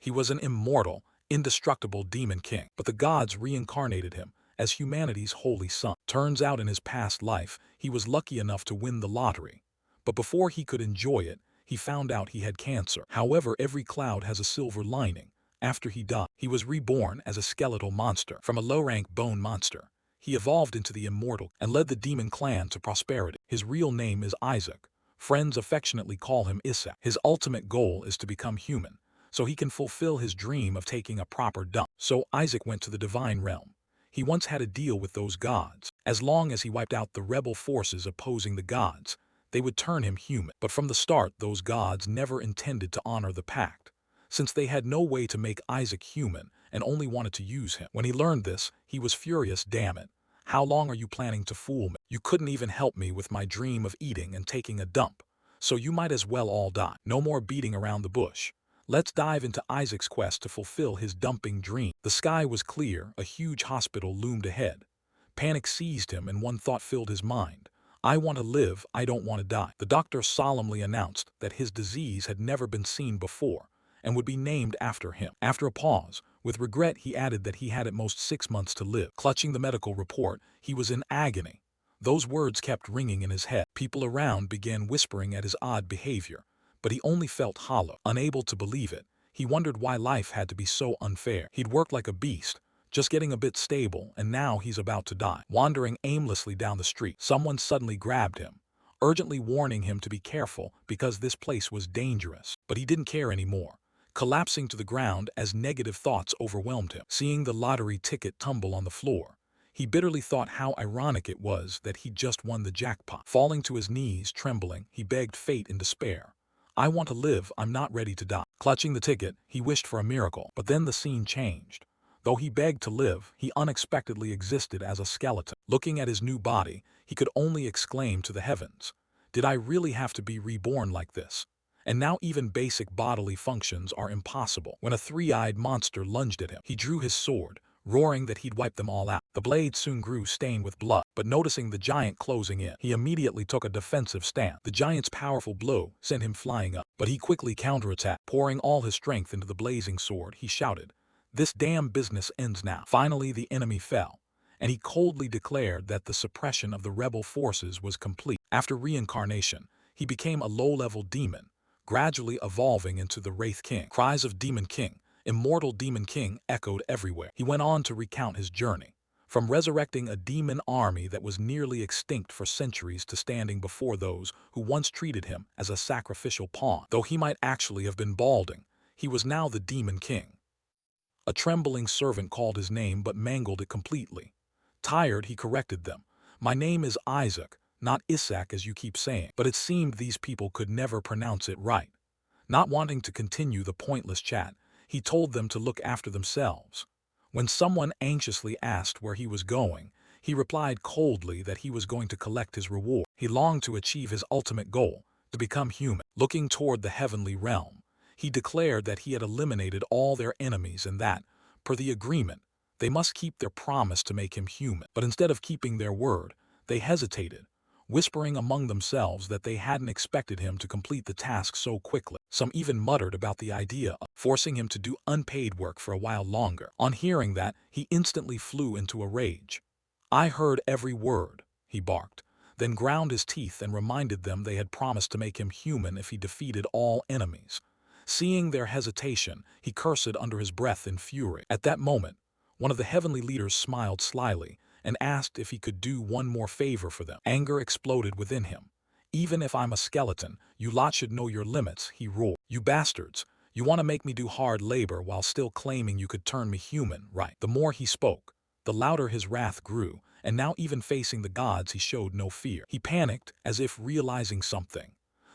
He was an immortal, indestructible demon king, but the gods reincarnated him as humanity's holy son. Turns out in his past life, he was lucky enough to win the lottery. But before he could enjoy it, he found out he had cancer. However, every cloud has a silver lining. After he died, he was reborn as a skeletal monster from a low-rank bone monster. He evolved into the immortal and led the demon clan to prosperity. His real name is Isaac. Friends affectionately call him Isaac. His ultimate goal is to become human, so he can fulfill his dream of taking a proper dump. So Isaac went to the divine realm. He once had a deal with those gods. As long as he wiped out the rebel forces opposing the gods, they would turn him human. But from the start, those gods never intended to honor the pact, since they had no way to make Isaac human and only wanted to use him. When he learned this, he was furious. Damn it. How long are you planning to fool me? You couldn't even help me with my dream of eating and taking a dump, so you might as well all die. No more beating around the bush. Let's dive into Isaac's quest to fulfill his dumping dream. The sky was clear, a huge hospital loomed ahead. Panic seized him and one thought filled his mind. I want to live, I don't want to die. The doctor solemnly announced that his disease had never been seen before and would be named after him. After a pause, with regret he added that he had at most 6 months to live. Clutching the medical report, he was in agony. Those words kept ringing in his head. People around began whispering at his odd behavior, but he only felt hollow. Unable to believe it, he wondered why life had to be so unfair. He'd worked like a beast, just getting a bit stable, and now he's about to die. Wandering aimlessly down the street, someone suddenly grabbed him, urgently warning him to be careful because this place was dangerous. But he didn't care anymore, collapsing to the ground as negative thoughts overwhelmed him. Seeing the lottery ticket tumble on the floor, he bitterly thought how ironic it was that he'd just won the jackpot. Falling to his knees, trembling, he begged fate in despair. I want to live, I'm not ready to die. Clutching the ticket, he wished for a miracle, but then the scene changed. Though he begged to live, he unexpectedly existed as a skeleton. Looking at his new body, he could only exclaim to the heavens, did I really have to be reborn like this? And now even basic bodily functions are impossible. When a three-eyed monster lunged at him, he drew his sword, roaring that he'd wipe them all out. The blade soon grew stained with blood, but noticing the giant closing in, he immediately took a defensive stand. The giant's powerful blow sent him flying up, but he quickly counterattacked. Pouring all his strength into the blazing sword, he shouted, this damn business ends now. Finally, the enemy fell, and he coldly declared that the suppression of the rebel forces was complete. After reincarnation, he became a low-level demon, gradually evolving into the Wraith King. Cries of Demon King, Immortal Demon King echoed everywhere. He went on to recount his journey, from resurrecting a demon army that was nearly extinct for centuries to standing before those who once treated him as a sacrificial pawn. Though he might actually have been balding, he was now the Demon King. A trembling servant called his name but mangled it completely. Tired, he corrected them. My name is Isaac, not Isaac as you keep saying. But it seemed these people could never pronounce it right. Not wanting to continue the pointless chat, he told them to look after themselves. When someone anxiously asked where he was going, he replied coldly that he was going to collect his reward. He longed to achieve his ultimate goal, to become human. Looking toward the heavenly realm, he declared that he had eliminated all their enemies and that, per the agreement, they must keep their promise to make him human. But instead of keeping their word, they hesitated, whispering among themselves that they hadn't expected him to complete the task so quickly. Some even muttered about the idea of forcing him to do unpaid work for a while longer. On hearing that, he instantly flew into a rage. I heard every word, he barked, then ground his teeth and reminded them they had promised to make him human if he defeated all enemies. Seeing their hesitation, he cursed under his breath in fury. At that moment, one of the heavenly leaders smiled slyly and asked if he could do one more favor for them. Anger exploded within him. Even if I'm a skeleton, you lot should know your limits, he roared. You bastards, you want to make me do hard labor while still claiming you could turn me human, right? The more he spoke, the louder his wrath grew, and now even facing the gods he showed no fear. He panicked, as if realizing something.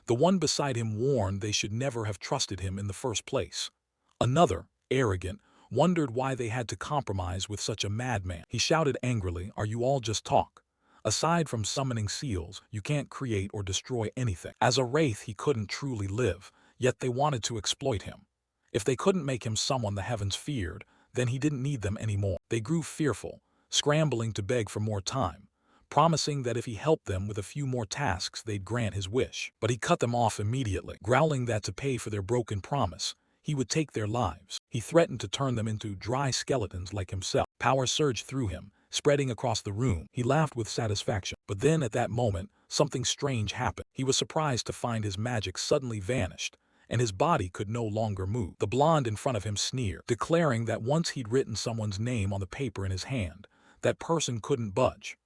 The one beside him warned they should never have trusted him in the first place. Another, arrogant, wondered why they had to compromise with such a madman. He shouted angrily, are you all just talk? Aside from summoning seals, you can't create or destroy anything. As a wraith he couldn't truly live, yet they wanted to exploit him. If they couldn't make him someone the heavens feared, then he didn't need them anymore. They grew fearful, scrambling to beg for more time, promising that if he helped them with a few more tasks they'd grant his wish. But he cut them off immediately, growling that to pay for their broken promise, he would take their lives. He threatened to turn them into dry skeletons like himself. Power surged through him, spreading across the room. He laughed with satisfaction. But then at that moment, something strange happened. He was surprised to find his magic suddenly vanished, and his body could no longer move. The blonde in front of him sneered, declaring that once he'd written someone's name on the paper in his hand, that person couldn't budge.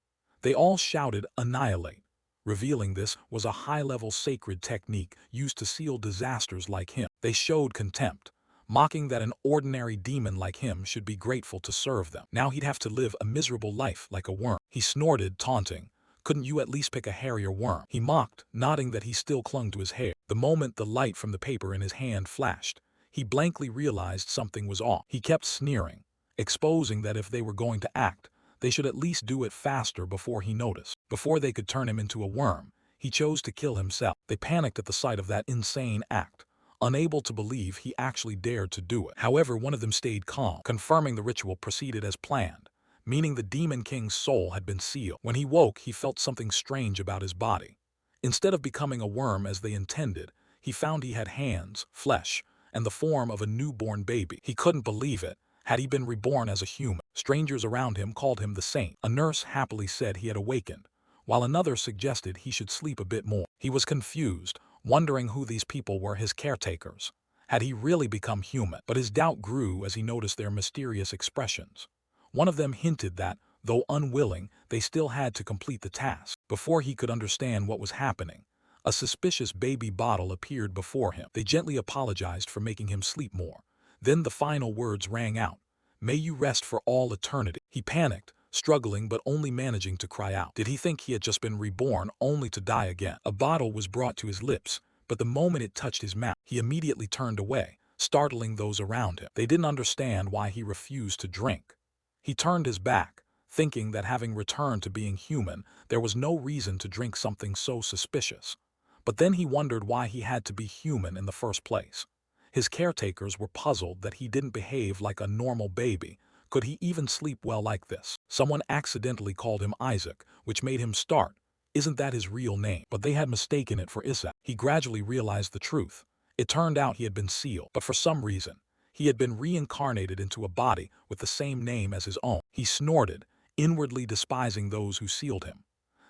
They all shouted, "Annihilate," revealing this was a high-level sacred technique used to seal disasters like him. They showed contempt, mocking that an ordinary demon like him should be grateful to serve them. Now he'd have to live a miserable life like a worm. He snorted, taunting, "Couldn't you at least pick a hairier worm?" He mocked, nodding that he still clung to his hair. The moment the light from the paper in his hand flashed, he blankly realized something was off. He kept sneering, exposing that if they were going to act, they should at least do it faster before he noticed. Before they could turn him into a worm, he chose to kill himself. They panicked at the sight of that insane act, unable to believe he actually dared to do it. However, one of them stayed calm, confirming the ritual proceeded as planned, meaning the Demon King's soul had been sealed. When he woke, he felt something strange about his body. Instead of becoming a worm as they intended, he found he had hands, flesh, and the form of a newborn baby. He couldn't believe it. Had he been reborn as a human? Strangers around him called him the saint. A nurse happily said he had awakened, while another suggested he should sleep a bit more. He was confused, wondering who these people were, his caretakers. Had he really become human? But his doubt grew as he noticed their mysterious expressions. One of them hinted that, though unwilling, they still had to complete the task. Before he could understand what was happening, a suspicious baby bottle appeared before him. They gently apologized for making him sleep more. Then the final words rang out, "May you rest for all eternity." He panicked, struggling but only managing to cry out. Did he think he had just been reborn only to die again? A bottle was brought to his lips, but the moment it touched his mouth, he immediately turned away, startling those around him. They didn't understand why he refused to drink. He turned his back, thinking that having returned to being human, there was no reason to drink something so suspicious. But then he wondered why he had to be human in the first place. His caretakers were puzzled that he didn't behave like a normal baby. Could he even sleep well like this? Someone accidentally called him Isaac, which made him start. Isn't that his real name? But they had mistaken it for Isaac. He gradually realized the truth. It turned out he had been sealed, but for some reason, he had been reincarnated into a body with the same name as his own. He snorted, inwardly despising those who sealed him.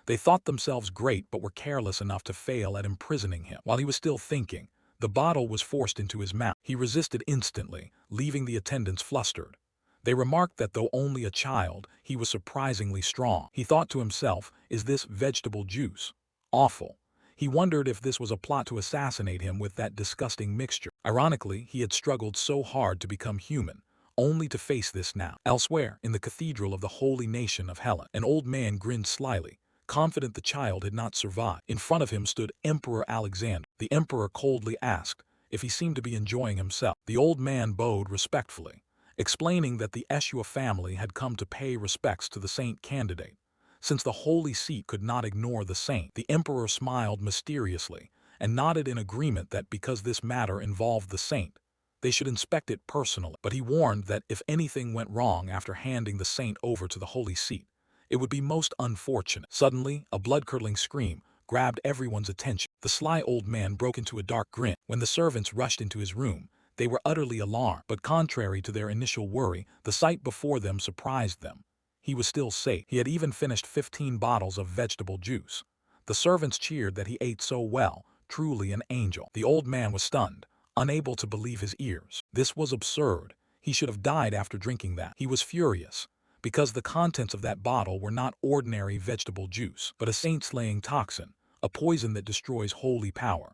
They thought themselves great but were careless enough to fail at imprisoning him. While he was still thinking, the bottle was forced into his mouth. He resisted instantly, leaving the attendants flustered. They remarked that though only a child, he was surprisingly strong. He thought to himself, is this vegetable juice? Awful. He wondered if this was a plot to assassinate him with that disgusting mixture. Ironically, he had struggled so hard to become human, only to face this now. Elsewhere, in the cathedral of the holy nation of Helen, an old man grinned slyly, confident the child had not survived. In front of him stood Emperor Alexander. The emperor coldly asked if he seemed to be enjoying himself. The old man bowed respectfully, explaining that the Eshua family had come to pay respects to the saint candidate. Since the holy seat could not ignore the saint, the emperor smiled mysteriously and nodded in agreement that because this matter involved the saint, they should inspect it personally. But he warned that if anything went wrong after handing the saint over to the holy seat, it would be most unfortunate. Suddenly, a blood-curdling scream grabbed everyone's attention. The sly old man broke into a dark grin. When the servants rushed into his room, they were utterly alarmed. But contrary to their initial worry, the sight before them surprised them. He was still safe. He had even finished 15 bottles of vegetable juice. The servants cheered that he ate so well, truly an angel. The old man was stunned, unable to believe his ears. This was absurd. He should have died after drinking that. He was furious, because the contents of that bottle were not ordinary vegetable juice, but a saint-slaying toxin, a poison that destroys holy power.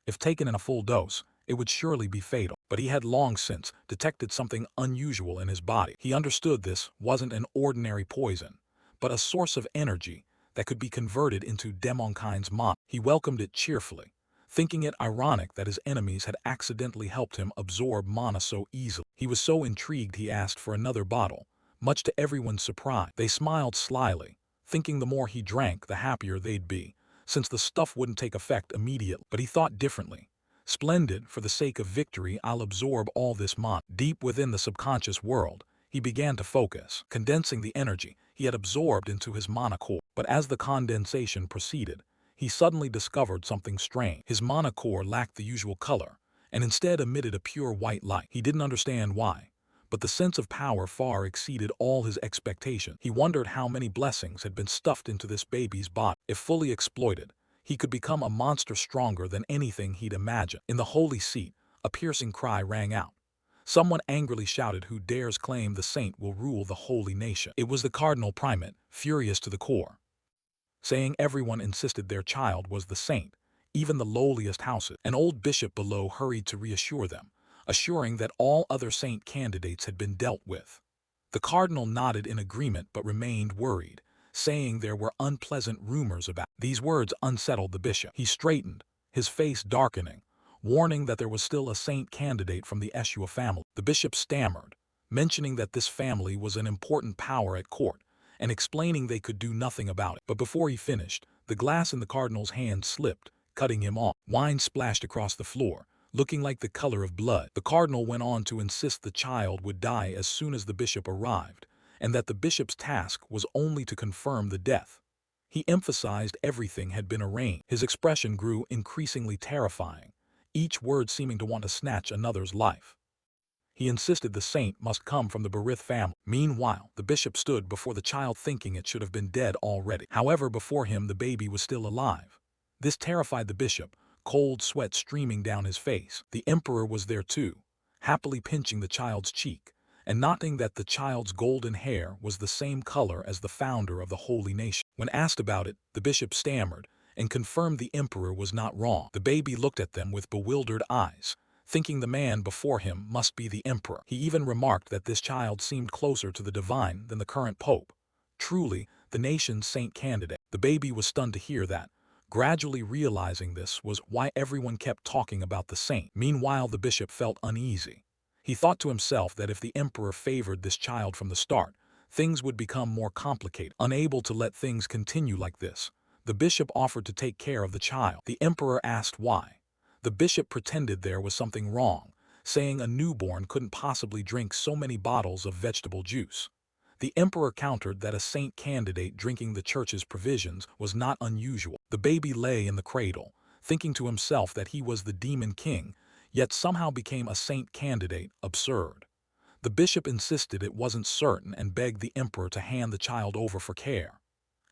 If taken in a full dose, it would surely be fatal. But he had long since detected something unusual in his body. He understood this wasn't an ordinary poison, but a source of energy that could be converted into demonkind's mana. He welcomed it cheerfully, thinking it ironic that his enemies had accidentally helped him absorb mana so easily. He was so intrigued he asked for another bottle, much to everyone's surprise. They smiled slyly, thinking the more he drank, the happier they'd be, since the stuff wouldn't take effect immediately. But he thought differently. Splendid, for the sake of victory, I'll absorb all this mana. Deep within the subconscious world, he began to focus, condensing the energy he had absorbed into his mana core. But as the condensation proceeded, he suddenly discovered something strange. His mana core lacked the usual color. and instead emitted a pure white light. He didn't understand why, but the sense of power far exceeded all his expectations. He wondered how many blessings had been stuffed into this baby's body. If fully exploited, he could become a monster stronger than anything he'd imagined. In the holy seat, a piercing cry rang out. Someone angrily shouted, "Who dares claim the saint will rule the holy nation?" It was the cardinal primate, furious to the core, saying everyone insisted their child was the saint, even the lowliest houses. An old bishop below hurried to reassure them, assuring that all other saint candidates had been dealt with. The cardinal nodded in agreement but remained worried, saying there were unpleasant rumors about. These words unsettled the bishop. He straightened, his face darkening, warning that there was still a saint candidate from the Eshua family. The bishop stammered, mentioning that this family was an important power at court, and explaining they could do nothing about it. But before he finished, the glass in the cardinal's hand slipped, cutting him off. Wine splashed across the floor, looking like the color of blood. The cardinal went on to insist the child would die as soon as the bishop arrived, and that the bishop's task was only to confirm the death. He emphasized everything had been arranged. His expression grew increasingly terrifying, each word seeming to want to snatch another's life. He insisted the saint must come from the Berith family. Meanwhile, the bishop stood before the child thinking it should have been dead already. However, before him the baby was still alive. This terrified the bishop, cold sweat streaming down his face. The emperor was there too, happily pinching the child's cheek, and noting that the child's golden hair was the same color as the founder of the holy nation. When asked about it, the bishop stammered and confirmed the emperor was not wrong. The baby looked at them with bewildered eyes, thinking the man before him must be the emperor. He even remarked that this child seemed closer to the divine than the current pope, truly the nation's saint candidate. The baby was stunned to hear that, gradually realizing this was why everyone kept talking about the saint. Meanwhile, the bishop felt uneasy. He thought to himself that if the emperor favored this child from the start, things would become more complicated. Unable to let things continue like this, the bishop offered to take care of the child. The emperor asked why. The bishop pretended there was something wrong, saying a newborn couldn't possibly drink so many bottles of vegetable juice. The emperor countered that a saint candidate drinking the church's provisions was not unusual. The baby lay in the cradle, thinking to himself that he was the demon king, yet somehow became a saint candidate. Absurd. The bishop insisted it wasn't certain and begged the emperor to hand the child over for care.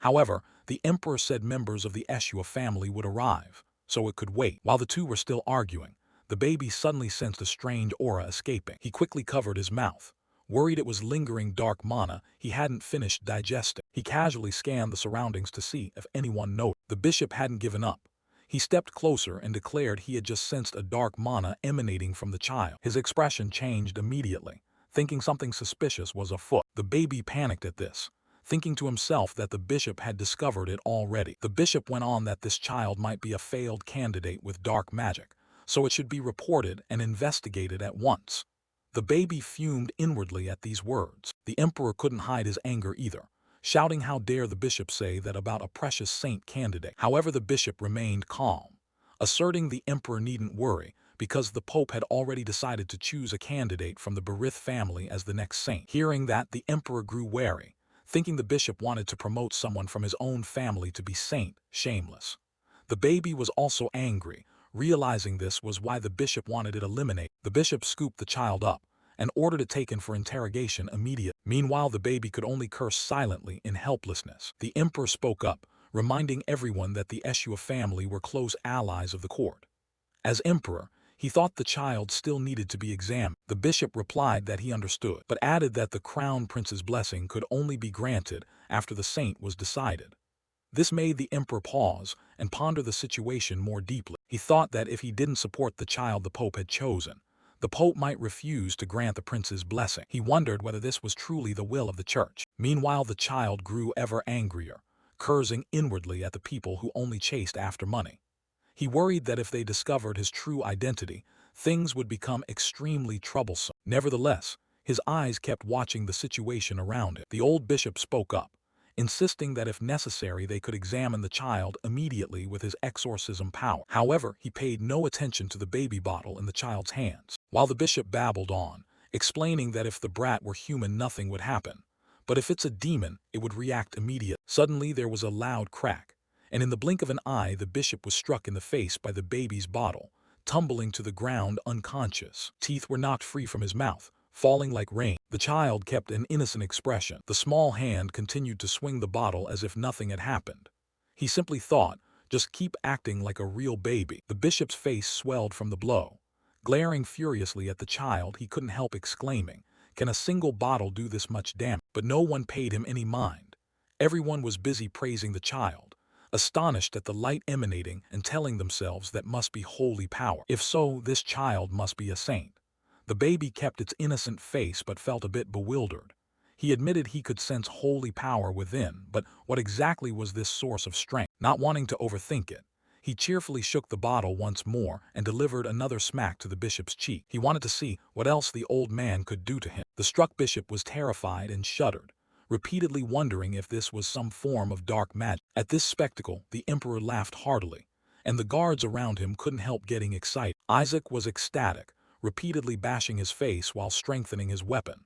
However, the emperor said members of the Eshua family would arrive, so it could wait. While the two were still arguing, the baby suddenly sensed a strange aura escaping. He quickly covered his mouth, worried it was lingering dark mana he hadn't finished digesting. He casually scanned the surroundings to see if anyone noticed. The bishop hadn't given up. He stepped closer and declared he had just sensed a dark mana emanating from the child. His expression changed immediately, thinking something suspicious was afoot. The baby panicked at this, thinking to himself that the bishop had discovered it already. The bishop went on that this child might be a failed candidate with dark magic, so it should be reported and investigated at once. The baby fumed inwardly at these words. The emperor couldn't hide his anger either, shouting, "How dare the bishop say that about a precious saint candidate?" However, the bishop remained calm, asserting the emperor needn't worry because the pope had already decided to choose a candidate from the Berith family as the next saint. Hearing that, the emperor grew wary, thinking the bishop wanted to promote someone from his own family to be saint. Shameless. The baby was also angry, realizing this was why the bishop wanted it eliminated. The bishop scooped the child up and ordered it taken for interrogation immediately. Meanwhile, the baby could only curse silently in helplessness. The emperor spoke up, reminding everyone that the Eshua family were close allies of the court. As emperor, he thought the child still needed to be examined. The bishop replied that he understood, but added that the crown prince's blessing could only be granted after the saint was decided. This made the emperor pause and ponder the situation more deeply. He thought that if he didn't support the child the pope had chosen, the pope might refuse to grant the prince's blessing. He wondered whether this was truly the will of the church. Meanwhile, the child grew ever angrier, cursing inwardly at the people who only chased after money. He worried that if they discovered his true identity, things would become extremely troublesome. Nevertheless, his eyes kept watching the situation around him. The old bishop spoke up, insisting that if necessary they could examine the child immediately with his exorcism power. However, he paid no attention to the baby bottle in the child's hands. While the bishop babbled on, explaining that if the brat were human nothing would happen, but if it's a demon it would react immediately. Suddenly there was a loud crack, and in the blink of an eye the bishop was struck in the face by the baby's bottle, tumbling to the ground unconscious. Teeth were knocked free from his mouth, falling like rain. The child kept an innocent expression. The small hand continued to swing the bottle as if nothing had happened. He simply thought, just keep acting like a real baby. The bishop's face swelled from the blow. Glaring furiously at the child, he couldn't help exclaiming, "Can a single bottle do this much damage?" But no one paid him any mind. Everyone was busy praising the child, astonished at the light emanating and telling themselves that must be holy power. If so, this child must be a saint. The baby kept its innocent face but felt a bit bewildered. He admitted he could sense holy power within, but what exactly was this source of strength? Not wanting to overthink it, he cheerfully shook the bottle once more and delivered another smack to the bishop's cheek. He wanted to see what else the old man could do to him. The struck bishop was terrified and shuddered, repeatedly wondering if this was some form of dark magic. At this spectacle, the emperor laughed heartily, and the guards around him couldn't help getting excited. Isaac was ecstatic, repeatedly bashing his face while strengthening his weapon.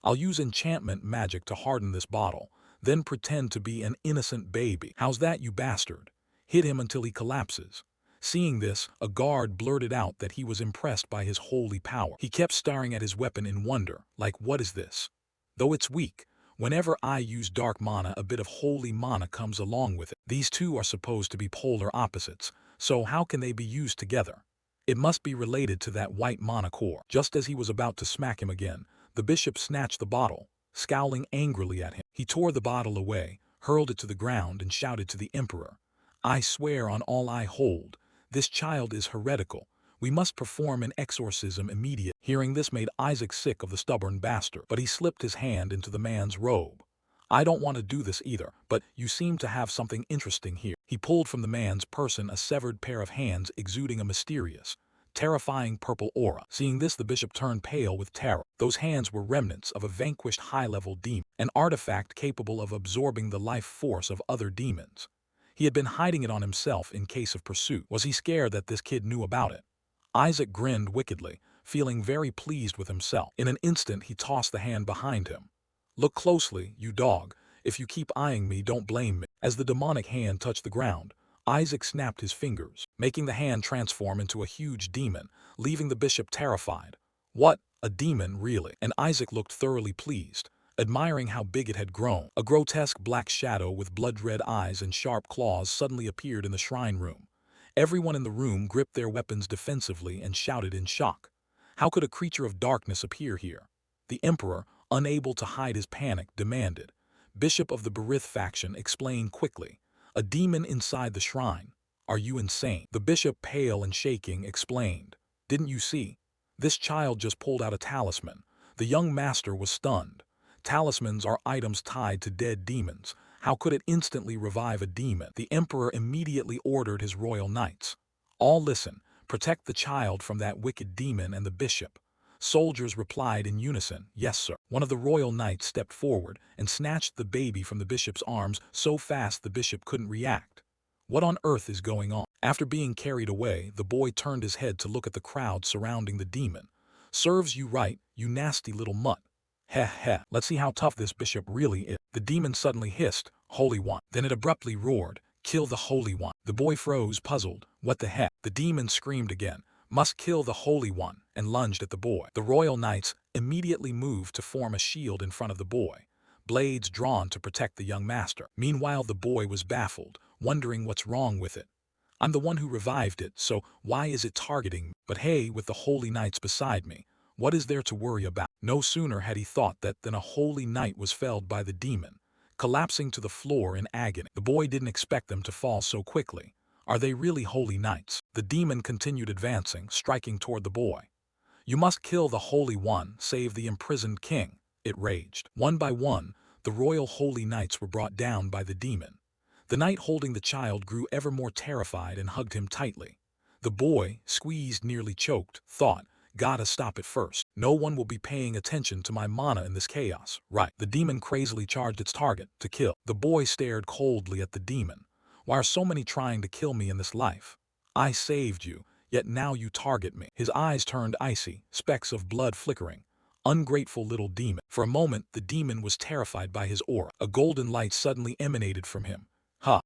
"I'll use enchantment magic to harden this bottle, then pretend to be an innocent baby. How's that, you bastard? Hit him until he collapses." Seeing this, a guard blurted out that he was impressed by his holy power. He kept staring at his weapon in wonder, like, what is this? Though it's weak, whenever I use dark mana, a bit of holy mana comes along with it. These two are supposed to be polar opposites, so how can they be used together? It must be related to that white mana core. Just as he was about to smack him again, the bishop snatched the bottle, scowling angrily at him. He tore the bottle away, hurled it to the ground, and shouted to the emperor, "I swear on all I hold, this child is heretical. We must perform an exorcism immediately." Hearing this made Isaac sick of the stubborn bastard, but he slipped his hand into the man's robe. "I don't want to do this either, but you seem to have something interesting here." He pulled from the man's person a severed pair of hands exuding a mysterious, terrifying purple aura. Seeing this, the bishop turned pale with terror. Those hands were remnants of a vanquished high-level demon, an artifact capable of absorbing the life force of other demons. He had been hiding it on himself in case of pursuit. Was he scared that this kid knew about it? Isaac grinned wickedly, feeling very pleased with himself. In an instant, he tossed the hand behind him. "Look closely, you dog. If you keep eyeing me, don't blame me." As the demonic hand touched the ground, Isaac snapped his fingers, making the hand transform into a huge demon, leaving the bishop terrified. What? A demon, really? And Isaac looked thoroughly pleased, admiring how big it had grown. A grotesque black shadow with blood-red eyes and sharp claws suddenly appeared in the shrine room. Everyone in the room gripped their weapons defensively and shouted in shock. How could a creature of darkness appear here? The emperor, unable to hide his panic, demanded. Bishop of the Berith faction explained quickly. "A demon inside the shrine. Are you insane?" The bishop, pale and shaking, explained. "Didn't you see? This child just pulled out a talisman." The young master was stunned. Talismans are items tied to dead demons. How could it instantly revive a demon? The emperor immediately ordered his royal knights. "All listen, protect the child from that wicked demon," and the bishop. Soldiers replied in unison, "Yes, sir." One of the royal knights stepped forward and snatched the baby from the bishop's arms so fast the bishop couldn't react. What on earth is going on? After being carried away, the boy turned his head to look at the crowd surrounding the demon. "Serves you right, you nasty little mutt. Heh heh, let's see how tough this bishop really is." The demon suddenly hissed, "Holy One." Then it abruptly roared, "Kill the Holy One." The boy froze, puzzled. What the heck? The demon screamed again, "Must kill the Holy One," and lunged at the boy. The royal knights immediately moved to form a shield in front of the boy, blades drawn to protect the young master. Meanwhile, the boy was baffled, wondering what's wrong with it. "I'm the one who revived it, so why is it targeting me? But hey, with the holy knights beside me, what is there to worry about?" No sooner had he thought that than a holy knight was felled by the demon, collapsing to the floor in agony. The boy didn't expect them to fall so quickly. Are they really holy knights? The demon continued advancing, striking toward the boy. "You must kill the Holy One, save the imprisoned king," it raged. One by one, the royal holy knights were brought down by the demon. The knight holding the child grew ever more terrified and hugged him tightly. The boy, squeezed, nearly choked, thought, "Gotta stop it first. No one will be paying attention to my mana in this chaos, right?" The demon crazily charged its target, to kill. The boy stared coldly at the demon. "Why are so many trying to kill me in this life? I saved you, yet now you target me." His eyes turned icy, specks of blood flickering. Ungrateful little demon. For a moment, the demon was terrified by his aura. A golden light suddenly emanated from him.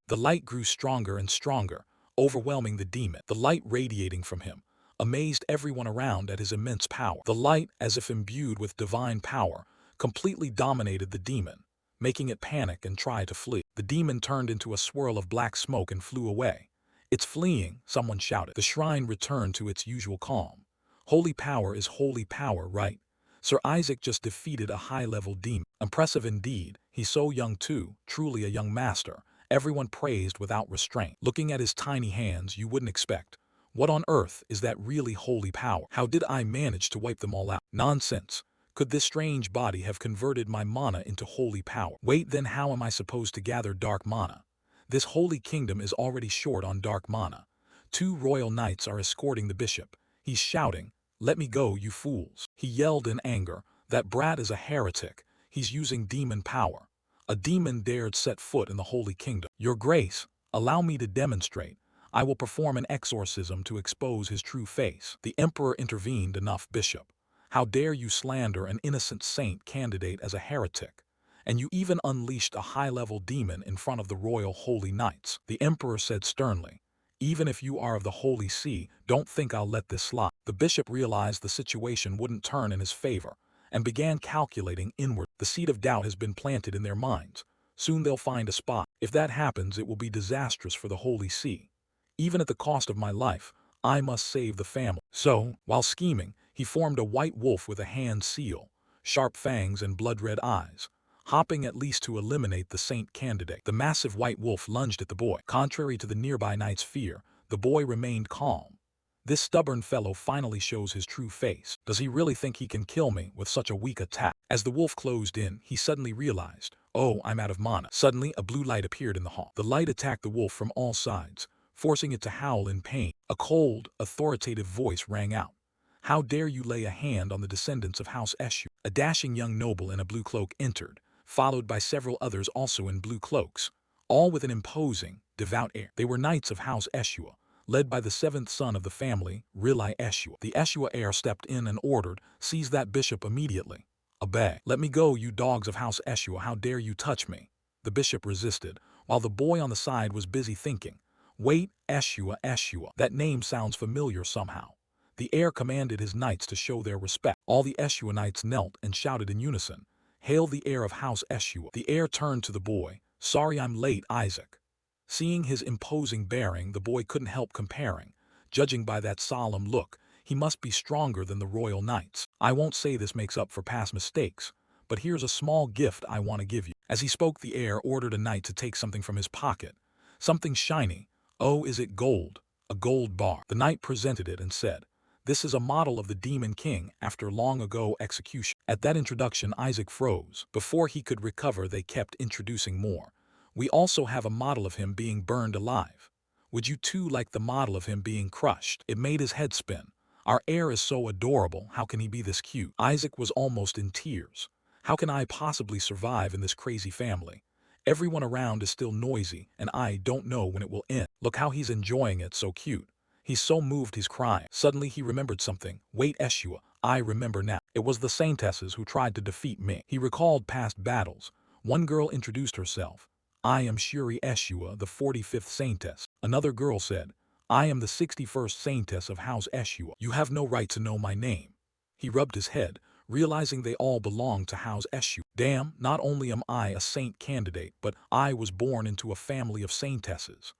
The light grew stronger and stronger, overwhelming the demon. The light radiating from him, amazed everyone around at his immense power. The light, as if imbued with divine power, completely dominated the demon, making it panic and try to flee. The demon turned into a swirl of black smoke and flew away. "It's fleeing," someone shouted. The shrine returned to its usual calm. Holy power is holy power, right? Sir Isaac just defeated a high-level demon. Impressive indeed. He's so young too, truly a young master. Everyone praised without restraint. Looking at his tiny hands, you wouldn't expect. What on earth is that really holy power? How did I manage to wipe them all out? Nonsense. Could this strange body have converted my mana into holy power? Wait, then how am I supposed to gather dark mana? This holy kingdom is already short on dark mana. 2 royal knights are escorting the bishop. He's shouting, "Let me go, you fools." He yelled in anger, "That brat is a heretic. He's using demon power. A demon dared set foot in the holy kingdom. Your Grace, allow me to demonstrate. I will perform an exorcism to expose his true face." The emperor intervened. "Enough, bishop. How dare you slander an innocent saint candidate as a heretic? And you even unleashed a high-level demon in front of the royal holy knights." The emperor said sternly, "Even if you are of the Holy See, don't think I'll let this slide." The bishop realized the situation wouldn't turn in his favor, and began calculating inward. The seed of doubt has been planted in their minds. Soon they'll find a spot. If that happens, it will be disastrous for the Holy See. Even at the cost of my life, I must save the family. So, while scheming, he formed a white wolf with a hand seal, sharp fangs and blood-red eyes, hopping at least to eliminate the saint candidate. The massive white wolf lunged at the boy. Contrary to the nearby knight's fear, the boy remained calm. This stubborn fellow finally shows his true face. Does he really think he can kill me with such a weak attack? As the wolf closed in, he suddenly realized, "Oh, I'm out of mana." Suddenly, a blue light appeared in the hall. The light attacked the wolf from all sides, forcing it to howl in pain. A cold, authoritative voice rang out. "How dare you lay a hand on the descendants of House Eshu?" A dashing young noble in a blue cloak entered, followed by several others also in blue cloaks, all with an imposing, devout air. They were knights of House Eshua, led by the 7th son of the family, Rilai Eshua. The Eshua heir stepped in and ordered, "Seize that bishop immediately." "Obey." "Let me go, you dogs of House Eshua, how dare you touch me?" The bishop resisted, while the boy on the side was busy thinking, "Wait, Eshua, Eshua, that name sounds familiar somehow." The heir commanded his knights to show their respect. All the Eshua knights knelt and shouted in unison, "Hail the heir of House Eshua." The heir turned to the boy, "Sorry I'm late, Isaac." Seeing his imposing bearing, the boy couldn't help comparing. Judging by that solemn look, he must be stronger than the royal knights. "I won't say this makes up for past mistakes, but here's a small gift I want to give you." As he spoke, the heir ordered a knight to take something from his pocket. Something shiny. "Oh, is it gold?" "A gold bar." The knight presented it and said, "This is a model of the Demon King after long ago execution." At that introduction, Isaac froze. Before he could recover, they kept introducing more. "We also have a model of him being burned alive. Would you too like the model of him being crushed?" It made his head spin. "Our heir is so adorable, how can he be this cute?" Isaac was almost in tears. "How can I possibly survive in this crazy family? Everyone around is still noisy, and I don't know when it will end. Look how he's enjoying it, so cute. He's so moved he's crying." Suddenly he remembered something. "Wait, Eshua, I remember now. It was the saintesses who tried to defeat me." He recalled past battles. One girl introduced herself. "I am Shuri Eshua, the 45th saintess." Another girl said, "I am the 61st saintess of House Eshua. You have no right to know my name." He rubbed his head, realizing they all belonged to House Eshua. "Damn, not only am I a saint candidate, but I was born into a family of saintesses.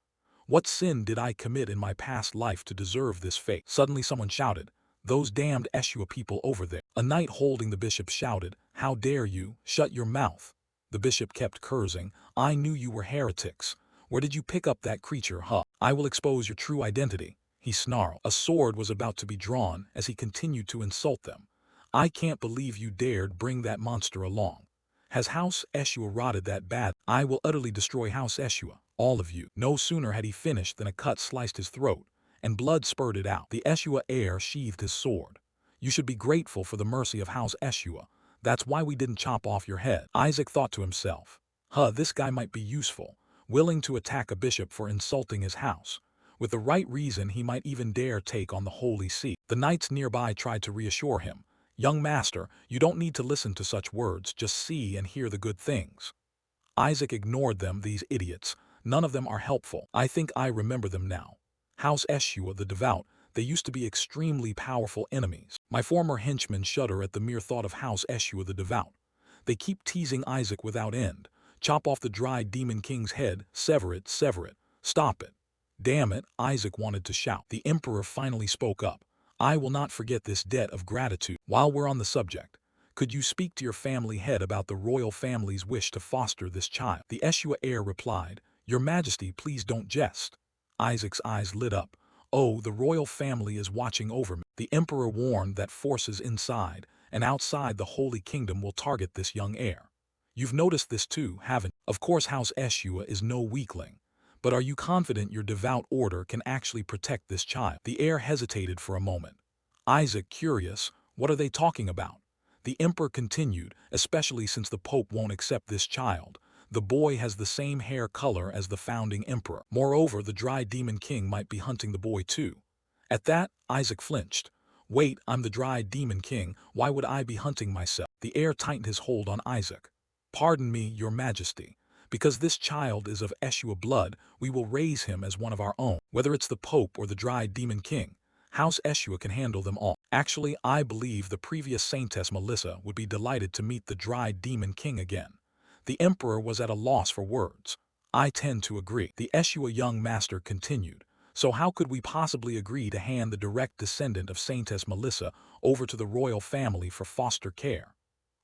What sin did I commit in my past life to deserve this fate?" Suddenly someone shouted, "Those damned Eshua people over there." A knight holding the bishop shouted, "How dare you? Shut your mouth." The bishop kept cursing, "I knew you were heretics. Where did you pick up that creature, huh? I will expose your true identity." He snarled. A sword was about to be drawn as he continued to insult them. "I can't believe you dared bring that monster along. Has House Eshua rotted that bad? I will utterly destroy House Eshua, all of you." No sooner had he finished than a cut sliced his throat, and blood spurted out. The Eshua heir sheathed his sword. "You should be grateful for the mercy of House Eshua. That's why we didn't chop off your head." Isaac thought to himself, this guy might be useful, willing to attack a bishop for insulting his house. With the right reason, he might even dare take on the Holy See. The knights nearby tried to reassure him. "Young master, you don't need to listen to such words, just see and hear the good things." Isaac ignored them. "These idiots. None of them are helpful. I think I remember them now. House Eshua the devout, They used to be extremely powerful enemies. My former henchmen shudder at the mere thought of House Eshua the Devout. They keep teasing Isaac without end. Chop off the dry demon king's head, sever it, stop it. Damn it, Isaac wanted to shout. The emperor finally spoke up. I will not forget this debt of gratitude. While we're on the subject, could you speak to your family head about the royal family's wish to foster this child? The Eshua heir replied, Your Majesty, please don't jest. Isaac's eyes lit up. Oh, the royal family is watching over me. The emperor warned that forces inside and outside the Holy Kingdom will target this young heir. You've noticed this too, haven't you? Of course House Eshua is no weakling. But are you confident your devout order can actually protect this child? The heir hesitated for a moment. Isaac, curious, what are they talking about? The emperor continued, especially since the Pope won't accept this child. The boy has the same hair color as the founding emperor. Moreover, the dry demon king might be hunting the boy too. At that, Isaac flinched. Wait, I'm the dry demon king, why would I be hunting myself? The heir tightened his hold on Isaac. Pardon me, your majesty. Because this child is of Eshua blood, we will raise him as one of our own. Whether it's the Pope or the dry demon king, House Eshua can handle them all. Actually, I believe the previous saintess Melissa would be delighted to meet the dry demon king again. The emperor was at a loss for words. I tend to agree. The Eshua young master continued. So how could we possibly agree to hand the direct descendant of Saintess Melissa over to the royal family for foster care?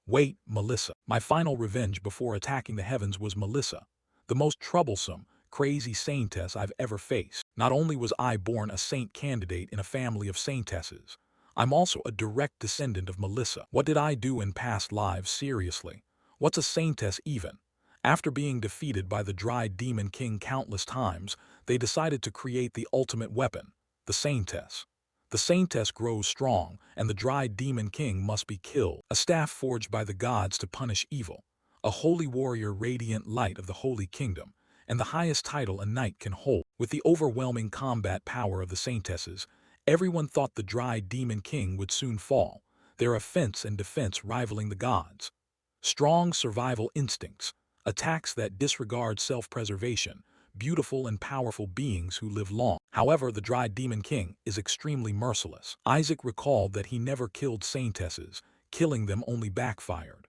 Wait, Melissa. My final revenge before attacking the heavens was Melissa, the most troublesome, crazy saintess I've ever faced. Not only was I born a saint candidate in a family of saintesses, I'm also a direct descendant of Melissa. What did I do in past lives, seriously? What's a saintess even? After being defeated by the dry demon king countless times, they decided to create the ultimate weapon, the saintess. The saintess grows strong, and the dry demon king must be killed. A staff forged by the gods to punish evil. A holy warrior, radiant light of the holy kingdom, and the highest title a knight can hold. With the overwhelming combat power of the saintesses, everyone thought the dry demon king would soon fall, their offense and defense rivaling the gods. Strong survival instincts, attacks that disregard self-preservation, beautiful and powerful beings who live long. However, the dry demon king is extremely merciless. Isaac recalled that he never killed saintesses, killing them only backfired.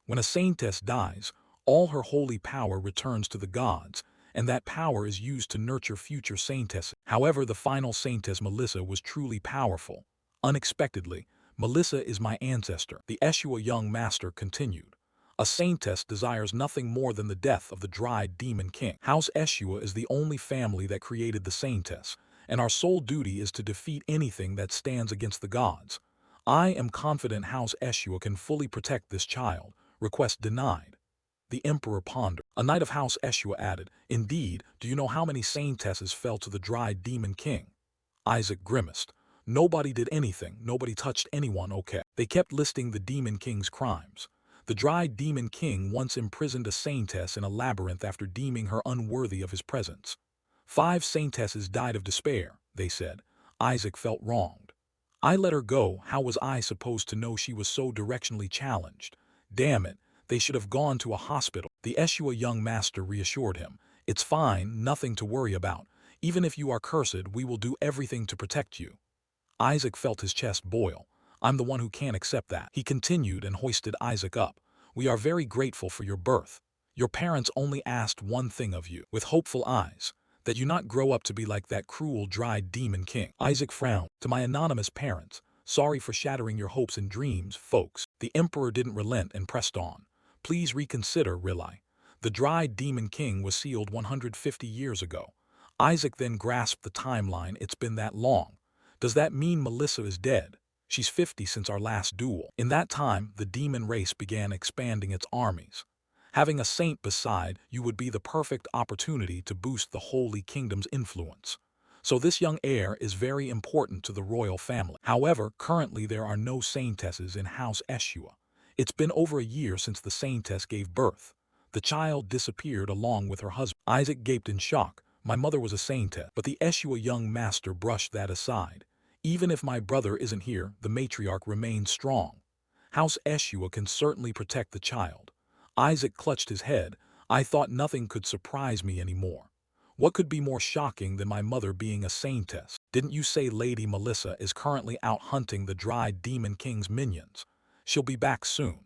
When a saintess dies, all her holy power returns to the gods, and that power is used to nurture future saintesses. However, the final saintess Melissa was truly powerful. Unexpectedly, Melissa is my ancestor, the Eshua young master continued. A saintess desires nothing more than the death of the dry demon king. House Eshua is the only family that created the saintess, and our sole duty is to defeat anything that stands against the gods. I am confident House Eshua can fully protect this child. Request denied. The emperor pondered. A knight of House Eshua added, Indeed, do you know how many saintesses fell to the dry demon king? Isaac grimaced. Nobody did anything, nobody touched anyone, okay. They kept listing the demon king's crimes. The dry demon king once imprisoned a saintess in a labyrinth after deeming her unworthy of his presence. 5 saintesses died of despair, they said. Isaac felt wronged. I let her go, how was I supposed to know she was so directionally challenged? Damn it, they should have gone to a hospital. The Eshua young master reassured him. It's fine, nothing to worry about. Even if you are cursed, we will do everything to protect you. Isaac felt his chest boil. I'm the one who can't accept that. He continued and hoisted Isaac up. We are very grateful for your birth. Your parents only asked one thing of you, with hopeful eyes, that you not grow up to be like that cruel, dry demon king. Isaac frowned. To my anonymous parents, sorry for shattering your hopes and dreams, folks. The emperor didn't relent and pressed on. Please reconsider, Rilai. The dry demon king was sealed 150 years ago. Isaac then grasped the timeline. It's been that long. Does that mean Melissa is dead? She's 50 since our last duel. In that time, the demon race began expanding its armies. Having a saint beside you would be the perfect opportunity to boost the Holy Kingdom's influence. So this young heir is very important to the royal family. However, currently there are no saintesses in House Eshua. It's been over a year since the saintess gave birth. The child disappeared along with her husband. Isaac gaped in shock. My mother was a saintess, but the Eshua young master brushed that aside. Even if my brother isn't here, the matriarch remains strong. House Eshua can certainly protect the child. Isaac clutched his head. I thought nothing could surprise me anymore. What could be more shocking than my mother being a saintess? Didn't you say Lady Melissa is currently out hunting the dry Demon King's minions? She'll be back soon.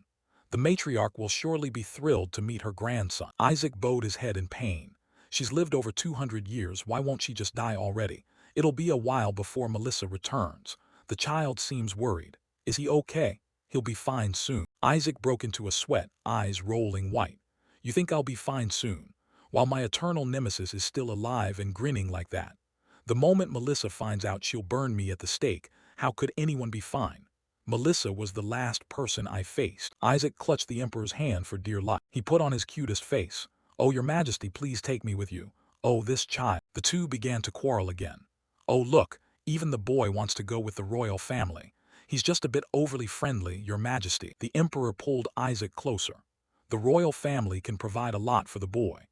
The matriarch will surely be thrilled to meet her grandson. Isaac bowed his head in pain. She's lived over 200 years, why won't she just die already? It'll be a while before Melissa returns. The child seems worried. Is he okay? He'll be fine soon. Isaac broke into a sweat, eyes rolling white. You think I'll be fine soon? While my eternal nemesis is still alive and grinning like that. The moment Melissa finds out she'll burn me at the stake, how could anyone be fine? Melissa was the last person I faced. Isaac clutched the Emperor's hand for dear life. He put on his cutest face. Oh, Your Majesty, please take me with you. Oh, this child. The two began to quarrel again. Oh, look, even the boy wants to go with the royal family. He's just a bit overly friendly, Your Majesty. The Emperor pulled Isaac closer. The royal family can provide a lot for the boy.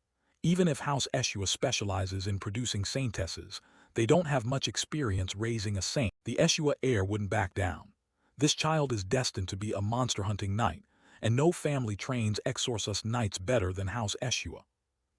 Even if House Eshua specializes in producing saintesses, they don't have much experience raising a saint. The Eshua heir wouldn't back down. This child is destined to be a monster-hunting knight, and no family trains exorcist knights better than House Eshua.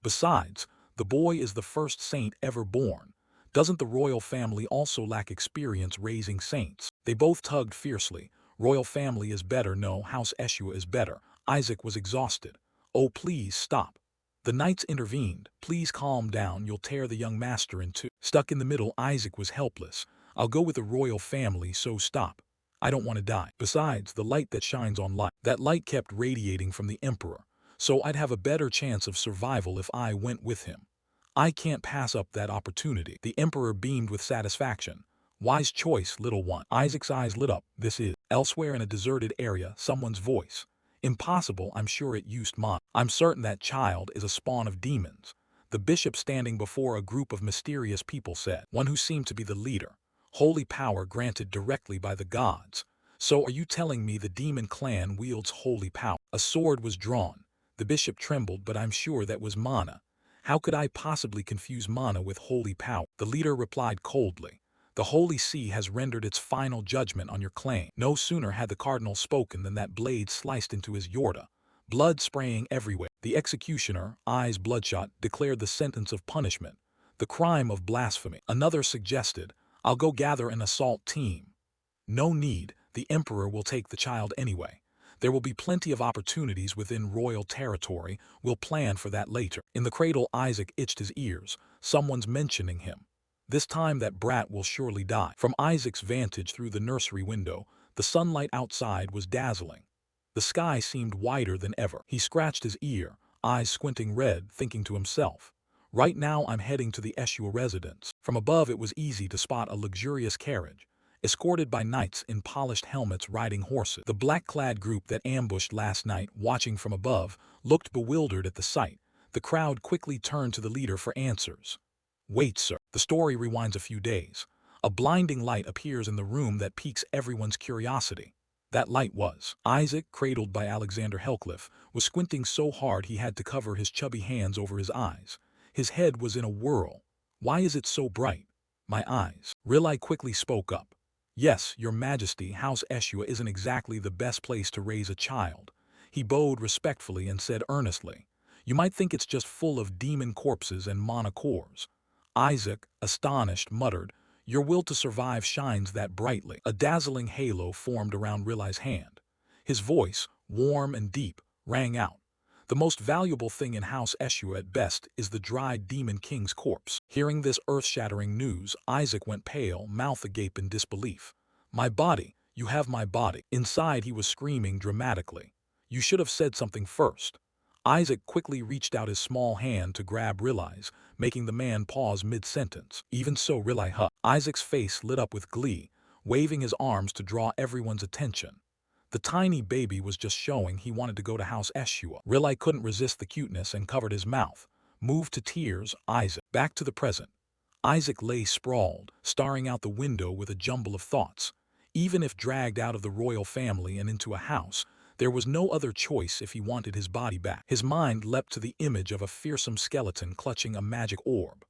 Besides, the boy is the first saint ever born. Doesn't the royal family also lack experience raising saints? They both tugged fiercely. Royal family is better, no, House Eshua is better. Isaac was exhausted. Oh, please stop. The knights intervened. Please calm down, you'll tear the young master in two. Stuck in the middle, Isaac was helpless. I'll go with the royal family, so stop. I don't want to die. Besides, the light that shines on light. That light kept radiating from the Emperor, so I'd have a better chance of survival if I went with him. I can't pass up that opportunity. The Emperor beamed with satisfaction. Wise choice, little one. Isaac's eyes lit up. This is. Elsewhere in a deserted area, someone's voice. Impossible, I'm sure it used mine. I'm certain that child is a spawn of demons. The bishop standing before a group of mysterious people said, one who seemed to be the leader. Holy power granted directly by the gods. So are you telling me the demon clan wields holy power? A sword was drawn. The bishop trembled, but I'm sure that was mana. How could I possibly confuse mana with holy power? The leader replied coldly. The Holy See has rendered its final judgment on your claim. No sooner had the cardinal spoken than that blade sliced into his aorta, blood spraying everywhere. The executioner, eyes bloodshot, declared the sentence of punishment, the crime of blasphemy. Another suggested, I'll go gather an assault team. No need, the Emperor will take the child anyway. There will be plenty of opportunities within royal territory, we'll plan for that later. In the cradle, Isaac itched his ears, someone's mentioning him. This time that brat will surely die. From Isaac's vantage through the nursery window, the sunlight outside was dazzling. The sky seemed wider than ever. He scratched his ear, eyes squinting red, thinking to himself. Right now I'm heading to the Eshua residence. From above it was easy to spot a luxurious carriage, escorted by knights in polished helmets riding horses. The black-clad group that ambushed last night, watching from above, looked bewildered at the sight. The crowd quickly turned to the leader for answers. Wait, sir. The story rewinds a few days. A blinding light appears in the room that piques everyone's curiosity. That light was. Isaac, cradled by Alexander Helcliffe, was squinting so hard he had to cover his chubby hands over his eyes. His head was in a whirl. Why is it so bright? My eyes. Rilai quickly spoke up. Yes, Your Majesty, House Eshua isn't exactly the best place to raise a child. He bowed respectfully and said earnestly, you might think it's just full of demon corpses and mana cores. Isaac, astonished, muttered, your will to survive shines that brightly. A dazzling halo formed around Rilai's hand. His voice, warm and deep, rang out. The most valuable thing in House Eshua at best is the dried Demon King's corpse. Hearing this earth-shattering news, Isaac went pale, mouth agape in disbelief. My body, you have my body. Inside he was screaming dramatically. You should have said something first. Isaac quickly reached out his small hand to grab Rilai's, making the man pause mid-sentence. Even so, Rilai huffed. Isaac's face lit up with glee, waving his arms to draw everyone's attention. The tiny baby was just showing he wanted to go to House Eshua. Rilai couldn't resist the cuteness and covered his mouth. Moved to tears, Isaac. Back to the present. Isaac lay sprawled, staring out the window with a jumble of thoughts. Even if dragged out of the royal family and into a house, there was no other choice if he wanted his body back. His mind leapt to the image of a fearsome skeleton clutching a magic orb.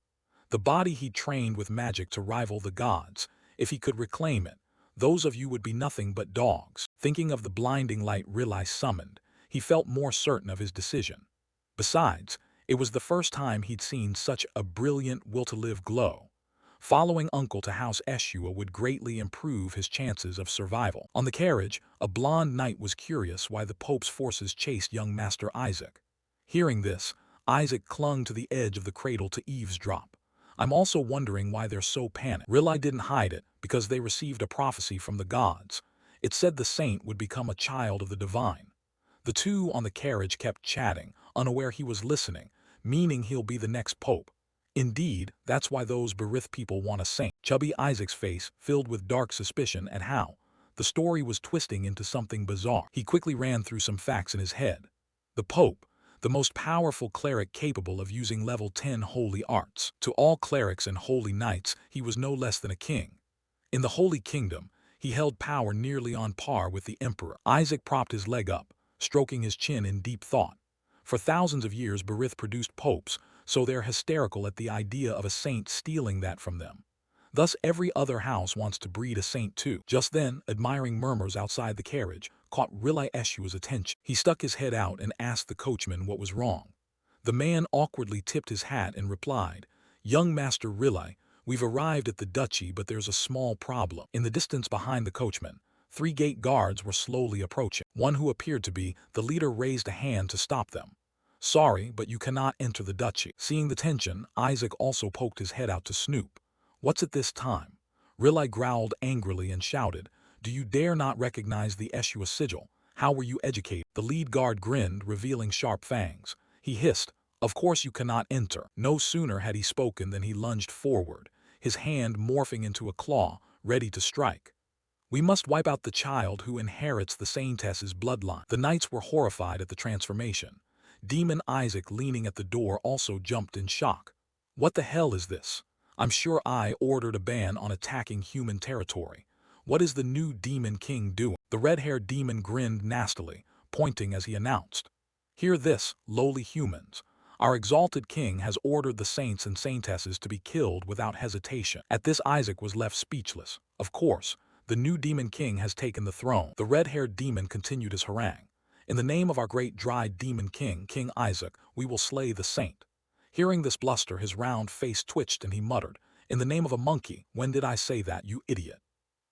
The body he'd trained with magic to rival the gods. If he could reclaim it, those of you would be nothing but dogs. Thinking of the blinding light Rilai summoned, he felt more certain of his decision. Besides, It was the first time he'd seen such a brilliant will-to-live glow. Following Uncle to House Eshua would greatly improve his chances of survival. On the carriage, a blonde knight was curious why the Pope's forces chased young Master Isaac. Hearing this, Isaac clung to the edge of the cradle to eavesdrop. I'm also wondering why they're so panicked. Riley didn't hide it because they received a prophecy from the gods. It said the saint would become a child of the divine. The two on the carriage kept chatting, unaware he was listening, meaning he'll be the next pope. Indeed, that's why those Berith people want a saint. Chubby Isaac's face filled with dark suspicion at how the story was twisting into something bizarre. He quickly ran through some facts in his head. The Pope, the most powerful cleric capable of using level 10 holy arts. To all clerics and holy knights, he was no less than a king. In the Holy Kingdom, he held power nearly on par with the emperor. Isaac propped his leg up, stroking his chin in deep thought. For thousands of years, Berith produced popes, so they're hysterical at the idea of a saint stealing that from them. Thus every other house wants to breed a saint too. Just then, admiring murmurs outside the carriage caught Riley Eshua's attention. He stuck his head out and asked the coachman what was wrong. The man awkwardly tipped his hat and replied, "Young Master Riley, we've arrived at the duchy, but there's a small problem." In the distance behind the coachman, 3 gate guards were slowly approaching. One who appeared to be the leader raised a hand to stop them. "Sorry, but you cannot enter the duchy." Seeing the tension, Isaac also poked his head out to snoop. "What's at this time?" Riley growled angrily and shouted, "Do you dare not recognize the Eshua sigil? How were you educated?" The lead guard grinned, revealing sharp fangs. He hissed, "Of course you cannot enter." No sooner had he spoken than he lunged forward, his hand morphing into a claw, ready to strike. "We must wipe out the child who inherits the saintess's bloodline." The knights were horrified at the transformation. Demon Isaac, leaning at the door, also jumped in shock. "What the hell is this? I'm sure I ordered a ban on attacking human territory. What is the new Demon King doing?" The red-haired demon grinned nastily, pointing as he announced, "Hear this, lowly humans. Our exalted king has ordered the saints and saintesses to be killed without hesitation." At this, Isaac was left speechless. Of course, the new Demon King has taken the throne. The red-haired demon continued his harangue. "In the name of our great dried Demon King, King Isaac, we will slay the saint." Hearing this bluster, his round face twitched and he muttered, "In the name of a monkey, when did I say that, you idiot?"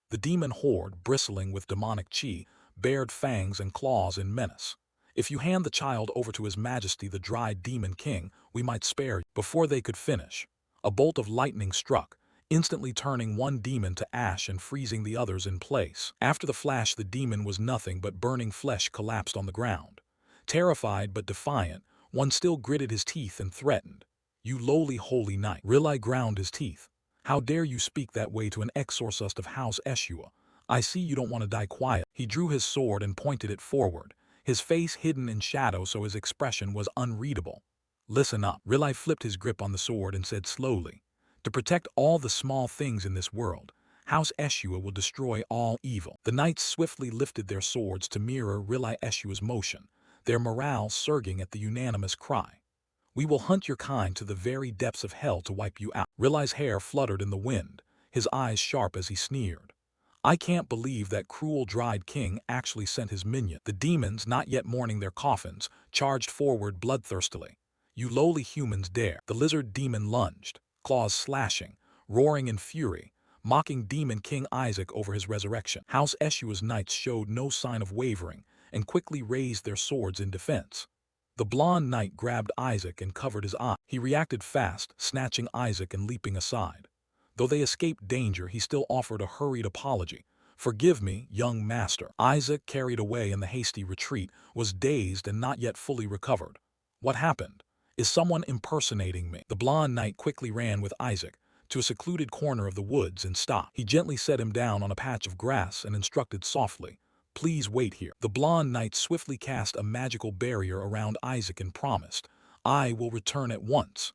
The demon horde, bristling with demonic chi, bared fangs and claws in menace. "If you hand the child over to His Majesty the dried Demon King, we might spare you." Before they could finish, a bolt of lightning struck, instantly turning one demon to ash and freezing the others in place. After the flash, the demon was nothing but burning flesh collapsed on the ground. Terrified but defiant, one still gritted his teeth and threatened, "You lowly holy knight." Riley ground his teeth. "How dare you speak that way to an exorcist of House Eshua? I see you don't want to die quiet." He drew his sword and pointed it forward, his face hidden in shadow so his expression was unreadable. "Listen up." Riley flipped his grip on the sword and said slowly, "To protect all the small things in this world, House Eshua will destroy all evil." The knights swiftly lifted their swords to mirror Riley Eshua's motion, their morale surging at the unanimous cry, "We will hunt your kind to the very depths of hell to wipe you out." Riley's hair fluttered in the wind, his eyes sharp as he sneered, "I can't believe that cruel dried king actually sent his minion." The demons, not yet mourning their coffins, charged forward bloodthirstily. "You lowly humans dare." The lizard demon lunged, claws slashing, roaring in fury, mocking Demon King Isaac over his resurrection. House Eshua's knights showed no sign of wavering and quickly raised their swords in defense. The blonde knight grabbed Isaac and covered his eye. He reacted fast, snatching Isaac and leaping aside. Though they escaped danger, he still offered a hurried apology. "Forgive me, young master." Isaac, carried away in the hasty retreat, was dazed and not yet fully recovered. "What happened? Is someone impersonating me?" The blonde knight quickly ran with Isaac to a secluded corner of the woods and stopped. He gently set him down on a patch of grass and instructed softly, "Please wait here." The blonde knight swiftly cast a magical barrier around Isaac and promised, "I will return at once."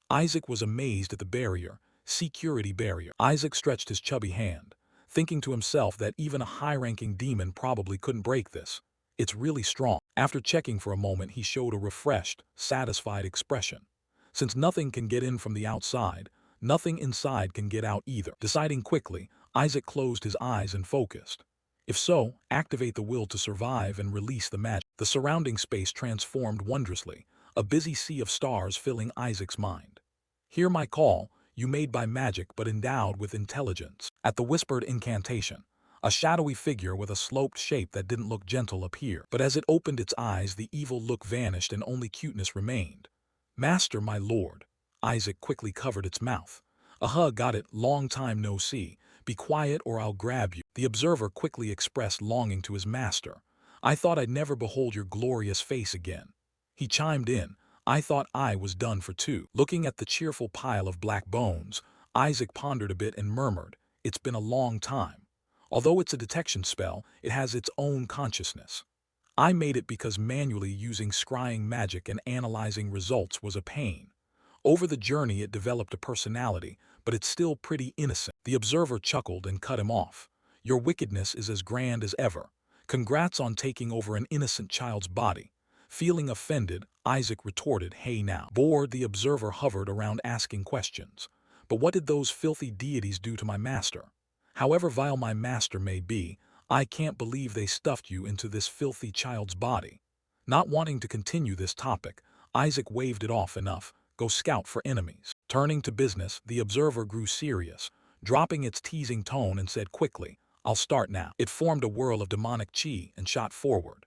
Isaac was amazed at the barrier. Security barrier. Isaac stretched his chubby hand, thinking to himself that even a high-ranking demon probably couldn't break this. It's really strong. After checking for a moment, he showed a refreshed, satisfied expression. Since nothing can get in from the outside, nothing inside can get out either. Deciding quickly, Isaac closed his eyes and focused. If so, activate the will to survive and release the magic. The surrounding space transformed wondrously. a busy sea of stars filling Isaac's mind. Hear my call, you made by magic but endowed with intelligence. At the whispered incantation, a shadowy figure with a sloped shape that didn't look gentle appeared. But as it opened its eyes, the evil look vanished and only cuteness remained. Master, my lord. Isaac quickly covered its mouth. Got it, long time no see. Be quiet or I'll grab you. The observer quickly expressed longing to his master. I thought I'd never behold your glorious face again. He chimed in, I thought I was done for too. Looking at the cheerful pile of black bones, Isaac pondered a bit and murmured, it's been a long time. Although it's a detection spell, it has its own consciousness. I made it because manually using scrying magic and analyzing results was a pain. Over the journey it developed a personality, but it's still pretty innocent. The observer chuckled and cut him off. Your wickedness is as grand as ever. Congrats on taking over an innocent child's body. Feeling offended, Isaac retorted, hey now. Bored, the observer hovered around asking questions. But what did those filthy deities do to my master? However vile my master may be, I can't believe they stuffed you into this filthy child's body. Not wanting to continue this topic, Isaac waved it off enough. Go scout for enemies. Turning to business, the observer grew serious, dropping its teasing tone and said quickly, I'll start now. It formed a whirl of demonic chi and shot forward.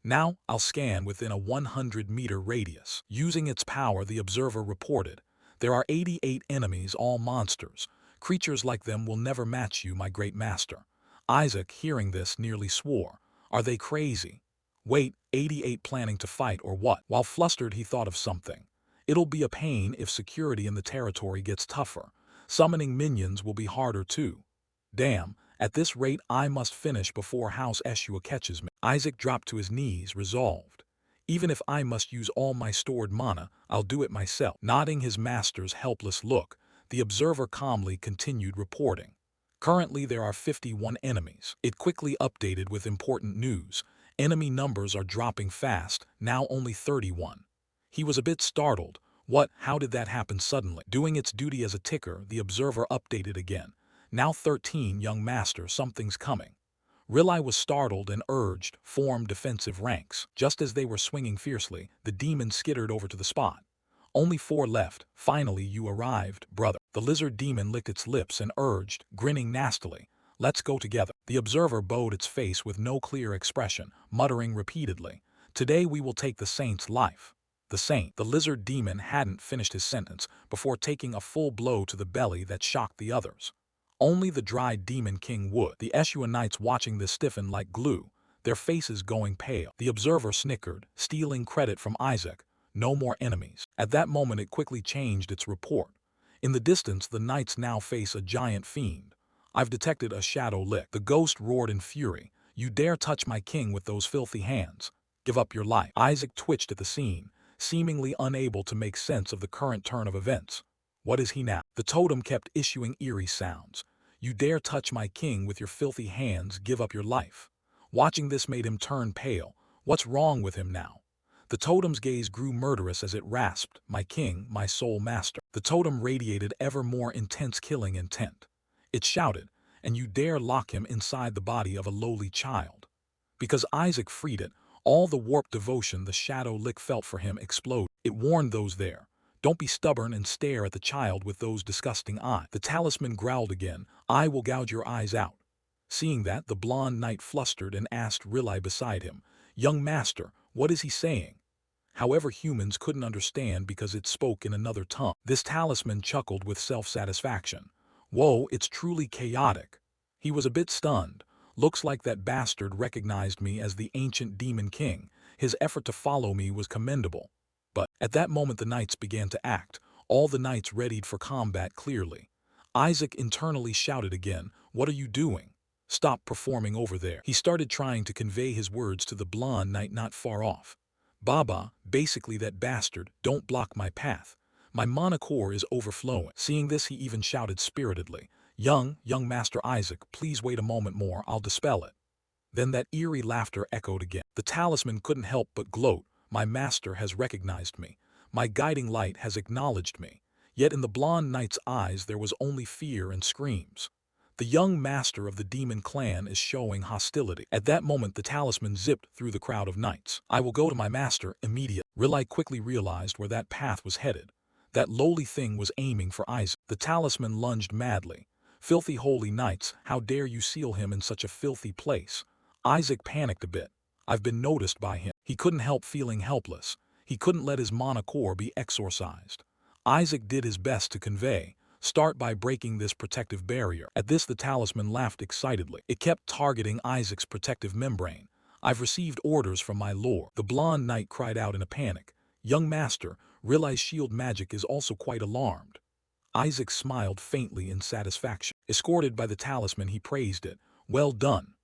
Now, I'll scan within a 100-meter radius. Using its power, the observer reported, there are 88 enemies, all monsters. Creatures like them will never match you, my great master. Isaac, hearing this, nearly swore. Are they crazy? Wait, 88 planning to fight or what? While flustered, he thought of something. It'll be a pain if security in the territory gets tougher. Summoning minions will be harder too. Damn, at this rate I must finish before House Eshua catches me. Isaac dropped to his knees, resolved. Even if I must use all my stored mana, I'll do it myself. Nodding his master's helpless look, the observer calmly continued reporting. Currently there are 51 enemies. It quickly updated with important news. Enemy numbers are dropping fast, now only 31. He was a bit startled. What? How did that happen suddenly? Doing its duty as a ticker, the observer updated again. Now 13, young master, something's coming. Rilai was startled and urged, form defensive ranks. Just as they were swinging fiercely, the demon skittered over to the spot. Only 4 left. Finally you arrived, brother. The lizard demon licked its lips and urged, grinning nastily. Let's go together. The observer bowed its face with no clear expression, muttering repeatedly. Today we will take the saint's life. The saint. The lizard demon hadn't finished his sentence before taking a full blow to the belly that shocked the others. Only the dry demon king would. The Eshua knights watching this stiffened like glue, their faces going pale. The observer snickered, stealing credit from Isaac. No more enemies. At that moment it quickly changed its report. In the distance the knights now face a giant fiend. I've detected a shadow lick. The ghost roared in fury. You dare touch my king with those filthy hands. Give up your life. Isaac twitched at the scene, seemingly unable to make sense of the current turn of events. What is he now? The totem kept issuing eerie sounds. You dare touch my king with your filthy hands, give up your life. Watching this made him turn pale. What's wrong with him now? The totem's gaze grew murderous as it rasped, my king, my sole master. The totem radiated ever more intense killing intent. It shouted, and you dare lock him inside the body of a lowly child. Because Isaac freed it, all the warped devotion the shadow lick felt for him exploded. It warned those there. Don't be stubborn and stare at the child with those disgusting eyes. The talisman growled again, I will gouge your eyes out. Seeing that, the blonde knight flustered and asked Rilai beside him, young master, what is he saying? However, humans couldn't understand because it spoke in another tongue. This talisman chuckled with self-satisfaction. Whoa, it's truly chaotic. He was a bit stunned. Looks like that bastard recognized me as the ancient demon king. His effort to follow me was commendable. But at that moment the knights began to act, all the knights readied for combat clearly. Isaac internally shouted again, what are you doing? Stop performing over there. He started trying to convey his words to the blonde knight not far off. Baba, basically that bastard, don't block my path. My mana core is overflowing. Seeing this he even shouted spiritedly, young Master Isaac, please wait a moment more, I'll dispel it. Then that eerie laughter echoed again. The talisman couldn't help but gloat. My master has recognized me. My guiding light has acknowledged me. Yet in the blonde knight's eyes there was only fear and screams. The young master of the demon clan is showing hostility. At that moment the talisman zipped through the crowd of knights. I will go to my master immediately. Riley quickly realized where that path was headed. That lowly thing was aiming for Isaac. The talisman lunged madly. "Filthy holy knights, how dare you seal him in such a filthy place?" Isaac panicked a bit. "I've been noticed by him." He couldn't help feeling helpless. He couldn't let his manhwa be exorcised. Isaac did his best to convey, "Start by breaking this protective barrier." At this the talisman laughed excitedly. It kept targeting Isaac's protective membrane. "I've received orders from my lord." The blonde knight cried out in a panic. "Young master, Riley's shield magic is also quite alarmed." Isaac smiled faintly in satisfaction. Escorted by the talisman, he praised it. "Well done."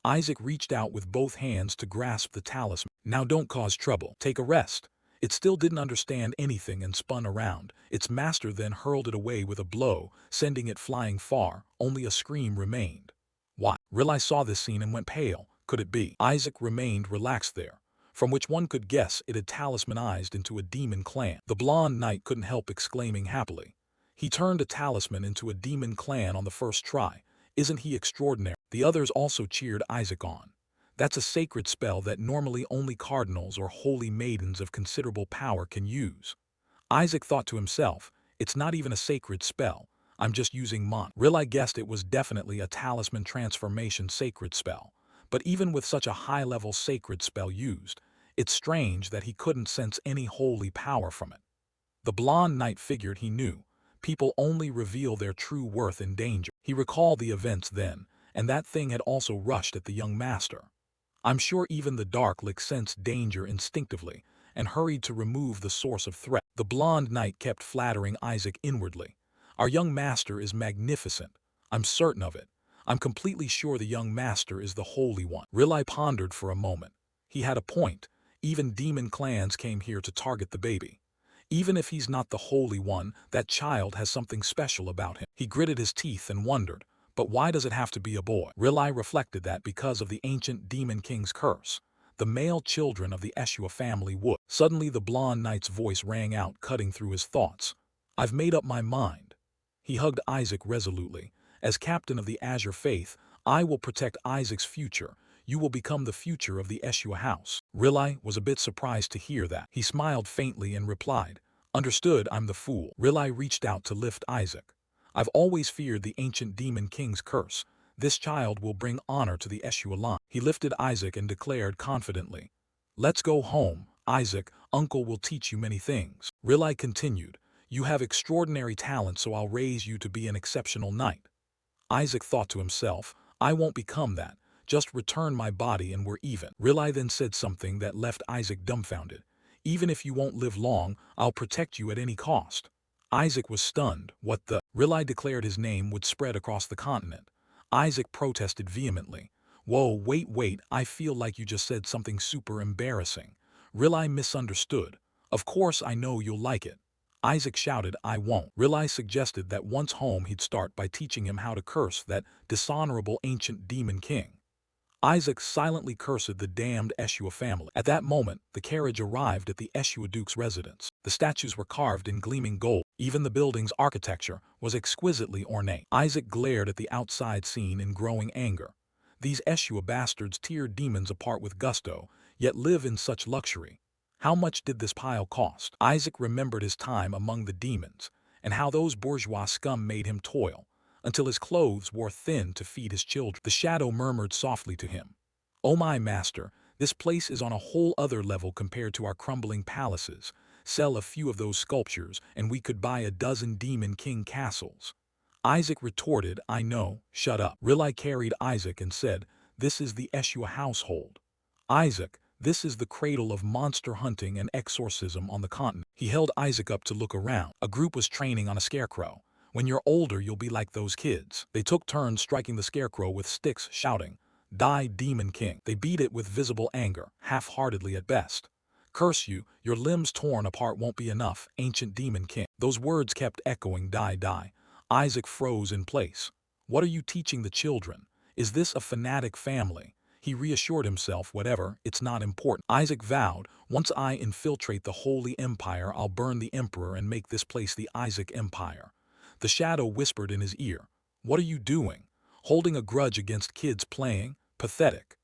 Isaac reached out with both hands to grasp the talisman. "Now don't cause trouble. Take a rest." It still didn't understand anything and spun around. Its master then hurled it away with a blow, sending it flying far. Only a scream remained. Why? Riley saw this scene and went pale. Could it be? Isaac remained relaxed there, from which one could guess it had talismanized into a demon clan. The blonde knight couldn't help exclaiming happily. He turned a talisman into a demon clan on the first try. Isn't he extraordinary? The others also cheered Isaac on. That's a sacred spell that normally only cardinals or holy maidens of considerable power can use. Isaac thought to himself, it's not even a sacred spell. I'm just using Riley guessed it was definitely a talisman transformation sacred spell. But even with such a high-level sacred spell used, it's strange that he couldn't sense any holy power from it. The blonde knight figured he knew. People only reveal their true worth in danger. He recalled the events then, and that thing had also rushed at the young master. I'm sure even the Darklick sensed danger instinctively and hurried to remove the source of threat. The blonde knight kept flattering Isaac inwardly. "Our young master is magnificent. I'm certain of it. I'm completely sure the young master is the Holy One." Riley pondered for a moment. He had a point. Even demon clans came here to target the baby. Even if he's not the Holy One, that child has something special about him. He gritted his teeth and wondered, but why does it have to be a boy? Riley reflected that because of the ancient demon king's curse, the male children of the Eshua family would. Suddenly the blonde knight's voice rang out, cutting through his thoughts. "I've made up my mind." He hugged Isaac resolutely. "As captain of the Azure Faith, I will protect Isaac's future. You will become the future of the Eshua house." Riley was a bit surprised to hear that. He smiled faintly and replied, "Understood, I'm the fool." Riley reached out to lift Isaac. "I've always feared the ancient demon king's curse. This child will bring honor to the Eshua line." He lifted Isaac and declared confidently, "Let's go home, Isaac. Uncle will teach you many things." Riley continued, "You have extraordinary talent, so I'll raise you to be an exceptional knight." Isaac thought to himself, "I won't become that. Just return my body and we're even." Riley then said something that left Isaac dumbfounded. "Even if you won't live long, I'll protect you at any cost." Isaac was stunned. What the? Riley declared his name would spread across the continent. Isaac protested vehemently. "Whoa, wait, I feel like you just said something super embarrassing." Riley misunderstood. "Of course I know you'll like it." Isaac shouted, "I won't." Riley suggested that once home he'd start by teaching him how to curse that dishonorable ancient demon king. Isaac silently cursed the damned Eshua family. At that moment, the carriage arrived at the Eshua Duke's residence. The statues were carved in gleaming gold. Even the building's architecture was exquisitely ornate. Isaac glared at the outside scene in growing anger. These Eshua bastards tear demons apart with gusto, yet live in such luxury. How much did this pile cost? Isaac remembered his time among the demons, and how those bourgeois scum made him toil, until his clothes wore thin to feed his children. The shadow murmured softly to him, "Oh my master, this place is on a whole other level compared to our crumbling palaces. Sell a few of those sculptures, and we could buy a dozen demon king castles." Isaac retorted, "I know, shut up." Riley carried Isaac and said, "This is the Eshua household. Isaac, this is the cradle of monster hunting and exorcism on the continent." He held Isaac up to look around. A group was training on a scarecrow. "When you're older, you'll be like those kids." They took turns striking the scarecrow with sticks, shouting, "Die, Demon King." They beat it with visible anger, half-heartedly at best. "Curse you, your limbs torn apart won't be enough, ancient Demon King." Those words kept echoing, "Die, die." Isaac froze in place. What are you teaching the children? Is this a fanatic family? He reassured himself, whatever, it's not important. Isaac vowed, "Once I infiltrate the Holy Empire, I'll burn the Emperor and make this place the Isaac Empire." The shadow whispered in his ear, "What are you doing? Holding a grudge against kids playing? Pathetic."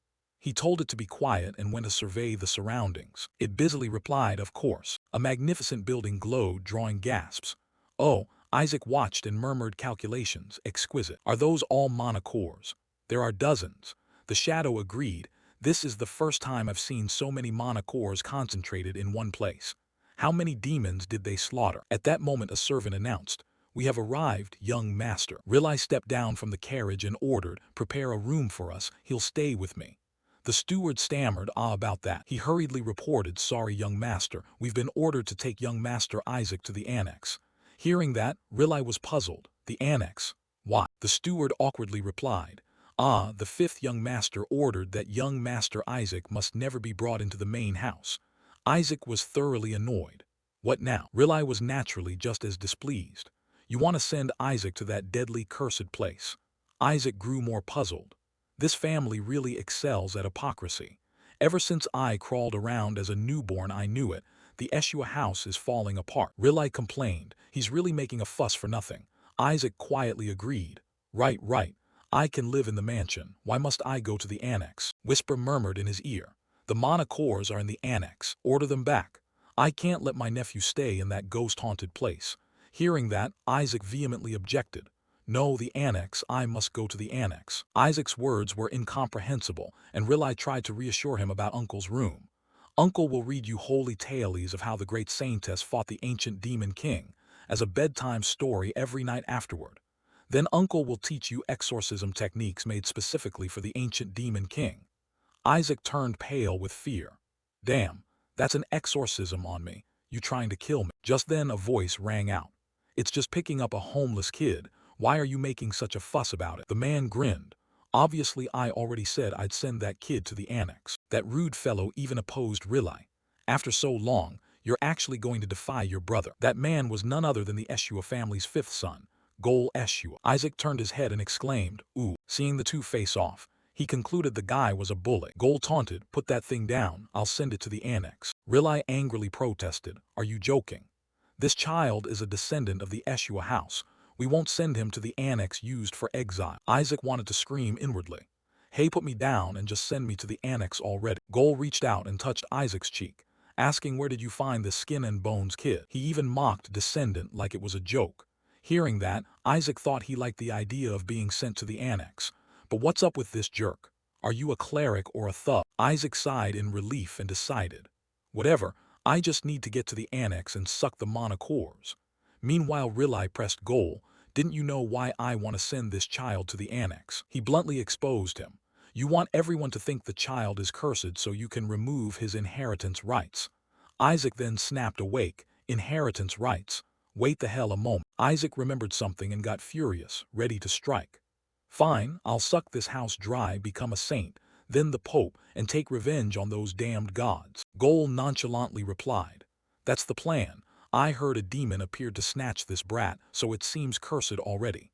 He told it to be quiet and went to survey the surroundings. It busily replied, of course. A magnificent building glowed, drawing gasps. Oh, Isaac watched and murmured, calculations, exquisite. Are those all manhwacores? There are dozens. The shadow agreed. This is the first time I've seen so many manhwacores concentrated in one place. How many demons did they slaughter? At that moment a servant announced, "We have arrived, young master." Riley stepped down from the carriage and ordered, "Prepare a room for us, he'll stay with me." The steward stammered, "Ah, about that." He hurriedly reported, "Sorry, young master, we've been ordered to take young master Isaac to the annex." Hearing that, Riley was puzzled. The annex? Why? The steward awkwardly replied, "Ah, the fifth young master ordered that young master Isaac must never be brought into the main house." Isaac was thoroughly annoyed. What now? Riley was naturally just as displeased. "You want to send Isaac to that deadly cursed place?" Isaac grew more puzzled. This family really excels at hypocrisy. Ever since I crawled around as a newborn I knew it. The Eshua house is falling apart. Riley complained, "He's really making a fuss for nothing." Isaac quietly agreed. Right, right. I can live in the mansion. Why must I go to the annex?" Whisper murmured in his ear, "The manhwacores are in the annex. Order them back. I can't let my nephew stay in that ghost-haunted place." Hearing that, Isaac vehemently objected. "No, the annex, I must go to the annex." Isaac's words were incomprehensible, and Riley tried to reassure him about Uncle's room. "Uncle will read you holy tales of how the great saintess fought the ancient demon king, as a bedtime story every night afterward. Then Uncle will teach you exorcism techniques made specifically for the ancient demon king." Isaac turned pale with fear. "Damn, that's an exorcism on me. You trying to kill me?" Just then a voice rang out. "It's just picking up a homeless kid. Why are you making such a fuss about it?" The man grinned. "Obviously I already said I'd send that kid to the annex." That rude fellow even opposed Riley. "After so long, you're actually going to defy your brother." That man was none other than the Eshua family's fifth son, Gol Eshua. Isaac turned his head and exclaimed, "Ooh." Seeing the two face off, he concluded the guy was a bully. Gol taunted, "Put that thing down, I'll send it to the annex." Riley angrily protested, "Are you joking? This child is a descendant of the Eshua house. We won't send him to the annex used for exile." Isaac wanted to scream inwardly, "Hey, put me down and just send me to the annex already." Gol reached out and touched Isaac's cheek, asking, "Where did you find this skin and bones kid?" He even mocked descendant like it was a joke. Hearing that, Isaac thought he liked the idea of being sent to the annex. But what's up with this jerk? Are you a cleric or a thug? Isaac sighed in relief and decided, "Whatever, I just need to get to the annex and suck the manhwacores." Meanwhile Riley pressed Gol, "Didn't you know why I want to send this child to the annex?" He bluntly exposed him. "You want everyone to think the child is cursed so you can remove his inheritance rights." Isaac then snapped awake, "Inheritance rights? Wait the hell a moment." Isaac remembered something and got furious, ready to strike. "Fine, I'll suck this house dry, become a saint, then the Pope, and take revenge on those damned gods." Gol nonchalantly replied, "That's the plan. I heard a demon appeared to snatch this brat, so it seems cursed already."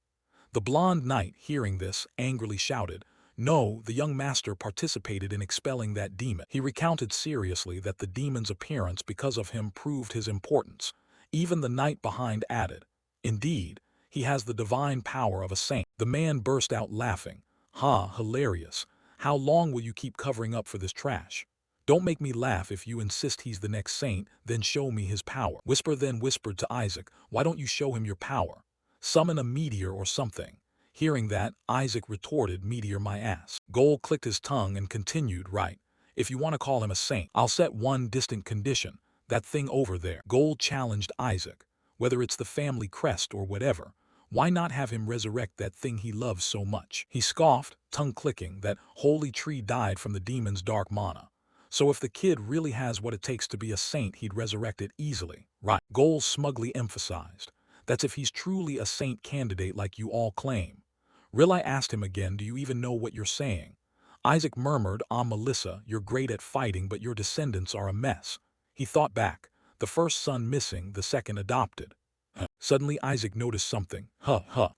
The blonde knight, hearing this, angrily shouted, "No, the young master participated in expelling that demon." He recounted seriously that the demon's appearance because of him proved his importance. Even the knight behind added, "Indeed, he has the divine power of a saint." The man burst out laughing. "Ha, hilarious. How long will you keep covering up for this trash? Don't make me laugh. If you insist he's the next saint, then show me his power." Whisper then whispered to Isaac, "Why don't you show him your power? Summon a meteor or something." Hearing that, Isaac retorted, "Meteor my ass." Gol clicked his tongue and continued, "Right. If you want to call him a saint, I'll set one distant condition. That thing over there." Gol challenged Isaac. "Whether it's the family crest or whatever, why not have him resurrect that thing he loves so much?" He scoffed, tongue clicking, "That holy tree died from the demon's dark mana. So if the kid really has what it takes to be a saint, he'd resurrect it easily, right?" Gol smugly emphasized, "That's if he's truly a saint candidate like you all claim." Riley asked him again, "Do you even know what you're saying?" Isaac murmured, Melissa, you're great at fighting but your descendants are a mess." He thought back. The first son missing, the second adopted. Suddenly Isaac noticed something.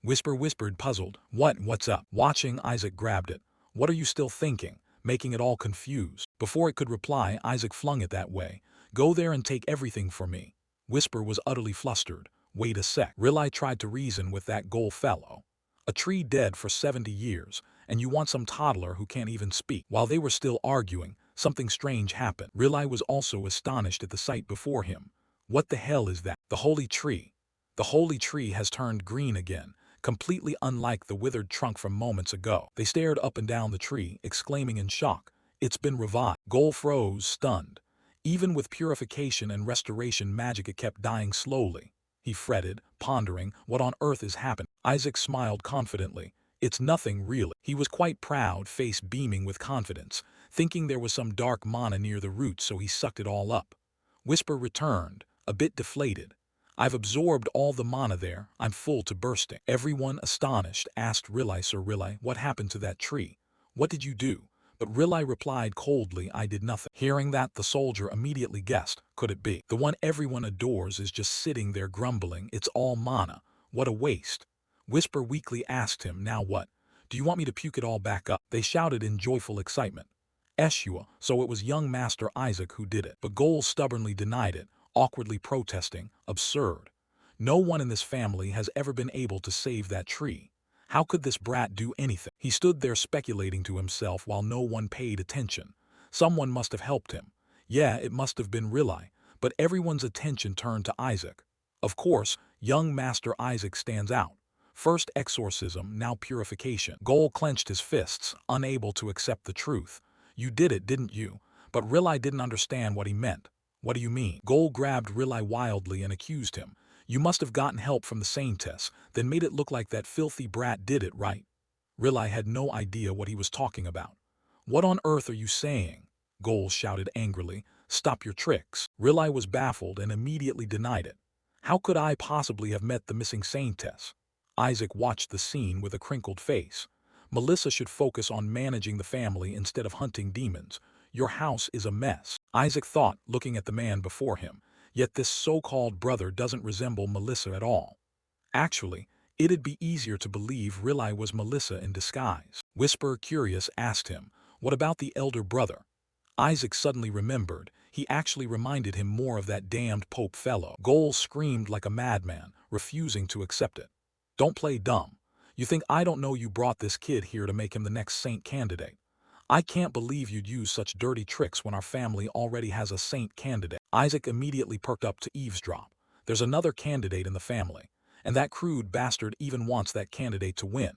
Whisper whispered, puzzled. What's up?" Watching, Isaac grabbed it. "What are you still thinking?" Making it all confused. Before it could reply, Isaac flung it that way. "Go there and take everything for me." Whisper was utterly flustered. "Wait a sec." Riley tried to reason with that Gol fellow. A tree dead for 70 years, and you want some toddler who can't even speak. While they were still arguing, something strange happened. Riley was also astonished at the sight before him. What the hell is that? The holy tree. The holy tree has turned green again, completely unlike the withered trunk from moments ago. They stared up and down the tree, exclaiming in shock, "It's been revived." Gol froze, stunned. Even with purification and restoration magic, it kept dying slowly. He fretted, pondering, what on earth is happening? Isaac smiled confidently. It's nothing really. He was quite proud, face beaming with confidence, thinking there was some dark mana near the roots, so he sucked it all up. Whisper returned, a bit deflated. I've absorbed all the mana there, I'm full to bursting. Everyone, astonished, asked Riley, Sir Riley, what happened to that tree? What did you do? But Riley replied coldly, I did nothing. Hearing that, the soldier immediately guessed, could it be? The one everyone adores is just sitting there grumbling, it's all mana. What a waste. Whisper weakly asked him, now what? Do you want me to puke it all back up? They shouted in joyful excitement. Eshua, so it was young Master Isaac who did it. But Gol stubbornly denied it, awkwardly protesting, absurd. No one in this family has ever been able to save that tree. How could this brat do anything? He stood there speculating to himself while no one paid attention. Someone must have helped him. Yeah, it must have been Riley, but everyone's attention turned to Isaac. Of course, young Master Isaac stands out. First exorcism, now purification. Gol clenched his fists, unable to accept the truth. You did it, didn't you? But Riley didn't understand what he meant. What do you mean? Gol grabbed Riley wildly and accused him. You must have gotten help from the Saintess, then made it look like that filthy brat did it, right? Riley had no idea what he was talking about. What on earth are you saying? Gol shouted angrily. Stop your tricks. Riley was baffled and immediately denied it. How could I possibly have met the missing Saintess? Isaac watched the scene with a crinkled face. Melissa should focus on managing the family instead of hunting demons. Your house is a mess, Isaac thought, looking at the man before him. Yet this so-called brother doesn't resemble Melissa at all. Actually, it'd be easier to believe Riley was Melissa in disguise. Whisper, curious, asked him, what about the elder brother? Isaac suddenly remembered. He actually reminded him more of that damned Pope fellow. Gol screamed like a madman, refusing to accept it. Don't play dumb. You think I don't know you brought this kid here to make him the next saint candidate? I can't believe you'd use such dirty tricks when our family already has a saint candidate. Isaac immediately perked up to eavesdrop. There's another candidate in the family, and that crude bastard even wants that candidate to win.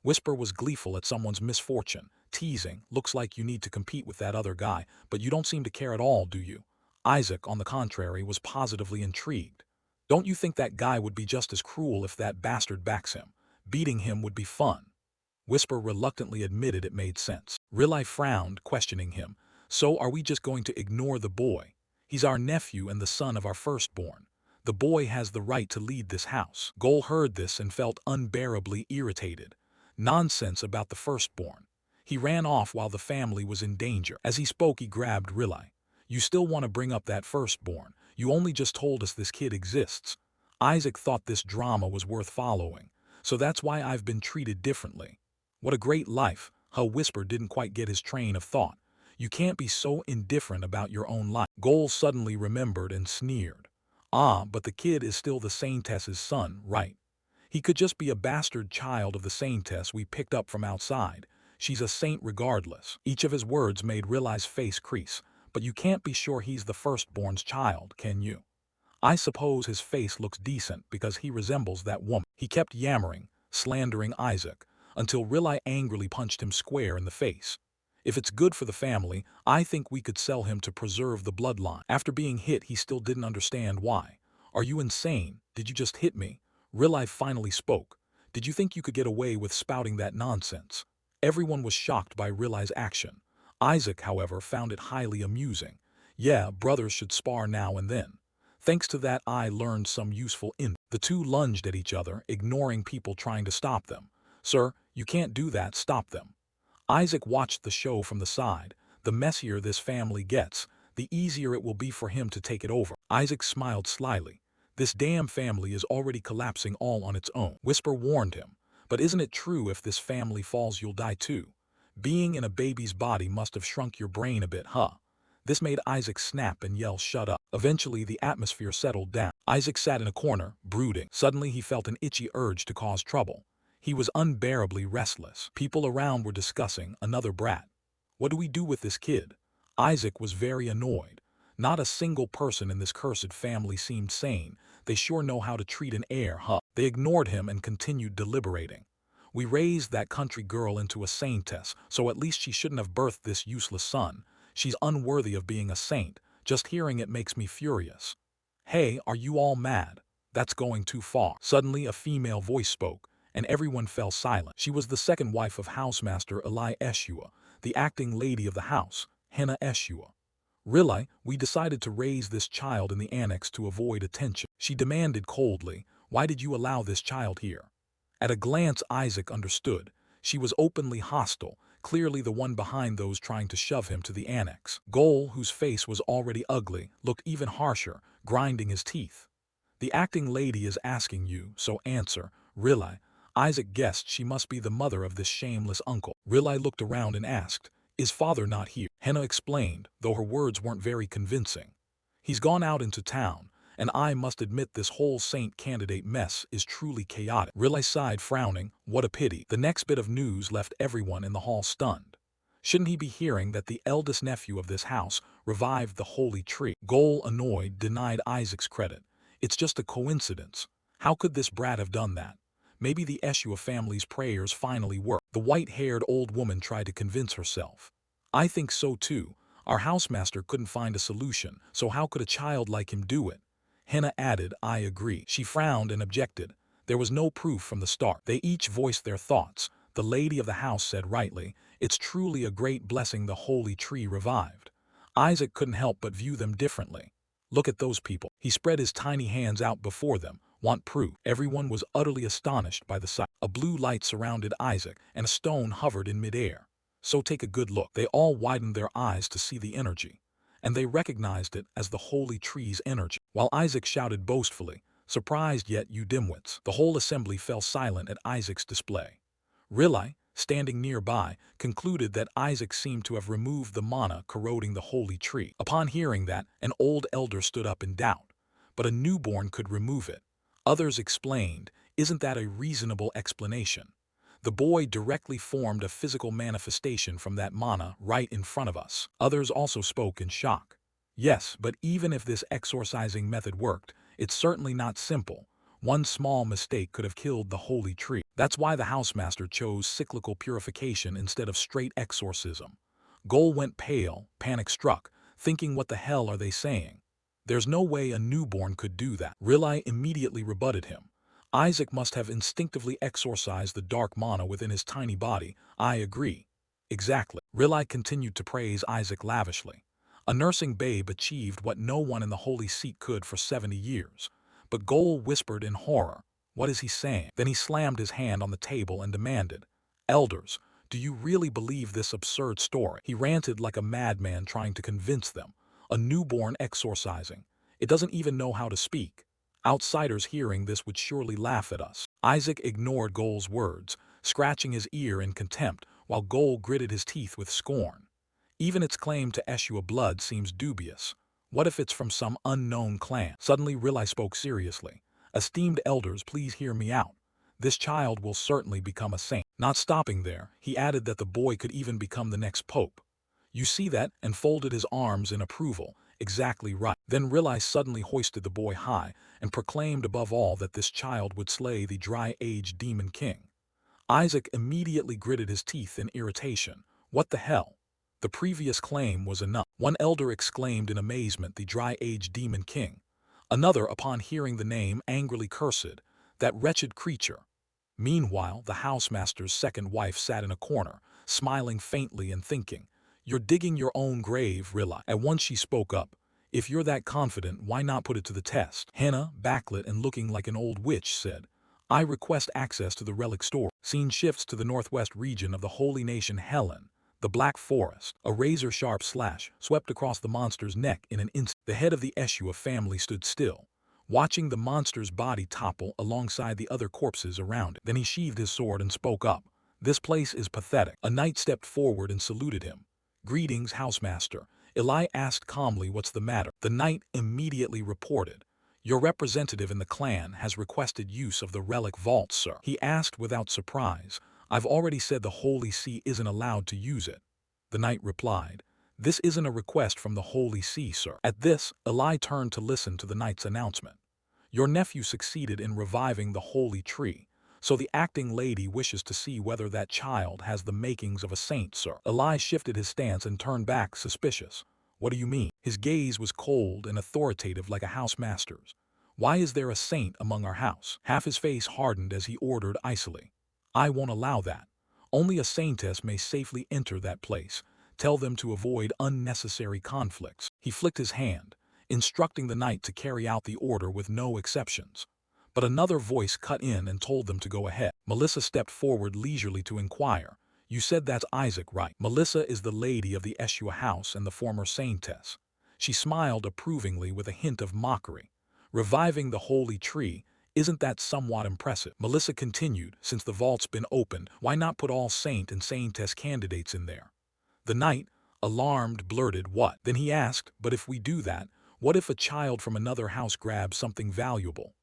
Whisper was gleeful at someone's misfortune, teasing, looks like you need to compete with that other guy, but you don't seem to care at all, do you? Isaac, on the contrary, was positively intrigued. Don't you think that guy would be just as cruel if that bastard backs him? Beating him would be fun. Whisper reluctantly admitted it made sense. Riley frowned, questioning him. So are we just going to ignore the boy? He's our nephew and the son of our firstborn. The boy has the right to lead this house. Gol heard this and felt unbearably irritated. Nonsense about the firstborn. He ran off while the family was in danger. As he spoke, he grabbed Riley. You still want to bring up that firstborn? You only just told us this kid exists. Isaac thought this drama was worth following. So that's why I've been treated differently. What a great life. Whisper didn't quite get his train of thought. You can't be so indifferent about your own life. Gol suddenly remembered and sneered. Ah, but the kid is still the Saintess's son, right? He could just be a bastard child of the Saintess we picked up from outside. She's a saint regardless. Each of his words made Riley's face crease. But you can't be sure he's the firstborn's child, can you? I suppose his face looks decent because he resembles that woman. He kept yammering, slandering Isaac, until Riley angrily punched him square in the face. If it's good for the family, I think we could sell him to preserve the bloodline. After being hit, he still didn't understand why. Are you insane? Did you just hit me? Riley finally spoke. Did you think you could get away with spouting that nonsense? Everyone was shocked by Riley's action. Isaac, however, found it highly amusing. Yeah, brothers should spar now and then. Thanks to that, I learned some useful info. The two lunged at each other, ignoring people trying to stop them. Sir, you can't do that, stop them. Isaac watched the show from the side. The messier this family gets, the easier it will be for him to take it over. Isaac smiled slyly. This damn family is already collapsing all on its own. Whisper warned him. But isn't it true if this family falls you'll die too? Being in a baby's body must have shrunk your brain a bit, huh? This made Isaac snap and yell, shut up. Eventually, the atmosphere settled down. Isaac sat in a corner, brooding. Suddenly, he felt an itchy urge to cause trouble. He was unbearably restless. People around were discussing another brat. What do we do with this kid? Isaac was very annoyed. Not a single person in this cursed family seemed sane. They sure know how to treat an heir, huh? They ignored him and continued deliberating. We raised that country girl into a saintess, so at least she shouldn't have birthed this useless son. She's unworthy of being a saint. Just hearing it makes me furious. Hey, are you all mad? That's going too far. Suddenly a female voice spoke, and everyone fell silent. She was the second wife of housemaster Eli Eshua, the acting lady of the house, Hannah Eshua. Really, we decided to raise this child in the annex to avoid attention. She demanded coldly, why did you allow this child here? At a glance Isaac understood. She was openly hostile, clearly the one behind those trying to shove him to the annex. Goal, whose face was already ugly, looked even harsher, grinding his teeth. The acting lady is asking you, so answer. Really? Isaac guessed she must be the mother of this shameless uncle. Really looked around and asked, is father not here? Hannah explained, though her words weren't very convincing. He's gone out into town, and I must admit this whole saint candidate mess is truly chaotic. Really sighed, frowning, what a pity. The next bit of news left everyone in the hall stunned. Shouldn't he be hearing that the eldest nephew of this house revived the holy tree? Goal, annoyed, denied Isaac's credit. It's just a coincidence. How could this brat have done that? Maybe the Eshua family's prayers finally worked. The white-haired old woman tried to convince herself. I think so too. Our housemaster couldn't find a solution, so how could a child like him do it? Hannah added, I agree. She frowned and objected. There was no proof from the start. They each voiced their thoughts. The lady of the house said rightly, it's truly a great blessing the holy tree revived. Isaac couldn't help but view them differently. Look at those people. He spread his tiny hands out before them. Want proof? Everyone was utterly astonished by the sight. A blue light surrounded Isaac, and a stone hovered in midair. So take a good look. They all widened their eyes to see the energy, and they recognized it as the holy tree's energy. While Isaac shouted boastfully, surprised yet you dimwits, the whole assembly fell silent at Isaac's display. Rilai, standing nearby, concluded that Isaac seemed to have removed the mana corroding the holy tree. Upon hearing that, an old elder stood up in doubt. But a newborn could remove it. Others explained, isn't that a reasonable explanation? The boy directly formed a physical manifestation from that mana right in front of us. Others also spoke in shock. Yes, but even if this exorcising method worked, it's certainly not simple. One small mistake could have killed the holy tree. That's why the housemaster chose cyclical purification instead of straight exorcism. Goal went pale, panic struck, thinking what the hell are they saying? There's no way a newborn could do that. Rilai immediately rebutted him. Isaac must have instinctively exorcised the dark mana within his tiny body. I agree. Exactly. Rilai continued to praise Isaac lavishly. A nursing babe achieved what no one in the holy seat could for 70 years. But Goal whispered in horror, what is he saying? Then he slammed his hand on the table and demanded, Elders, do you really believe this absurd story? He ranted like a madman trying to convince them. A newborn exorcising. It doesn't even know how to speak. Outsiders hearing this would surely laugh at us. Isaac ignored Goal's words, scratching his ear in contempt, while Goal gritted his teeth with scorn. Even its claim to Eshua blood seems dubious. What if it's from some unknown clan? Suddenly Rilai spoke seriously. Esteemed elders, please hear me out. This child will certainly become a saint. Not stopping there, he added that the boy could even become the next pope. You see that? And folded his arms in approval. Exactly right. Then Rilai suddenly hoisted the boy high and proclaimed above all that this child would slay the dry-aged demon king. Isaac immediately gritted his teeth in irritation. What the hell? The previous claim was enough. One elder exclaimed in amazement, the dry-aged demon king. Another, upon hearing the name, angrily cursed, that wretched creature. Meanwhile, the housemaster's second wife sat in a corner, smiling faintly and thinking, you're digging your own grave, Rilai. At once she spoke up. If you're that confident, why not put it to the test? Hannah, backlit and looking like an old witch, said, I request access to the relic store. Scene shifts to the northwest region of the holy nation Helen. The Black Forest, a razor-sharp slash, swept across the monster's neck in an instant. The head of the Eshua family stood still, watching the monster's body topple alongside the other corpses around it. Then he sheathed his sword and spoke up. This place is pathetic. A knight stepped forward and saluted him. Greetings, housemaster. Eli asked calmly what's the matter. The knight immediately reported. "Your representative in the clan has requested use of the relic vault, sir," he asked without surprise. "I've already said the Holy See isn't allowed to use it." The knight replied, "This isn't a request from the Holy See, sir." At this, Eli turned to listen to the knight's announcement. "Your nephew succeeded in reviving the holy tree, so the acting lady wishes to see whether that child has the makings of a saint, sir." Eli shifted his stance and turned back, suspicious. "What do you mean?" His gaze was cold and authoritative like a housemaster's. "Why is there a saint among our house?" Half his face hardened as he ordered icily, "I won't allow that. Only a saintess may safely enter that place. Tell them to avoid unnecessary conflicts." He flicked his hand, instructing the knight to carry out the order with no exceptions. But another voice cut in and told them to go ahead. Melissa stepped forward leisurely to inquire, "You said that's Isaac, right?" Melissa is the lady of the Eshua house and the former saintess. She smiled approvingly with a hint of mockery. "Reviving the holy tree, isn't that somewhat impressive?" Melissa continued, "Since the vault's been opened, why not put all saint and saintess candidates in there?" The knight, alarmed, blurted, "What?" Then he asked, "But if we do that, what if a child from another house grabs something valuable?"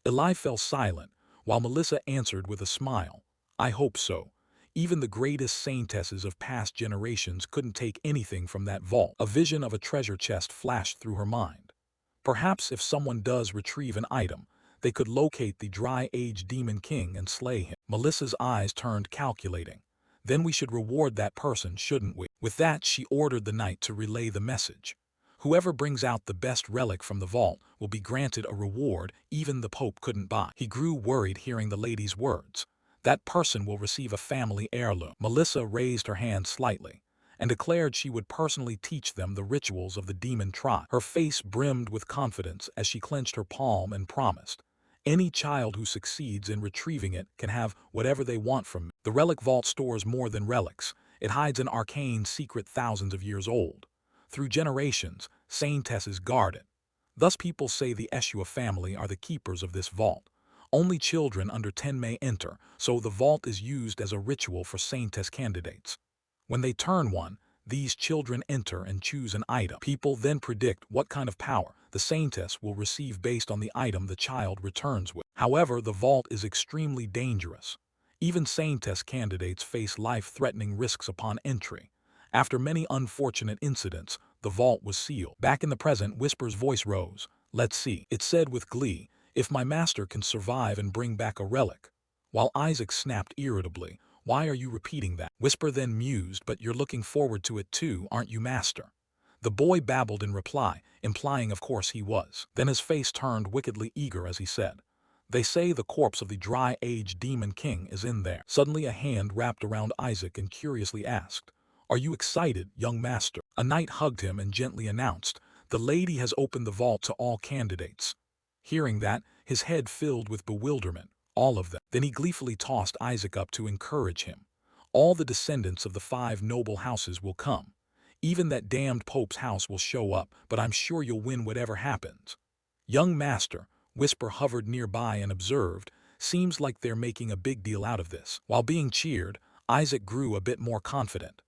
Eli fell silent, while Melissa answered with a smile, "I hope so. Even the greatest saintesses of past generations couldn't take anything from that vault." A vision of a treasure chest flashed through her mind. Perhaps if someone does retrieve an item, they could locate the dry-aged demon king and slay him. Melissa's eyes turned calculating. "Then we should reward that person, shouldn't we?" With that, she ordered the knight to relay the message. "Whoever brings out the best relic from the vault will be granted a reward even the Pope couldn't buy." He grew worried hearing the lady's words. "That person will receive a family heirloom." Melissa raised her hand slightly and declared she would personally teach them the rituals of the demon tribe. Her face brimmed with confidence as she clenched her palm and promised, "Any child who succeeds in retrieving it can have whatever they want from me. The relic vault stores more than relics. It hides an arcane secret thousands of years old. Through generations, saintesses guard it. Thus people say the Eshua family are the keepers of this vault. Only children under 10 may enter, so the vault is used as a ritual for saintess candidates. When they turn one, these children enter and choose an item. People then predict what kind of power the saintess will receive based on the item the child returns with. However, the vault is extremely dangerous. Even saintess candidates face life-threatening risks upon entry. After many unfortunate incidents, the vault was sealed." Back in the present, Whisper's voice rose. "Let's see," it said with glee, "if my master can survive and bring back a relic." While Isaac snapped irritably, "Why are you repeating that?" Whisper then mused, "But you're looking forward to it too, aren't you, master?" The boy babbled in reply, implying of course he was. Then his face turned wickedly eager as he said, "They say the corpse of the dry-aged demon king is in there." Suddenly a hand wrapped around Isaac and curiously asked, "Are you excited, young master?" A knight hugged him and gently announced, "The lady has opened the vault to all candidates." Hearing that, his head filled with bewilderment. "All of them?" Then he gleefully tossed Isaac up to encourage him. "All the descendants of the 5 noble houses will come. Even that damned Pope's house will show up, but I'm sure you'll win whatever happens." "Young master," Whisper hovered nearby and observed, "seems like they're making a big deal out of this." While being cheered, Isaac grew a bit more confident.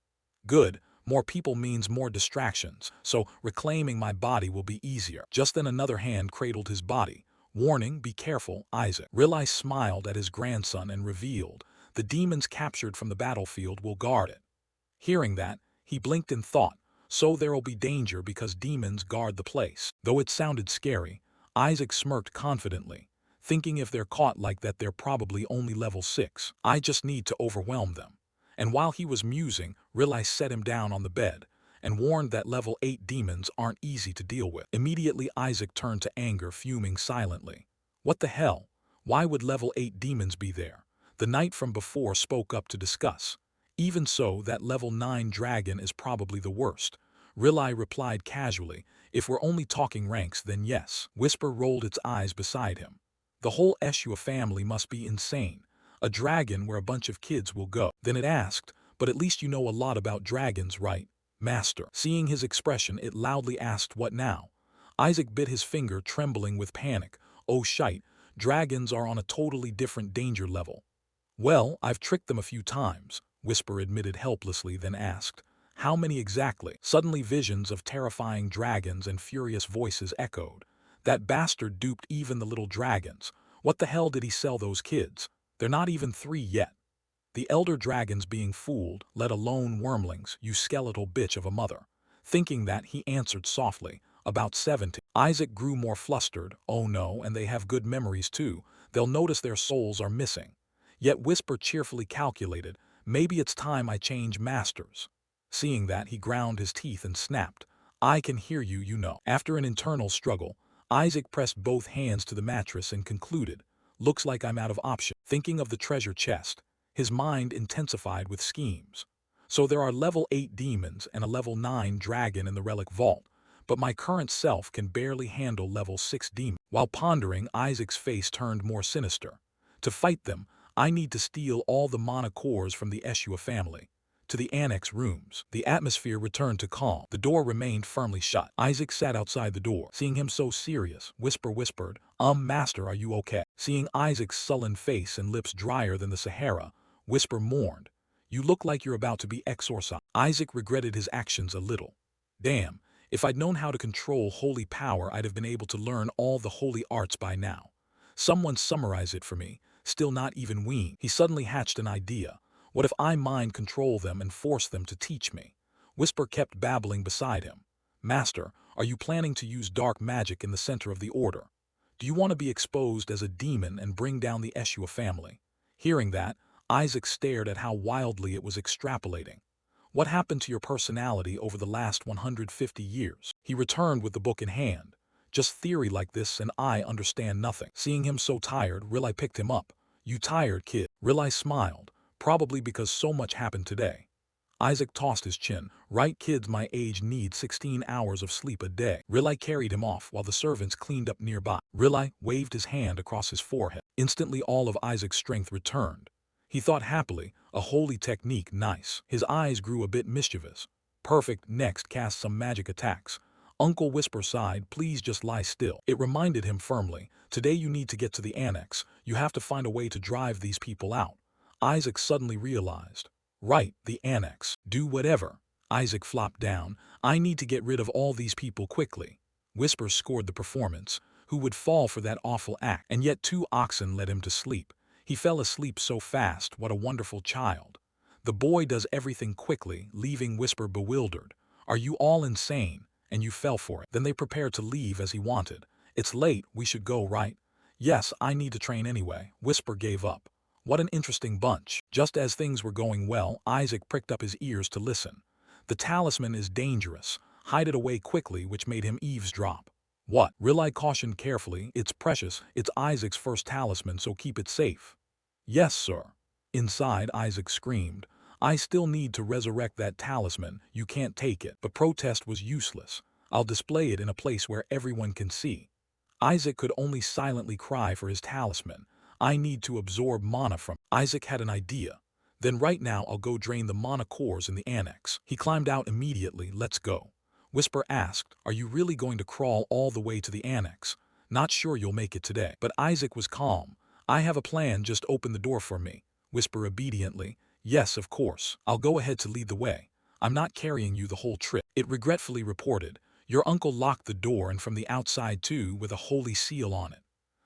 "Good, more people means more distractions, so reclaiming my body will be easier." Just then another hand cradled his body, warning, "Be careful, Isaac." Rilai smiled at his grandson and revealed, "The demons captured from the battlefield will guard it." Hearing that, he blinked in thought, "So there'll be danger because demons guard the place." Though it sounded scary, Isaac smirked confidently, thinking if they're caught like that they're probably only level 6. "I just need to overwhelm them." And while he was musing, Rilai set him down on the bed and warned that level 8 demons aren't easy to deal with. Immediately Isaac turned to anger, fuming silently. "What the hell? Why would level 8 demons be there?" The knight from before spoke up to discuss. "Even so, that level 9 dragon is probably the worst." Rilai replied casually, "If we're only talking ranks, then yes." Whisper rolled its eyes beside him. "The whole Eshua family must be insane. A dragon where a bunch of kids will go." Then it asked, "But at least you know a lot about dragons, right, master?" Seeing his expression, it loudly asked, "What now?" Isaac bit his finger, trembling with panic. "Oh shite, dragons are on a totally different danger level." "Well, I've tricked them a few times," Whisper admitted helplessly, then asked, "How many exactly?" Suddenly visions of terrifying dragons and furious voices echoed. That bastard duped even the little dragons. What the hell did he sell those kids? They're not even 3 yet. The elder dragons being fooled, let alone wormlings, you skeletal bitch of a mother. Thinking that, he answered softly, about 70. Isaac grew more flustered. Oh no, and they have good memories too. They'll notice their souls are missing. Yet Whisper cheerfully calculated, maybe it's time I change masters. Seeing that, he ground his teeth and snapped, I can hear you, you know. After an internal struggle, Isaac pressed both hands to the mattress and concluded, looks like I'm out of option. Thinking of the treasure chest, his mind intensified with schemes. So there are level 8 demons and a level 9 dragon in the relic vault, but my current self can barely handle level 6 demon. While pondering, Isaac's face turned more sinister. To fight them, I need to steal all the mana cores from the Eshua family. To the annex rooms. The atmosphere returned to calm. The door remained firmly shut. Isaac sat outside the door. Seeing him so serious, Whisper whispered, Master, are you okay? Seeing Isaac's sullen face and lips drier than the Sahara, Whisper mourned, you look like you're about to be exorcised. Isaac regretted his actions a little. Damn, if I'd known how to control holy power, I'd have been able to learn all the holy arts by now. Someone summarize it for me, still not even weaned. He suddenly hatched an idea. What if I mind control them and force them to teach me? Whisper kept babbling beside him. Master, are you planning to use dark magic in the center of the order? Do you want to be exposed as a demon and bring down the Eshua family? Hearing that, Isaac stared at how wildly it was extrapolating. What happened to your personality over the last 150 years? He returned with the book in hand. Just theory like this and I understand nothing. Seeing him so tired, Riley picked him up. You tired, kid? Riley smiled, probably because so much happened today. Isaac tossed his chin. Right, kids my age need 16 hours of sleep a day. Riley carried him off while the servants cleaned up nearby. Riley waved his hand across his forehead. Instantly all of Isaac's strength returned. He thought happily, a holy technique, nice. His eyes grew a bit mischievous. Perfect, next cast some magic attacks. Uncle Whisper sighed, please just lie still. It reminded him firmly, today you need to get to the annex, you have to find a way to drive these people out. Isaac suddenly realized. Right, the annex. Do whatever. Isaac flopped down, I need to get rid of all these people quickly. Whisper scored the performance. Who would fall for that awful act? And yet 2 oxen led him to sleep. He fell asleep so fast, what a wonderful child. The boy does everything quickly, leaving Whisper bewildered. Are you all insane? And you fell for it. Then they prepared to leave as he wanted. It's late, we should go, right? Yes, I need to train anyway. Whisper gave up. What an interesting bunch. Just as things were going well, Isaac pricked up his ears to listen. The talisman is dangerous. Hide it away quickly, which made him eavesdrop. What? Riley cautioned carefully, it's precious, it's Isaac's first talisman, so keep it safe. Yes, sir. Inside, Isaac screamed, I still need to resurrect that talisman, you can't take it. But protest was useless. I'll display it in a place where everyone can see. Isaac could only silently cry for his talisman. I need to absorb mana from. Isaac had an idea. Then right now I'll go drain the mana cores in the annex. He climbed out immediately, let's go. Whisper asked, are you really going to crawl all the way to the annex? Not sure you'll make it today. But Isaac was calm. I have a plan, just open the door for me. Whisper obediently, yes, of course. I'll go ahead to lead the way. I'm not carrying you the whole trip. It regretfully reported, your uncle locked the door and from the outside too with a holy seal on it.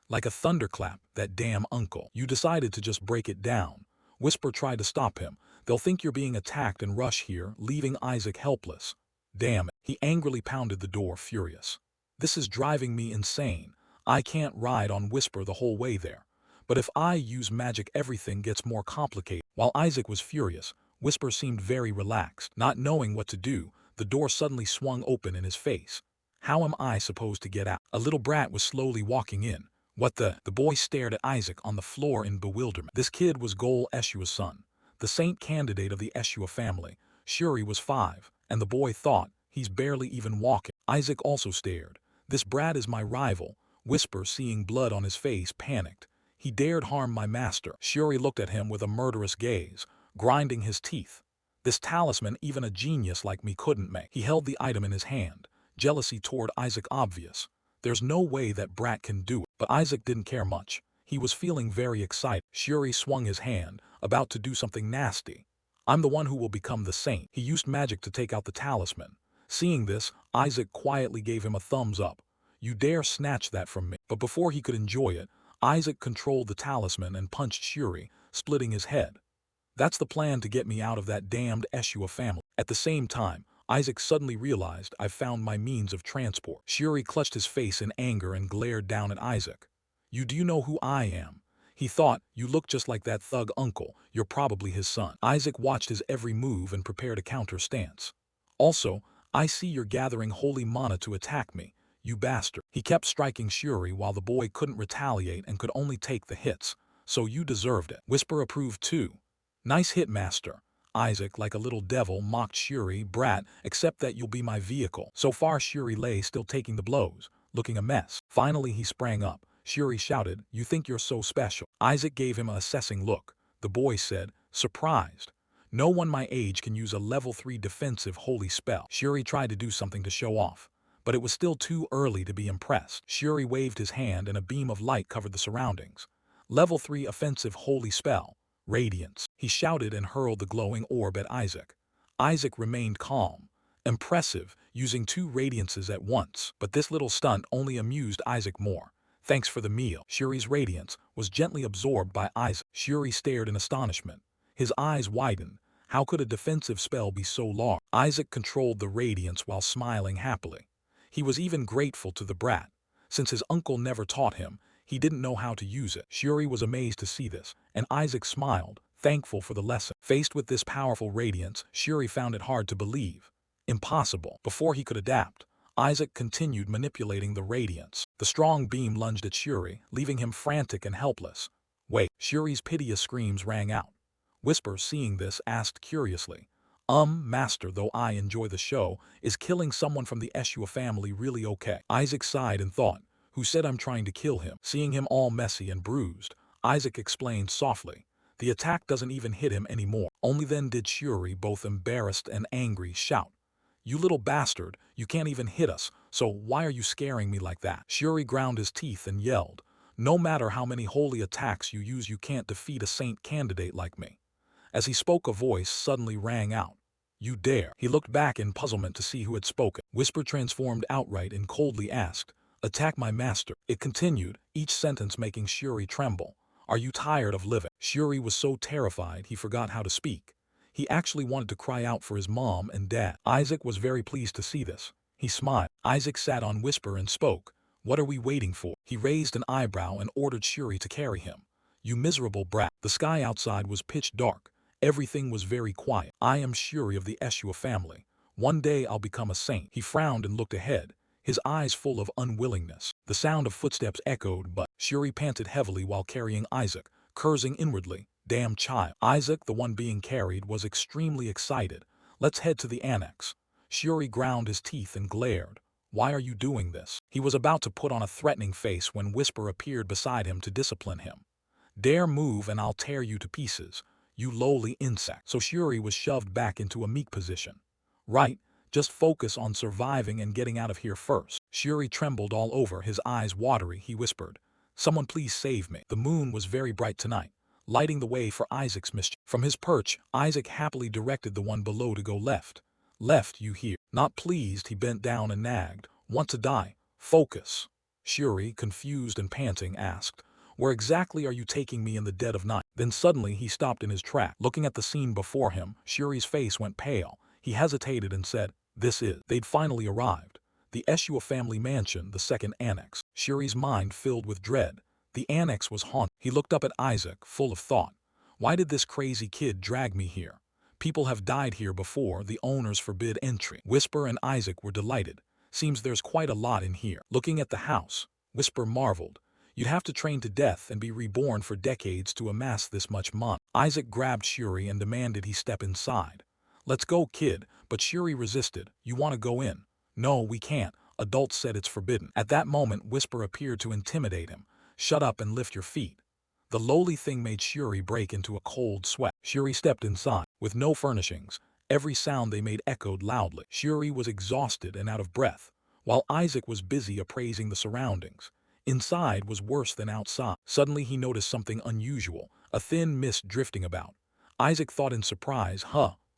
Like a thunderclap, that damn uncle. You decided to just break it down. Whisper tried to stop him. They'll think you're being attacked and rush here, leaving Isaac helpless. Damn it. He angrily pounded the door, furious. This is driving me insane. I can't ride on Whisper the whole way there. But if I use magic, everything gets more complicated. While Isaac was furious, Whisper seemed very relaxed. Not knowing what to do, the door suddenly swung open in his face. How am I supposed to get out? A little brat was slowly walking in. What the? The boy stared at Isaac on the floor in bewilderment. This kid was Gol Eshua's son, the saint candidate of the Eshua family. Shuri was 5, and the boy thought, he's barely even walking. Isaac also stared. This brat is my rival. Whisper, seeing blood on his face, panicked. He dared harm my master. Shuri looked at him with a murderous gaze, grinding his teeth. This talisman even a genius like me couldn't make. He held the item in his hand, jealousy toward Isaac obvious. There's no way that brat can do it. But Isaac didn't care much. He was feeling very excited. Shuri swung his hand, about to do something nasty. I'm the one who will become the saint. He used magic to take out the talisman. Seeing this, Isaac quietly gave him a thumbs up. You dare snatch that from me. But before he could enjoy it, Isaac controlled the talisman and punched Shuri, splitting his head. That's the plan to get me out of that damned Eshua family. At the same time, Isaac suddenly realized I've found my means of transport. Shuri clutched his face in anger and glared down at Isaac. Do you know who I am? He thought, you look just like that thug uncle, you're probably his son. Isaac watched his every move and prepared a counter stance. Also, I see you're gathering holy mana to attack me, you bastard. He kept striking Shuri while the boy couldn't retaliate and could only take the hits. So you deserved it. Whisper approved too. Nice hit, master. Isaac, like a little devil, mocked Shuri, brat, except that you'll be my vehicle. So far Shuri lay still taking the blows, looking a mess. Finally he sprang up. Shuri shouted, you think you're so special? Isaac gave him an assessing look. The boy said, surprised. No one my age can use a level 3 defensive holy spell. Shuri tried to do something to show off, but it was still too early to be impressed. Shuri waved his hand and a beam of light covered the surroundings. Level 3 offensive holy spell. Radiance. He shouted and hurled the glowing orb at Isaac. Isaac remained calm. Impressive, using 2 radiances at once. But this little stunt only amused Isaac more. Thanks for the meal. Shuri's radiance was gently absorbed by Isaac. Shuri stared in astonishment. His eyes widened. How could a defensive spell be so large? Isaac controlled the radiance while smiling happily. He was even grateful to the brat. Since his uncle never taught him, he didn't know how to use it. Shuri was amazed to see this, and Isaac smiled, thankful for the lesson. Faced with this powerful radiance, Shuri found it hard to believe. Impossible. Before he could adapt, Isaac continued manipulating the radiance. The strong beam lunged at Shuri, leaving him frantic and helpless. Wait. Shuri's piteous screams rang out. Whisper, seeing this, asked curiously, master, though I enjoy the show, is killing someone from the Eshua family really okay? Isaac sighed and thought, who said I'm trying to kill him? Seeing him all messy and bruised, Isaac explained softly, the attack doesn't even hit him anymore. Only then did Shuri, both embarrassed and angry, shout, you little bastard, you can't even hit us, so why are you scaring me like that? Shuri ground his teeth and yelled, no matter how many holy attacks you use, you can't defeat a saint candidate like me. As he spoke, a voice suddenly rang out. You dare? He looked back in puzzlement to see who had spoken. Whisper transformed outright and coldly asked, attack my master. It continued, each sentence making Shuri tremble. Are you tired of living? Shuri was so terrified he forgot how to speak. He actually wanted to cry out for his mom and dad. Isaac was very pleased to see this. He smiled. Isaac sat on Whisper and spoke. What are we waiting for? He raised an eyebrow and ordered Shuri to carry him. You miserable brat. The sky outside was pitch dark. Everything was very quiet. I am Shuri of the Eshua family. One day I'll become a saint. He frowned and looked ahead, his eyes full of unwillingness. The sound of footsteps echoed, but Shuri panted heavily while carrying Isaac, cursing inwardly. Damn child. Isaac, the one being carried, was extremely excited. Let's head to the annex. Shuri ground his teeth and glared. Why are you doing this? He was about to put on a threatening face when Whisper appeared beside him to discipline him. Dare move and I'll tear you to pieces, you lowly insect. So Shuri was shoved back into a meek position. Right, just focus on surviving and getting out of here first. Shuri trembled all over, his eyes watery. He whispered, someone please save me. The moon was very bright tonight, lighting the way for Isaac's mischief. From his perch, Isaac happily directed the one below to go left. Left, you hear? Not pleased, he bent down and nagged. Want to die? Focus. Shuri, confused and panting, asked, where exactly are you taking me in the dead of night? Then suddenly he stopped in his track. Looking at the scene before him, Shuri's face went pale. He hesitated and said, this is. They'd finally arrived. The Eshua family mansion, the second annex. Shuri's mind filled with dread. The annex was haunted. He looked up at Isaac, full of thought. Why did this crazy kid drag me here? People have died here before, the owners forbid entry. Whisper and Isaac were delighted. Seems there's quite a lot in here. Looking at the house, Whisper marveled. You'd have to train to death and be reborn for decades to amass this much money. Isaac grabbed Shuri and demanded he step inside. Let's go, kid, but Shuri resisted. You want to go in? No, we can't. Adults said it's forbidden. At that moment, Whisper appeared to intimidate him. Shut up and lift your feet. The lowly thing made Shuri break into a cold sweat. Shuri stepped inside. With no furnishings, every sound they made echoed loudly. Shuri was exhausted and out of breath, while Isaac was busy appraising the surroundings. Inside was worse than outside. Suddenly he noticed something unusual, a thin mist drifting about. Isaac thought in surprise,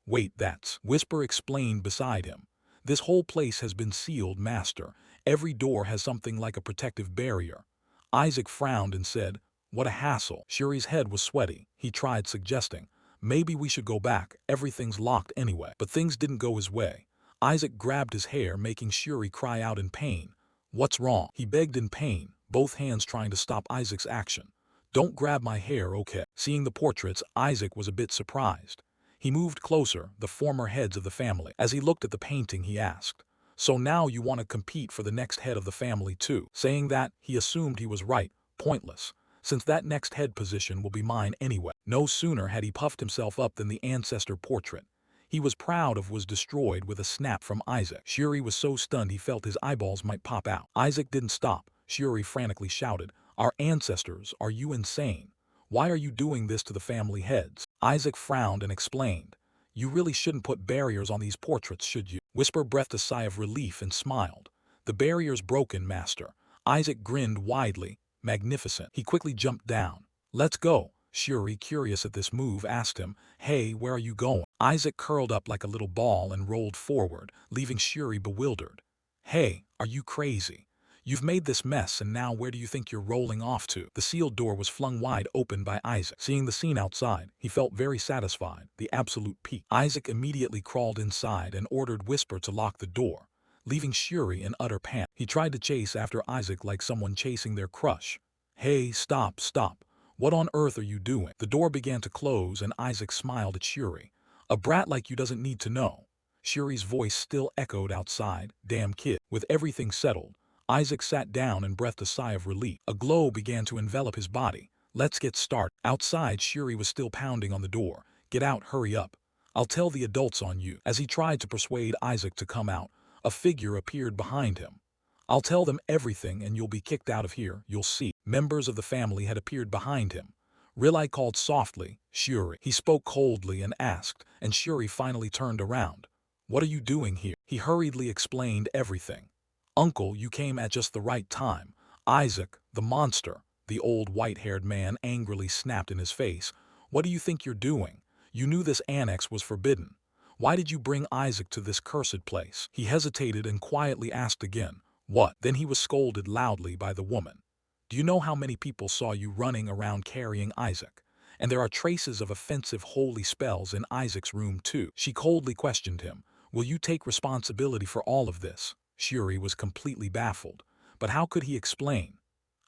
wait, that's. Whisper explained beside him. This whole place has been sealed, master. Every door has something like a protective barrier. Isaac frowned and said, "What a hassle." Shuri's head was sweaty. He tried suggesting, "Maybe we should go back, everything's locked anyway." But things didn't go his way. Isaac grabbed his hair, making Shuri cry out in pain. "What's wrong?" he begged in pain, both hands trying to stop Isaac's action. "Don't grab my hair, okay?" Seeing the portraits, Isaac was a bit surprised. He moved closer, the former heads of the family. As he looked at the painting, he asked, "So now you want to compete for the next head of the family too?" Saying that, he assumed he was right. Pointless, since that next head position will be mine anyway. No sooner had he puffed himself up than the ancestor portrait he was proud of was destroyed with a snap from Isaac. Shuri was so stunned he felt his eyeballs might pop out. Isaac didn't stop. Shuri frantically shouted, "Our ancestors, are you insane? Why are you doing this to the family heads?" Isaac frowned and explained, "You really shouldn't put barriers on these portraits, should you?" Whisper breathed a sigh of relief and smiled. "The barrier's broken, master." Isaac grinned widely. "Magnificent." He quickly jumped down. "Let's go." Shuri, curious at this move, asked him, "Hey, where are you going?" Isaac curled up like a little ball and rolled forward, leaving Shuri bewildered. "Hey, are you crazy? You've made this mess and now where do you think you're rolling off to?" The sealed door was flung wide open by Isaac. Seeing the scene outside, he felt very satisfied, the absolute peak. Isaac immediately crawled inside and ordered Whisper to lock the door, leaving Shuri in utter panic. He tried to chase after Isaac like someone chasing their crush. "Hey, stop, stop. What on earth are you doing?" The door began to close and Isaac smiled at Shuri. "A brat like you doesn't need to know." Shuri's voice still echoed outside, "Damn kid." With everything settled, Isaac sat down and breathed a sigh of relief. A glow began to envelop his body. "Let's get started." Outside, Shuri was still pounding on the door. "Get out, hurry up. I'll tell the adults on you." As he tried to persuade Isaac to come out, a figure appeared behind him. "I'll tell them everything and you'll be kicked out of here, you'll see." Members of the family had appeared behind him. Riley called softly, "Shuri." He spoke coldly and asked, and Shuri finally turned around. "What are you doing here?" He hurriedly explained everything. "Uncle, you came at just the right time." Isaac, the monster, the old white-haired man angrily snapped in his face. "What do you think you're doing? You knew this annex was forbidden. Why did you bring Isaac to this cursed place?" He hesitated and quietly asked again, "What?" Then he was scolded loudly by the woman. "Do you know how many people saw you running around carrying Isaac? And there are traces of offensive holy spells in Isaac's room too." She coldly questioned him, "Will you take responsibility for all of this?" Shuri was completely baffled. But how could he explain?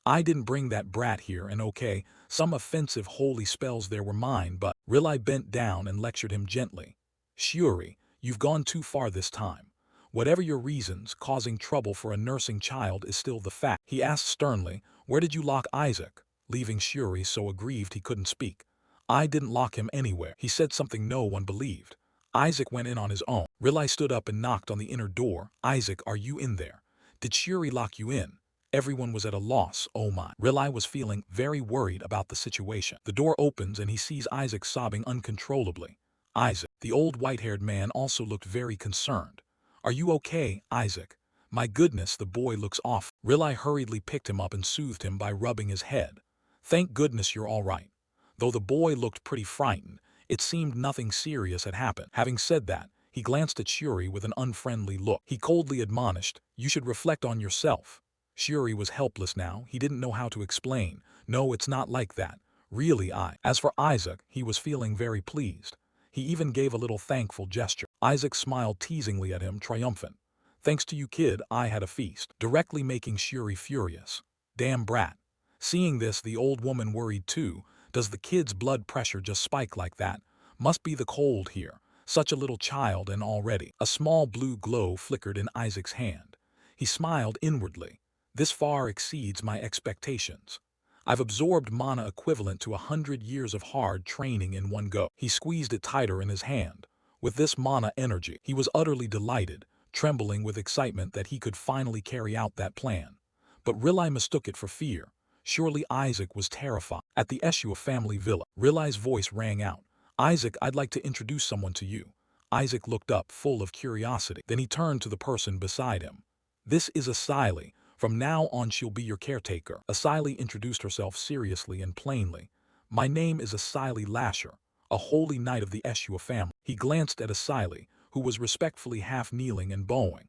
"I didn't bring that brat here and okay, some offensive holy spells there were mine but..." Riley bent down and lectured him gently. "Shuri, you've gone too far this time. Whatever your reasons, causing trouble for a nursing child is still the fact." He asked sternly, "Where did you lock Isaac?" leaving Shuri so aggrieved he couldn't speak. "I didn't lock him anywhere." He said something no one believed. "Isaac went in on his own." Riley stood up and knocked on the inner door. "Isaac, are you in there? Did Shuri lock you in?" Everyone was at a loss. Oh my. Riley was feeling very worried about the situation. The door opens and he sees Isaac sobbing uncontrollably. Isaac, the old white-haired man, also looked very concerned. "Are you okay, Isaac? My goodness, the boy looks off." Riley hurriedly picked him up and soothed him by rubbing his head. "Thank goodness you're all right." Though the boy looked pretty frightened, it seemed nothing serious had happened. Having said that, he glanced at Shuri with an unfriendly look. He coldly admonished, "You should reflect on yourself." Shuri was helpless now. He didn't know how to explain. "No, it's not like that. Really, As for Isaac, he was feeling very pleased. He even gave a little thankful gesture. Isaac smiled teasingly at him, triumphant. "Thanks to you, kid, I had a feast," directly making Shuri furious. "Damn brat." Seeing this, the old woman worried too. Does the kid's blood pressure just spike like that? Must be the cold here. Such a little child and already. A small blue glow flickered in Isaac's hand. He smiled inwardly. "This far exceeds my expectations. I've absorbed mana equivalent to 100 years of hard training in one go." He squeezed it tighter in his hand. With this mana energy, he was utterly delighted, trembling with excitement that he could finally carry out that plan. But Riley mistook it for fear. Surely Isaac was terrified. At the Eshua family villa, Riley's voice rang out. "Isaac, I'd like to introduce someone to you." Isaac looked up, full of curiosity. Then he turned to the person beside him. "This is Asili. From now on she'll be your caretaker." Asili introduced herself seriously and plainly. "My name is Asili Lasher, a holy knight of the Eshua family." He glanced at Asili, who was respectfully half kneeling and bowing.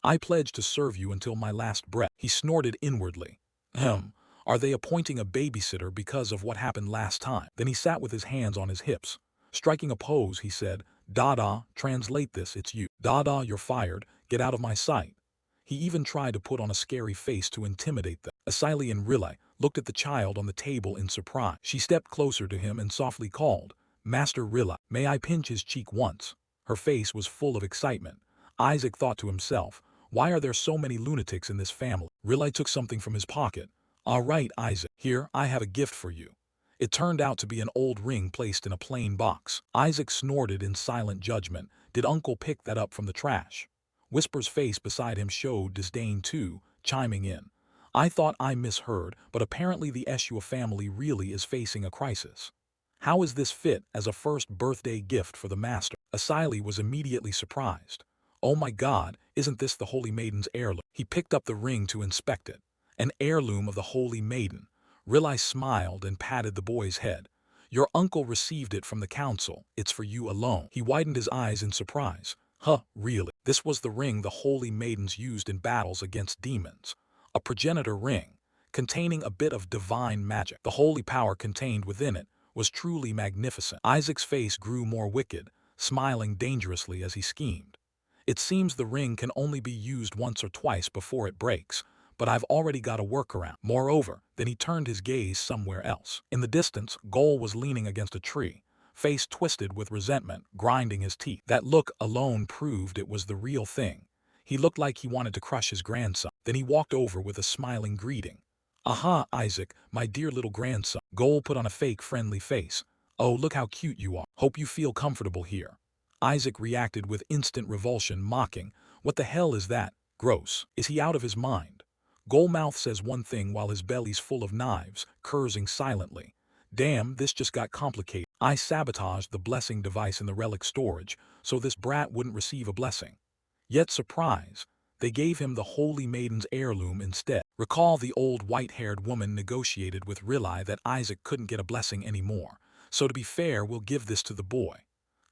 I pledge to serve you until my last breath. He snorted inwardly. Ahem. Are they appointing a babysitter because of what happened last time? Then he sat with his hands on his hips. Striking a pose, he said, Dada, translate this, it's you. Dada, you're fired. Get out of my sight. He even tried to put on a scary face to intimidate them. Asili and Riley looked at the child on the table in surprise. She stepped closer to him and softly called, Master Riley, may I pinch his cheek once? Her face was full of excitement. Isaac thought to himself, why are there so many lunatics in this family? Riley took something from his pocket. All right, Isaac, here, I have a gift for you. It turned out to be an old ring placed in a plain box. Isaac snorted in silent judgment. Did Uncle pick that up from the trash? Whisper's face beside him showed disdain too, chiming in. I thought I misheard, but apparently the Eshua family really is facing a crisis. How is this fit as a first birthday gift for the master? Asili was immediately surprised. Oh my God, isn't this the Holy Maiden's heirloom? He picked up the ring to inspect it. An heirloom of the Holy Maiden. Riley smiled and patted the boy's head. Your uncle received it from the council. It's for you alone. He widened his eyes in surprise. Huh, really? This was the ring the Holy Maidens used in battles against demons. A progenitor ring, containing a bit of divine magic. The holy power contained within it was truly magnificent. Isaac's face grew more wicked, smiling dangerously as he schemed. It seems the ring can only be used once or twice before it breaks, but I've already got a workaround. Moreover, then he turned his gaze somewhere else. In the distance, Gol was leaning against a tree, face twisted with resentment, grinding his teeth. That look alone proved it was the real thing. He looked like he wanted to crush his grandson. Then he walked over with a smiling greeting. Aha, Isaac, my dear little grandson. Gol put on a fake friendly face. Oh, look how cute you are. Hope you feel comfortable here. Isaac reacted with instant revulsion, mocking. What the hell is that? Gross. Is he out of his mind? Golmouth says one thing while his belly's full of knives, cursing silently. Damn, this just got complicated. I sabotaged the blessing device in the relic storage, so this brat wouldn't receive a blessing. Yet surprise, they gave him the Holy Maiden's heirloom instead. Recall the old white-haired woman negotiated with Riley that Isaac couldn't get a blessing anymore, so to be fair, we'll give this to the boy.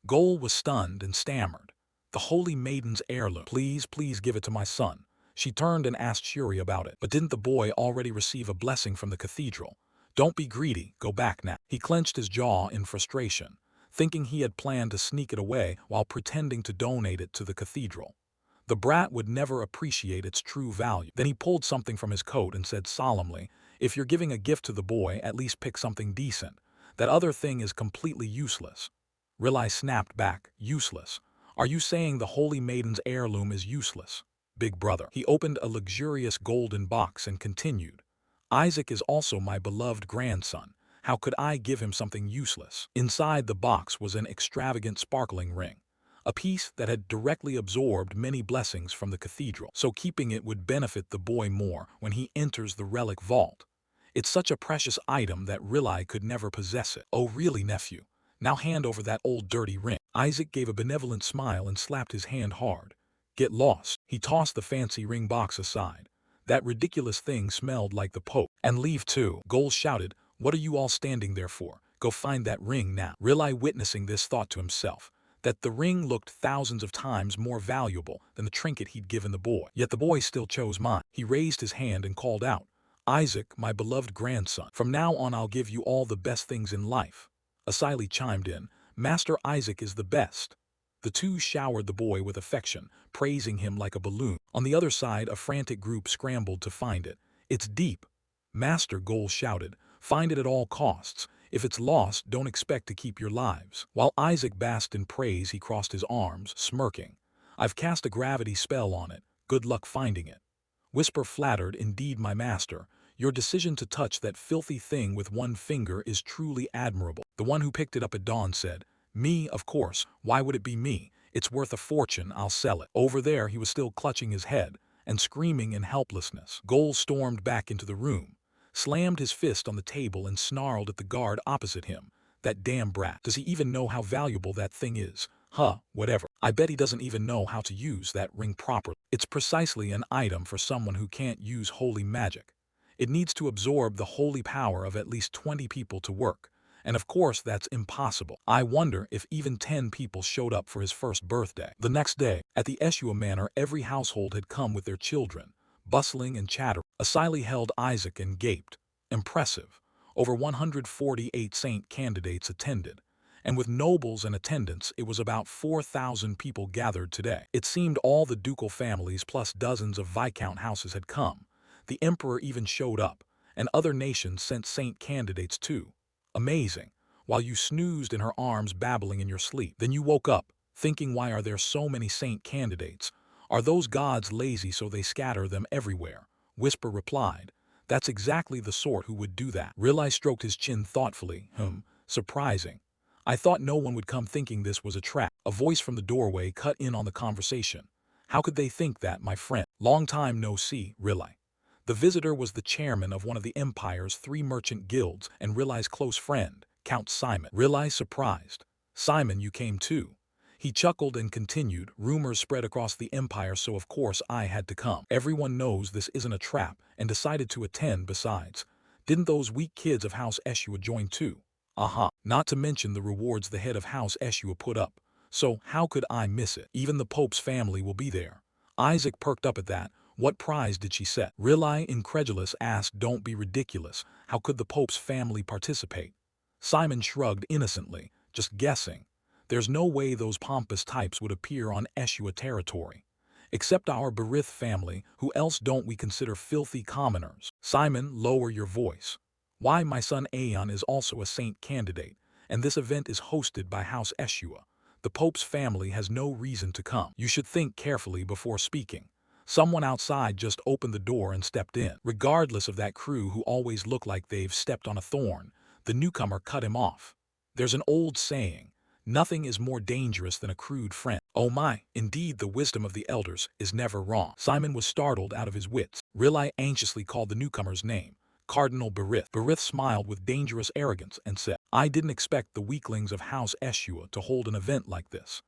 Gol was stunned and stammered. The Holy Maiden's heirloom. Please, please give it to my son. She turned and asked Shuri about it. But didn't the boy already receive a blessing from the cathedral? Don't be greedy, go back now. He clenched his jaw in frustration, thinking he had planned to sneak it away while pretending to donate it to the cathedral. The brat would never appreciate its true value. Then he pulled something from his coat and said solemnly, if you're giving a gift to the boy, at least pick something decent. That other thing is completely useless. Riley snapped back, useless. Are you saying the Holy Maiden's heirloom is useless? Big brother. He opened a luxurious golden box and continued. Isaac is also my beloved grandson. How could I give him something useless? Inside the box was an extravagant sparkling ring, a piece that had directly absorbed many blessings from the cathedral, so keeping it would benefit the boy more when he enters the relic vault. It's such a precious item that Riley could never possess it. Oh really, nephew? Now hand over that old dirty ring. Isaac gave a benevolent smile and slapped his hand hard. Get lost. He tossed the fancy ring box aside. That ridiculous thing smelled like the Pope. And leave too. Gol shouted, what are you all standing there for? Go find that ring now. Riley, witnessing this, thought to himself that the ring looked thousands of times more valuable than the trinket he'd given the boy. Yet the boy still chose mine. He raised his hand and called out, Isaac, my beloved grandson, from now on I'll give you all the best things in life. Asili chimed in, Master Isaac is the best. The two showered the boy with affection, praising him like a balloon. On the other side, a frantic group scrambled to find it. It's deep. Master, Gol shouted, find it at all costs. If it's lost, don't expect to keep your lives. While Isaac basked in praise, he crossed his arms, smirking. I've cast a gravity spell on it. Good luck finding it. Whisper flattered, indeed, my master. Your decision to touch that filthy thing with one finger is truly admirable. The one who picked it up at dawn said, Me, of course. Why would it be me? It's worth a fortune. I'll sell it. Over there, he was still clutching his head and screaming in helplessness. Gol stormed back into the room, slammed his fist on the table and snarled at the guard opposite him. That damn brat. Does he even know how valuable that thing is? Huh, whatever. I bet he doesn't even know how to use that ring properly. It's precisely an item for someone who can't use holy magic. It needs to absorb the holy power of at least 20 people to work, And of course that's impossible. I wonder if even 10 people showed up for his first birthday. The next day, at the Eshua Manor, every household had come with their children, bustling and chattering. Asili held Isaac and gaped. Impressive. Over 148 saint candidates attended. And with nobles and attendants, it was about 4,000 people gathered today. It seemed all the ducal families plus dozens of viscount houses had come. The emperor even showed up, and other nations sent saint candidates too. Amazing. While you snoozed in her arms babbling in your sleep. Then you woke up, thinking, why are there so many saint candidates? Are those gods lazy so they scatter them everywhere? Whisper replied. That's exactly the sort who would do that. Rilai stroked his chin thoughtfully. Surprising. I thought no one would come thinking this was a trap. A voice from the doorway cut in on the conversation. How could they think that, my friend? Long time no see, Rilai. The visitor was the chairman of one of the Empire's 3 merchant guilds and Rilai's close friend, Count Simon. Rilai surprised. Simon, you came too. He chuckled and continued, rumors spread across the Empire so of course I had to come. Everyone knows this isn't a trap and decided to attend besides. Didn't those weak kids of House Eshua join too? Aha. Not to mention the rewards the head of House Eshua put up. So how could I miss it? Even the Pope's family will be there. Isaac perked up at that. What prize did she set? Rilai, incredulous, asked, don't be ridiculous. How could the Pope's family participate? Simon shrugged innocently, just guessing. There's no way those pompous types would appear on Eshua territory. Except our Berith family, who else don't we consider filthy commoners? Simon, lower your voice. Why, my son Aeon is also a saint candidate, and this event is hosted by House Eshua. The Pope's family has no reason to come. You should think carefully before speaking. Someone outside just opened the door and stepped in. Regardless of that crew who always look like they've stepped on a thorn, the newcomer cut him off. There's an old saying, nothing is more dangerous than a crude friend. Oh my, indeed the wisdom of the elders is never wrong. Simon was startled out of his wits. Rilai anxiously called the newcomer's name. Cardinal Berith. Berith smiled with dangerous arrogance and said, I didn't expect the weaklings of House Eshua to hold an event like this.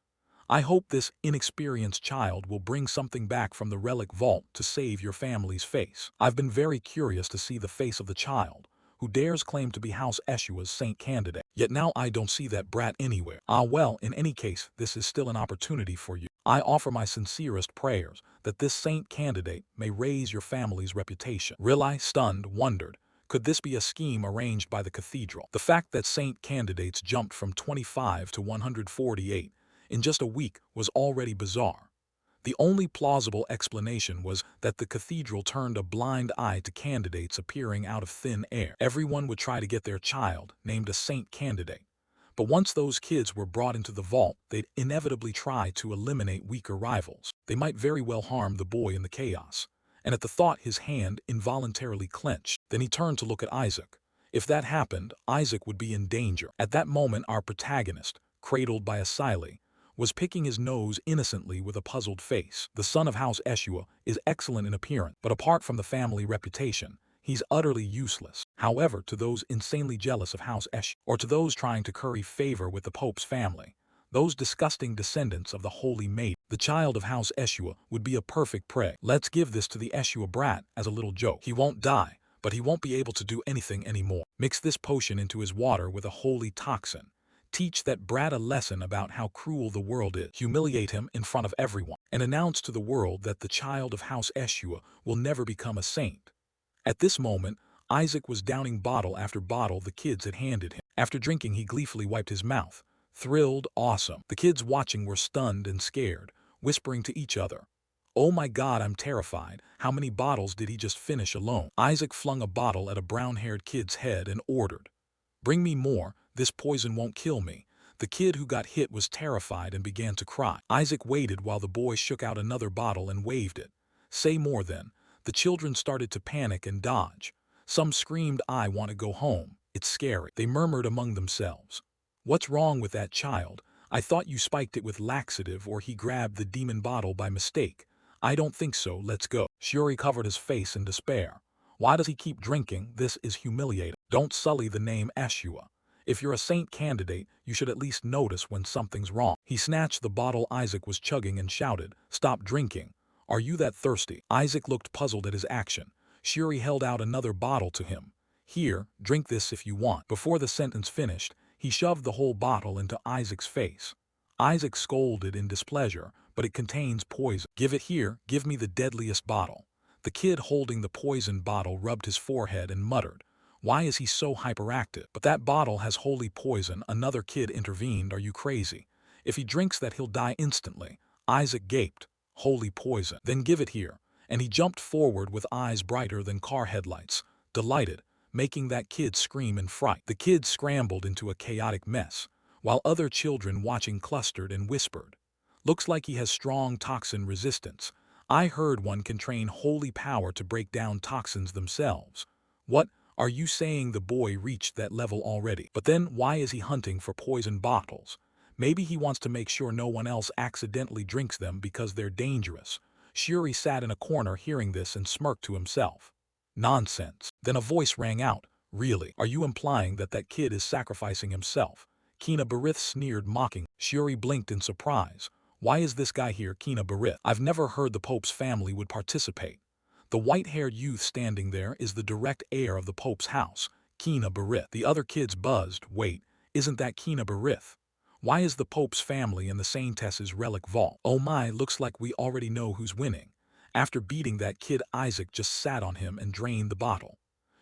I hope this inexperienced child will bring something back from the relic vault to save your family's face. I've been very curious to see the face of the child, who dares claim to be House Eshua's saint candidate. Yet now I don't see that brat anywhere. Ah well, in any case, this is still an opportunity for you. I offer my sincerest prayers that this saint candidate may raise your family's reputation. Rilai, stunned, wondered, could this be a scheme arranged by the cathedral? The fact that saint candidates jumped from 25 to 148 in just a week was already bizarre. The only plausible explanation was that the cathedral turned a blind eye to candidates appearing out of thin air. Everyone would try to get their child named a saint candidate. But once those kids were brought into the vault, they'd inevitably try to eliminate weaker rivals. They might very well harm the boy in the chaos. And at the thought, his hand involuntarily clenched. Then he turned to look at Isaac. If that happened, Isaac would be in danger. At that moment, our protagonist, cradled by Asili, was picking his nose innocently with a puzzled face. The son of House Eshua is excellent in appearance, but apart from the family reputation, he's utterly useless. However, to those insanely jealous of House Eshua, or to those trying to curry favor with the Pope's family, those disgusting descendants of the Holy Maid, the child of House Eshua would be a perfect prey. Let's give this to the Eshua brat as a little joke. He won't die, but he won't be able to do anything anymore. Mix this potion into his water with a holy toxin. Teach that brat a lesson about how cruel the world is. Humiliate him in front of everyone, and announce to the world that the child of House Eshua will never become a saint. At this moment, Isaac was downing bottle after bottle the kids had handed him. After drinking, he gleefully wiped his mouth. Thrilled, awesome. The kids watching were stunned and scared, whispering to each other, oh my God, I'm terrified. How many bottles did he just finish alone? Isaac flung a bottle at a brown-haired kid's head and ordered, bring me more. This poison won't kill me. The kid who got hit was terrified and began to cry. Isaac waited while the boy shook out another bottle and waved it. Say more then. The children started to panic and dodge. Some screamed, I want to go home. It's scary. They murmured among themselves. What's wrong with that child? I thought you spiked it with laxative or he grabbed the demon bottle by mistake. I don't think so. Let's go. Shuri covered his face in despair. Why does he keep drinking? This is humiliating. Don't sully the name Eshua. If you're a saint candidate, you should at least notice when something's wrong. He snatched the bottle Isaac was chugging and shouted, stop drinking. Are you that thirsty? Isaac looked puzzled at his action. Shuri held out another bottle to him. "Here, drink this if you want." Before the sentence finished, he shoved the whole bottle into Isaac's face. Isaac scolded in displeasure, but it contains poison. "Give it here, give me the deadliest bottle." The kid holding the poison bottle rubbed his forehead and muttered, "Why is he so hyperactive?" "But that bottle has holy poison," another kid intervened. "Are you crazy? If he drinks that he'll die instantly." Isaac gaped. "Holy poison. Then give it here." And he jumped forward with eyes brighter than car headlights, delighted, making that kid scream in fright. The kid scrambled into a chaotic mess, while other children watching clustered and whispered, "Looks like he has strong toxin resistance. I heard one can train holy power to break down toxins themselves." "What? Are you saying the boy reached that level already?" "But then why is he hunting for poison bottles? Maybe he wants to make sure no one else accidentally drinks them because they're dangerous." Shuri sat in a corner hearing this and smirked to himself. "Nonsense." Then a voice rang out, "Really? Are you implying that that kid is sacrificing himself?" Kina Barith sneered mocking. Shuri blinked in surprise. "Why is this guy here, Kina Barith? I've never heard the Pope's family would participate." The white-haired youth standing there is the direct heir of the Pope's house, Kina Barith. The other kids buzzed. "Wait, isn't that Kina Barith? Why is the Pope's family in the Saintess's relic vault?" "Oh my, looks like we already know who's winning." After beating that kid, Isaac just sat on him and drained the bottle.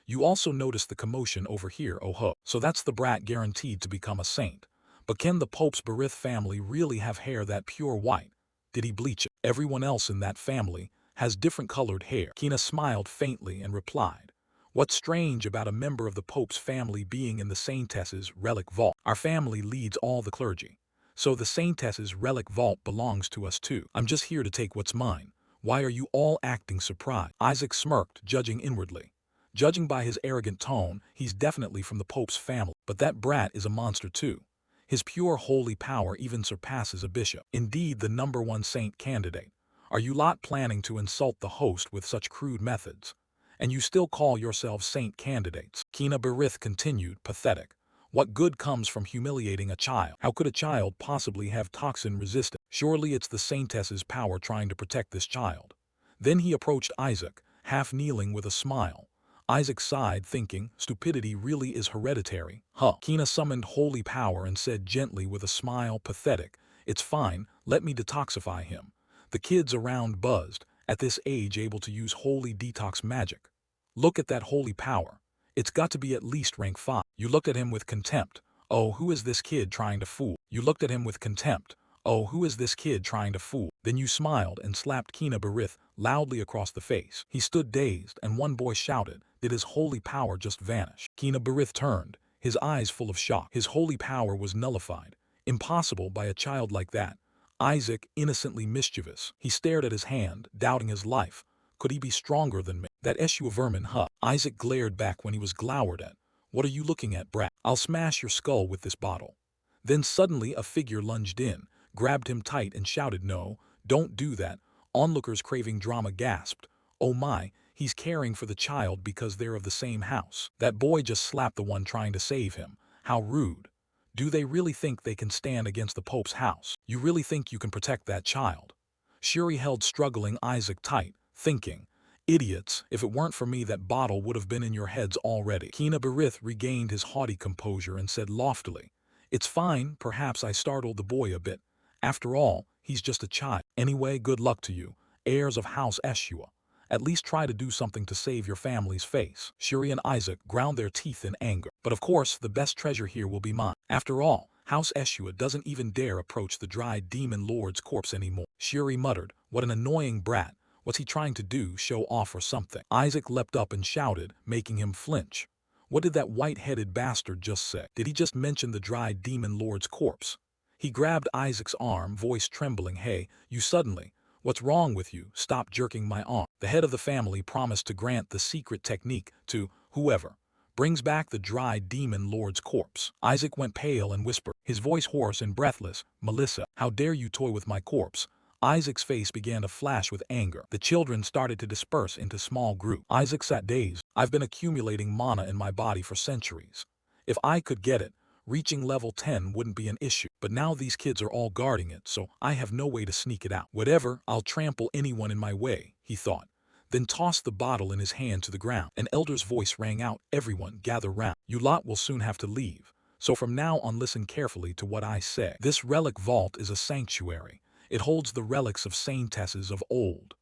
"You also noticed the commotion over here, oh ho. So that's the brat guaranteed to become a saint. But can the Pope's Barith family really have hair that pure white? Did he bleach it? Everyone else in that family has different colored hair." Kina smiled faintly and replied, "What's strange about a member of the Pope's family being in the Saintess's relic vault? Our family leads all the clergy. So the Saintess's relic vault belongs to us too. I'm just here to take what's mine. Why are you all acting surprised?" Isaac smirked, judging inwardly. Judging by his arrogant tone, he's definitely from the Pope's family. But that brat is a monster too. His pure holy power even surpasses a bishop. Indeed, the #1 saint candidate. Are you lot planning to insult the host with such crude methods? And you still call yourselves saint candidates?" Kina Barith continued, pathetic. "What good comes from humiliating a child? How could a child possibly have toxin resistance? Surely it's the Saintess's power trying to protect this child." Then he approached Isaac, half kneeling with a smile. Isaac sighed, thinking, stupidity really is hereditary, huh? Kina summoned holy power and said gently with a smile, pathetic, "It's fine, let me detoxify him." The kids around buzzed, at this age able to use holy detox magic. "Look at that holy power. It's got to be at least rank 5. You looked at him with contempt. "Oh, who is this kid trying to fool?" You looked at him with contempt. "Oh, who is this kid trying to fool?" Then you smiled and slapped Kina Barith loudly across the face. He stood dazed, and one boy shouted, "Did his holy power just vanish?" Kina Barith turned, his eyes full of shock. His holy power was nullified. Impossible by a child like that. Isaac, innocently mischievous. He stared at his hand, doubting his life. Could he be stronger than me? That Eshu vermin, huh? Isaac glared back when he was glowered at. "What are you looking at, brat? I'll smash your skull with this bottle." Then suddenly a figure lunged in, grabbed him tight and shouted, "No, don't do that." Onlookers craving drama gasped, "Oh my, he's caring for the child because they're of the same house. That boy just slapped the one trying to save him. How rude. Do they really think they can stand against the Pope's house? You really think you can protect that child?" Shuri held struggling Isaac tight, thinking, "Idiots, if it weren't for me that bottle would have been in your heads already." Kina Barith regained his haughty composure and said loftily, "It's fine, perhaps I startled the boy a bit. After all, he's just a child. Anyway, good luck to you, heirs of House Eshua. At least try to do something to save your family's face." Shuri and Isaac ground their teeth in anger. "But of course, the best treasure here will be mine. After all, House Eshua doesn't even dare approach the dry demon lord's corpse anymore." Shuri muttered, "What an annoying brat. What's he trying to do, show off or something?" Isaac leapt up and shouted, making him flinch. "What did that white-headed bastard just say? Did he just mention the dry demon lord's corpse?" He grabbed Isaac's arm, voice trembling. "Hey, you suddenly. What's wrong with you? Stop jerking my arm." The head of the family promised to grant the secret technique to whoever brings back the dry demon lord's corpse. Isaac went pale and whispered, his voice hoarse and breathless, "Melissa, how dare you toy with my corpse?" Isaac's face began to flash with anger. The children started to disperse into small groups. Isaac sat dazed. "I've been accumulating mana in my body for centuries. If I could get it, reaching level 10 wouldn't be an issue. But now these kids are all guarding it, so I have no way to sneak it out. Whatever, I'll trample anyone in my way," he thought. then tossed the bottle in his hand to the ground. An elder's voice rang out, "Everyone, gather round. You lot will soon have to leave. So from now on listen carefully to what I say. This relic vault is a sanctuary. It holds the relics of saintesses of old."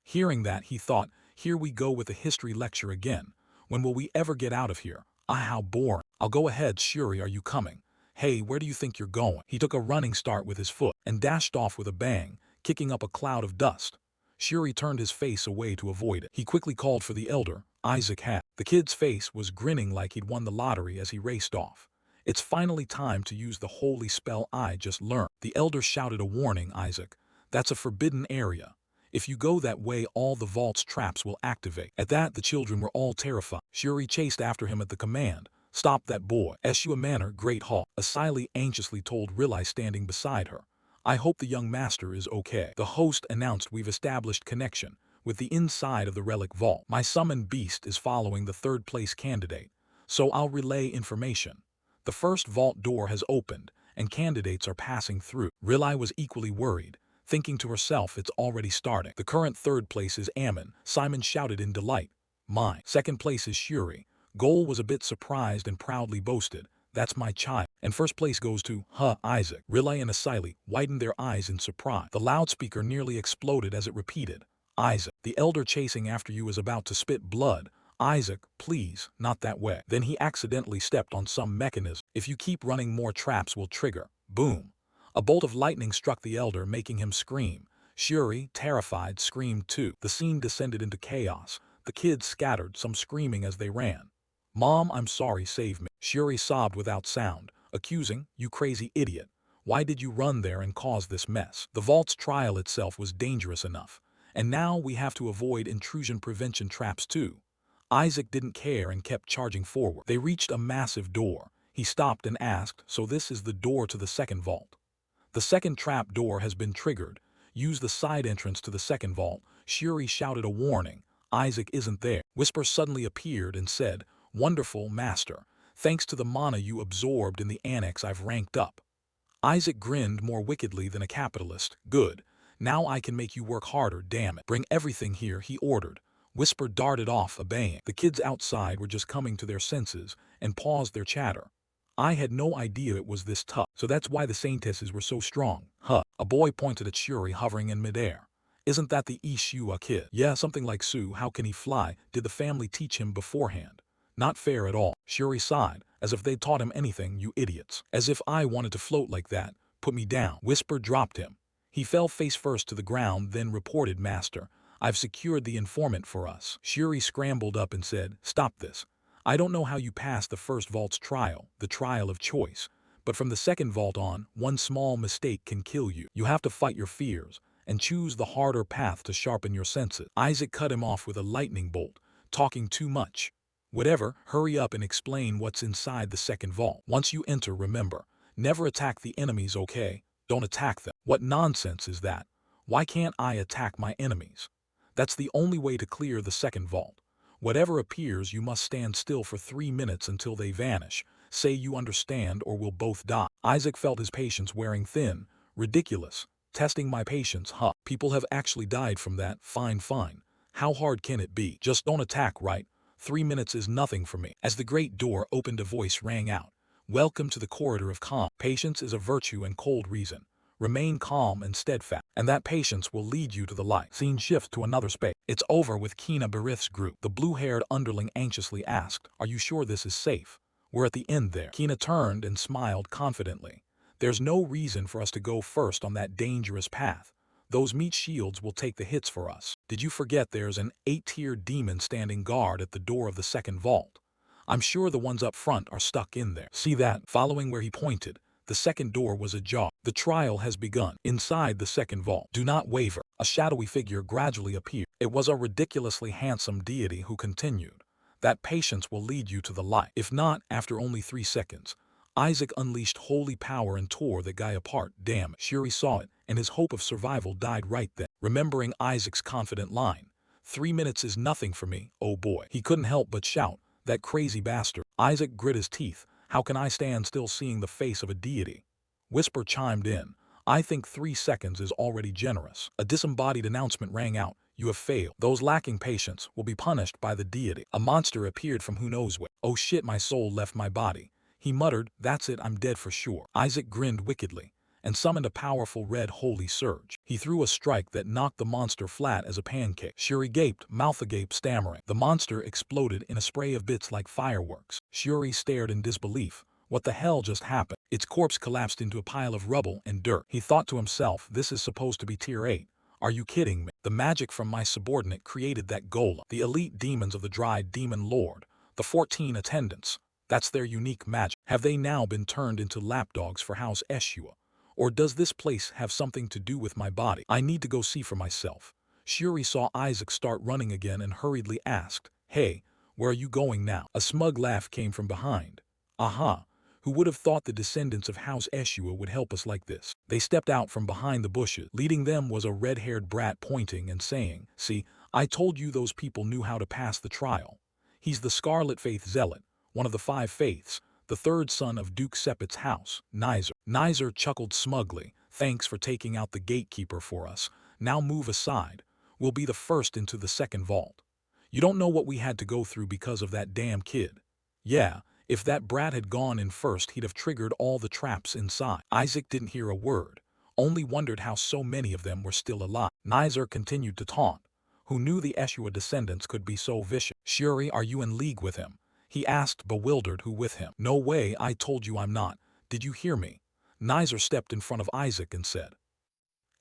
Hearing that, he thought, here we go with the history lecture again. When will we ever get out of here? Ah, how boring. I'll go ahead, Shuri, are you coming? Hey, where do you think you're going? He took a running start with his foot and dashed off with a bang, kicking up a cloud of dust. Shuri turned his face away to avoid it. He quickly called for the elder, Isaac Hat. The kid's face was grinning like he'd won the lottery as he raced off. "It's finally time to use the holy spell I just learned." The elder shouted a warning, "Isaac, that's a forbidden area. If you go that way, all the vault's traps will activate." At that, the children were all terrified. Shuri chased after him at the command, "Stop that boy. Eschew a manner, Great Hawk." Asili anxiously told Rilai standing beside her, "I hope the young master is okay." The host announced, "We've established connection with the inside of the relic vault. My summoned beast is following the third-place candidate, so I'll relay information. The first vault door has opened, and candidates are passing through." Rilai was equally worried, thinking to herself, it's already starting. "The current third place is Ammon," Simon shouted in delight. "Mine. Second place is Shuri." Goal was a bit surprised and proudly boasted, "That's my child." "And first place goes to, Isaac." Rilai and Asili widened their eyes in surprise. The loudspeaker nearly exploded as it repeated, "Isaac, the elder chasing after you is about to spit blood. Isaac, please, not that way." Then he accidentally stepped on some mechanism. "If you keep running, more traps will trigger." Boom. A bolt of lightning struck the elder, making him scream. Shuri, terrified, screamed too. The scene descended into chaos. The kids scattered, some screaming as they ran. "Mom, I'm sorry, save me." Shuri sobbed without sound, accusing, "You crazy idiot. Why did you run there and cause this mess?" The vault's trial itself was dangerous enough, and now we have to avoid intrusion prevention traps too. Isaac didn't care and kept charging forward. They reached a massive door. He stopped and asked, "So this is the door to the second vault?" "The second trap door has been triggered. Use the side entrance to the second vault." Shuri shouted a warning. "Isaac isn't there." Whisper suddenly appeared and said, "Wonderful, master. Thanks to the mana you absorbed in the annex, I've ranked up." Isaac grinned more wickedly than a capitalist. "Good. Now I can make you work harder, damn it." "Bring everything here," he ordered. Whisper darted off, obeying. The kids outside were just coming to their senses and paused their chatter. "I had no idea it was this tough. So that's why the saintesses were so strong, huh?" A boy pointed at Shuri hovering in midair. "Isn't that the Ishua kid?" "Yeah, something like Sue. How can he fly? Did the family teach him beforehand?" "Not fair at all." Shuri sighed, "As if they'd taught him anything, you idiots. As if I wanted to float like that. Put me down." Whisper dropped him. He fell face first to the ground, then reported, "Master, I've secured the informant for us." Shuri scrambled up and said, "Stop this. I don't know how you passed the first vault's trial, the trial of choice, but from the second vault on, one small mistake can kill you. You have to fight your fears and choose the harder path to sharpen your senses." Isaac cut him off with a lightning bolt, "Talking too much. Whatever, hurry up and explain what's inside the second vault. Once you enter, remember, never attack the enemies, okay? Don't attack them." "What nonsense is that? Why can't I attack my enemies? That's the only way to clear the second vault. Whatever appears, you must stand still for 3 minutes until they vanish. Say you understand or we'll both die." Isaac felt his patience wearing thin. "Ridiculous. Testing my patience, huh? People have actually died from that. Fine, fine. How hard can it be? Just don't attack, right? 3 minutes is nothing for me." As the great door opened, a voice rang out. "Welcome to the corridor of calm. Patience is a virtue and cold reason. Remain calm and steadfast, and that patience will lead you to the light." Scene shifts to another space. It's over with Kina Barith's group. The blue-haired underling anxiously asked, "Are you sure this is safe? We're at the end there." Kina turned and smiled confidently. "There's no reason for us to go first on that dangerous path. Those meat shields will take the hits for us. Did you forget there's an 8-tiered demon standing guard at the door of the second vault? I'm sure the ones up front are stuck in there. See that?" Following where he pointed, the second door was ajar. "The trial has begun." Inside the second vault, "Do not waver." A shadowy figure gradually appeared. It was a ridiculously handsome deity who continued, "That patience will lead you to the light. If not, after only 3 seconds." Isaac unleashed holy power and tore the guy apart. Damn it. Shuri saw it, and his hope of survival died right then. Remembering Isaac's confident line, 3 minutes is nothing for me, oh boy. He couldn't help but shout, "That crazy bastard." Isaac grit his teeth. "How can I stand still seeing the face of a deity?" Whisper chimed in, "I think 3 seconds is already generous." A disembodied announcement rang out, You have failed. Those lacking patience will be punished by the deity. A monster appeared from who knows where. Oh shit, my soul left my body. He muttered, that's it, I'm dead for sure. Isaac grinned wickedly and summoned a powerful red holy surge. He threw a strike that knocked the monster flat as a pancake. Shuri gaped, mouth agape, stammering. The monster exploded in a spray of bits like fireworks. Shuri stared in disbelief. What the hell just happened? Its corpse collapsed into a pile of rubble and dirt. He thought to himself, this is supposed to be tier 8. Are you kidding me? The magic from my subordinate created that golem. The elite demons of the Dry Demon Lord. The 14 attendants. That's their unique magic. Have they now been turned into lapdogs for House Eshua? Or does this place have something to do with my body? I need to go see for myself. Shuri saw Isaac start running again and hurriedly asked, hey, where are you going now? A smug laugh came from behind. Aha. Who would have thought the descendants of House Eshua would help us like this? They stepped out from behind the bushes. Leading them was a red-haired brat pointing and saying, see, I told you those people knew how to pass the trial. He's the Scarlet Faith Zealot, one of the 5 faiths, the 3rd son of Duke Sepet's house, Nizer. Nizer chuckled smugly, thanks for taking out the gatekeeper for us. Now move aside. We'll be the first into the 2nd vault. You don't know what we had to go through because of that damn kid. Yeah. If that brat had gone in first, he'd have triggered all the traps inside. Isaac didn't hear a word, only wondered how so many of them were still alive. Nizer continued to taunt. Who knew the Eshua descendants could be so vicious? Shuri, are you in league with him? He asked, bewildered. Who with him? No way, I told you I'm not. Did you hear me? Nizer stepped in front of Isaac and said.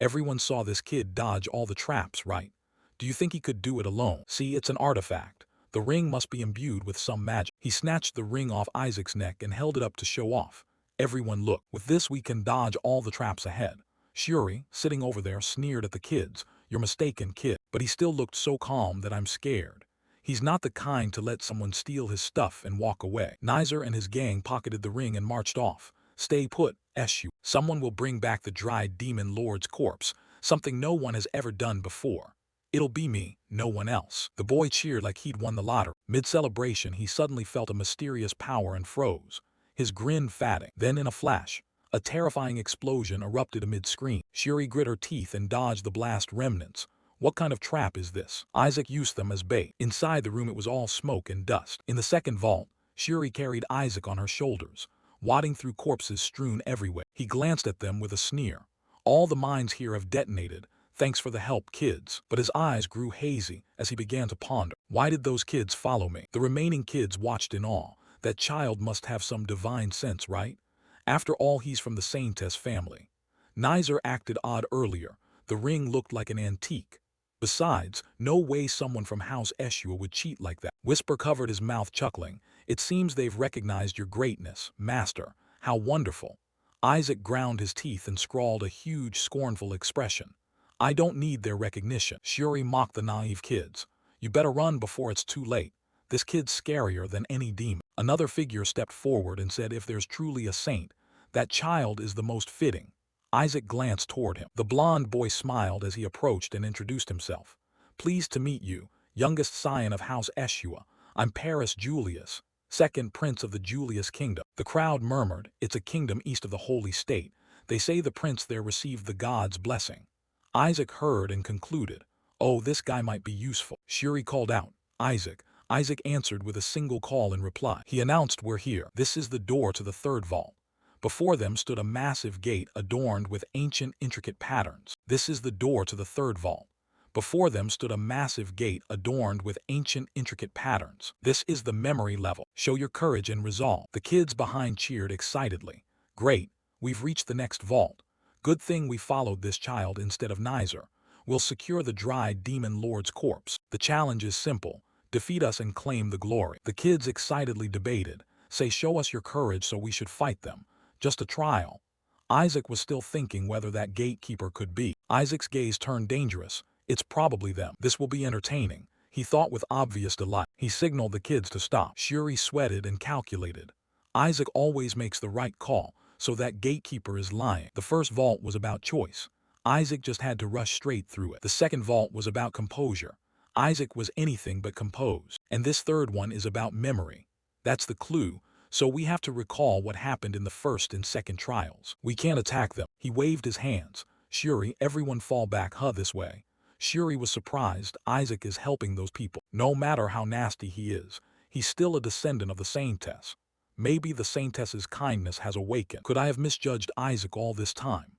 Everyone saw this kid dodge all the traps, right? Do you think he could do it alone? See, it's an artifact. The ring must be imbued with some magic. He snatched the ring off Isaac's neck and held it up to show off. Everyone looked. With this we can dodge all the traps ahead. Shuri, sitting over there, sneered at the kids. You're mistaken, kid. But he still looked so calm that I'm scared. He's not the kind to let someone steal his stuff and walk away. Nizer and his gang pocketed the ring and marched off. Stay put, Eshu. Someone will bring back the Dry Demon Lord's corpse, something no one has ever done before. It'll be me, no one else. The boy cheered like he'd won the lottery. Mid-celebration, he suddenly felt a mysterious power and froze, his grin fatting. Then in a flash, a terrifying explosion erupted amid screams. Shuri grit her teeth and dodged the blast remnants. What kind of trap is this? Isaac used them as bait. Inside the room it was all smoke and dust. In the 2nd vault, Shuri carried Isaac on her shoulders, wadding through corpses strewn everywhere. He glanced at them with a sneer. All the mines here have detonated. Thanks for the help, kids. But his eyes grew hazy as he began to ponder. Why did those kids follow me? The remaining kids watched in awe. That child must have some divine sense, right? After all, he's from the Saintess family. Nizer acted odd earlier. The ring looked like an antique. Besides, no way someone from House Eshua would cheat like that. Whisper covered his mouth, chuckling. It seems they've recognized your greatness, master. How wonderful. Isaac ground his teeth and scrawled a huge, scornful expression. I don't need their recognition. Shuri mocked the naive kids. You better run before it's too late. This kid's scarier than any demon. Another figure stepped forward and said, if there's truly a saint, that child is the most fitting. Isaac glanced toward him. The blond boy smiled as he approached and introduced himself. Pleased to meet you, youngest scion of House Eshua. I'm Paris Julius, 2nd prince of the Julius kingdom. The crowd murmured, it's a kingdom east of the holy state. They say the prince there received the god's blessing. Isaac heard and concluded, oh, this guy might be useful. Shuri called out, Isaac. Isaac answered with a single call in reply. He announced, we're here. This is the door to the 3rd vault. Before them stood a massive gate adorned with ancient, intricate patterns. This is the door to the 3rd vault. Before them stood a massive gate adorned with ancient, intricate patterns. This is the memory level. Show your courage and resolve. The kids behind cheered excitedly. Great, we've reached the next vault. Good thing we followed this child instead of Nizer. We'll secure the Dry Demon Lord's corpse. The challenge is simple. Defeat us and claim the glory. The kids excitedly debated. Say, show us your courage, so we should fight them. Just a trial. Isaac was still thinking whether that gatekeeper could be. Isaac's gaze turned dangerous. It's probably them. This will be entertaining, he thought with obvious delight. He signaled the kids to stop. Shuri sweated and calculated. Isaac always makes the right call. So that gatekeeper is lying. The 1st vault was about choice. Isaac just had to rush straight through it. The 2nd vault was about composure. Isaac was anything but composed. And this 3rd one is about memory. That's the clue. So we have to recall what happened in the 1st and 2nd trials. We can't attack them. He waved his hands. Shuri, everyone fall back, this way. Shuri was surprised. Isaac is helping those people. No matter how nasty he is, he's still a descendant of the Saintess. Maybe the Saintess's kindness has awakened. Could I have misjudged Isaac all this time?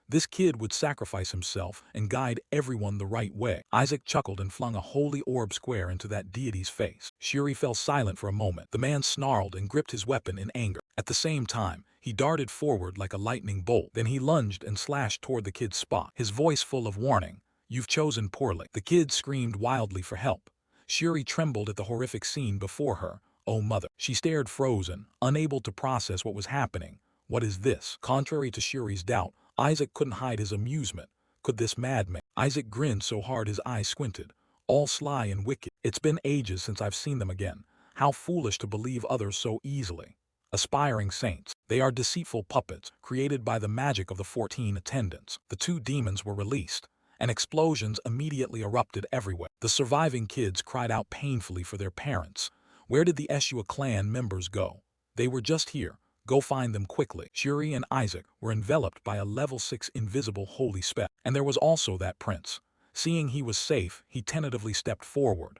This kid would sacrifice himself and guide everyone the right way. Isaac chuckled and flung a holy orb square into that deity's face. Shuri fell silent for a moment. The man snarled and gripped his weapon in anger. At the same time, he darted forward like a lightning bolt. Then he lunged and slashed toward the kid's spot, his voice full of warning. You've chosen poorly. The kid screamed wildly for help. Shuri trembled at the horrific scene before her. Oh mother. She stared frozen, unable to process what was happening. What is this? Contrary to Shuri's doubt, Isaac couldn't hide his amusement. Could this madman? Isaac grinned so hard his eyes squinted. All sly and wicked. It's been ages since I've seen them again. How foolish to believe others so easily. Aspiring saints. They are deceitful puppets, created by the magic of the 14 attendants. The two demons were released, and explosions immediately erupted everywhere. The surviving kids cried out painfully for their parents. Where did the Eshua clan members go? They were just here. Go find them quickly. Shuri and Isaac were enveloped by a level 6 invisible holy spell. And there was also that prince. Seeing he was safe, he tentatively stepped forward.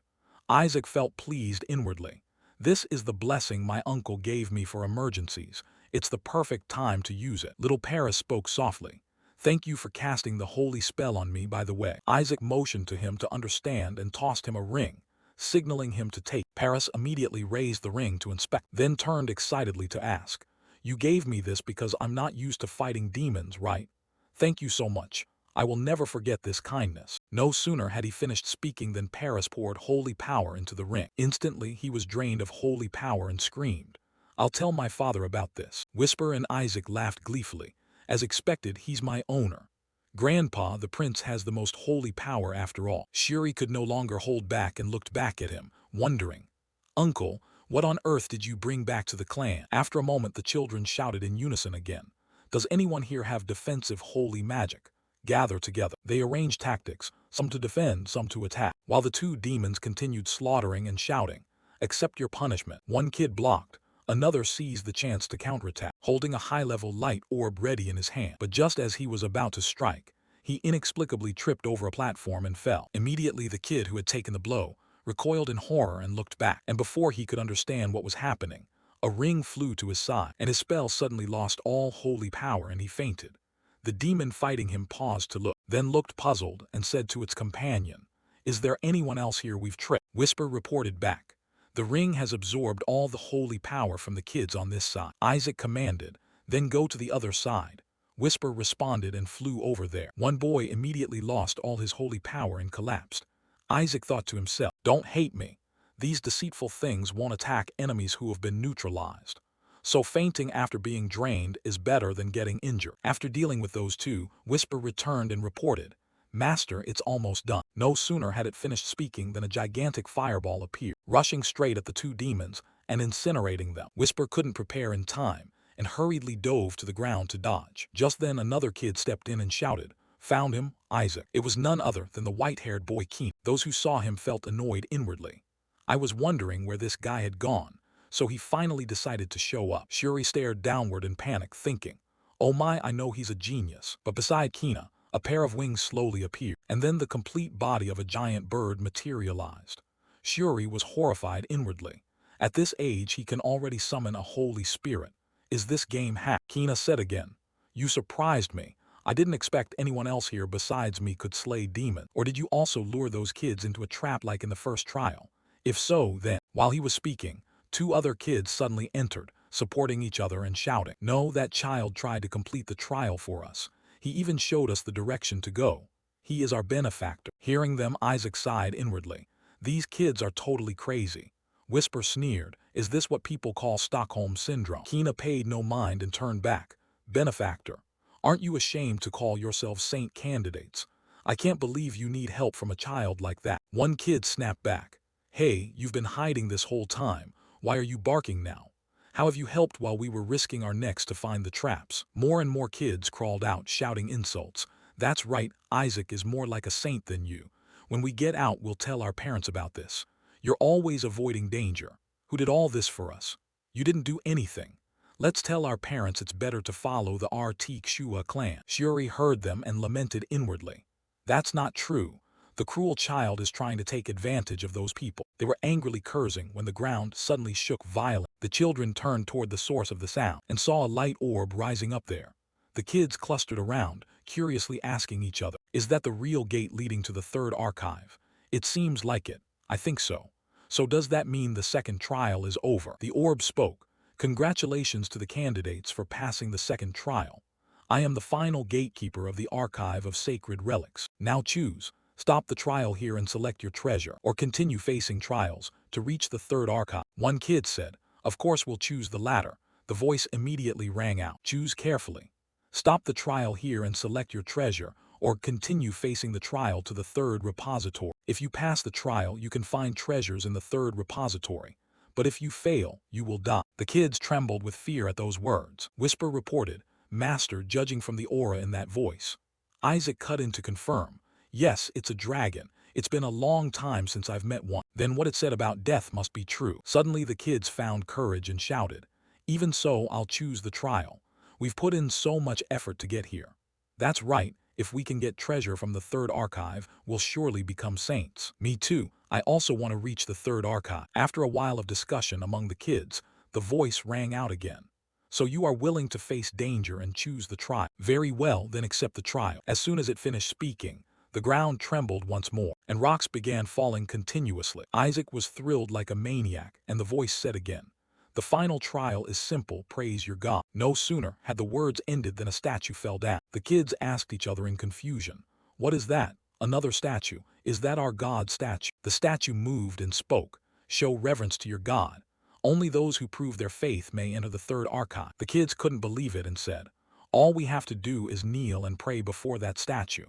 Isaac felt pleased inwardly. This is the blessing my uncle gave me for emergencies. It's the perfect time to use it. Little Paris spoke softly. Thank you for casting the holy spell on me, by the way. Isaac motioned to him to understand and tossed him a ring, signaling him to take. Paris immediately raised the ring to inspect, then turned excitedly to ask, You gave me this because I'm not used to fighting demons, right? Thank you so much. I will never forget this kindness. No sooner had he finished speaking than Paris poured holy power into the ring. Instantly, he was drained of holy power and screamed, I'll tell my father about this. Whisper and Isaac laughed gleefully. As expected, he's my owner. Grandpa, the prince, has the most holy power after all. Shuri could no longer hold back and looked back at him, wondering, Uncle, what on earth did you bring back to the clan? After a moment, the children shouted in unison again. Does anyone here have defensive holy magic? Gather together. They arranged tactics, some to defend, some to attack, while the two demons continued slaughtering and shouting. Accept your punishment. One kid blocked. Another seized the chance to counterattack, holding a high-level light orb ready in his hand. But just as he was about to strike, he inexplicably tripped over a platform and fell. Immediately, the kid who had taken the blow recoiled in horror and looked back. And before he could understand what was happening, a ring flew to his side, and his spell suddenly lost all holy power and he fainted. The demon fighting him paused to look, then looked puzzled and said to its companion, Is there anyone else here we've tricked? Whisper reported back. The ring has absorbed all the holy power from the kids on this side. Isaac commanded, Then go to the other side. Whisper responded and flew over there. One boy immediately lost all his holy power and collapsed. Isaac thought to himself, Don't hate me. These deceitful things won't attack enemies who have been neutralized. So fainting after being drained is better than getting injured. After dealing with those two, Whisper returned and reported, Master, it's almost done. No sooner had it finished speaking than a gigantic fireball appeared, rushing straight at the two demons and incinerating them. Whisper couldn't prepare in time and hurriedly dove to the ground to dodge. Just then another kid stepped in and shouted, Found him, Isaac. It was none other than the white-haired boy Keen. Those who saw him felt annoyed inwardly. I was wondering where this guy had gone, so he finally decided to show up. Shuri stared downward in panic, thinking, Oh my, I know he's a genius. But beside Kina, a pair of wings slowly appeared, and then the complete body of a giant bird materialized. Shuri was horrified inwardly. At this age, he can already summon a holy spirit. Is this game hacked? Kina said again, You surprised me. I didn't expect anyone else here besides me could slay demons. Or did you also lure those kids into a trap like in the first trial? If so, then, while he was speaking, two other kids suddenly entered, supporting each other and shouting, No, that child tried to complete the trial for us. He even showed us the direction to go. He is our benefactor. Hearing them, Isaac sighed inwardly. These kids are totally crazy. Whisper sneered, Is this what people call Stockholm Syndrome? Kina paid no mind and turned back. Benefactor. Aren't you ashamed to call yourselves saint candidates? I can't believe you need help from a child like that. One kid snapped back. Hey, you've been hiding this whole time. Why are you barking now? How have you helped while we were risking our necks to find the traps? More and more kids crawled out, shouting insults. That's right, Isaac is more like a saint than you. When we get out, we'll tell our parents about this. You're always avoiding danger. Who did all this for us? You didn't do anything. Let's tell our parents it's better to follow the RT Shua clan. Shuri heard them and lamented inwardly. That's not true. The cruel child is trying to take advantage of those people. They were angrily cursing when the ground suddenly shook violently. The children turned toward the source of the sound and saw a light orb rising up there. The kids clustered around, curiously asking each other, "Is that the real gate leading to the third archive?" "It seems like it. I think so." "So does that mean the second trial is over?" The orb spoke. "Congratulations to the candidates for passing the second trial. I am the final gatekeeper of the archive of sacred relics. Now choose. Stop the trial here and select your treasure, or continue facing trials to reach the third archive." One kid said, "Of course we'll choose the latter." The voice immediately rang out. "Choose carefully. Stop the trial here and select your treasure, or continue facing the trial to the third repository. If you pass the trial, you can find treasures in the third repository. But if you fail, you will die." The kids trembled with fear at those words. Whisper reported, "Master, judging from the aura in that voice." Isaac cut in to confirm, "Yes, it's a dragon. It's been a long time since I've met one." Then what it said about death must be true. Suddenly the kids found courage and shouted, "Even so, I'll choose the trial. We've put in so much effort to get here." "That's right. If we can get treasure from the third archive, we'll surely become saints." "Me too. I also want to reach the third archive." After a while of discussion among the kids, the voice rang out again. "So you are willing to face danger and choose the trial? Very well, then accept the trial." As soon as it finished speaking, the ground trembled once more, and rocks began falling continuously. Isaac was thrilled like a maniac, and the voice said again, "The final trial is simple, praise your God." No sooner had the words ended than a statue fell down. The kids asked each other in confusion, "What is that?" "Another statue. Is that our God's statue?" The statue moved and spoke, "Show reverence to your God. Only those who prove their faith may enter the third archive." The kids couldn't believe it and said, "All we have to do is kneel and pray before that statue."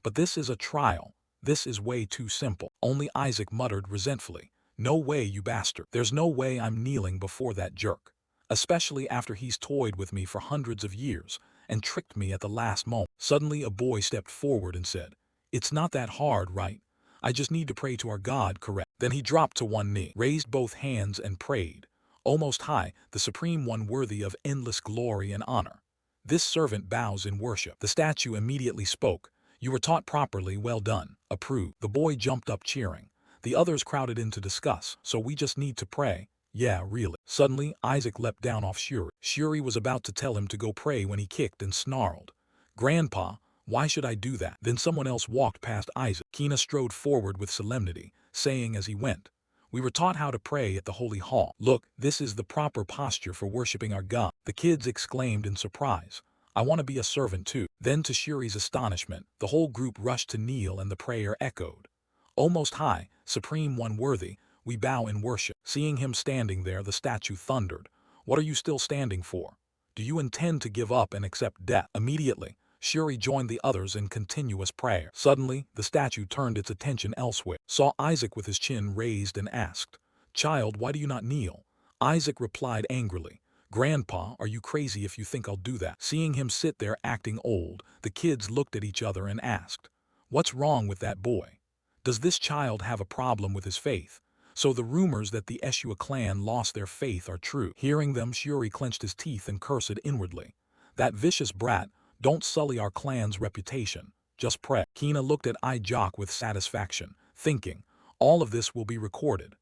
"But this is a trial. This is way too simple." Only Isaac muttered resentfully, "No way, you bastard. There's no way I'm kneeling before that jerk. Especially after he's toyed with me for hundreds of years and tricked me at the last moment." Suddenly a boy stepped forward and said, "It's not that hard, right? I just need to pray to our God, correct?" Then he dropped to one knee, raised both hands and prayed, "O Most High, the Supreme One worthy of endless glory and honor. This servant bows in worship." The statue immediately spoke, "You were taught properly, well done, approved." The boy jumped up cheering. The others crowded in to discuss, "So we just need to pray?" "Yeah, really." Suddenly, Isaac leapt down off Shuri. Shuri was about to tell him to go pray when he kicked and snarled, "Grandpa, why should I do that?" Then someone else walked past Isaac. Kina strode forward with solemnity, saying as he went, "We were taught how to pray at the Holy Hall. Look, this is the proper posture for worshiping our God." The kids exclaimed in surprise, "I want to be a servant too." Then to Shuri's astonishment, the whole group rushed to kneel and the prayer echoed, "O Most High, Supreme One worthy, we bow in worship." Seeing him standing there, the statue thundered, "What are you still standing for? Do you intend to give up and accept death?" Immediately, Shuri joined the others in continuous prayer. Suddenly, the statue turned its attention elsewhere, saw Isaac with his chin raised and asked, "Child, why do you not kneel?" Isaac replied angrily, "Grandpa, are you crazy if you think I'll do that?" Seeing him sit there acting old, the kids looked at each other and asked, "What's wrong with that boy? Does this child have a problem with his faith?" So the rumors that the Eshua clan lost their faith are true. Hearing them, Shuri clenched his teeth and cursed inwardly, "That vicious brat, don't sully our clan's reputation. Just pray." Kina looked at Ijock with satisfaction, thinking, all of this will be recorded.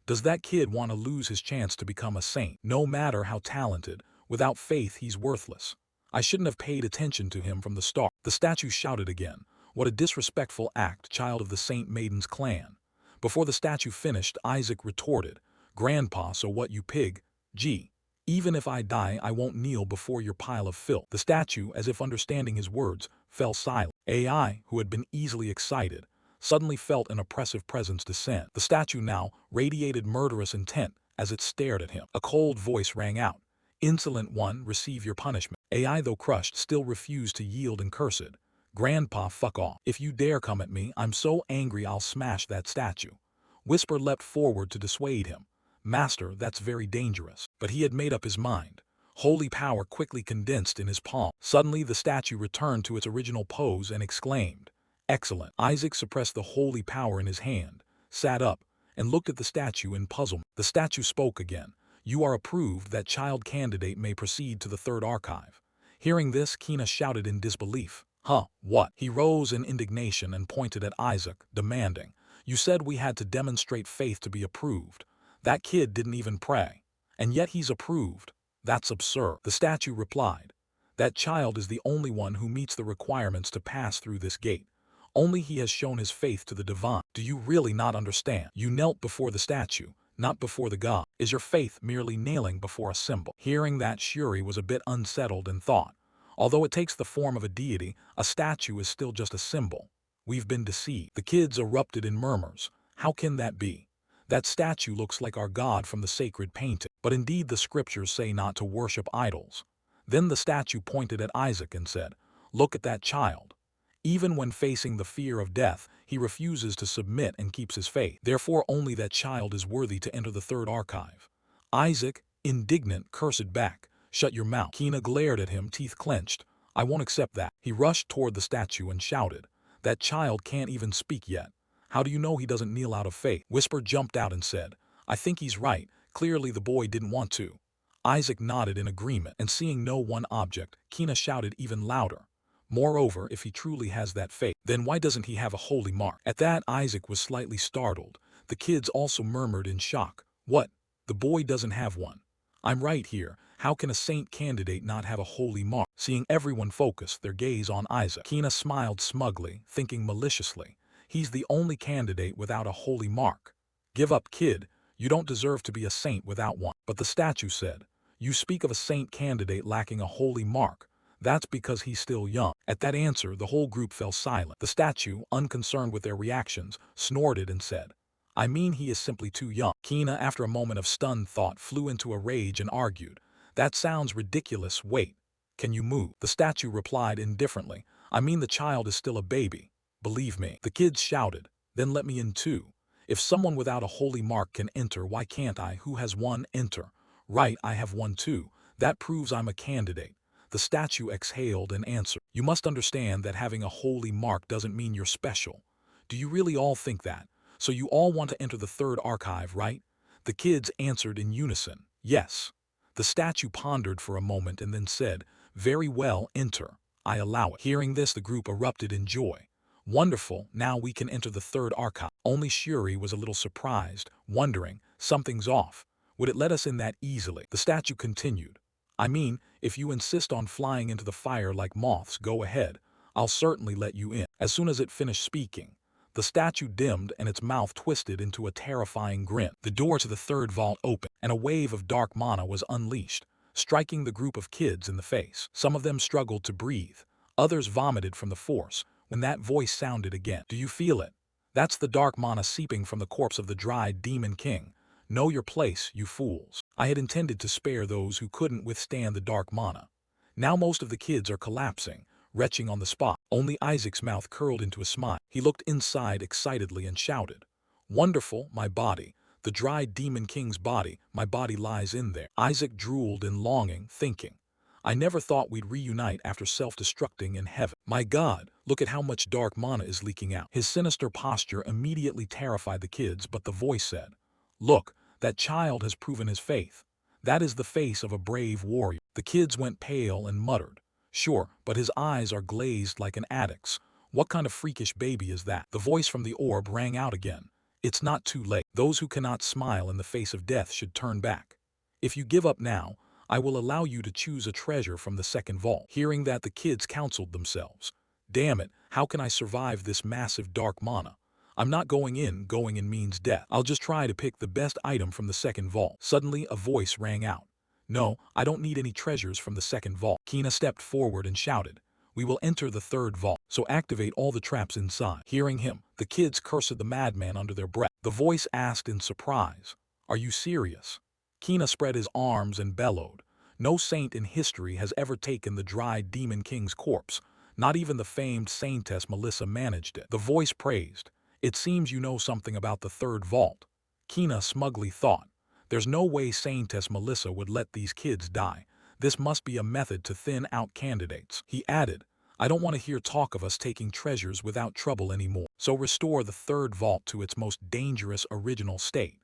Does that kid want to lose his chance to become a saint? No matter how talented, without faith he's worthless. I shouldn't have paid attention to him from the start. The statue shouted again, "What a disrespectful act, child of the Saint Maiden's clan." Before the statue finished, Isaac retorted, "Grandpa, so what, you pig? Gee, even if I die, I won't kneel before your pile of filth." The statue, as if understanding his words, fell silent. AI, who had been easily excited, suddenly felt an oppressive presence descend. The statue now radiated murderous intent as it stared at him. A cold voice rang out, "Insolent one, receive your punishment." AI, though crushed, still refused to yield and cursed, "Grandpa, fuck off. If you dare come at me, I'm so angry I'll smash that statue." Whisper leapt forward to dissuade him, "Master, that's very dangerous." But he had made up his mind. Holy power quickly condensed in his palm. Suddenly the statue returned to its original pose and exclaimed, "Excellent." Isaac suppressed the holy power in his hand, sat up, and looked at the statue in puzzlement. The statue spoke again, "You are approved. That child candidate may proceed to the third archive." Hearing this, Kina shouted in disbelief, Huh, what? He rose in indignation and pointed at Isaac, demanding, "You said we had to demonstrate faith to be approved. That kid didn't even pray. And yet he's approved. That's absurd." The statue replied, "That child is the only one who meets the requirements to pass through this gate. Only he has shown his faith to the divine. Do you really not understand? You knelt before the statue, not before the god. Is your faith merely kneeling before a symbol?" Hearing that, Shuri was a bit unsettled and thought, although it takes the form of a deity, a statue is still just a symbol. We've been deceived. The kids erupted in murmurs. How can that be? That statue looks like our god from the sacred painting. But indeed the scriptures say not to worship idols. Then the statue pointed at Isaac and said, "Look at that child. Even when facing the fear of death, he refuses to submit and keeps his faith. Therefore only that child is worthy to enter the third archive." Isaac, indignant, cursed back, "Shut your mouth." Kina glared at him, teeth clenched. "I won't accept that." He rushed toward the statue and shouted, "That child can't even speak yet. How do you know he doesn't kneel out of faith?" Whisper jumped out and said, "I think he's right. Clearly the boy didn't want to." Isaac nodded in agreement, and seeing no one object, Kina shouted even louder, "Moreover, if he truly has that faith, then why doesn't he have a holy mark?" At that, Isaac was slightly startled. The kids also murmured in shock, "What? The boy doesn't have one? I'm right here. How can a saint candidate not have a holy mark?" Seeing everyone focus their gaze on Isaac, Kina smiled smugly, thinking maliciously, "He's the only candidate without a holy mark. Give up, kid. You don't deserve to be a saint without one." But the statue said, "You speak of a saint candidate lacking a holy mark. That's because he's still young." At that answer, the whole group fell silent. The statue, unconcerned with their reactions, snorted and said, "I mean he is simply too young." Kina, after a moment of stunned thought, flew into a rage and argued, "That sounds ridiculous. Wait. Can you move?" The statue replied indifferently, "I mean the child is still a baby. Believe me." The kids shouted, "Then let me in too. If someone without a holy mark can enter, why can't I, who has one, enter? Right, I have one too. That proves I'm a candidate." The statue exhaled and answered, "You must understand that having a holy mark doesn't mean you're special. Do you really all think that? So you all want to enter the third archive, right?" The kids answered in unison, "Yes." The statue pondered for a moment and then said, "Very well, enter. I allow it." Hearing this, the group erupted in joy. "Wonderful, now we can enter the third archive." Only Shuri was a little surprised, wondering, something's off. Would it let us in that easily? The statue continued, "I mean, if you insist on flying into the fire like moths, go ahead. I'll certainly let you in." As soon as it finished speaking, the statue dimmed and its mouth twisted into a terrifying grin. The door to the third vault opened, and a wave of dark mana was unleashed, striking the group of kids in the face. Some of them struggled to breathe. Others vomited from the force when that voice sounded again. "Do you feel it? That's the dark mana seeping from the corpse of the dried demon king. Know your place, you fools." I had intended to spare those who couldn't withstand the dark mana. Now most of the kids are collapsing, retching on the spot. Only Isaac's mouth curled into a smile. He looked inside excitedly and shouted, "Wonderful, my body. The dried demon king's body, my body lies in there." Isaac drooled in longing, thinking, "I never thought we'd reunite after self-destructing in heaven. My God, look at how much dark mana is leaking out." His sinister posture immediately terrified the kids, but the voice said, "Look, that child has proven his faith. That is the face of a brave warrior." The kids went pale and muttered, "Sure, but his eyes are glazed like an addict's. What kind of freakish baby is that?" The voice from the orb rang out again, "It's not too late. Those who cannot smile in the face of death should turn back. If you give up now, I will allow you to choose a treasure from the second vault." Hearing that, the kids counseled themselves, "Damn it, how can I survive this massive dark mana? I'm not going in means death. I'll just try to pick the best item from the second vault." Suddenly a voice rang out, "No, I don't need any treasures from the second vault." Kina stepped forward and shouted, "We will enter the third vault, so activate all the traps inside." Hearing him, the kids cursed the madman under their breath. The voice asked in surprise, "Are you serious?" Kina spread his arms and bellowed, "No saint in history has ever taken the dried demon king's corpse. Not even the famed saintess Melissa managed it." The voice praised, "It seems you know something about the third vault." Kina smugly thought, "There's no way Saintess Melissa would let these kids die. This must be a method to thin out candidates." He added, "I don't want to hear talk of us taking treasures without trouble anymore. So restore the third vault to its most dangerous original state.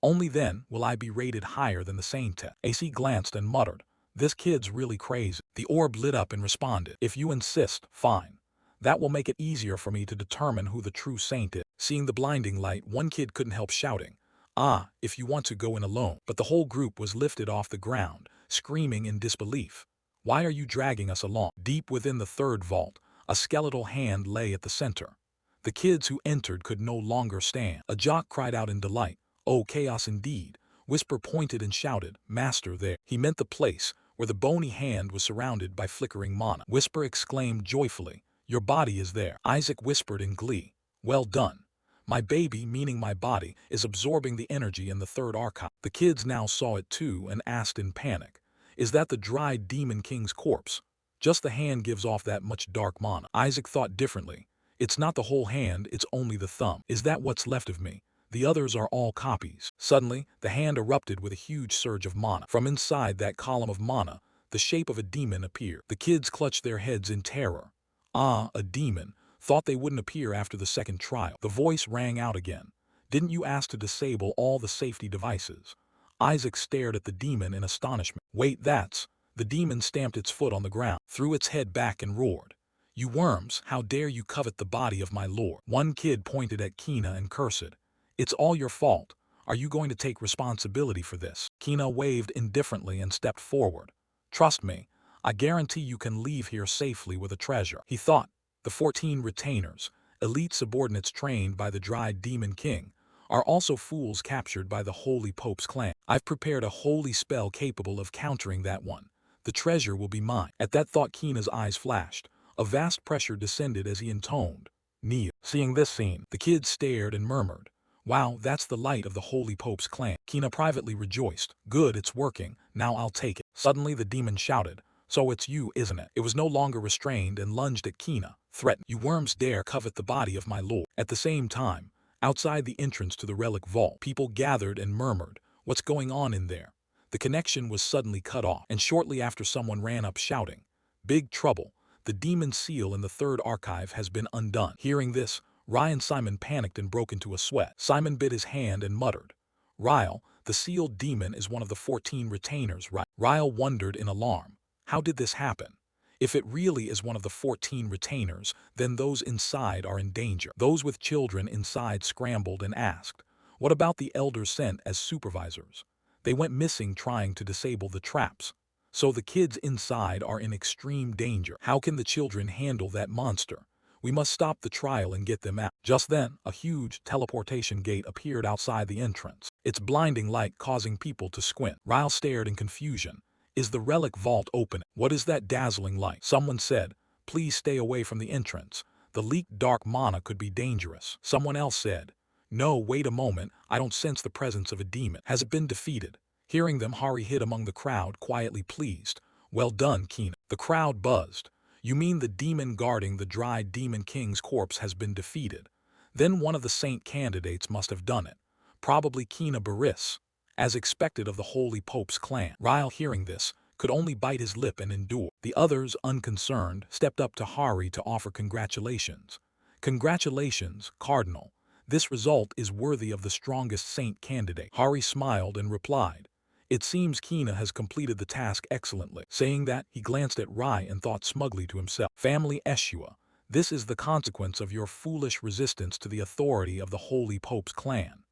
Only then will I be rated higher than the Saintess." AC glanced and muttered, "This kid's really crazy." The orb lit up and responded, "If you insist, fine. That will make it easier for me to determine who the true saint is. Seeing the blinding light, one kid couldn't help shouting, "Ah, if you want to go in alone." But the whole group was lifted off the ground, screaming in disbelief. "Why are you dragging us along?" Deep within the third vault, a skeletal hand lay at the center. The kids who entered could no longer stand. A jock cried out in delight, "Oh, chaos indeed." Whisper pointed and shouted, "Master, there." He meant the place where the bony hand was surrounded by flickering mana. Whisper exclaimed joyfully, "Your body is there." Isaac whispered in glee, "Well done. My baby, meaning my body, is absorbing the energy in the third archive." The kids now saw it too and asked in panic, "Is that the dried Demon King's corpse? Just the hand gives off that much dark mana." Isaac thought differently. "It's not the whole hand, it's only the thumb. Is that what's left of me? The others are all copies." Suddenly, the hand erupted with a huge surge of mana. From inside that column of mana, the shape of a demon appeared. The kids clutched their heads in terror. "Ah, a demon. Thought they wouldn't appear after the second trial." The voice rang out again. "Didn't you ask to disable all the safety devices?" Isaac stared at the demon in astonishment. "Wait, that's..." The demon stamped its foot on the ground, threw its head back and roared, "You worms, how dare you covet the body of my lord?" One kid pointed at Kina and cursed, "It's all your fault. Are you going to take responsibility for this?" Kina waved indifferently and stepped forward. "Trust me, I guarantee you can leave here safely with a treasure." He thought, the 14 retainers, elite subordinates trained by the dried Demon King, are also fools captured by the Holy Pope's clan. I've prepared a holy spell capable of countering that one. The treasure will be mine. At that thought, Kina's eyes flashed. A vast pressure descended as he intoned, "Kneel." Seeing this scene, the kids stared and murmured, "Wow, that's the light of the Holy Pope's clan." Kina privately rejoiced, "Good, it's working. Now I'll take it." Suddenly the demon shouted, "So it's you, isn't it?" It was no longer restrained and lunged at Kina, threatened, "You worms dare covet the body of my lord." At the same time, outside the entrance to the relic vault, people gathered and murmured, "What's going on in there?" The connection was suddenly cut off, and shortly after someone ran up shouting, "Big trouble. The demon seal in the third archive has been undone." Hearing this, Ryan Simon panicked and broke into a sweat. Simon bit his hand and muttered, "Ryle, the sealed demon is one of the 14 retainers, right?" Ryle wondered in alarm, "How did this happen? If it really is one of the 14 retainers, then those inside are in danger." Those with children inside scrambled and asked, "What about the elders sent as supervisors? They went missing trying to disable the traps. So the kids inside are in extreme danger. How can the children handle that monster? We must stop the trial and get them out." Just then, a huge teleportation gate appeared outside the entrance, its blinding light causing people to squint. Ryle stared in confusion. "Is the relic vault open? What is that dazzling light?" Someone said, "Please stay away from the entrance. The leaked dark mana could be dangerous." Someone else said, "No, wait a moment, I don't sense the presence of a demon. Has it been defeated?" Hearing them, Hari hid among the crowd, quietly pleased. "Well done, Kina." The crowd buzzed. "You mean the demon guarding the dried Demon King's corpse has been defeated? Then one of the saint candidates must have done it. Probably Kina Baris, as expected of the Holy Pope's clan." Ryle, hearing this, could only bite his lip and endure. The others, unconcerned, stepped up to Hari to offer congratulations. "Congratulations, Cardinal. This result is worthy of the strongest saint candidate." Hari smiled and replied, "It seems Kina has completed the task excellently." Saying that, he glanced at Rai and thought smugly to himself, "Family Eshua, this is the consequence of your foolish resistance to the authority of the Holy Pope's clan.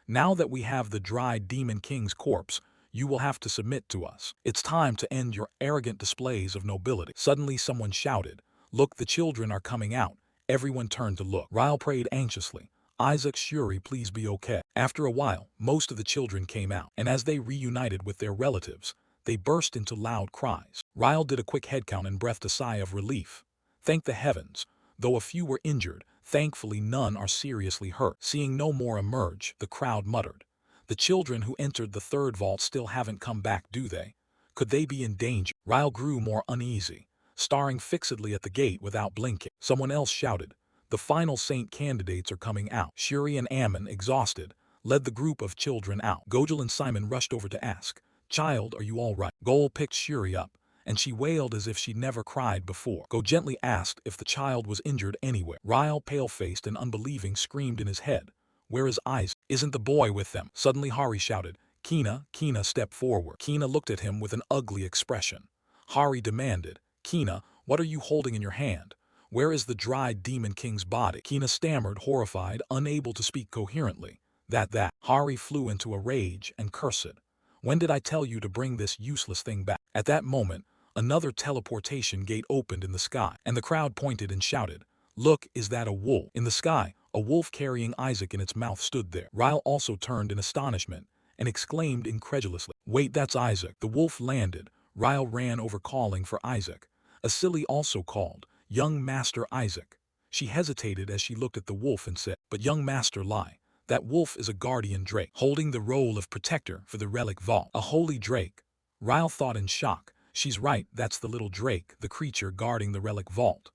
Now that we have the dried Demon King's corpse, you will have to submit to us. It's time to end your arrogant displays of nobility." Suddenly someone shouted, "Look, the children are coming out." Everyone turned to look. Ryle prayed anxiously, "Isaac, Shuri, please be okay." After a while, most of the children came out, and as they reunited with their relatives, they burst into loud cries. Ryle did a quick headcount and breathed a sigh of relief. Thank the heavens. Though a few were injured, thankfully none are seriously hurt. Seeing no more emerge, the crowd muttered, "The children who entered the third vault still haven't come back, do they? Could they be in danger?" Ryle grew more uneasy, staring fixedly at the gate without blinking. Someone else shouted, "The final saint candidates are coming out." Shuri and Ammon, exhausted, led the group of children out. Gojal and Simon rushed over to ask, "Child, are you all right?" Gol picked Shuri up, and she wailed as if she'd never cried before. Go gently asked if the child was injured anywhere. Ryle, pale-faced and unbelieving, screamed in his head, "Where is Isaac? Isn't the boy with them?" Suddenly Hari shouted, "Kina, Kina, step forward." Kina looked at him with an ugly expression. Hari demanded, "Kina, what are you holding in your hand? Where is the dried demon king's body? Kina stammered, horrified, unable to speak coherently. That. Hari flew into a rage and cursed. When did I tell you to bring this useless thing back? At that moment, another teleportation gate opened in the sky, and the crowd pointed and shouted, "Look, is that a wolf?" In the sky, a wolf carrying Isaac in its mouth stood there. Ryle also turned in astonishment and exclaimed incredulously, "Wait, that's Isaac." The wolf landed. Ryle ran over calling for Isaac. Asili also called, "Young Master Isaac." She hesitated as she looked at the wolf and said, "But young Master Lai, that wolf is a guardian drake, holding the role of protector for the relic vault." "A holy drake?" Ryle thought in shock. She's right, that's the little drake, the creature guarding the relic vault.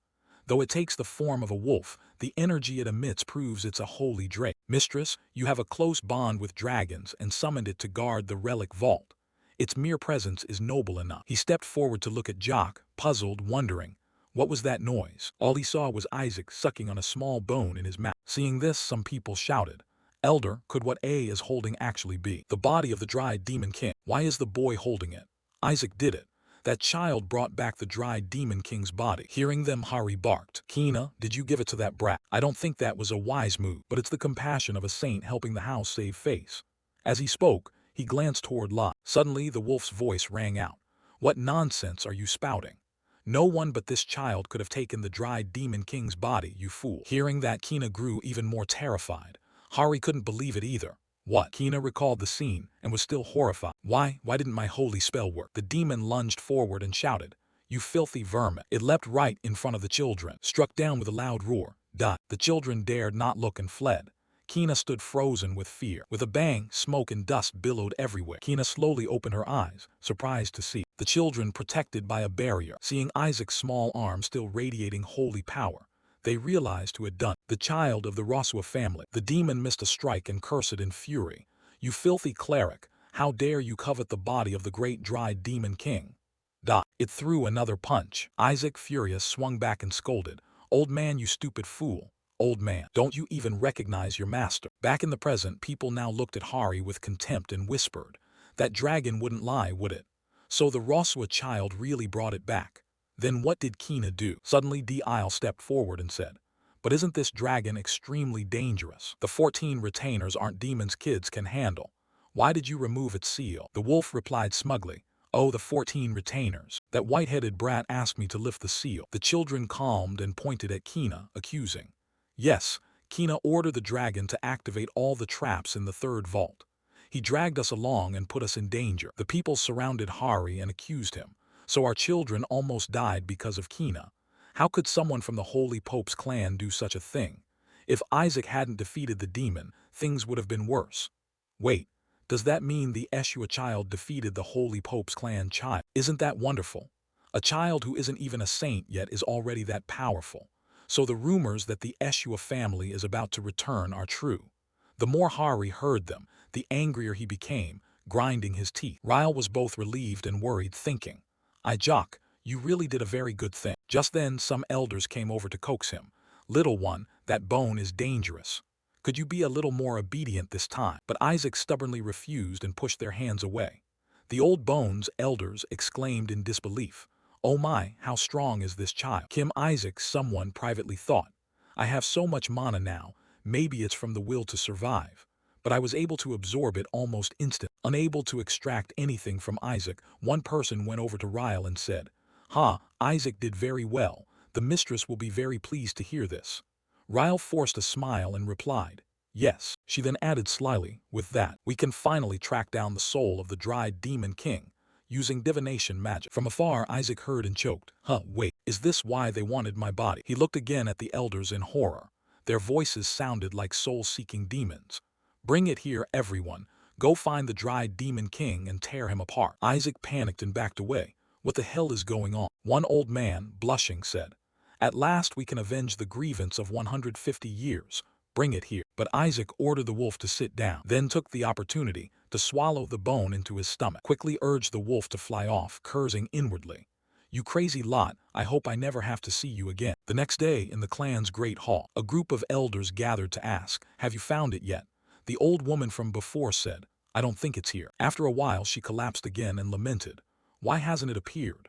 Though it takes the form of a wolf, the energy it emits proves it's a holy drake. "Mistress, you have a close bond with dragons and summoned it to guard the relic vault. Its mere presence is noble enough." He stepped forward to look at Jock, puzzled, wondering. What was that noise? All he saw was Isaac sucking on a small bone in his mouth. Seeing this, some people shouted, "Elder, could what A is holding actually be the body of the dried demon king? Why is the boy holding it? Isaac did it. That child brought back the dried demon king's body." Hearing them, Hari barked, "Kina, did you give it to that brat? I don't think that was a wise move, but it's the compassion of a saint helping the house save face." As he spoke, he glanced toward Lot. Suddenly, the wolf's voice rang out. "What nonsense are you spouting? No one but this child could have taken the dried demon king's body, you fool." Hearing that, Kina grew even more terrified. Hari couldn't believe it either. What? Kina recalled the scene and was still horrified. Why didn't my holy spell work? The demon lunged forward and shouted, "You filthy vermin." It leapt right in front of the children, struck down with a loud roar. The children dared not look and fled. Kina stood frozen with fear. With a bang, smoke and dust billowed everywhere. Kina slowly opened her eyes, surprised to see the children protected by a barrier. Seeing Isaac's small arm still radiating holy power, they realized who had done it. The child of the Rosua family. The demon missed a strike and cursed in fury. "You filthy cleric, how dare you covet the body of the great dried demon king?" It threw another punch. Isaac, furious, swung back and scolded, "Old man, you stupid fool. Old man, don't you even recognize your master?" Back in the present, people now looked at Hari with contempt and whispered, "That dragon wouldn't lie, would it? So the Rosua child really brought it back. Then what did Kina do?" Suddenly D'Isle stepped forward and said, "But isn't this dragon extremely dangerous? The 14 retainers aren't demons kids can handle. Why did you remove its seal?" The wolf replied smugly, "Oh, the 14 retainers. That white-headed brat asked me to lift the seal." The children calmed and pointed at Kina, accusing. "Yes, Kina ordered the dragon to activate all the traps in the third vault. He dragged us along and put us in danger." The people surrounded Hari and accused him. "So our children almost died because of Kina. How could someone from the Holy Pope's clan do such a thing? If Isaac hadn't defeated the demon, things would have been worse." "Wait, does that mean the Eshua child defeated the Holy Pope's clan child? Isn't that wonderful? A child who isn't even a saint yet is already that powerful. So the rumors that the Eshua family is about to return are true." The more Hari heard them, the angrier he became, grinding his teeth. Ryle was both relieved and worried, thinking, "Jock, you really did a very good thing." Just then, some elders came over to coax him. "Little one, that bone is dangerous. Could you be a little more obedient this time?" But Isaac stubbornly refused and pushed their hands away. "The old bones," elders exclaimed in disbelief. "Oh my, how strong is this child?" Kim Isaac, someone privately thought. "I have so much mana now, maybe it's from the will to survive. But I was able to absorb it almost instantly." Unable to extract anything from Isaac, one person went over to Ryle and said, Isaac did very well. The mistress will be very pleased to hear this." Ryle forced a smile and replied, "Yes." She then added slyly, "With that, we can finally track down the soul of the dried demon king, using divination magic." From afar, Isaac heard and choked, Wait, is this why they wanted my body?" He looked again at the elders in horror. Their voices sounded like soul-seeking demons. "Bring it here, everyone. Go find the dried demon king and tear him apart." Isaac panicked and backed away. "What the hell is going on?" One old man, blushing, said, "At last we can avenge the grievance of 150 years. Bring it here." But Isaac ordered the wolf to sit down, then took the opportunity to swallow the bone into his stomach, quickly urged the wolf to fly off, cursing inwardly, "You crazy lot, I hope I never have to see you again." The next day, in the clan's great hall, a group of elders gathered to ask, "Have you found it yet?" The old woman from before said, "I don't think it's here." After a while she collapsed again and lamented, "Why hasn't it appeared?"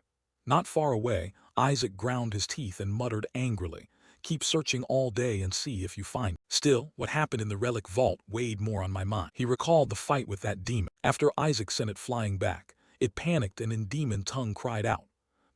Not far away, Isaac ground his teeth and muttered angrily, "Keep searching all day and see if you find it." Still, what happened in the relic vault weighed more on my mind. He recalled the fight with that demon. After Isaac sent it flying back, it panicked and in demon tongue cried out,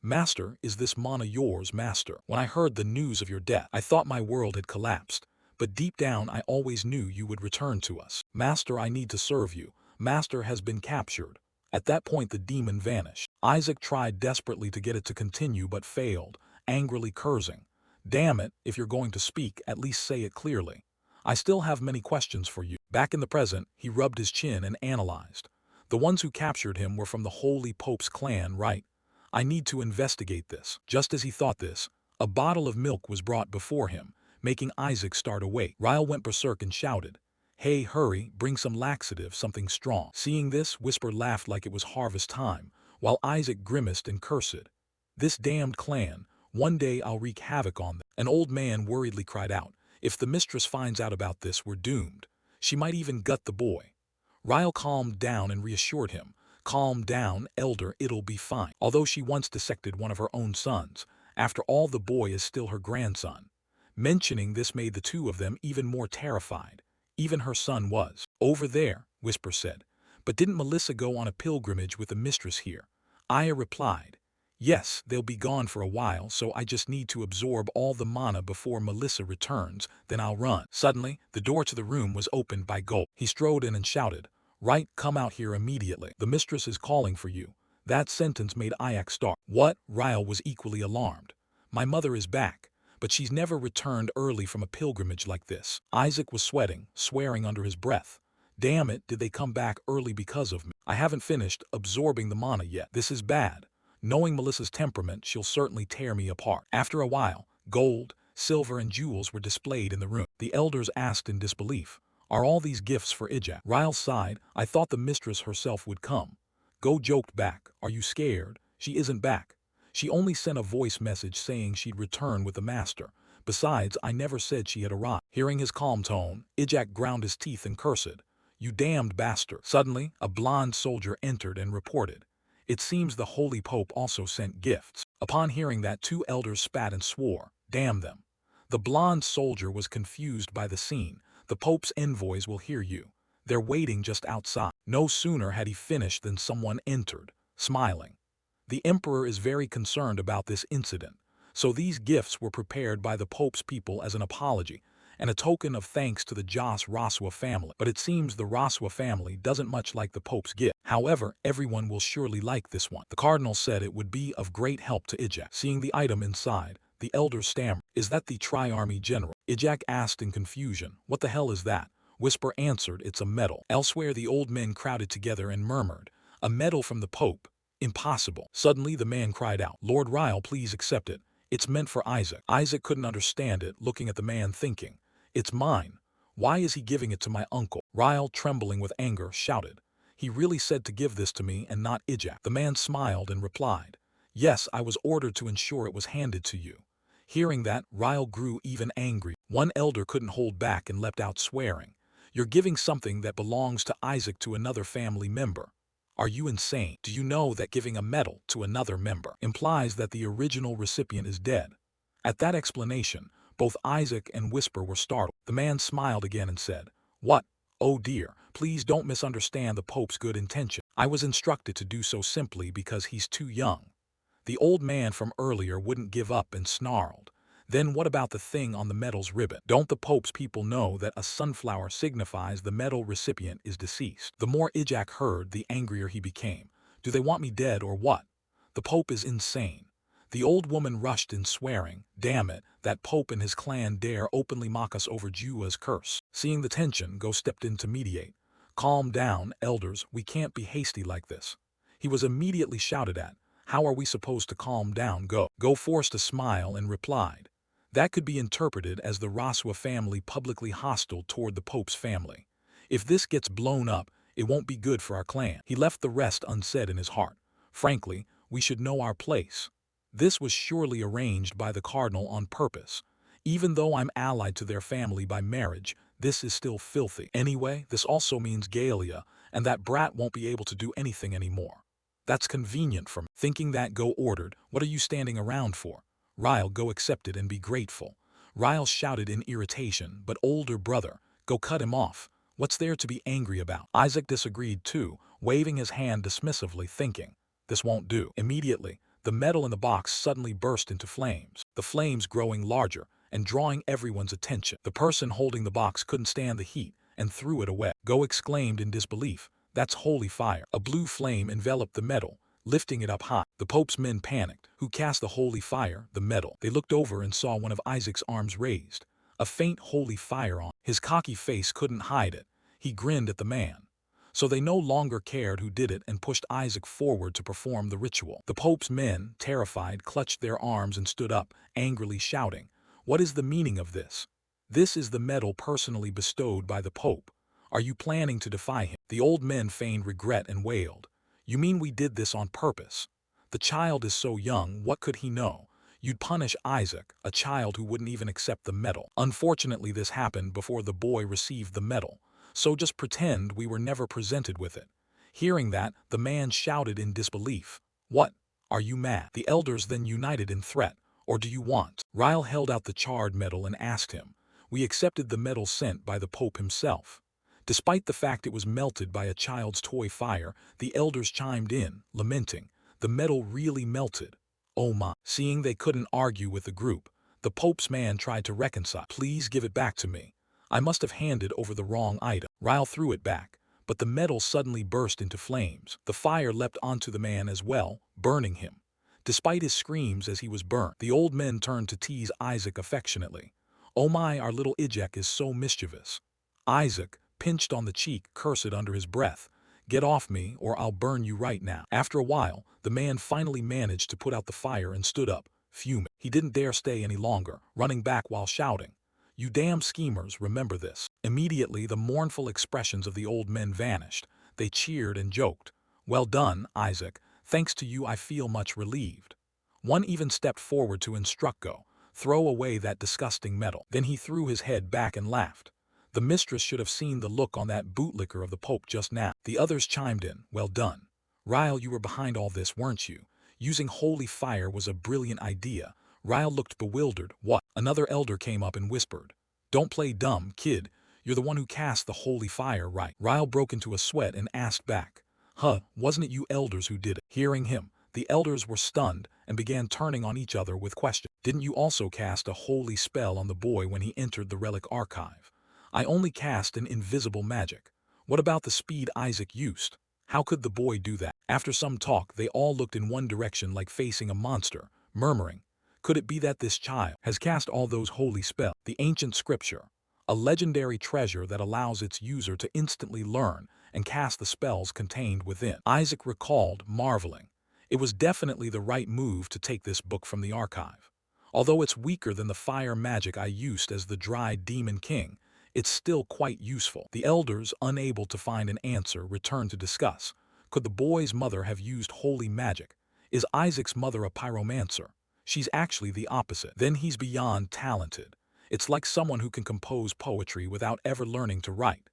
"Master, is this mana yours, master? When I heard the news of your death, I thought my world had collapsed. But deep down I always knew you would return to us. Master, I need to serve you. Master has been captured." At that point the demon vanished. Isaac tried desperately to get it to continue but failed, angrily cursing, "Damn it, if you're going to speak, at least say it clearly. I still have many questions for you." Back in the present, he rubbed his chin and analyzed. The ones who captured him were from the Holy Pope's clan, right? I need to investigate this. Just as he thought this, a bottle of milk was brought before him, making Isaac start awake. Ryle went berserk and shouted, "Hey, hurry, bring some laxative, something strong." Seeing this, Whisper laughed like it was harvest time, while Isaac grimaced and cursed. "This damned clan, one day I'll wreak havoc on them." An old man worriedly cried out, "If the mistress finds out about this, we're doomed. She might even gut the boy." Ryle calmed down and reassured him, "Calm down, elder, it'll be fine." Although she once dissected one of her own sons, after all the boy is still her grandson. Mentioning this made the two of them even more terrified. Even her son was. "Over there," Whisper said. "But didn't Melissa go on a pilgrimage with the mistress here?" Aya replied, "Yes, they'll be gone for a while, so I just need to absorb all the mana before Melissa returns, then I'll run." Suddenly, the door to the room was opened by Gulp. He strode in and shouted, "Right, come out here immediately. The mistress is calling for you." That sentence made Ayak start. "What?" Ryle was equally alarmed. "My mother is back, but she's never returned early from a pilgrimage like this." Isaac was sweating, swearing under his breath. "Damn it, did they come back early because of me? I haven't finished absorbing the mana yet. This is bad. Knowing Melissa's temperament, she'll certainly tear me apart." After a while, gold, silver, and jewels were displayed in the room. The elders asked in disbelief, "Are all these gifts for Ijak?" Ryle sighed, "I thought the mistress herself would come." Go joked back, "Are you scared? She isn't back. She only sent a voice message saying she'd return with the master. Besides, I never said she had arrived." Hearing his calm tone, Ijak ground his teeth and cursed, "You damned bastard." Suddenly, a blonde soldier entered and reported, "It seems the Holy Pope also sent gifts." Upon hearing that, two elders spat and swore, "Damn them." The blonde soldier was confused by the scene. "The Pope's envoys will hear you. They're waiting just outside." No sooner had he finished than someone entered, smiling. "The Emperor is very concerned about this incident, so these gifts were prepared by the Pope's people as an apology and a token of thanks to the Jas Raswa family. But it seems the Raswa family doesn't much like the Pope's gift. However, everyone will surely like this one." The Cardinal said it would be of great help to Ijak. Seeing the item inside, the elder stammered, "Is that the Tri-Army General?" Ijak asked in confusion, "What the hell is that?" Whisper answered, "It's a medal." Elsewhere the old men crowded together and murmured, "A medal from the Pope? Impossible." Suddenly the man cried out, "Lord Ryle, please accept it. It's meant for Isaac." Isaac couldn't understand it, looking at the man thinking, "It's mine. Why is he giving it to my uncle?" Ryle, trembling with anger, shouted, "He really said to give this to me and not Ijak." The man smiled and replied, "Yes, I was ordered to ensure it was handed to you." Hearing that, Ryle grew even angry. One elder couldn't hold back and leapt out swearing, "You're giving something that belongs to Isaac to another family member. Are you insane? Do you know that giving a medal to another member implies that the original recipient is dead?" At that explanation, both Isaac and Whisper were startled. The man smiled again and said, "What? Oh dear, please don't misunderstand the Pope's good intention. I was instructed to do so simply because he's too young." The old man from earlier wouldn't give up and snarled, "Then what about the thing on the medal's ribbon? Don't the Pope's people know that a sunflower signifies the medal recipient is deceased?" The more Ijak heard, the angrier he became. "Do they want me dead or what? The Pope is insane." The old woman rushed in swearing, "Damn it, that Pope and his clan dare openly mock us over Jua's curse." Seeing the tension, Go stepped in to mediate. "Calm down, elders, we can't be hasty like this." He was immediately shouted at. "How are we supposed to calm down, Go?" Go forced a smile and replied, "That could be interpreted as the Raswa family publicly hostile toward the Pope's family. If this gets blown up, it won't be good for our clan." He left the rest unsaid in his heart. "Frankly, we should know our place. This was surely arranged by the Cardinal on purpose. Even though I'm allied to their family by marriage, this is still filthy. Anyway, this also means Galia, and that brat won't be able to do anything anymore. That's convenient for me." Thinking that Go ordered, "What are you standing around for?" Ryle, Go accepted and be grateful. Ryle shouted in irritation, but older brother, Go cut him off. What's there to be angry about? Isaac disagreed too, waving his hand dismissively, thinking, this won't do. Immediately, the metal in the box suddenly burst into flames, the flames growing larger and drawing everyone's attention. The person holding the box couldn't stand the heat and threw it away. Go exclaimed in disbelief, "That's holy fire." A blue flame enveloped the metal, lifting it up high. The Pope's men panicked. Who cast the holy fire, the metal? They looked over and saw one of Isaac's arms raised, a faint holy fire on. His cocky face couldn't hide it. He grinned at the man. So they no longer cared who did it and pushed Isaac forward to perform the ritual. The Pope's men, terrified, clutched their arms and stood up, angrily shouting, "What is the meaning of this? This is the medal personally bestowed by the Pope. Are you planning to defy him?" The old men feigned regret and wailed, "You mean we did this on purpose? The child is so young, what could he know? You'd punish Isaac, a child who wouldn't even accept the medal." Unfortunately, this happened before the boy received the medal, so just pretend we were never presented with it. Hearing that, the man shouted in disbelief, "What? Are you mad?" The elders then united in threat, "Or do you want?" Ryle held out the charred medal and asked him, "We accepted the medal sent by the Pope himself." Despite the fact it was melted by a child's toy fire, the elders chimed in, lamenting, "The metal really melted. Oh my." Seeing they couldn't argue with the group, the Pope's man tried to reconcile. "Please give it back to me. I must have handed over the wrong item." Ryle threw it back, but the metal suddenly burst into flames. The fire leapt onto the man as well, burning him. Despite his screams as he was burnt, the old men turned to tease Isaac affectionately. "Oh my, our little Ijek is so mischievous." Isaac, pinched on the cheek, cursed under his breath, "Get off me or I'll burn you right now." After a while, the man finally managed to put out the fire and stood up, fuming. He didn't dare stay any longer, running back while shouting, "You damn schemers, remember this." Immediately, the mournful expressions of the old men vanished. They cheered and joked, "Well done, Isaac. Thanks to you I feel much relieved." One even stepped forward to instruct Go, "Throw away that disgusting metal." Then he threw his head back and laughed. The mistress should have seen the look on that bootlicker of the Pope just now. The others chimed in, "Well done. Ryle, you were behind all this, weren't you? Using holy fire was a brilliant idea." Ryle looked bewildered. "What?" Another elder came up and whispered, "Don't play dumb, kid. You're the one who cast the holy fire, right?" Ryle broke into a sweat and asked back, "Huh, wasn't it you elders who did it?" Hearing him, the elders were stunned and began turning on each other with questions. "Didn't you also cast a holy spell on the boy when he entered the relic archive?" "I only cast an invisible magic." "What about the speed Isaac used? How could the boy do that?" After some talk, they all looked in one direction like facing a monster, murmuring, "Could it be that this child has cast all those holy spells?" The ancient scripture, a legendary treasure that allows its user to instantly learn and cast the spells contained within. Isaac recalled, marveling, "It was definitely the right move to take this book from the archive. Although it's weaker than the fire magic I used as the dry demon king, it's still quite useful." The elders, unable to find an answer, returned to discuss. Could the boy's mother have used holy magic? Is Isaac's mother a pyromancer? She's actually the opposite. Then he's beyond talented. It's like someone who can compose poetry without ever learning to write.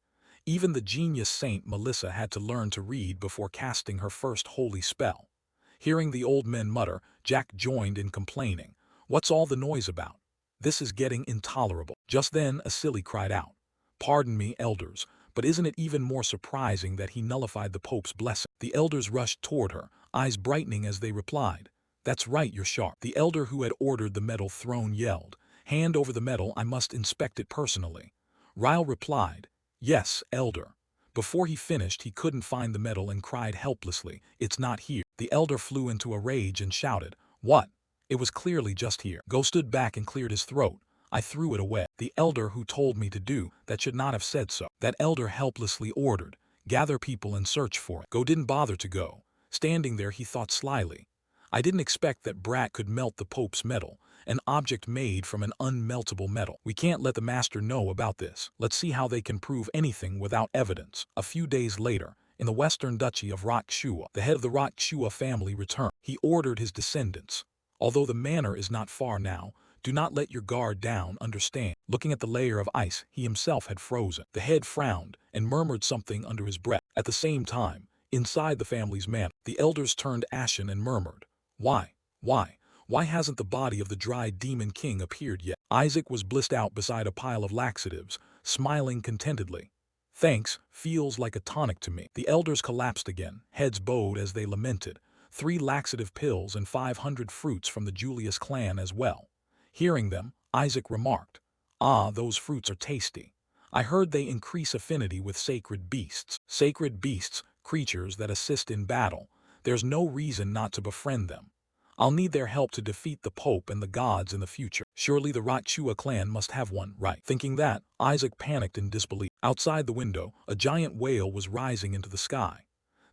Even the genius saint Melissa had to learn to read before casting her first holy spell. Hearing the old men mutter, Jack joined in complaining, "What's all the noise about? This is getting intolerable." Just then, a silly cried out, "Pardon me, elders, but isn't it even more surprising that he nullified the Pope's blessing?" The elders rushed toward her, eyes brightening as they replied, "That's right, you're sharp." The elder who had ordered the medal thrown yelled, "Hand over the medal, I must inspect it personally." Ryle replied, "Yes, elder." Before he finished, he couldn't find the medal and cried helplessly, "It's not here." The elder flew into a rage and shouted, "What? It was clearly just here." Go stood back and cleared his throat. "I threw it away. The elder who told me to do that should not have said so." That elder helplessly ordered, "Gather people and search for it." Go didn't bother to go. Standing there, he thought slyly, "I didn't expect that brat could melt the Pope's medal, an object made from an unmeltable metal. We can't let the master know about this. Let's see how they can prove anything without evidence." A few days later, in the western duchy of Rotshua, the head of the Rotshua family returned. He ordered his descendants, "Although the manor is not far now, do not let your guard down, understand?" Looking at the layer of ice he himself had frozen, the head frowned and murmured something under his breath. At the same time, Inside the family's manor, the elders turned ashen and murmured, "Why? Why? Why hasn't the body of the dry demon king appeared yet?" Isaac was blissed out beside a pile of laxatives, smiling contentedly. "Thanks, feels like a tonic to me." The elders collapsed again, heads bowed as they lamented. 3 laxative pills and 500 fruits from the Julius clan as well. Hearing them, Isaac remarked, "Ah, those fruits are tasty. I heard they increase affinity with sacred beasts." Sacred beasts, creatures that assist in battle. There's no reason not to befriend them. I'll need their help to defeat the Pope and the gods in the future. Surely the Rachua clan must have one, right? Thinking that, Isaac panicked in disbelief. Outside the window, a giant whale was rising into the sky.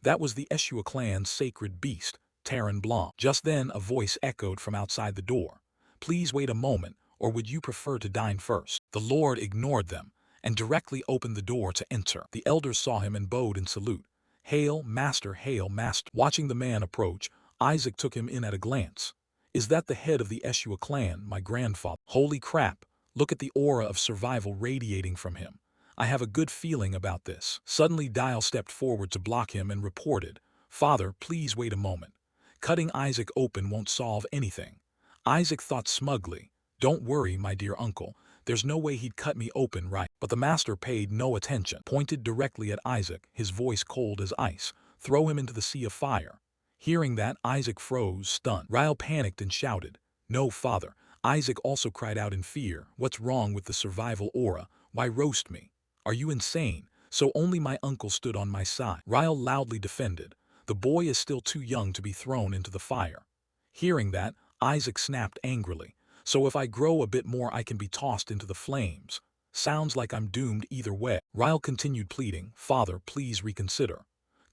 That was the Eshua clan's sacred beast, Terran Blanc. Just then a voice echoed from outside the door. "Please wait a moment, or would you prefer to dine first?" The Lord ignored them, and directly opened the door to enter. The elders saw him and bowed in salute. "Hail, master, hail, master." Watching the man approach, Isaac took him in at a glance. "Is that the head of the Eshua clan, my grandfather?" Holy crap, look at the aura of survival radiating from him. I have a good feeling about this. Suddenly Dial stepped forward to block him and reported, "Father, please wait a moment. Cutting Isaac open won't solve anything." Isaac thought smugly, "Don't worry, my dear uncle. There's no way he'd cut me open, right?" But the master paid no attention, pointed directly at Isaac, his voice cold as ice. "Throw him into the sea of fire." Hearing that, Isaac froze, stunned. Ryle panicked and shouted, "No, father." Isaac also cried out in fear, "What's wrong with the survival aura? Why roast me? Are you insane?" So only my uncle stood on my side. Ryle loudly defended, "The boy is still too young to be thrown into the fire." Hearing that, Isaac snapped angrily, "So if I grow a bit more I can be tossed into the flames. Sounds like I'm doomed either way." Ryle continued pleading, "Father, please reconsider."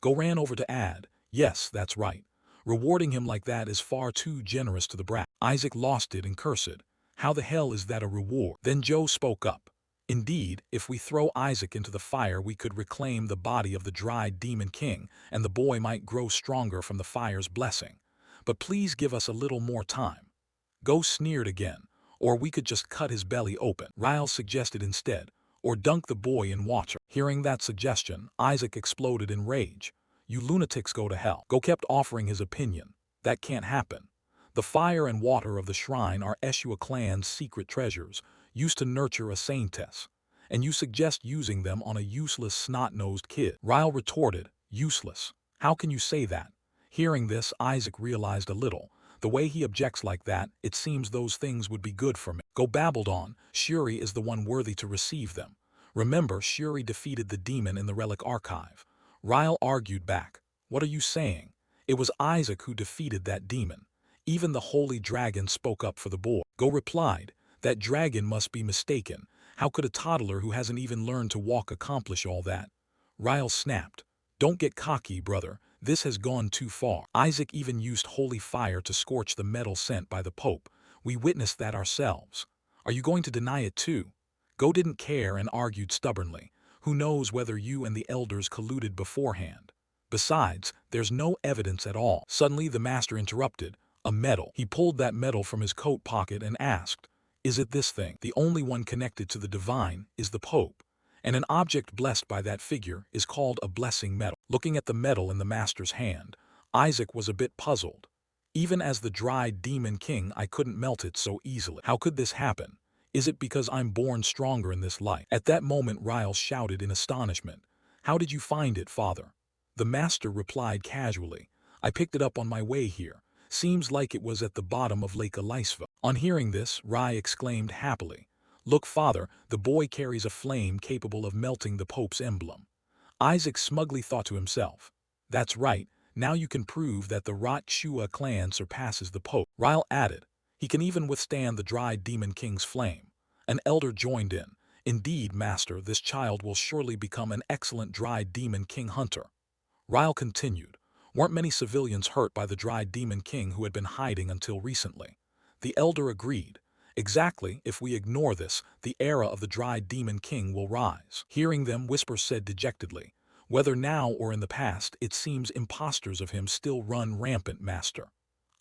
Go ran over to add, "Yes, that's right. Rewarding him like that is far too generous to the brat." Isaac lost it and cursed, "How the hell is that a reward?" Then Joe spoke up. "Indeed, if we throw Isaac into the fire we could reclaim the body of the dried demon king, and the boy might grow stronger from the fire's blessing. But please give us a little more time." Go sneered again, "Or we could just cut his belly open." Ryle suggested instead, "Or dunk the boy in water." Hearing that suggestion, Isaac exploded in rage. "You lunatics go to hell." Go kept offering his opinion. "That can't happen. The fire and water of the shrine are Eshua clan's secret treasures, used to nurture a saintess. And you suggest using them on a useless snot-nosed kid." Ryle retorted, "Useless? How can you say that?" Hearing this, Isaac realized a little. The way he objects like that, it seems those things would be good for me. Go babbled on, "Shuri is the one worthy to receive them. Remember, Shuri defeated the demon in the relic archive." Ryle argued back, "What are you saying? It was Isaac who defeated that demon. Even the holy dragon spoke up for the boy." Go replied, "That dragon must be mistaken. How could a toddler who hasn't even learned to walk accomplish all that?" Ryle snapped, "Don't get cocky, brother. This has gone too far. Isaac even used holy fire to scorch the metal sent by the Pope. We witnessed that ourselves. Are you going to deny it too?" Go didn't care and argued stubbornly, "Who knows whether you and the elders colluded beforehand? Besides, there's no evidence at all." Suddenly the master interrupted, "A medal." He pulled that medal from his coat pocket and asked, "Is it this thing?" The only one connected to the divine is the Pope, and an object blessed by that figure is called a blessing medal. Looking at the medal in the master's hand, Isaac was a bit puzzled. "Even as the dried demon king I couldn't melt it so easily. How could this happen? Is it because I'm born stronger in this life?" At that moment Ryle shouted in astonishment, "How did you find it, father?" The master replied casually, "I picked it up on my way here. Seems like it was at the bottom of Lake Elysva." On hearing this, Rye exclaimed happily, "Look, father, the boy carries a flame capable of melting the Pope's emblem." Isaac smugly thought to himself, "That's right, now you can prove that the Rachua clan surpasses the Pope." Ryle added, "He can even withstand the dried demon king's flame." An elder joined in, "Indeed, master, this child will surely become an excellent dried demon king hunter." Ryle continued, "Weren't many civilians hurt by the dried demon king who had been hiding until recently?" The elder agreed, "Exactly, if we ignore this, the era of the dried demon king will rise." Hearing them, Whisper said dejectedly, "Whether now or in the past, it seems impostors of him still run rampant, master."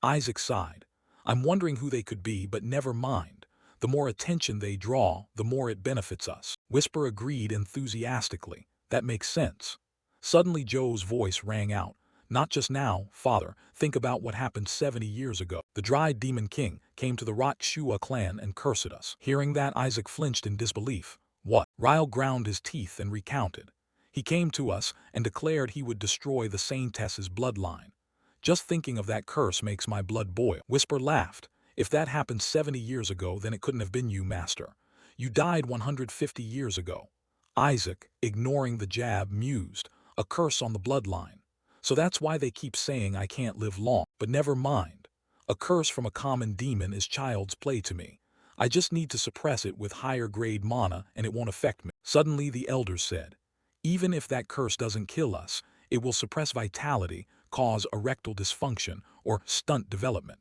Isaac sighed, "I'm wondering who they could be, but never mind. The more attention they draw, the more it benefits us." Whisper agreed enthusiastically, "That makes sense. Suddenly Joe's voice rang out. Not just now, father, think about what happened 70 years ago. The Dry Demon King came to the Rot-Shua clan and cursed us. Hearing that, Isaac flinched in disbelief. What? Ryle ground his teeth and recounted. He came to us and declared he would destroy the Saintess's bloodline. Just thinking of that curse makes my blood boil. Whisper laughed. If that happened 70 years ago, then it couldn't have been you, master. You died 150 years ago. Isaac, ignoring the jab, mused. A curse on the bloodline. So that's why they keep saying I can't live long. But never mind. A curse from a common demon is child's play to me. I just need to suppress it with higher grade mana and it won't affect me. Suddenly the elders said, even if that curse doesn't kill us, it will suppress vitality, cause erectile dysfunction, or stunt development.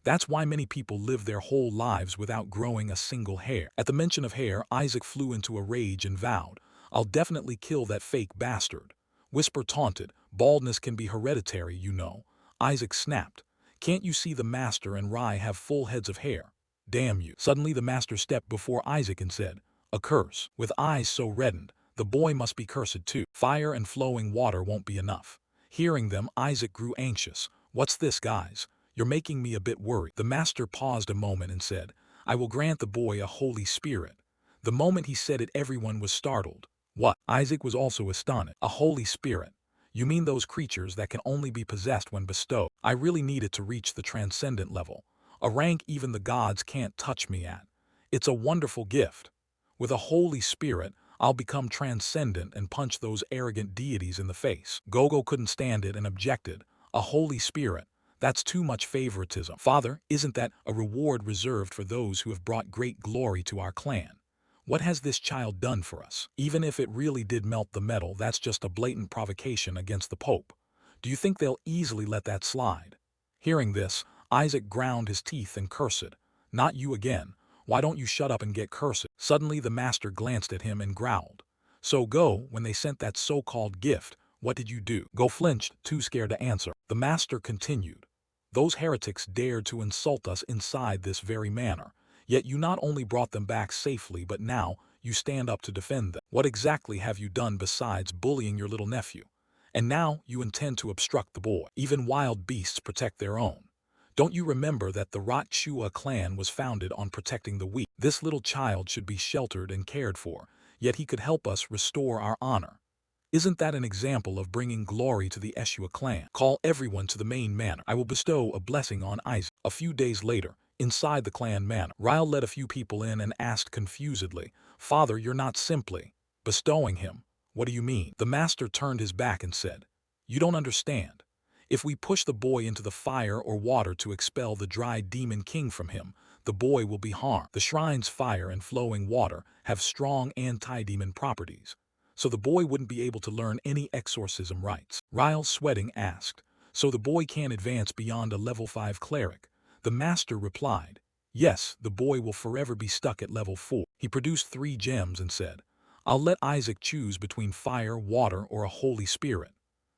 That's why many people live their whole lives without growing a single hair. At the mention of hair, Isaac flew into a rage and vowed, I'll definitely kill that fake bastard. Whisper taunted, baldness can be hereditary, you know. Isaac snapped. Can't you see the master and Rye have full heads of hair? Damn you. Suddenly the master stepped before Isaac and said, a curse. With eyes so reddened, the boy must be cursed too. Fire and flowing water won't be enough. Hearing them, Isaac grew anxious. What's this, guys? You're making me a bit worried. The master paused a moment and said, I will grant the boy a holy spirit. The moment he said it, everyone was startled. What? Isaac was also astonished. A holy spirit? You mean those creatures that can only be possessed when bestowed? I really need it to reach the transcendent level. A rank even the gods can't touch me at. It's a wonderful gift. With a holy spirit, I'll become transcendent and punch those arrogant deities in the face. Gogo couldn't stand it and objected. A holy spirit? That's too much favoritism. Father, isn't that a reward reserved for those who have brought great glory to our clan? What has this child done for us? Even if it really did melt the metal, that's just a blatant provocation against the Pope. Do you think they'll easily let that slide? Hearing this, Isaac ground his teeth and cursed. Not you again. Why don't you shut up and get cursed? Suddenly the master glanced at him and growled. So Go, when they sent that so-called gift, what did you do? Go flinched, too scared to answer. The master continued. Those heretics dared to insult us inside this very manor. Yet you not only brought them back safely, but now you stand up to defend them. What exactly have you done besides bullying your little nephew? And now you intend to obstruct the boy. Even wild beasts protect their own. Don't you remember that the Rot-Shua clan was founded on protecting the weak? This little child should be sheltered and cared for, yet he could help us restore our honor. Isn't that an example of bringing glory to the Eshua clan? Call everyone to the main manor. I will bestow a blessing on Isaac. A few days later, inside the clan manor, Ryle led a few people in and asked confusedly, Father, you're not simply bestowing him. What do you mean? The master turned his back and said, you don't understand. If we push the boy into the fire or water to expel the Dry Demon King from him, the boy will be harmed. The shrine's fire and flowing water have strong anti-demon properties, so the boy wouldn't be able to learn any exorcism rites. Ryle, sweating, asked, so the boy can't advance beyond a level 5 cleric? The master replied, yes, the boy will forever be stuck at level 4. He produced 3 gems and said, I'll let Isaac choose between fire, water, or a holy spirit.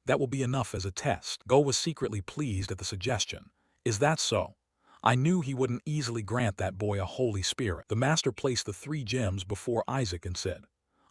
That will be enough as a test. Go was secretly pleased at the suggestion. Is that so? I knew he wouldn't easily grant that boy a holy spirit. The master placed the 3 gems before Isaac and said,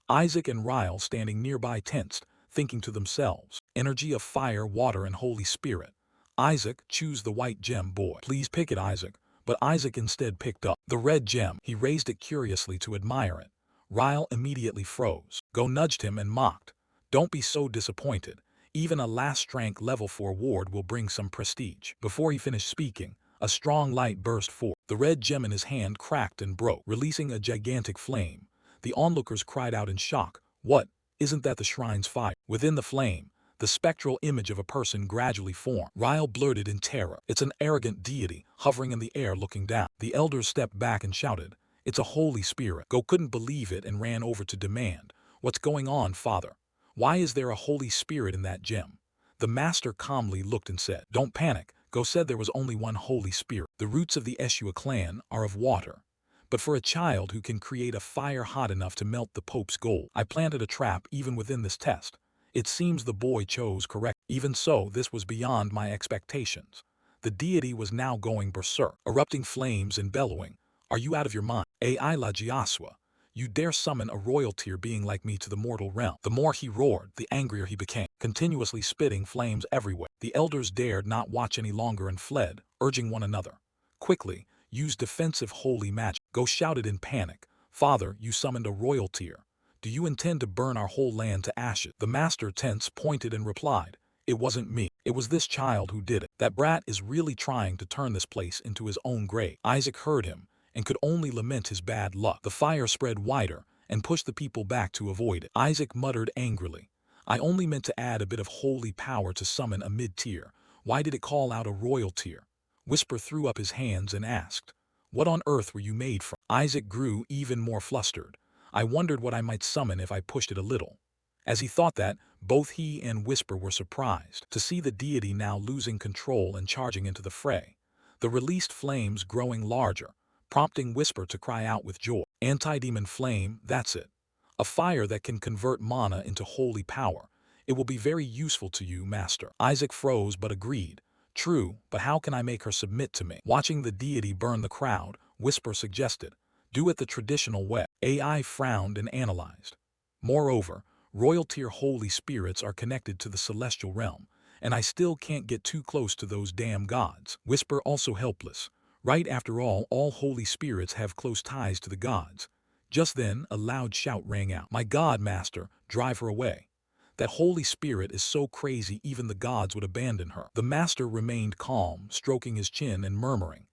Isaac and Ryle, standing nearby, tensed, thinking to themselves, energy of fire, water, and holy spirit. Isaac, choose the white gem, boy. Please pick it, Isaac. But Isaac instead picked up the red gem. He raised it curiously to admire it. Ryle immediately froze. Go nudged him and mocked. Don't be so disappointed. Even a last rank level 4 ward will bring some prestige. Before he finished speaking, a strong light burst forth. The red gem in his hand cracked and broke, releasing a gigantic flame. The onlookers cried out in shock. What? Isn't that the shrine's fire? Within the flame, the spectral image of a person gradually formed. Ryle blurted in terror. It's an arrogant deity, hovering in the air looking down. The elders stepped back and shouted, it's a holy spirit. Go couldn't believe it and ran over to demand, what's going on, father? Why is there a holy spirit in that gem? The master calmly looked and said, don't panic. Go said there was only one holy spirit. The roots of the Eshua clan are of water. But for a child who can create a fire hot enough to melt the Pope's gold, I planted a trap even within this test. It seems the boy chose correct. Even so, this was beyond my expectations. The deity was now going berserk, erupting flames and bellowing. Are you out of your mind? Ai la Jiaswa. You dare summon a royal tier being like me to the mortal realm. The more he roared, the angrier he became, continuously spitting flames everywhere. The elders dared not watch any longer and fled, urging one another. Quickly, use defensive holy magic. Go shouted in panic. Father, you summoned a royal tier. Do you intend to burn our whole land to ashes? The master tense pointed and replied, it wasn't me. It was this child who did it. That brat is really trying to turn this place into his own grave. Isaac heard him and could only lament his bad luck. The fire spread wider and pushed the people back to avoid it. Isaac muttered angrily, I only meant to add a bit of holy power to summon a mid-tier. Why did it call out a royal tier? Whisper threw up his hands and asked, what on earth were you made from? Isaac grew even more flustered. I wondered what I might summon if I pushed it a little. As he thought that, both he and Whisper were surprised to see the deity now losing control and charging into the fray. The released flames growing larger, prompting Whisper to cry out with joy. Anti-demon flame, that's it. A fire that can convert mana into holy power. It will be very useful to you, master. Isaac froze but agreed. True, but how can I make her submit to me? Watching the deity burn the crowd, Whisper suggested, do it the traditional way. AI frowned and analyzed. Moreover, royal tier holy spirits are connected to the celestial realm, and I still can't get too close to those damn gods. Whisper also helpless. Right, after all holy spirits have close ties to the gods. Just then, a loud shout rang out. My God, master, drive her away. That holy spirit is so crazy even the gods would abandon her. The master remained calm, stroking his chin and murmuring,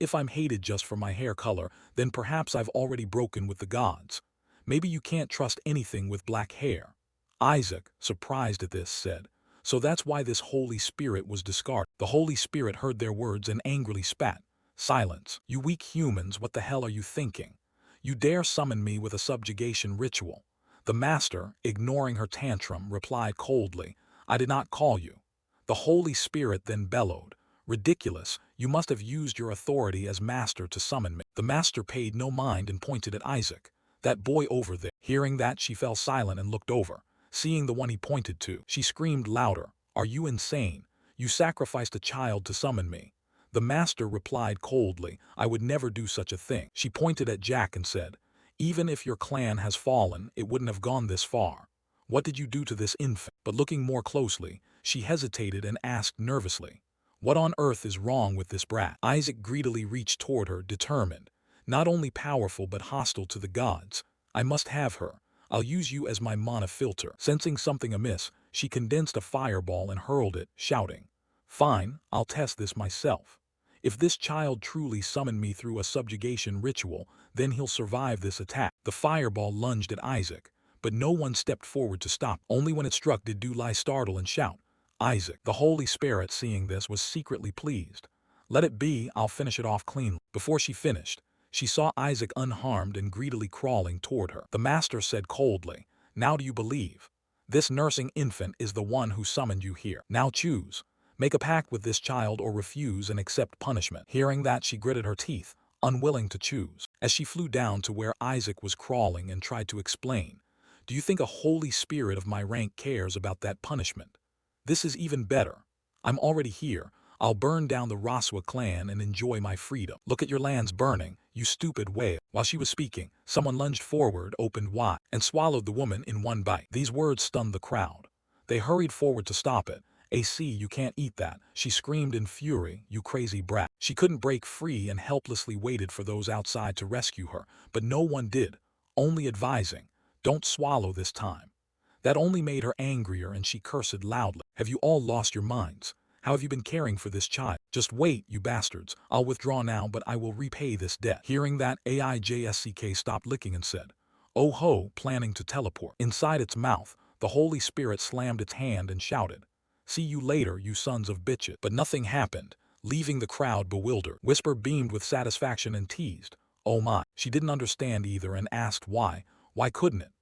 if I'm hated just for my hair color, then perhaps I've already broken with the gods. Maybe you can't trust anything with black hair. Isaac, surprised at this, said, so that's why this holy spirit was discarded. The holy spirit heard their words and angrily spat. Silence. You weak humans, what the hell are you thinking? You dare summon me with a subjugation ritual. The master, ignoring her tantrum, replied coldly, I did not call you. The holy spirit then bellowed, ridiculous, you must have used your authority as master to summon me. The master paid no mind and pointed at Isaac. That boy over there. Hearing that, she fell silent and looked over. Seeing the one he pointed to, she screamed louder, are you insane? You sacrificed a child to summon me. The master replied coldly, I would never do such a thing. She pointed at Jack and said, even if your clan has fallen, it wouldn't have gone this far. What did you do to this infant? But looking more closely, she hesitated and asked nervously, what on earth is wrong with this brat? Isaac greedily reached toward her, determined. Not only powerful but hostile to the gods. I must have her. I'll use you as my mana filter. Sensing something amiss, she condensed a fireball and hurled it, shouting, fine, I'll test this myself. If this child truly summoned me through a subjugation ritual, then he'll survive this attack. The fireball lunged at Isaac, but no one stepped forward to stop. Only when it struck did Dulai startle and shout, Isaac. The Holy Spirit, seeing this, was secretly pleased. Let it be, I'll finish it off cleanly. Before she finished, she saw Isaac unharmed and greedily crawling toward her. The master said coldly, now do you believe? This nursing infant is the one who summoned you here. Now choose. Make a pact with this child or refuse and accept punishment. Hearing that, she gritted her teeth, unwilling to choose. As she flew down to where Isaac was crawling and tried to explain, do you think a holy spirit of my rank cares about that punishment? This is even better. I'm already here. I'll burn down the Raswa clan and enjoy my freedom. Look at your lands burning, you stupid whale. While she was speaking, someone lunged forward, opened wide, and swallowed the woman in one bite. These words stunned the crowd. They hurried forward to stop it. AC, you can't eat that, she screamed in fury, you crazy brat. She couldn't break free and helplessly waited for those outside to rescue her, but no one did, only advising, don't swallow this time. That only made her angrier and she cursed loudly. Have you all lost your minds? How have you been caring for this child? Just wait, you bastards. I'll withdraw now, but I will repay this debt. Hearing that, AIJSCK stopped licking and said, oh ho, planning to teleport. Inside its mouth, the Holy Spirit slammed its hand and shouted, see you later, you sons of bitches. But nothing happened, leaving the crowd bewildered. Whisper beamed with satisfaction and teased, oh my. She didn't understand either and asked why couldn't it?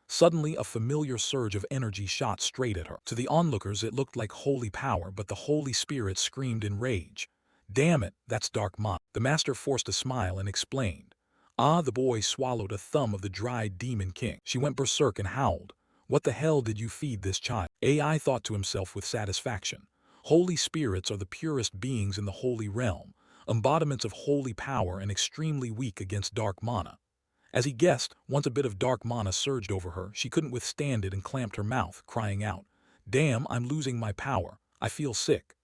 Suddenly, a familiar surge of energy shot straight at her. To the onlookers, it looked like holy power, but the Holy Spirit screamed in rage. Damn it, that's dark mana. The master forced a smile and explained. The boy swallowed a thumb of the dried demon king. She went berserk and howled. What the hell did you feed this child? AI thought to himself with satisfaction. Holy spirits are the purest beings in the holy realm, embodiments of holy power and extremely weak against dark mana. As he guessed, once a bit of dark mana surged over her, she couldn't withstand it and clamped her mouth, crying out, "Damn, I'm losing my power. I feel sick."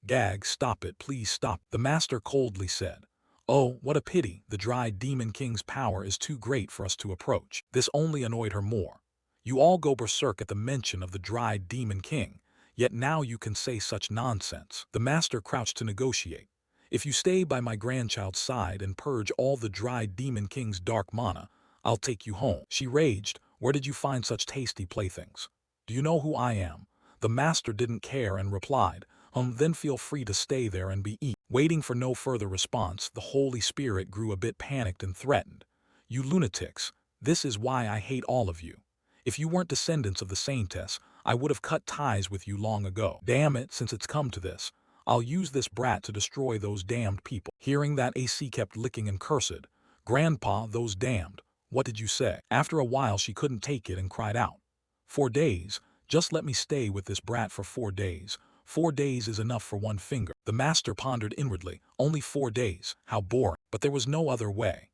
"Gag, stop it, please stop," the master coldly said. "Oh, what a pity, the dry demon king's power is too great for us to approach." This only annoyed her more. You all go berserk at the mention of the dry demon king, yet now you can say such nonsense. The master crouched to negotiate. "If you stay by my grandchild's side and purge all the dry demon king's dark mana, I'll take you home." She raged. "Where did you find such tasty playthings? Do you know who I am?" The master didn't care and replied, then feel free to stay there and be eaten." Waiting for no further response, the Holy Spirit grew a bit panicked and threatened. "You lunatics, this is why I hate all of you. If you weren't descendants of the saintess, I would have cut ties with you long ago. Damn it, since it's come to this, I'll use this brat to destroy those damned people." Hearing that, AC kept licking and cursed. "Grandpa, those damned, what did you say?" After a while she couldn't take it and cried out, "4 days, just let me stay with this brat for 4 days. 4 days is enough for one finger." The master pondered inwardly. Only 4 days, how boring. But there was no other way.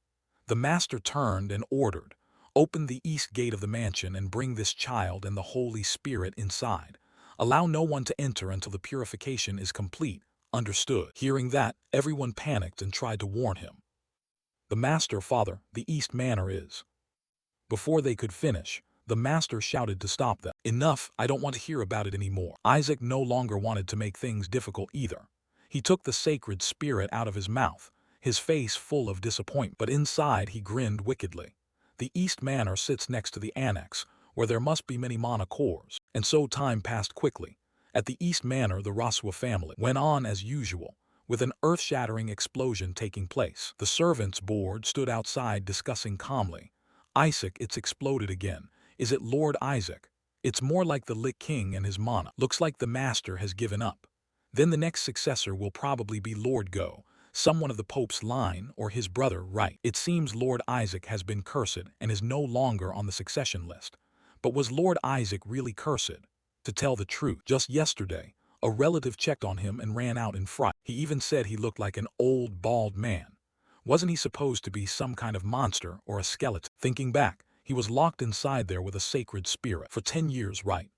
The master turned and ordered, "Open the east gate of the mansion and bring this child and the Holy Spirit inside. Allow no one to enter until the purification is complete. Understood?" Hearing that, everyone panicked and tried to warn him. "The master, father, the east manor is..." Before they could finish, the master shouted to stop them. "Enough, I don't want to hear about it anymore." Isaac no longer wanted to make things difficult either. He took the sacred spirit out of his mouth, his face full of disappointment, but inside he grinned wickedly. The East Manor sits next to the Annex, where there must be many mana cores, and so time passed quickly. At the East Manor, the Raswa family went on as usual, with an earth-shattering explosion taking place. The servants' board stood outside discussing calmly. "Isaac, it's exploded again. Is it Lord Isaac? It's more like the Lich King and his mana. Looks like the master has given up. Then the next successor will probably be Lord Go, someone of the Pope's line, or his brother, right? It seems Lord Isaac has been cursed and is no longer on the succession list. But was Lord Isaac really cursed? To tell the truth, just yesterday, a relative checked on him and ran out in fright. He even said he looked like an old, bald man. Wasn't he supposed to be some kind of monster or a skeleton? Thinking back, he was locked inside there with a sacred spirit for 10 years, right?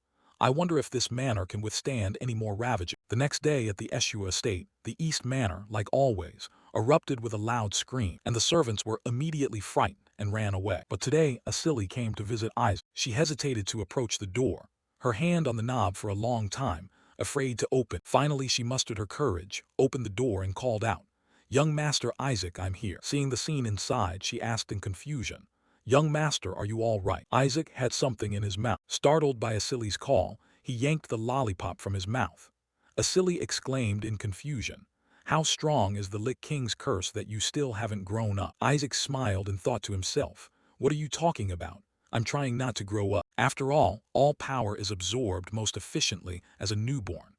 I wonder if this manor can withstand any more ravaging." The next day at the Eshua estate, the East Manor, like always, erupted with a loud scream, and the servants were immediately frightened and ran away. But today, Asili came to visit Isaac. She hesitated to approach the door, her hand on the knob for a long time, afraid to open. Finally, she mustered her courage, opened the door and called out, "Young Master Isaac, I'm here." Seeing the scene inside, she asked in confusion, "Young master, are you all right?" Isaac had something in his mouth. Startled by Asili's call, he yanked the lollipop from his mouth. Asili exclaimed in confusion, "How strong is the Lich King's curse that you still haven't grown up?" Isaac smiled and thought to himself, "What are you talking about? I'm trying not to grow up. After all power is absorbed most efficiently as a newborn.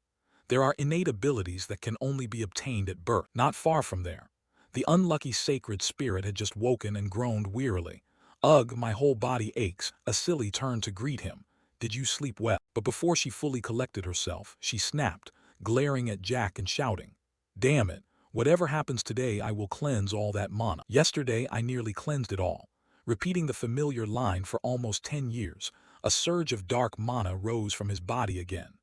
There are innate abilities that can only be obtained at birth." Not far from there, the unlucky sacred spirit had just woken and groaned wearily. "Ugh, my whole body aches." Asili turned to greet him. "Did you sleep well?" But before she fully collected herself, she snapped, glaring at Jack and shouting, "Damn it, whatever happens today I will cleanse all that mana. Yesterday I nearly cleansed it all." Repeating the familiar line for almost 10 years, a surge of dark mana rose from his body again.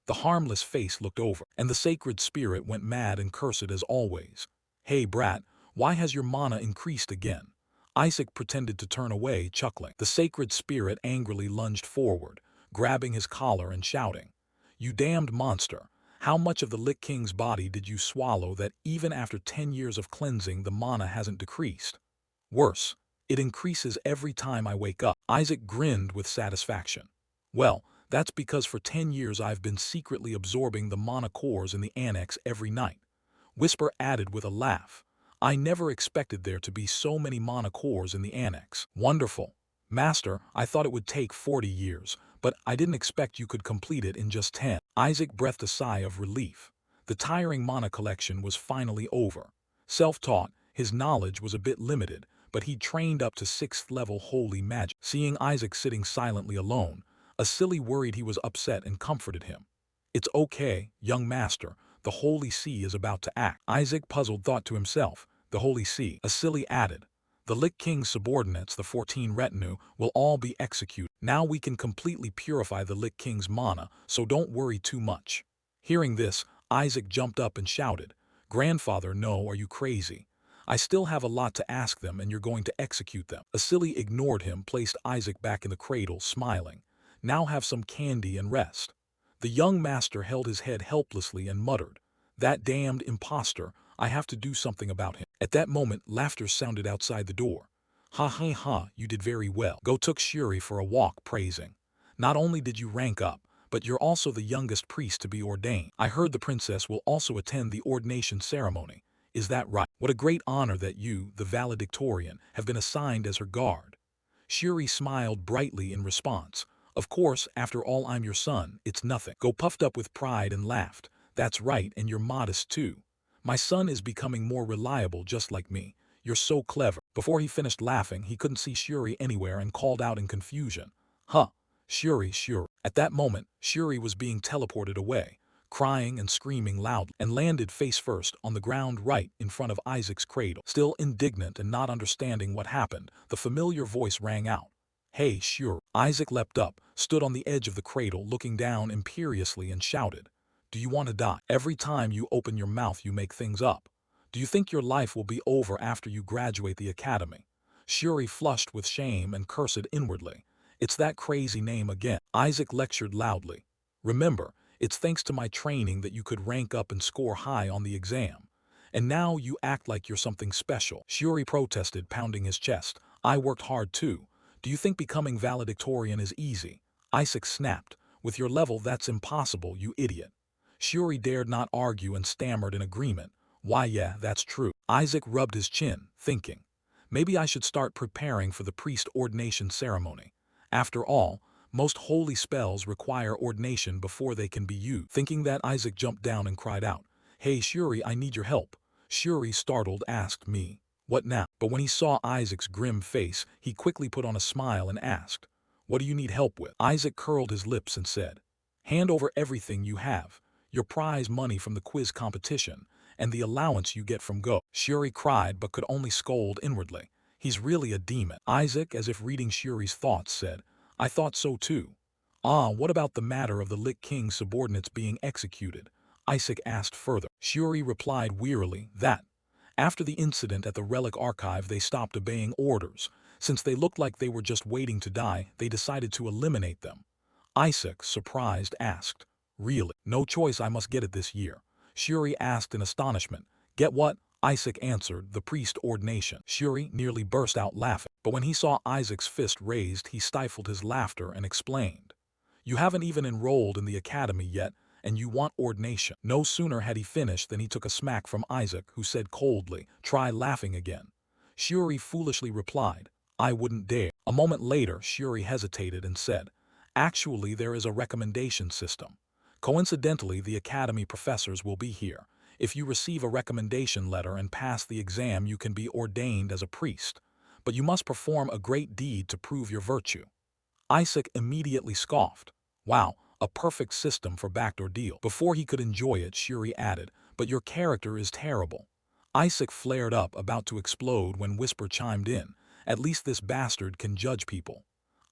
The harmless face looked over, and the sacred spirit went mad and cursed as always. "Hey brat, why has your mana increased again?" Isaac pretended to turn away, chuckling. The sacred spirit angrily lunged forward, grabbing his collar and shouting, "You damned monster! How much of the Lich King's body did you swallow that even after 10 years of cleansing the mana hasn't decreased? Worse, it increases every time I wake up." Isaac grinned with satisfaction. "Well, that's because for 10 years I've been secretly absorbing the mana cores in the Annex every night." Whisper added with a laugh, "I never expected there to be so many mana cores in the Annex." "Wonderful. Master, I thought it would take 40 years, but I didn't expect you could complete it in just 10. Isaac breathed a sigh of relief. The tiring mana collection was finally over. Self-taught, his knowledge was a bit limited, but he'd trained up to 6th level holy magic. Seeing Isaac sitting silently alone, Asili worried he was upset and comforted him. "It's okay, young master. The Holy See is about to act." Isaac puzzled thought to himself, "The Holy See," Asili added. The Lich King's subordinates, the 14 retinue, will all be executed. Now we can completely purify the Lich King's mana, so don't worry too much." Hearing this, Isaac jumped up and shouted, "Grandfather, no, are you crazy? I still have a lot to ask them and you're going to execute them." Asili ignored him, placed Isaac back in the cradle, smiling. "Now have some candy and rest." The young master held his head helplessly and muttered, "That damned imposter, I have to do something about him." At that moment, laughter sounded outside the door. "Ha ha ha, you did very well." Go took Shuri for a walk, praising, "Not only did you rank up, but you're also the youngest priest to be ordained. I heard the princess will also attend the ordination ceremony. Is that right? What a great honor that you, the valedictorian, have been assigned as her guard." Shuri smiled brightly in response. "Of course, after all, I'm your son, it's nothing." Go puffed up with pride and laughed. "That's right, and you're modest too. My son is becoming more reliable just like me. You're so clever." Before he finished laughing, he couldn't see Shuri anywhere and called out in confusion, "Huh, Shuri, Shuri." At that moment, Shuri was being teleported away, crying and screaming loudly, and landed face first on the ground right in front of Isaac's cradle. Still indignant and not understanding what happened, the familiar voice rang out, "Hey, Shuri." Isaac leapt up, stood on the edge of the cradle looking down imperiously and shouted, "Do you want to die? Every time you open your mouth you make things up. Do you think your life will be over after you graduate the academy?" Shuri flushed with shame and cursed inwardly. "It's that crazy name again." Isaac lectured loudly, "Remember, it's thanks to my training that you could rank up and score high on the exam. And now you act like you're something special." Shuri protested, pounding his chest, "I worked hard too. Do you think becoming valedictorian is easy?" Isaac snapped, "With your level that's impossible, you idiot." Shuri dared not argue and stammered in agreement, "Why yeah, that's true." Isaac rubbed his chin, thinking, "Maybe I should start preparing for the priest ordination ceremony. After all, most holy spells require ordination before they can be used." Thinking that, Isaac jumped down and cried out, "Hey Shuri, I need your help." Shuri, startled, asked, "Me? What now?" But when he saw Isaac's grim face, he quickly put on a smile and asked, "What do you need help with?" Isaac curled his lips and said, "Hand over everything you have, your prize money from the quiz competition, and the allowance you get from Go." Shuri cried but could only scold inwardly, "He's really a demon." Isaac, as if reading Shuri's thoughts, said, "I thought so too." "Ah, what about the matter of the Lich King's subordinates being executed?" Isaac asked further. Shuri replied wearily that, after the incident at the Relic Archive, they stopped obeying orders. Since they looked like they were just waiting to die, they decided to eliminate them. Isaac, surprised, asked, "Really? No choice, I must get it this year." Shuri asked in astonishment, "Get what?" Isaac answered, "The priest ordination." Shuri nearly burst out laughing, but when he saw Isaac's fist raised, he stifled his laughter and explained, "You haven't even enrolled in the academy yet, and you want ordination." No sooner had he finished than he took a smack from Isaac, who said coldly, "Try laughing again." Shuri foolishly replied, "I wouldn't dare." A moment later, Shuri hesitated and said, "Actually, there is a recommendation system. Coincidentally, the academy professors will be here. If you receive a recommendation letter and pass the exam, you can be ordained as a priest. But you must perform a great deed to prove your virtue." Isaac immediately scoffed. "Wow, a perfect system for backdoor deal." Before he could enjoy it, Shuri added, "But your character is terrible." Isaac flared up, about to explode, when Whisper chimed in, "At least this bastard can judge people."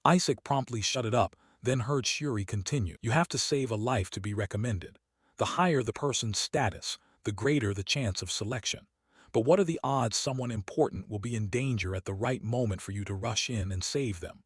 Isaac promptly shut it up, then heard Shuri continue, "You have to save a life to be recommended. The higher the person's status, the greater the chance of selection. But what are the odds someone important will be in danger at the right moment for you to rush in and save them?"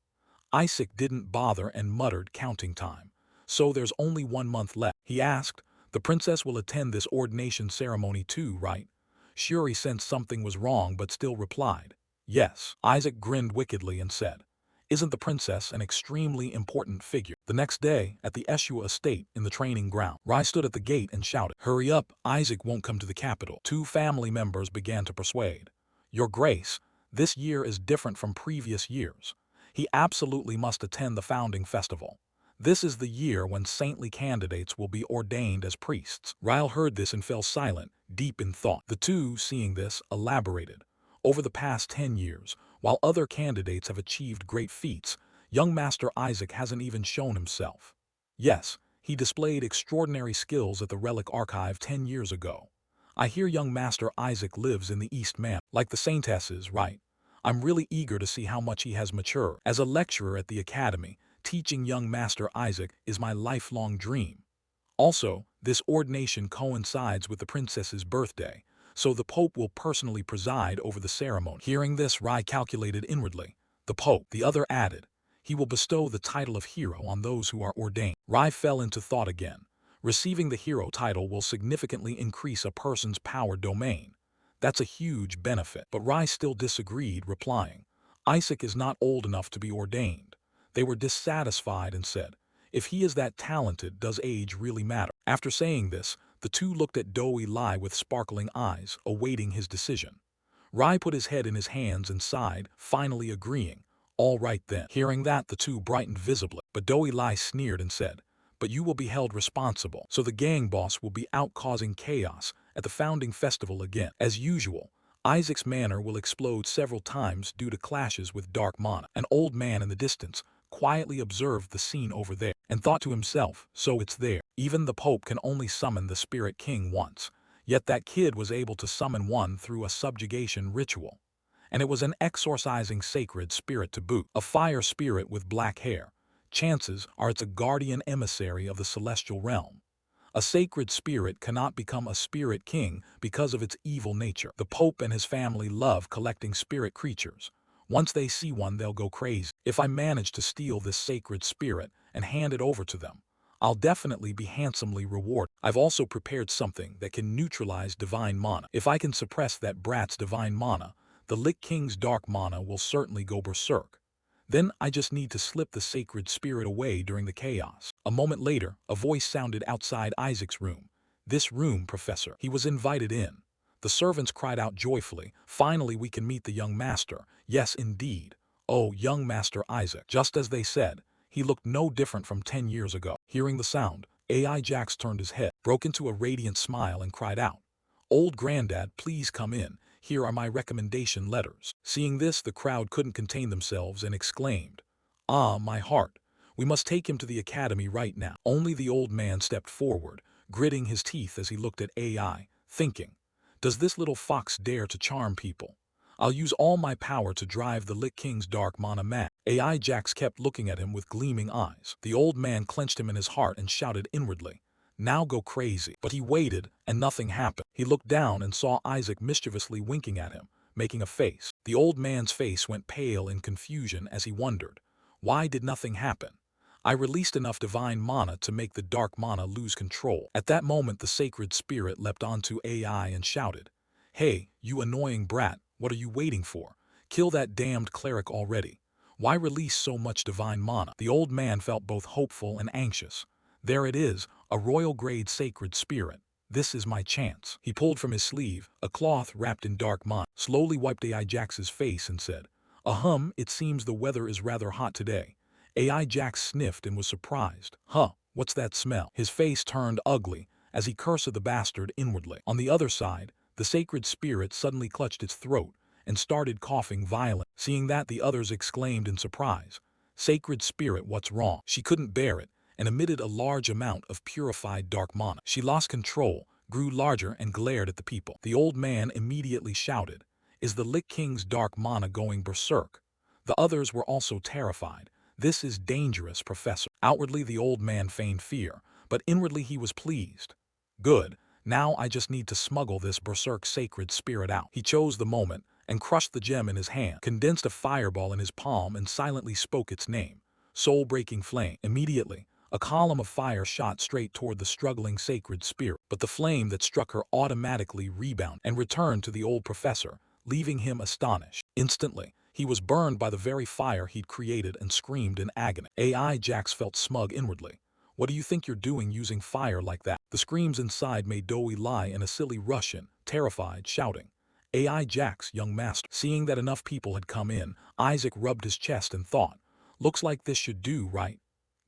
Isaac didn't bother and muttered, "Counting time. So there's only 1 month left." He asked, "The princess will attend this ordination ceremony too, right?" Shuri sensed something was wrong but still replied, "Yes." Isaac grinned wickedly and said, "Isn't the princess an extremely important figure?" The next day, at the Eshua estate in the training ground, Rai stood at the gate and shouted, "Hurry up, Isaac won't come to the capital." Two family members began to persuade, "Your Grace, this year is different from previous years. He absolutely must attend the founding festival. This is the year when saintly candidates will be ordained as priests." Ryle heard this and fell silent, deep in thought. The two, seeing this, elaborated. "Over the past 10 years, while other candidates have achieved great feats, young Master Isaac hasn't even shown himself. Yes, he displayed extraordinary skills at the Relic Archive 10 years ago. I hear young Master Isaac lives in the East Man, like the Saintesses, right? I'm really eager to see how much he has matured. As a lecturer at the academy, teaching young Master Isaac is my lifelong dream. Also, this ordination coincides with the princess's birthday, so the Pope will personally preside over the ceremony. Hearing this, Rai calculated inwardly. The Pope, the other added, he will bestow the title of hero on those who are ordained. Rai fell into thought again. Receiving the hero title will significantly increase a person's power domain. That's a huge benefit. But Rai still disagreed, replying, Isaac is not old enough to be ordained. They were dissatisfied and said, if he is that talented, does age really matter? After saying this, the two looked at Doi Lai with sparkling eyes, awaiting his decision. Rai put his head in his hands and sighed, finally agreeing. All right then. Hearing that, the two brightened visibly, but Doi Lai sneered and said, but you will be held responsible, so the gang boss will be out causing chaos at the founding festival again. As usual, Isaac's manor will explode several times due to clashes with dark mana. An old man in the distance quietly observed the scene over there and thought to himself, so it's there. Even the Pope can only summon the Spirit King once, yet that kid was able to summon one through a subjugation ritual. And it was an exorcising sacred spirit to boot, a fire spirit with black hair. Chances are it's a guardian emissary of the celestial realm. A sacred spirit cannot become a spirit king because of its evil nature. The Pope and his family love collecting spirit creatures. Once they see one, they'll go crazy. If I manage to steal this sacred spirit and hand it over to them, I'll definitely be handsomely rewarded. I've also prepared something that can neutralize divine mana. If I can suppress that brat's divine mana, the Lich King's dark mana will certainly go berserk. Then I just need to slip the sacred spirit away during the chaos. A moment later, a voice sounded outside Isaac's room. This room, Professor. He was invited in. The servants cried out joyfully, finally we can meet the young master. Yes, indeed. Oh, young Master Isaac. Just as they said, he looked no different from 10 years ago. Hearing the sound, AI Jax turned his head, broke into a radiant smile and cried out, Old Granddad, please come in. Here are my recommendation letters. Seeing this, the crowd couldn't contain themselves and exclaimed, Ah, my heart. We must take him to the academy right now. Only the old man stepped forward, gritting his teeth as he looked at AI, thinking, does this little fox dare to charm people? I'll use all my power to drive the Lich King's dark mana mad. AI Jax kept looking at him with gleaming eyes. The old man clenched him in his heart and shouted inwardly, now go crazy. But he waited, and nothing happened. He looked down and saw Isaac mischievously winking at him, making a face. The old man's face went pale in confusion as he wondered, why did nothing happen? I released enough divine mana to make the dark mana lose control. At that moment, the sacred spirit leapt onto AI and shouted, Hey, you annoying brat, what are you waiting for? Kill that damned cleric already. Why release so much divine mana? The old man felt both hopeful and anxious. There it is, a royal-grade sacred spirit. This is my chance. He pulled from his sleeve a cloth wrapped in dark mana, slowly wiped AI Jax's face and said, it seems the weather is rather hot today. AI Jax sniffed and was surprised. What's that smell? His face turned ugly as he cursed the bastard inwardly. On the other side, the sacred spirit suddenly clutched its throat and started coughing violently. Seeing that, the others exclaimed in surprise, Sacred spirit, what's wrong? She couldn't bear it and emitted a large amount of purified dark mana. She lost control, grew larger and glared at the people. The old man immediately shouted, Is the Lich King's dark mana going berserk? The others were also terrified. This is dangerous, Professor. Outwardly, the old man feigned fear, but inwardly he was pleased. Good. Now I just need to smuggle this berserk sacred spirit out. He chose the moment and crushed the gem in his hand, condensed a fireball in his palm and silently spoke its name. Soul-breaking flame. Immediately, a column of fire shot straight toward the struggling sacred spirit, but the flame that struck her automatically rebounded and returned to the old professor, leaving him astonished. Instantly, he was burned by the very fire he'd created and screamed in agony. AI Jax felt smug inwardly. What do you think you're doing using fire like that? The screams inside made Doi lie in a silly Russian, terrified, shouting, AI Jax, young master. Seeing that enough people had come in, Isaac rubbed his chest and thought, looks like this should do, right?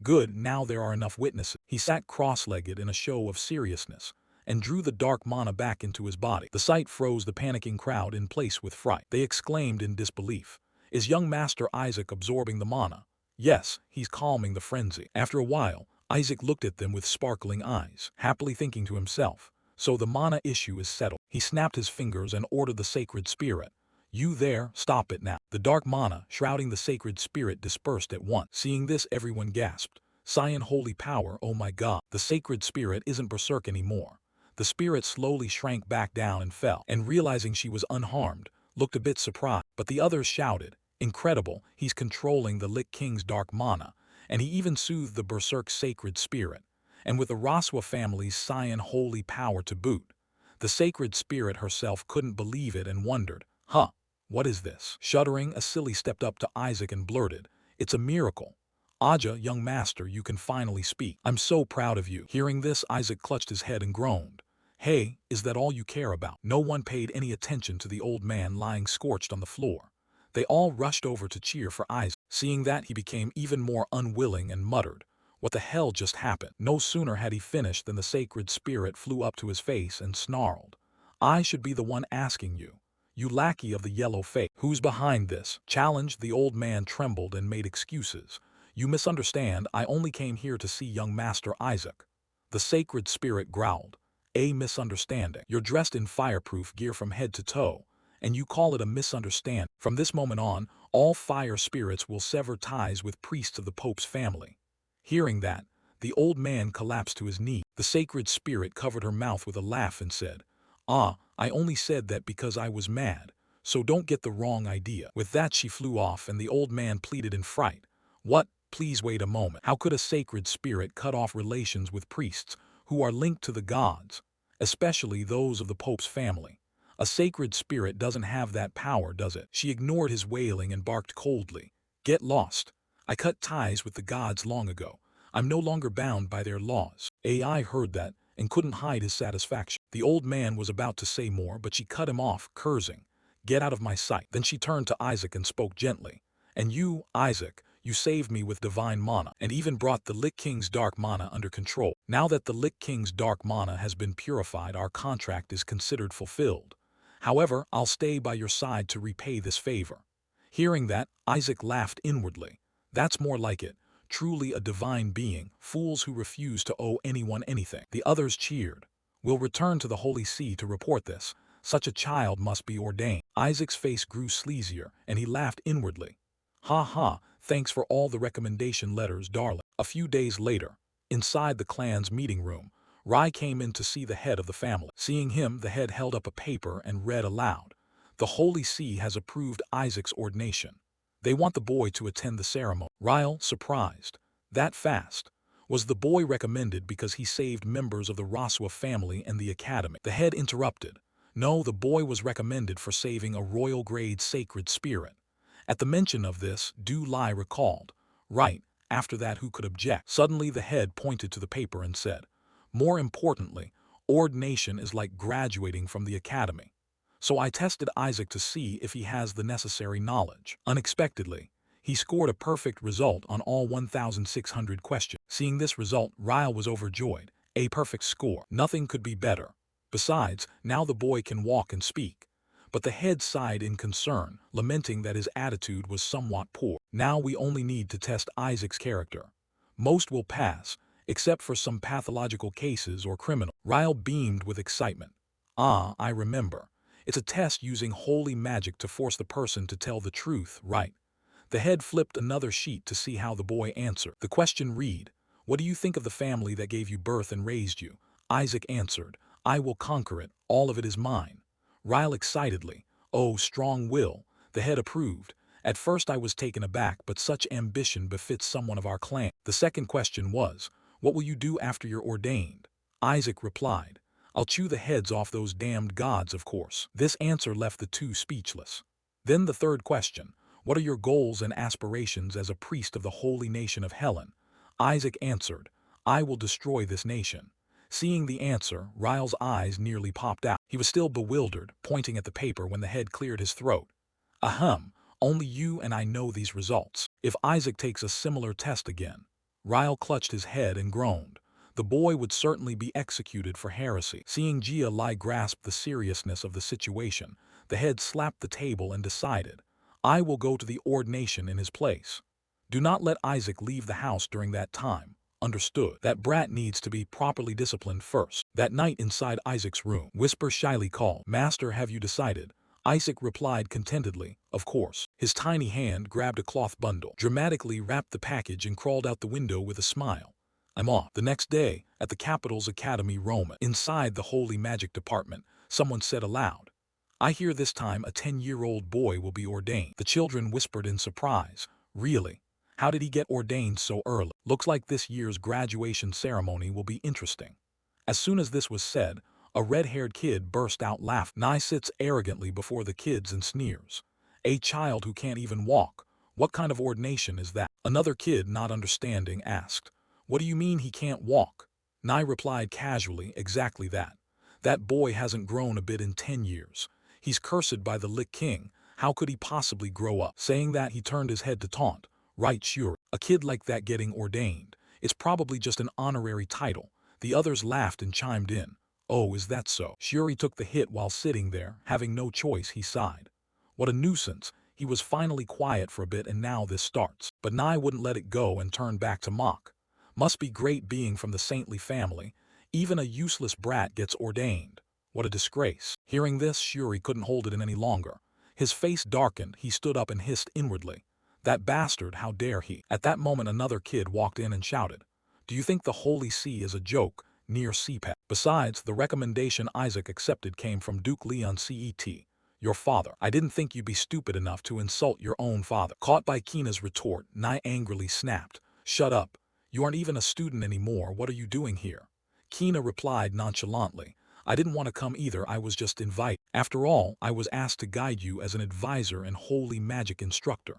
Good, now there are enough witnesses. He sat cross-legged in a show of seriousness and drew the dark mana back into his body. The sight froze the panicking crowd in place with fright. They exclaimed in disbelief, Is young Master Isaac absorbing the mana? Yes, he's calming the frenzy. After a while, Isaac looked at them with sparkling eyes, happily thinking to himself, so the mana issue is settled. He snapped his fingers and ordered the sacred spirit, "You there, stop it now." The dark mana, shrouding the sacred spirit, dispersed at once. Seeing this, everyone gasped. "Scion holy power, oh my god." The sacred spirit isn't berserk anymore. The spirit slowly shrank back down and fell, and realizing she was unharmed, looked a bit surprised. But the others shouted, "Incredible, he's controlling the Lich King's dark mana, and he even soothed the berserk sacred spirit. And with the Raswa family's Scion holy power to boot." The sacred spirit herself couldn't believe it and wondered, "Huh, what is this?" Shuddering, Asili stepped up to Isaac and blurted, "It's a miracle. Aja, young master, you can finally speak. I'm so proud of you." Hearing this, Isaac clutched his head and groaned. "Hey, is that all you care about?" No one paid any attention to the old man lying scorched on the floor. They all rushed over to cheer for Isaac. Seeing that, he became even more unwilling and muttered, "What the hell just happened?" No sooner had he finished than the sacred spirit flew up to his face and snarled, "I should be the one asking you. You lackey of the yellow face. Who's behind this?" Challenged, the old man trembled and made excuses. "You misunderstand, I only came here to see young Master Isaac." The sacred spirit growled, "A misunderstanding. You're dressed in fireproof gear from head to toe, and you call it a misunderstanding. From this moment on, all fire spirits will sever ties with priests of the Pope's family." Hearing that, the old man collapsed to his knee. The sacred spirit covered her mouth with a laugh and said, "Ah, I only said that because I was mad, so don't get the wrong idea." With that, she flew off, and the old man pleaded in fright, "What? Please wait a moment. How could a sacred spirit cut off relations with priests who are linked to the gods, especially those of the Pope's family? A sacred spirit doesn't have that power, does it?" She ignored his wailing and barked coldly, "Get lost. I cut ties with the gods long ago. I'm no longer bound by their laws." AI heard that and couldn't hide his satisfaction. The old man was about to say more, but she cut him off, cursing, "Get out of my sight." Then she turned to Isaac and spoke gently, "And you, Isaac, you saved me with divine mana, and even brought the Lich King's dark mana under control. Now that the Lich King's dark mana has been purified, our contract is considered fulfilled. However, I'll stay by your side to repay this favor." Hearing that, Isaac laughed inwardly. "That's more like it. Truly a divine being, fools who refuse to owe anyone anything." The others cheered. "We'll return to the Holy See to report this. Such a child must be ordained." Isaac's face grew sleazier, and he laughed inwardly. "Ha ha, thanks for all the recommendation letters, darling." A few days later, inside the clan's meeting room, Rai came in to see the head of the family. Seeing him, the head held up a paper and read aloud, "The Holy See has approved Isaac's ordination. They want the boy to attend the ceremony." Ryle, surprised. "That fast? Was the boy recommended because he saved members of the Raswa family and the academy?" The head interrupted. "No, the boy was recommended for saving a royal-grade sacred spirit." At the mention of this, Du Lai recalled, "Right, after that who could object?" Suddenly the head pointed to the paper and said, "More importantly, ordination is like graduating from the academy. So I tested Isaac to see if he has the necessary knowledge." Unexpectedly, he scored a perfect result on all 1,600 questions. Seeing this result, Ryle was overjoyed. A perfect score. Nothing could be better. Besides, now the boy can walk and speak. But the head sighed in concern, lamenting that his attitude was somewhat poor. "Now we only need to test Isaac's character. Most will pass, except for some pathological cases or criminal." Ryle beamed with excitement. "Ah, I remember. It's a test using holy magic to force the person to tell the truth, right?" The head flipped another sheet to see how the boy answered. The question read, "What do you think of the family that gave you birth and raised you?" Isaac answered, "I will conquer it, all of it is mine." Ryle excitedly, "Oh, strong will." The head approved. "At first I was taken aback, but such ambition befits someone of our clan." The second question was, "What will you do after you're ordained?" Isaac replied, "I'll chew the heads off those damned gods, of course." This answer left the two speechless. Then the third question, "What are your goals and aspirations as a priest of the holy nation of Helen?" Isaac answered, "I will destroy this nation." Seeing the answer, Ryle's eyes nearly popped out. He was still bewildered, pointing at the paper when the head cleared his throat. "Ahem, only you and I know these results. If Isaac takes a similar test again." Ryle clutched his head and groaned. The boy would certainly be executed for heresy. Seeing Jia Lai grasp the seriousness of the situation, the head slapped the table and decided, "I will go to the ordination in his place. Do not let Isaac leave the house during that time. Understood? That brat needs to be properly disciplined first." That night inside Isaac's room, Whisper shyly called, "Master, have you decided?" Isaac replied contentedly, of course. His tiny hand grabbed a cloth bundle, dramatically wrapped the package and crawled out the window with a smile. I'm off. The next day, at the capital's Academy Roma, inside the Holy Magic Department, someone said aloud, I hear this time a 10-year-old boy will be ordained. The children whispered in surprise, really? How did he get ordained so early? Looks like this year's graduation ceremony will be interesting. As soon as this was said, a red-haired kid burst out laughing. Nye sits arrogantly before the kids and sneers. A child who can't even walk. What kind of ordination is that? Another kid, not understanding, asked, what do you mean he can't walk? Nye replied casually, exactly that. That boy hasn't grown a bit in 10 years. He's cursed by the Lich King. How could he possibly grow up? Saying that, he turned his head to taunt. Right, sure. A kid like that getting ordained. It's probably just an honorary title. The others laughed and chimed in. Oh, is that so? Shuri took the hit while sitting there, having no choice. He sighed. What a nuisance. He was finally quiet for a bit and now this starts. But Nye wouldn't let it go and turned back to mock. Must be great being from the saintly family. Even a useless brat gets ordained. What a disgrace. Hearing this, Shuri couldn't hold it in any longer. His face darkened. He stood up and hissed inwardly. That bastard, how dare he? At that moment another kid walked in and shouted, do you think the Holy See is a joke? Near CPAC. Besides, the recommendation Isaac accepted came from Duke Leon CET. Your father. I didn't think you'd be stupid enough to insult your own father. Caught by Kina's retort, Nye angrily snapped. Shut up. You aren't even a student anymore. What are you doing here? Kina replied nonchalantly. I didn't want to come either. I was just invited. After all, I was asked to guide you as an advisor and holy magic instructor.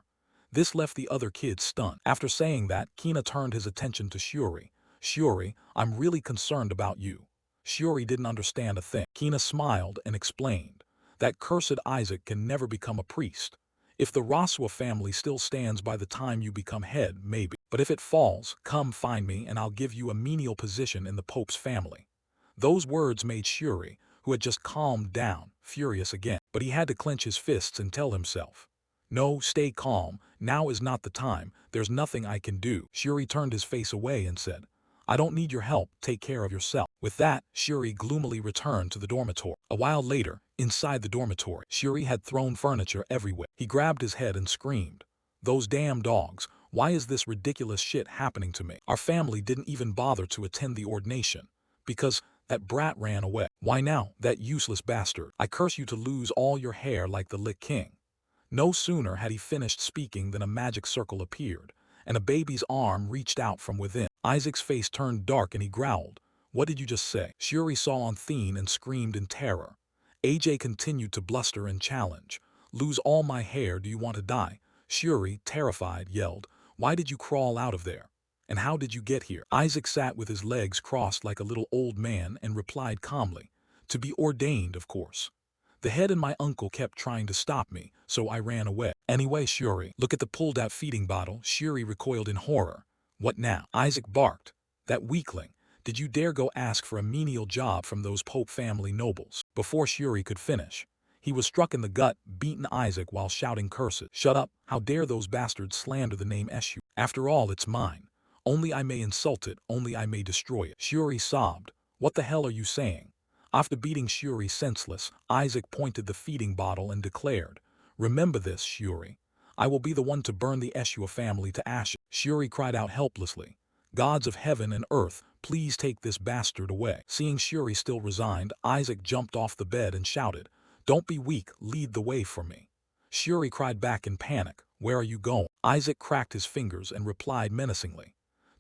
This left the other kids stunned. After saying that, Kina turned his attention to Shuri. Shuri, I'm really concerned about you. Shuri didn't understand a thing. Kina smiled and explained. That cursed Isaac can never become a priest. If the Raswa family still stands by the time you become head, maybe. But if it falls, come find me and I'll give you a menial position in the Pope's family. Those words made Shuri, who had just calmed down, furious again. But he had to clench his fists and tell himself, no, stay calm. Now is not the time. There's nothing I can do. Shuri turned his face away and said, I don't need your help. Take care of yourself. With that, Shuri gloomily returned to the dormitory. A while later, inside the dormitory, Shuri had thrown furniture everywhere. He grabbed his head and screamed, those damn dogs. Why is this ridiculous shit happening to me? Our family didn't even bother to attend the ordination. Because that brat ran away. Why now, that useless bastard? I curse you to lose all your hair like the Lich King. No sooner had he finished speaking than a magic circle appeared, and a baby's arm reached out from within. Isaac's face turned dark and he growled, what did you just say? Shuri saw Anthene and screamed in terror. AJ continued to bluster and challenge, lose all my hair, do you want to die? Shuri, terrified, yelled, why did you crawl out of there? And how did you get here? Isaac sat with his legs crossed like a little old man and replied calmly, to be ordained, of course. The head and my uncle kept trying to stop me, so I ran away. Anyway, Shuri, look at the pulled-out feeding bottle. Shuri recoiled in horror. What now? Isaac barked. That weakling. Did you dare go ask for a menial job from those Pope family nobles? Before Shuri could finish, he was struck in the gut, beaten Isaac while shouting curses. Shut up. How dare those bastards slander the name Eshu? After all, it's mine. Only I may insult it, only I may destroy it. Shuri sobbed. What the hell are you saying? After beating Shuri senseless, Isaac pointed the feeding bottle and declared, remember this, Shuri. I will be the one to burn the Eshua family to ashes. Shuri cried out helplessly, gods of heaven and earth, please take this bastard away. Seeing Shuri still resigned, Isaac jumped off the bed and shouted, don't be weak, lead the way for me. Shuri cried back in panic, where are you going? Isaac cracked his fingers and replied menacingly,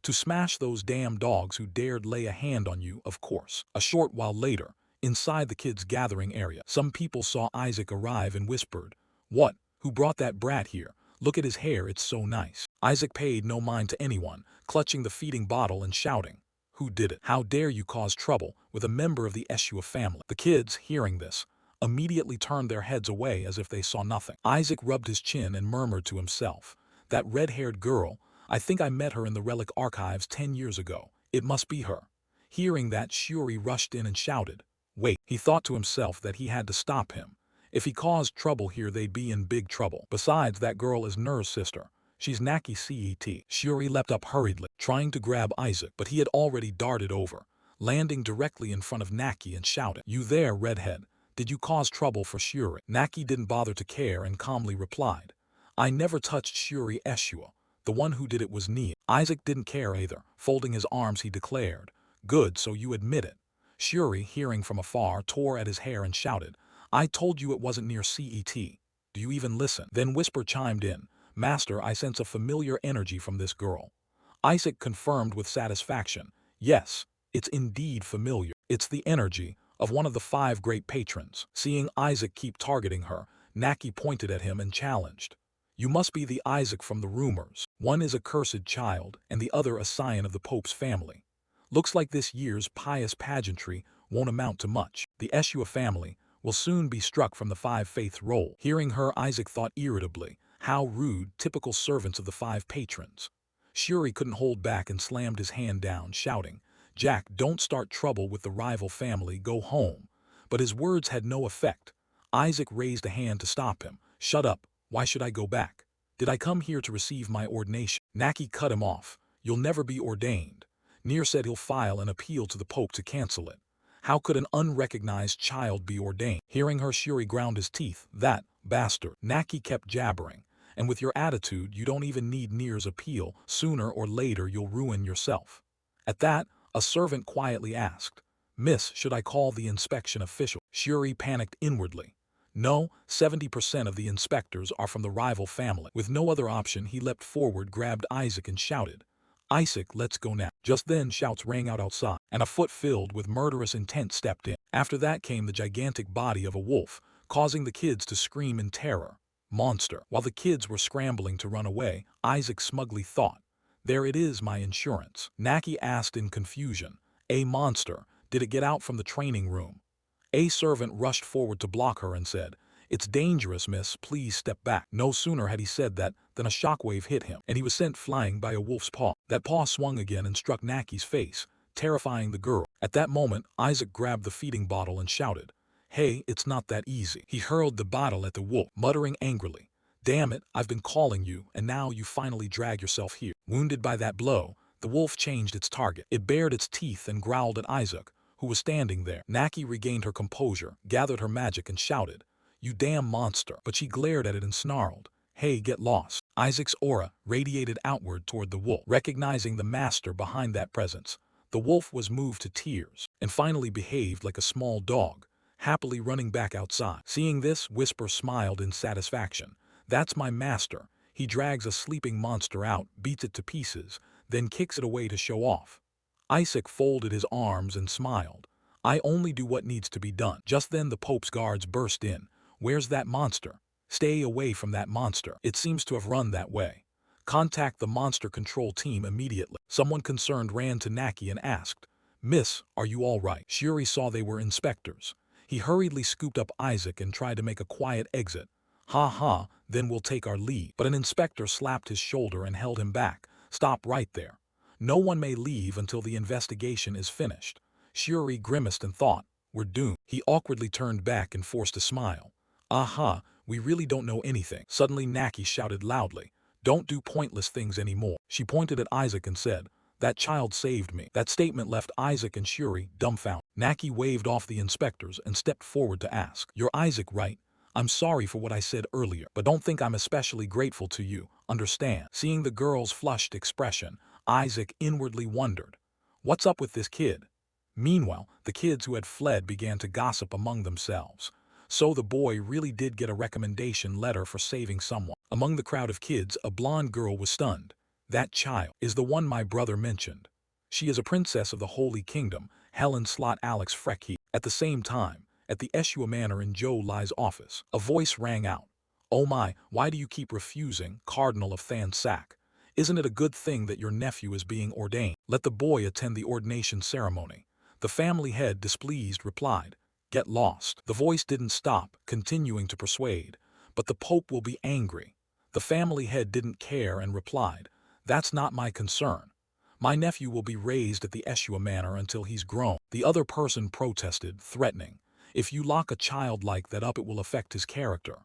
to smash those damn dogs who dared lay a hand on you, of course. A short while later, inside the kids' gathering area, some people saw Isaac arrive and whispered, what? Who brought that brat here? Look at his hair, it's so nice. Isaac paid no mind to anyone, clutching the feeding bottle and shouting, who did it? How dare you cause trouble with a member of the Eshua family? The kids, hearing this, immediately turned their heads away as if they saw nothing. Isaac rubbed his chin and murmured to himself, that red-haired girl, I think I met her in the relic archives 10 years ago. It must be her. Hearing that, Shuri rushed in and shouted, wait. He thought to himself that he had to stop him. If he caused trouble here, they'd be in big trouble. Besides, that girl is Nur's sister. She's Naki CET. Shuri leapt up hurriedly, trying to grab Isaac, but he had already darted over, landing directly in front of Naki and shouted, you there, redhead. Did you cause trouble for Shuri? Naki didn't bother to care and calmly replied, I never touched Shuri Eshua. The one who did it was Nia. Isaac didn't care either. Folding his arms he declared, good, so you admit it. Shuri, hearing from afar, tore at his hair and shouted, I told you it wasn't near CET. Do you even listen? Then Whisper chimed in, Master, I sense a familiar energy from this girl. Isaac confirmed with satisfaction, yes, it's indeed familiar. It's the energy of one of the 5 great patrons. Seeing Isaac keep targeting her, Naki pointed at him and challenged, you must be the Isaac from the rumors. One is a cursed child, and the other a scion of the Pope's family. Looks like this year's pious pageantry won't amount to much. The Eshua family will soon be struck from the 5 faiths roll. Hearing her, Isaac thought irritably, how rude, typical servants of the 5 patrons. Shuri couldn't hold back and slammed his hand down, shouting, Jack, don't start trouble with the rival family, go home. But his words had no effect. Isaac raised a hand to stop him. Shut up, why should I go back? Did I come here to receive my ordination? Naki cut him off. You'll never be ordained. Near said he'll file an appeal to the Pope to cancel it. How could an unrecognized child be ordained? Hearing her, Shuri ground his teeth. That bastard. Naki kept jabbering. And with your attitude, you don't even need Nir's appeal. Sooner or later, you'll ruin yourself. At that, a servant quietly asked, Miss, should I call the inspection official? Shuri panicked inwardly. No, 70% of the inspectors are from the rival family. With no other option, he leapt forward, grabbed Isaac and shouted, Isaac, let's go now. Just then shouts rang out outside, and a foot filled with murderous intent stepped in. After that came the gigantic body of a wolf, causing the kids to scream in terror. Monster. While the kids were scrambling to run away, Isaac smugly thought, there it is, my insurance. Naki asked in confusion, a monster, did it get out from the training room? A servant rushed forward to block her and said, it's dangerous, miss, please step back. No sooner had he said that than a shockwave hit him, and he was sent flying by a wolf's paw. That paw swung again and struck Naki's face, terrifying the girl. At that moment, Isaac grabbed the feeding bottle and shouted, hey, it's not that easy. He hurled the bottle at the wolf, muttering angrily, damn it, I've been calling you, and now you finally drag yourself here. Wounded by that blow, the wolf changed its target. It bared its teeth and growled at Isaac, who was standing there. Naki regained her composure, gathered her magic and shouted, you damn monster. But she glared at it and snarled, hey, get lost. Isaac's aura radiated outward toward the wolf. Recognizing the master behind that presence, the wolf was moved to tears and finally behaved like a small dog, happily running back outside. Seeing this, Whisper smiled in satisfaction. That's my master. He drags a sleeping monster out, beats it to pieces, then kicks it away to show off. Isaac folded his arms and smiled. I only do what needs to be done. Just then the Pope's guards burst in. Where's that monster? Stay away from that monster. It seems to have run that way. Contact the monster control team immediately. Someone concerned ran to Naki and asked, Miss, are you all right? Shuri saw they were inspectors. He hurriedly scooped up Isaac and tried to make a quiet exit. Ha ha, then we'll take our leave. But an inspector slapped his shoulder and held him back. Stop right there. No one may leave until the investigation is finished. Shuri grimaced and thought, we're doomed. He awkwardly turned back and forced a smile. Aha, we really don't know anything. Suddenly Naki shouted loudly, don't do pointless things anymore. She pointed at Isaac and said, that child saved me. That statement left Isaac and Shuri dumbfounded. Naki waved off the inspectors and stepped forward to ask, you're Isaac, right? I'm sorry for what I said earlier, but don't think I'm especially grateful to you, understand? Seeing the girl's flushed expression, Isaac inwardly wondered, what's up with this kid? Meanwhile, the kids who had fled began to gossip among themselves. So the boy really did get a recommendation letter for saving someone. Among the crowd of kids, a blonde girl was stunned. That child is the one my brother mentioned. She is a princess of the Holy Kingdom, Helen Slot Alex Freckheat. At the same time, at the Eshua Manor in Joe Lai's office, a voice rang out. Oh my, why do you keep refusing, Cardinal of Than Sac? Isn't it a good thing that your nephew is being ordained? Let the boy attend the ordination ceremony. The family head, displeased, replied, get lost. The voice didn't stop, continuing to persuade, but the Pope will be angry. The family head didn't care and replied, that's not my concern. My nephew will be raised at the Eshua Manor until he's grown. The other person protested, threatening, if you lock a child like that up, it will affect his character.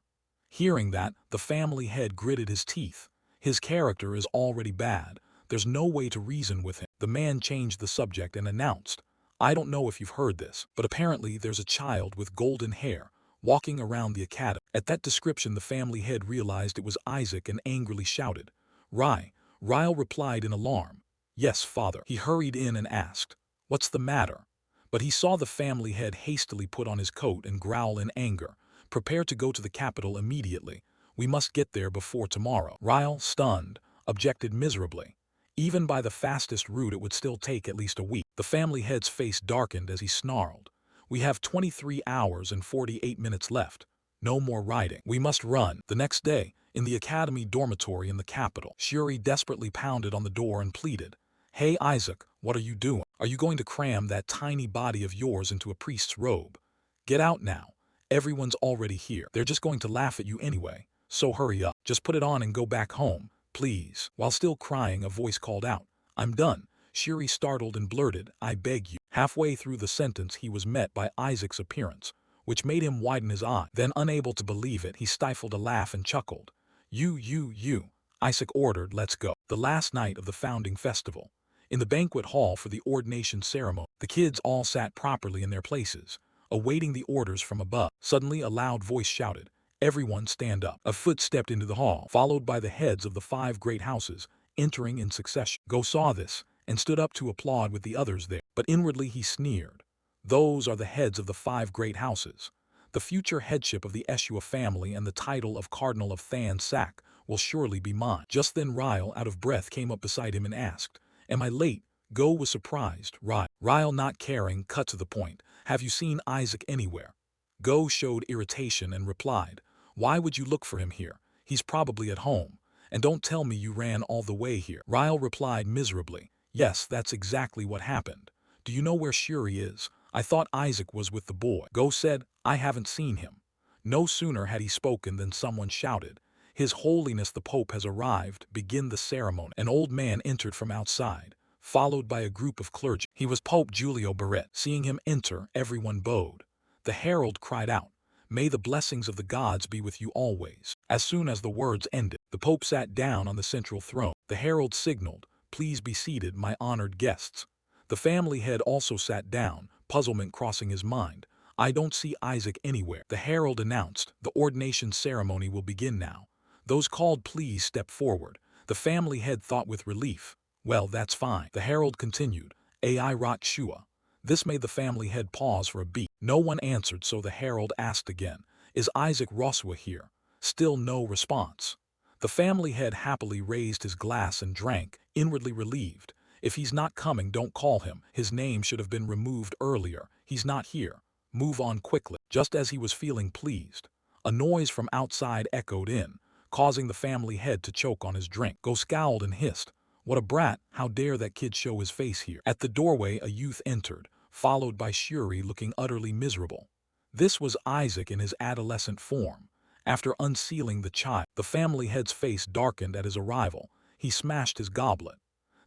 Hearing that, the family head gritted his teeth. His character is already bad. There's no way to reason with him. The man changed the subject and announced, I don't know if you've heard this, but apparently there's a child with golden hair walking around the academy. At that description, the family head realized it was Isaac and angrily shouted, "Rai!" Ryle replied in alarm, "Yes, father." He hurried in and asked, "What's the matter?" But he saw the family head hastily put on his coat and growl in anger, "Prepare to go to the capital immediately. We must get there before tomorrow." Ryle, stunned, objected miserably. Even by the fastest route it would still take at least a week. The family head's face darkened as he snarled, "We have 23 hours and 48 minutes left. No more riding. We must run." The next day, in the academy dormitory in the capital, Shuri desperately pounded on the door and pleaded, "Hey Isaac, what are you doing? Are you going to cram that tiny body of yours into a priest's robe? Get out now. Everyone's already here. They're just going to laugh at you anyway. So hurry up. Just put it on and go back home, please." While still crying, a voice called out, "I'm done." Shuri startled and blurted, "I beg you." Halfway through the sentence he was met by Isaac's appearance, which made him widen his eye. Then, unable to believe it, he stifled a laugh and chuckled. You. Isaac ordered, "Let's go." The last night of the founding festival. In the banquet hall for the ordination ceremony, the kids all sat properly in their places, awaiting the orders from above. Suddenly a loud voice shouted, "Everyone stand up." A foot stepped into the hall, followed by the heads of the 5 great houses, entering in succession. Go saw this, and stood up to applaud with the others there. But inwardly he sneered. Those are the heads of the 5 great houses. The future headship of the Eshua family and the title of Cardinal of Than Sak will surely be mine. Just then Ryle, out of breath, came up beside him and asked, "Am I late?" Go was surprised. Ryle, not caring, cut to the point, "Have you seen Isaac anywhere?" Go showed irritation and replied, "Why would you look for him here? He's probably at home. And don't tell me you ran all the way here." Ryle replied miserably, "Yes, that's exactly what happened. Do you know where Shuri is? I thought Isaac was with the boy." Go said, "I haven't seen him." No sooner had he spoken than someone shouted, "His Holiness the Pope has arrived, begin the ceremony." An old man entered from outside, followed by a group of clergy. He was Pope Giulio Barret. Seeing him enter, everyone bowed. The herald cried out, "May the blessings of the gods be with you always." As soon as the words ended, the Pope sat down on the central throne. The herald signaled, "Please be seated, my honored guests." The family head also sat down, puzzlement crossing his mind. "I don't see Isaac anywhere." The herald announced, "The ordination ceremony will begin now. Those called please step forward." The family head thought with relief, "Well, that's fine." The herald continued, "Ai Rot Shua." This made the family head pause for a beat. No one answered, so the herald asked again, "Is Isaac Roswa here?" Still no response. The family head happily raised his glass and drank, inwardly relieved. "If he's not coming, don't call him. His name should have been removed earlier. He's not here. Move on quickly." Just as he was feeling pleased, a noise from outside echoed in, causing the family head to choke on his drink. Go scowled and hissed, "What a brat, how dare that kid show his face here?" At the doorway a youth entered, followed by Shuri looking utterly miserable. This was Isaac in his adolescent form. After unsealing the child, the family head's face darkened at his arrival. He smashed his goblet.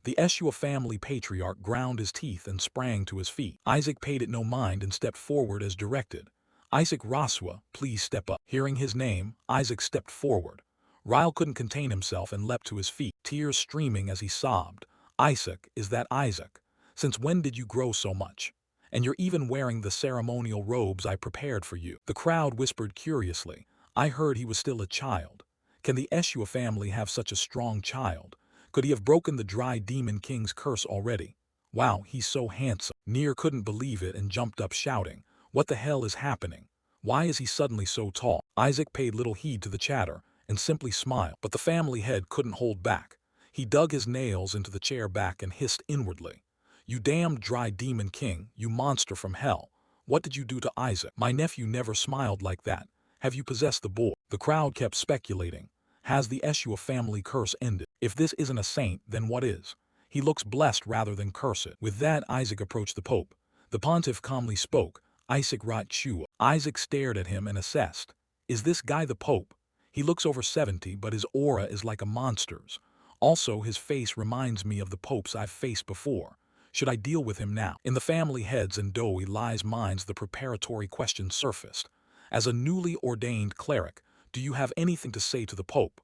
The Eshua family patriarch ground his teeth and sprang to his feet. Isaac paid it no mind and stepped forward as directed. "Isaac Roswa, please step up." Hearing his name, Isaac stepped forward. Ryle couldn't contain himself and leapt to his feet, tears streaming as he sobbed. "Isaac, is that Isaac? Since when did you grow so much? And you're even wearing the ceremonial robes I prepared for you." The crowd whispered curiously, "I heard he was still a child. Can the Eshua family have such a strong child? Could he have broken the dry demon king's curse already? Wow, he's so handsome." Near couldn't believe it and jumped up shouting, "What the hell is happening? Why is he suddenly so tall?" Isaac paid little heed to the chatter and simply smiled, but the family head couldn't hold back. He dug his nails into the chair back and hissed inwardly, "You damned dry demon king, you monster from hell. What did you do to Isaac? My nephew never smiled like that. Have you possessed the boy?" The crowd kept speculating. Has the Eshua family curse ended? If this isn't a saint, then what is? He looks blessed rather than cursed. With that, Isaac approached the Pope. The pontiff calmly spoke, "Isaac Rot Shua." Isaac stared at him and assessed, "Is this guy the Pope? He looks over 70, but his aura is like a monster's. Also, his face reminds me of the popes I've faced before. Should I deal with him now?" In the family heads and doughy Li's minds the preparatory question surfaced. "As a newly ordained cleric, do you have anything to say to the Pope?"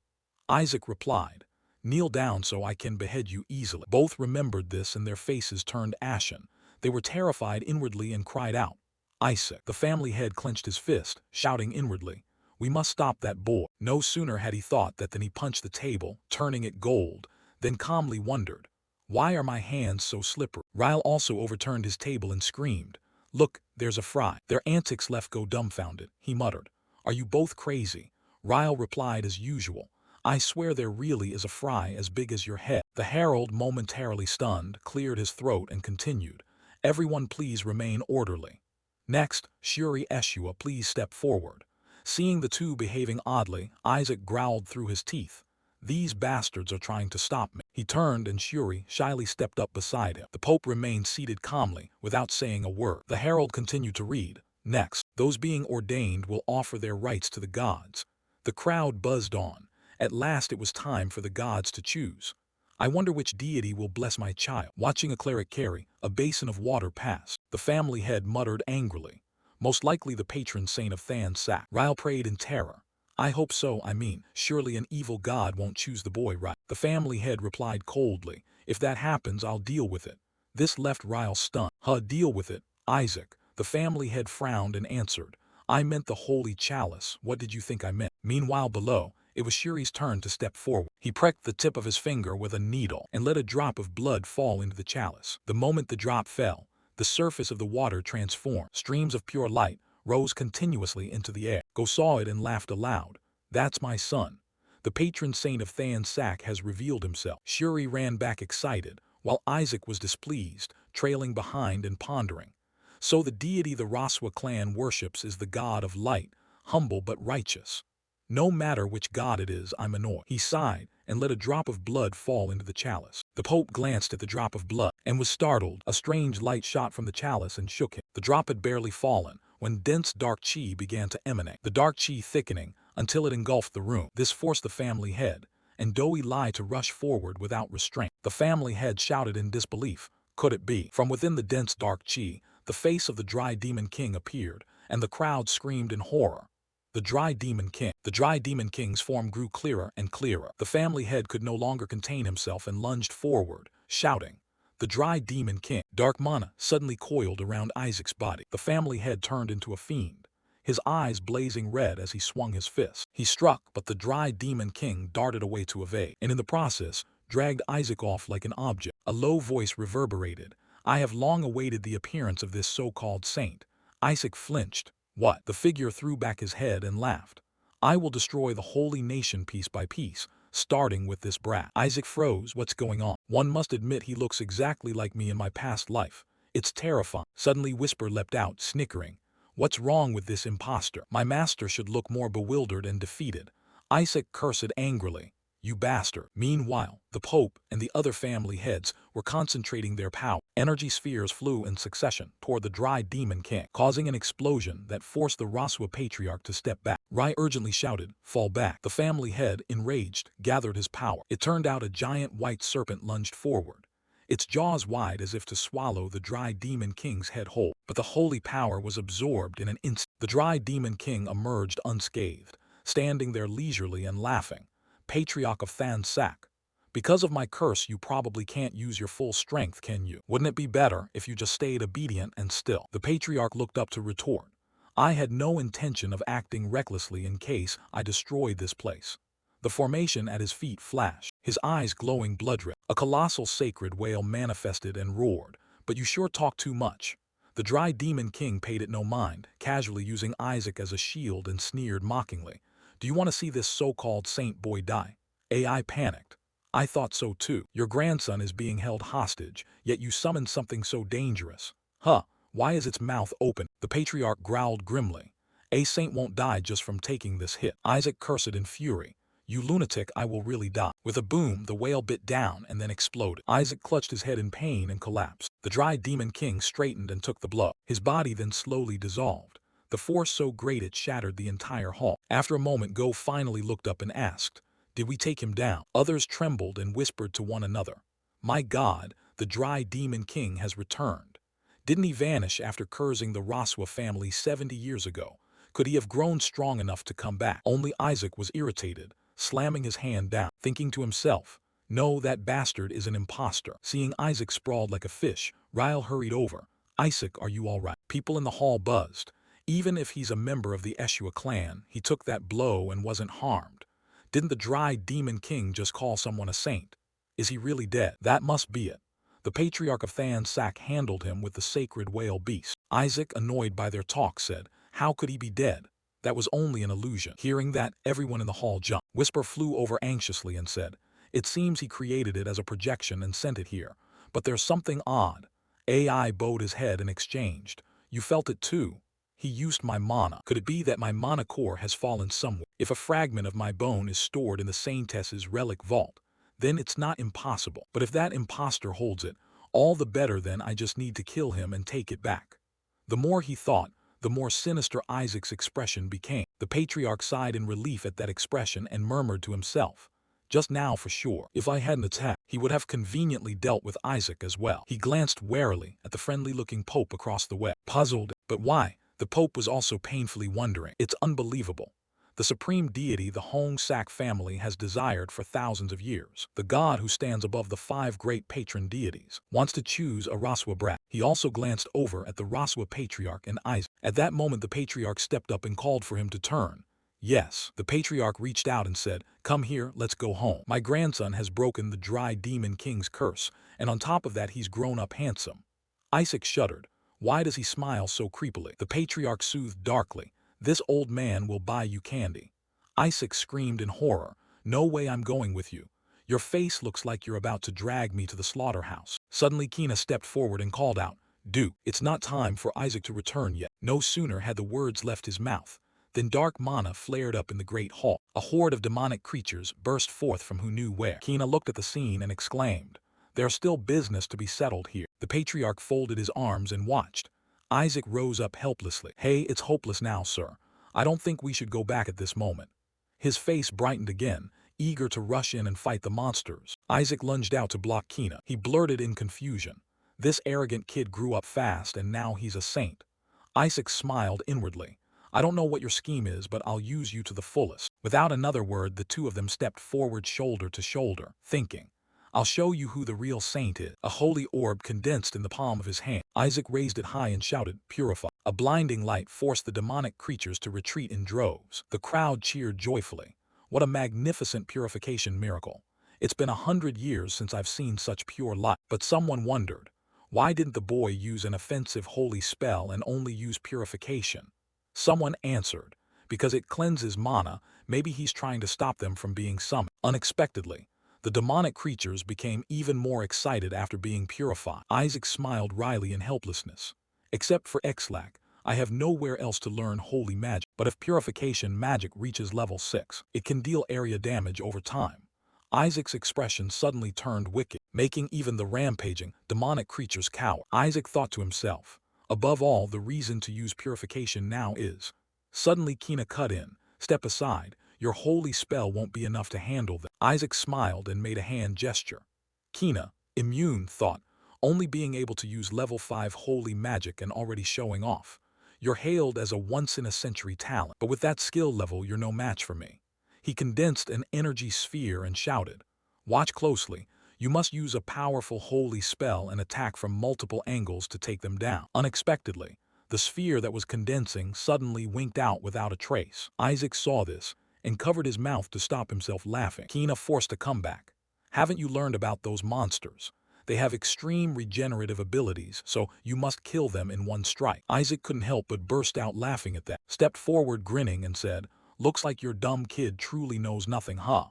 Isaac replied, "Kneel down so I can behead you easily." Both remembered this and their faces turned ashen. They were terrified inwardly and cried out, "Isaac!" The family head clenched his fist, shouting inwardly, "We must stop that boy." No sooner had he thought that than he punched the table, turning it gold, then calmly wondered, "Why are my hands so slippery?" Ryle also overturned his table and screamed, "Look, there's a fry." Their antics left Go dumbfounded. He muttered, "Are you both crazy?" Ryle replied as usual, "I swear there really is a fry as big as your head." The herald, momentarily stunned, cleared his throat and continued, "Everyone please remain orderly. Next, Shuri Eshua, please step forward." Seeing the two behaving oddly, Isaac growled through his teeth, "These bastards are trying to stop me." He turned and Shuri shyly stepped up beside him. The Pope remained seated calmly, without saying a word. The herald continued to read, "Next, those being ordained will offer their rights to the gods." The crowd buzzed on. At last it was time for the gods to choose. "I wonder which deity will bless my child." Watching a cleric carry a basin of water past, the family head muttered angrily, "Most likely the patron saint of Than Sak." Ryle prayed in terror, "I hope so. Surely an evil god won't choose the boy right." The family head replied coldly, "If that happens, I'll deal with it." This left Ryle stunned. Deal with it, Isaac." The family head frowned and answered, "I meant the holy chalice. What did you think I meant?" Meanwhile below, it was Shuri's turn to step forward. He pricked the tip of his finger with a needle and let a drop of blood fall into the chalice. The moment the drop fell, the surface of the water transformed. Streams of pure light rose continuously into the air. Go saw it and laughed aloud. "That's my son. The patron saint of Than Sak has revealed himself." Shuri ran back excited, while Isaac was displeased, trailing behind and pondering. "So the deity the Raswa clan worships is the god of light, humble but righteous. No matter which god it is, I'm annoyed." He sighed and let a drop of blood fall into the chalice. The Pope glanced at the drop of blood and was startled. A strange light shot from the chalice and shook him. The drop had barely fallen when dense dark chi began to emanate, the dark chi thickening until it engulfed the room. This forced the family head and Doi Lai to rush forward without restraint. The family head shouted in disbelief, "Could it be?" From within the dense dark chi, the face of the Dry Demon King appeared, and the crowd screamed in horror. The Dry Demon King. The Dry Demon King's form grew clearer and clearer. The family head could no longer contain himself and lunged forward, shouting, "The Dry Demon King." Dark mana suddenly coiled around Isaac's body. The family head turned into a fiend, his eyes blazing red as he swung his fist. He struck, but the Dry Demon King darted away to evade, and in the process, dragged Isaac off like an object. A low voice reverberated, "I have long awaited the appearance of this so-called saint." Isaac flinched. "What?" The figure threw back his head and laughed. "I will destroy the holy nation piece by piece, starting with this brat." Isaac froze. "What's going on?" "One must admit he looks exactly like me in my past life. It's terrifying." Suddenly Whisper leapt out, snickering, "What's wrong with this impostor? My master should look more bewildered and defeated." Isaac cursed angrily, "You bastard." Meanwhile, the Pope and the other family heads were concentrating their power. Energy spheres flew in succession toward the Dry Demon King, causing an explosion that forced the Raswa Patriarch to step back. Rai urgently shouted, "Fall back." The family head, enraged, gathered his power. It turned out a giant white serpent lunged forward, its jaws wide as if to swallow the Dry Demon King's head whole. But the holy power was absorbed in an instant. The Dry Demon King emerged unscathed, standing there leisurely and laughing. "Patriarch of Than Sak, because of my curse you probably can't use your full strength, can you? Wouldn't it be better if you just stayed obedient and still?" The Patriarch looked up to retort, "I had no intention of acting recklessly in case I destroyed this place." The formation at his feet flashed, his eyes glowing blood-red. A colossal sacred whale manifested and roared, "But you sure talk too much." The Dry Demon King paid it no mind, casually using Isaac as a shield and sneered mockingly, "Do you want to see this so-called saint boy die?" AI panicked. "I thought so too. Your grandson is being held hostage, yet you summoned something so dangerous. Why is its mouth open?" The Patriarch growled grimly, "A saint won't die just from taking this hit." Isaac cursed in fury, "You lunatic, I will really die." With a boom, the whale bit down and then exploded. Isaac clutched his head in pain and collapsed. The Dry Demon King straightened and took the blow. His body then slowly dissolved, the force so great it shattered the entire hall. After a moment, Go finally looked up and asked, "Did we take him down?" Others trembled and whispered to one another, "My God, the Dry Demon King has returned. Didn't he vanish after cursing the Raswa family 70 years ago? Could he have grown strong enough to come back?" Only Isaac was irritated, slamming his hand down, thinking to himself, No, that bastard is an imposter. Seeing Isaac sprawled like a fish, Ryle hurried over. Isaac, are you all right? People in the hall buzzed. Even if he's a member of the Eshua clan, he took that blow and wasn't harmed. Didn't the dry demon king just call someone a saint? Is he really dead? That must be it. The patriarch of Than Sak handled him with the sacred whale beast. Isaac, annoyed by their talk, said, how could he be dead? That was only an illusion. Hearing that, everyone in the hall jumped. Whisper flew over anxiously and said, it seems he created it as a projection and sent it here. But there's something odd. AI bowed his head and exchanged. You felt it too. He used my mana. Could it be that my mana core has fallen somewhere? If a fragment of my bone is stored in the Saintess's relic vault, then it's not impossible. But if that imposter holds it, all the better, then I just need to kill him and take it back. The more he thought, the more sinister Isaac's expression became. The patriarch sighed in relief at that expression and murmured to himself, just now for sure. If I hadn't attacked, he would have conveniently dealt with Isaac as well. He glanced warily at the friendly-looking Pope across the way. Puzzled, but why? The Pope was also painfully wondering. It's unbelievable. The supreme deity the Hong Sak family has desired for thousands of years, the god who stands above the 5 great patron deities, wants to choose a Raswa brat. He also glanced over at the Raswa patriarch and Isaac. At that moment the patriarch stepped up and called for him to turn. Yes, the patriarch reached out and said, come here, let's go home. My grandson has broken the dry demon king's curse, and on top of that he's grown up handsome. Isaac shuddered. Why does he smile so creepily? The patriarch soothed darkly. This old man will buy you candy. Isaac screamed in horror. No way, I'm going with you. Your face looks like you're about to drag me to the slaughterhouse. Suddenly Kina stepped forward and called out, Duke, it's not time for Isaac to return yet. No sooner had the words left his mouth than dark mana flared up in the great hall. A horde of demonic creatures burst forth from who knew where. Kina looked at the scene and exclaimed, there's still business to be settled here. The patriarch folded his arms and watched. Isaac rose up helplessly. Hey, it's hopeless now, sir. I don't think we should go back at this moment. His face brightened again, eager to rush in and fight the monsters. Isaac lunged out to block Kina. He blurted in confusion. This arrogant kid grew up fast and now he's a saint. Isaac smiled inwardly. I don't know what your scheme is, but I'll use you to the fullest. Without another word, the two of them stepped forward shoulder to shoulder, thinking, I'll show you who the real saint is. A holy orb condensed in the palm of his hand. Isaac raised it high and shouted, purify. A blinding light forced the demonic creatures to retreat in droves. The crowd cheered joyfully. What a magnificent purification miracle. It's been 100 years since I've seen such pure light. But someone wondered, why didn't the boy use an offensive holy spell and only use purification? Someone answered, because it cleanses mana, maybe he's trying to stop them from being summoned. Unexpectedly, the demonic creatures became even more excited after being purified. Isaac smiled wryly in helplessness. Except for Xlac, I have nowhere else to learn holy magic. But if purification magic reaches level 6, it can deal area damage over time. Isaac's expression suddenly turned wicked, making even the rampaging, demonic creatures cower. Isaac thought to himself, above all, the reason to use purification now is. Suddenly Kina cut in. Step aside. Your holy spell won't be enough to handle them. Isaac smiled and made a hand gesture. Kina, immune, thought, only being able to use level 5 holy magic and already showing off. You're hailed as a once-in-a-century talent, but with that skill level you're no match for me. He condensed an energy sphere and shouted, watch closely. You must use a powerful holy spell and attack from multiple angles to take them down. Unexpectedly, the sphere that was condensing suddenly winked out without a trace. Isaac saw this and covered his mouth to stop himself laughing. Kina forced a comeback. Haven't you learned about those monsters? They have extreme regenerative abilities, so you must kill them in one strike. Isaac couldn't help but burst out laughing at that, stepped forward grinning and said, looks like your dumb kid truly knows nothing, huh?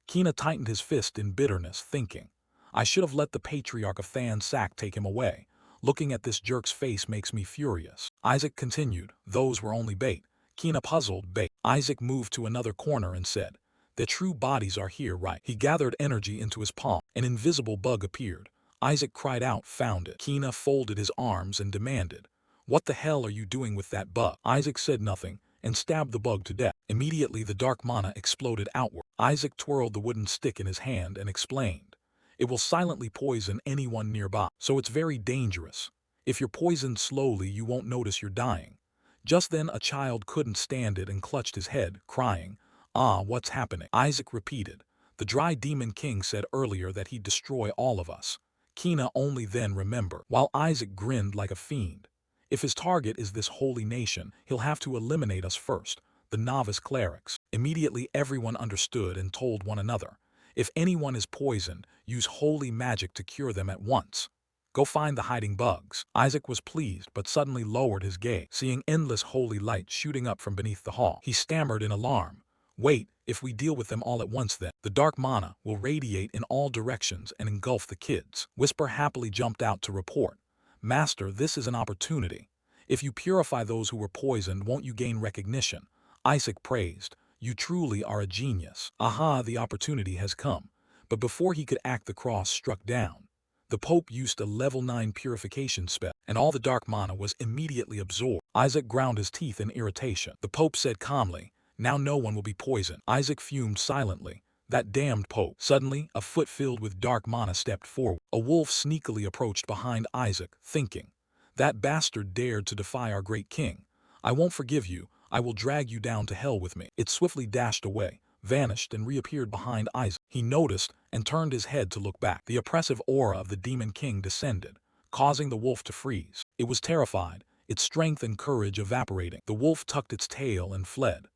Kina tightened his fist in bitterness, thinking, I should have let the patriarch of Than Sak take him away. Looking at this jerk's face makes me furious. Isaac continued, those were only bait. Kina puzzled, bait. Isaac moved to another corner and said, their true bodies are here, right? He gathered energy into his palm. An invisible bug appeared. Isaac cried out, found it. Kina folded his arms and demanded, what the hell are you doing with that bug? Isaac said nothing and stabbed the bug to death. Immediately the dark mana exploded outward. Isaac twirled the wooden stick in his hand and explained, it will silently poison anyone nearby, so it's very dangerous. If you're poisoned slowly, you won't notice you're dying. Just then a child couldn't stand it and clutched his head, crying, ah, what's happening? Isaac repeated, The dry demon king said earlier that he'd destroy all of us. Kina only then remembered, while Isaac grinned like a fiend. If his target is this holy nation, he'll have to eliminate us first, the novice clerics. Immediately everyone understood and told one another, if anyone is poisoned, use holy magic to cure them at once. Go find the hiding bugs. Isaac was pleased but suddenly lowered his gaze, seeing endless holy light shooting up from beneath the hall. He stammered in alarm. Wait, if we deal with them all at once then, the dark mana will radiate in all directions and engulf the kids. Whisper happily jumped out to report. Master, this is an opportunity. If you purify those who were poisoned, won't you gain recognition? Isaac praised. You truly are a genius. Aha, the opportunity has come. But before he could act, the cross struck down. The Pope used a level 9 purification spell, and all the dark mana was immediately absorbed. Isaac ground his teeth in irritation. The Pope said calmly, now no one will be poisoned. Isaac fumed silently. That damned Pope. Suddenly, a foot filled with dark mana stepped forward. A wolf sneakily approached behind Isaac, thinking, that bastard dared to defy our great king. I won't forgive you. I will drag you down to hell with me. It swiftly dashed away, vanished, and reappeared behind Isaac. He noticed and turned his head to look back. The oppressive aura of the demon king descended, causing the wolf to freeze. It was terrified, its strength and courage evaporating. The wolf tucked its tail and fled.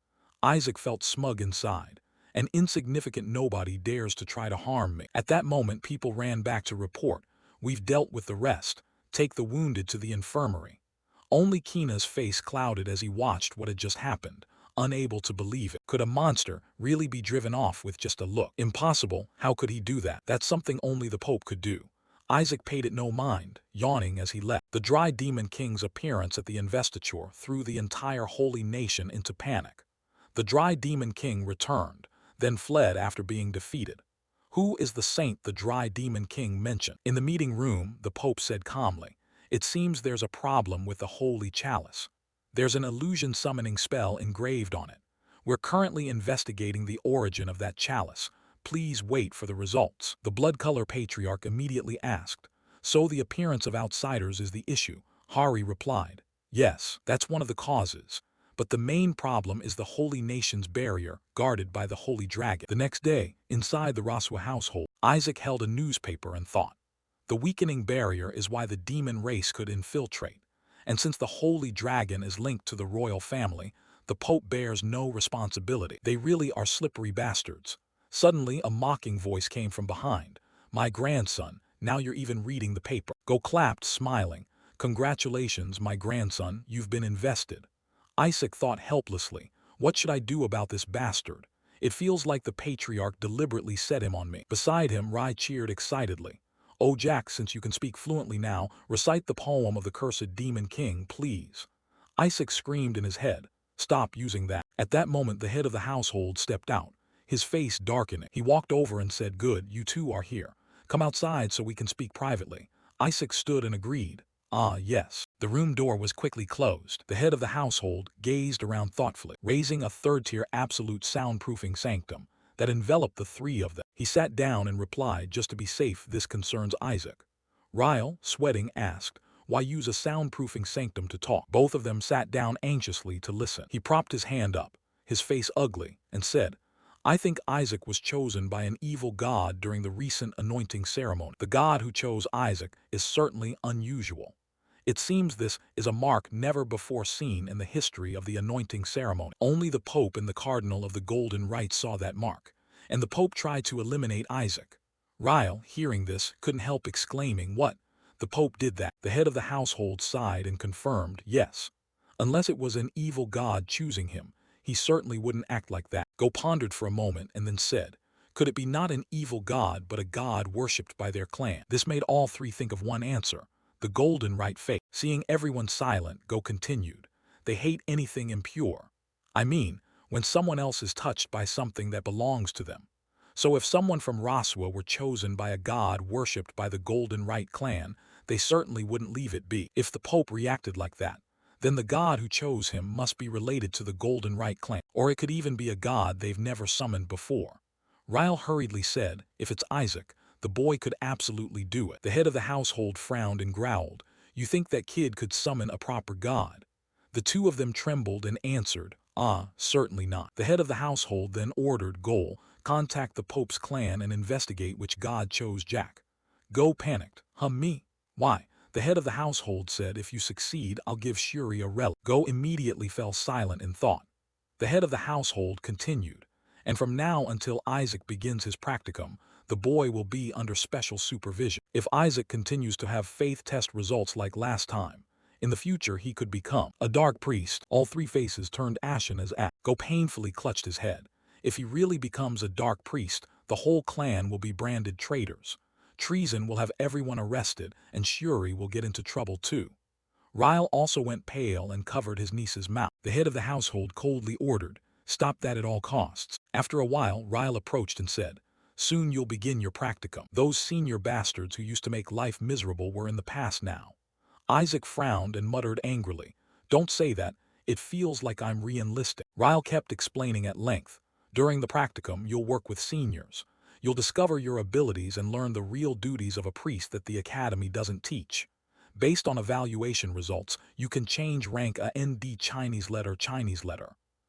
Isaac felt smug inside. An insignificant nobody dares to try to harm me. At that moment, people ran back to report. We've dealt with the rest. Take the wounded to the infirmary. Only Kina's face clouded as he watched what had just happened, unable to believe it. Could a monster really be driven off with just a look? Impossible. How could he do that? That's something only the Pope could do. Isaac paid it no mind, yawning as he left. The dry demon king's appearance at the investiture threw the entire holy nation into panic. The dry demon king returned, then fled after being defeated. Who is the saint the dry demon king mentioned? In the meeting room, the Pope said calmly, it seems there's a problem with the holy chalice. There's an illusion summoning spell engraved on it. We're currently investigating the origin of that chalice. Please wait for the results. The blood-color patriarch immediately asked, so the appearance of outsiders is the issue? Hari replied, yes, that's one of the causes. But the main problem is the holy nation's barrier, guarded by the holy dragon. The next day, inside the Raswa household, Isaac held a newspaper and thought, the weakening barrier is why the demon race could infiltrate. And since the holy dragon is linked to the royal family, the Pope bears no responsibility. They really are slippery bastards. Suddenly, a mocking voice came from behind. My grandson, now you're even reading the paper. Go clapped, smiling. Congratulations, my grandson, you've been invested. Isaac thought helplessly, what should I do about this bastard? It feels like the patriarch deliberately set him on me. Beside him, Rai cheered excitedly. Oh Jack, since you can speak fluently now, recite the poem of the cursed demon king, please. Isaac screamed in his head, stop using that. At that moment, the head of the household stepped out, his face darkening. He walked over and said, good, you two are here. Come outside so we can speak privately. Isaac stood and agreed. Ah, yes. The room door was quickly closed. The head of the household gazed around thoughtfully, raising a third-tier absolute soundproofing sanctum that enveloped the three of them. He sat down and replied, just to be safe, this concerns Isaac. Ryle, sweating, asked, why use a soundproofing sanctum to talk? Both of them sat down anxiously to listen. He propped his hand up, his face ugly, and said, I think Isaac was chosen by an evil god during the recent anointing ceremony. The god who chose Isaac is certainly unusual. It seems this is a mark never before seen in the history of the anointing ceremony. Only the Pope and the Cardinal of the Golden Rite saw that mark, and the Pope tried to eliminate Isaac. Ryle, hearing this, couldn't help exclaiming, what? The Pope did that? The head of the household sighed and confirmed, yes. Unless it was an evil god choosing him, he certainly wouldn't act like that. Go pondered for a moment and then said, could it be not an evil god but a god worshipped by their clan? This made all three think of one answer. The Golden Rite fate. Seeing everyone silent, Go continued. They hate anything impure. I mean, when someone else is touched by something that belongs to them. So if someone from Raswa were chosen by a god worshipped by the Golden Rite clan, they certainly wouldn't leave it be. If the Pope reacted like that, then the god who chose him must be related to the Golden Rite clan. Or it could even be a god they've never summoned before. Ryle hurriedly said, if it's Isaac, the boy could absolutely do it. The head of the household frowned and growled, you think that kid could summon a proper god? The two of them trembled and answered, ah, certainly not. The head of the household then ordered Goal, Contact the Pope's clan and investigate which god chose Jack. Go panicked. Me? Why? The head of the household said if you succeed I'll give Shuri a relic. Go immediately fell silent in thought. The head of the household continued, and from now until Isaac begins his practicum, the boy will be under special supervision. If Isaac continues to have faith test results like last time, in the future he could become a dark priest. All three faces turned ashen as Go painfully clutched his head. If he really becomes a dark priest, the whole clan will be branded traitors. Treason will have everyone arrested, and Shuri will get into trouble too. Ryle also went pale and covered his niece's mouth. The head of the household coldly ordered, "Stop that at all costs." After a while, Ryle approached and said, "Soon you'll begin your practicum. Those senior bastards who used to make life miserable were in the past now." Isaac frowned and muttered angrily, "Don't say that, it feels like I'm re-enlisting." Ryle kept explaining at length, "During the practicum, you'll work with seniors. You'll discover your abilities and learn the real duties of a priest that the academy doesn't teach. Based on evaluation results, you can change rank a ND Chinese letter.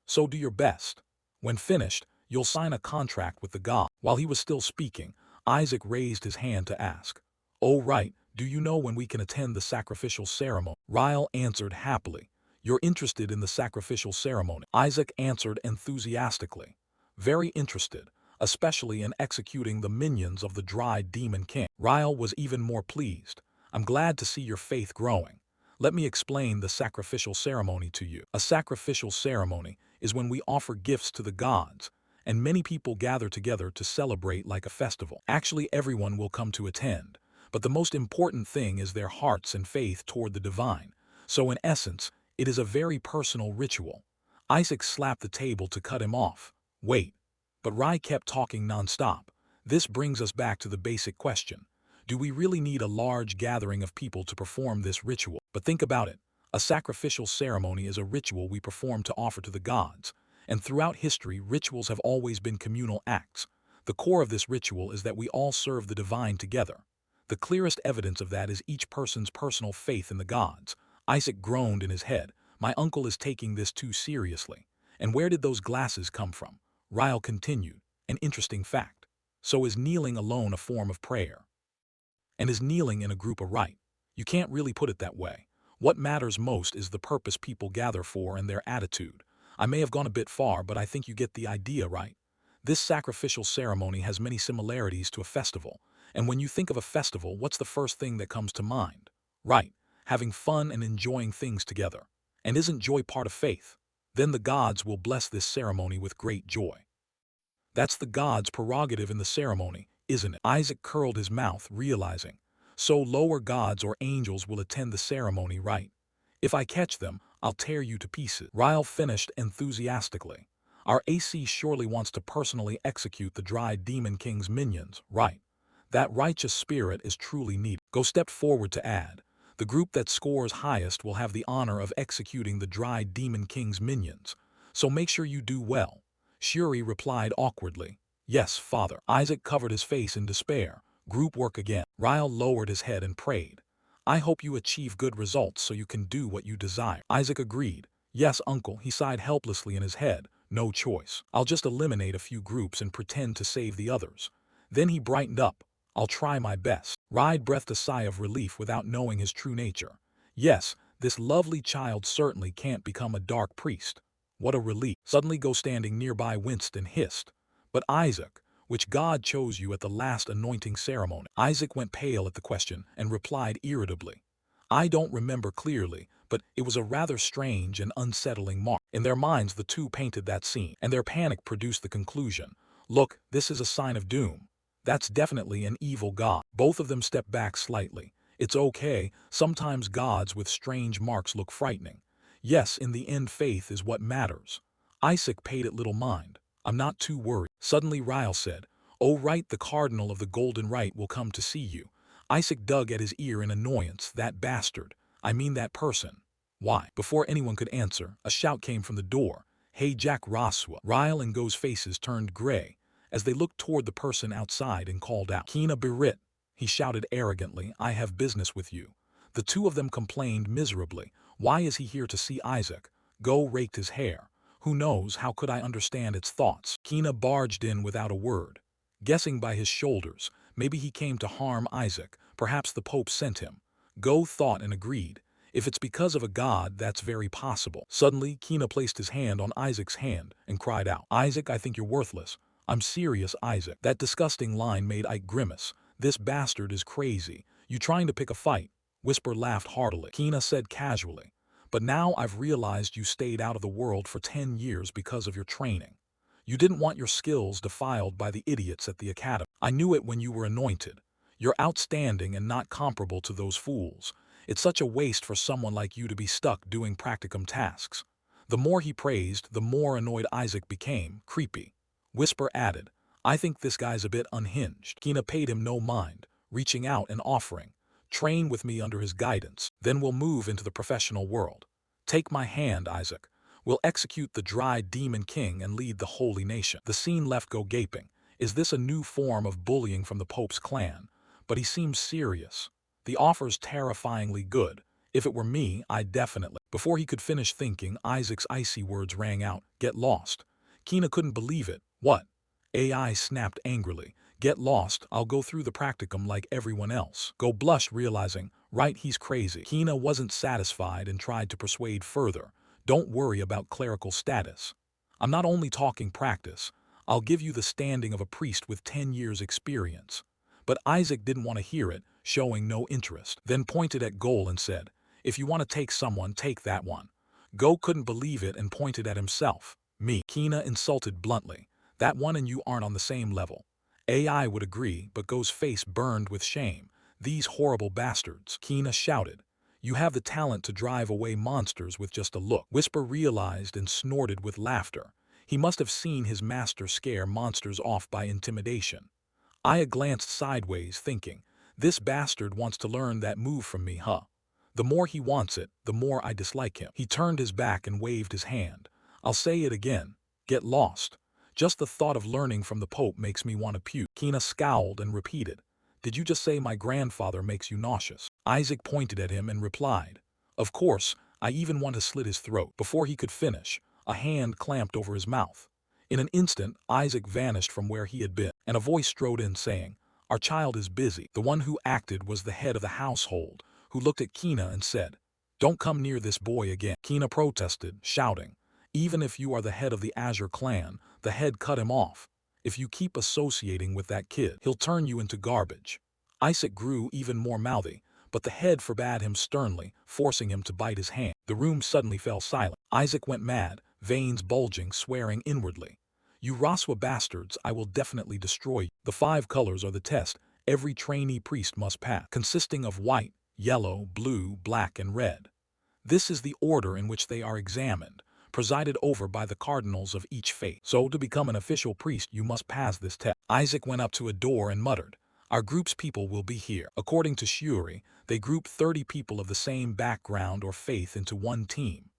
So do your best. When finished, you'll sign a contract with the god." While he was still speaking, Isaac raised his hand to ask, "Oh right, do you know when we can attend the sacrificial ceremony?" Ryle answered happily, "You're interested in the sacrificial ceremony?" Isaac answered enthusiastically, "Very interested, especially in executing the minions of the Dry Demon King." Ryle was even more pleased. "I'm glad to see your faith growing. Let me explain the sacrificial ceremony to you. A sacrificial ceremony is when we offer gifts to the gods, and many people gather together to celebrate like a festival. Actually, everyone will come to attend, but the most important thing is their hearts and faith toward the divine. So in essence, it is a very personal ritual." Isaac slapped the table to cut him off. "Wait." But Rai kept talking nonstop. "This brings us back to the basic question. Do we really need a large gathering of people to perform this ritual? But think about it. A sacrificial ceremony is a ritual we perform to offer to the gods. And throughout history, rituals have always been communal acts. The core of this ritual is that we all serve the divine together. The clearest evidence of that is each person's personal faith in the gods." Isaac groaned in his head. "My uncle is taking this too seriously. And where did those glasses come from?" Ryle continued, "An interesting fact. So is kneeling alone a form of prayer? And is kneeling in a group a rite? You can't really put it that way. What matters most is the purpose people gather for and their attitude. I may have gone a bit far, but I think you get the idea, right? This sacrificial ceremony has many similarities to a festival. And when you think of a festival, what's the first thing that comes to mind? Right, having fun and enjoying things together. And isn't joy part of faith? Then the gods will bless this ceremony with great joy. That's the gods' prerogative in the ceremony, isn't it?" Isaac curled his mouth, realizing, "So lower gods or angels will attend the ceremony, right? If I catch them, I'll tear you to pieces." Ryle finished enthusiastically. "Our AC surely wants to personally execute the Dry Demon King's minions, right? That righteous spirit is truly needed." Go stepped forward to add, "The group that scores highest will have the honor of executing the Dry Demon King's minions. So make sure you do well." Shuri replied awkwardly, "Yes, father." Isaac covered his face in despair. "Group work again." Ryle lowered his head and prayed, "I hope you achieve good results so you can do what you desire." Isaac agreed. "Yes, uncle." He sighed helplessly in his head. "No choice. I'll just eliminate a few groups and pretend to save the others." Then he brightened up. "I'll try my best." Ride breathed a sigh of relief without knowing his true nature. Yes, this lovely child certainly can't become a dark priest. What a relief. Suddenly Go standing nearby winced and hissed, "But Isaac, which god chose you at the last anointing ceremony?" Isaac went pale at the question and replied irritably, "I don't remember clearly, but it was a rather strange and unsettling mark." In their minds the two painted that scene, and their panic produced the conclusion, "Look, this is a sign of doom. That's definitely an evil god." Both of them stepped back slightly. "It's okay, sometimes gods with strange marks look frightening. Yes, in the end faith is what matters." Isaac paid it little mind. "I'm not too worried." Suddenly Ryle said, "Oh right, the Cardinal of the Golden Rite will come to see you." Isaac dug at his ear in annoyance. "That bastard. I mean that person." "Why?" Before anyone could answer, a shout came from the door. "Hey Jack Roswa." Ryle and Go's faces turned gray as they looked toward the person outside and called out, "Kina Birit." He shouted arrogantly, "I have business with you." The two of them complained miserably, "Why is he here to see Isaac?" Go raked his hair. Who knows, how could I understand its thoughts? Kina barged in without a word. Guessing by his shoulders, maybe he came to harm Isaac, perhaps the Pope sent him. Go thought and agreed. If it's because of a god, that's very possible. Suddenly, Kina placed his hand on Isaac's hand and cried out, Isaac, I think you're worthless. I'm serious, Isaac. That disgusting line made Ike grimace. This bastard is crazy. You trying to pick a fight? Whisper laughed heartily. Kina said casually, but now I've realized you stayed out of the world for 10 years because of your training. You didn't want your skills defiled by the idiots at the academy. I knew it when you were anointed. You're outstanding and not comparable to those fools. It's such a waste for someone like you to be stuck doing practicum tasks. The more he praised, the more annoyed Isaac became. Creepy. Whisper added, I think this guy's a bit unhinged. Kina paid him no mind, reaching out and offering, train with me under his guidance, then we'll move into the professional world. Take my hand, Isaac. We'll execute the dry demon king and lead the holy nation. The scene left Go gaping. Is this a new form of bullying from the Pope's clan? But he seems serious. The offer's terrifyingly good. If it were me, I'd definitely. Before he could finish thinking, Isaac's icy words rang out, get lost. Kina couldn't believe it. What? AI snapped angrily. Get lost, I'll go through the practicum like everyone else. Go blushed, realizing, right, he's crazy. Kina wasn't satisfied and tried to persuade further. Don't worry about clerical status. I'm not only talking practice. I'll give you the standing of a priest with 10 years experience. But Isaac didn't want to hear it, showing no interest. Then pointed at Goal and said, if you want to take someone, take that one. Go couldn't believe it and pointed at himself. Me. Kina insulted bluntly. That one and you aren't on the same level. AI would agree, but Go's face burned with shame. These horrible bastards. Kina shouted. You have the talent to drive away monsters with just a look. Whisper realized and snorted with laughter. He must have seen his master scare monsters off by intimidation. Aya glanced sideways, thinking, this bastard wants to learn that move from me, huh? The more he wants it, the more I dislike him. He turned his back and waved his hand. I'll say it again. Get lost. Just the thought of learning from the Pope makes me want to puke. Kina scowled and repeated, did you just say my grandfather makes you nauseous? Isaac pointed at him and replied, of course, I even want to slit his throat. Before he could finish, a hand clamped over his mouth. In an instant, Isaac vanished from where he had been, and a voice strode in saying, our child is busy. The one who acted was the head of the household, who looked at Kina and said, don't come near this boy again. Kina protested, shouting, even if you are the head of the Azure clan, the head cut him off. If you keep associating with that kid, he'll turn you into garbage. Isaac grew even more mouthy, but the head forbade him sternly, forcing him to bite his hand. The room suddenly fell silent. Isaac went mad, veins bulging, swearing inwardly. You Raswa bastards, I will definitely destroy you. The 5 colors are the test every trainee priest must pass, consisting of white, yellow, blue, black, and red. This is the order in which they are examined, presided over by the cardinals of each faith. So to become an official priest, you must pass this test. Isaac went up to a door and muttered, our group's people will be here. According to Shuri, they grouped 30 people of the same background or faith into one team.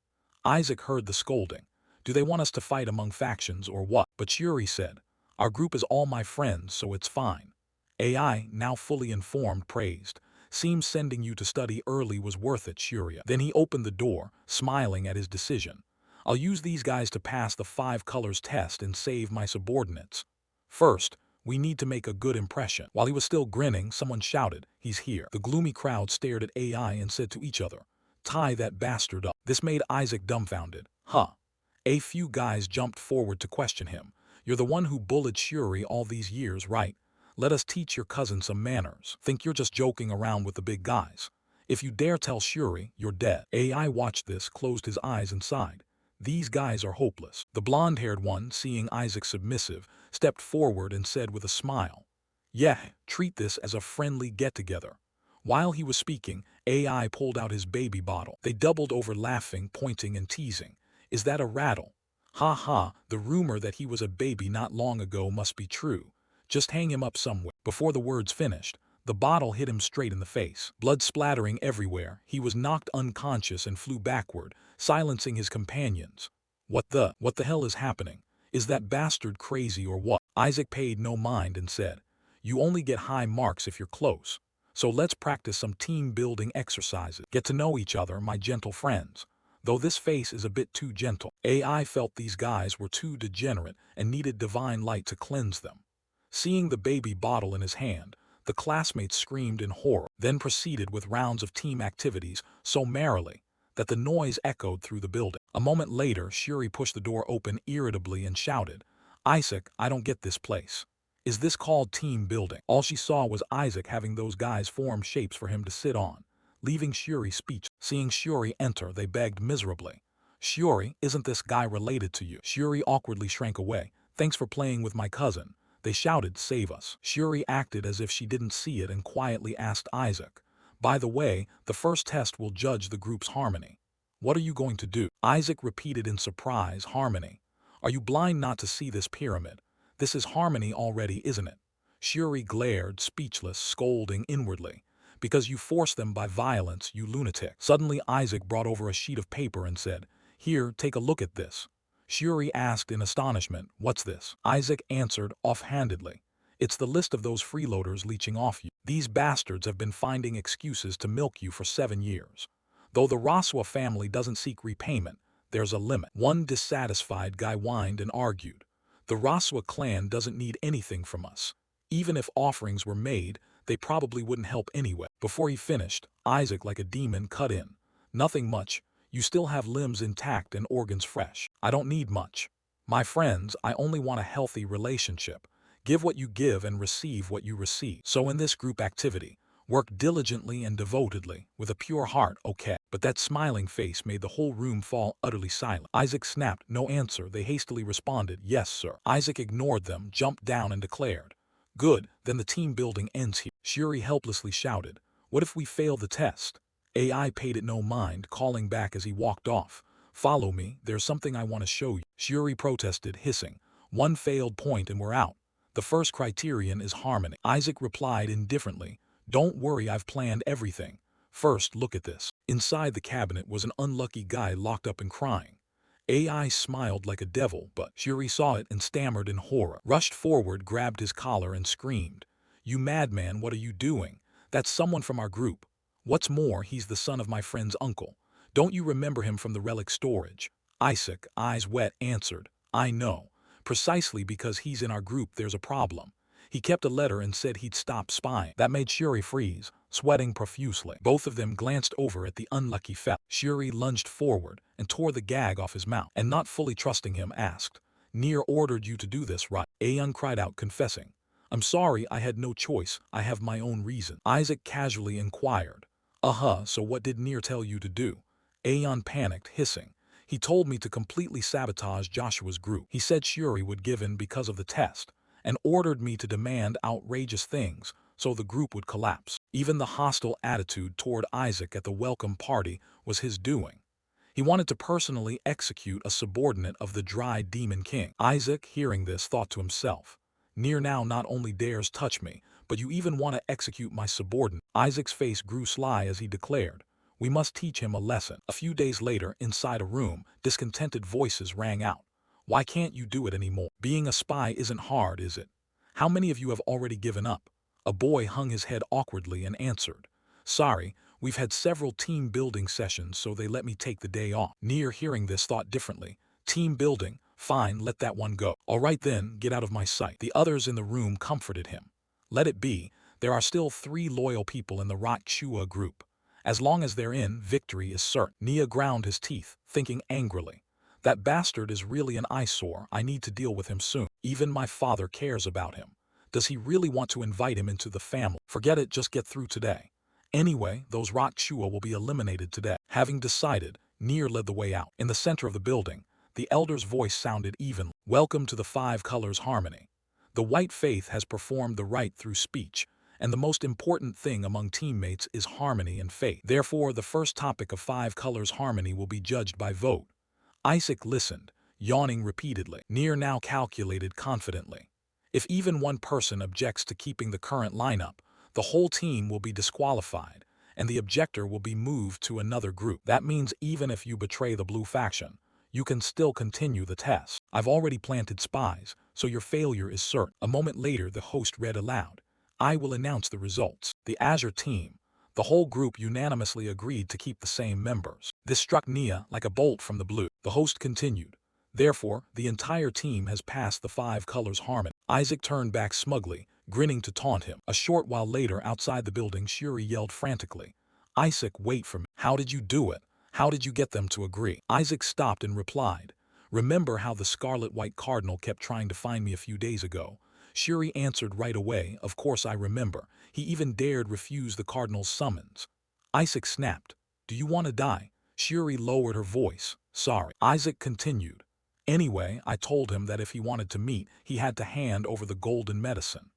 Isaac heard the scolding. Do they want us to fight among factions or what? But Shuri said, our group is all my friends, so it's fine. AI, now fully informed, praised. Seems sending you to study early was worth it, Shuri. Then he opened the door, smiling at his decision. I'll use these guys to pass the 5 colors test and save my subordinates. First, we need to make a good impression. While he was still grinning, someone shouted, he's here. The gloomy crowd stared at AI and said to each other, tie that bastard up. This made Isaac dumbfounded. Huh. A few guys jumped forward to question him. You're the one who bullied Shuri all these years, right? Let us teach your cousin some manners. Think you're just joking around with the big guys. If you dare tell Shuri, you're dead. AI watched this, closed his eyes and sighed. These guys are hopeless. The blonde-haired one, seeing Isaac submissive, stepped forward and said with a smile, yeah, treat this as a friendly get-together. While he was speaking, AI pulled out his baby bottle. They doubled over laughing, pointing and teasing. Is that a rattle? Ha ha, the rumor that he was a baby not long ago must be true. Just hang him up somewhere. Before the words finished, the bottle hit him straight in the face. Blood splattering everywhere, he was knocked unconscious and flew backward, silencing his companions. What the hell is happening? Is that bastard crazy or what? Isaac paid no mind and said, you only get high marks if you're close. So let's practice some team-building exercises. Get to know each other, my gentle friends. though this face is a bit too gentle. AI felt these guys were too degenerate and needed divine light to cleanse them. Seeing the baby bottle in his hand, the classmates screamed in horror, then proceeded with rounds of team activities so merrily that the noise echoed through the building. A moment later, Shuri pushed the door open irritably and shouted, "Isaac, I don't get this place. Is this called team building?" All she saw was Isaac having those guys form shapes for him to sit on, leaving Shuri speechless. Seeing Shuri enter, they begged miserably, "Shuri, isn't this guy related to you?" Shuri awkwardly shrank away. "Thanks for playing with my cousin." They shouted, "Save us." Shuri acted as if she didn't see it and quietly asked Isaac, "By the way, the first test will judge the group's harmony. What are you going to do?" Isaac repeated in surprise, "Harmony? Are you blind not to see this pyramid? This is harmony already, isn't it?" Shuri glared, speechless, scolding inwardly, "Because you force them by violence, you lunatic." Suddenly Isaac brought over a sheet of paper and said, "Here, take a look at this." Shuri asked in astonishment, "What's this?" Isaac answered offhandedly, "It's the list of those freeloaders leeching off you. These bastards have been finding excuses to milk you for 7 years. Though the Raswa family doesn't seek repayment, there's a limit." One dissatisfied guy whined and argued, "The Raswa clan doesn't need anything from us. Even if offerings were made, they probably wouldn't help anyway." Before he finished, Isaac, like a demon, cut in, "Nothing much. You still have limbs intact and organs fresh. I don't need much. My friends, I only want a healthy relationship. Give what you give and receive what you receive. So in this group activity, work diligently and devotedly, with a pure heart, okay?" But that smiling face made the whole room fall utterly silent. Isaac snapped, "No answer." They hastily responded, "Yes, sir." Isaac ignored them, jumped down and declared, "Good, then the team building ends here." Shuri helplessly shouted, "What if we fail the test?" AI paid it no mind, calling back as he walked off, "Follow me, there's something I want to show you." Shuri protested, hissing, "One failed point and we're out. The first criterion is harmony." Isaac replied indifferently, "Don't worry, I've planned everything. First, look at this." Inside the cabinet was an unlucky guy locked up and crying. AI smiled like a devil, but Shuri saw it and stammered in horror, rushed forward, grabbed his collar and screamed, "You madman, what are you doing? That's someone from our group. What's more, he's the son of my friend's uncle. Don't you remember him from the relic storage?" Isaac, eyes wet, answered, "I know. Precisely because he's in our group there's a problem. He kept a letter and said he'd stop spying." That made Shuri freeze, sweating profusely. Both of them glanced over at the unlucky fellow. Shuri lunged forward and tore the gag off his mouth, and not fully trusting him, asked, "Nier ordered you to do this, right?" Aeon cried out, confessing, "I'm sorry, I had no choice. I have my own reason." Isaac casually inquired, So what did Nier tell you to do?" Aeon panicked, hissing, "He told me to completely sabotage Joshua's group. He said Shuri would give in because of the test, and ordered me to demand outrageous things so the group would collapse. Even the hostile attitude toward Isaac at the welcome party was his doing. He wanted to personally execute a subordinate of the Dry Demon King." Isaac, hearing this, thought to himself, "Nier now not only dares touch me, but you even want to execute my subordinate." Isaac's face grew sly as he declared, "We must teach him a lesson." A few days later, inside a room, discontented voices rang out, "Why can't you do it anymore? Being a spy isn't hard, is it? How many of you have already given up?" A boy hung his head awkwardly and answered, "Sorry, we've had several team building sessions, so they let me take the day off." Nier, hearing this, thought differently. "Team building? Fine, let that one go." "All right then, get out of my sight." The others in the room comforted him. "Let it be. There are still 3 loyal people in the Rakshua group. As long as they're in, victory is certain." Nia ground his teeth, thinking angrily, "That bastard is really an eyesore. I need to deal with him soon. Even my father cares about him. Does he really want to invite him into the family? Forget it, just get through today. Anyway, those Rakshua will be eliminated today." Having decided, Nier led the way out. In the center of the building, the elder's voice sounded evenly, "Welcome to the 5 Colors Harmony. The White Faith has performed the rite through speech, and the most important thing among teammates is harmony and faith. Therefore, the first topic of 5 Colors Harmony will be judged by vote." Isaac listened, yawning repeatedly. Nier now calculated confidently. If even one person objects to keeping the current lineup, the whole team will be disqualified, and the objector will be moved to another group. That means even if you betray the blue faction, you can still continue the test. "I've already planted spies, so your failure is certain." A moment later, the host read aloud, "I will announce the results. The Azure team, The whole group unanimously agreed to keep the same members. This struck Nia like a bolt from the blue. The host continued. Therefore, the entire team has passed the 5 colors harmony. Isaac turned back smugly, grinning to taunt him. A short while later, outside the building, Shuri yelled frantically, "Isaac, wait for me. How did you do it? How did you get them to agree?" Isaac stopped and replied, "Remember how the Scarlet-White Cardinal kept trying to find me a few days ago?" Shuri answered right away, "Of course I remember. He even dared refuse the Cardinal's summons." Isaac snapped, "Do you want to die?" Shuri lowered her voice, "Sorry." Isaac continued, "Anyway, I told him that if he wanted to meet, he had to hand over the golden medicine."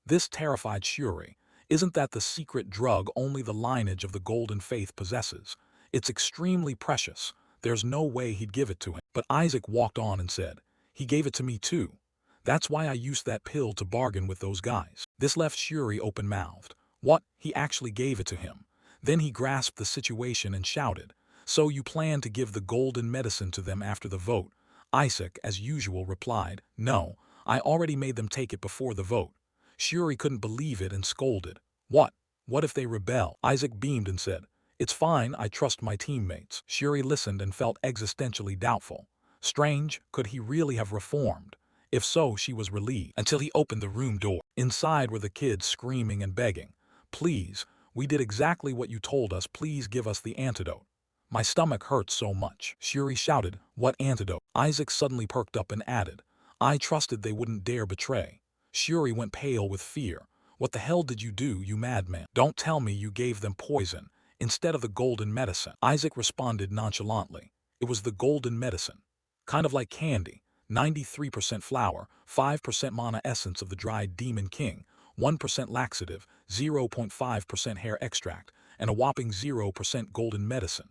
This terrified Shuri. "Isn't that the secret drug only the lineage of the Golden Faith possesses? It's extremely precious. There's no way he'd give it to him." But Isaac walked on and said, "He gave it to me too. That's why I used that pill to bargain with those guys." This left Shuri open-mouthed. What? He actually gave it to him? Then he grasped the situation and shouted, "So you plan to give the golden medicine to them after the vote?" Isaac, as usual, replied, "No, I already made them take it before the vote." Shuri couldn't believe it and scolded, "What? What if they rebel?" Isaac beamed and said, "It's fine, I trust my teammates." Shuri listened and felt existentially doubtful. Strange, could he really have reformed? If so, she was relieved, until he opened the room door. Inside were the kids screaming and begging, "Please, we did exactly what you told us, please give us the antidote. My stomach hurts so much." Shuri shouted, "What antidote?" Isaac suddenly perked up and added, "I trusted they wouldn't dare betray." Shuri went pale with fear. "What the hell did you do, you madman? Don't tell me you gave them poison instead of the golden medicine." Isaac responded nonchalantly, "It was the golden medicine. Kind of like candy. 93% flour, 5% mana essence of the dried demon king, 1% laxative, 0.5% hair extract, and a whopping 0% golden medicine."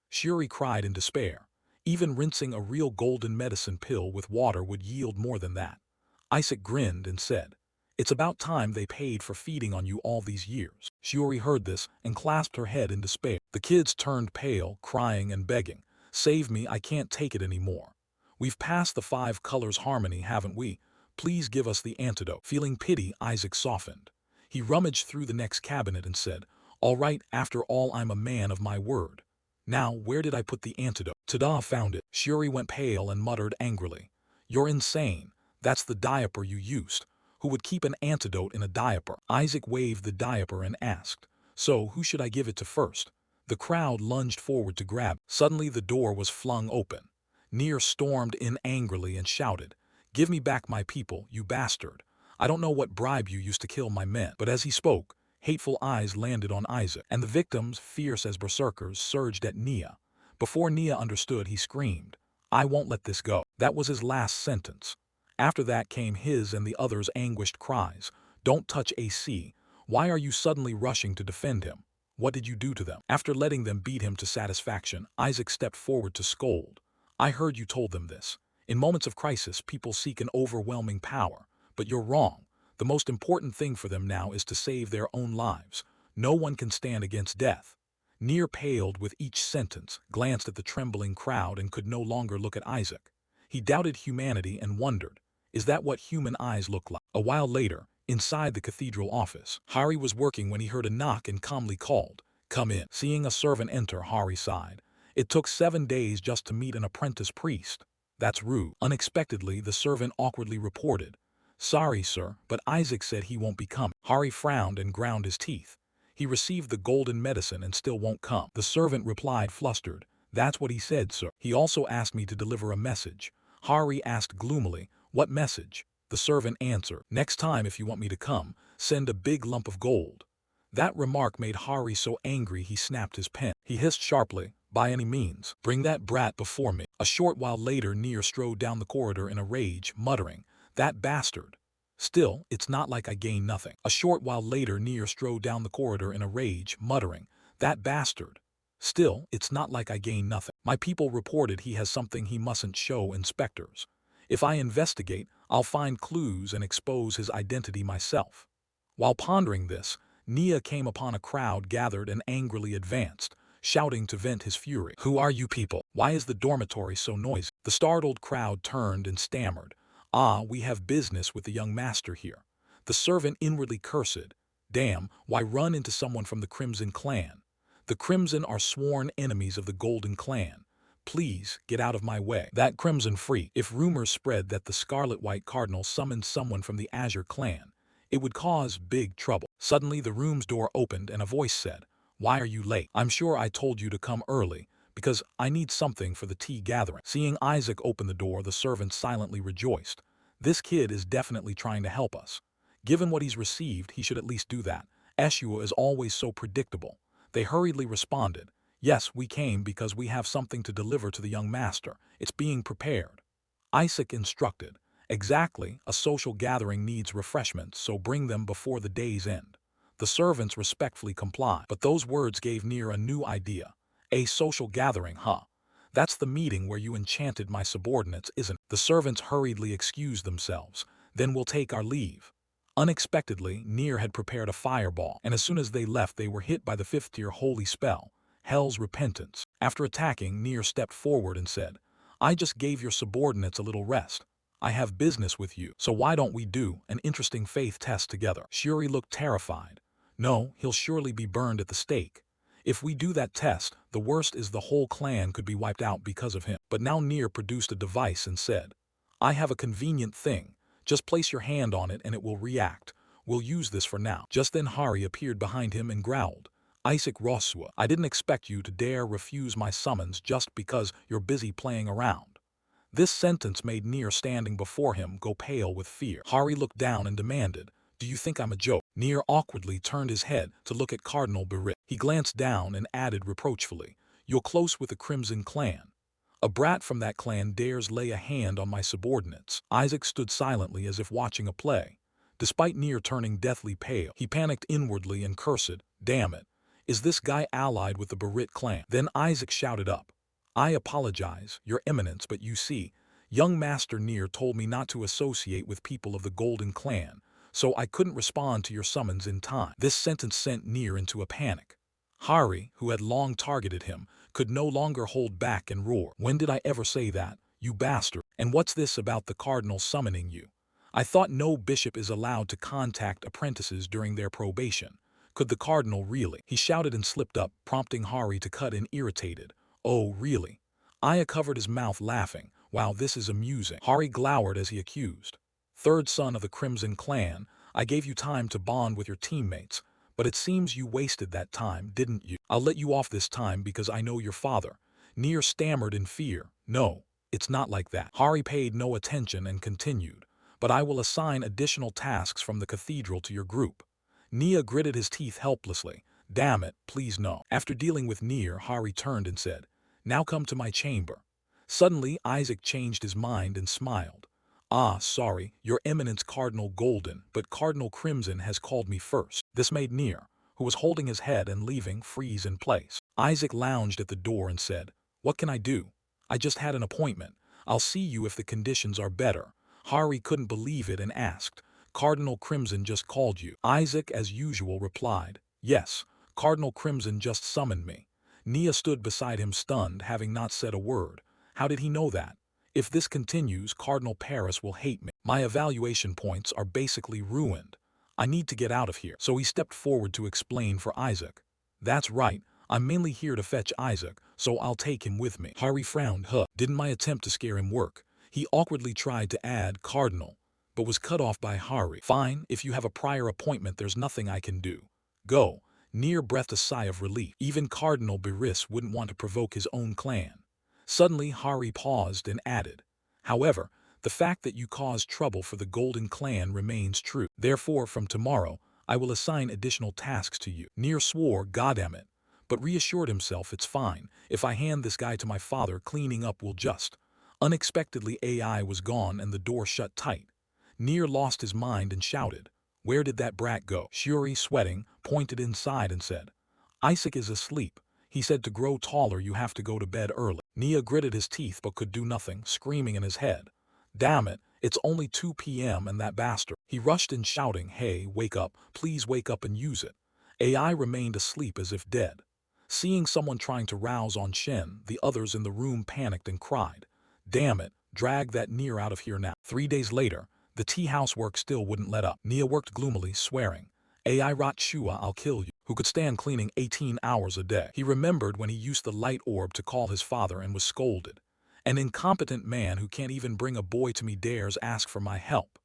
Shuri cried in despair. Even rinsing a real golden medicine pill with water would yield more than that. Isaac grinned and said, "It's about time they paid for feeding on you all these years." Shuri heard this and clasped her head in despair. The kids turned pale, crying and begging, "Save me, I can't take it anymore. We've passed the 5 colors harmony, haven't we? Please give us the antidote." Feeling pity, Isaac softened. He rummaged through the next cabinet and said, "All right, after all, I'm a man of my word. Now, where did I put the antidote?" "Tada, found it." Shuri went pale and muttered angrily, "You're insane. That's the diaper you used. Who would keep an antidote in a diaper?" Isaac waved the diaper and asked, "So who should I give it to first?" The crowd lunged forward to grab. Suddenly the door was flung open. Nier stormed in angrily and shouted, "Give me back my people, you bastard. I don't know what bribe you used to kill my men." But as he spoke, hateful eyes landed on Isaac, and the victims, fierce as berserkers, surged at Nia. Before Nia understood, he screamed, "I won't let this go." That was his last sentence. After that came his and the others' anguished cries, "Don't touch AC. Why are you suddenly rushing to defend him? What did you do to them?" After letting them beat him to satisfaction, Isaac stepped forward to scold, "I heard you told them this. In moments of crisis, people seek an overwhelming power. But you're wrong. The most important thing for them now is to save their own lives. No one can stand against death." Nier paled with each sentence, glanced at the trembling crowd, and could no longer look at Isaac. He doubted humanity and wondered, is that what human eyes look like? A while later, inside the cathedral office, Hari was working when he heard a knock and calmly called, "Come in." Seeing a servant enter, Hari sighed. It took 7 days just to meet an apprentice priest. That's rude. Unexpectedly, the servant awkwardly reported, "Sorry, sir, but Isaac said he won't be coming." Hari frowned and ground his teeth. He received the golden medicine and still won't come. The servant replied flustered, "That's what he said, sir. He also asked me to deliver a message." Hari asked gloomily, "What message?" The servant answered, "Next time if you want me to come, send a big lump of gold." That remark made Hari so angry he snapped his pen. He hissed sharply, "By any means, bring that brat before me." A short while later, Nier strode down the corridor in a rage, muttering, "That bastard. Still, it's not like I gained nothing." A short while later, Nier strode down the corridor in a rage, muttering, "That bastard. Still, it's not like I gained nothing. My people reported he has something he mustn't show inspectors. If I investigate, I'll find clues and expose his identity myself." While pondering this, Nia came upon a crowd gathered and angrily advanced, shouting to vent his fury. "Who are you people? Why is the dormitory so noisy?" The startled crowd turned and stammered, "Ah, we have business with the young master here." The servant inwardly cursed, Damn, why run into someone from the Crimson Clan? The Crimson are sworn enemies of the Golden Clan. Please, get out of my way. That Crimson freak. If rumors spread that the Scarlet White Cardinal summoned someone from the Azure Clan, it would cause big trouble. Suddenly the room's door opened and a voice said, "Why are you late? I'm sure I told you to come early, because I need something for the tea gathering." Seeing Isaac open the door, the servant silently rejoiced. This kid is definitely trying to help us. Given what he's received, he should at least do that. Eshua is always so predictable. They hurriedly responded, "Yes, we came because we have something to deliver to the young master. It's being prepared." Isaac instructed, "Exactly, a social gathering needs refreshments, so bring them before the day's end." The servants respectfully complied, but those words gave Nier a new idea. "A social gathering, huh? That's the meeting where you enchanted my subordinates, isn't it?" The servants hurriedly excused themselves. "Then we'll take our leave." Unexpectedly, Nier had prepared a fireball, and as soon as they left they were hit by the fifth-tier holy spell, Hell's Repentance. After attacking, Nier stepped forward and said, "I just gave your subordinates a little rest. I have business with you, so why don't we do an interesting faith test together?" Shuri looked terrified. "No, he'll surely be burned at the stake. If we do that test, the worst is the whole clan could be wiped out because of him." But now Nier produced a device and said, "I have a convenient thing. Just place your hand on it and it will react. We'll use this for now." Just then Hari appeared behind him and growled, "Isaac Rosua, I didn't expect you to dare refuse my summons just because you're busy playing around." This sentence made Nier standing before him go pale with fear. Hari looked down and demanded, "Do you think I'm a joke?" Nier awkwardly turned his head to look at Cardinal Berit. He glanced down and added reproachfully, "You're close with the Crimson Clan. A brat from that clan dares lay a hand on my subordinates." Isaac stood silently as if watching a play. Despite Nier turning deathly pale, he panicked inwardly and cursed, "Damn it. Is this guy allied with the Berit clan?" Then Isaac shouted up, "I apologize, Your Eminence, but you see, young Master Nier told me not to associate with people of the Golden Clan, so I couldn't respond to your summons in time." This sentence sent Nier into a panic. Hari, who had long targeted him, could no longer hold back and roar, "When did I ever say that, you bastard? And what's this about the cardinal summoning you? I thought no bishop is allowed to contact apprentices during their probation. Could the cardinal really?" He shouted and slipped up, prompting Hari to cut in irritated. "Oh, really?" Aya covered his mouth laughing. "Wow, this is amusing." Hari glowered as he accused, "Third son of the Crimson Clan, I gave you time to bond with your teammates, but it seems you wasted that time, didn't you? I'll let you off this time because I know your father." Nier stammered in fear, "No, it's not like that." Hari paid no attention and continued, "But I will assign additional tasks from the cathedral to your group." Nia gritted his teeth helplessly. "Damn it, please no." After dealing with Nier, Hari turned and said, "Now come to my chamber." Suddenly Isaac changed his mind and smiled. "Ah, sorry, Your Eminence Cardinal Golden, but Cardinal Crimson has called me first." This made Nier, who was holding his head and leaving, freeze in place. Isaac lounged at the door and said, "What can I do? I just had an appointment. I'll see you if the conditions are better." Hari couldn't believe it and asked, "Cardinal Crimson just called you?" Isaac, as usual, replied, "Yes, Cardinal Crimson just summoned me." Nia stood beside him stunned, having not said a word. How did he know that? "If this continues, Cardinal Paris will hate me. My evaluation points are basically ruined. I need to get out of here." So he stepped forward to explain for Isaac. "That's right, I'm mainly here to fetch Isaac, so I'll take him with me." Hari frowned. Didn't my attempt to scare him work?" He awkwardly tried to add Cardinal, but was cut off by Hari. "Fine, if you have a prior appointment there's nothing I can do. Go." Nier breathed a sigh of relief. Even Cardinal Beris wouldn't want to provoke his own clan. Suddenly Hari paused and added, "However, the fact that you caused trouble for the Golden Clan remains true. Therefore, from tomorrow, I will assign additional tasks to you." Nier swore, "Goddammit," but reassured himself, "It's fine. If I hand this guy to my father, cleaning up will just." Unexpectedly AI was gone and the door shut tight. Nier lost his mind and shouted, "Where did that brat go?" Shuri, sweating, pointed inside and said, "Isaac is asleep. He said to grow taller you have to go to bed early." Nia gritted his teeth but could do nothing, screaming in his head, "Damn it, it's only 2 p.m. and that bastard." He rushed in shouting, "Hey, wake up, please wake up and use it." AI remained asleep as if dead. Seeing someone trying to rouse on Shen, the others in the room panicked and cried, "Damn it, drag that Nier out of here now." 3 days later, the tea housework still wouldn't let up. Nia worked gloomily, swearing, AI rot Shua, I'll kill you, who could stand cleaning 18 hours a day. He remembered when he used the light orb to call his father and was scolded. An incompetent man who can't even bring a boy to me dares ask for my help.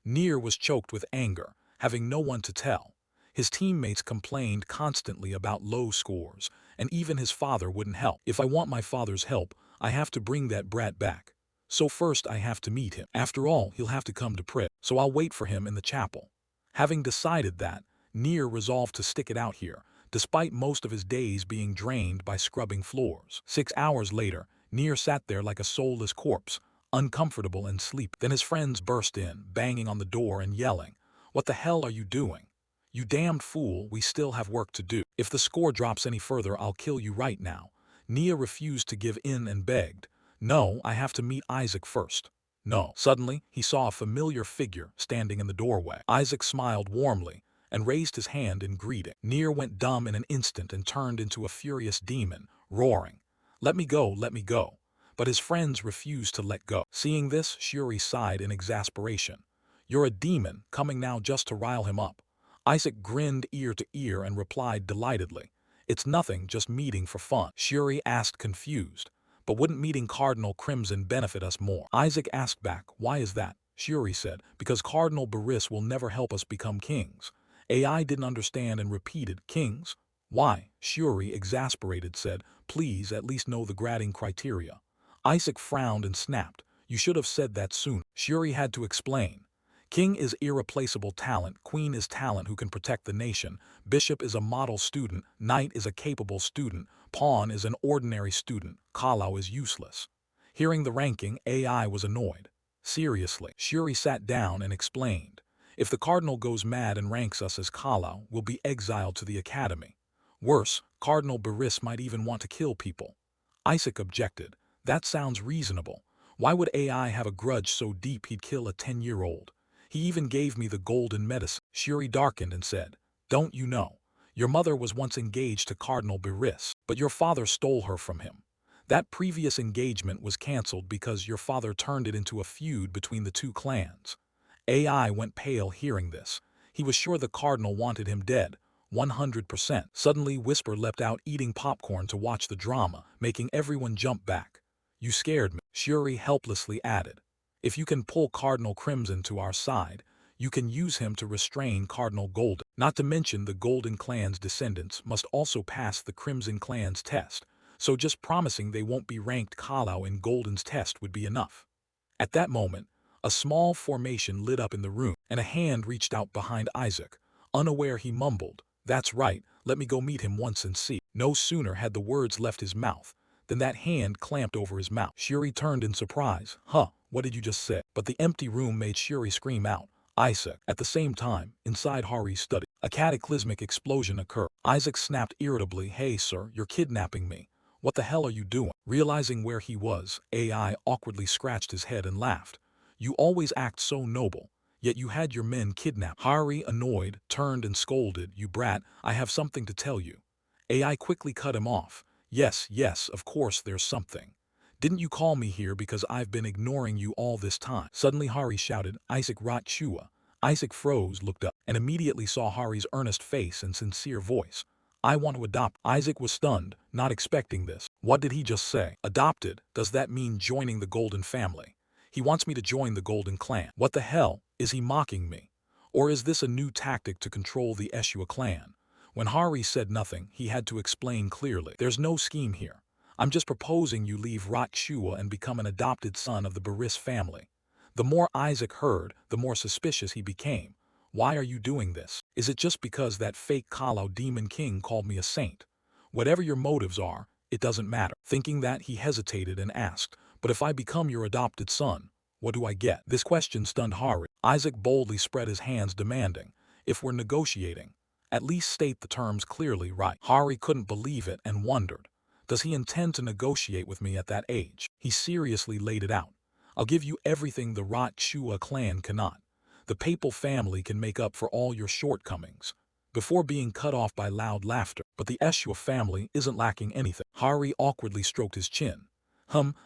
Near was choked with anger, having no one to tell. His teammates complained constantly about low scores, and even his father wouldn't help. If I want my father's help, I have to bring that brat back. So first I have to meet him. After all, he'll have to come to pray, so I'll wait for him in the chapel. Having decided that, Near resolved to stick it out here, despite most of his days being drained by scrubbing floors. 6 hours later, Near sat there like a soulless corpse, uncomfortable and sleepy. Then his friends burst in, banging on the door and yelling, "What the hell are you doing? You damned fool, we still have work to do. If the score drops any further, I'll kill you right now." Nia refused to give in and begged, "No, I have to meet Isaac first." No. Suddenly, he saw a familiar figure standing in the doorway. Isaac smiled warmly and raised his hand in greeting. Near went dumb in an instant and turned into a furious demon, roaring, let me go, let me go." But his friends refused to let go. Seeing this, Shuri sighed in exasperation. "You're a demon, coming now just to rile him up." Isaac grinned ear to ear and replied delightedly, "It's nothing, just meeting for fun." Shuri asked confused, "But wouldn't meeting Cardinal Crimson benefit us more?" Isaac asked back, "Why is that?" Shuri said, "Because Cardinal Baris will never help us become kings." AI didn't understand and repeated, "Kings? Why?" Shuri, exasperated, said, "Please at least know the grading criteria." Isaac frowned and snapped, "You should have said that sooner." Shuri had to explain. King is irreplaceable talent, queen is talent who can protect the nation, bishop is a model student, knight is a capable student, pawn is an ordinary student, Kalau is useless. Hearing the ranking, AI was annoyed. Seriously, Shuri sat down and explained. If the cardinal goes mad and ranks us as Kalau, we'll be exiled to the academy. Worse, Cardinal Baris might even want to kill people. Isaac objected. That sounds reasonable. Why would AI have a grudge so deep he'd kill a 10-year-old? He even gave me the golden medicine. Shuri darkened and said, "Don't you know? Your mother was once engaged to Cardinal Baris, but your father stole her from him. That previous engagement was cancelled because your father turned it into a feud between the two clans." AI went pale hearing this. He was sure the cardinal wanted him dead, 100%. Suddenly Whisper leapt out eating popcorn to watch the drama, making everyone jump back. "You scared me," Shuri helplessly added. "If you can pull Cardinal Crimson to our side, you can use him to restrain Cardinal Golden. Not to mention the Golden clan's descendants must also pass the Crimson clan's test, so just promising they won't be ranked Kalau in Golden's test would be enough." At that moment, a small formation lit up in the room, and a hand reached out behind Isaac. Unaware, he mumbled, "That's right, let me go meet him once and see." No sooner had the words left his mouth than that hand clamped over his mouth. Shuri turned in surprise. "Huh, what did you just say?" But the empty room made Shuri scream out, "Isaac!" At the same time, inside Hari's study, a cataclysmic explosion occurred. Isaac snapped irritably, "Hey sir, you're kidnapping me. What the hell are you doing?" Realizing where he was, AI awkwardly scratched his head and laughed. "You always act so noble, yet you had your men kidnapped." Hari, annoyed, turned and scolded, "You brat, I have something to tell you." AI quickly cut him off. Yes, of course there's something. Didn't you call me here because I've been ignoring you all this time?" Suddenly Hari shouted, "Isaac rot Shua." Isaac froze, looked up, and immediately saw Hari's earnest face and sincere voice. "I want to adopt." Isaac was stunned, not expecting this. What did he just say? Adopted? Does that mean joining the Golden family? He wants me to join the Golden clan. What the hell? Is he mocking me? Or is this a new tactic to control the Eshua clan? When Hari said nothing, he had to explain clearly. "There's no scheme here. I'm just proposing you leave Rot Shua and become an adopted son of the Baris family." The more Isaac heard, the more suspicious he became. "Why are you doing this? Is it just because that fake Kalau demon king called me a saint? Whatever your motives are, it doesn't matter." Thinking that, he hesitated and asked, "But if I become your adopted son, what do I get?" This question stunned Hari. Isaac boldly spread his hands, demanding, "If we're negotiating, at least state the terms clearly, right?" Hari couldn't believe it and wondered, does he intend to negotiate with me at that age? He seriously laid it out. "I'll give you everything the Rot Shua clan cannot. The papal family can make up for all your shortcomings." Before being cut off by loud laughter, "But the Eshua family isn't lacking anything." Hari awkwardly stroked his chin.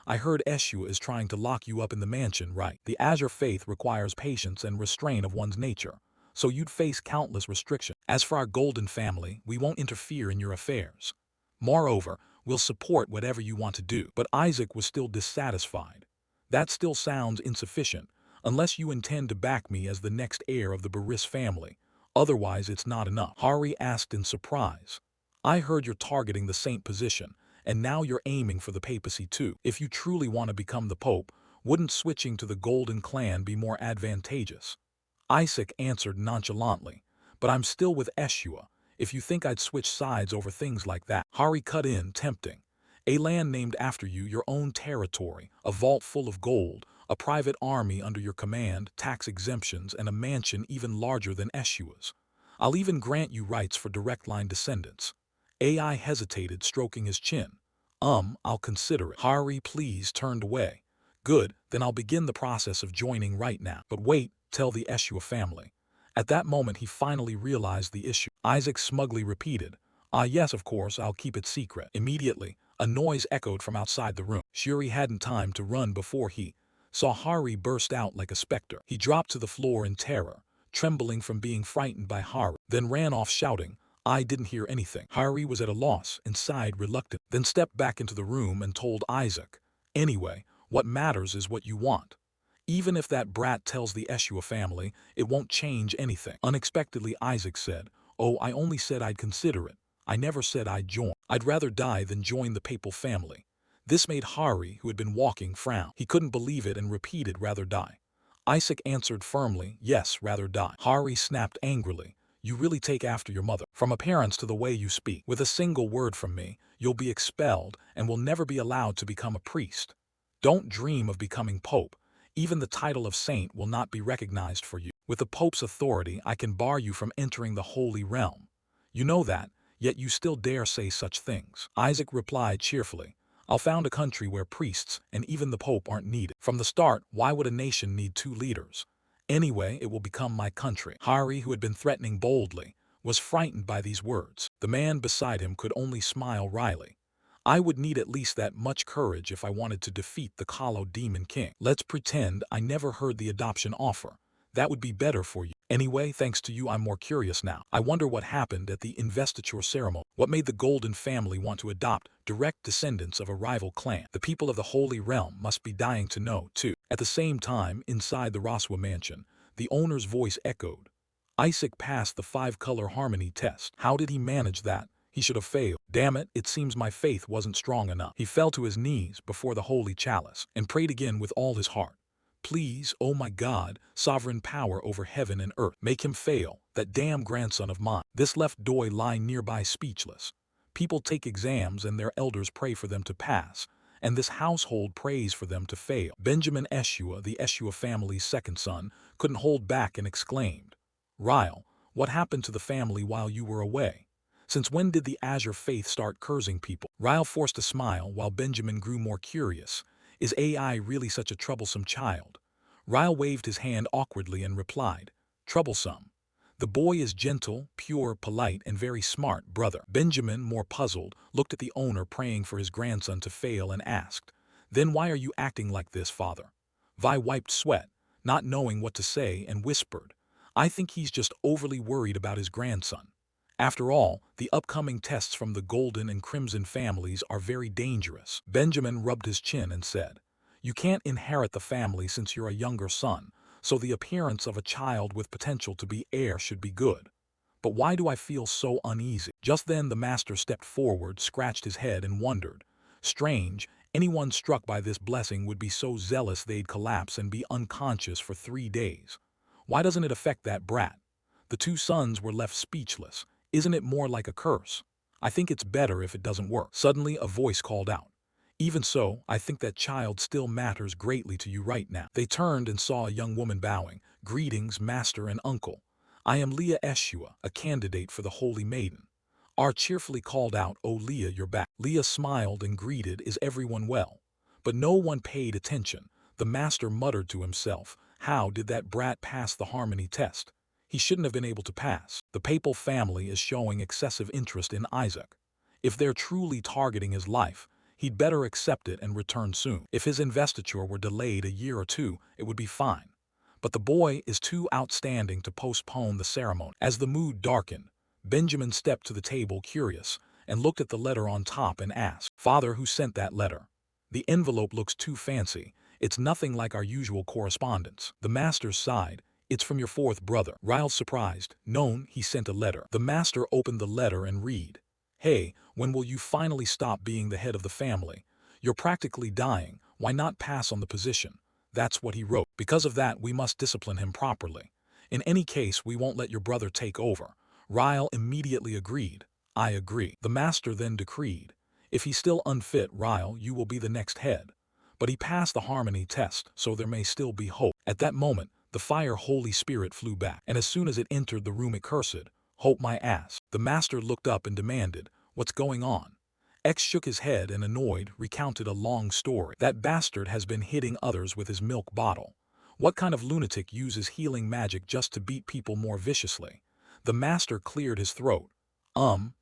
I heard Eshua is trying to lock you up in the mansion, right? The Azure faith requires patience and restraint of one's nature. so you'd face countless restrictions. As for our golden family, we won't interfere in your affairs. Moreover, we'll support whatever you want to do. But Isaac was still dissatisfied. That still sounds insufficient, unless you intend to back me as the next heir of the Baris family. Otherwise, it's not enough. Hari asked in surprise. I heard you're targeting the saint position, and now you're aiming for the papacy too. If you truly want to become the pope, wouldn't switching to the golden clan be more advantageous? Isaac answered nonchalantly, but I'm still with Eshua. If you think I'd switch sides over things like that. Hari cut in, tempting. A land named after you, your own territory, a vault full of gold, a private army under your command, tax exemptions, and a mansion even larger than Eshua's. I'll even grant you rights for direct line descendants. AI hesitated, stroking his chin. I'll consider it. Hari, please, turned away. Good, then I'll begin the process of joining right now. But wait, tell the Eshua family. At that moment he finally realized the issue. Isaac smugly repeated, yes, of course, I'll keep it secret. Immediately, a noise echoed from outside the room. Shuri hadn't time to run before he saw Hari burst out like a specter. He dropped to the floor in terror, trembling from being frightened by Hari, then ran off shouting, I didn't hear anything. Hari was at a loss and sighed reluctantly, then stepped back into the room and told Isaac, anyway, what matters is what you want. Even if that brat tells the Eshua family, it won't change anything. Unexpectedly, Isaac said, oh, I only said I'd consider it. I never said I'd join. I'd rather die than join the papal family. This made Hari, who had been walking, frown. He couldn't believe it and repeated, rather die. Isaac answered firmly, yes, rather die. Hari snapped angrily, you really take after your mother. From appearance to the way you speak. With a single word from me, you'll be expelled and will never be allowed to become a priest. Don't dream of becoming pope. Even the title of saint will not be recognized for you. With the Pope's authority, I can bar you from entering the Holy Realm. You know that, yet you still dare say such things. Isaac replied cheerfully, I'll found a country where priests and even the Pope aren't needed. From the start, why would a nation need two leaders? Anyway, it will become my country. Hari, who had been threatening boldly, was frightened by these words. The man beside him could only smile wryly. I would need at least that much courage if I wanted to defeat the Kalo Demon King. Let's pretend I never heard the adoption offer. That would be better for you. Anyway, thanks to you, I'm more curious now. I wonder what happened at the investiture ceremony. What made the Golden family want to adopt direct descendants of a rival clan? The people of the Holy Realm must be dying to know, too. At the same time, inside the Raswa mansion, the owner's voice echoed. Isaac passed the 5-color harmony test. How did he manage that? He should have failed. Damn it, it seems my faith wasn't strong enough. He fell to his knees before the holy chalice and prayed again with all his heart. Please, oh my God, sovereign power over heaven and earth, make him fail, that damn grandson of mine. This left Doi lying nearby speechless. People take exams and their elders pray for them to pass, and this household prays for them to fail. Benjamin Eshua, the Eshua family's second son, couldn't hold back and exclaimed, Ryle, what happened to the family while you were away? Since when did the Azure faith start cursing people? Ryle forced a smile while Benjamin grew more curious. Is AI really such a troublesome child? Ryle waved his hand awkwardly and replied, troublesome. The boy is gentle, pure, polite, and very smart, brother. Benjamin, more puzzled, looked at the owner praying for his grandson to fail and asked, then why are you acting like this, father? Vi wiped sweat, not knowing what to say, and whispered, I think he's just overly worried about his grandson. After all, the upcoming tests from the Golden and Crimson families are very dangerous. Benjamin rubbed his chin and said, you can't inherit the family since you're a younger son, so the appearance of a child with potential to be heir should be good. But why do I feel so uneasy? Just then the master stepped forward, scratched his head, and wondered. Strange, anyone struck by this blessing would be so zealous they'd collapse and be unconscious for 3 days. Why doesn't it affect that brat? The two sons were left speechless. Isn't it more like a curse? I think it's better if it doesn't work. Suddenly a voice called out. Even so, I think that child still matters greatly to you right now. They turned and saw a young woman bowing. Greetings, master and uncle. I am Leah Eshua, a candidate for the Holy Maiden. R cheerfully called out, oh Leah, you're back. Leah smiled and greeted, is everyone well? But no one paid attention. The master muttered to himself, how did that brat pass the harmony test? He shouldn't have been able to pass. The papal family is showing excessive interest in Isaac. If they're truly targeting his life, he'd better accept it and return soon. If his investiture were delayed a year or two, it would be fine. but the boy is too outstanding to postpone the ceremony. As the mood darkened, Benjamin stepped to the table curious and looked at the letter on top and asked, "Father, who sent that letter? The envelope looks too fancy. It's nothing like our usual correspondence." The master sighed. "It's from your fourth brother." Ryle surprised. "Known, he sent a letter." The master opened the letter and read, "Hey, when will you finally stop being the head of the family? You're practically dying. Why not pass on the position?" That's what he wrote. "Because of that, we must discipline him properly. In any case, we won't let your brother take over." Ryle immediately agreed. "I agree." The master then decreed, "If he's still unfit, Ryle, you will be the next head." But he passed the harmony test, so there may still be hope. At that moment, the fire Holy Spirit flew back, and as soon as it entered the room it cursed, "Hope my ass." The master looked up and demanded, "What's going on?" X shook his head and, annoyed, recounted a long story. "That bastard has been hitting others with his milk bottle. What kind of lunatic uses healing magic just to beat people more viciously?" The master cleared his throat.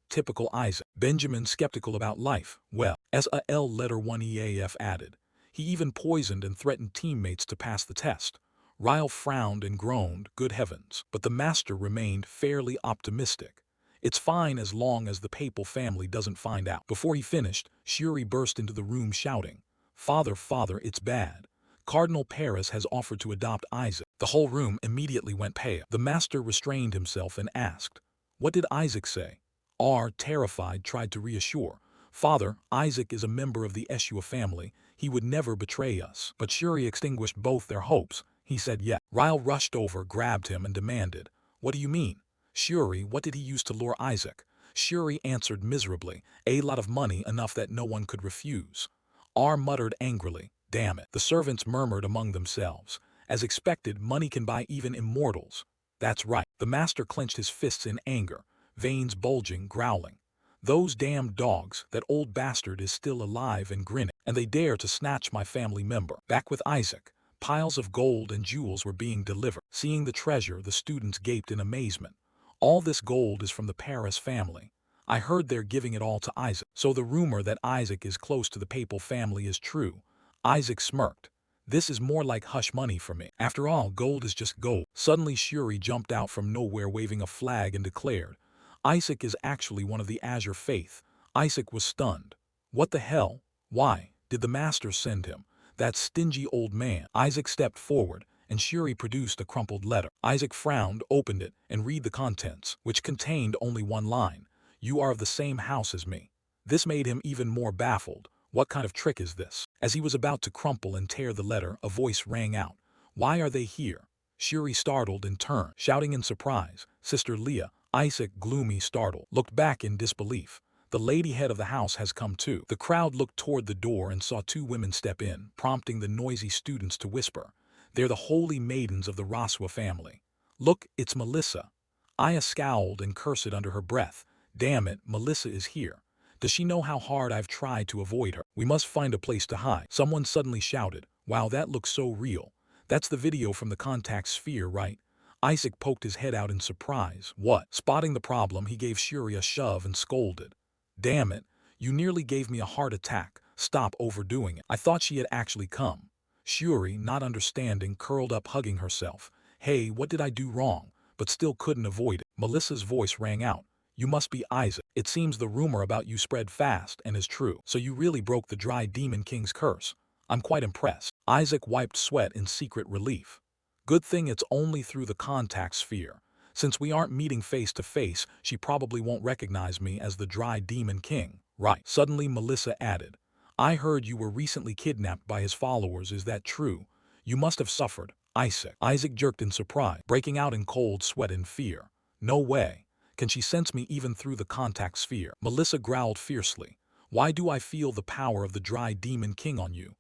Typical Isaac. Benjamin skeptical about life. "Well, SAL letter 1EAF added. He even poisoned and threatened teammates to pass the test." Ryle frowned and groaned, "Good heavens." But the master remained fairly optimistic. "It's fine as long as the papal family doesn't find out." Before he finished, Shuri burst into the room shouting, "Father, father, it's bad. Cardinal Paris has offered to adopt Isaac." The whole room immediately went pale. The master restrained himself and asked, "What did Isaac say?" R, terrified, tried to reassure, "Father, Isaac is a member of the Eshua family. He would never betray us." But Shuri extinguished both their hopes. He said yes. Ryle rushed over, grabbed him, and demanded, "What do you mean? Shuri, what did he use to lure Isaac?" Shuri answered miserably, "A lot of money, enough that no one could refuse." R muttered angrily, "Damn it." The servants murmured among themselves. As expected, money can buy even immortals. That's right. The master clenched his fists in anger, veins bulging, growling, "Those damned dogs, that old bastard is still alive and grinning, and they dare to snatch my family member." Back with Isaac, piles of gold and jewels were being delivered. Seeing the treasure, the students gaped in amazement. "All this gold is from the Paris family. I heard they're giving it all to Isaac." "So the rumor that Isaac is close to the papal family is true." Isaac smirked. "This is more like hush money for me. After all, gold is just gold." Suddenly Shuri jumped out from nowhere waving a flag and declared, "Isaac is actually one of the Azure Faith." Isaac was stunned. "What the hell? Why did the master send him? That stingy old man." Isaac stepped forward, and Shuri produced a crumpled letter. Isaac frowned, opened it, and read the contents, which contained only one line, "You are of the same house as me." This made him even more baffled. What kind of trick is this? As he was about to crumple and tear the letter, a voice rang out, "Why are they here?" Shuri startled and turned, shouting in surprise, "Sister Leah." Isaac, gloomy, startled, looked back in disbelief. "The lady head of the house has come too." The crowd looked toward the door and saw two women step in, prompting the noisy students to whisper, "They're the holy maidens of the Raswa family. Look, it's Melissa." Aya scowled and cursed under her breath. "Damn it, Melissa is here. Does she know how hard I've tried to avoid her? We must find a place to hide." Someone suddenly shouted, "Wow, that looks so real. That's the video from the contact sphere, right?" Isaac poked his head out in surprise. "What?" Spotting the problem, he gave Shuri a shove and scolded, "Damn it, you nearly gave me a heart attack. Stop overdoing it." I thought she had actually come. Shuri, not understanding, curled up hugging herself. "Hey, what did I do wrong?" But still couldn't avoid it. Melissa's voice rang out, "You must be Isaac. It seems the rumor about you spread fast and is true. So you really broke the Dry Demon King's curse. I'm quite impressed." Isaac wiped sweat in secret relief. "Good thing it's only through the contact sphere. Since we aren't meeting face to face, she probably won't recognize me as the Dry Demon King, right?" Suddenly Melissa added, "I heard you were recently kidnapped by his followers, is that true? You must have suffered." Isaac jerked in surprise, breaking out in cold sweat and fear. "No way. Can she sense me even through the contact sphere?" Melissa growled fiercely, "Why do I feel the power of the Dry Demon King on you?"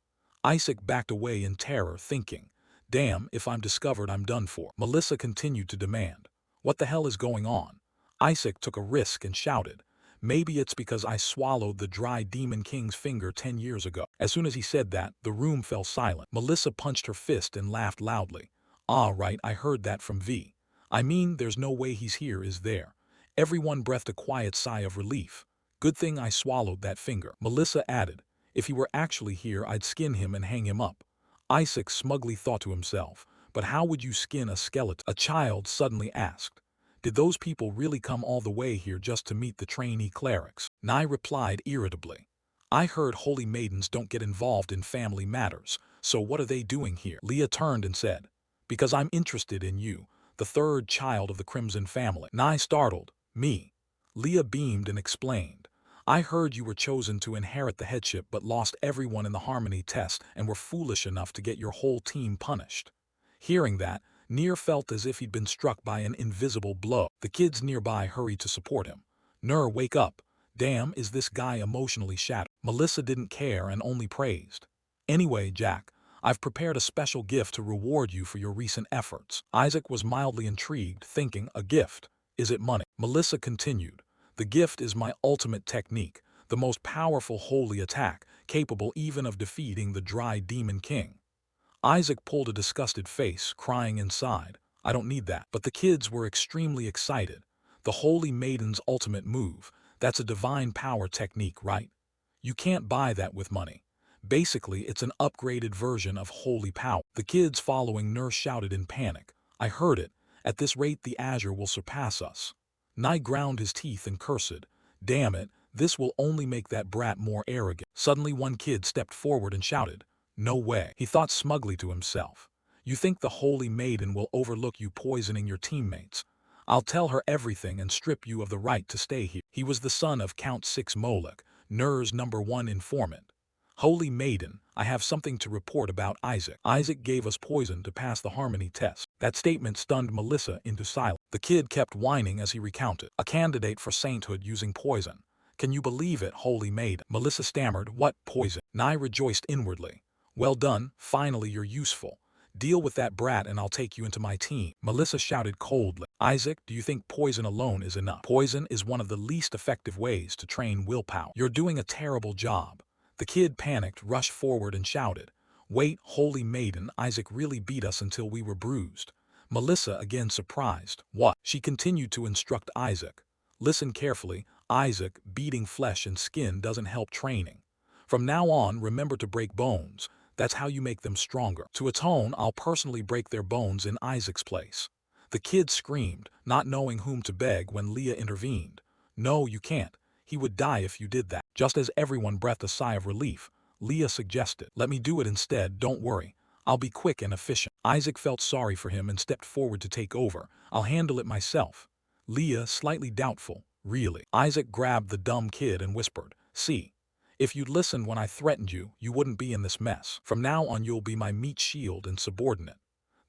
Isaac backed away in terror, thinking, "Damn, if I'm discovered, I'm done for." Melissa continued to demand, "What the hell is going on?" Isaac took a risk and shouted, "Maybe it's because I swallowed the Dry Demon King's finger 10 years ago." As soon as he said that, the room fell silent. Melissa punched her fist and laughed loudly. "Ah, right, I heard that from V. I mean, there's no way he's here, is there?" Everyone breathed a quiet sigh of relief. "Good thing I swallowed that finger." Melissa added, "If he were actually here, I'd skin him and hang him up." Isaac smugly thought to himself, But how would you skin a skeleton? A child suddenly asked. Did those people really come all the way here just to meet the trainee clerics? Nai replied irritably. I heard holy maidens don't get involved in family matters, so what are they doing here? Leah turned and said, because I'm interested in you, the third child of the Crimson family. Nai startled. Me. Leah beamed and explained. I heard you were chosen to inherit the headship but lost everyone in the harmony test and were foolish enough to get your whole team punished. Hearing that, Near felt as if he'd been struck by an invisible blow. The kids nearby hurried to support him. Nur, wake up. Damn, is this guy emotionally shattered? Melissa didn't care and only praised. Anyway, Jack, I've prepared a special gift to reward you for your recent efforts. Isaac was mildly intrigued, thinking, a gift? Is it money? Melissa continued. The gift is my ultimate technique, the most powerful holy attack, capable even of defeating the Dry Demon King. Isaac pulled a disgusted face, crying inside, I don't need that. But the kids were extremely excited. The Holy Maiden's ultimate move, that's a divine power technique, right? You can't buy that with money. Basically, it's an upgraded version of holy power. The kids following Nurse shouted in panic. I heard it. At this rate the Azure will surpass us. Nai ground his teeth and cursed. Damn it, this will only make that brat more arrogant. Suddenly one kid stepped forward and shouted. No way. He thought smugly to himself. You think the Holy Maiden will overlook you poisoning your teammates? I'll tell her everything and strip you of the right to stay here. He was the son of Count Six Molech, Nur's #1 informant. Holy Maiden, I have something to report about Isaac. Isaac gave us poison to pass the harmony test. That statement stunned Melissa into silence. The kid kept whining as he recounted. A candidate for sainthood using poison. Can you believe it, Holy Maiden? Melissa stammered, what poison? Nai rejoiced inwardly. Well done, finally you're useful. Deal with that brat and I'll take you into my team. Melissa shouted coldly. Isaac, do you think poison alone is enough? Poison is one of the least effective ways to train willpower. You're doing a terrible job. The kid panicked, rushed forward and shouted. Wait, Holy Maiden, Isaac really beat us until we were bruised. Melissa again surprised. What? She continued to instruct Isaac. Listen carefully, Isaac, beating flesh and skin doesn't help training. From now on, remember to break bones. That's how you make them stronger. To atone, I'll personally break their bones in Isaac's place. The kid screamed, not knowing whom to beg when Leah intervened. No, you can't. He would die if you did that. Just as everyone breathed a sigh of relief, Leah suggested, let me do it instead, don't worry. I'll be quick and efficient. Isaac felt sorry for him and stepped forward to take over. I'll handle it myself. Leah, slightly doubtful, really. Isaac grabbed the dumb kid and whispered, see. If you'd listened when I threatened you, you wouldn't be in this mess. From now on you'll be my meat shield and subordinate.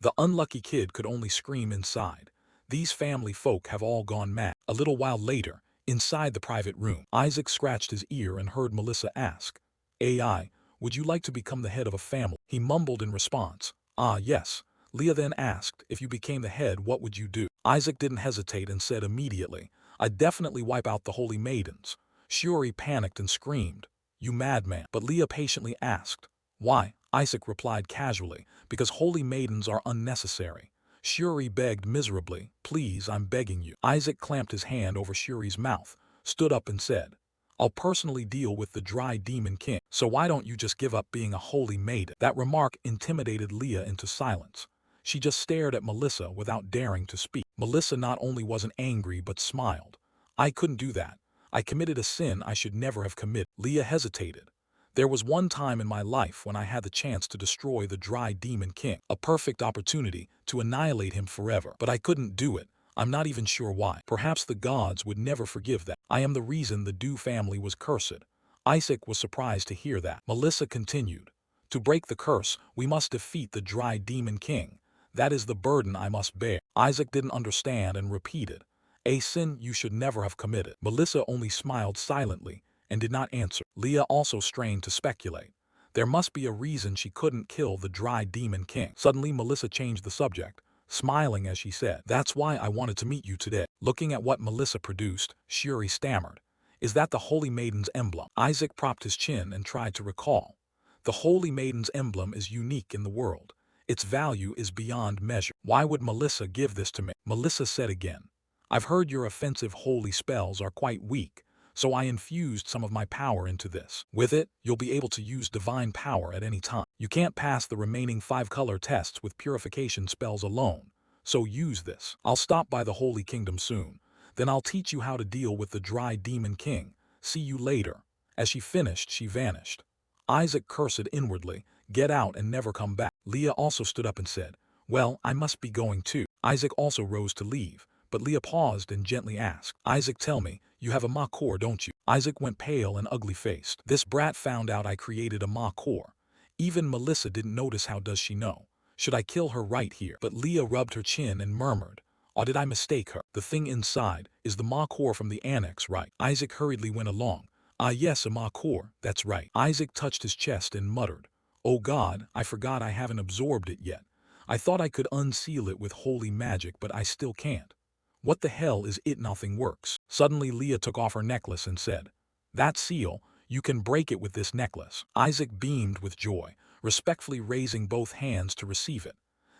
The unlucky kid could only scream inside. These family folk have all gone mad. A little while later, inside the private room, Isaac scratched his ear and heard Melissa ask, AI, would you like to become the head of a family? He mumbled in response, ah yes. Leah then asked, if you became the head, what would you do? Isaac didn't hesitate and said immediately, I'd definitely wipe out the Holy Maidens. Shuri panicked and screamed, you madman. But Leah patiently asked, why? Isaac replied casually, because Holy Maidens are unnecessary. Shuri begged miserably, please, I'm begging you. Isaac clamped his hand over Shuri's mouth, stood up and said, I'll personally deal with the Dry Demon King, so why don't you just give up being a Holy Maiden? That remark intimidated Leah into silence. She just stared at Melissa without daring to speak. Melissa not only wasn't angry but smiled. I couldn't do that. I committed a sin I should never have committed. Leah hesitated. There was one time in my life when I had the chance to destroy the Dry Demon King, a perfect opportunity to annihilate him forever. But I couldn't do it. I'm not even sure why. Perhaps the gods would never forgive that. I am the reason the Dew family was cursed. Isaac was surprised to hear that. Melissa continued. To break the curse, we must defeat the Dry Demon King. That is the burden I must bear. Isaac didn't understand and repeated. A sin you should never have committed. Melissa only smiled silently and did not answer. Leah also strained to speculate. There must be a reason she couldn't kill the Dry Demon King. Suddenly Melissa changed the subject, smiling as she said, that's why I wanted to meet you today. Looking at what Melissa produced, Shuri stammered. Is that the Holy Maiden's emblem? Isaac propped his chin and tried to recall. The Holy Maiden's emblem is unique in the world. Its value is beyond measure. Why would Melissa give this to me? Melissa said again. I've heard your offensive holy spells are quite weak, so I infused some of my power into this. With it, you'll be able to use divine power at any time. You can't pass the remaining 5 color tests with purification spells alone, so use this. I'll stop by the Holy Kingdom soon. Then I'll teach you how to deal with the dry demon king. See you later." As she finished, she vanished. Isaac cursed inwardly, "Get out and never come back." Leah also stood up and said, "Well, I must be going too." Isaac also rose to leave, but Leah paused and gently asked, "Isaac, tell me, you have a ma-core, don't you?" Isaac went pale and ugly-faced. "This brat found out I created a ma-core. Even Melissa didn't notice. How does she know? Should I kill her right here?" But Leah rubbed her chin and murmured, "Or did I mistake her? The thing inside is the ma-core from the annex, right?" Isaac hurriedly went along. "Ah yes, a ma-core, that's right." Isaac touched his chest and muttered, "Oh God, I forgot I haven't absorbed it yet. I thought I could unseal it with holy magic, but I still can't. What the hell is it? Nothing works." Suddenly Leah took off her necklace and said, "That seal, you can break it with this necklace." Isaac beamed with joy, respectfully raising both hands to receive it.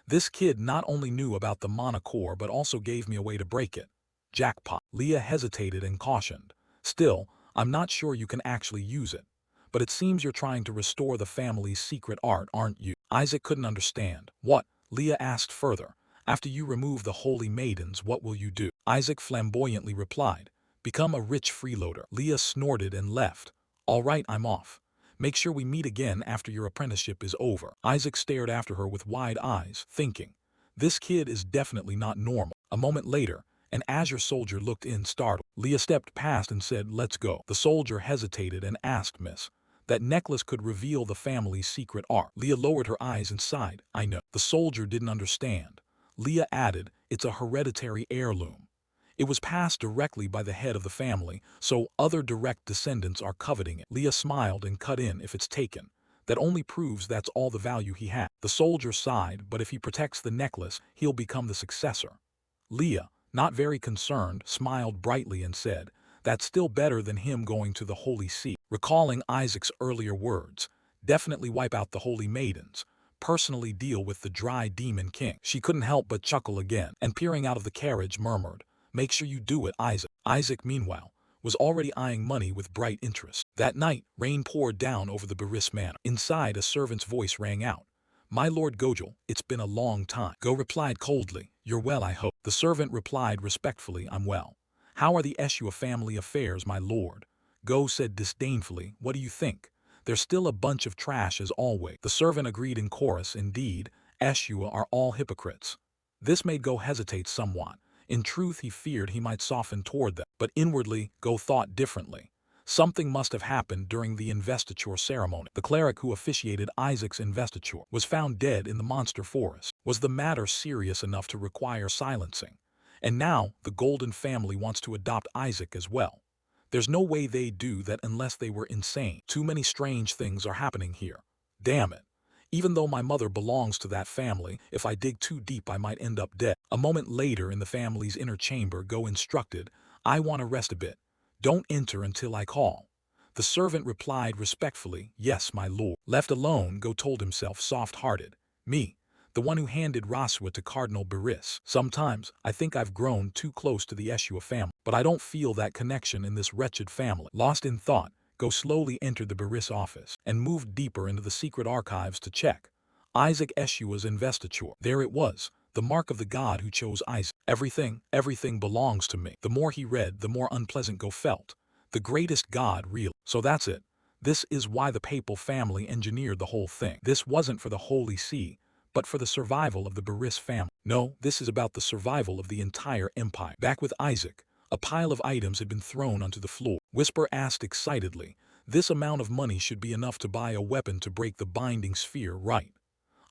This kid not only knew about the monocore but also gave me a way to break it. Jackpot. Leah hesitated and cautioned, "Still, I'm not sure you can actually use it. But it seems you're trying to restore the family's secret art, aren't you?" Isaac couldn't understand. "What?" Leah asked further. "After you remove the holy maidens, what will you do?" Isaac flamboyantly replied, "Become a rich freeloader." Leah snorted and left. "All right, I'm off. Make sure we meet again after your apprenticeship is over." Isaac stared after her with wide eyes, thinking, "This kid is definitely not normal." A moment later, an Azure soldier looked in startled. Leah stepped past and said, "Let's go." The soldier hesitated and asked, "Miss, that necklace could reveal the family's secret art." Leah lowered her eyes and sighed, "I know." The soldier didn't understand. Leah added, "It's a hereditary heirloom. It was passed directly by the head of the family, so other direct descendants are coveting it." Leah smiled and cut in, "If it's taken, that only proves that's all the value he had." The soldier sighed, "But if he protects the necklace, he'll become the successor." Leah, not very concerned, smiled brightly and said, "That's still better than him going to the Holy See." Recalling Isaac's earlier words, "Definitely wipe out the holy maidens. Personally deal with the dry demon king." She couldn't help but chuckle again, and peering out of the carriage murmured, "Make sure you do it, Isaac." Isaac, meanwhile, was already eyeing money with bright interest. That night, rain poured down over the Baris manor. Inside, a servant's voice rang out, "My Lord Gojal, it's been a long time." Go replied coldly, "You're well, I hope." The servant replied respectfully, "I'm well. How are the Eshua family affairs, my lord?" Go said disdainfully, "What do you think? They're still a bunch of trash as always." The servant agreed in chorus, "Indeed, Eshua are all hypocrites." This made Go hesitate somewhat. In truth, he feared he might soften toward them, but inwardly, Go thought differently. Something must have happened during the investiture ceremony. The cleric who officiated Isaac's investiture was found dead in the monster forest. Was the matter serious enough to require silencing? And now, the Golden family wants to adopt Isaac as well. There's no way they'd do that unless they were insane. Too many strange things are happening here. Damn it. Even though my mother belongs to that family, if I dig too deep I might end up dead. A moment later in the family's inner chamber, Go instructed, "I want to rest a bit. Don't enter until I call." The servant replied respectfully, "Yes, my lord." Left alone, Go told himself, soft-hearted, "Me, the one who handed Rasua to Cardinal Baris. Sometimes I think I've grown too close to the Eshua family, but I don't feel that connection in this wretched family." Lost in thought, Go slowly entered the Baris office and moved deeper into the secret archives to check Isaac Eshua's investiture. There it was, the mark of the god who chose Isaac. Everything belongs to me." The more he read, the more unpleasant Go felt. The greatest god, really. So that's it. This is why the papal family engineered the whole thing. This wasn't for the Holy See, but for the survival of the Baris family. No, this is about the survival of the entire empire. Back with Isaac, a pile of items had been thrown onto the floor. Whisper asked excitedly, "This amount of money should be enough to buy a weapon to break the binding sphere, right?"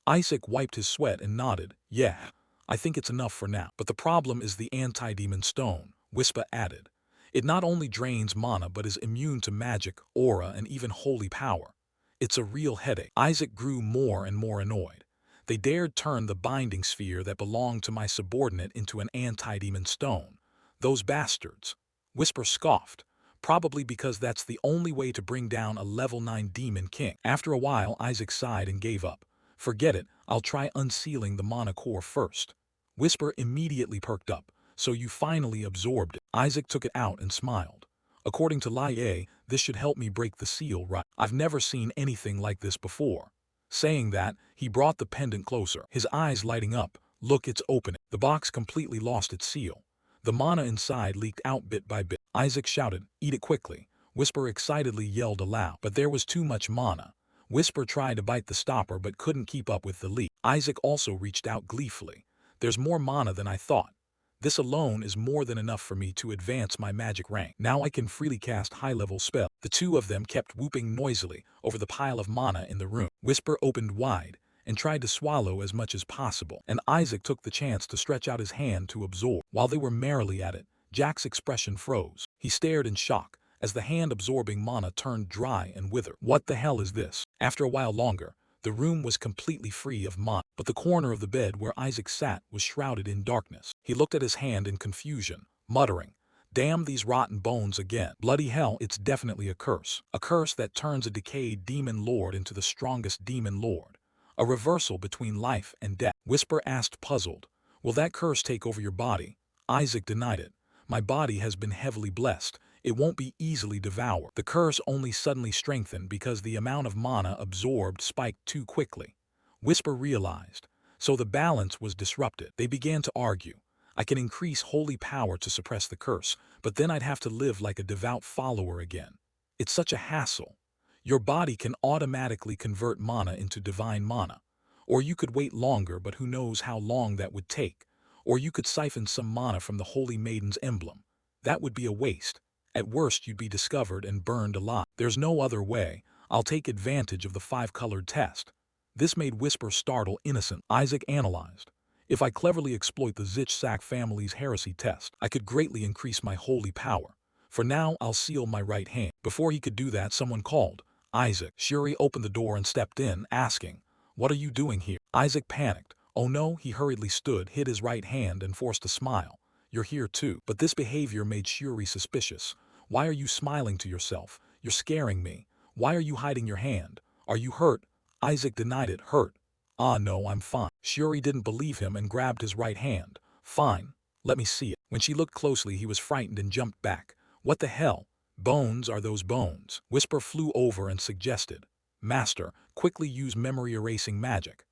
Isaac wiped his sweat and nodded, "Yeah, I think it's enough for now. But the problem is the anti-demon stone," Whisper added. "It not only drains mana but is immune to magic, aura, and even holy power. It's a real headache." Isaac grew more and more annoyed. They dared turn the binding sphere that belonged to my subordinate into an anti-demon stone. Those bastards. Whisper scoffed, "Probably because that's the only way to bring down a level 9 demon king." After a while, Isaac sighed and gave up. "Forget it, I'll try unsealing the monocore first." Whisper immediately perked up, "So you finally absorbed it." Isaac took it out and smiled. According to Lai, this should help me break the seal, right? I've never seen anything like this before. Saying that, he brought the pendant closer, his eyes lighting up. Look, it's opening. The box completely lost its seal. The mana inside leaked out bit by bit. Isaac shouted, "Eat it quickly." Whisper excitedly yelled aloud, but there was too much mana. Whisper tried to bite the stopper but couldn't keep up with the leak. Isaac also reached out gleefully. "There's more mana than I thought. This alone is more than enough for me to advance my magic rank. Now I can freely cast high-level spells." The two of them kept whooping noisily over the pile of mana in the room. Whisper opened wide and tried to swallow as much as possible, and Isaac took the chance to stretch out his hand to absorb. While they were merrily at it, Jack's expression froze. He stared in shock as the hand-absorbing mana turned dry and withered. What the hell is this? After a while longer, the room was completely free of mana, but the corner of the bed where Isaac sat was shrouded in darkness. He looked at his hand in confusion, muttering, "Damn these rotten bones again. Bloody hell, it's definitely a curse. A curse that turns a decayed demon lord into the strongest demon lord. A reversal between life and death." Whisper asked, puzzled, "Will that curse take over your body?" Isaac denied it. "My body has been heavily blessed. It won't be easily devoured." The curse only suddenly strengthened because the amount of mana absorbed spiked too quickly. Whisper realized. So the balance was disrupted. They began to argue. "I can increase holy power to suppress the curse, but then I'd have to live like a devout follower again. It's such a hassle. Your body can automatically convert mana into divine mana. Or you could wait longer, but who knows how long that would take. Or you could siphon some mana from the Holy Maiden's emblem. That would be a waste. At worst, you'd be discovered and burned alive. There's no other way. I'll take advantage of the 5-colored test." This made Whisper startle innocent. Isaac analyzed. "If I cleverly exploit the Zitch-Sack family's heresy test, I could greatly increase my holy power. For now, I'll seal my right hand." Before he could do that, someone called, "Isaac." Shuri opened the door and stepped in, asking, "What are you doing here?" Isaac panicked. "Oh no," he hurriedly stood, hid his right hand and forced a smile. "You're here too." But this behavior made Shuri suspicious. "Why are you smiling to yourself? You're scaring me. Why are you hiding your hand? Are you hurt?" Isaac denied it. "Hurt? Ah no, I'm fine." Shuri didn't believe him and grabbed his right hand. "Fine. Let me see it." When she looked closely, he was frightened and jumped back. "What the hell? Bones are those bones?" Whisper flew over and suggested, "Master, quickly use memory-erasing magic."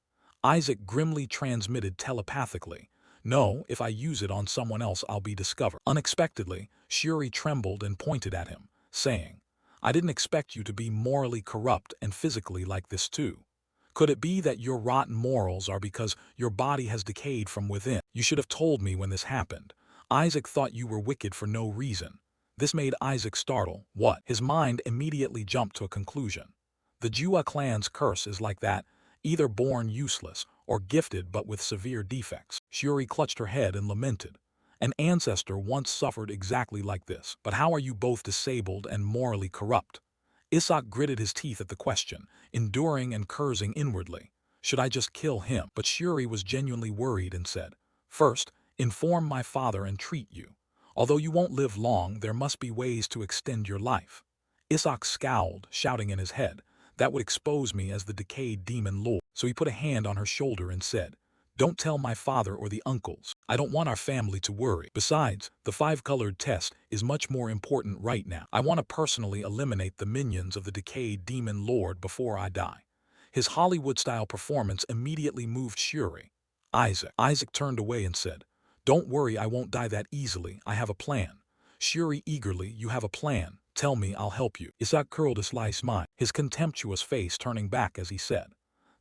Isaac grimly transmitted telepathically, "No, if I use it on someone else I'll be discovered." Unexpectedly, Shuri trembled and pointed at him, saying, "I didn't expect you to be morally corrupt and physically like this too. Could it be that your rotten morals are because your body has decayed from within? You should have told me when this happened. Isaac thought you were wicked for no reason." This made Isaac startle. What? His mind immediately jumped to a conclusion. The Jua clan's curse is like that, either born useless or gifted but with severe defects. Shuri clutched her head and lamented. "An ancestor once suffered exactly like this. But how are you both disabled and morally corrupt?" Isaac gritted his teeth at the question, enduring and cursing inwardly. Should I just kill him? But Shuri was genuinely worried and said, "First, inform my father and treat you. Although you won't live long, there must be ways to extend your life." Isaac scowled, shouting in his head, "That would expose me as the decayed demon lord." So he put a hand on her shoulder and said, "Don't tell my father or the uncles. I don't want our family to worry. Besides, the 5-colored test is much more important right now. I want to personally eliminate the minions of the decayed demon lord before I die." His Hollywood-style performance immediately moved Shuri. Isaac turned away and said, "Don't worry, I won't die that easily. I have a plan." Shuri eagerly, "You have a plan? Tell me, I'll help you." Isaac curled a sly smile, his contemptuous face turning back as he said,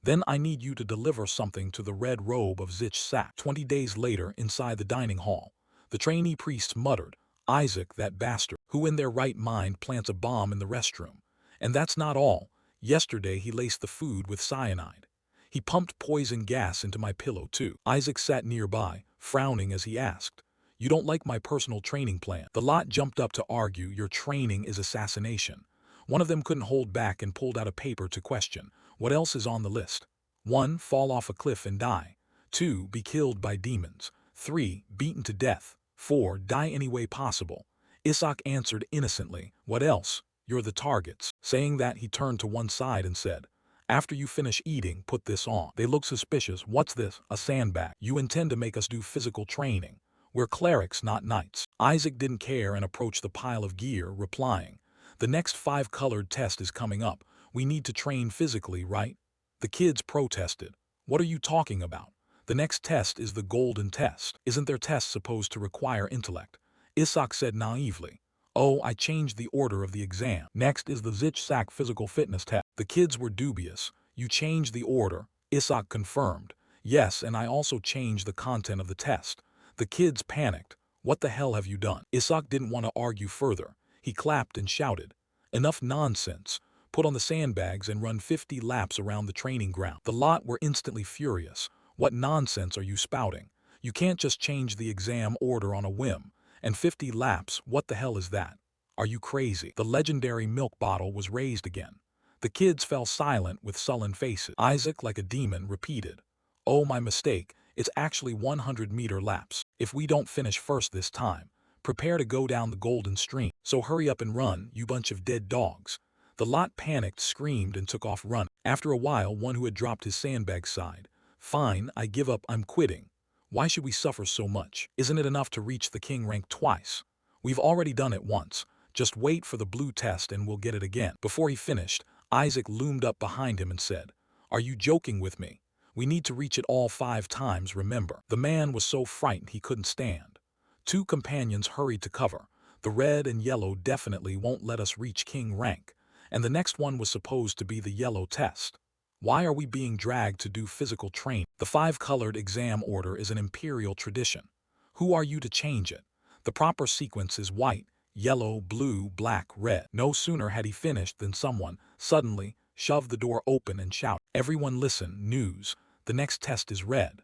"Then I need you to deliver something to the red robe of Zitch-Sack." 20 days later, inside the dining hall, the trainee priest muttered, "Isaac, that bastard, who in their right mind plants a bomb in the restroom. And that's not all. Yesterday he laced the food with cyanide. He pumped poison gas into my pillow too." Isaac sat nearby, frowning as he asked, "You don't like my personal training plan?" The lot jumped up to argue, "Your training is assassination." One of them couldn't hold back and pulled out a paper to question, "What else is on the list? 1. Fall off a cliff and die. 2. Be killed by demons. 3. Beaten to death. 4. Die any way possible." Isaac answered innocently, "What else? You're the targets." Saying that, he turned to one side and said, "After you finish eating, put this on." They looked suspicious. "What's this? A sandbag? You intend to make us do physical training?" We're clerics, not knights. Isaac didn't care and approached the pile of gear, replying, "The next 5-colored test is coming up. We need to train physically, right?" The kids protested. "What are you talking about? The next test is the golden test. Isn't their test supposed to require intellect?" Isaac said naively. "Oh, I changed the order of the exam. Next is the Zitchsack physical fitness test." The kids were dubious. "You changed the order," Isaac confirmed. "Yes, and I also changed the content of the test." The kids panicked. "What the hell have you done?" Isaac didn't want to argue further. He clapped and shouted, "Enough nonsense. Put on the sandbags and run 50 laps around the training ground." The lot were instantly furious. "What nonsense are you spouting? You can't just change the exam order on a whim. And 50 laps, what the hell is that? Are you crazy?" The legendary milk bottle was raised again. The kids fell silent with sullen faces. Isaac, like a demon, repeated, "Oh, my mistake. It's actually 100-meter laps. If we don't finish first this time, prepare to go down the golden stream. So hurry up and run, you bunch of dead dogs." The lot panicked, screamed, and took off running. After a while, one who had dropped his sandbag sighed, "Fine, I give up, I'm quitting. Why should we suffer so much? Isn't it enough to reach the king rank twice? We've already done it once. Just wait for the blue test and we'll get it again." Before he finished, Isaac loomed up behind him and said, "Are you joking with me? We need to reach it all 5 times, remember." The man was so frightened he couldn't stand. 2 companions hurried to cover. "The red and yellow definitely won't let us reach king rank. And the next one was supposed to be the yellow test. Why are we being dragged to do physical training? The 5-colored exam order is an imperial tradition. Who are you to change it? The proper sequence is white, yellow, blue, black, red." No sooner had he finished than someone, suddenly, shoved the door open and shouted, "Everyone listen, news. The next test is red."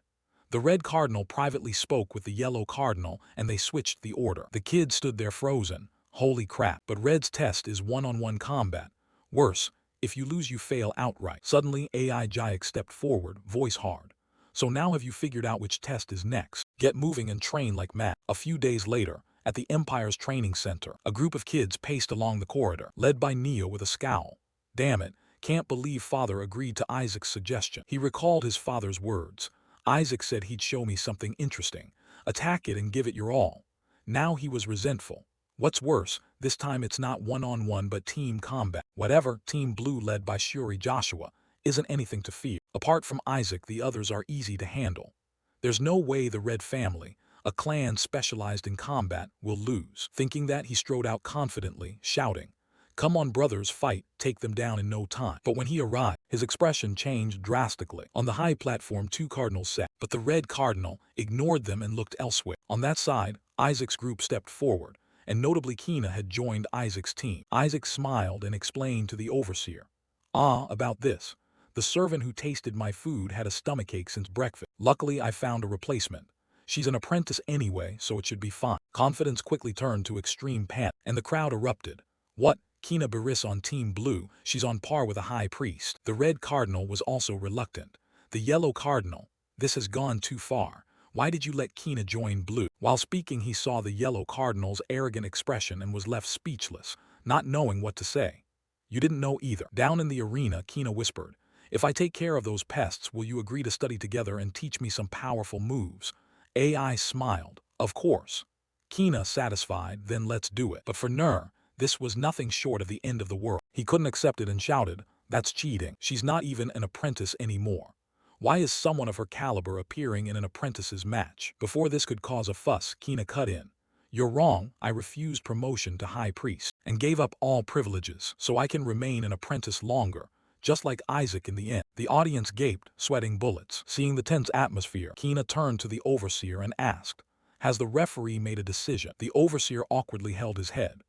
The red cardinal privately spoke with the yellow cardinal and they switched the order. The kids stood there frozen. Holy crap, but red's test is one-on-one combat. Worse, if you lose you fail outright. Suddenly AI Jayek stepped forward, voice hard. "So now have you figured out which test is next? Get moving and train like mad." A few days later, at the Empire's training center, a group of kids paced along the corridor, led by Neo with a scowl. "Damn it, can't believe father agreed to Isaac's suggestion." He recalled his father's words. Isaac said he'd show me something interesting. Attack it and give it your all. Now he was resentful. What's worse, this time it's not one-on-one but team combat. Whatever, Team Blue led by Shuri Joshua isn't anything to fear. Apart from Isaac, the others are easy to handle. There's no way the Red family, a clan specialized in combat, will lose. Thinking that, he strode out confidently, shouting, "Come on brothers, fight, take them down in no time." But when he arrived, his expression changed drastically. On the high platform 2 cardinals sat, but the red cardinal ignored them and looked elsewhere. On that side, Isaac's group stepped forward, and notably Kina had joined Isaac's team. Isaac smiled and explained to the overseer, "About this. The servant who tasted my food had a stomachache since breakfast. Luckily I found a replacement. She's an apprentice anyway, so it should be fine." Confidence quickly turned to extreme panic, and the crowd erupted. "What? Kina Baris on Team Blue? She's on par with a high priest." The red cardinal was also reluctant. "The yellow cardinal, this has gone too far. Why did you let Kina join Blue?" While speaking, he saw the yellow cardinal's arrogant expression and was left speechless, not knowing what to say. "You didn't know either." Down in the arena, Kina whispered, "If I take care of those pests, will you agree to study together and teach me some powerful moves?" AI smiled. "Of course." Kina satisfied, "Then let's do it." But for Nur, this was nothing short of the end of the world. He couldn't accept it and shouted, "That's cheating. She's not even an apprentice anymore. Why is someone of her caliber appearing in an apprentice's match?" Before this could cause a fuss, Kina cut in. "You're wrong. I refused promotion to high priest and gave up all privileges so I can remain an apprentice longer, just like Isaac in the end." The audience gaped, sweating bullets. Seeing the tense atmosphere, Kina turned to the overseer and asked, "Has the referee made a decision?" The overseer awkwardly held his head.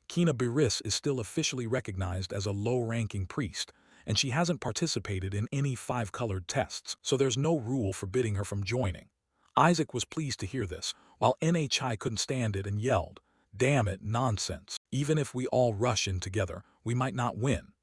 Kina Biris is still officially recognized as a low-ranking priest, and she hasn't participated in any 5-colored tests, so there's no rule forbidding her from joining." Isaac was pleased to hear this, while NHI couldn't stand it and yelled, "Damn it, nonsense. Even if we all rush in together, we might not win.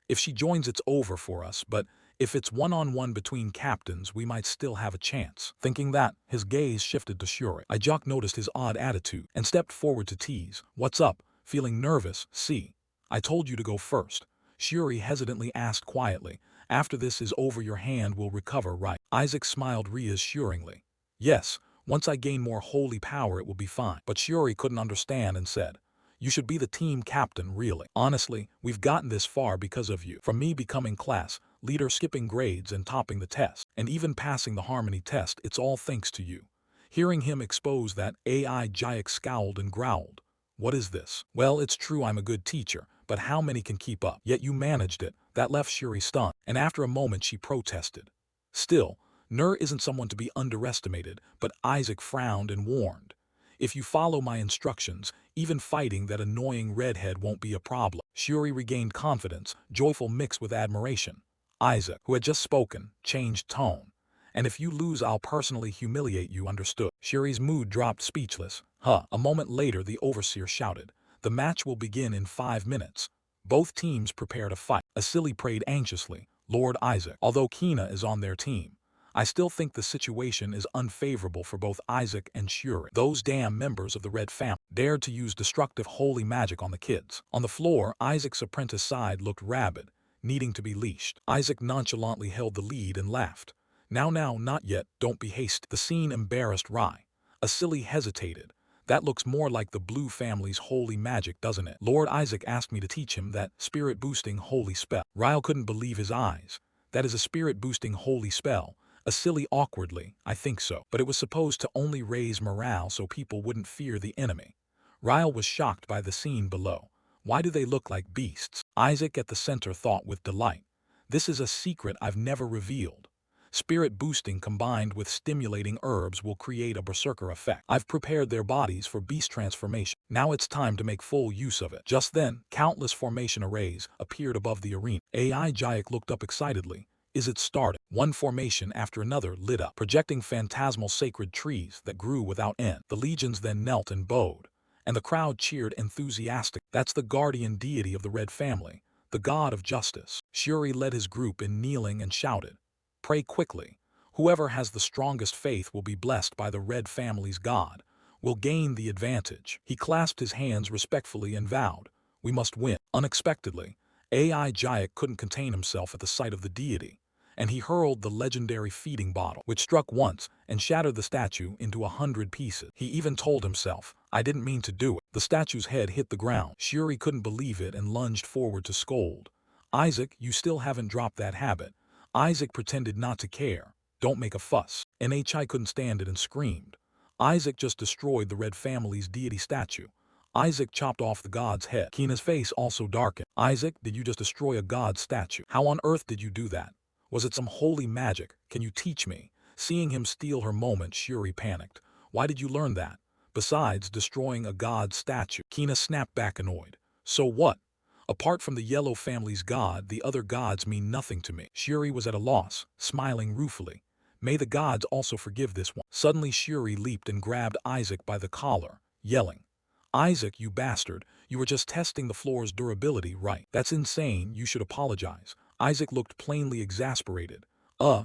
If she joins, it's over for us, but if it's one-on-one between captains, we might still have a chance." Thinking that, his gaze shifted to Shuri. Ajak noticed his odd attitude and stepped forward to tease, "What's up? Feeling nervous? See, I told you to go first." Shuri hesitantly asked quietly, "After this is over your hand will recover, right?" Isaac smiled reassuringly. "Yes, Once I gain more holy power, it will be fine. But Shiori couldn't understand and said, "You should be the team captain, really. Honestly, we've gotten this far because of you. From me becoming class leader, skipping grades and topping the test, and even passing the harmony test, it's all thanks to you." Hearing him expose that, AI Jayek scowled and growled. "What is this?" "Well, it's true I'm a good teacher, but how many can keep up? Yet you managed it." That left Shiori stunned, and after a moment she protested. Still, Nur isn't someone to be underestimated, but Isaac frowned and warned. "If you follow my instructions, even fighting that annoying redhead won't be a problem." Shiori regained confidence, joyful mixed with admiration. Isaac, who had just spoken, changed tone. "And if you lose, I'll personally humiliate you, understood?" Shiori's mood dropped, speechless. "Huh." A moment later the overseer shouted, "The match will begin in 5 minutes. Both teams prepare to fight." Asili prayed anxiously, "Lord Isaac, although Kina is on their team, I still think the situation is unfavorable for both Isaac and Shiori. Those damn members of the Red family dared to use destructive holy magic on the kids." On the floor, Isaac's apprentice side looked rabid, needing to be leashed. Isaac nonchalantly held the lead and laughed. Now, not yet, don't be hasty." The scene embarrassed Rai. Asili hesitated. "That looks more like the Blue family's holy magic, doesn't it? Lord Isaac asked me to teach him that spirit-boosting holy spell." Ryle couldn't believe his eyes. "That is a spirit-boosting holy spell." Asili awkwardly, "I think so. But it was supposed to only raise morale so people wouldn't fear the enemy." Ryle was shocked by the scene below. "Why do they look like beasts?" Isaac at the center thought with delight. "This is a secret I've never revealed. Spirit boosting combined with stimulating herbs will create a berserker effect. I've prepared their bodies for beast transformation. Now it's time to make full use of it." Just then, countless formation arrays appeared above the arena. AI Jayek looked up excitedly. "Is it starting?" One formation after another lit up, projecting phantasmal sacred trees that grew without end. The legions then knelt and bowed, and the crowd cheered enthusiastic. "That's the guardian deity of the Red family, the god of justice." Shiori led his group in kneeling and shouted, "Pray quickly. Whoever has the strongest faith will be blessed by the Red family's god, will gain the advantage." He clasped his hands respectfully and vowed, "We must win." Unexpectedly, AI Jayek couldn't contain himself at the sight of the deity, and he hurled the legendary feeding bottle, which struck once and shattered the statue into 100 pieces. He even told himself, "I didn't mean to do it." The statue's head hit the ground. Shiori couldn't believe it and lunged forward to scold. "Isaac, you still haven't dropped that habit." Isaac pretended not to care. "Don't make a fuss." NHI couldn't stand it and screamed. "Isaac just destroyed the Red family's deity statue. Isaac chopped off the god's head." Kina's face also darkened. "Isaac, did you just destroy a god's statue? How on earth did you do that? Was it some holy magic? Can you teach me?" Seeing him steal her moment, Shiori panicked. "Why did you learn that? Besides destroying a god's statue." Kina snapped back annoyed. "So what? Apart from the Yellow family's god, the other gods mean nothing to me." Shiori was at a loss, smiling ruefully. "May the gods also forgive this one." Suddenly Shiori leaped and grabbed Isaac by the collar, yelling, "Isaac, you bastard, you were just testing the floor's durability, right? That's insane, you should apologize." Isaac looked plainly exasperated.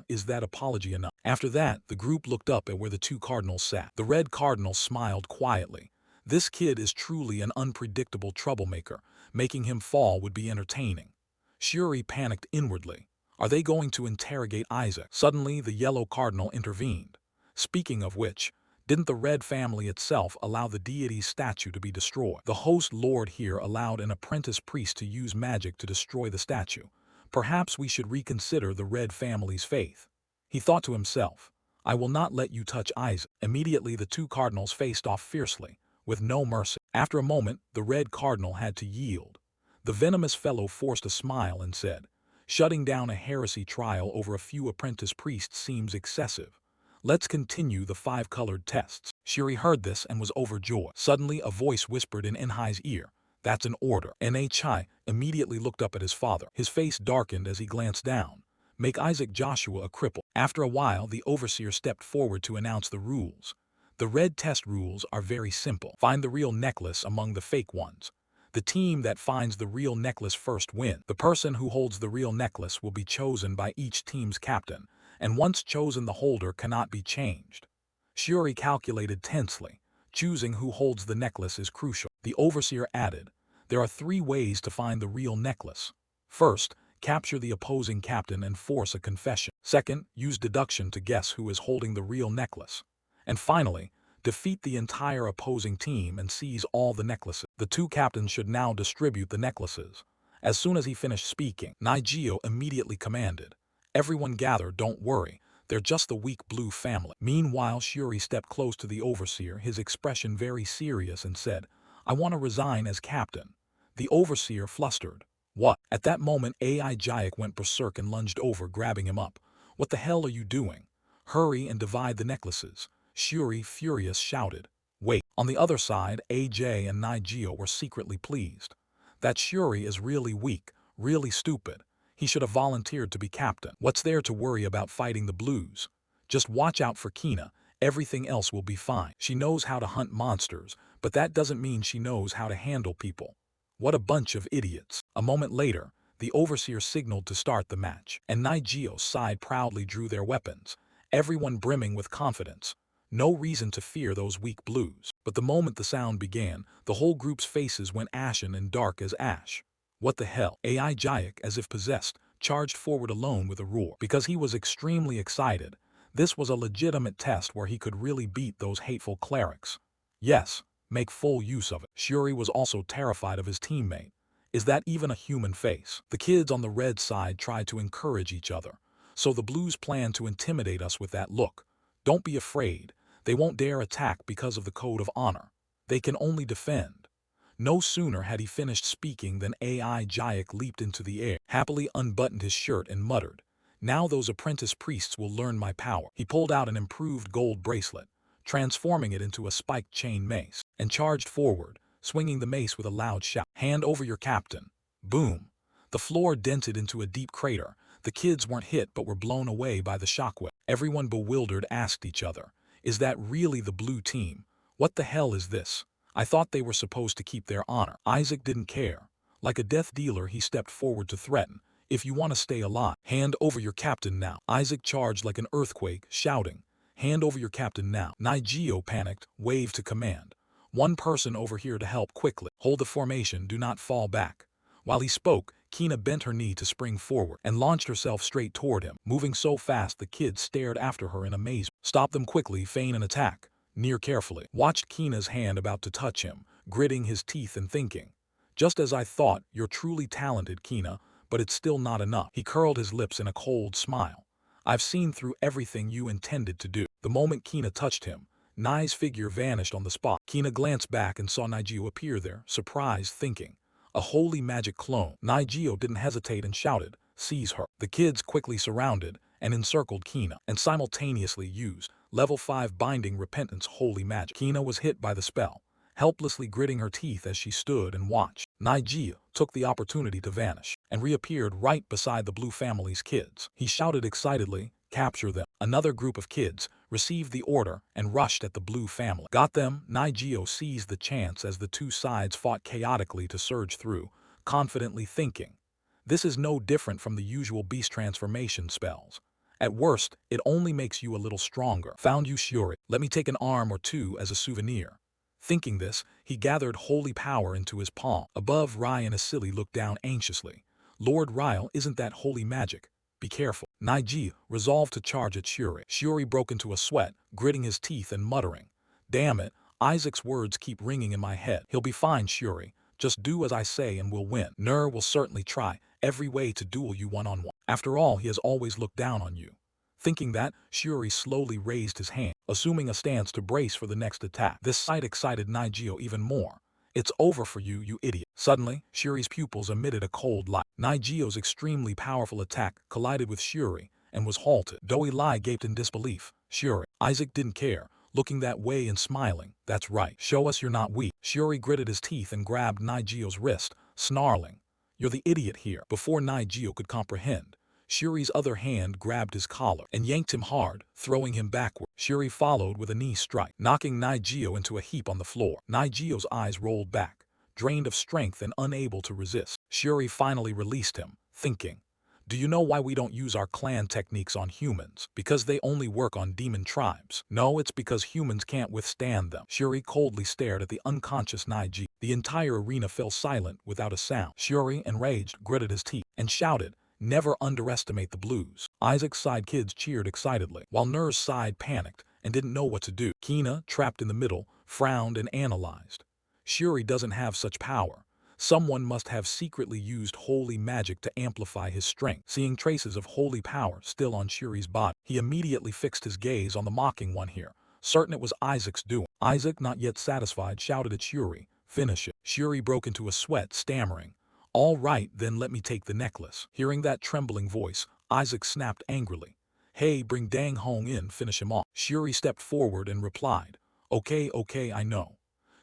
Is that apology enough?" After that, the group looked up at where the two cardinals sat. The Red Cardinal smiled quietly. "This kid is truly an unpredictable troublemaker. Making him fall would be entertaining." Shiori panicked inwardly. Are they going to interrogate Isaac? Suddenly, the Yellow Cardinal intervened. "Speaking of which, didn't the Red family itself allow the deity's statue to be destroyed? The host lord here allowed an apprentice priest to use magic to destroy the statue. Perhaps we should reconsider the Red family's faith." He thought to himself, "I will not let you touch Isaac." Immediately the two cardinals faced off fiercely, with no mercy. After a moment, the Red Cardinal had to yield. The venomous fellow forced a smile and said, "Shutting down a heresy trial over a few apprentice priests seems excessive. Let's continue the 5-colored tests." Shiori heard this and was overjoyed. Suddenly a voice whispered in Enhai's ear, "That's an order." Nhai immediately looked up at his father. His face darkened as he glanced down. "Make Isaac Joshua a cripple." After a while the overseer stepped forward to announce the rules. "The red test rules are very simple. Find the real necklace among the fake ones. The team that finds the real necklace first wins. The person who holds the real necklace will be chosen by each team's captain, and once chosen the holder cannot be changed." Shiori calculated tensely. Choosing who holds the necklace is crucial. The overseer added, "There are 3 ways to find the real necklace. First, capture the opposing captain and force a confession. Second, use deduction to guess who is holding the real necklace. And finally, defeat the entire opposing team and seize all the necklaces. The two captains should now distribute the necklaces. As soon as he finished speaking, Nigeo immediately commanded, "Everyone gather, don't worry. They're just the weak blue family." Meanwhile, Shuri stepped close to the overseer, his expression very serious, and said, "I want to resign as captain." The overseer flustered. "What?" At that moment, AI Jayak went berserk and lunged over, grabbing him up. "What the hell are you doing? Hurry and divide the necklaces." Shuri, furious, shouted, "Wait." On the other side, AJ and Nigeo were secretly pleased. That Shuri is really weak, really stupid. He should have volunteered to be captain. What's there to worry about fighting the blues? Just watch out for Kina. Everything else will be fine. She knows how to hunt monsters, but that doesn't mean she knows how to handle people. What a bunch of idiots. A moment later, the overseer signaled to start the match, and Nigeo's side proudly drew their weapons, everyone brimming with confidence. No reason to fear those weak blues. But the moment the sound began, the whole group's faces went ashen and dark as ash. What the hell? AI Jayak, as if possessed, charged forward alone with a roar. Because he was extremely excited. This was a legitimate test where he could really beat those hateful clerics. Yes, make full use of it. Shuri was also terrified of his teammate. Is that even a human face? The kids on the red side tried to encourage each other. So the blues planned to intimidate us with that look. Don't be afraid. They won't dare attack because of the code of honor. They can only defend. No sooner had he finished speaking than AI Jayak leaped into the air, happily unbuttoned his shirt and muttered, "Now those apprentice priests will learn my power." He pulled out an improved gold bracelet, transforming it into a spiked chain mace, and charged forward, swinging the mace with a loud shout. "Hand over your captain." Boom. The floor dented into a deep crater. The kids weren't hit but were blown away by the shockwave. Everyone, bewildered, asked each other, "Is that really the blue team? What the hell is this? I thought they were supposed to keep their honor." Isaac didn't care. Like a death dealer, he stepped forward to threaten, "If you want to stay alive, hand over your captain now." Isaac charged like an earthquake, shouting, "Hand over your captain now." Nigeo panicked, waved to command, "One person over here to help quickly. Hold the formation, do not fall back." While he spoke, Kina bent her knee to spring forward and launched herself straight toward him. Moving so fast, the kids stared after her in amazement. "Stop them quickly, feign an attack." Near carefully watched Kina's hand about to touch him, gritting his teeth and thinking, "Just as I thought, you're truly talented, Kina, but it's still not enough." He curled his lips in a cold smile. "I've seen through everything you intended to do." The moment Kina touched him, Nai's figure vanished on the spot. Kina glanced back and saw Nigeo appear there, surprised, thinking, "A holy magic clone." Nigeo didn't hesitate and shouted, "Seize her." The kids quickly surrounded and encircled Kina, and simultaneously used Level 5 Binding Repentance Holy Magic. Kina was hit by the spell, helplessly gritting her teeth as she stood and watched. Nigeo took the opportunity to vanish, and reappeared right beside the blue family's kids. He shouted excitedly, "Capture them." Another group of kids received the order and rushed at the blue family. "Got them." Nigeo seized the chance as the two sides fought chaotically to surge through, confidently thinking, "This is no different from the usual beast transformation spells. At worst, it only makes you a little stronger. Found you, Shuri. Let me take an arm or two as a souvenir." Thinking this, he gathered holy power into his palm. Above, Ryan Asili looked down anxiously. "Lord Ryle, isn't that holy magic? Be careful." Nigeo resolved to charge at Shuri. Shuri broke into a sweat, gritting his teeth and muttering, "Damn it, Isaac's words keep ringing in my head." "He'll be fine, Shuri. Just do as I say and we'll win. Nur will certainly try every way to duel you one-on-one. After all, he has always looked down on you." Thinking that, Shuri slowly raised his hand, assuming a stance to brace for the next attack. This sight excited Nigeo even more. "It's over for you, you idiot." Suddenly, Shuri's pupils emitted a cold light. Nigeo's extremely powerful attack collided with Shuri and was halted. Doi Lai gaped in disbelief. "Shuri." Isaac didn't care, looking that way and smiling. "That's right. Show us you're not weak." Shuri gritted his teeth and grabbed Nigeo's wrist, snarling, "You're the idiot here." Before Nigeo could comprehend, Shuri's other hand grabbed his collar and yanked him hard, throwing him backward. Shuri followed with a knee strike, knocking Nigeo into a heap on the floor. Nigeo's eyes rolled back, drained of strength and unable to resist. Shuri finally released him, thinking, "Do you know why we don't use our clan techniques on humans? Because they only work on demon tribes." "No, it's because humans can't withstand them." Shuri coldly stared at the unconscious Nigeo. The entire arena fell silent without a sound. Shuri, enraged, gritted his teeth and shouted, "Never underestimate the blues." Isaac's side kids cheered excitedly, while Nur's side panicked and didn't know what to do. Kina, trapped in the middle, frowned and analyzed. Shuri doesn't have such power. Someone must have secretly used holy magic to amplify his strength. Seeing traces of holy power still on Shuri's body, he immediately fixed his gaze on the mocking one here, certain it was Isaac's doing. Isaac, not yet satisfied, shouted at Shuri, "Finish it." Shuri broke into a sweat, stammering, "All right, then let me take the necklace." Hearing that trembling voice, Isaac snapped angrily, "Hey, bring Dang Hong in, finish him off." Shuri stepped forward and replied, Okay, I know."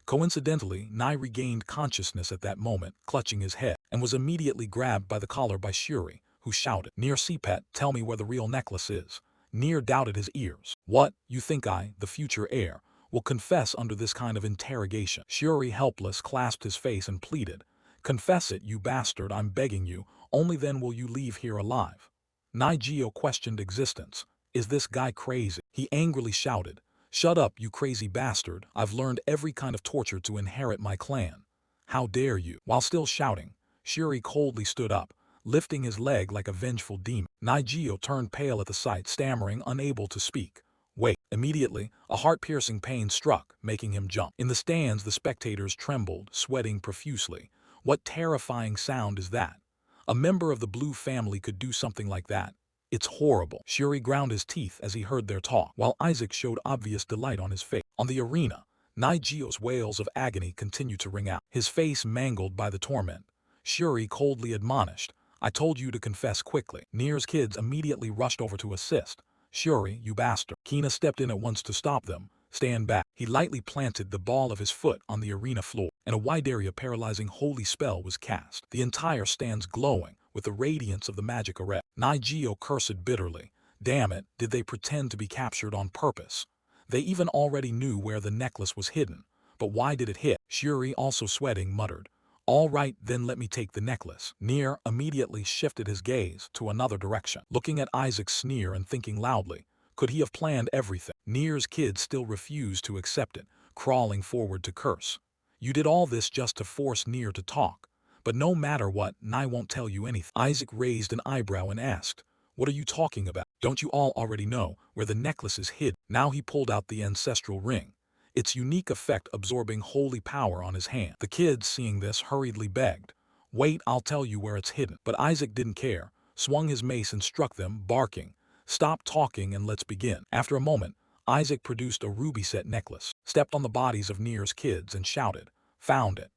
Coincidentally, Nai regained consciousness at that moment, clutching his head, and was immediately grabbed by the collar by Shuri, who shouted, "Near Sepet, tell me where the real necklace is." Near doubted his ears. "What, you think I, the future heir, will confess under this kind of interrogation?" Shuri, helpless, clasped his face and pleaded, "Confess it, you bastard, I'm begging you, only then will you leave here alive." Naigio questioned existence. "Is this guy crazy?" He angrily shouted, "Shut up, you crazy bastard, I've learned every kind of torture to inherit my clan. How dare you?" While still shouting, Shuri coldly stood up, lifting his leg like a vengeful demon. Naigio turned pale at the sight, stammering, unable to speak. "Wait." Immediately, a heart-piercing pain struck, making him jump. In the stands, the spectators trembled, sweating profusely. What terrifying sound is that? A member of the Blue family could do something like that. It's horrible. Shuri ground his teeth as he heard their talk, while Isaac showed obvious delight on his face. On the arena, Naigio's wails of agony continued to ring out, his face mangled by the torment. Shuri coldly admonished, "I told you to confess quickly." Nier's kids immediately rushed over to assist. "Shuri, you bastard." Kina stepped in at once to stop them. "Stand back." He lightly planted the ball of his foot on the arena floor, and a wide area paralyzing holy spell was cast. The entire stands glowing with the radiance of the magic array. Naigio cursed bitterly. Damn it, did they pretend to be captured on purpose? They even already knew where the necklace was hidden. But why did it hit? Shuri, also sweating, muttered, "All right, then let me take the necklace." Nier immediately shifted his gaze to another direction, looking at Isaac's sneer and thinking loudly, could he have planned everything? Nier's kids still refused to accept it, crawling forward to curse. "You did all this just to force Nier to talk. But no matter what, Nai won't tell you anything." Isaac raised an eyebrow and asked, "What are you talking about? Don't you all already know where the necklace is hid?" Now he pulled out the ancestral ring, its unique effect absorbing holy power on his hand. The kids, seeing this, hurriedly begged, "Wait, I'll tell you where it's hidden." But Isaac didn't care, swung his mace and struck them, barking, "Stop talking and let's begin." After a moment, Isaac produced a ruby-set necklace, stepped on the bodies of Nier's kids and shouted, "Found it."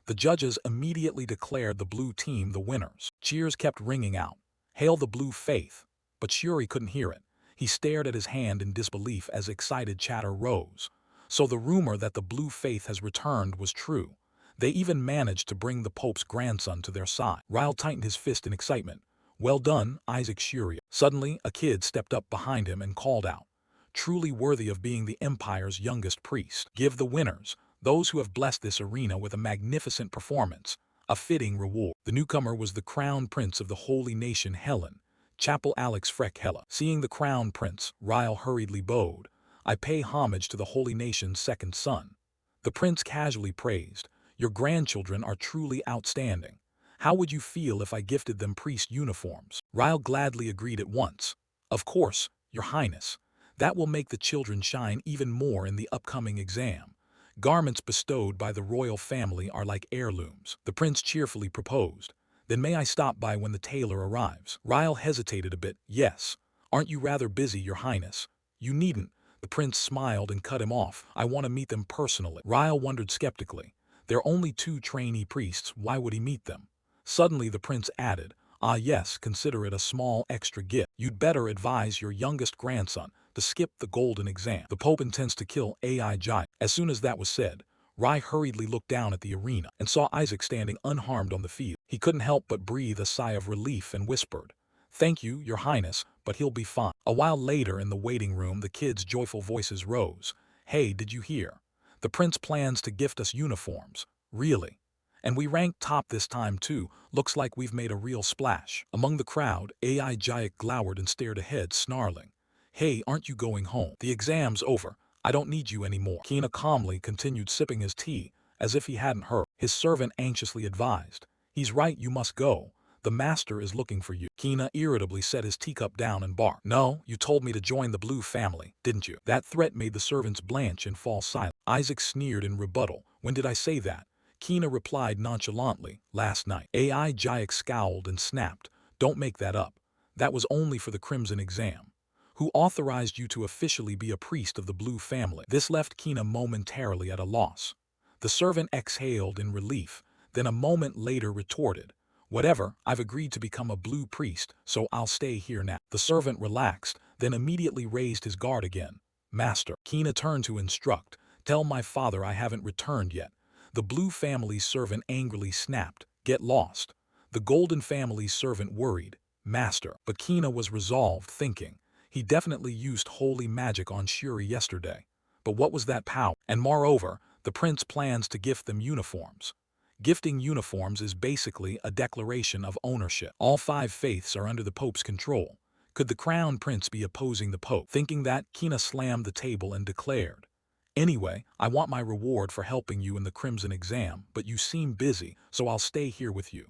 The judges immediately declared the blue team the winners. Cheers kept ringing out, "Hail the blue faith." But Shuri couldn't hear it. He stared at his hand in disbelief as excited chatter rose. So the rumor that the blue faith has returned was true. They even managed to bring the Pope's grandson to their side. Ryle tightened his fist in excitement. "Well done, Isaac Shuri." Suddenly, a kid stepped up behind him and called out, "Truly worthy of being the Empire's youngest priest. Give the winners, those who have blessed this arena with a magnificent performance, a fitting reward." The newcomer was the crown prince of the holy nation Helen, Chapel Alex Freck Hella. Seeing the crown prince, Ryle hurriedly bowed, "I pay homage to the holy nation's second son." The prince casually praised, "Your grandchildren are truly outstanding. How would you feel if I gifted them priest uniforms?" Ryle gladly agreed at once. "Of course, your highness. That will make the children shine even more in the upcoming exam. Garments bestowed by the royal family are like heirlooms." The prince cheerfully proposed, "Then may I stop by when the tailor arrives?" Ryle hesitated a bit. "Yes. Aren't you rather busy, your highness?" "You needn't." The prince smiled and cut him off. "I want to meet them personally." Ryle wondered skeptically. They're only 2 trainee priests, why would he meet them? Suddenly the prince added, "Ah yes, consider it a small extra gift. You'd better advise your youngest grandson to skip the golden exam. The Pope intends to kill AI Giant." As soon as that was said, Rai hurriedly looked down at the arena and saw Isaac standing unharmed on the field. He couldn't help but breathe a sigh of relief and whispered, "Thank you, your highness, but he'll be fine." A while later in the waiting room, the kids' joyful voices rose. "Hey, did you hear? The prince plans to gift us uniforms. Really? And we ranked top this time too. Looks like we've made a real splash." Among the crowd, AI Giant glowered and stared ahead, snarling, "Hey, aren't you going home? The exam's over. I don't need you anymore." Kina calmly continued sipping his tea, as if he hadn't heard. His servant anxiously advised, "He's right, you must go. The master is looking for you. Kina irritably set his teacup down and barked. No, you told me to join the blue family, didn't you? That threat made the servants blanch and fall silent. Isaac sneered in rebuttal. When did I say that? Kina replied nonchalantly, last night. AI Jayak scowled and snapped. Don't make that up. That was only for the Crimson exam. Who authorized you to officially be a priest of the blue family? This left Kina momentarily at a loss. The servant exhaled in relief, then a moment later retorted. Whatever, I've agreed to become a blue priest, so I'll stay here now. The servant relaxed, then immediately raised his guard again. Master, Kina turned to instruct. Tell my father I haven't returned yet. The blue family's servant angrily snapped. Get lost. The golden family's servant worried. Master, but Kina was resolved, thinking. He definitely used holy magic on Shuri yesterday. But what was that power? And moreover, the prince plans to gift them uniforms. Gifting uniforms is basically a declaration of ownership. All 5 faiths are under the Pope's control. Could the crown prince be opposing the Pope? Thinking that, Kina slammed the table and declared, Anyway, I want my reward for helping you in the Crimson exam, but you seem busy, so I'll stay here with you.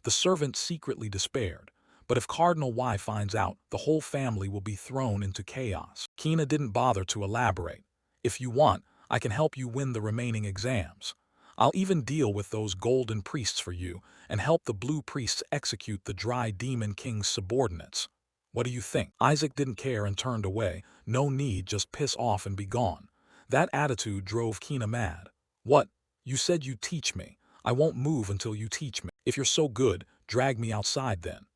The servant secretly despaired. But if Cardinal Y finds out, the whole family will be thrown into chaos. Kina didn't bother to elaborate. If you want, I can help you win the remaining exams. I'll even deal with those golden priests for you and help the blue priests execute the dry demon king's subordinates. What do you think? Isaac didn't care and turned away. No need, just piss off and be gone. That attitude drove Kina mad. What? You said you'd teach me. I won't move until you teach me. If you're so good, drag me outside then.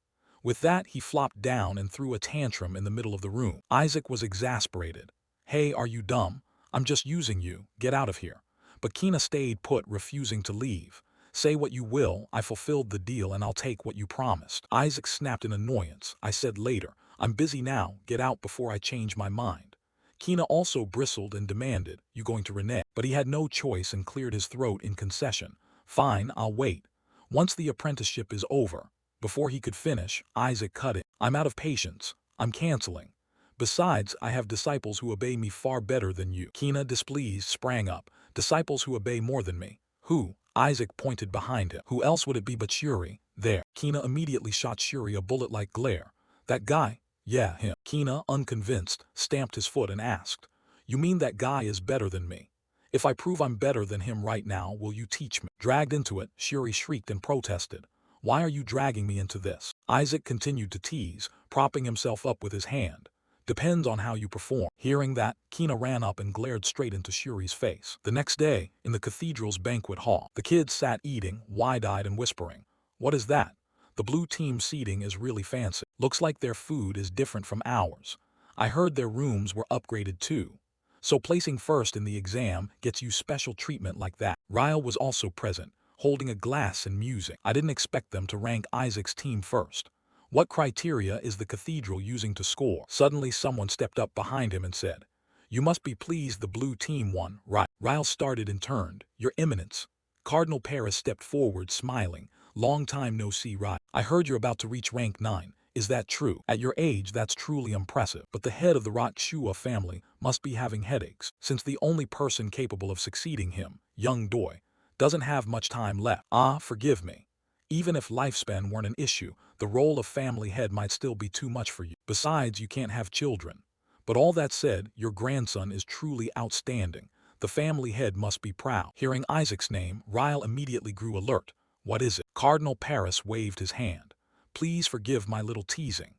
With that, he flopped down and threw a tantrum in the middle of the room. Isaac was exasperated. Hey, are you dumb? I'm just using you. Get out of here. But Kina stayed put, refusing to leave. Say what you will, I fulfilled the deal and I'll take what you promised. Isaac snapped in annoyance. I said later. I'm busy now. Get out before I change my mind. Kina also bristled and demanded, You going to renege? But he had no choice and cleared his throat in concession. Fine, I'll wait. Once the apprenticeship is over. Before he could finish, Isaac cut in. I'm out of patience. I'm canceling. Besides, I have disciples who obey me far better than you. Kina, displeased, sprang up. Disciples who obey more than me. Who? Isaac pointed behind him. Who else would it be but Shuri? There. Kina immediately shot Shuri a bullet-like glare. That guy? Yeah, him. Kina, unconvinced, stamped his foot and asked, You mean that guy is better than me? If I prove I'm better than him right now, will you teach me? Dragged into it, Shuri shrieked and protested. Why are you dragging me into this? Isaac continued to tease, propping himself up with his hand. Depends on how you perform. Hearing that, Kina ran up and glared straight into Shuri's face. The next day, in the cathedral's banquet hall, the kids sat eating, wide-eyed and whispering. What is that? The blue team seating is really fancy. Looks like their food is different from ours. I heard their rooms were upgraded too. So placing first in the exam gets you special treatment like that. Ryle was also present, holding a glass and musing. I didn't expect them to rank Isaac's team first. What criteria is the cathedral using to score? Suddenly someone stepped up behind him and said, You must be pleased the blue team won, right? Ryle started and turned. Your Eminence. Cardinal Paris stepped forward, smiling. Long time no see, Ryle. I heard you're about to reach rank 9. Is that true? At your age, that's truly impressive. But the head of the Rotshua family must be having headaches, since the only person capable of succeeding him, young Doi, doesn't have much time left. Ah, forgive me. Even if lifespan weren't an issue, the role of family head might still be too much for you. Besides, you can't have children. But all that said, your grandson is truly outstanding. The family head must be proud. Hearing Isaac's name, Ryle immediately grew alert. What is it? Cardinal Paris waved his hand. Please forgive my little teasing.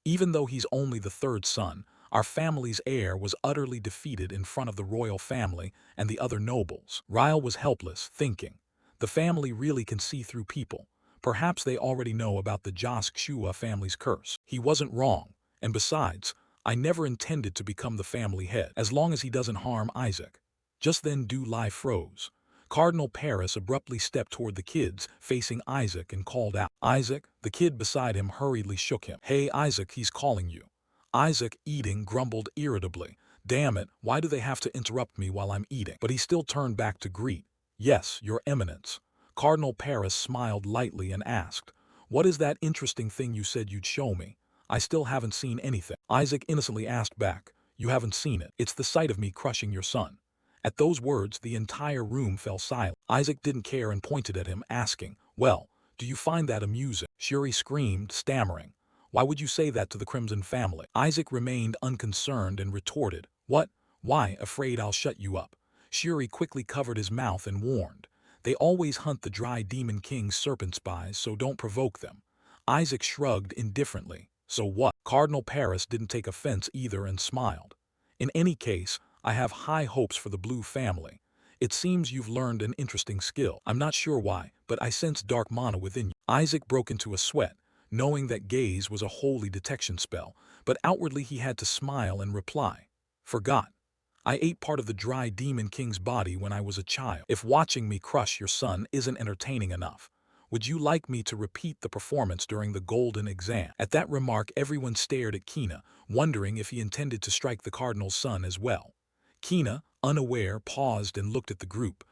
Even though he's only the 3rd son, our family's heir was utterly defeated in front of the royal family and the other nobles. Ryle was helpless, thinking. The family really can see through people. Perhaps they already know about the Joshua family's curse. He wasn't wrong, and besides, I never intended to become the family head, as long as he doesn't harm Isaac. Just then Dulai froze. Cardinal Paris abruptly stepped toward the kids, facing Isaac, and called out, Isaac. The kid beside him hurriedly shook him. Hey Isaac, he's calling you. Isaac, eating, grumbled irritably. Damn it, why do they have to interrupt me while I'm eating? But he still turned back to greet. Yes, Your Eminence. Cardinal Paris smiled lightly and asked, What is that interesting thing you said you'd show me? I still haven't seen anything. Isaac innocently asked back, You haven't seen it. It's the sight of me crushing your son. At those words, the entire room fell silent. Isaac didn't care and pointed at him, asking, Well, Do you find that amusing? Shuri screamed, stammering. Why would you say that to the Crimson family? Isaac remained unconcerned and retorted, What? Why, afraid I'll shut you up. Shuri quickly covered his mouth and warned, They always hunt the dry demon king's serpent spies, so don't provoke them. Isaac shrugged indifferently. So what? Cardinal Paris didn't take offense either and smiled. In any case, I have high hopes for the Blue family. It seems you've learned an interesting skill. I'm not sure why, but I sense dark mana within you. Isaac broke into a sweat, knowing that gaze was a holy detection spell, but outwardly he had to smile and reply. Forgot. I ate part of the dry demon king's body when I was a child. If watching me crush your son isn't entertaining enough, would you like me to repeat the performance during the golden exam? At that remark, everyone stared at Kina, wondering if he intended to strike the cardinal's son as well. Kina, unaware, paused and looked at the group.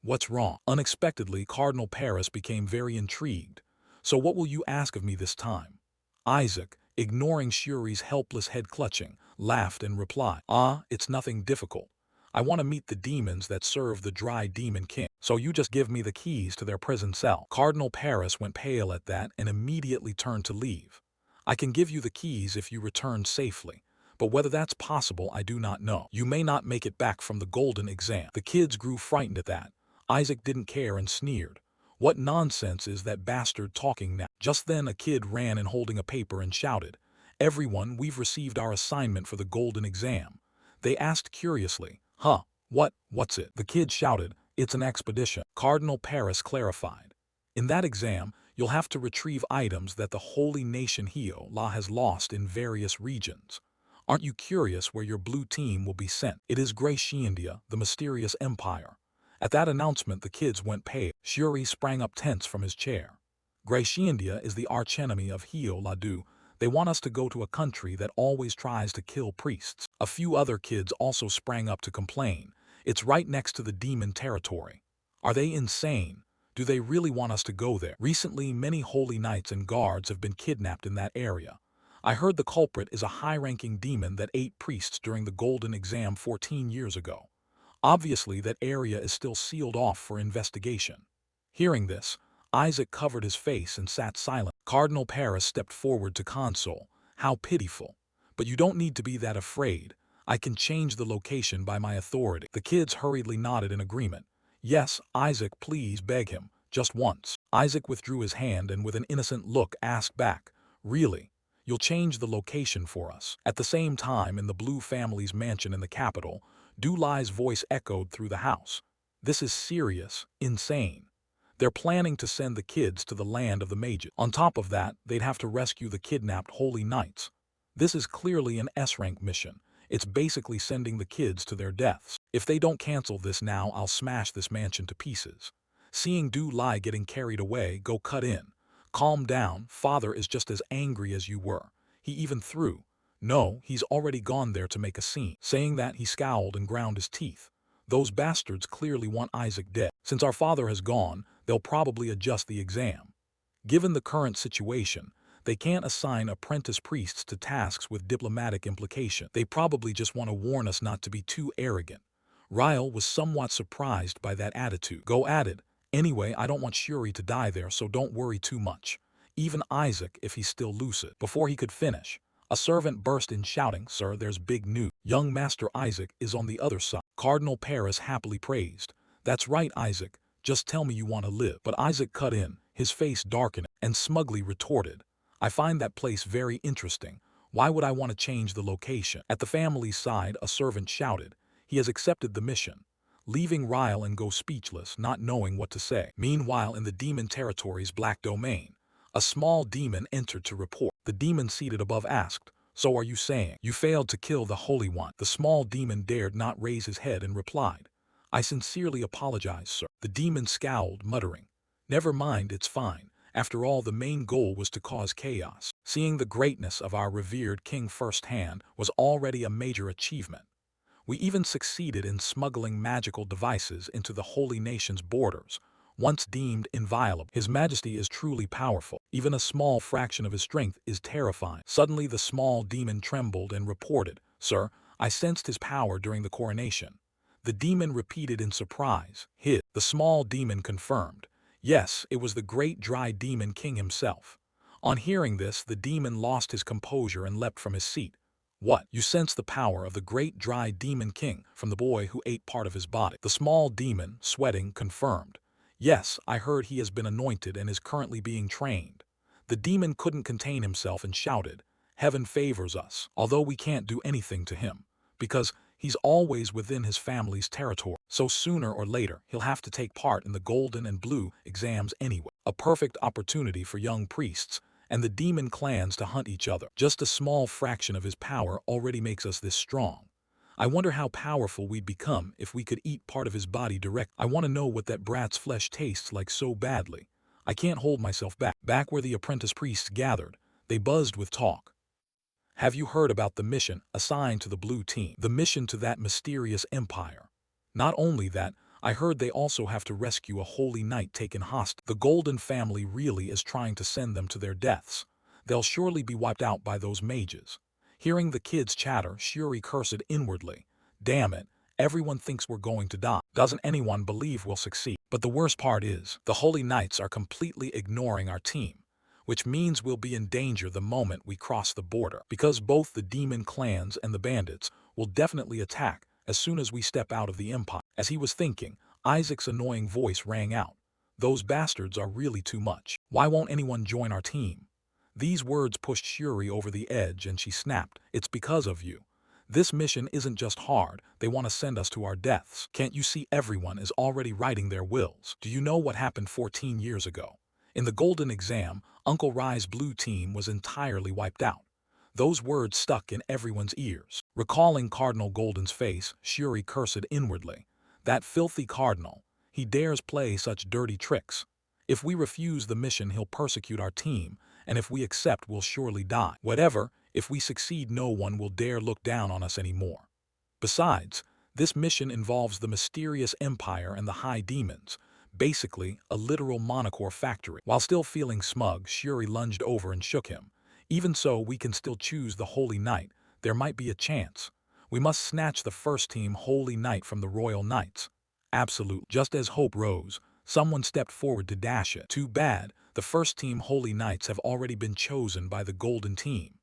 What's wrong? Unexpectedly, Cardinal Paris became very intrigued. So what will you ask of me this time? Isaac, ignoring Shuri's helpless head clutching, laughed and replied, It's nothing difficult. I want to meet the demons that serve the dry demon king. So you just give me the keys to their prison cell. Cardinal Paris went pale at that and immediately turned to leave. I can give you the keys if you return safely, but whether that's possible I do not know. You may not make it back from the golden exam. The kids grew frightened at that. Isaac didn't care and sneered. What nonsense is that bastard talking now? Just then a kid ran in holding a paper and shouted, Everyone, we've received our assignment for the golden exam. They asked curiously, What's it? The kid shouted, It's an expedition. Cardinal Paris clarified. In that exam, you'll have to retrieve items that the holy nation Hio-La has lost in various regions. Aren't you curious where your blue team will be sent? It is Graciendia, the mysterious empire. At that announcement, the kids went pale. Shuri sprang up tense from his chair. Graciendia is the archenemy of Hio-La-Du. They want us to go to a country that always tries to kill priests. A few other kids also sprang up to complain. It's right next to the demon territory. Are they insane? Do they really want us to go there? Recently, many holy knights and guards have been kidnapped in that area. I heard the culprit is a high-ranking demon that ate priests during the golden exam 14 years ago. Obviously, that area is still sealed off for investigation. Hearing this, Isaac covered his face and sat silent. Cardinal Paris stepped forward to console. How pitiful. But you don't need to be that afraid. I can change the location by my authority. The kids hurriedly nodded in agreement. Yes, Isaac, please beg him. Just once. Isaac withdrew his hand and with an innocent look asked back, Really? You'll change the location for us? At the same time, in the Blue family's mansion in the capital, Dulai's voice echoed through the house. This is serious, insane. They're planning to send the kids to the land of the mages. On top of that, they'd have to rescue the kidnapped holy knights. This is clearly an S-rank mission. It's basically sending the kids to their deaths. If they don't cancel this now, I'll smash this mansion to pieces. Seeing Dulai getting carried away, go cut in. Calm down, father is just as angry as you were. He even threw. No, he's already gone there to make a scene. Saying that, he scowled and ground his teeth. Those bastards clearly want Isaac dead. Since our father has gone, they'll probably adjust the exam. Given the current situation, they can't assign apprentice priests to tasks with diplomatic implication. They probably just want to warn us not to be too arrogant. Ryle was somewhat surprised by that attitude. Go added, Anyway, I don't want Shuri to die there, so don't worry too much. Even Isaac, if he's still lucid. Before he could finish, a servant burst in shouting, Sir, there's big news. Young Master Isaac is on the other side. Cardinal Paris happily praised. That's right, Isaac. Just tell me you want to live. But Isaac cut in, his face darkened, and smugly retorted. I find that place very interesting. Why would I want to change the location? At the family's side, a servant shouted. He has accepted the mission. Leaving Ryle and go speechless, not knowing what to say. Meanwhile, in the demon territory's black domain, a small demon entered to report. The demon seated above asked, So are you saying you failed to kill the Holy One? The small demon dared not raise his head and replied, I sincerely apologize, sir. The demon scowled, muttering, Never mind, it's fine. After all, the main goal was to cause chaos. Seeing the greatness of our revered king firsthand was already a major achievement. We even succeeded in smuggling magical devices into the holy nation's borders, once deemed inviolable. His Majesty is truly powerful. Even a small fraction of his strength is terrifying. Suddenly the small demon trembled and reported, Sir, I sensed his power during the coronation. The demon repeated in surprise, The small demon confirmed. Yes, it was the great dry demon king himself. On hearing this, the demon lost his composure and leapt from his seat. What? You sense the power of the great dry demon king from the boy who ate part of his body. The small demon, sweating, confirmed. Yes, I heard he has been anointed and is currently being trained. The demon couldn't contain himself and shouted, "Heaven favors us, although we can't do anything to him, because he's always within his family's territory. So sooner or later, he'll have to take part in the golden and blue exams anyway. A perfect opportunity for young priests and the demon clans to hunt each other. Just a small fraction of his power already makes us this strong. I wonder how powerful we'd become if we could eat part of his body direct. I want to know what that brat's flesh tastes like so badly. I can't hold myself back." Back where the apprentice priests gathered, they buzzed with talk. "Have you heard about the mission assigned to the blue team? The mission to that mysterious empire. Not only that, I heard they also have to rescue a holy knight taken hostage. The Golden family really is trying to send them to their deaths. They'll surely be wiped out by those mages." Hearing the kids chatter, Shuri cursed inwardly. "Damn it, everyone thinks we're going to die. Doesn't anyone believe we'll succeed? But the worst part is, the holy knights are completely ignoring our team, which means we'll be in danger the moment we cross the border, because both the demon clans and the bandits will definitely attack as soon as we step out of the empire." As he was thinking, Isaac's annoying voice rang out. "Those bastards are really too much. Why won't anyone join our team?" These words pushed Shuri over the edge and she snapped, "It's because of you. This mission isn't just hard, they want to send us to our deaths. Can't you see everyone is already writing their wills? Do you know what happened 14 years ago? In the golden exam, Uncle Rye's blue team was entirely wiped out." Those words stuck in everyone's ears. Recalling Cardinal Golden's face, Shuri cursed inwardly. "That filthy cardinal. He dares play such dirty tricks. If we refuse the mission, he'll persecute our team, and if we accept, we'll surely die. Whatever, if we succeed, no one will dare look down on us anymore. Besides, this mission involves the mysterious empire and the high demons, basically a literal monocore factory." While still feeling smug, Shuri lunged over and shook him. "Even so, we can still choose the Holy Knight. There might be a chance. We must snatch the first team Holy Knight from the Royal Knights." "Absolutely." Just as hope rose, someone stepped forward to dash it. "Too bad, the first team Holy Knights have already been chosen by the Golden team."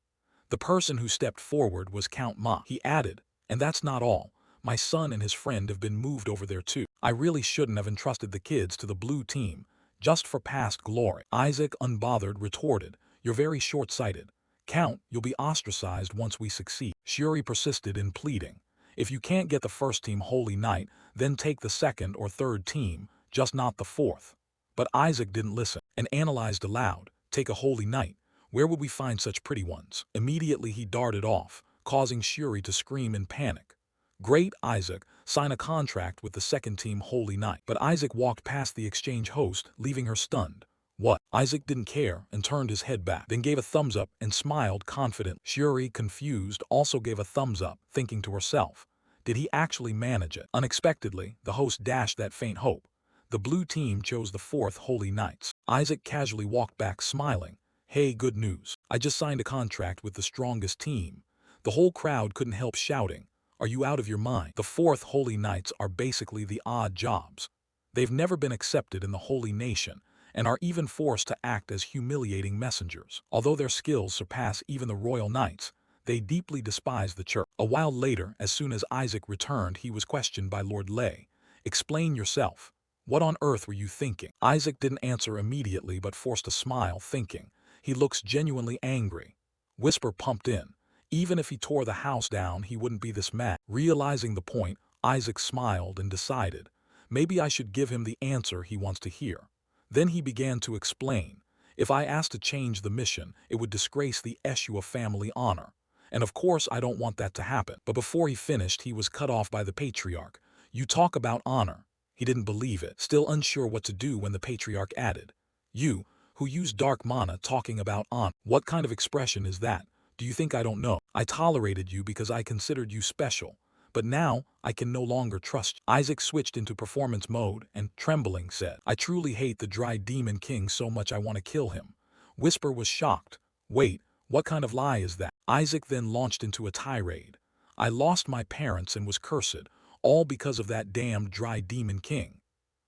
The person who stepped forward was Count Ma. He added, "And that's not all. My son and his friend have been moved over there too. I really shouldn't have entrusted the kids to the blue team, just for past glory." Isaac, unbothered, retorted, "You're very short-sighted. Count, you'll be ostracized once we succeed." Shuri persisted in pleading, "If you can't get the first team Holy Knight, then take the second or third team, just not the fourth." But Isaac didn't listen and analyzed aloud. "Take a Holy Knight? Where would we find such pretty ones?" Immediately he darted off, causing Shuri to scream in panic. "Great, Isaac, sign a contract with the second team Holy Knight." But Isaac walked past the exchange host, leaving her stunned. "What?" Isaac didn't care and turned his head back, then gave a thumbs up and smiled confident. Shuri, confused, also gave a thumbs up, thinking to herself, did he actually manage it? Unexpectedly, the host dashed that faint hope. The blue team chose the fourth Holy Knights. Isaac casually walked back smiling. "Hey, good news. I just signed a contract with the strongest team." The whole crowd couldn't help shouting, "Are you out of your mind? The fourth Holy Knights are basically the odd jobs. They've never been accepted in the Holy Nation, and are even forced to act as humiliating messengers. Although their skills surpass even the Royal Knights, they deeply despise the church." A while later, as soon as Isaac returned, he was questioned by Lord Lay. "Explain yourself. What on earth were you thinking?" Isaac didn't answer immediately but forced a smile, thinking, "He looks genuinely angry." Whisper pumped in, "Even if he tore the house down, he wouldn't be this mad." Realizing the point, Isaac smiled and decided, maybe I should give him the answer he wants to hear. Then he began to explain, "If I asked to change the mission, it would disgrace the issue of family honor. And of course I don't want that to happen." But before he finished, he was cut off by the patriarch. "You talk about honor." He didn't believe it, still unsure what to do when the patriarch added, "You, who use dark mana, talking about honor. What kind of expression is that? Do you think I don't know? I tolerated you because I considered you special. But now, I can no longer trust you." Isaac switched into performance mode and, trembling, said, "I truly hate the Dry Demon King so much I want to kill him." Whisper was shocked. "Wait, what kind of lie is that?" Isaac then launched into a tirade. "I lost my parents and was cursed, all because of that damned Dry Demon King.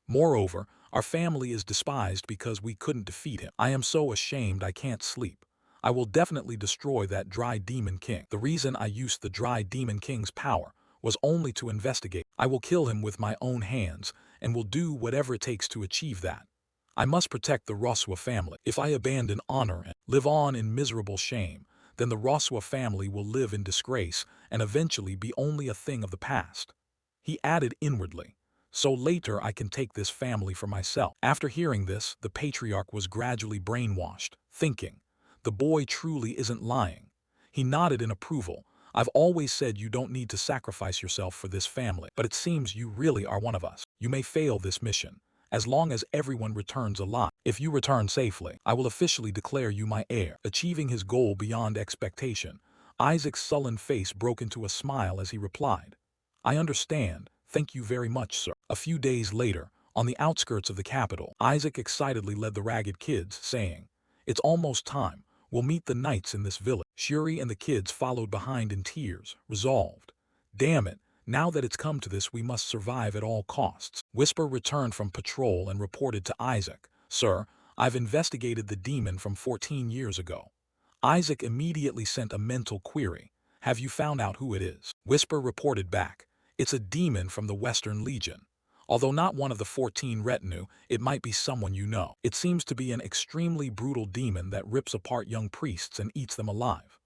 Moreover, Our family is despised because we couldn't defeat him. I am so ashamed I can't sleep. I will definitely destroy that dry demon king. The reason I used the dry demon king's power was only to investigate. I will kill him with my own hands and will do whatever it takes to achieve that. I must protect the Roswa family. If I abandon honor and live on in miserable shame, then the Roswa family will live in disgrace and eventually be only a thing of the past. He added inwardly, so later I can take this family for myself. After hearing this, the patriarch was gradually brainwashed, thinking, the boy truly isn't lying. He nodded in approval. I've always said you don't need to sacrifice yourself for this family, but it seems you really are one of us. You may fail this mission, as long as everyone returns alive. If you return safely, I will officially declare you my heir. Achieving his goal beyond expectation, Isaac's sullen face broke into a smile as he replied, I understand. Thank you very much, sir. A few days later, on the outskirts of the capital, Isaac excitedly led the ragged kids, saying, it's almost time. We'll meet the knights in this village. Shuri and the kids followed behind in tears, resolved. Damn it, now that it's come to this we must survive at all costs. Whisper returned from patrol and reported to Isaac, Sir, I've investigated the demon from 14 years ago. Isaac immediately sent a mental query. Have you found out who it is? Whisper reported back. It's a demon from the Western Legion. Although not one of the 14 retinue, it might be someone you know. It seems to be an extremely brutal demon that rips apart young priests and eats them alive.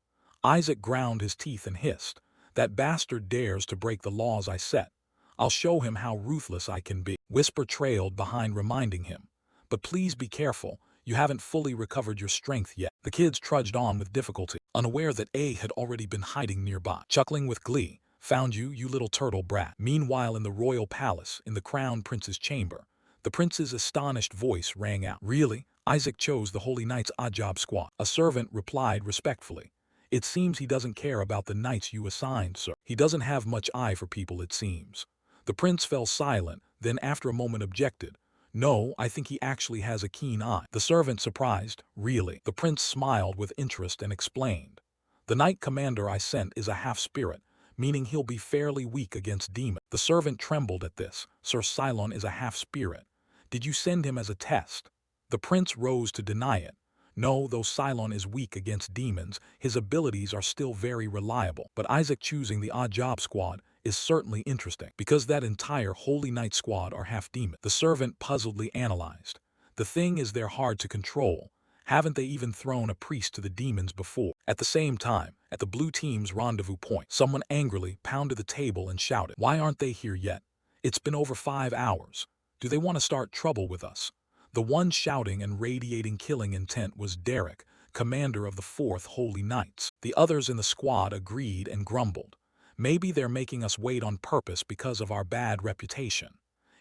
Isaac ground his teeth and hissed, that bastard dares to break the laws I set. I'll show him how ruthless I can be. Whisper trailed behind reminding him, but please be careful, you haven't fully recovered your strength yet. The kids trudged on with difficulty, unaware that A had already been hiding nearby. Chuckling with glee, found you, you little turtle brat. Meanwhile in the royal palace, in the crown prince's chamber, the prince's astonished voice rang out. Really? Isaac chose the Holy Knights Ajab squad. A servant replied respectfully. It seems he doesn't care about the knights you assigned, sir. He doesn't have much eye for people, it seems. The prince fell silent, then after a moment objected. No, I think he actually has a keen eye. The servant surprised. Really? The prince smiled with interest and explained. The knight commander I sent is a half-spirit, meaning he'll be fairly weak against demons. The servant trembled at this. Sir Cylon is a half-spirit. Did you send him as a test? The prince rose to deny it. No, though Cylon is weak against demons, his abilities are still very reliable. But Isaac choosing the Ajab squad is certainly interesting, because that entire Holy Knight squad are half-demon. The servant puzzledly analyzed. The thing is they're hard to control. Haven't they even thrown a priest to the demons before? At the same time, at the blue team's rendezvous point, someone angrily pounded the table and shouted, why aren't they here yet? It's been over 5 hours. Do they want to start trouble with us? The one shouting and radiating killing intent was Derek, commander of the 4th Holy Knights. The others in the squad agreed and grumbled. Maybe they're making us wait on purpose because of our bad reputation.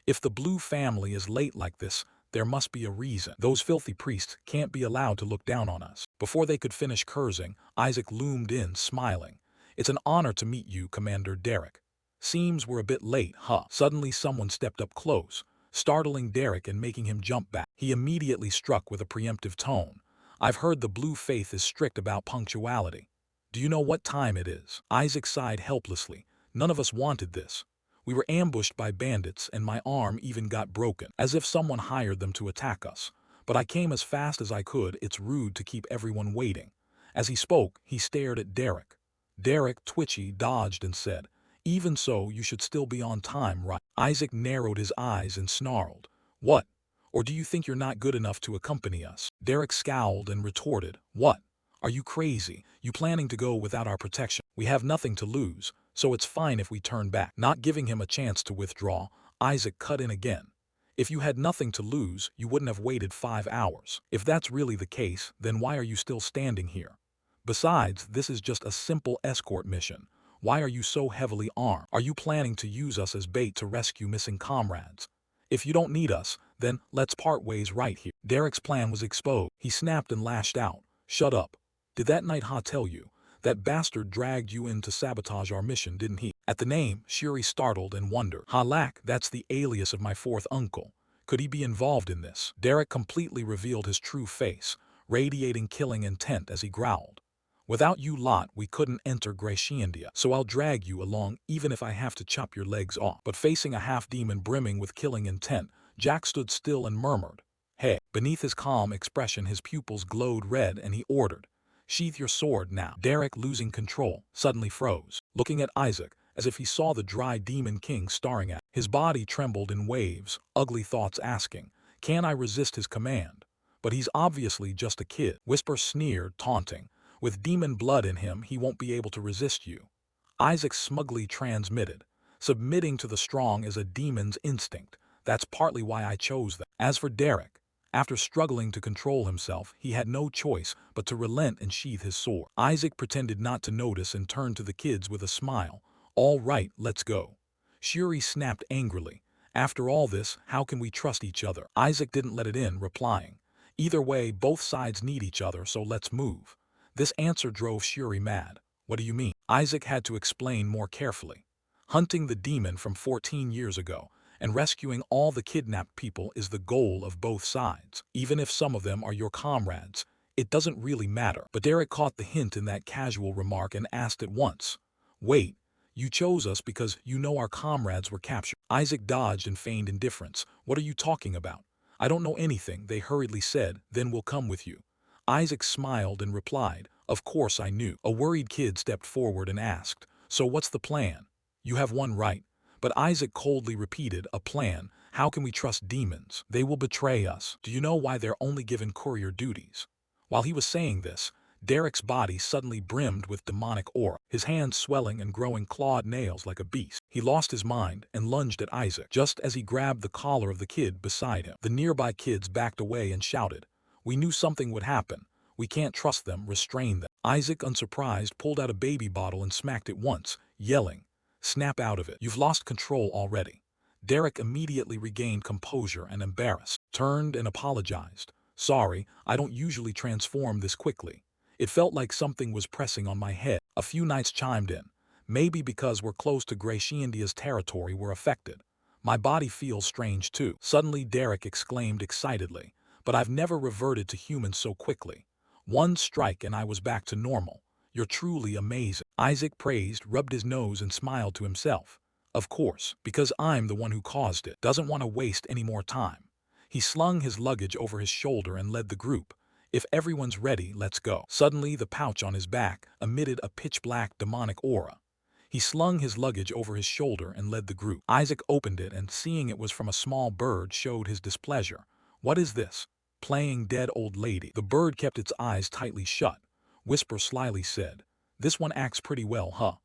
If the blue family is late like this, there must be a reason. Those filthy priests can't be allowed to look down on us. Before they could finish cursing, Isaac loomed in, smiling. It's an honor to meet you, Commander Derek. Seems we're a bit late, huh? Suddenly someone stepped up close, startling Derek and making him jump back. He immediately struck with a preemptive tone. I've heard the blue faith is strict about punctuality. Do you know what time it is? Isaac sighed helplessly. None of us wanted this. We were ambushed by bandits and my arm even got broken, as if someone hired them to attack us. But I came as fast as I could. It's rude to keep everyone waiting. As he spoke, he stared at Derek. Derek, twitchy, dodged and said, even so, you should still be on time, right? Isaac narrowed his eyes and snarled. What? Or do you think you're not good enough to accompany us? Derek scowled and retorted. What? Are you crazy? You planning to go without our protection? We have nothing to lose, so it's fine if we turn back. Not giving him a chance to withdraw, Isaac cut in again. If you had nothing to lose, you wouldn't have waited 5 hours. If that's really the case, then why are you still standing here? Besides, this is just a simple escort mission. Why are you so heavily armed? Are you planning to use us as bait to rescue missing comrades? If you don't need us, then let's part ways right here. Derek's plan was exposed. He snapped and lashed out. Shut up. Did that Night Ha tell you? That bastard dragged you in to sabotage our mission, didn't he? At the name, Shuri startled and wondered. Halak, that's the alias of my 4th uncle. Could he be involved in this? Derek completely revealed his true face, radiating killing intent as he growled. Without you lot, we couldn't enter Graciendia, so I'll drag you along even if I have to chop your legs off. But facing a half-demon brimming with killing intent, Jack stood still and murmured, "Hey." Beneath his calm expression his pupils glowed red and he ordered, "Sheath your sword now." Derek, losing control, suddenly froze, looking at Isaac as if he saw the dry demon king staring at him. His body trembled in waves, ugly thoughts asking, "Can I resist his command? But he's obviously just a kid." Whisper sneered, taunting, "With demon blood in him he won't be able to resist you." Isaac smugly transmitted, "Submitting to the strong is a demon's instinct. That's partly why I chose them." As for Derek, after struggling to control himself, he had no choice but to relent and sheath his sword. Isaac pretended not to notice and turned to the kids with a smile. "All right, let's go." Shuri snapped angrily, "After all this, how can we trust each other?" Isaac didn't let it in, replying, "Either way, both sides need each other, so let's move." This answer drove Shuri mad. "What do you mean?" Isaac had to explain more carefully. "Hunting the demon from 14 years ago and rescuing all the kidnapped people is the goal of both sides. Even if some of them are your comrades, it doesn't really matter." But Derek caught the hint in that casual remark and asked at once, "Wait, you chose us because you know our comrades were captured?" Isaac dodged and feigned indifference. "What are you talking about?" "I don't know anything," they hurriedly said, "then we'll come with you." Isaac smiled and replied, "Of course I knew." A worried kid stepped forward and asked, "So what's the plan?" "You have one right." But Isaac coldly repeated, "A plan? How can we trust demons? They will betray us. Do you know why they're only given courier duties?" While he was saying this, Derek's body suddenly brimmed with demonic aura, his hands swelling and growing clawed nails like a beast. He lost his mind and lunged at Isaac just as he grabbed the collar of the kid beside him. The nearby kids backed away and shouted, "We knew something would happen. We can't trust them, restrain them." Isaac, unsurprised, pulled out a baby bottle and smacked it once, yelling, "Snap out of it. You've lost control already." Derek immediately regained composure and embarrassed, turned and apologized. "Sorry, I don't usually transform this quickly. It felt like something was pressing on my head." A few knights chimed in. "Maybe because we're close to Graciandia's territory we're affected. My body feels strange too." Suddenly Derek exclaimed excitedly, "But I've never reverted to human so quickly. One strike and I was back to normal. You're truly amazing." Isaac praised, rubbed his nose and smiled to himself. "Of course, because I'm the one who caused it." Doesn't want to waste any more time. He slung his luggage over his shoulder and led the group. "If everyone's ready, let's go." Suddenly the pouch on his back emitted a pitch-black demonic aura. He slung his luggage over his shoulder and led the group. Isaac opened it and seeing it was from a small bird showed his displeasure. "What is this? Playing dead old lady." The bird kept its eyes tightly shut. Whisper slyly said, "This one acts pretty well, huh?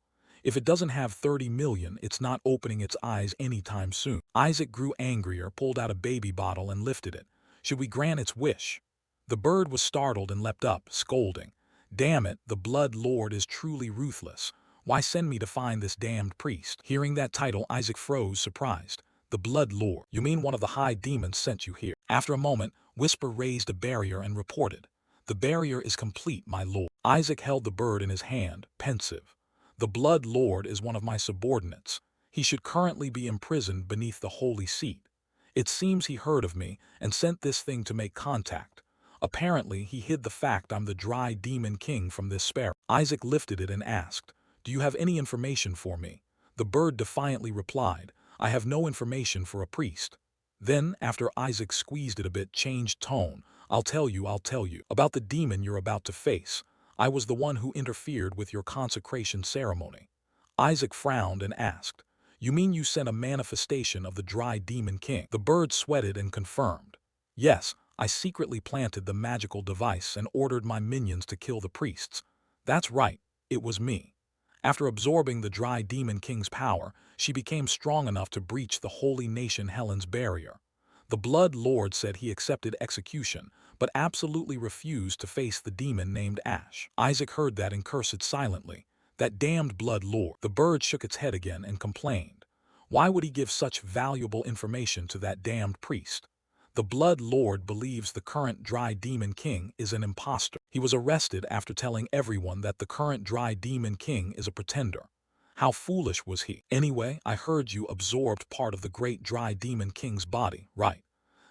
If it doesn't have 30 million, it's not opening its eyes anytime soon." Isaac grew angrier, pulled out a baby bottle and lifted it. "Should we grant its wish?" The bird was startled and leapt up, scolding, "Damn it, the Blood Lord is truly ruthless. Why send me to find this damned priest?" Hearing that title, Isaac froze, surprised. "The Blood Lord? You mean one of the high demons sent you here?" After a moment, Whisper raised a barrier and reported, "The barrier is complete, my lord." Isaac held the bird in his hand, pensive. "The Blood Lord is one of my subordinates. He should currently be imprisoned beneath the holy seat. It seems he heard of me and sent this thing to make contact. Apparently, he hid the fact I'm the dry demon king from this sparrow." Isaac lifted it and asked, "Do you have any information for me?" The bird defiantly replied, "I have no information for a priest." Then, after Isaac squeezed it a bit, changed tone, I'll tell you, about the demon you're about to face. I was the one who interfered with your consecration ceremony." Isaac frowned and asked, "You mean you sent a manifestation of the dry demon king?" The bird sweated and confirmed, "Yes, I secretly planted the magical device and ordered my minions to kill the priests. That's right, it was me." After absorbing the dry demon king's power, she became strong enough to breach the holy nation Helen's barrier. The Blood Lord said he accepted execution, but absolutely refused to face the demon named Ash. Isaac heard that and cursed silently. That damned Blood Lord. The bird shook its head again and complained. Why would he give such valuable information to that damned priest? The Blood Lord believes the current Dry Demon King is an imposter. He was arrested after telling everyone that the current Dry Demon King is a pretender. How foolish was he? Anyway, I heard you absorbed part of the great Dry Demon King's body, right?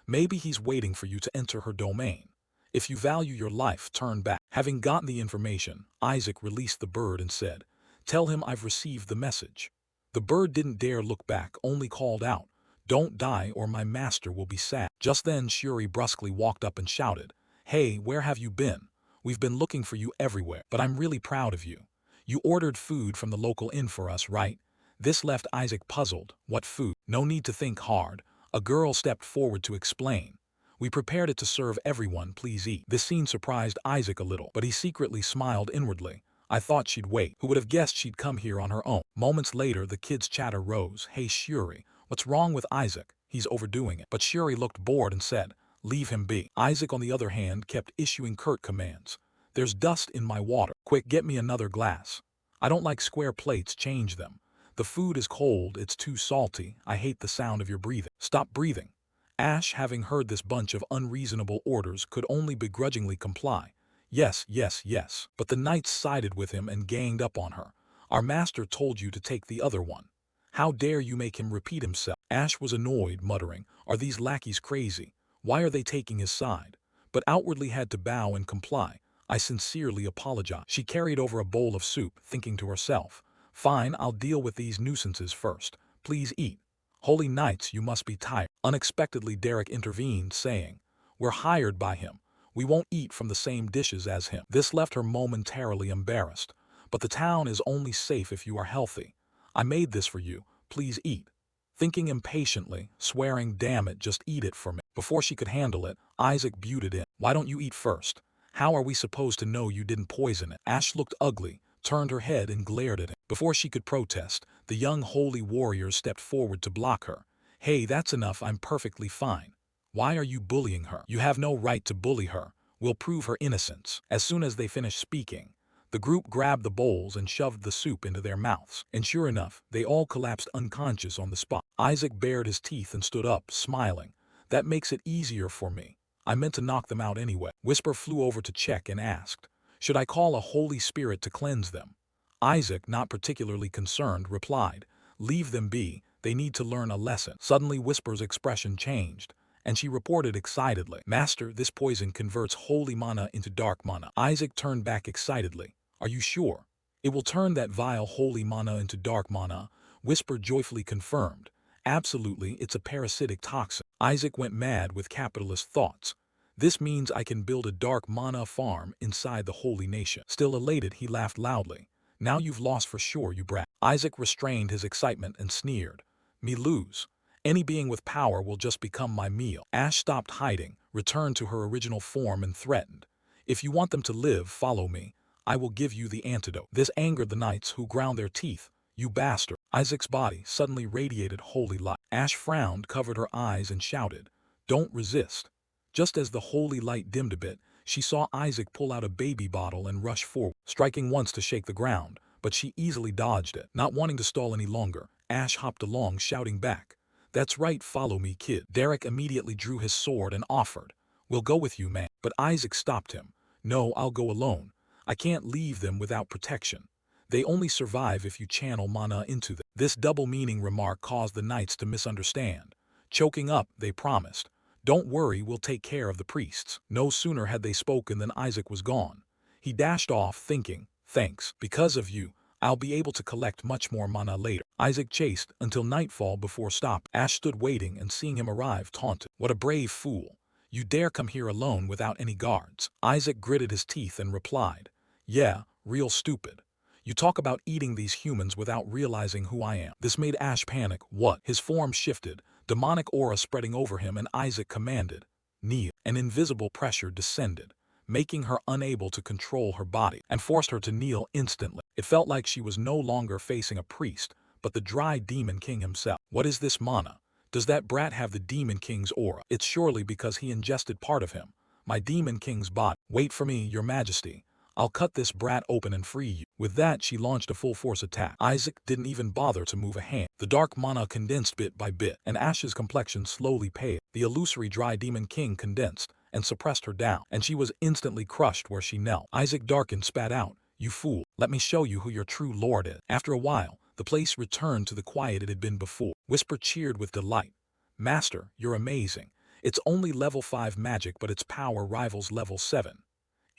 Maybe he's waiting for you to enter her domain. If you value your life, turn back." Having gotten the information, Isaac released the bird and said, "Tell him I've received the message." The bird didn't dare look back, only called out, Don't die or my master will be sad. Just then Shuri brusquely walked up and shouted, "Hey, where have you been? We've been looking for you everywhere, but I'm really proud of you. You ordered food from the local inn for us, right?" This left Isaac puzzled. What food? No need to think hard. A girl stepped forward to explain. "We prepared it to serve everyone, please eat." This scene surprised Isaac a little, but he secretly smiled inwardly. I thought she'd wait. Who would have guessed she'd come here on her own? Moments later, the kids' chatter rose. "Hey Shuri, what's wrong with Isaac? He's overdoing it." But Shuri looked bored and said, "Leave him be." Isaac, on the other hand, kept issuing curt commands. "There's dust in my water. Quick, get me another glass. I don't like square plates, change them. The food is cold, it's too salty, I hate the sound of your breathing. Stop breathing." Ash, having heard this bunch of unreasonable orders, could only begrudgingly comply. "Yes, yes, yes." But the knights sided with him and ganged up on her. "Our master told you to take the other one. How dare you make him repeat himself?" Ash was annoyed, muttering, "Are these lackeys crazy? Why are they taking his side?" But outwardly had to bow and comply. "I sincerely apologize." She carried over a bowl of soup, thinking to herself, "Fine, I'll deal with these nuisances first. Please eat." "Holy knights, you must be tired." Unexpectedly Derek intervened, saying, "We're hired by him. We won't eat from the same dishes as him." This left her momentarily embarrassed. "But the town is only safe if you are healthy. I made this for you, please eat." Thinking impatiently, swearing, "Damn it, just eat it for me." Before she could handle it, Isaac butted in. "Why don't you eat first? How are we supposed to know you didn't poison it?" Ash looked ugly, turned her head and glared at him. Before she could protest, the young holy warrior stepped forward to block her. "Hey, that's enough, I'm perfectly fine. Why are you bullying her? You have no right to bully her. We'll prove her innocence." As soon as they finished speaking, the group grabbed the bowls and shoved the soup into their mouths. And sure enough, they all collapsed unconscious on the spot. Isaac bared his teeth and stood up, smiling. "That makes it easier for me. I meant to knock them out anyway." Whisper flew over to check and asked, "Should I call a holy spirit to cleanse them?" Isaac, not particularly concerned, replied, "Leave them be, they need to learn a lesson." Suddenly Whisper's expression changed, and she reported excitedly, "Master, this poison converts holy mana into dark mana." Isaac turned back excitedly. "Are you sure? It will turn that vile holy mana into dark mana?" Whisper joyfully confirmed. "Absolutely, it's a parasitic toxin." Isaac went mad with capitalist thoughts. "This means I can build a dark mana farm inside the holy nation." Still elated, he laughed loudly. "Now you've lost for sure, you brat." Isaac restrained his excitement and sneered. "Me lose? Any being with power will just become my meal." Ash stopped hiding, returned to her original form and threatened, "If you want them to live, follow me. I will give you the antidote." This angered the knights, who ground their teeth. "You bastard." Isaac's body suddenly radiated holy light. Ash frowned, covered her eyes and shouted, "Don't resist." Just as the holy light dimmed a bit, she saw Isaac pull out a baby bottle and rush forward, striking once to shake the ground, but she easily dodged it. Not wanting to stall any longer, Ash hopped along, shouting back, "That's right, follow me, kid." Derek immediately drew his sword and offered, "We'll go with you, man." But Isaac stopped him. "No, I'll go alone. I can't leave them without protection. They only survive if you channel mana into them." This double-meaning remark caused the knights to misunderstand. Choking up, they promised, "Don't worry, we'll take care of the priests." No sooner had they spoken than Isaac was gone. He dashed off, thinking, "Thanks. Because of you, I'll be able to collect much more mana later." Isaac chased until nightfall before stopping. Ash stood waiting and seeing him arrive taunted. "What a brave fool. You dare come here alone without any guards." Isaac gritted his teeth and replied, "Yeah, real stupid. You talk about eating these humans without realizing who I am." This made Ash panic. "What?" His form shifted, demonic aura spreading over him, and Isaac commanded, "Kneel." An invisible pressure descended, making her unable to control her body, and forced her to kneel instantly. It felt like she was no longer facing a priest, but the dry demon king himself. "What is this mana? Does that brat have the demon king's aura?" "It's surely because he ingested part of him. My demon king's body." "Wait for me, your majesty. I'll cut this brat open and free you." With that, she launched a full-force attack. Isaac didn't even bother to move a hand. The dark mana condensed bit by bit, and Ash's complexion slowly paled. The illusory dry demon king condensed and suppressed her down, and she was instantly crushed where she knelt. Isaac darkened, spat out, "You fool, let me show you who your true lord is." After a while, the place returned to the quiet it had been before. Whisper cheered with delight. "Master, you're amazing. It's only level 5 magic, but its power rivals level 7.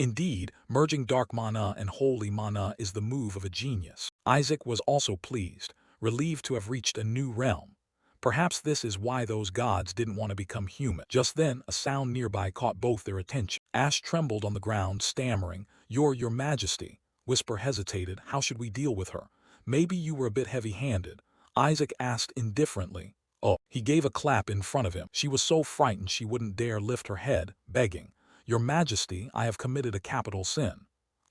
Indeed, merging dark mana and holy mana is the move of a genius." Isaac was also pleased, relieved to have reached a new realm. Perhaps this is why those gods didn't want to become human. Just then, a sound nearby caught both their attention. Ash trembled on the ground, stammering, Your Majesty. Whisper hesitated. How should we deal with her? Maybe you were a bit heavy-handed. Isaac asked indifferently. Oh, he gave a clap in front of him. She was so frightened she wouldn't dare lift her head, begging, Your Majesty, I have committed a capital sin.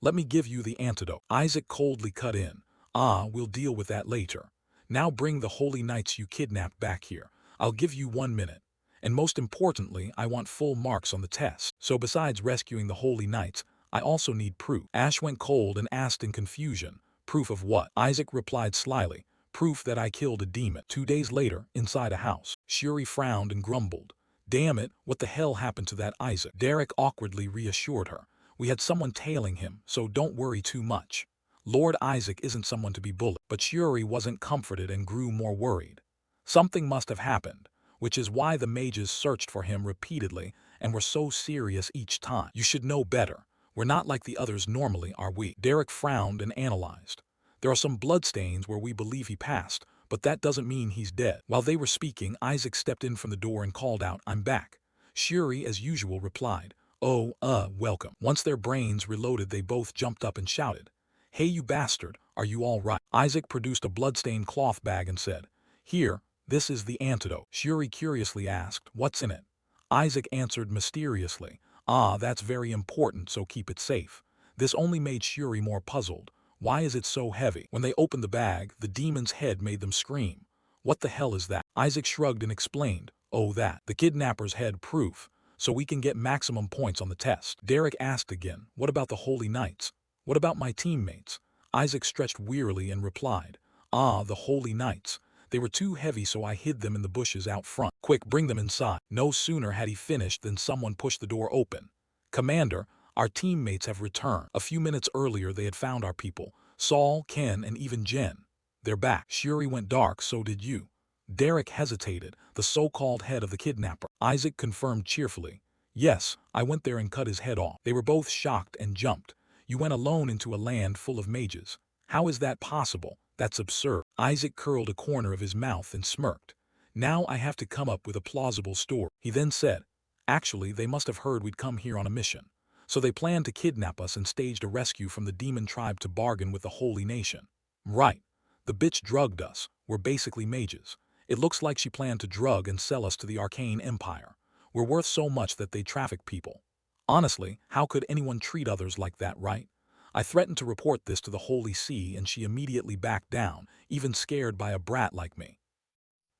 Let me give you the antidote. Isaac coldly cut in. We'll deal with that later. Now bring the holy knights you kidnapped back here. I'll give you 1 minute. And most importantly, I want full marks on the test. So besides rescuing the holy knights, I also need proof. Ash went cold and asked in confusion, Proof of what? Isaac replied slyly, Proof that I killed a demon. 2 days later, inside a house, Shuri frowned and grumbled. Damn it, what the hell happened to that Isaac? Derek awkwardly reassured her. We had someone tailing him, so don't worry too much. Lord Isaac isn't someone to be bullied. But Shuri wasn't comforted and grew more worried. Something must have happened, which is why the mages searched for him repeatedly and were so serious each time. You should know better. We're not like the others normally, are we? Derek frowned and analyzed. There are some bloodstains where we believe he passed, but that doesn't mean he's dead. While they were speaking, Isaac stepped in from the door and called out, I'm back. Shuri, as usual, replied, welcome. Once their brains reloaded, they both jumped up and shouted, Hey you bastard, are you all right? Isaac produced a bloodstained cloth bag and said, Here, this is the antidote. Shuri curiously asked, What's in it? Isaac answered mysteriously, That's very important, so keep it safe. This only made Shuri more puzzled. Why is it so heavy? When they opened the bag, the demon's head made them scream. What the hell is that? Isaac shrugged and explained, that. The kidnapper's head proof, so we can get maximum points on the test. Derek asked again, What about the holy knights? What about my teammates? Isaac stretched wearily and replied, The holy knights. They were too heavy, so I hid them in the bushes out front. Quick, bring them inside. No sooner had he finished than someone pushed the door open. Commander, our teammates have returned. A few minutes earlier they had found our people, Saul, Ken, and even Jen. They're back. Shuri went dark, so did you. Derek hesitated, the so-called head of the kidnapper. Isaac confirmed cheerfully. Yes, I went there and cut his head off. They were both shocked and jumped. You went alone into a land full of mages. How is that possible? That's absurd. Isaac curled a corner of his mouth and smirked. Now I have to come up with a plausible story. He then said, Actually, they must have heard we'd come here on a mission. So they planned to kidnap us and staged a rescue from the demon tribe to bargain with the holy nation. Right. The bitch drugged us. We're basically mages. It looks like she planned to drug and sell us to the arcane empire. We're worth so much that they traffic people. Honestly, how could anyone treat others like that, right? I threatened to report this to the Holy See and she immediately backed down, even scared by a brat like me.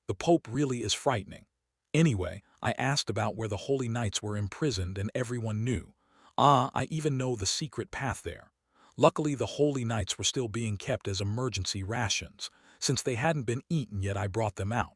The Pope really is frightening. Anyway, I asked about where the Holy Knights were imprisoned and everyone knew. I even know the secret path there. Luckily, the Holy Knights were still being kept as emergency rations. Since they hadn't been eaten yet, I brought them out.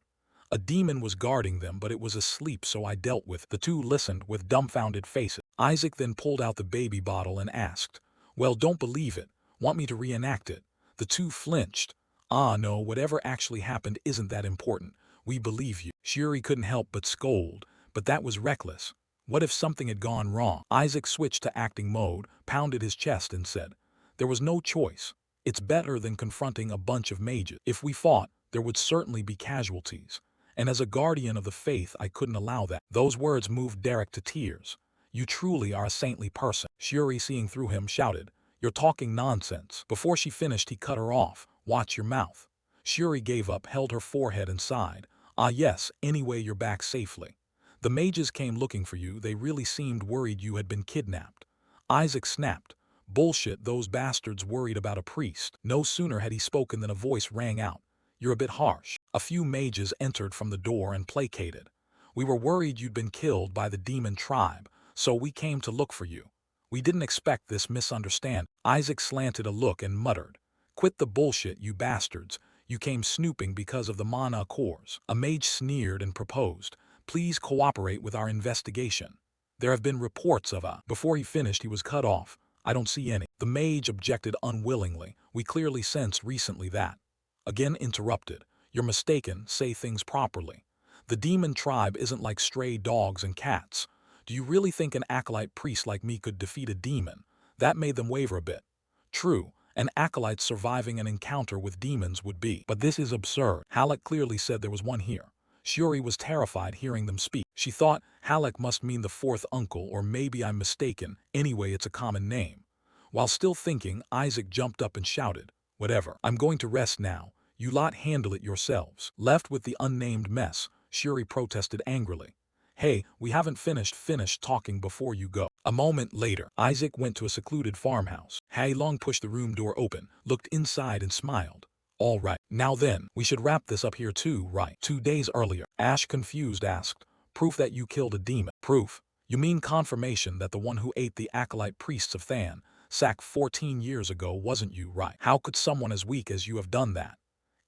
A demon was guarding them, but it was asleep, so I dealt with it. The two listened with dumbfounded faces. Isaac then pulled out the baby bottle and asked, Well, don't believe it. Want me to reenact it? The two flinched. No, whatever actually happened isn't that important. We believe you. Shuri couldn't help but scold, but that was reckless. What if something had gone wrong? Isaac switched to acting mode, pounded his chest and said, There was no choice. It's better than confronting a bunch of mages. If we fought, there would certainly be casualties. And as a guardian of the faith, I couldn't allow that. Those words moved Derek to tears. You truly are a saintly person. Shuri, seeing through him, shouted, You're talking nonsense. Before she finished, he cut her off. Watch your mouth. Shuri gave up, held her forehead and sighed. Yes, anyway you're back safely. The mages came looking for you. They really seemed worried you had been kidnapped. Isaac snapped. Bullshit, those bastards worried about a priest. No sooner had he spoken than a voice rang out. You're a bit harsh. A few mages entered from the door and placated. We were worried you'd been killed by the demon tribe, so we came to look for you. We didn't expect this misunderstanding. Isaac slanted a look and muttered, Quit the bullshit, you bastards. You came snooping because of the mana cores. A mage sneered and proposed, Please cooperate with our investigation. There have been reports of a... Before he finished, he was cut off. I don't see any. The mage objected unwillingly. We clearly sensed recently that. Again interrupted. You're mistaken, say things properly. The demon tribe isn't like stray dogs and cats. Do you really think an acolyte priest like me could defeat a demon? That made them waver a bit. True, an acolyte surviving an encounter with demons would be. But this is absurd. Halleck clearly said there was one here. Shuri was terrified hearing them speak. She thought Halleck must mean the fourth uncle, or maybe I'm mistaken. Anyway, it's a common name. While still thinking, Isaac jumped up and shouted, "Whatever. I'm going to rest now. You lot handle it yourselves." Left with the unnamed mess, Shuri protested angrily. "Hey, we haven't finished talking before you go." A moment later, Isaac went to a secluded farmhouse. Hai Long pushed the room door open, looked inside and smiled. "All right. Now then, we should wrap this up here too, right?" 2 days earlier, Ash, confused, asked, "Proof that you killed a demon?" "Proof? You mean confirmation that the one who ate the acolyte priests of Than Sack 14 years ago wasn't you, right? How could someone as weak as you have done that?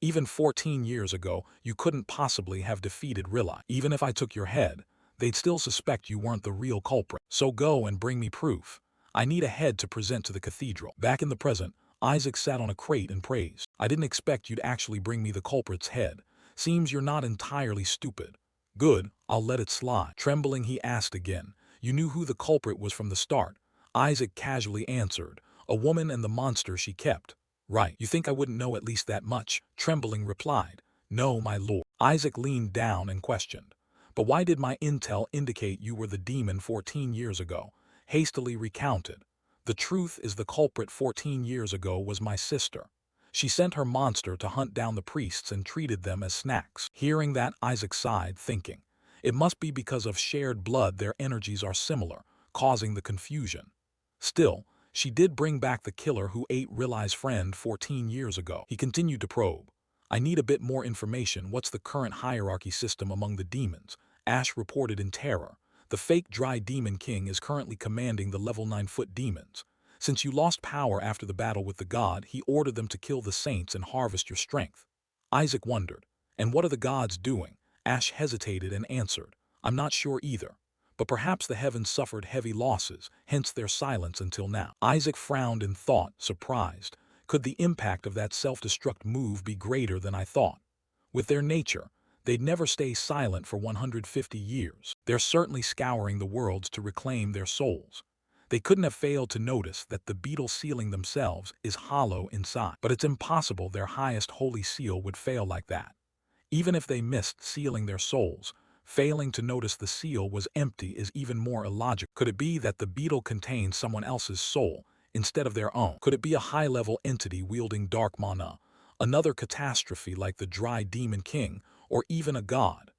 Even 14 years ago, you couldn't possibly have defeated Rilla. Even if I took your head, they'd still suspect you weren't the real culprit. So go and bring me proof. I need a head to present to the cathedral." Back in the present, Isaac sat on a crate and praised. "I didn't expect you'd actually bring me the culprit's head. Seems you're not entirely stupid." "Good, I'll let it slide." Trembling, he asked again, "You knew who the culprit was from the start?" Isaac casually answered, "A woman and the monster she kept." "Right. You think I wouldn't know at least that much?" Trembling replied, "No, my lord." Isaac leaned down and questioned, "But why did my intel indicate you were the demon 14 years ago?" Hastily recounted, "The truth is the culprit 14 years ago was my sister. She sent her monster to hunt down the priests and treated them as snacks." Hearing that, Isaac sighed, thinking, "It must be because of shared blood their energies are similar, causing the confusion. Still, she did bring back the killer who ate Rilla's friend 14 years ago." He continued to probe. "I need a bit more information. What's the current hierarchy system among the demons?" Ash reported in terror. "The fake dry demon king is currently commanding the level 9-foot demons. Since you lost power after the battle with the god, he ordered them to kill the saints and harvest your strength." Isaac wondered, "And what are the gods doing?" Ash hesitated and answered, "I'm not sure either. But perhaps the heavens suffered heavy losses, hence their silence until now." Isaac frowned and thought, surprised, "Could the impact of that self-destruct move be greater than I thought? With their nature, they'd never stay silent for 150 years. They're certainly scouring the worlds to reclaim their souls. They couldn't have failed to notice that the beetle sealing themselves is hollow inside. But it's impossible their highest holy seal would fail like that. Even if they missed sealing their souls, failing to notice the seal was empty is even more illogical. Could it be that the beetle contains someone else's soul instead of their own? Could it be a high-level entity wielding dark mana, another catastrophe like the Dry Demon King, or even a god?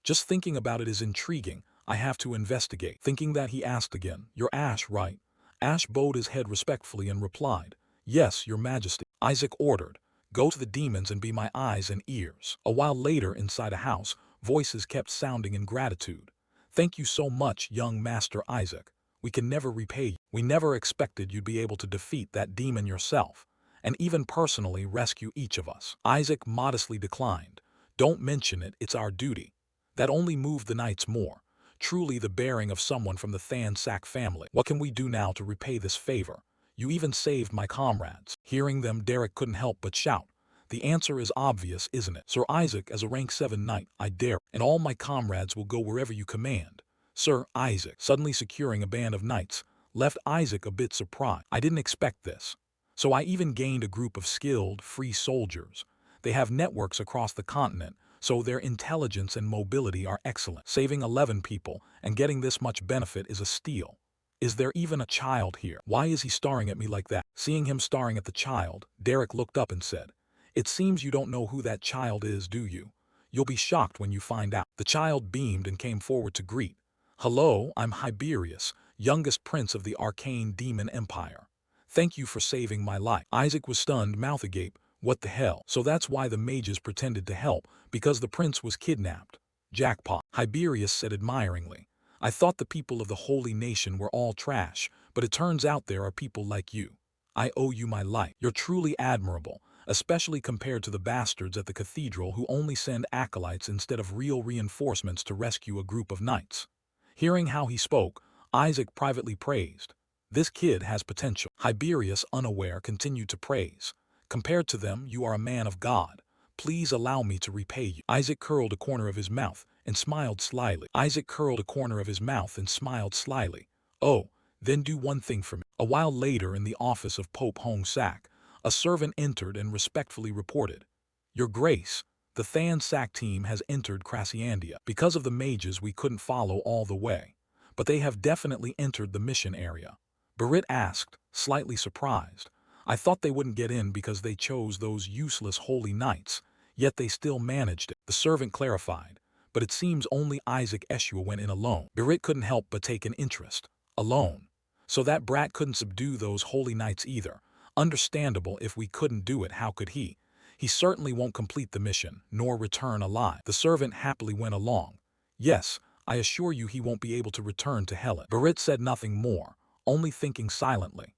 Just thinking about it is intriguing. I have to investigate." Thinking that, he asked again, "You're Ash, right?" Ash bowed his head respectfully and replied, "Yes, your majesty." Isaac ordered, "Go to the demons and be my eyes and ears." A while later, inside a house, voices kept sounding in gratitude. "Thank you so much, young Master Isaac. We can never repay you. We never expected you'd be able to defeat that demon yourself, and even personally rescue each of us." Isaac modestly declined. "Don't mention it, it's our duty." That only moved the knights more. Truly the bearing of someone from the Than Sack family. "What can we do now to repay this favor? You even saved my comrades." Hearing them, Derek couldn't help but shout, "The answer is obvious, isn't it? Sir Isaac, as a rank 7 knight, I dare, and all my comrades will go wherever you command." Sir Isaac, suddenly securing a band of knights, left Isaac a bit surprised. "I didn't expect this. So I even gained a group of skilled, free soldiers. They have networks across the continent, so their intelligence and mobility are excellent. Saving 11 people and getting this much benefit is a steal. Is there even a child here? Why is he staring at me like that?" Seeing him staring at the child, Derek looked up and said, "It seems you don't know who that child is, do you? You'll be shocked when you find out." The child beamed and came forward to greet. "Hello, I'm Hyberius, youngest prince of the arcane demon empire. Thank you for saving my life." Isaac was stunned, mouth agape. "What the hell? So that's why the mages pretended to help, because the prince was kidnapped. Jackpot." Hyberius said admiringly, "I thought the people of the holy nation were all trash, but it turns out there are people like you. I owe you my life. You're truly admirable, especially compared to the bastards at the cathedral who only send acolytes instead of real reinforcements to rescue a group of knights." Hearing how he spoke, Isaac privately praised, "This kid has potential." Hyberius, unaware, continued to praise, "Compared to them, you are a man of God. Please allow me to repay you." Isaac curled a corner of his mouth and smiled slyly. "Oh, then do one thing for me." A while later, in the office of Pope Hong Sak, a servant entered and respectfully reported, "Your Grace, The Than Sack team has entered Crasyandia. Because of the mages we couldn't follow all the way, but they have definitely entered the mission area. Berit asked, slightly surprised. I thought they wouldn't get in because they chose those useless holy knights, yet they still managed it. The servant clarified, but it seems only Isaac Eshua went in alone. Berit couldn't help but take an interest. Alone. So that brat couldn't subdue those holy knights either. Understandable, if we couldn't do it, how could he? He certainly won't complete the mission, nor return alive. The servant happily went along. Yes, I assure you he won't be able to return to Helen. Berit said nothing more, only thinking silently.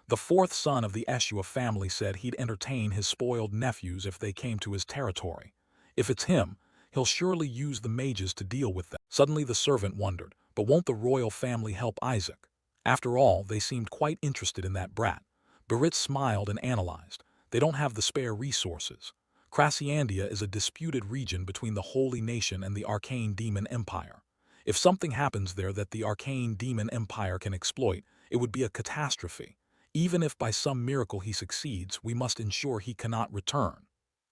The fourth son of the Eshua family said he'd entertain his spoiled nephews if they came to his territory. If it's him, he'll surely use the mages to deal with them. Suddenly the servant wondered, but won't the royal family help Isaac? After all, they seemed quite interested in that brat. Berit smiled and analyzed. They don't have the spare resources. Crasyandia is a disputed region between the Holy Nation and the Arcane Demon Empire. If something happens there that the Arcane Demon Empire can exploit, it would be a catastrophe. Even if by some miracle he succeeds, we must ensure he cannot return.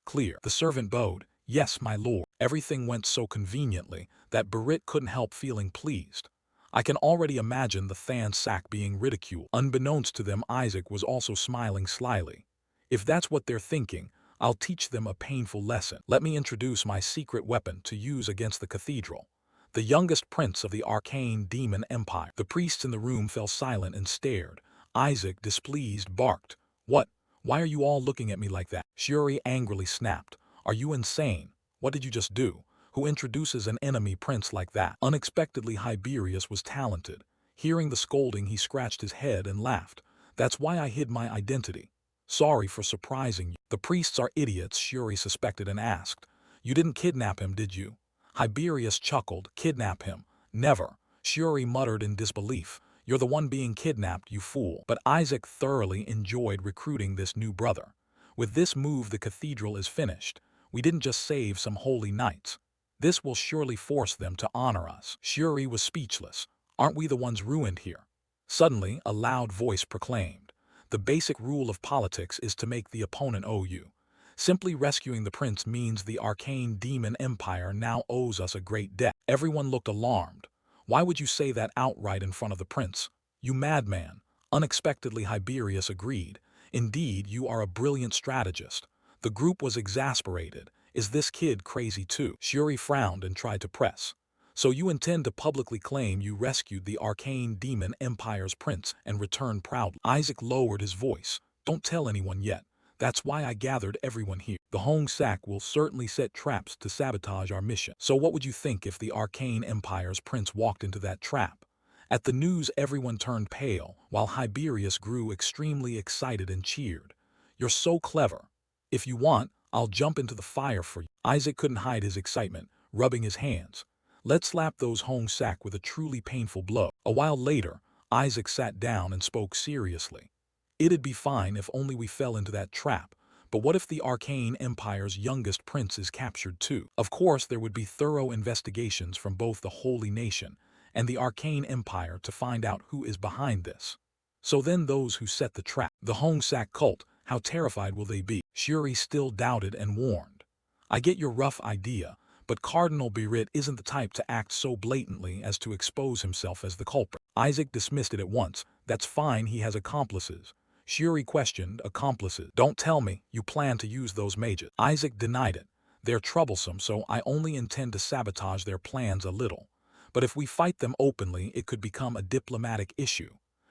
Clear. The servant bowed. Yes, my lord. Everything went so conveniently that Berit couldn't help feeling pleased. I can already imagine the Than Sack being ridiculed. Unbeknownst to them, Isaac was also smiling slyly. If that's what they're thinking, I'll teach them a painful lesson. Let me introduce my secret weapon to use against the cathedral. The youngest prince of the Arcane Demon Empire. The priests in the room fell silent and stared. Isaac, displeased, barked. What? Why are you all looking at me like that? Shuri angrily snapped. Are you insane? What did you just do? Who introduces an enemy prince like that? Unexpectedly, Hiberius was talented. Hearing the scolding, he scratched his head and laughed. That's why I hid my identity. Sorry for surprising you. The priests are idiots, Shuri suspected and asked. You didn't kidnap him, did you? Hiberius chuckled. Kidnap him? Never. Shuri muttered in disbelief. You're the one being kidnapped, you fool. But Isaac thoroughly enjoyed recruiting this new brother. With this move, the cathedral is finished. We didn't just save some holy knights. This will surely force them to honor us. Shuri was speechless. Aren't we the ones ruined here? Suddenly, a loud voice proclaimed. The basic rule of politics is to make the opponent owe you. Simply rescuing the prince means the Arcane Demon Empire now owes us a great debt. Everyone looked alarmed. Why would you say that outright in front of the prince? You madman. Unexpectedly, Hiberius agreed. Indeed, you are a brilliant strategist. The group was exasperated. Is this kid crazy too? Shuri frowned and tried to press. So you intend to publicly claim you rescued the Arcane Demon Empire's prince and return proudly? Isaac lowered his voice. Don't tell anyone yet. That's why I gathered everyone here. The Hong Sack will certainly set traps to sabotage our mission. So what would you think if the Arcane Empire's prince walked into that trap? At the news, everyone turned pale, while Hiberius grew extremely excited and cheered. You're so clever. If you want, I'll jump into the fire for you. Isaac couldn't hide his excitement, rubbing his hands. Let's slap those Hong Sack with a truly painful blow. A while later, Isaac sat down and spoke seriously. It'd be fine if only we fell into that trap, but what if the Arcane Empire's youngest prince is captured too? Of course, there would be thorough investigations from both the Holy Nation and the Arcane Empire to find out who is behind this. So then those who set the trap, the Hong Sack cult, how terrified will they be? Shuri still doubted and warned. I get your rough idea, but Cardinal Berit isn't the type to act so blatantly as to expose himself as the culprit. Isaac dismissed it at once. That's fine, he has accomplices. Shuri questioned. Accomplices? Don't tell me you plan to use those mages. Isaac denied it. They're troublesome, so I only intend to sabotage their plans a little. But if we fight them openly, it could become a diplomatic issue.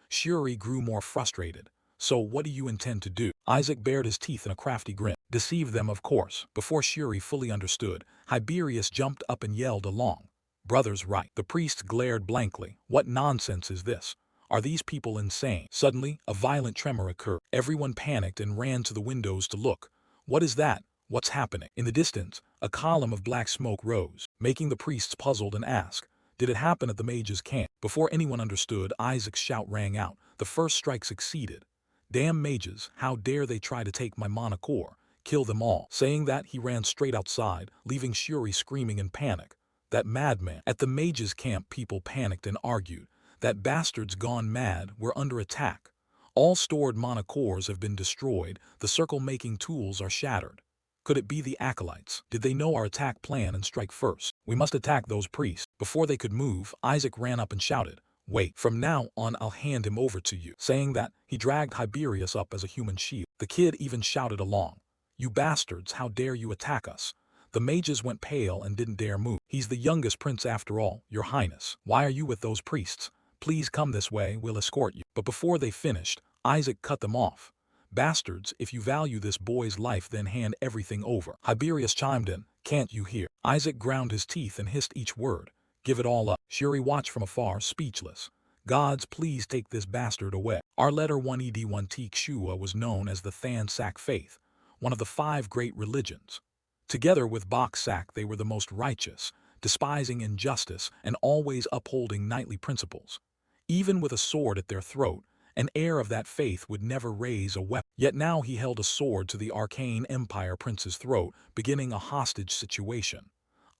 Shuri grew more frustrated. So what do you intend to do? Isaac bared his teeth in a crafty grin. Deceive them, of course. Before Shuri fully understood, Hiberius jumped up and yelled along. Brother's right. The priest glared blankly. What nonsense is this? Are these people insane? Suddenly, a violent tremor occurred. Everyone panicked and ran to the windows to look. What is that? What's happening? In the distance, a column of black smoke rose, making the priests puzzled and ask, did it happen at the mages' camp? Before anyone understood, Isaac's shout rang out. The first strike succeeded. Damn mages, how dare they try to take my Monocore? Kill them all. Saying that, he ran straight outside, leaving Shuri screaming in panic. That madman. At the mages' camp, people panicked and argued. That bastard's gone mad, we're under attack. All stored monocores have been destroyed, the circle-making tools are shattered. Could it be the acolytes? Did they know our attack plan and strike first? We must attack those priests. Before they could move, Isaac ran up and shouted, "Wait, from now on I'll hand him over to you." Saying that, he dragged Tiberius up as a human shield. The kid even shouted along, "You bastards, how dare you attack us?" The mages went pale and didn't dare move. "He's the youngest prince after all, your highness. Why are you with those priests? Please come this way, we'll escort you." But before they finished, Isaac cut them off. "Bastards, if you value this boy's life then hand everything over." Tiberius chimed in, "Can't you hear?" Isaac ground his teeth and hissed each word, "Give it all up." Shuri watched from afar, speechless. "Gods, please take this bastard away." Our letter 1ed1 Shua was known as the Than Sak faith, one of the 5 great religions. Together with Bok Sak they were the most righteous, despising injustice and always upholding knightly principles. Even with a sword at their throat, an heir of that faith would never raise a weapon. Yet now he held a sword to the arcane empire prince's throat, beginning a hostage situation.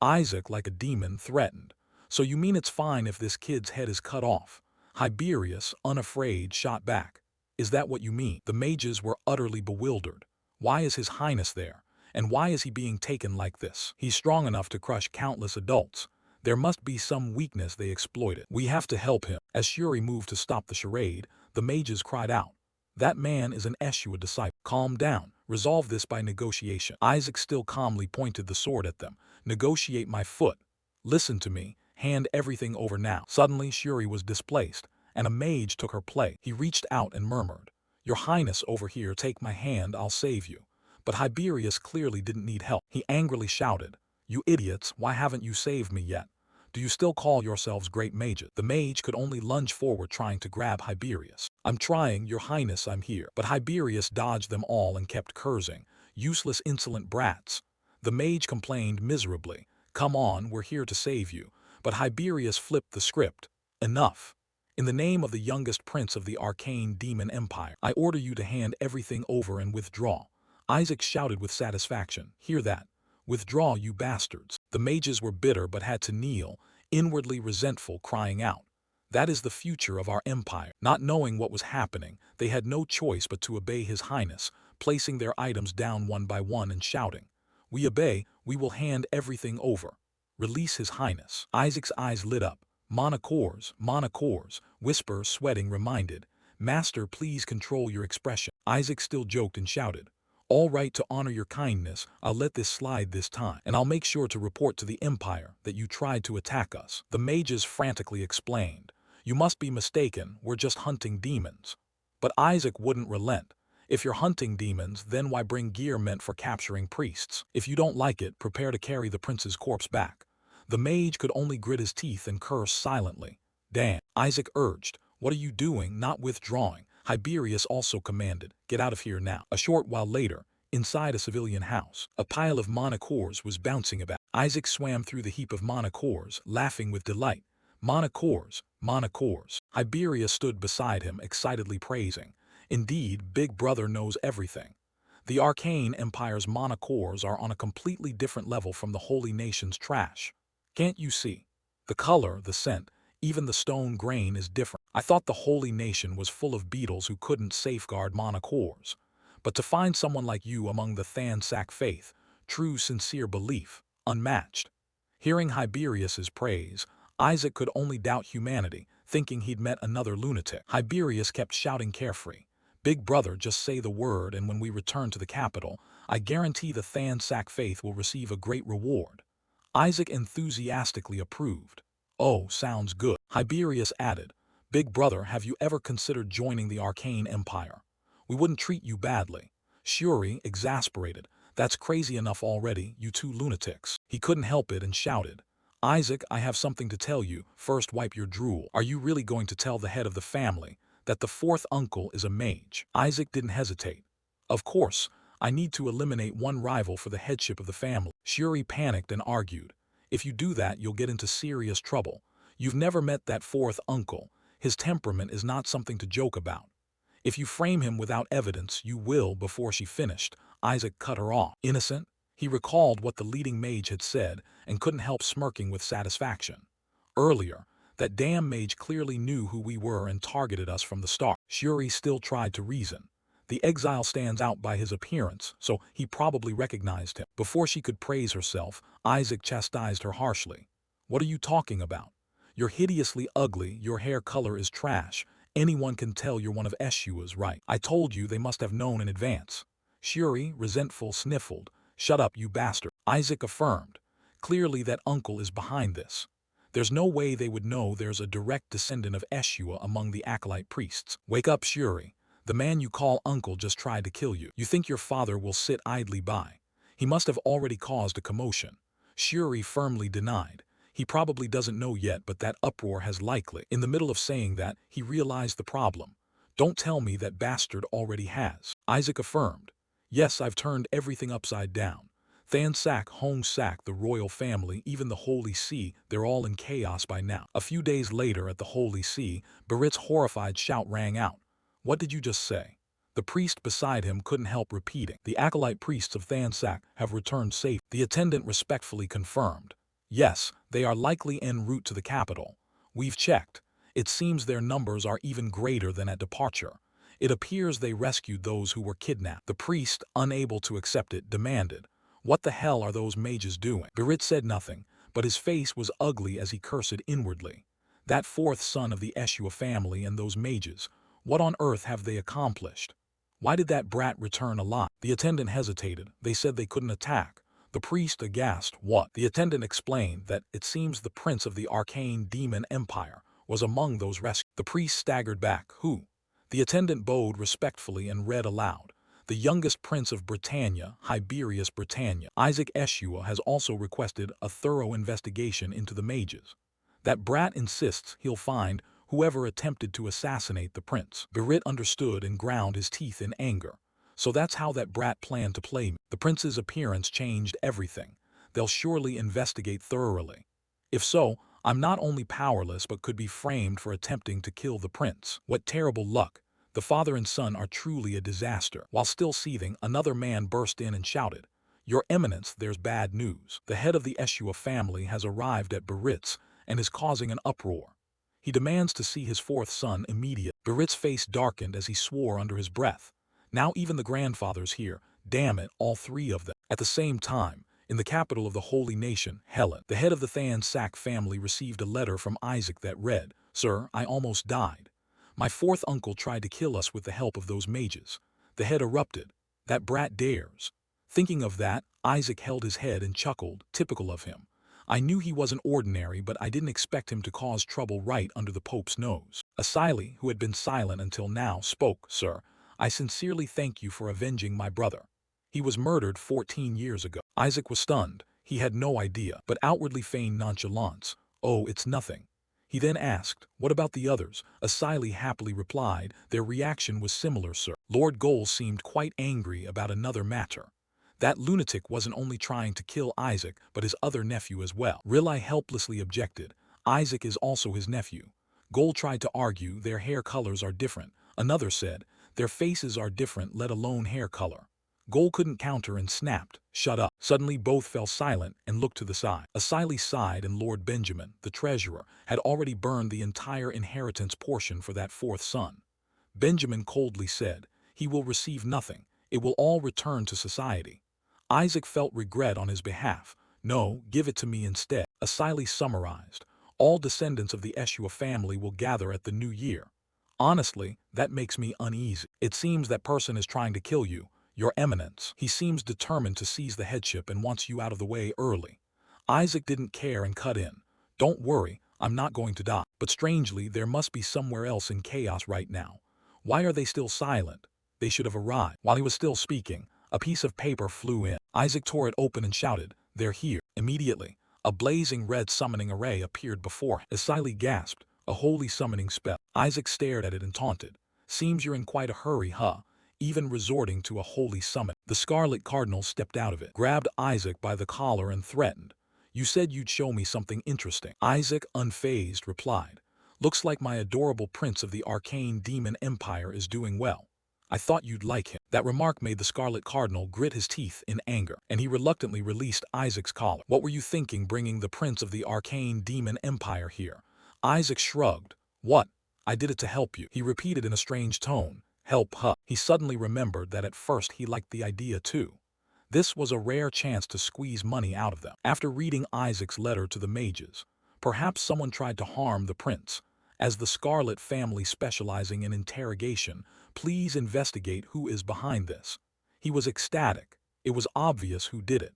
Isaac, like a demon, threatened, "So you mean it's fine if this kid's head is cut off?" Tiberius, unafraid, shot back, "Is that what you mean?" The mages were utterly bewildered. Why is his highness there? And why is he being taken like this? He's strong enough to crush countless adults. There must be some weakness they exploited. We have to help him. As Shuri moved to stop the charade, the mages cried out, "That man is an Eshua disciple." "Calm down. Resolve this by negotiation." Isaac still calmly pointed the sword at them. "Negotiate my foot. Listen to me. Hand everything over now." Suddenly Shuri was displaced, and a mage took her place. He reached out and murmured, "Your highness, over here, take my hand, I'll save you." But Tiberius clearly didn't need help. He angrily shouted, "You idiots, why haven't you saved me yet? Do you still call yourselves great mages?" The mage could only lunge forward trying to grab Tiberius. "I'm trying, your highness, I'm here." But Tiberius dodged them all and kept cursing, "Useless insolent brats." The mage complained miserably, "Come on, we're here to save you." But Tiberius flipped the script. "Enough. In the name of the youngest prince of the arcane demon empire, I order you to hand everything over and withdraw." Isaac shouted with satisfaction, "Hear that? Withdraw, you bastards." The mages were bitter but had to kneel, inwardly resentful, crying out, "That is the future of our empire." Not knowing what was happening, they had no choice but to obey his highness, placing their items down one by one and shouting, "We obey, we will hand everything over. Release his highness." Isaac's eyes lit up. "Monocores, monocores," Whisper, sweating, reminded, "Master, please control your expression." Isaac still joked and shouted, "All right, to honor your kindness, I'll let this slide this time, and I'll make sure to report to the Empire that you tried to attack us." The mages frantically explained, "You must be mistaken, we're just hunting demons." But Isaac wouldn't relent. "If you're hunting demons, then why bring gear meant for capturing priests? If you don't like it, prepare to carry the prince's corpse back." The mage could only grit his teeth and curse silently. "Damn," Isaac urged, "what are you doing, not withdrawing?" Tiberius also commanded, "Get out of here now." A short while later, inside a civilian house, a pile of monocores was bouncing about. Isaac swam through the heap of monocores, laughing with delight. "Monocores, monocores." Tiberius stood beside him, excitedly praising, "Indeed, Big Brother knows everything. The arcane empire's monocores are on a completely different level from the holy nation's trash. Can't you see? The color, the scent, even the stone grain is different. I thought the holy nation was full of beetles who couldn't safeguard monocores. But to find someone like you among the Than Sak faith, true sincere belief, unmatched." Hearing Tiberius's praise, Isaac could only doubt humanity, thinking he'd met another lunatic. Tiberius kept shouting carefree, "Big Brother, just say the word, and when we return to the capital, I guarantee the Than Sak faith will receive a great reward." Isaac enthusiastically approved. "Oh, sounds good." Tiberius added, "Big Brother, have you ever considered joining the arcane empire? We wouldn't treat you badly." Shuri, exasperated, "That's crazy enough already, you two lunatics." He couldn't help it and shouted, "Isaac, I have something to tell you. First wipe your drool. Are you really going to tell the head of the family that the 4th uncle is a mage?" Isaac didn't hesitate. "Of course, I need to eliminate one rival for the headship of the family." Shuri panicked and argued, "If you do that, you'll get into serious trouble. You've never met that 4th uncle. His temperament is not something to joke about. If you frame him without evidence, you will." Before she finished, Isaac cut her off. "Innocent?" He recalled what the leading mage had said and couldn't help smirking with satisfaction. "Earlier, that damn mage clearly knew who we were and targeted us from the start." Shuri still tried to reason. The exile stands out by his appearance, so he probably recognized him. Before she could praise herself, Isaac chastised her harshly. What are you talking about? You're hideously ugly, your hair color is trash. Anyone can tell you're one of Eshua's, right? I told you they must have known in advance. Shuri, resentful, sniffled. Shut up, you bastard. Isaac affirmed. Clearly that uncle is behind this. There's no way they would know there's a direct descendant of Eshua among the acolyte priests. Wake up, Shuri. The man you call uncle just tried to kill you. You think your father will sit idly by? He must have already caused a commotion. Shuri firmly denied. He probably doesn't know yet, but that uproar has likely. In the middle of saying that, he realized the problem. Don't tell me that bastard already has. Isaac affirmed. Yes, I've turned everything upside down. Thansak, Hongsak, the royal family, even the Holy See, they're all in chaos by now. A few days later at the Holy See, Barit's horrified shout rang out. What did you just say? The priest beside him couldn't help repeating. The acolyte priests of Thansak have returned safe. The attendant respectfully confirmed. Yes, they are likely en route to the capital. We've checked. It seems their numbers are even greater than at departure. It appears they rescued those who were kidnapped. The priest, unable to accept it, demanded, what the hell are those mages doing? Barit said nothing, but his face was ugly as he cursed inwardly. That fourth son of the Eshua family and those mages, what on earth have they accomplished? Why did that brat return alive? The attendant hesitated. They said they couldn't attack. The priest aghast. What? The attendant explained that it seems the prince of the arcane demon empire was among those rescued. The priest staggered back. Who? The attendant bowed respectfully and read aloud. The youngest prince of Britannia, Hiberius Britannia, Isaac Eshua, has also requested a thorough investigation into the mages. That brat insists he'll find whoever attempted to assassinate the prince. Barit understood and ground his teeth in anger. So that's how that brat planned to play me. The prince's appearance changed everything. They'll surely investigate thoroughly. If so, I'm not only powerless but could be framed for attempting to kill the prince. What terrible luck. The father and son are truly a disaster. While still seething, another man burst in and shouted, Your Eminence, there's bad news. The head of the Eshua family has arrived at Barit's and is causing an uproar. He demands to see his fourth son immediately. Barit's face darkened as he swore under his breath. Now even the grandfather's here. Damn it, all three of them. At the same time, in the capital of the holy nation, Helen, the head of the Thansak family received a letter from Isaac that read, Sir, I almost died. My fourth uncle tried to kill us with the help of those mages. The head erupted. That brat dares. Thinking of that, Isaac held his head and chuckled, typical of him. I knew he wasn't ordinary, but I didn't expect him to cause trouble right under the Pope's nose. Asili, who had been silent until now, spoke, Sir, I sincerely thank you for avenging my brother. He was murdered 14 years ago. Isaac was stunned. He had no idea, but outwardly feigned nonchalance. Oh, it's nothing. He then asked, what about the others? Asili happily replied, their reaction was similar, sir. Lord Goal seemed quite angry about another matter. That lunatic wasn't only trying to kill Isaac, but his other nephew as well. Rilai helplessly objected. Isaac is also his nephew. Goal tried to argue their hair colors are different. Another said, their faces are different, let alone hair color. Goal couldn't counter and snapped, shut up. Suddenly both fell silent and looked to the side. Asili sighed, and Lord Benjamin, the treasurer, had already burned the entire inheritance portion for that fourth son. Benjamin coldly said, he will receive nothing. It will all return to society. Isaac felt regret on his behalf. No, give it to me instead. Asili summarized. All descendants of the Eshua family will gather at the new year. Honestly, that makes me uneasy. It seems that person is trying to kill you, Your Eminence. He seems determined to seize the headship and wants you out of the way early. Isaac didn't care and cut in. Don't worry, I'm not going to die. But strangely, there must be somewhere else in chaos right now. Why are they still silent? They should have arrived. While he was still speaking, a piece of paper flew in. Isaac tore it open and shouted, they're here. Immediately, a blazing red summoning array appeared before him. Asili gasped, a holy summoning spell. Isaac stared at it and taunted. Seems you're in quite a hurry, huh? Even resorting to a holy summon. The Scarlet Cardinal stepped out of it, grabbed Isaac by the collar and threatened. You said you'd show me something interesting. Isaac, unfazed, replied. Looks like my adorable prince of the arcane demon empire is doing well. I thought you'd like him. That remark made the Scarlet Cardinal grit his teeth in anger, and he reluctantly released Isaac's collar. What were you thinking bringing the prince of the arcane demon empire here? Isaac shrugged. What? I did it to help you. He repeated in a strange tone. Help, huh? He suddenly remembered that at first he liked the idea too. This was a rare chance to squeeze money out of them. After reading Isaac's letter to the mages, perhaps someone tried to harm the prince. As the Scarlet family specializing in interrogation, please investigate who is behind this. He was ecstatic. It was obvious who did it.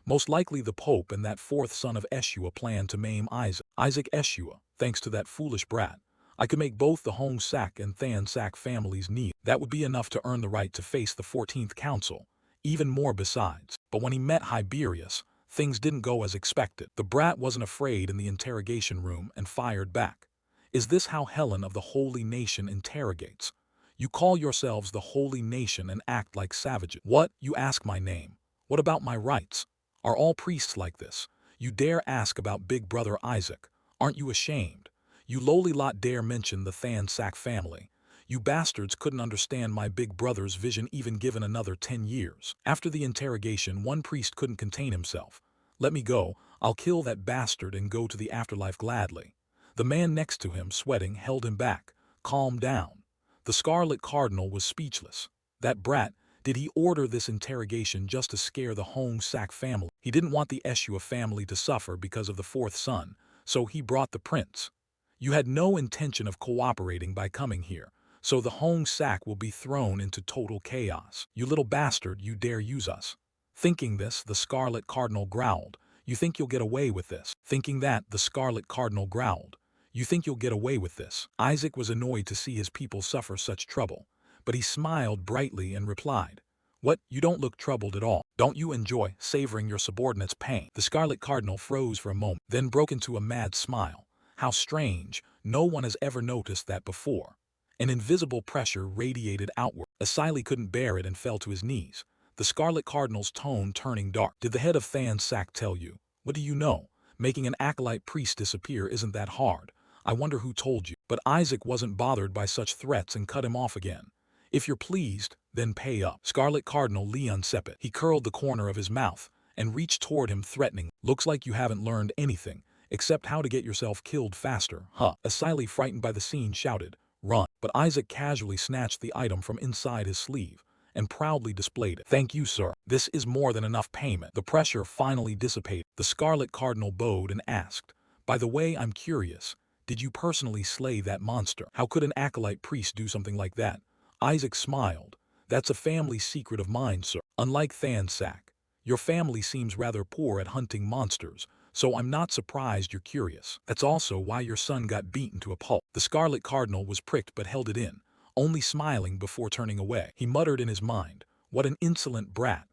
Most likely the Pope and that fourth son of Eshua planned to maim Isaac Eshua, thanks to that foolish brat. I could make both the Hong Sak and Than Sak families kneel. That would be enough to earn the right to face the 14th Council. Even more besides. But when he met Hyberius, things didn't go as expected. The brat wasn't afraid in the interrogation room and fired back. Is this how Helen of the Holy Nation interrogates? You call yourselves the Holy Nation and act like savages. What? You ask my name. What about my rights? Are all priests like this? You dare ask about Big Brother Isaac. Aren't you ashamed? You lowly lot dare mention the Than Sak family. You bastards couldn't understand my big brother's vision even given another 10 years. After the interrogation, one priest couldn't contain himself. Let me go. I'll kill that bastard and go to the afterlife gladly. The man next to him, sweating, held him back. Calm down. The Scarlet Cardinal was speechless. That brat, did he order this interrogation just to scare the Hong Sak family? He didn't want the Eshua family to suffer because of the fourth son, so he brought the prince. You had no intention of cooperating by coming here, so the Hong Sak will be thrown into total chaos. You little bastard, you dare use us. Thinking this, the Scarlet Cardinal growled. You think you'll get away with this? Thinking that, the Scarlet Cardinal growled. You think you'll get away with this? Isaac was annoyed to see his people suffer such trouble, but he smiled brightly and replied, "What, you don't look troubled at all. Don't you enjoy savoring your subordinate's pain?" The Scarlet Cardinal froze for a moment, then broke into a mad smile. How strange, no one has ever noticed that before. An invisible pressure radiated outward. Asili couldn't bear it and fell to his knees, the Scarlet Cardinal's tone turning dark. Did the head of Than Sak tell you? What do you know? Making an acolyte priest disappear isn't that hard. I wonder who told you. But Isaac wasn't bothered by such threats and cut him off again. If you're pleased, then pay up. Scarlet Cardinal Leon Sepet. He curled the corner of his mouth and reached toward him threatening. Looks like you haven't learned anything, except how to get yourself killed faster, huh? Asili, frightened by the scene, shouted, "Run." But Isaac casually snatched the item from inside his sleeve and proudly displayed it. "Thank you, sir. This is more than enough payment." The pressure finally dissipated. The Scarlet Cardinal bowed and asked, "By the way, I'm curious. Did you personally slay that monster? How could an acolyte priest do something like that?" Isaac smiled. "That's a family secret of mine, sir. Unlike Than Sak, your family seems rather poor at hunting monsters, so I'm not surprised you're curious. That's also why your son got beaten to a pulp." The Scarlet Cardinal was pricked but held it in, only smiling before turning away. He muttered in his mind, "What an insolent brat."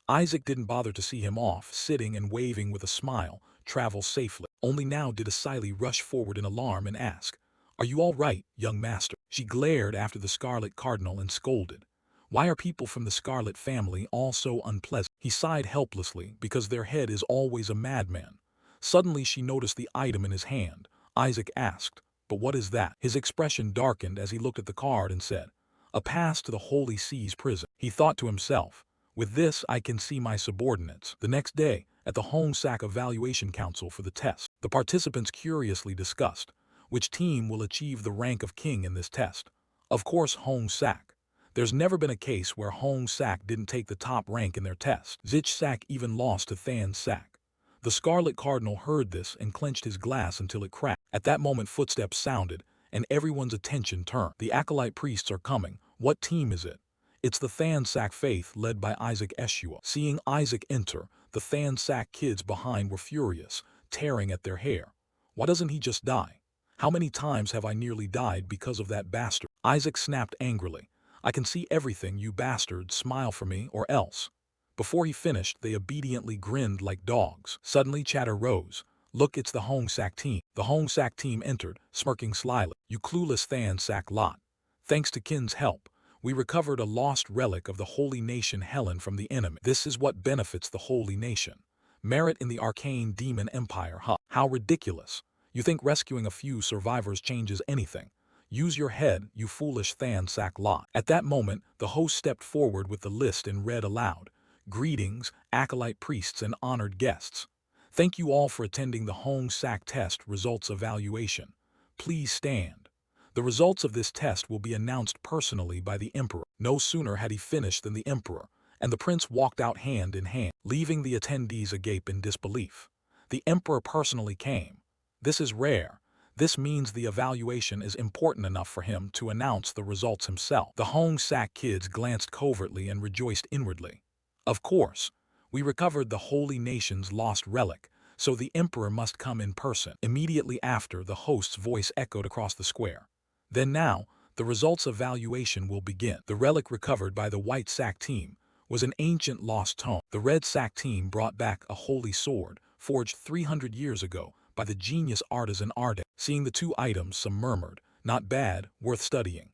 Isaac didn't bother to see him off, sitting and waving with a smile, "Travel safely." Only now did Asili rush forward in alarm and ask, "Are you all right, young master?" She glared after the Scarlet Cardinal and scolded, "Why are people from the Scarlet family all so unpleasant?" He sighed helplessly because their head is always a madman. Suddenly she noticed the item in his hand. Isaac asked, "But what is that?" His expression darkened as he looked at the card and said, "A pass to the Holy Sea's prison." He thought to himself, "With this I can see my subordinates." The next day, at the Hong Sak Evaluation Council for the test, the participants curiously discussed, which team will achieve the rank of king in this test? Of course Hong Sak. There's never been a case where Hong Sak didn't take the top rank in their test. Zich Sak even lost to Than Sak. The Scarlet Cardinal heard this and clenched his glass until it cracked. At that moment footsteps sounded, and everyone's attention turned. The acolyte priests are coming. What team is it? It's the Than Sak faith led by Isaac Eshua. Seeing Isaac enter, the Than Sak kids behind were furious, tearing at their hair. Why doesn't he just die? How many times have I nearly died because of that bastard? Isaac snapped angrily. I can see everything, you bastards. Smile for me or else. Before he finished, they obediently grinned like dogs. Suddenly chatter rose. Look, it's the Hong Sak team. The Hong Sak team entered, smirking slyly. You clueless Than Sak lot. Thanks to Kin's help, we recovered a lost relic of the holy nation Helen from the enemy. This is what benefits the holy nation. Merit in the arcane demon empire, huh? How ridiculous. You think rescuing a few survivors changes anything? Use your head, you foolish Than Sak lot. At that moment, the host stepped forward with the list and read aloud. Greetings, acolyte priests and honored guests. Thank you all for attending the Hong Sak test results evaluation. Please stand. The results of this test will be announced personally by the emperor. No sooner had he finished than the emperor and the prince walked out hand in hand, leaving the attendees agape in disbelief. The emperor personally came. This is rare. This means the evaluation is important enough for him to announce the results himself. The Hong Sak kids glanced covertly and rejoiced inwardly. Of course, we recovered the holy nation's lost relic, so the emperor must come in person. Immediately after, the host's voice echoed across the square. Then now, the results evaluation will begin. The relic recovered by the White Sack team was an ancient lost tome. The Red Sack team brought back a holy sword, forged 300 years ago by the genius artisan Arde. Seeing the two items, some murmured, "Not bad, worth studying."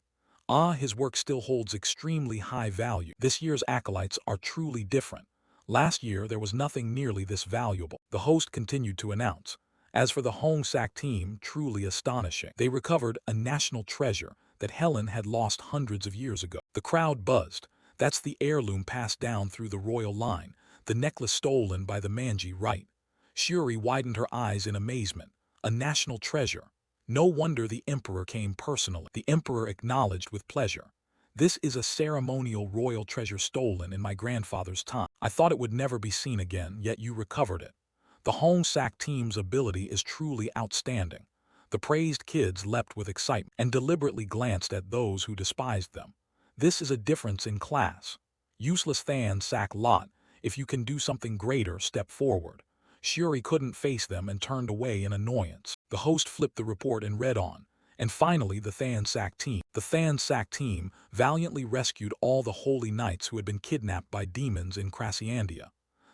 Ah, his work still holds extremely high value. This year's acolytes are truly different. Last year there was nothing nearly this valuable. The host continued to announce. As for the Hong Sak team, truly astonishing. They recovered a national treasure that Helen had lost hundreds of years ago. The crowd buzzed. That's the heirloom passed down through the royal line, the necklace stolen by the Manji right. Shuri widened her eyes in amazement. A national treasure. No wonder the emperor came personally. The emperor acknowledged with pleasure. This is a ceremonial royal treasure stolen in my grandfather's time. I thought it would never be seen again, yet you recovered it. The Hong Sak team's ability is truly outstanding. The praised kids leapt with excitement and deliberately glanced at those who despised them. This is a difference in class. Useless Than Sak lot, if you can do something greater, step forward. Shuri couldn't face them and turned away in annoyance. The host flipped the report and read on. And finally, the Than Sak team. The Than Sak team valiantly rescued all the holy knights who had been kidnapped by demons in Krasiandia.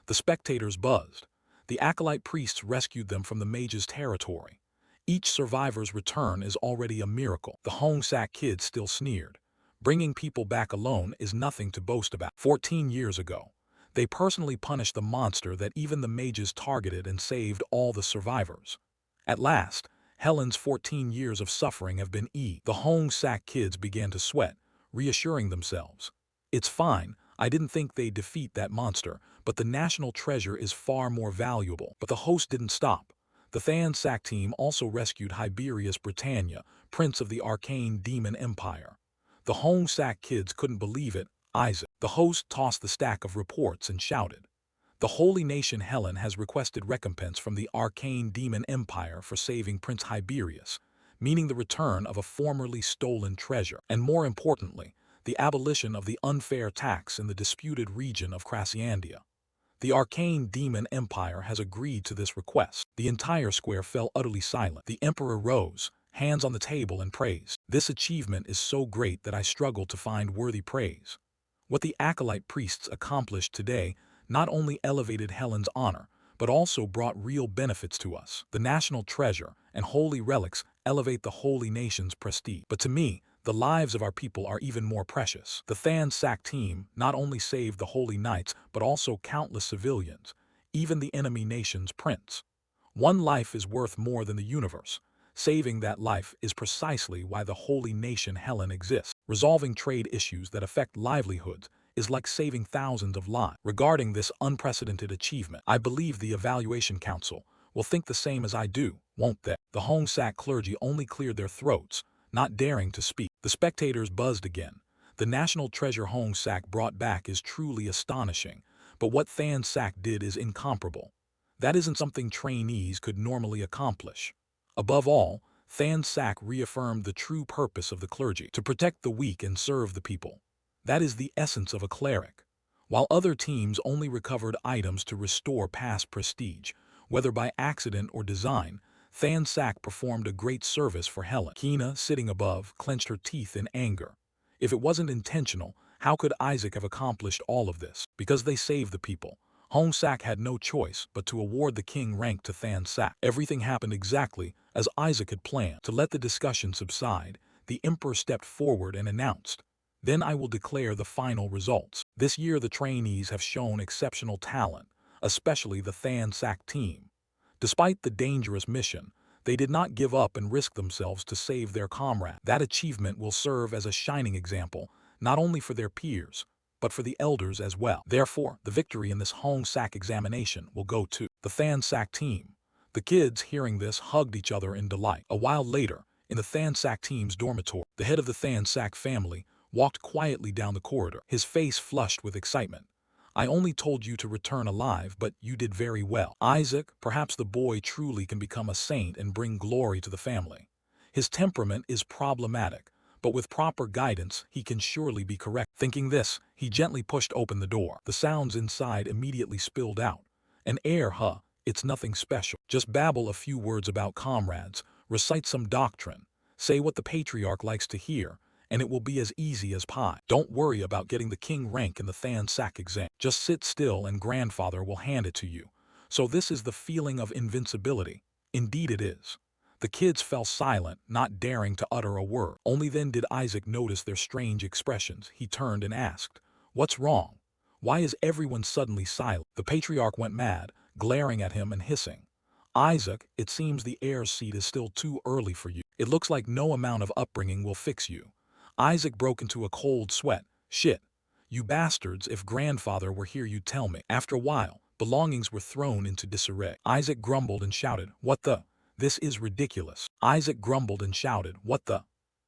The spectators buzzed. The acolyte priests rescued them from the mage's territory. Each survivor's return is already a miracle. The Hong Sak kids still sneered. Bringing people back alone is nothing to boast about. 14 years ago, they personally punished the monster that even the mages targeted and saved all the survivors. At last, Helen's 14 years of suffering have been eased. The Hong Sak kids began to sweat, reassuring themselves. It's fine, I didn't think they'd defeat that monster, but the national treasure is far more valuable. But the host didn't stop. The Than Sak team also rescued Hyberius Britannia, prince of the arcane demon empire. The Hong Sak kids couldn't believe it. Isaac. The host tossed the stack of reports and shouted. The holy nation Helen has requested recompense from the arcane demon empire for saving Prince Hyberius, meaning the return of a formerly stolen treasure, and more importantly, the abolition of the unfair tax in the disputed region of Krasiandia. The arcane demon empire has agreed to this request. The entire square fell utterly silent. The emperor rose, hands on the table, and praised. This achievement is so great that I struggle to find worthy praise. What the acolyte priests accomplished today not only elevated Helen's honor, but also brought real benefits to us. The national treasure and holy relics elevate the holy nation's prestige. But to me, the lives of our people are even more precious. The Than Sak team not only saved the holy knights, but also countless civilians, even the enemy nation's prince. One life is worth more than the universe. Saving that life is precisely why the holy nation Helen exists. Resolving trade issues that affect livelihoods is like saving thousands of lives. Regarding this unprecedented achievement, I believe the Evaluation Council will think the same as I do, won't they? The Hong Sak clergy only cleared their throats, not daring to speak. The spectators buzzed again. The national treasure Hong Sak brought back is truly astonishing, but what Than Sak did is incomparable. That isn't something trainees could normally accomplish. Above all, Than Sak reaffirmed the true purpose of the clergy, to protect the weak and serve the people. That is the essence of a cleric. While other teams only recovered items to restore past prestige, whether by accident or design, Than Sak performed a great service for Helen. Kina, sitting above, clenched her teeth in anger. If it wasn't intentional, how could Isaac have accomplished all of this? Because they saved the people. Hong Sak had no choice but to award the king rank to Than Sak. Everything happened exactly as Isaac had planned. To let the discussion subside, the emperor stepped forward and announced, "Then I will declare the final results. This year the trainees have shown exceptional talent, especially the Than Sak team. Despite the dangerous mission, they did not give up and risk themselves to save their comrade. That achievement will serve as a shining example, not only for their peers, but for the elders as well. Therefore, the victory in this Hong Sak examination will go to the Than Sak team." The kids, hearing this, hugged each other in delight. A while later, in the Thansak team's dormitory. The head of the Thansak family walked quietly down the corridor, his face flushed with excitement. I only told you to return alive, but you did very well. Isaac, perhaps the boy truly can become a saint and bring glory to the family. His temperament is problematic, but with proper guidance, he can surely be correct. Thinking this, he gently pushed open the door. The sounds inside immediately spilled out. An air, it's nothing special. Just babble a few words about comrades, recite some doctrine, say what the patriarch likes to hear, and it will be as easy as pie. Don't worry about getting the king rank in the Thansak exam. Just sit still and grandfather will hand it to you. So this is the feeling of invincibility. Indeed it is. The kids fell silent, not daring to utter a word. Only then did Isaac notice their strange expressions. He turned and asked, "What's wrong? Why is everyone suddenly silent?" The patriarch went mad, glaring at him and hissing. "Isaac, it seems the heir's seat is still too early for you. It looks like no amount of upbringing will fix you." Isaac broke into a cold sweat. "Shit. You bastards, if grandfather were here you'd tell me." After a while, belongings were thrown into disarray. Isaac grumbled and shouted, "What the? This is ridiculous." Isaac grumbled and shouted, "What the?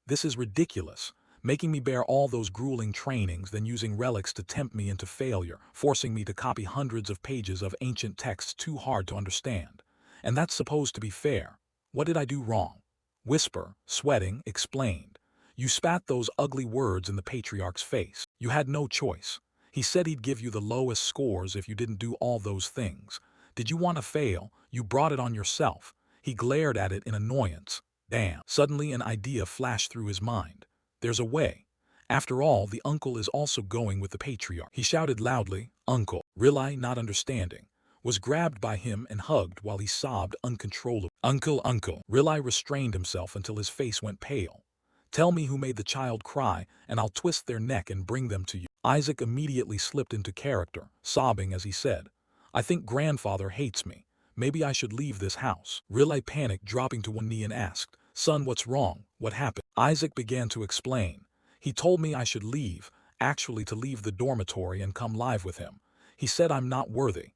This is ridiculous. Making me bear all those grueling trainings, then using relics to tempt me into failure, forcing me to copy hundreds of pages of ancient texts too hard to understand. And that's supposed to be fair. What did I do wrong?" Whisper, sweating, explained. "You spat those ugly words in the patriarch's face. You had no choice. He said he'd give you the lowest scores if you didn't do all those things. Did you want to fail? You brought it on yourself." He glared at it in annoyance. Damn. Suddenly an idea flashed through his mind. There's a way. After all, the uncle is also going with the patriarch. He shouted loudly, "Uncle!" Rilai, not understanding, was grabbed by him and hugged while he sobbed uncontrollably. "Uncle, uncle!" Rilai restrained himself until his face went pale. "Tell me who made the child cry, and I'll twist their neck and bring them to you." Isaac immediately slipped into character, sobbing as he said, "I think grandfather hates me. Maybe I should leave this house." Rilai panicked, dropping to one knee and asked, "Son, what's wrong? What happened?" Isaac began to explain. "He told me I should leave, actually to leave the dormitory and come live with him. He said I'm not worthy.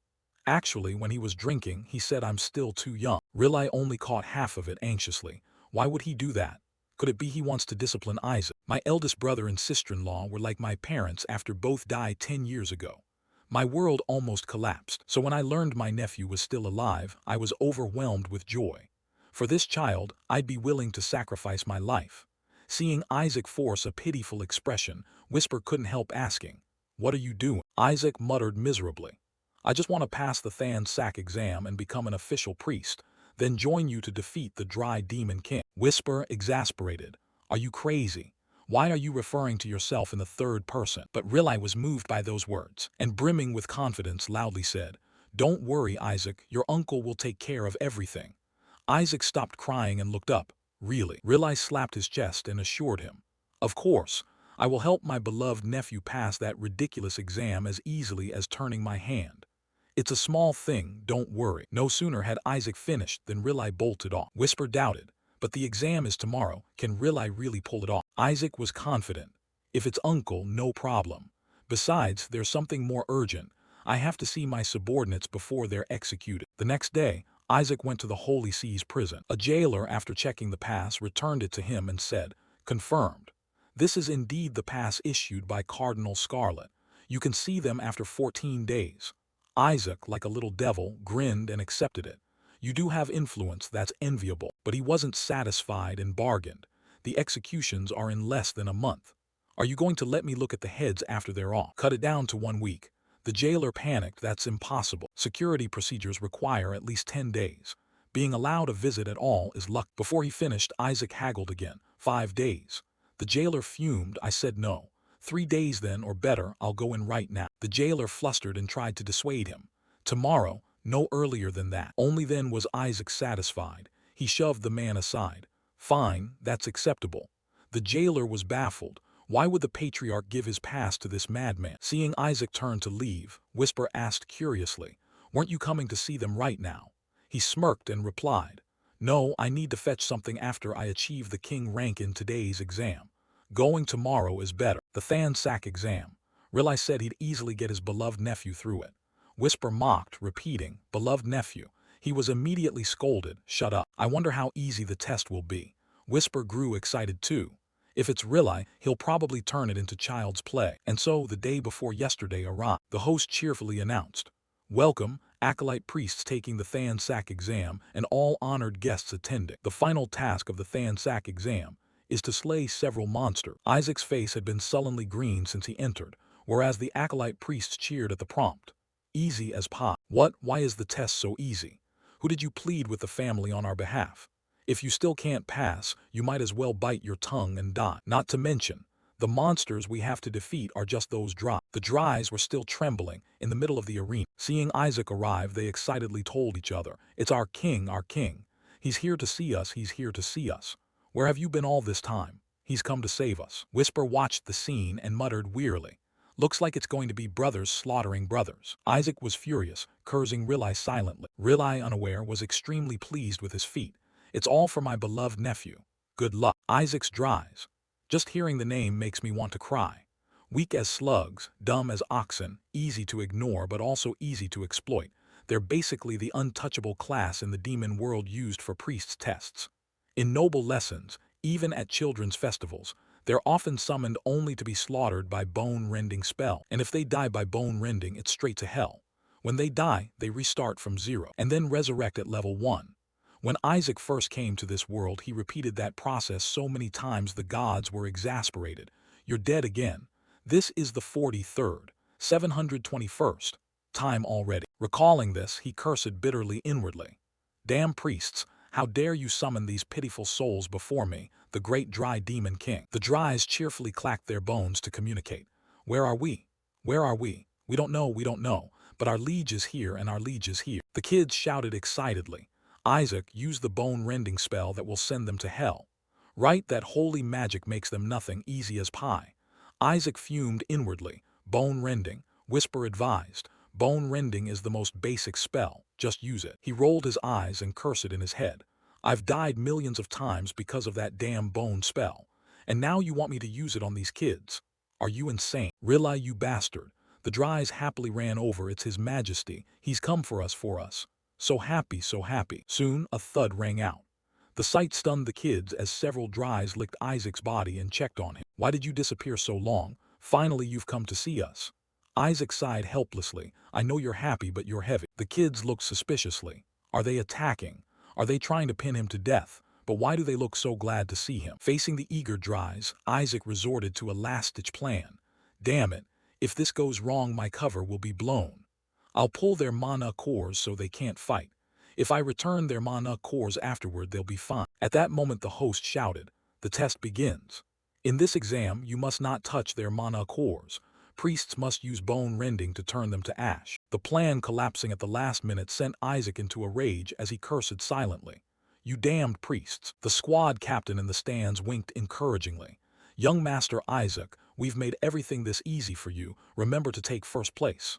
Actually, when he was drinking, he said I'm still too young." Rilai only caught half of it anxiously. Why would he do that? Could it be he wants to discipline Isaac? "My eldest brother and sister-in-law were like my parents after both died 10 years ago. My world almost collapsed. So when I learned my nephew was still alive, I was overwhelmed with joy. For this child, I'd be willing to sacrifice my life." Seeing Isaac force a pitiful expression, Whisper couldn't help asking, "What are you doing?" Isaac muttered miserably, "I just want to pass the Thansak exam and become an official priest, then join you to defeat the Dry Demon King." Whisper, exasperated, "Are you crazy? Why are you referring to yourself in the third person?" But Rilai was moved by those words, and brimming with confidence loudly said, "Don't worry, Isaac, your uncle will take care of everything." Isaac stopped crying and looked up. "Really?" Rilai slapped his chest and assured him, "Of course, I will help my beloved nephew pass that ridiculous exam as easily as turning my hand. It's a small thing, don't worry." No sooner had Isaac finished than Rilai bolted off. Whisper doubted, "But the exam is tomorrow. Can Rilai really pull it off?" Isaac was confident. "If it's uncle, no problem. Besides, there's something more urgent. I have to see my subordinates before they're executed." The next day, Isaac went to the Holy See's prison. A jailer, after checking the pass, returned it to him and said, "Confirmed. This is indeed the pass issued by Cardinal Scarlet. You can see them after 14 days. Isaac, like a little devil, grinned and accepted it. "You do have influence, that's enviable." But he wasn't satisfied and bargained. "The executions are in less than a month. Are you going to let me look at the heads after they're off?" "Cut it down to 1 week." The jailer panicked. "That's impossible. Security procedures require at least 10 days. Being allowed a visit at all is luck." Before he finished, Isaac haggled again. 5 days. The jailer fumed. "I said no. 3 days then, or better, I'll go in right now." The jailer flustered and tried to dissuade him. "Tomorrow, no earlier than that." Only then was Isaac satisfied. He shoved the man aside. "Fine, that's acceptable." The jailer was baffled. Why would the patriarch give his pass to this madman? Seeing Isaac turn to leave, Whisper asked curiously, "Weren't you coming to see them right now?" He smirked and replied, "No, I need to fetch something after I achieve the king rank in today's exam. Going tomorrow is better." The Thansak exam. Rilai said he'd easily get his beloved nephew through it. Whisper mocked, repeating, "Beloved nephew." He was immediately scolded. "Shut up. I wonder how easy the test will be." Whisper grew excited too. If it's really, he'll probably turn it into child's play. And so, the day before yesterday arrived. The host cheerfully announced, "Welcome, acolyte priests taking the Thansak exam and all honored guests attending. The final task of the Thansak exam is to slay several monsters." Isaac's face had been sullenly green since he entered, whereas the acolyte priests cheered at the prompt. Easy as pie. What? Why is the test so easy? Who did you plead with the family on our behalf? If you still can't pass, you might as well bite your tongue and die. Not to mention, the monsters we have to defeat are just those dry. The Dries were still trembling in the middle of the arena. Seeing Isaac arrive, they excitedly told each other, "It's our king, our king. He's here to see us, he's here to see us. Where have you been all this time? He's come to save us." Whisper watched the scene and muttered wearily, "Looks like it's going to be brothers slaughtering brothers." Isaac was furious, cursing Rilai silently. Rilai, unaware, was extremely pleased with his feat. "It's all for my beloved nephew. Good luck." Isaac's Dries. Just hearing the name makes me want to cry. Weak as slugs, dumb as oxen, easy to ignore but also easy to exploit. They're basically the untouchable class in the demon world used for priests' tests. In noble lessons, even at children's festivals, they're often summoned only to be slaughtered by bone-rending spell. And if they die by bone-rending, it's straight to hell. When they die, they restart from zero and then resurrect at level 1. When Isaac first came to this world, he repeated that process so many times the gods were exasperated. "You're dead again. This is the 43rd, 721st time already." Recalling this, he cursed bitterly inwardly. "Damn priests, how dare you summon these pitiful souls before me, the great dry demon king." The Dries cheerfully clacked their bones to communicate. "Where are we? Where are we? We don't know, but our liege is here and our liege is here." The kids shouted excitedly. "Isaac, use the bone-rending spell that will send them to hell. Right, that holy magic makes them nothing, easy as pie." Isaac fumed inwardly. "Bone-rending," Whisper advised. "Bone-rending is the most basic spell, just use it." He rolled his eyes and cursed in his head. "I've died millions of times because of that damn bone spell. And now you want me to use it on these kids? Are you insane? Rilai, you bastard." The Dries happily ran over. "It's his majesty. He's come for us, for us. So happy, so happy." Soon, a thud rang out. The sight stunned the kids as several Dries licked Isaac's body and checked on him. "Why did you disappear so long? Finally you've come to see us." Isaac sighed helplessly. "I know you're happy, but you're heavy." The kids looked suspiciously. Are they attacking? Are they trying to pin him to death? But why do they look so glad to see him? Facing the eager Dries, Isaac resorted to a last-ditch plan. "Damn it, if this goes wrong my cover will be blown. I'll pull their mana cores so they can't fight. If I return their mana cores afterward, they'll be fine." At that moment the host shouted, "The test begins. In this exam you must not touch their mana cores. Priests must use bone-rending to turn them to ash." The plan collapsing at the last minute sent Isaac into a rage as he cursed silently. "You damned priests." The squad captain in the stands winked encouragingly. "Young Master Isaac, we've made everything this easy for you. Remember to take first place."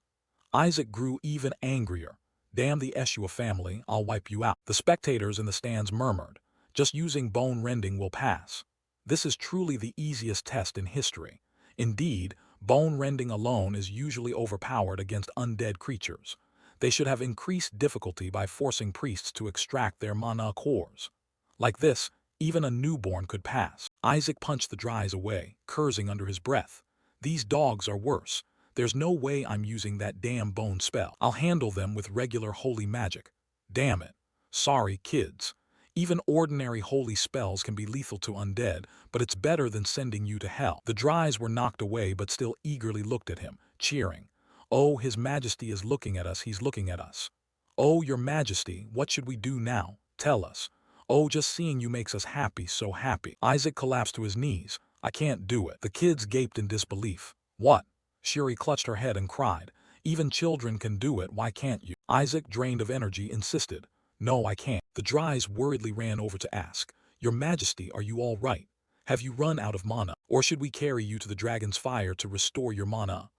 Isaac grew even angrier. "Damn the Eshua family, I'll wipe you out." The spectators in the stands murmured, "Just using bone-rending will pass. This is truly the easiest test in history." Indeed, bone-rending alone is usually overpowered against undead creatures. They should have increased difficulty by forcing priests to extract their mana cores. Like this, even a newborn could pass. Isaac punched the Dries away, cursing under his breath. "These dogs are worse. There's no way I'm using that damn bone spell. I'll handle them with regular holy magic. Damn it. Sorry, kids. Even ordinary holy spells can be lethal to undead, but it's better than sending you to hell." The Dries were knocked away but still eagerly looked at him, cheering. "Oh, His Majesty is looking at us, he's looking at us. Oh, Your Majesty, what should we do now? Tell us. Oh, just seeing you makes us happy, so happy." Isaac collapsed to his knees. "I can't do it." The kids gaped in disbelief. "What?" Shuri clutched her head and cried. "Even children can do it, why can't you?" Isaac, drained of energy, insisted. "No, I can't." The Dries worriedly ran over to ask, "Your Majesty, are you all right? Have you run out of mana? Or should we carry you to the dragon's fire to restore your mana?"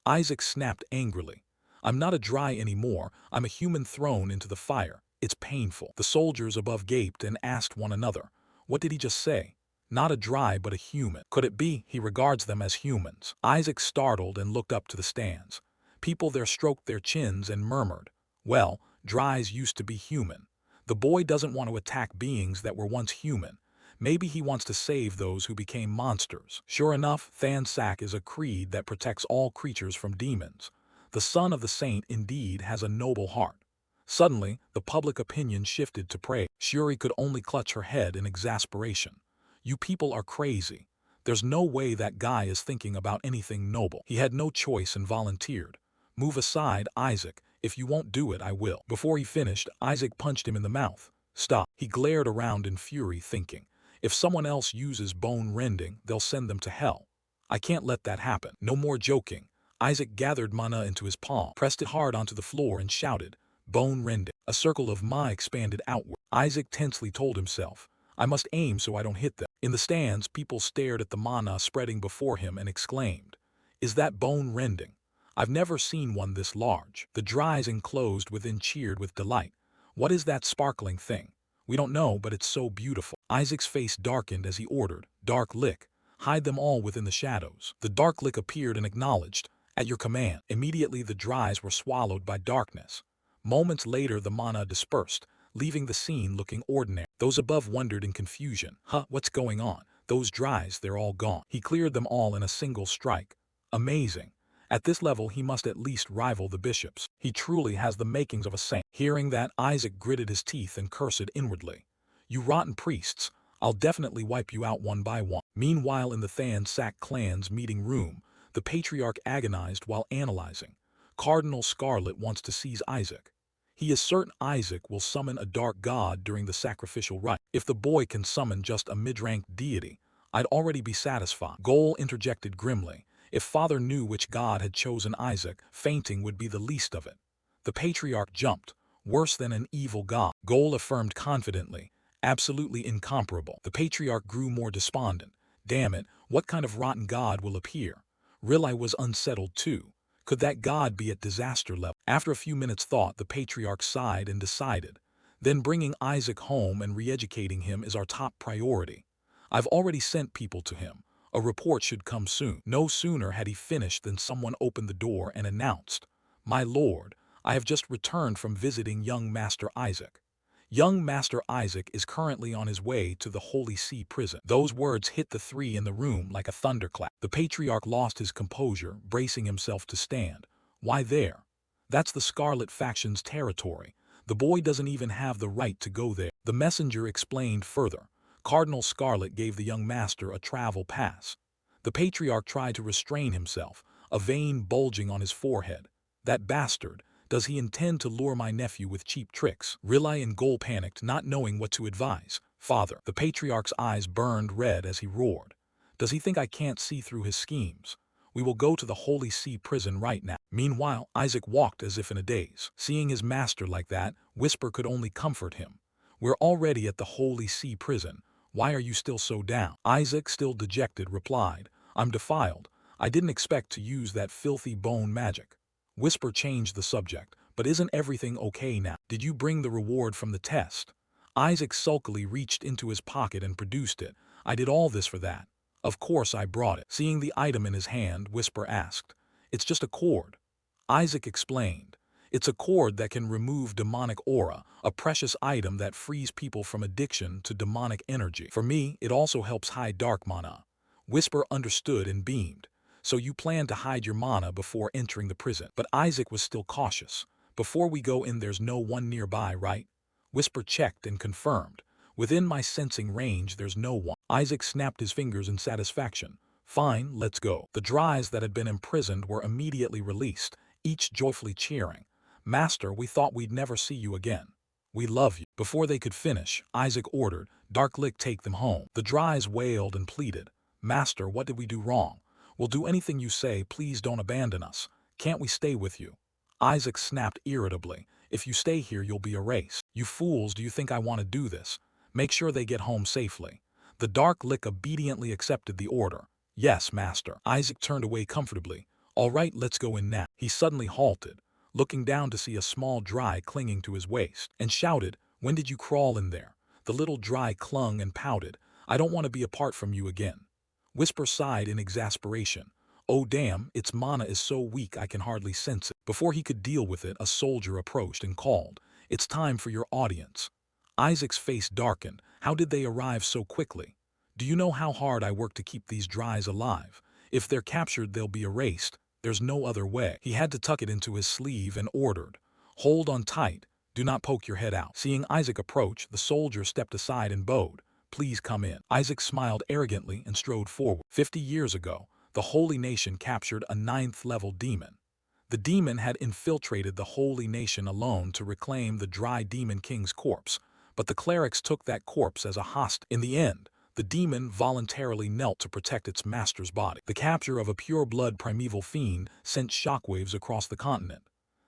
Isaac snapped angrily. "I'm not a Dry anymore, I'm a human thrown into the fire. It's painful." The soldiers above gaped and asked one another, "What did he just say? Not a Dry but a human. Could it be he regards them as humans?" Isaac startled and looked up to the stands. People there stroked their chins and murmured, "Well, Dries used to be human. The boy doesn't want to attack beings that were once human. Maybe he wants to save those who became monsters. Sure enough, Thansak is a creed that protects all creatures from demons. The son of the saint indeed has a noble heart. Suddenly, the public opinion shifted to praise. Shuri could only clutch her head in exasperation. You people are crazy. There's no way that guy is thinking about anything noble. He had no choice and volunteered. Move aside, Isaac. If you won't do it, I will. Before he finished, Isaac punched him in the mouth. Stop. He glared around in fury, thinking, if someone else uses bone rending, they'll send them to hell. I can't let that happen. No more joking. Isaac gathered mana into his palm, pressed it hard onto the floor and shouted, bone rending. A circle of ma expanded outward. Isaac tensely told himself, I must aim so I don't hit them. In the stands, people stared at the mana spreading before him and exclaimed, is that bone rending? I've never seen one this large. The dries enclosed within cheered with delight. What is that sparkling thing? We don't know, but it's so beautiful. Isaac's face darkened as he ordered, Dark Lick, hide them all within the shadows. The Dark Lick appeared and acknowledged, at your command. Immediately the dries were swallowed by darkness. Moments later the mana dispersed, leaving the scene looking ordinary. Those above wondered in confusion. What's going on? Those dries, they're all gone. He cleared them all in a single strike. Amazing. At this level he must at least rival the bishops. He truly has the makings of a saint. Hearing that, Isaac gritted his teeth and cursed inwardly. You rotten priests, I'll definitely wipe you out one by one. Meanwhile in the Thansak clan's meeting room, the patriarch agonized while analyzing. Cardinal Scarlet wants to seize Isaac. He is certain Isaac will summon a dark god during the sacrificial rite. If the boy can summon just a mid-ranked deity, I'd already be satisfied. Goal interjected grimly. If father knew which god had chosen Isaac, fainting would be the least of it. The patriarch jumped. Worse than an evil god. Goal affirmed confidently. Absolutely incomparable. The patriarch grew more despondent. Damn it, what kind of rotten god will appear? Rilai was unsettled too. Could that god be at disaster level? After a few minutes' thought, the patriarch sighed and decided. Then bringing Isaac home and re-educating him is our top priority. I've already sent people to him. A report should come soon. No sooner had he finished than someone opened the door and announced, My lord, I have just returned from visiting young Master Isaac. Young Master Isaac is currently on his way to the Holy See prison. Those words hit the three in the room like a thunderclap. The patriarch lost his composure, bracing himself to stand. Why there? That's the Scarlet faction's territory. The boy doesn't even have the right to go there. The messenger explained further. Cardinal Scarlet gave the young master a travel pass. The patriarch tried to restrain himself, a vein bulging on his forehead. That bastard. Does he intend to lure my nephew with cheap tricks? Rilai and Goal panicked, not knowing what to advise. Father. The patriarch's eyes burned red as he roared. Does he think I can't see through his schemes? We will go to the Holy See prison right now. Meanwhile, Isaac walked as if in a daze. Seeing his master like that, Whisper could only comfort him. We're already at the Holy See prison. Why are you still so down? Isaac, still dejected, replied, I'm defiled. I didn't expect to use that filthy bone magic. Whisper changed the subject, but isn't everything okay now? Did you bring the reward from the test? Isaac sulkily reached into his pocket and produced it. I did all this for that. Of course I brought it. Seeing the item in his hand, Whisper asked, It's just a cord. Isaac explained. It's a cord that can remove demonic aura, a precious item that frees people from addiction to demonic energy. For me, it also helps hide dark mana. Whisper understood and beamed. So you plan to hide your mana before entering the prison. But Isaac was still cautious. Before we go in there's no one nearby, right? Whisper checked and confirmed. Within my sensing range there's no one. Isaac snapped his fingers in satisfaction. Fine, let's go. The dries that had been imprisoned were immediately released, each joyfully cheering. Master, we thought we'd never see you again. We love you. Before they could finish, Isaac ordered, Darklick, take them home. The dries wailed and pleaded. Master, what did we do wrong? We'll do anything you say, please don't abandon us. Can't we stay with you? Isaac snapped irritably. If you stay here you'll be erased. You fools, do you think I want to do this? Make sure they get home safely. The Dark Lick obediently accepted the order. Yes, master. Isaac turned away comfortably. All right, let's go in now. He suddenly halted, looking down to see a small dry clinging to his waist, and shouted, When did you crawl in there? The little dry clung and pouted. I don't want to be apart from you again. Whisper sighed in exasperation. Oh damn, its mana is so weak I can hardly sense it. Before he could deal with it, a soldier approached and called, It's time for your audience. Isaac's face darkened. How did they arrive so quickly? Do you know how hard I work to keep these dries alive? If they're captured, they'll be erased. There's no other way. He had to tuck it into his sleeve and ordered, "Hold on tight. Do not poke your head out." Seeing Isaac approach, the soldier stepped aside and bowed. "Please come in." Isaac smiled arrogantly and strode forward. 50 years ago, the holy nation captured a 9th-level demon. The demon had infiltrated the holy nation alone to reclaim the dry demon king's corpse, but the clerics took that corpse as a hostage. In the end, the demon voluntarily knelt to protect its master's body. The capture of a pure-blood primeval fiend sent shockwaves across the continent.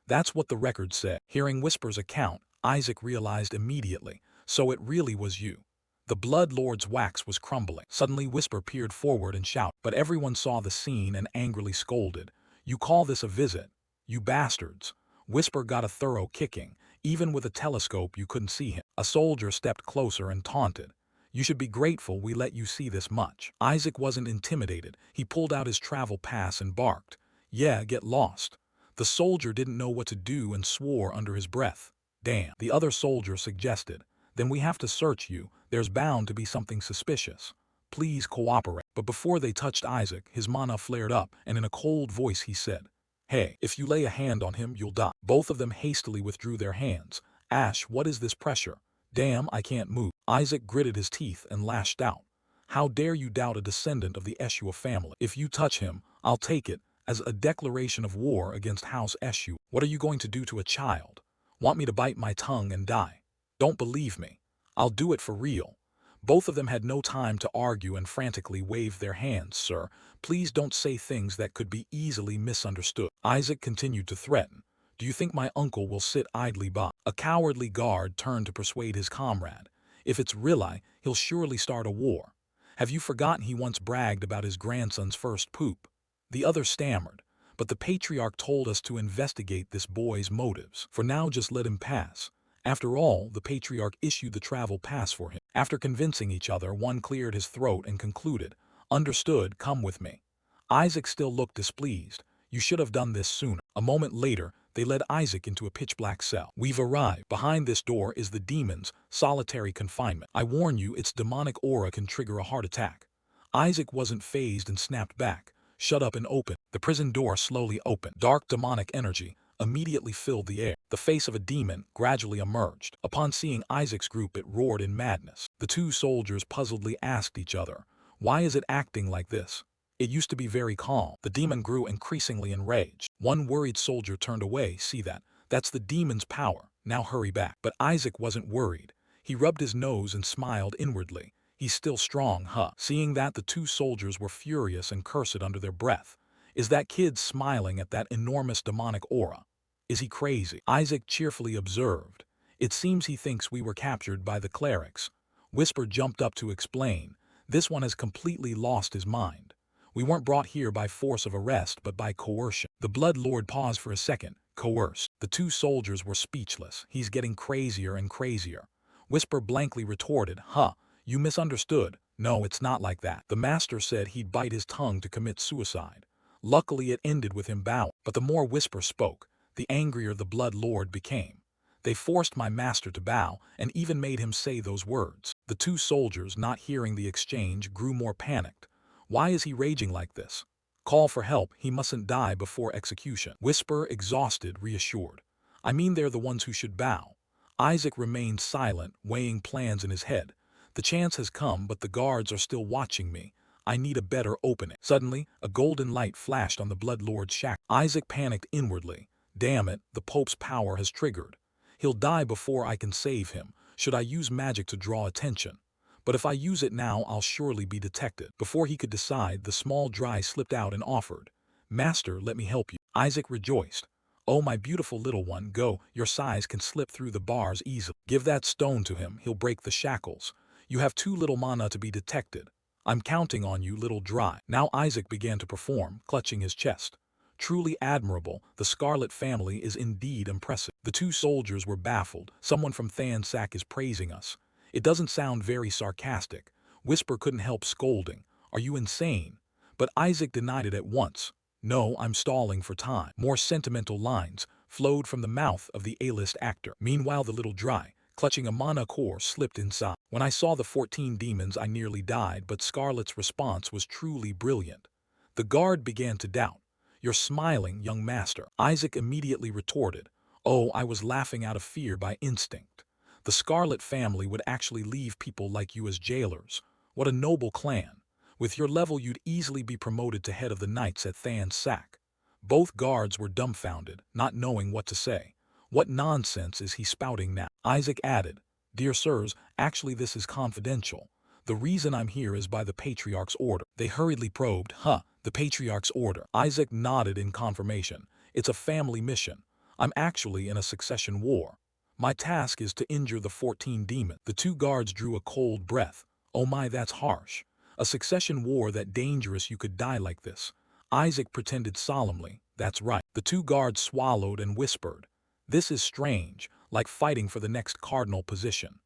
That's what the record said. Hearing Whisper's account, Isaac realized immediately, so it really was you. The Blood Lord's wax was crumbling. Suddenly Whisper peered forward and shouted, but everyone saw the scene and angrily scolded, "You call this a visit? You bastards." Whisper got a thorough kicking. Even with a telescope you couldn't see him. A soldier stepped closer and taunted, "You should be grateful we let you see this much." Isaac wasn't intimidated. He pulled out his travel pass and barked, "Yeah, get lost." The soldier didn't know what to do and swore under his breath. "Damn." The other soldier suggested, "Then we have to search you. There's bound to be something suspicious. Please cooperate." But before they touched Isaac, his mana flared up, and in a cold voice he said, "Hey, if you lay a hand on him, you'll die." Both of them hastily withdrew their hands. "Ash, what is this pressure? Damn, I can't move." Isaac gritted his teeth and lashed out, "How dare you doubt a descendant of the Eshua family? If you touch him, I'll take it as a declaration of war against House Eshua." "What are you going to do to a child? Want me to bite my tongue and die? Don't believe me. I'll do it for real." Both of them had no time to argue and frantically waved their hands. "Sir, please don't say things that could be easily misunderstood." Isaac continued to threaten, "Do you think my uncle will sit idly by?" A cowardly guard turned to persuade his comrade, "If it's Rilai, he'll surely start a war. Have you forgotten he once bragged about his grandson's first poop?" The other stammered, "But the patriarch told us to investigate this boy's motives. For now, just let him pass. After all, the patriarch issued the travel pass for him." After convincing each other, one cleared his throat and concluded, "Understood, come with me." Isaac still looked displeased. "You should have done this sooner." A moment later, they led Isaac into a pitch-black cell. "We've arrived. Behind this door is the demon's solitary confinement. I warn you, its demonic aura can trigger a heart attack." Isaac wasn't fazed and snapped back, "Shut up and open." The prison door slowly opened. Dark demonic energy immediately filled the air. The face of a demon gradually emerged. Upon seeing Isaac's group, it roared in madness. The two soldiers puzzledly asked each other, "Why is it acting like this? It used to be very calm." The demon grew increasingly enraged. One worried soldier turned away. "See that? That's the demon's power. Now hurry back." But Isaac wasn't worried. He rubbed his nose and smiled inwardly. "He's still strong, huh?" Seeing that, the two soldiers were furious and cursed under their breath. "Is that kid smiling at that enormous demonic aura? Is he crazy?" Isaac cheerfully observed, "It seems he thinks we were captured by the clerics." Whisper jumped up to explain, "This one has completely lost his mind. We weren't brought here by force of arrest but by coercion." The Blood Lord paused for a second. "Coerced?" The two soldiers were speechless. "He's getting crazier and crazier." Whisper blankly retorted, "Huh, you misunderstood. No, it's not like that. The master said he'd bite his tongue to commit suicide. Luckily it ended with him bowing." But the more Whisper spoke, the angrier the Blood Lord became. "They forced my master to bow and even made him say those words." The two soldiers, not hearing the exchange, grew more panicked. "Why is he raging like this? Call for help, he mustn't die before execution." Whisper, exhausted, reassured, "I mean they're the ones who should bow." Isaac remained silent, weighing plans in his head. "The chance has come, but the guards are still watching me. I need a better opening." Suddenly, a golden light flashed on the Blood Lord's shackle. Isaac panicked inwardly. "Damn it, the Pope's power has triggered. He'll die before I can save him. Should I use magic to draw attention? But if I use it now, I'll surely be detected." Before he could decide, the small dry slipped out and offered, "Master, let me help you." Isaac rejoiced. "Oh, my beautiful little one, go. Your size can slip through the bars easily. Give that stone to him, he'll break the shackles. You have too little mana to be detected. I'm counting on you, little dry." Now Isaac began to perform, clutching his chest. "Truly admirable, the Scarlet family is indeed impressive." The two soldiers were baffled. "Someone from Thansak is praising us. It doesn't sound very sarcastic." Whisper couldn't help scolding, "Are you insane?" But Isaac denied it at once. "No, I'm stalling for time." More sentimental lines flowed from the mouth of the A-list actor. Meanwhile, the little dry clutching a mana core slipped inside. When I saw the 14 demons I nearly died, but Scarlet's response was truly brilliant. The guard began to doubt. "You're smiling, young master." Isaac immediately retorted, "Oh, I was laughing out of fear by instinct. The Scarlet family would actually leave people like you as jailers. What a noble clan. With your level you'd easily be promoted to head of the knights at Than's sack." Both guards were dumbfounded, not knowing what to say. What nonsense is he spouting now? Isaac added, "Dear sirs, actually this is confidential. The reason I'm here is by the Patriarch's order." They hurriedly probed, the Patriarch's order." Isaac nodded in confirmation. "It's a family mission. I'm actually in a succession war. My task is to injure the 14 demons." The two guards drew a cold breath. "Oh my, that's harsh. A succession war that dangerous you could die like this." Isaac pretended solemnly, "That's right." The two guards swallowed and whispered, "This is strange, like fighting for the next cardinal position.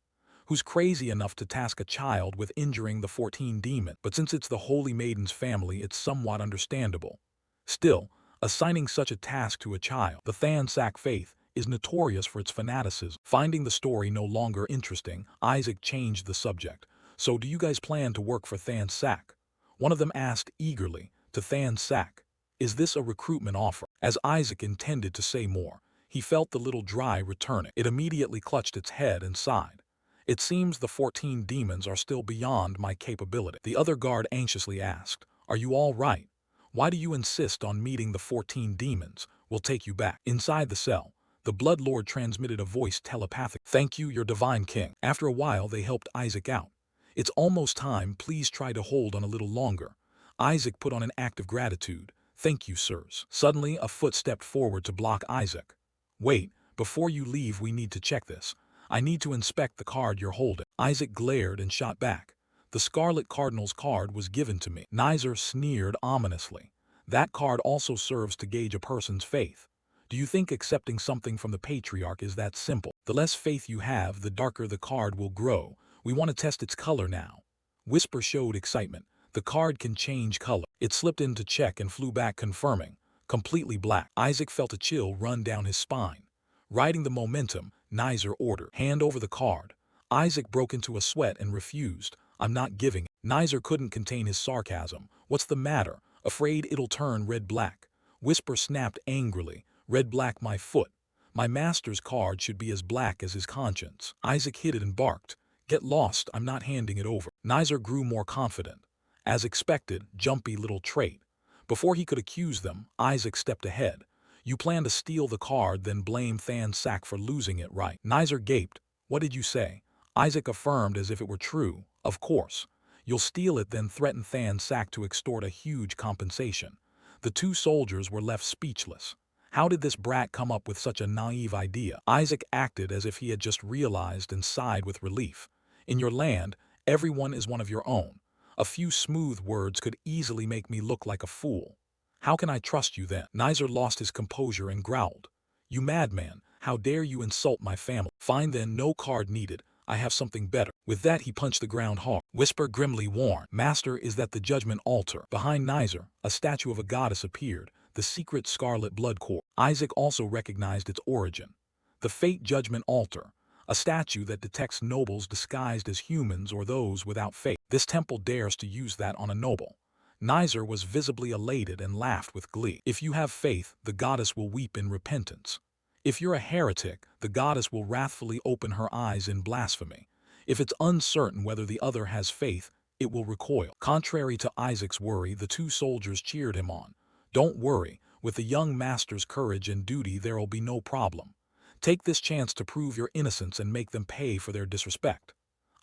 Who's crazy enough to task a child with injuring the 14 demons? But since it's the Holy Maiden's family, it's somewhat understandable. Still, assigning such a task to a child, the Thansak faith, is notorious for its fanaticism." Finding the story no longer interesting, Isaac changed the subject. "So do you guys plan to work for Thansak?" One of them asked eagerly. "To Thansak? Is this a recruitment offer?" As Isaac intended to say more, he felt the little dry returning. It immediately clutched its head and sighed. "It seems the 14 demons are still beyond my capability." The other guard anxiously asked, "Are you all right? Why do you insist on meeting the 14 demons? We'll take you back." Inside the cell, the Blood Lord transmitted a voice telepathic. "Thank you, your divine king." After a while they helped Isaac out. "It's almost time, please try to hold on a little longer." Isaac put on an act of gratitude. "Thank you, sirs." Suddenly a foot stepped forward to block Isaac. "Wait, before you leave we need to check this. I need to inspect the card you're holding." Isaac glared and shot back. "The Scarlet Cardinal's card was given to me." Nizer sneered ominously. "That card also serves to gauge a person's faith. Do you think accepting something from the Patriarch is that simple? The less faith you have, the darker the card will grow. We want to test its color now." Whisper showed excitement. "The card can change color." It slipped into check and flew back confirming. "Completely black." Isaac felt a chill run down his spine. Riding the momentum, Nizer ordered, "Hand over the card." Isaac broke into a sweat and refused. "I'm not giving it." Nizer couldn't contain his sarcasm. "What's the matter? Afraid it'll turn red-black?" Whisper snapped angrily. "Red-black my foot. My master's card should be as black as his conscience." Isaac hit it and barked. "Get lost, I'm not handing it over." Nizer grew more confident. As expected, jumpy little trait. Before he could accuse them, Isaac stepped ahead. "You plan to steal the card, then blame Thansak for losing it, right?" Nizer gaped. "What did you say?" Isaac affirmed as if it were true. "Of course. You'll steal it, then threaten Thansak to extort a huge compensation." The two soldiers were left speechless. How did this brat come up with such a naive idea? Isaac acted as if he had just realized and sighed with relief. "In your land, everyone is one of your own. A few smooth words could easily make me look like a fool. How can I trust you then?" Nizer lost his composure and growled. "You madman, how dare you insult my family?" "Fine then, no card needed. I have something better." With that he punched the ground hard. Whisper grimly warned, "Master, is that the judgment altar?" Behind Nizer, a statue of a goddess appeared, the secret scarlet blood core. Isaac also recognized its origin. The Fate Judgment Altar, a statue that detects nobles disguised as humans or those without fate. This temple dares to use that on a noble. Nizer was visibly elated and laughed with glee. "If you have faith, the goddess will weep in repentance. If you're a heretic, the goddess will wrathfully open her eyes in blasphemy. If it's uncertain whether the other has faith, it will recoil." Contrary to Isaac's worry, the two soldiers cheered him on. "Don't worry, with the young master's courage and duty there'll be no problem. Take this chance to prove your innocence and make them pay for their disrespect."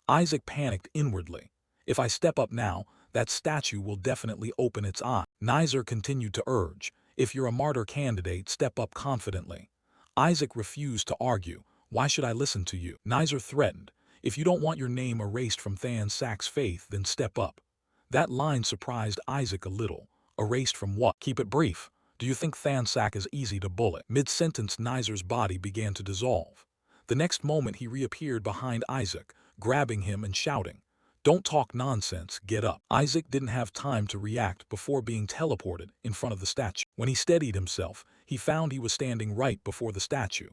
Isaac panicked inwardly. "If I step up now, that statue will definitely open its eye." Nizer continued to urge, "If you're a martyr candidate, step up confidently." Isaac refused to argue. "Why should I listen to you?" Nizer threatened, "If you don't want your name erased from Thansak's faith, then step up." That line surprised Isaac a little. "Erased from what? Keep it brief. Do you think Thansak is easy to bullet?" Mid-sentence, Nizer's body began to dissolve. The next moment he reappeared behind Isaac, grabbing him and shouting, "Don't talk nonsense, get up." Isaac didn't have time to react before being teleported in front of the statue. When he steadied himself, he found he was standing right before the statue.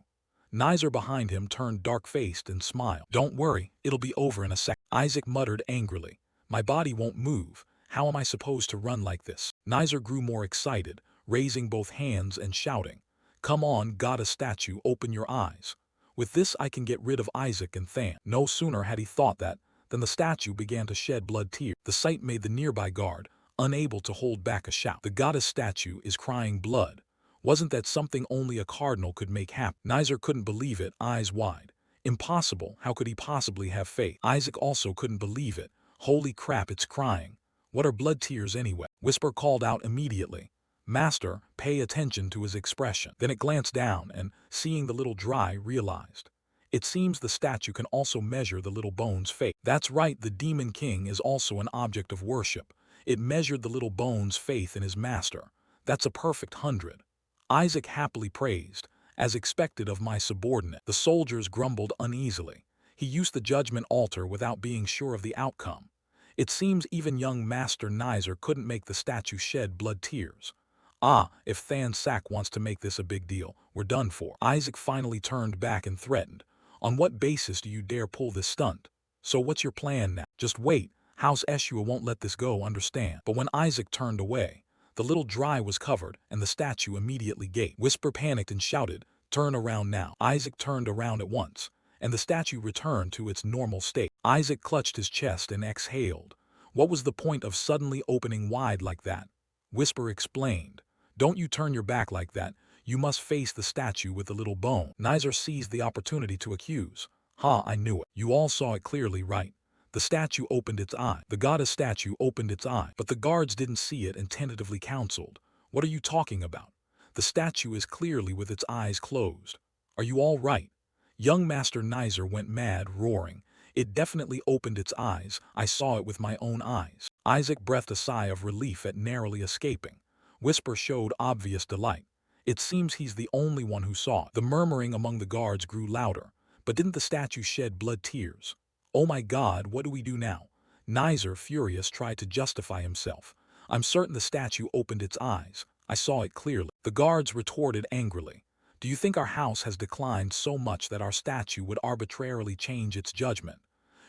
Nizer behind him turned dark-faced and smiled. "Don't worry, it'll be over in a sec." Isaac muttered angrily. "My body won't move. How am I supposed to run like this?" Nizer grew more excited, raising both hands and shouting, "Come on, goddess statue, open your eyes. With this I can get rid of Isaac and Than." No sooner had he thought that, than the statue began to shed blood tears. The sight made the nearby guard unable to hold back a shout. "The goddess statue is crying blood. Wasn't that something only a cardinal could make happen?" Nizer couldn't believe it, eyes wide. Impossible, how could he possibly have faith? Isaac also couldn't believe it. "Holy crap, it's crying. What are blood tears anyway?" Whisper called out immediately, "Master, pay attention to his expression." Then it glanced down and, seeing the little dry, realized. It seems the statue can also measure the little bone's fate. That's right, the Demon King is also an object of worship. It measured the little bone's faith in his master. That's a perfect 100. Isaac happily praised, "As expected of my subordinate." The soldiers grumbled uneasily. He used the judgment altar without being sure of the outcome. It seems even young Master Nizer couldn't make the statue shed blood tears. Ah, if Than Sak wants to make this a big deal, we're done for. Isaac finally turned back and threatened, "On what basis do you dare pull this stunt? So what's your plan now?" "Just wait. House Eshua won't let this go, understand." But when Isaac turned away, the little dry was covered and the statue immediately gaped. Whisper panicked and shouted, "Turn around now." Isaac turned around at once, and the statue returned to its normal state. Isaac clutched his chest and exhaled. What was the point of suddenly opening wide like that? Whisper explained, "Don't you turn your back like that. You must face the statue with the little bone." Nizer seized the opportunity to accuse. "Ha, I knew it. You all saw it clearly, right? The statue opened its eye." The goddess statue opened its eye. But the guards didn't see it and tentatively counseled, "What are you talking about? The statue is clearly with its eyes closed. Are you all right?" Young Master Nizer went mad, roaring, "It definitely opened its eyes. I saw it with my own eyes." Isaac breathed a sigh of relief at narrowly escaping. Whisper showed obvious delight. "It seems he's the only one who saw it." The murmuring among the guards grew louder. "But didn't the statue shed blood tears? Oh my God, what do we do now?" Nizer, furious, tried to justify himself. "I'm certain the statue opened its eyes. I saw it clearly." The guards retorted angrily, "Do you think our house has declined so much that our statue would arbitrarily change its judgment?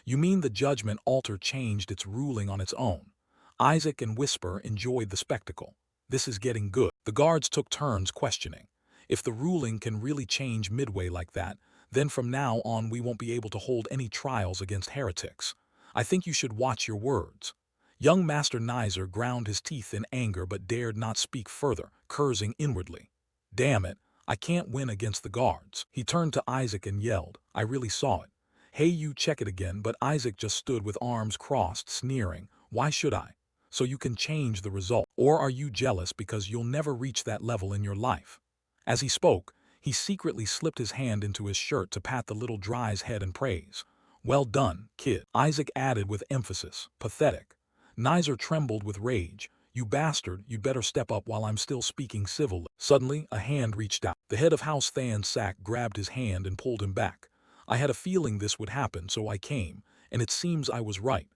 You mean the judgment altar changed its ruling on its own?" Isaac and Whisper enjoyed the spectacle. "This is getting good." The guards took turns questioning. "If the ruling can really change midway like that, then from now on we won't be able to hold any trials against heretics. I think you should watch your words." Young Master Nizer ground his teeth in anger but dared not speak further, cursing inwardly. "Damn it, I can't win against the guards." He turned to Isaac and yelled, "I really saw it. Hey, you, check it again." But Isaac just stood with arms crossed, sneering, "Why should I? So you can change the result. Or are you jealous because you'll never reach that level in your life?" As he spoke, he secretly slipped his hand into his shirt to pat the little dry's head and praise. "Well done, kid." Isaac added with emphasis, "Pathetic." Nizer trembled with rage. "You bastard, you'd better step up while I'm still speaking civilly." Suddenly, a hand reached out. The head of House Than Sak grabbed his hand and pulled him back. "I had a feeling this would happen, so I came, and it seems I was right.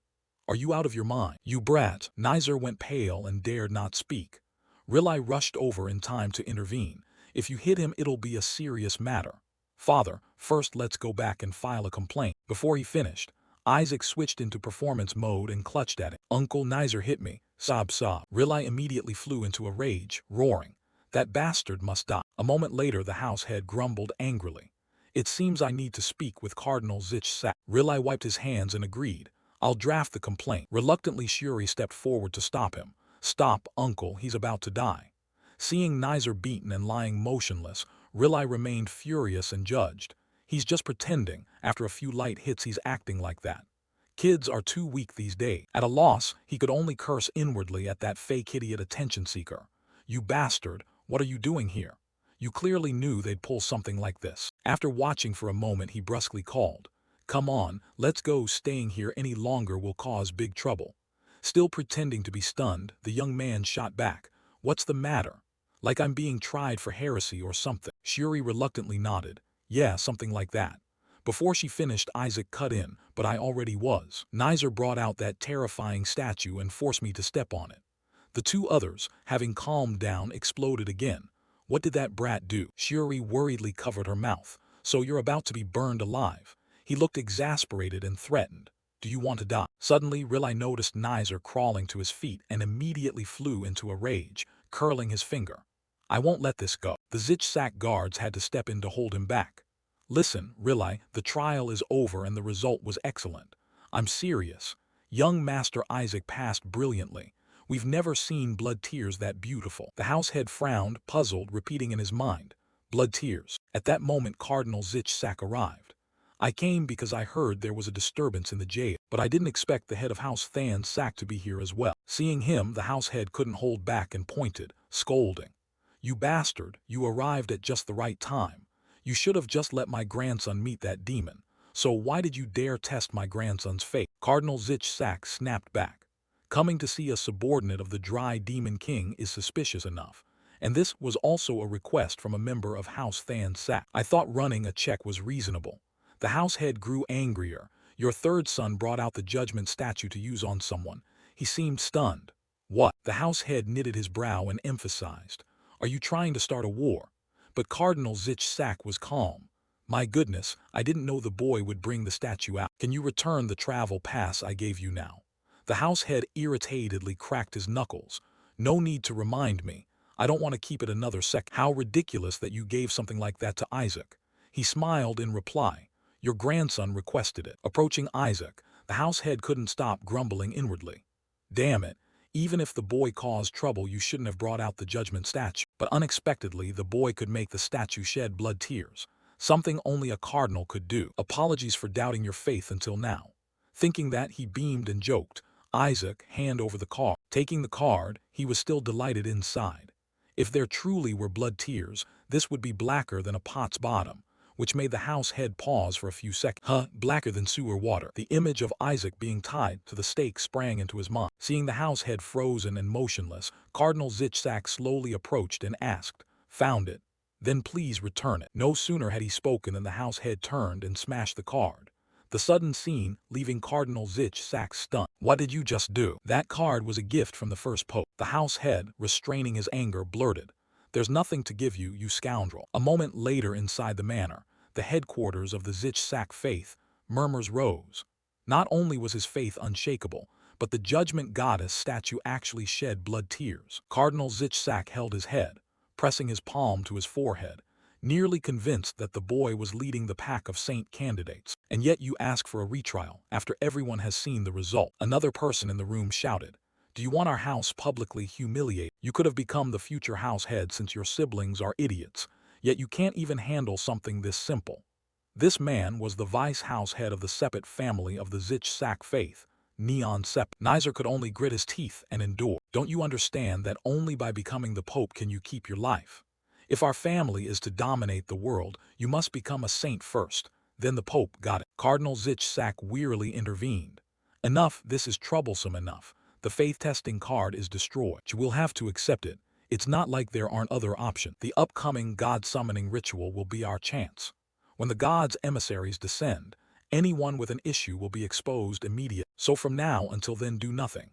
Are you out of your mind?" "You brat." Nizer went pale and dared not speak. Rilai rushed over in time to intervene. "If you hit him, it'll be a serious matter. Father, first let's go back and file a complaint." Before he finished, Isaac switched into performance mode and clutched at it. "Uncle, Nizer hit me." Sob. Rilai immediately flew into a rage, roaring, "That bastard must die." A moment later the house head grumbled angrily. "It seems I need to speak with Cardinal Zich Sak." Rilai wiped his hands and agreed. "I'll draft the complaint." Reluctantly Shuri stepped forward to stop him. "Stop, uncle, he's about to die." Seeing Nizer beaten and lying motionless, Rilai remained furious and judged. "He's just pretending. After a few light hits he's acting like that. Kids are too weak these days." At a loss, he could only curse inwardly at that fake idiot attention seeker. "You bastard, what are you doing here? You clearly knew they'd pull something like this." After watching for a moment he brusquely called, "Come on, let's go. Staying here any longer will cause big trouble." Still pretending to be stunned, the young man shot back, "What's the matter? Like I'm being tried for heresy or something?" Shuri reluctantly nodded, "Yeah, something like that." Before she finished, Isaac cut in, "But I already was." Nizer brought out that terrifying statue and forced me to step on it. The two others, having calmed down, exploded again. "What did that brat do?" Shuri worriedly covered her mouth. So you're about to be burned alive. He looked exasperated and threatened. Do you want to die? Suddenly, Riley noticed Nizer crawling to his feet and immediately flew into a rage, curling his finger. I won't let this go. The Zichsak guards had to step in to hold him back. Listen, Riley, the trial is over and the result was excellent. I'm serious. Young Master Isaac passed brilliantly. We've never seen blood tears that beautiful. The househead frowned, puzzled, repeating in his mind. Blood tears. At that moment Cardinal Zichsak arrived. I came because I heard there was a disturbance in the jail, but I didn't expect the head of House Than Sak to be here as well. Seeing him, the househead couldn't hold back and pointed, scolding. You bastard, you arrived at just the right time. You should have just let my grandson meet that demon. So why did you dare test my grandson's fate? Cardinal Zichsak snapped back. Coming to see a subordinate of the Dry Demon King is suspicious enough. And this was also a request from a member of House Than Sak. I thought running a check was reasonable. The househead grew angrier. Your third son brought out the judgment statue to use on someone. He seemed stunned. What? The househead knitted his brow and emphasized. Are you trying to start a war? But Cardinal Zichsak was calm. My goodness, I didn't know the boy would bring the statue out. Can you return the travel pass I gave you now? The househead irritatedly cracked his knuckles. No need to remind me. I don't want to keep it another sec. How ridiculous that you gave something like that to Isaac. He smiled in reply. Your grandson requested it. Approaching Isaac, the househead couldn't stop grumbling inwardly. Damn it. Even if the boy caused trouble, you shouldn't have brought out the judgment statue. But unexpectedly, the boy could make the statue shed blood tears. Something only a cardinal could do. Apologies for doubting your faith until now. Thinking that, he beamed and joked. Isaac, hand over the card. Taking the card, he was still delighted inside. If there truly were blood tears, this would be blacker than a pot's bottom, which made the househead pause for a few seconds. Blacker than sewer water. The image of Isaac being tied to the stake sprang into his mind. Seeing the househead frozen and motionless, Cardinal Zichsak slowly approached and asked, Found it? Then please return it. No sooner had he spoken than the househead turned and smashed the card. The sudden scene, leaving Cardinal Zichsak stunned. What did you just do? That card was a gift from the first pope. The househead, restraining his anger, blurted. There's nothing to give you, you scoundrel. A moment later inside the manor, the headquarters of the Zichsak faith, murmurs rose. Not only was his faith unshakable, but the judgment goddess statue actually shed blood tears. Cardinal Zichsak held his head, pressing his palm to his forehead, nearly convinced that the boy was leading the pack of saint candidates. And yet you ask for a retrial, after everyone has seen the result. Another person in the room shouted. Do you want our house publicly humiliated? You could have become the future house head since your siblings are idiots, yet you can't even handle something this simple. This man was the vice house head of the Sepet family of the Zichsak faith, Neon Sepet. Nizer could only grit his teeth and endure. Don't you understand that only by becoming the pope can you keep your life? If our family is to dominate the world, you must become a saint first. Then the pope got it. Cardinal Zichsak wearily intervened. Enough, this is troublesome enough. The faith-testing card is destroyed. You will have to accept it. It's not like there aren't other options. The upcoming god-summoning ritual will be our chance. When the gods' emissaries descend, anyone with an issue will be exposed immediately. So from now until then do nothing.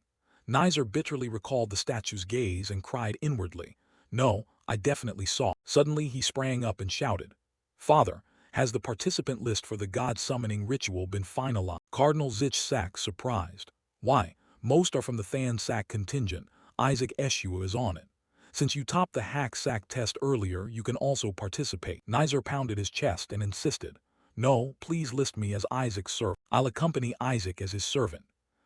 Nizer bitterly recalled the statue's gaze and cried inwardly, No, I definitely saw. Suddenly he sprang up and shouted, Father, has the participant list for the god-summoning ritual been finalized? Cardinal Zichsak surprised. Why? Most are from the Than Sak contingent. Isaac Eshua is on it. Since you topped the hack sack test earlier, you can also participate. Nizer pounded his chest and insisted. No, please list me as Isaac's servant. I'll accompany Isaac as his servant.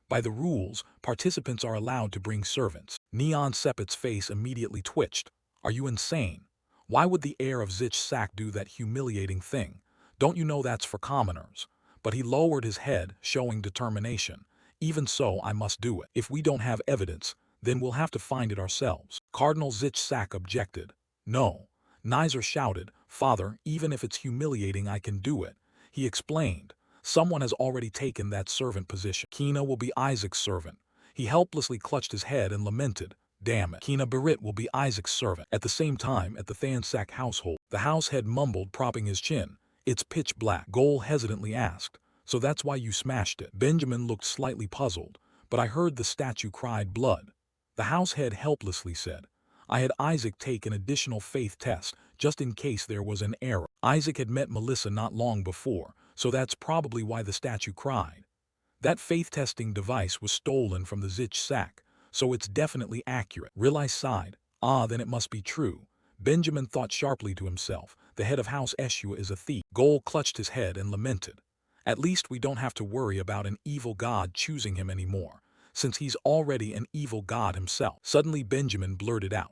By the rules, participants are allowed to bring servants. Neon Sepet's face immediately twitched. Are you insane? Why would the heir of Zichsak do that humiliating thing? Don't you know that's for commoners? But he lowered his head, showing determination. Even so, I must do it. If we don't have evidence, then we'll have to find it ourselves. Cardinal Zichsak objected. No. Nizer shouted, Father, even if it's humiliating, I can do it. He explained. Someone has already taken that servant position. Kina will be Isaac's servant. He helplessly clutched his head and lamented. Damn it. Kina Barit will be Isaac's servant. At the same time, at the Than Sak household, the househead mumbled, propping his chin. It's pitch black. Gol hesitantly asked. So that's why you smashed it. Benjamin looked slightly puzzled. But I heard the statue cried blood. The househead helplessly said. I had Isaac take an additional faith test, just in case there was an error. Isaac had met Melissa not long before, so that's probably why the statue cried. That faith-testing device was stolen from the Zich sack, so it's definitely accurate. Realize sighed. Ah, then it must be true. Benjamin thought sharply to himself. The head of House Eshua is a thief. Goal clutched his head and lamented. At least we don't have to worry about an evil god choosing him anymore, since he's already an evil god himself. Suddenly Benjamin blurted out.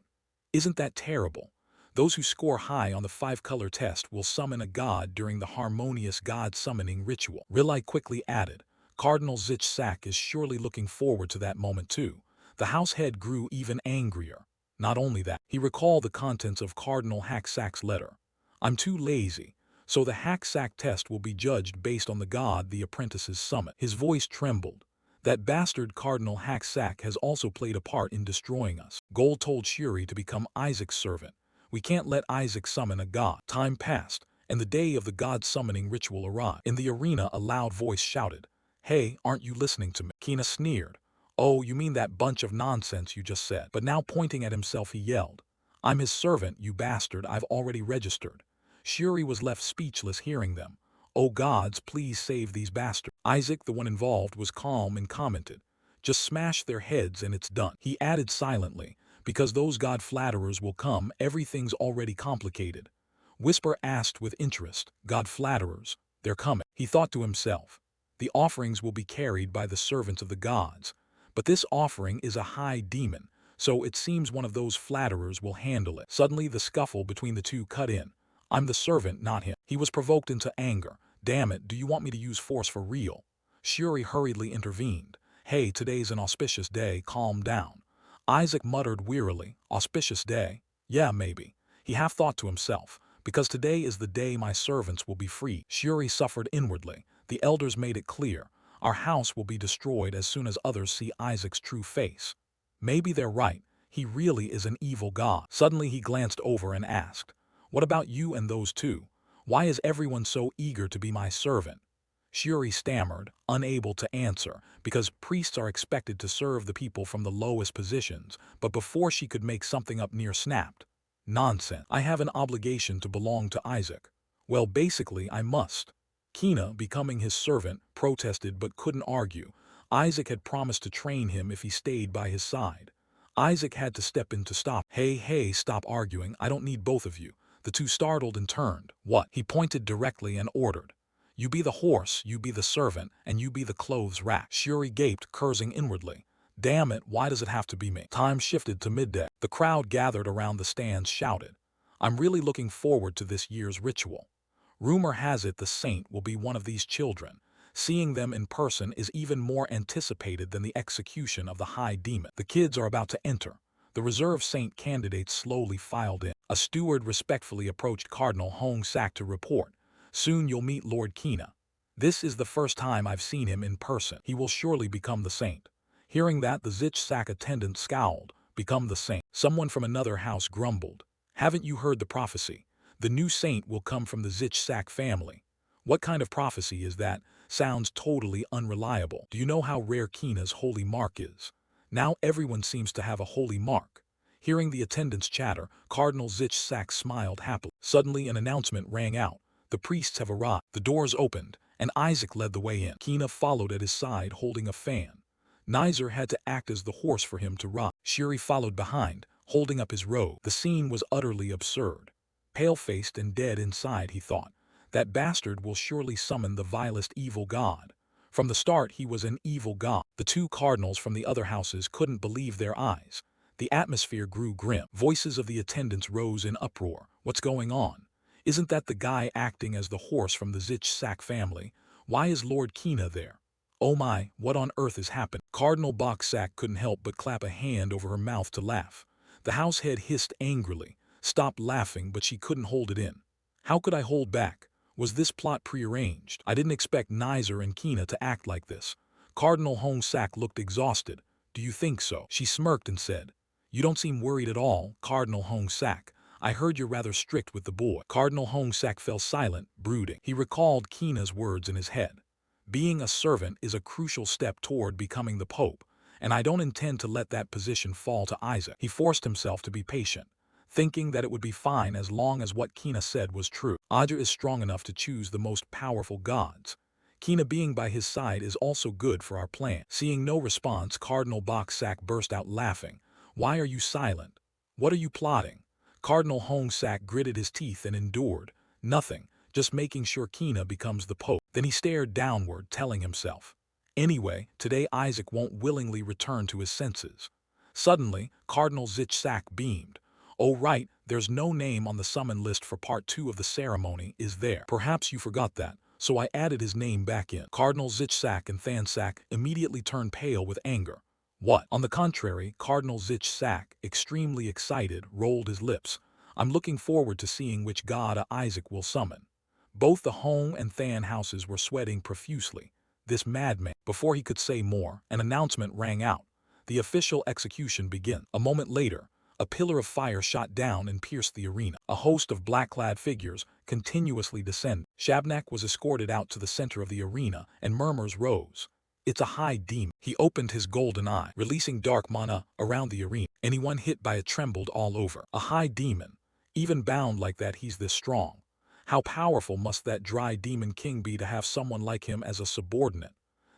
Isn't that terrible? Those who score high on the 5-color test will summon a god during the harmonious god summoning ritual. Riley quickly added. Cardinal Zich Sack is surely looking forward to that moment too. The house head grew even angrier. Not only that, he recalled the contents of Cardinal Hacksack's letter. I'm too lazy, so the Hacksack test will be judged based on the god the apprentices summon. His voice trembled. That bastard Cardinal Hacksack has also played a part in destroying us. Gold told Shuri to become Isaac's servant. We can't let Isaac summon a god. Time passed, and the day of the god summoning ritual arrived. In the arena, a loud voice shouted, Hey, aren't you listening to me? Kina sneered. Oh, you mean that bunch of nonsense you just said. But now pointing at himself he yelled, I'm his servant, you bastard, I've already registered. Shuri was left speechless hearing them. Oh gods, please save these bastards. Isaac, the one involved, was calm and commented, just smash their heads and it's done. He added silently, because those god flatterers will come, everything's already complicated. Whisper asked with interest, God flatterers, they're coming. He thought to himself, the offerings will be carried by the servants of the gods, but this offering is a high demon, so it seems one of those flatterers will handle it. Suddenly the scuffle between the two cut in. I'm the servant, not him. He was provoked into anger. Damn it, do you want me to use force for real? Shuri hurriedly intervened. Hey, today's an auspicious day, calm down. Isaac muttered wearily, auspicious day? Yeah, maybe. He half thought to himself, because today is the day my servants will be free. Shuri suffered inwardly. The elders made it clear. Our house will be destroyed as soon as others see Isaac's true face. Maybe they're right. He really is an evil god. Suddenly he glanced over and asked, what about you and those two? Why is everyone so eager to be my servant? Shuri stammered, unable to answer, because priests are expected to serve the people from the lowest positions, but before she could make something up near snapped. Nonsense. I have an obligation to belong to Isaac. Well, basically I must. Kina, becoming his servant, protested but couldn't argue. Isaac had promised to train him if he stayed by his side. Isaac had to step in to stop. Hey, stop arguing, I don't need both of you. The two startled and turned. What? He pointed directly and ordered. You be the horse, you be the servant, and you be the clothes rack. Shuri gaped, cursing inwardly. Damn it, why does it have to be me? Time shifted to midday. The crowd gathered around the stands shouted, I'm really looking forward to this year's ritual. Rumor has it the saint will be one of these children. Seeing them in person is even more anticipated than the execution of the high demon. The kids are about to enter. The reserve saint candidates slowly filed in. A steward respectfully approached Cardinal Hong Sak to report. Soon you'll meet Lord Kina. This is the first time I've seen him in person. He will surely become the saint. Hearing that, the Zich Sak attendant scowled. Become the saint. Someone from another house grumbled. Haven't you heard the prophecy? The new saint will come from the Zich Sak family. What kind of prophecy is that? Sounds totally unreliable. Do you know how rare Kina's holy mark is? Now everyone seems to have a holy mark. Hearing the attendants chatter, Cardinal Zich Sak smiled happily. Suddenly an announcement rang out. The priests have arrived. The doors opened, and Isaac led the way in. Kina followed at his side holding a fan. Nizer had to act as the horse for him to ride. Shuri followed behind, holding up his robe. The scene was utterly absurd. Pale-faced and dead inside, he thought. That bastard will surely summon the vilest evil god. From the start he was an evil god. The two cardinals from the other houses couldn't believe their eyes. The atmosphere grew grim. Voices of the attendants rose in uproar. What's going on? Isn't that the guy acting as the horse from the Zich Sak family? Why is Lord Kina there? Oh my, what on earth is happening? Cardinal Boksak couldn't help but clap a hand over her mouth to laugh. The house head hissed angrily, stopped laughing, but she couldn't hold it in. How could I hold back? Was this plot prearranged? I didn't expect Nizer and Kina to act like this. Cardinal Hong Sak looked exhausted. Do you think so? She smirked and said, You don't seem worried at all, Cardinal Hong Sak. I heard you're rather strict with the boy. Cardinal Hong Sak fell silent, brooding. He recalled Kina's words in his head. Being a servant is a crucial step toward becoming the Pope, and I don't intend to let that position fall to Isaac. He forced himself to be patient. thinking that it would be fine as long as what Kina said was true. Aja is strong enough to choose the most powerful gods. Kina being by his side is also good for our plan. Seeing no response, Cardinal Baksak burst out laughing. Why are you silent? What are you plotting? Cardinal Hongsak gritted his teeth and endured. Nothing, just making sure Kina becomes the pope. Then he stared downward, telling himself, anyway, today Isaac won't willingly return to his senses. Suddenly, Cardinal Zichsak beamed. Oh right, there's no name on the summon list for part 2 of the ceremony, is there? Perhaps you forgot that, so I added his name back in. Cardinal Zichsak and Thansak immediately turned pale with anger. What? On the contrary, Cardinal Zichsak, extremely excited, rolled his lips. I'm looking forward to seeing which god Isaac will summon. Both the Hong and Than houses were sweating profusely. This madman. Before he could say more, an announcement rang out. The official execution began. A moment later, a pillar of fire shot down and pierced the arena. A host of black-clad figures continuously descended. Shabnak was escorted out to the center of the arena, and murmurs rose. It's a high demon. He opened his golden eye, releasing dark mana around the arena. Anyone hit by it trembled all over. A high demon. Even bound like that, he's this strong. How powerful must that dry demon king be to have someone like him as a subordinate?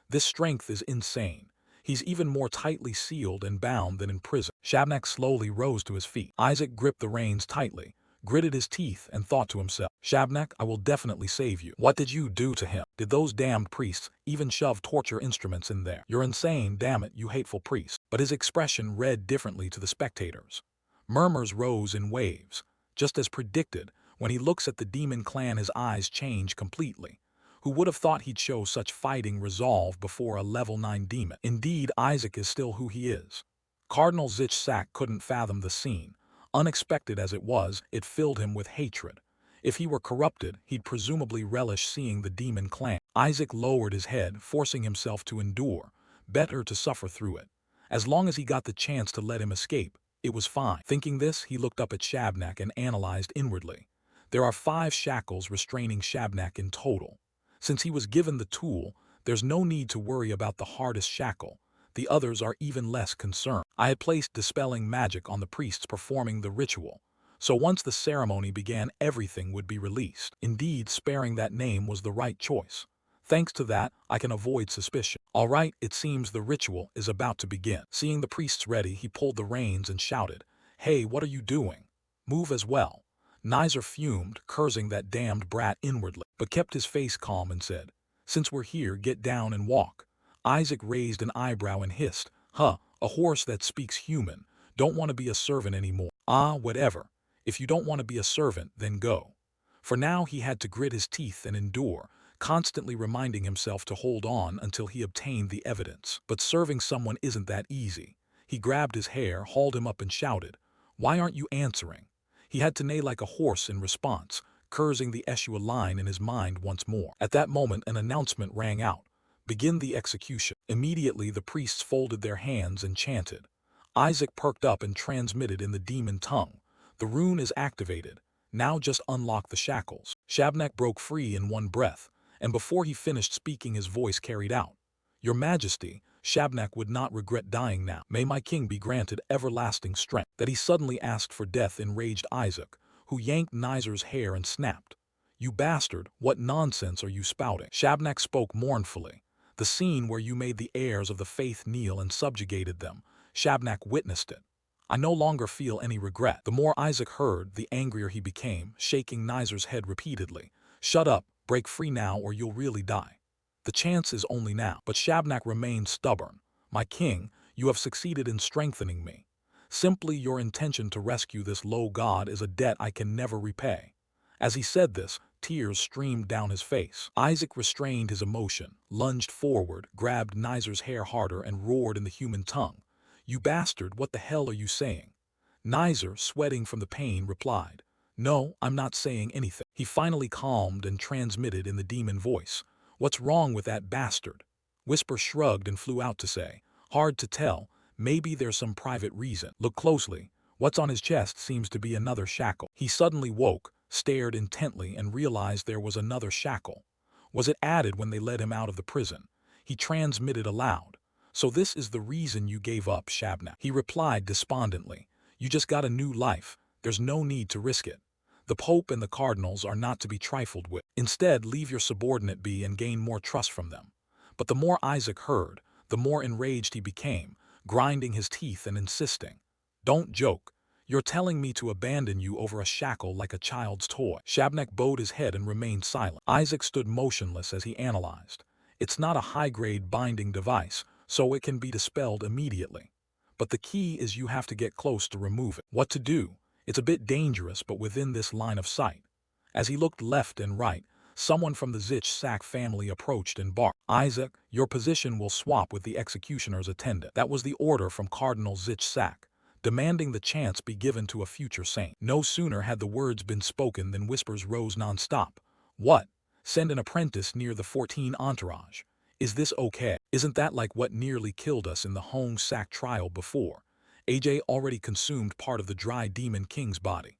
This strength is insane. He's even more tightly sealed and bound than in prison. Shabnak slowly rose to his feet. Isaac gripped the reins tightly, gritted his teeth, and thought to himself, Shabnak, I will definitely save you. What did you do to him? Did those damned priests even shove torture instruments in there? You're insane, damn it, you hateful priest. But his expression read differently to the spectators. Murmurs rose in waves. Just as predicted, when he looks at the demon clan his eyes change completely. Who would have thought he'd show such fighting resolve before a level 9 demon? Indeed, Isaac is still who he is. Cardinal Zichsak couldn't fathom the scene. Unexpected as it was, it filled him with hatred. If he were corrupted, he'd presumably relish seeing the demon clan. Isaac lowered his head, forcing himself to endure. Better to suffer through it. As long as he got the chance to let him escape, it was fine. Thinking this, he looked up at Shabnak and analyzed inwardly. There are 5 shackles restraining Shabnak in total. Since he was given the tool, there's no need to worry about the hardest shackle. The others are even less concerned. I had placed dispelling magic on the priests performing the ritual, so once the ceremony began, everything would be released. Indeed, sparing that name was the right choice. Thanks to that, I can avoid suspicion. All right, it seems the ritual is about to begin. Seeing the priests ready, he pulled the reins and shouted, Hey, what are you doing? Move as well. Nizer fumed, cursing that damned brat inwardly, but kept his face calm and said, Since we're here, get down and walk. Isaac raised an eyebrow and hissed, Huh, a horse that speaks human. Don't want to be a servant anymore. Ah, whatever. If you don't want to be a servant, then go. For now he had to grit his teeth and endure, constantly reminding himself to hold on until he obtained the evidence. But serving someone isn't that easy. He grabbed his hair, hauled him up and shouted, Why aren't you answering? He had to neigh like a horse in response, cursing the Eshua line in his mind once more. At that moment an announcement rang out. Begin the execution. Immediately the priests folded their hands and chanted. Isaac perked up and transmitted in the demon tongue. The rune is activated. Now just unlock the shackles. Shabnak broke free in one breath, and before he finished speaking his voice carried out. Your Majesty, Shabnak would not regret dying now. May my king be granted everlasting strength. That he suddenly asked for death enraged Isaac, who yanked Nizer's hair and snapped. You bastard, what nonsense are you spouting? Shabnak spoke mournfully. The scene where you made the heirs of the faith kneel and subjugated them, Shabnak witnessed it. I no longer feel any regret. The more Isaac heard, the angrier he became, shaking Nizer's head repeatedly. Shut up, break free now or you'll really die. The chance is only now. But Shabnak remained stubborn. My king, you have succeeded in strengthening me. Simply your intention to rescue this low god is a debt I can never repay. As he said this, tears streamed down his face. Isaac restrained his emotion, lunged forward, grabbed Nizer's hair harder and roared in the human tongue. You bastard, what the hell are you saying? Nizer, sweating from the pain, replied, No, I'm not saying anything. He finally calmed and transmitted in the demon voice. What's wrong with that bastard? Whisper shrugged and flew out to say, Hard to tell, maybe there's some private reason. Look closely. What's on his chest seems to be another shackle. He suddenly woke, stared intently and realized there was another shackle. Was it added when they led him out of the prison? He transmitted aloud. So this is the reason you gave up, Shabnak. He replied despondently. You just got a new life. there's no need to risk it. The Pope and the cardinals are not to be trifled with. Instead, leave your subordinate be and gain more trust from them. But the more Isaac heard, the more enraged he became, grinding his teeth and insisting, "Don't joke. You're telling me to abandon you over a shackle like a child's toy." Shabnak bowed his head and remained silent. Isaac stood motionless as he analyzed. It's not a high-grade binding device, so it can be dispelled immediately. But the key is you have to get close to remove it. What to do? It's a bit dangerous, but within this line of sight. As he looked left and right, someone from the Zich-Sak family approached and barked, "Isaac, your position will swap with the executioner's attendant." That was the order from Cardinal Zich-Sak, demanding the chance be given to a future saint. No sooner had the words been spoken than whispers rose non-stop. "What? Send an apprentice near the 14 entourage? Is this okay? Isn't that like what nearly killed us in the Hong Sak trial before? AJ already consumed part of the Dry Demon King's body.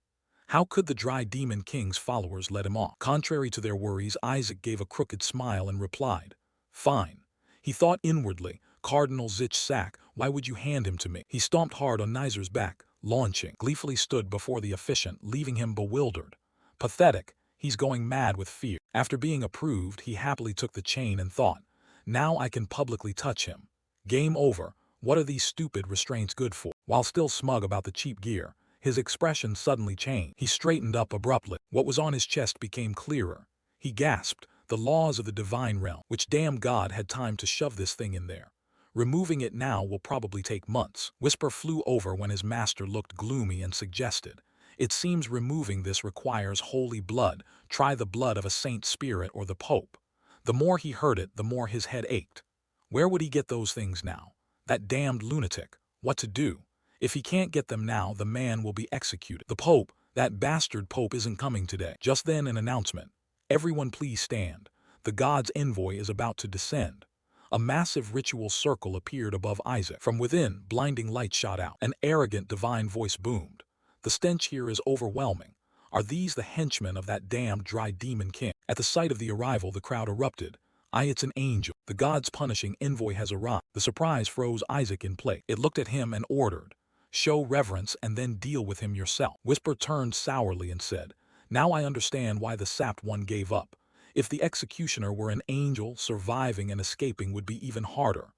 How could the Dry Demon King's followers let him off?" Contrary to their worries, Isaac gave a crooked smile and replied, "Fine." He thought inwardly, "Cardinal Zich-Sak, why would you hand him to me?" He stomped hard on Nizer's back, launching, gleefully stood before the officiant, leaving him bewildered. Pathetic, he's going mad with fear. After being approved, he happily took the chain and thought, "Now I can publicly touch him. Game over. What are these stupid restraints good for?" While still smug about the cheap gear, his expression suddenly changed. He straightened up abruptly. What was on his chest became clearer. He gasped, "The laws of the divine realm. Which damn god had time to shove this thing in there? Removing it now will probably take months." Whisper flew over when his master looked gloomy and suggested, "It seems removing this requires holy blood. Try the blood of a saint spirit or the Pope." The more he heard it, the more his head ached. Where would he get those things now? That damned lunatic. What to do? If he can't get them now, the man will be executed. The Pope, that bastard Pope, isn't coming today. Just then an announcement. "Everyone please stand. The god's envoy is about to descend." A massive ritual circle appeared above Isaac. From within, blinding light shot out. An arrogant divine voice boomed, "The stench here is overwhelming. Are these the henchmen of that damned Dry Demon King?" At the sight of the arrival, the crowd erupted. It's an angel. The god's punishing envoy has arrived." The surprise froze Isaac in place. It looked at him and ordered, "Show reverence and then deal with him yourself." Whisper turned sourly and said, "Now I understand why the sapped one gave up. If the executioner were an angel, surviving and escaping would be even harder.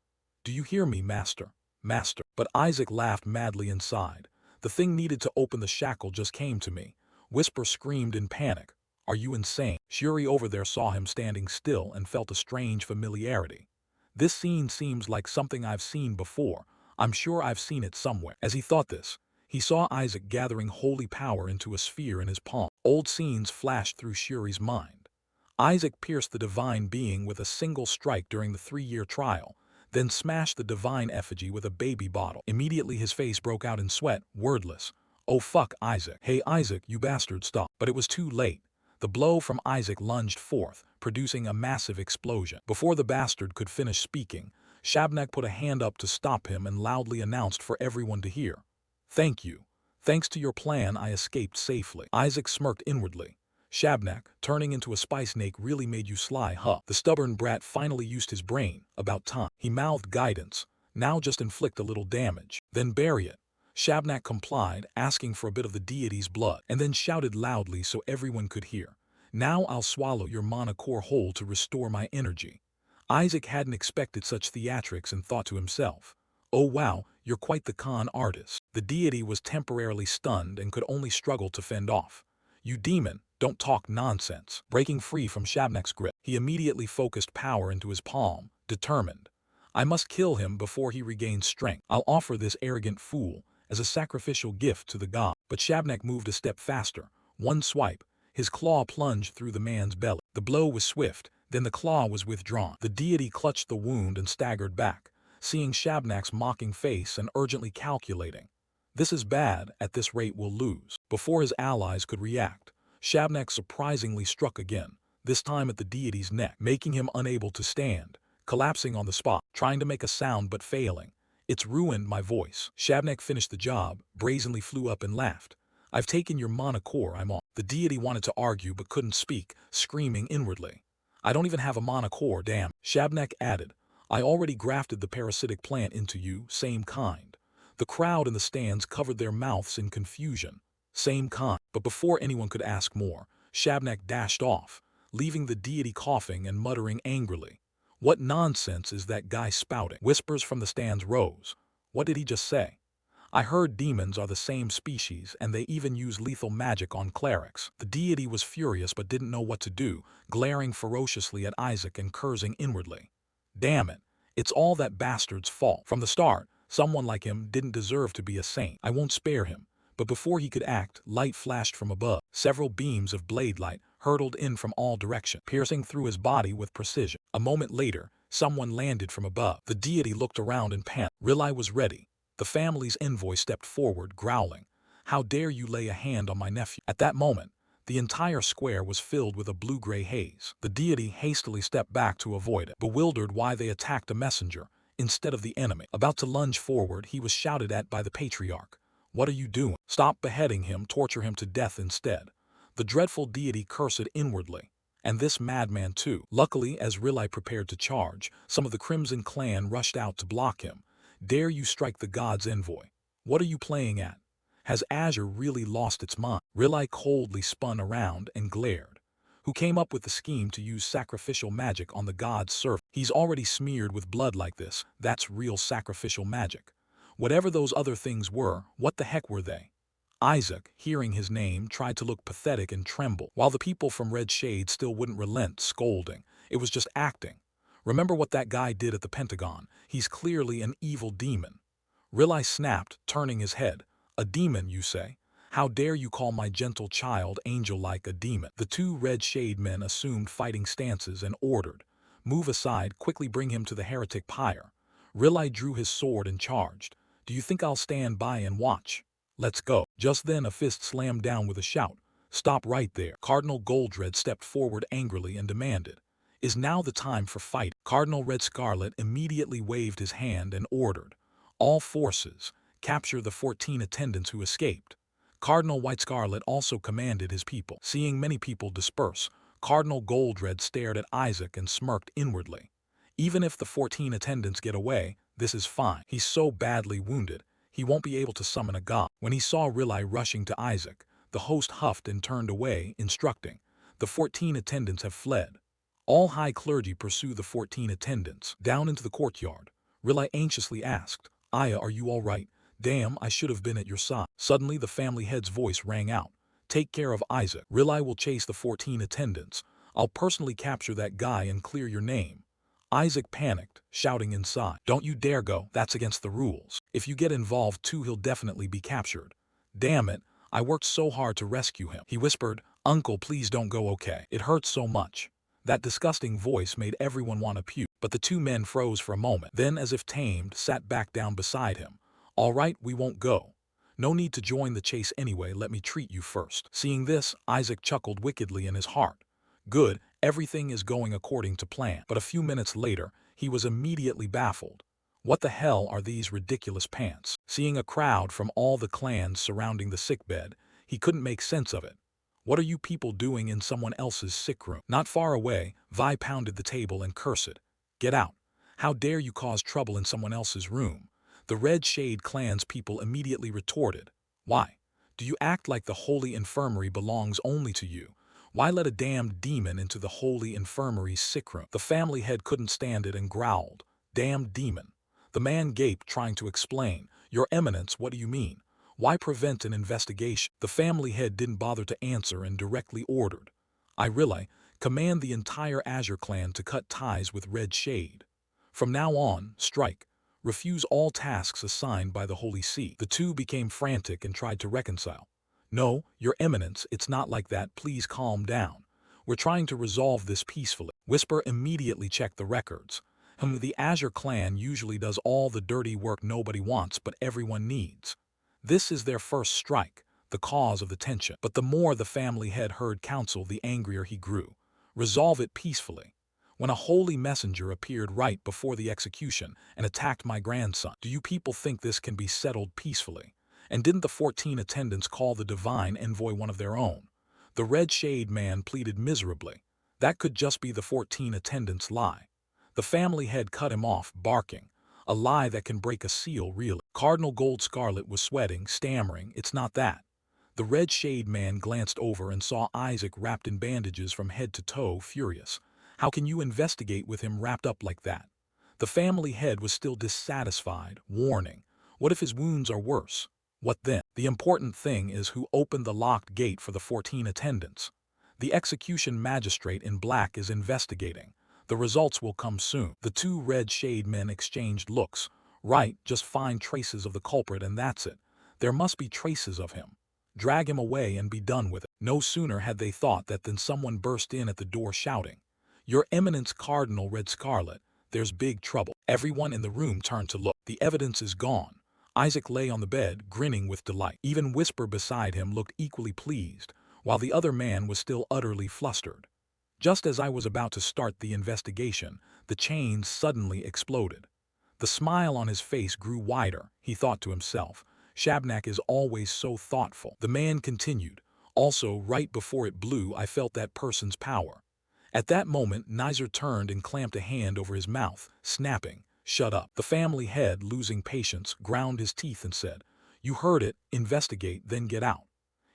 Do you hear me, master? Master." But Isaac laughed madly inside. "The thing needed to open the shackle just came to me." Whisper screamed in panic, "Are you insane?" Shuri over there saw him standing still and felt a strange familiarity. "This scene seems like something I've seen before. I'm sure I've seen it somewhere." As he thought this, he saw Isaac gathering holy power into a sphere in his palm. Old scenes flashed through Shuri's mind. Isaac pierced the divine being with a single strike during the 3-year trial, then smashed the divine effigy with a baby bottle. Immediately his face broke out in sweat, wordless. "Oh fuck, Isaac. Hey Isaac, you bastard, stop." But it was too late. The blow from Isaac lunged forth, producing a massive explosion. Before the bastard could finish speaking, Shabnak put a hand up to stop him and loudly announced for everyone to hear, "Thank you. Thanks to your plan, I escaped safely." Isaac smirked inwardly. "Shabnak, turning into a spice snake really made you sly, huh?" The stubborn brat finally used his brain. "About time." He mouthed guidance. "Now just inflict a little damage, then bury it." Shabnak complied, asking for a bit of the deity's blood, and then shouted loudly so everyone could hear, "Now I'll swallow your mana core whole to restore my energy." Isaac hadn't expected such theatrics and thought to himself, "Oh wow, you're quite the con artist." The deity was temporarily stunned and could only struggle to fend off. "You demon, don't talk nonsense." Breaking free from Shabnak's grip, he immediately focused power into his palm, determined, "I must kill him before he regains strength. I'll offer this arrogant fool as a sacrificial gift to the god." But Shabnak moved a step faster. One swipe, his claw plunged through the man's belly. The blow was swift, then the claw was withdrawn. The deity clutched the wound and staggered back, seeing Shabnak's mocking face and urgently calculating, "This is bad, at this rate we'll lose." Before his allies could react, Shabnak surprisingly struck again, this time at the deity's neck, making him unable to stand, collapsing on the spot, trying to make a sound but failing. "It's ruined my voice." Shabnak finished the job, brazenly flew up and laughed. "I've taken your mana core, I'm on." The deity wanted to argue but couldn't speak, screaming inwardly, "I don't even have a mana core, damn." Shabnak added, "I already grafted the parasitic plant into you, same kind." The crowd in the stands covered their mouths in confusion. Same kind. But before anyone could ask more, Shabnak dashed off, leaving the deity coughing and muttering angrily. What nonsense is that guy spouting? Whispers from the stands rose. What did he just say? I heard demons are the same species and they even use lethal magic on clerics. The deity was furious but didn't know what to do, glaring ferociously at Isaac and cursing inwardly. Damn it, it's all that bastard's fault. From the start, someone like him didn't deserve to be a saint. I won't spare him. But before he could act, light flashed from above. Several beams of blade light hurtled in from all directions, piercing through his body with precision. A moment later, someone landed from above. The deity looked around and panicked. Rilai was ready. The family's envoy stepped forward, growling, "How dare you lay a hand on my nephew?" At that moment, the entire square was filled with a blue-gray haze. The deity hastily stepped back to avoid it, bewildered why they attacked a messenger instead of the enemy. About to lunge forward, he was shouted at by the patriarch. "What are you doing? Stop beheading him, torture him to death instead." The dreadful deity cursed inwardly. And this madman too. Luckily, as Rilai prepared to charge, some of the Crimson Clan rushed out to block him. "Dare you strike the god's envoy? What are you playing at? Has Azure really lost its mind?" Rilai coldly spun around and glared. "Who came up with the scheme to use sacrificial magic on the god's servant? He's already smeared with blood like this. That's real sacrificial magic. Whatever those other things were, what the heck were they?" Isaac, hearing his name, tried to look pathetic and tremble, while the people from Red Shade still wouldn't relent, scolding. It was just acting. Remember what that guy did at the Pentagon. He's clearly an evil demon. Rilai snapped, turning his head. "A demon, you say? How dare you call my gentle child angel-like a demon?" The two Red Shade men assumed fighting stances and ordered, "Move aside, quickly bring him to the heretic pyre." Rilai drew his sword and charged. "Do you think I'll stand by and watch? Let's go." Just then a fist slammed down with a shout. "Stop right there." Cardinal Goldred stepped forward angrily and demanded, "Is now the time for fight?" Cardinal Red Scarlet immediately waved his hand and ordered, "All forces, capture the 14 attendants who escaped." Cardinal White Scarlet also commanded his people. Seeing many people disperse, Cardinal Goldred stared at Isaac and smirked inwardly. Even if the 14 attendants get away, this is fine. He's so badly wounded, he won't be able to summon a god. When he saw Rilai rushing to Isaac, the host huffed and turned away, instructing, "The 14 attendants have fled. All high clergy pursue the 14 attendants." Down into the courtyard, Rilai anxiously asked, "Aya, are you all right? Damn, I should have been at your side." Suddenly the family head's voice rang out, "Take care of Isaac. Rilai will chase the 14 attendants. I'll personally capture that guy and clear your name." Isaac panicked, shouting inside, "Don't you dare go, that's against the rules. If you get involved too, he'll definitely be captured." "Damn it, I worked so hard to rescue him." He whispered, "Uncle, please don't go, okay? It hurts so much." That disgusting voice made everyone want to puke, but the two men froze for a moment, then as if tamed, sat back down beside him. "All right, we won't go. No need to join the chase anyway, let me treat you first." Seeing this, Isaac chuckled wickedly in his heart. Good, everything is going according to plan. But a few minutes later, he was immediately baffled. What the hell are these ridiculous pants? Seeing a crowd from all the clans surrounding the sickbed, he couldn't make sense of it. What are you people doing in someone else's sick room? Not far away, Vi pounded the table and cursed. "Get out. How dare you cause trouble in someone else's room?" The Red Shade clan's people immediately retorted, "Why? Do you act like the holy infirmary belongs only to you? Why let a damned demon into the holy infirmary's sick room?" The family head couldn't stand it and growled, "Damned demon." The man gaped, trying to explain, "Your Eminence, what do you mean? Why prevent an investigation?" The family head didn't bother to answer and directly ordered, "I Rilai, command the entire Azure clan to cut ties with Red Shade. From now on, strike. Refuse all tasks assigned by the Holy See." The two became frantic and tried to reconcile. "No, Your Eminence, it's not like that, please calm down. We're trying to resolve this peacefully." Whisper immediately checked the records. The Azure clan usually does all the dirty work nobody wants but everyone needs. This is their first strike, the cause of the tension. But the more the family head heard counsel, the angrier he grew. "Resolve it peacefully. When a holy messenger appeared right before the execution and attacked my grandson, do you people think this can be settled peacefully? And didn't the 14 attendants call the divine envoy one of their own?" The Red Shade man pleaded miserably. That could just be the 14 attendants' lie. The family head cut him off, barking, "A lie that can break a seal, really." Cardinal Gold Scarlet was sweating, stammering, "It's not that. The red shade man glanced over and saw Isaac wrapped in bandages from head to toe, furious. How can you investigate with him wrapped up like that? The family head was still dissatisfied, warning. What if his wounds are worse? What then? The important thing is who opened the locked gate for the 14 attendants. The execution magistrate in black is investigating. The results will come soon. The two red shade men exchanged looks. Right, just find traces of the culprit and that's it. There must be traces of him. Drag him away and be done with it. No sooner had they thought that than someone burst in at the door shouting, "Your Eminence Cardinal Red Scarlet, there's big trouble." Everyone in the room turned to look. The evidence is gone. Isaac lay on the bed, grinning with delight. Even Whisper beside him looked equally pleased, while the other man was still utterly flustered. Just as I was about to start the investigation, the chains suddenly exploded. The smile on his face grew wider. He thought to himself, Shabnak is always so thoughtful. The man continued, also right before it blew I felt that person's power. At that moment Nizer turned and clamped a hand over his mouth, snapping, "Shut up." The family head, losing patience, ground his teeth and said, "You heard it, investigate, then get out."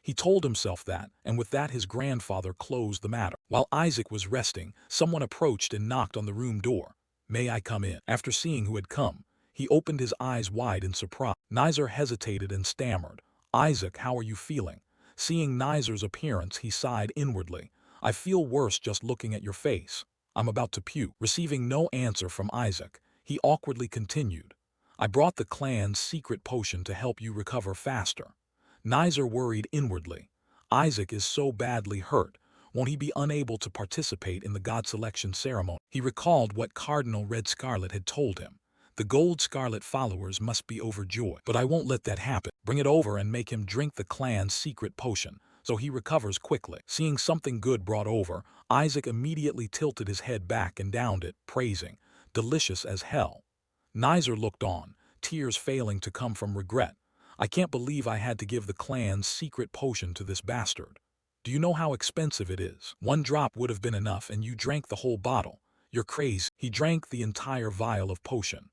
He told himself that, and with that his grandfather closed the matter. While Isaac was resting, someone approached and knocked on the room door. "May I come in?" After seeing who had come, he opened his eyes wide in surprise. Nizer hesitated and stammered, "Isaac, how are you feeling?" Seeing Nizer's appearance, he sighed inwardly. "I feel worse just looking at your face. I'm about to puke." Receiving no answer from Isaac, he awkwardly continued, "I brought the clan's secret potion to help you recover faster." Nizer worried inwardly. Isaac is so badly hurt. Won't he be unable to participate in the god selection ceremony? He recalled what Cardinal Red Scarlet had told him. The Gold Scarlet followers must be overjoyed. "But I won't let that happen. Bring it over and make him drink the clan's secret potion, so he recovers quickly." Seeing something good brought over, Isaac immediately tilted his head back and downed it, praising, "Delicious as hell." Nizer looked on, tears failing to come from regret. "I can't believe I had to give the clan's secret potion to this bastard. Do you know how expensive it is? 1 drop would have been enough and you drank the whole bottle. You're crazy." He drank the entire vial of potion.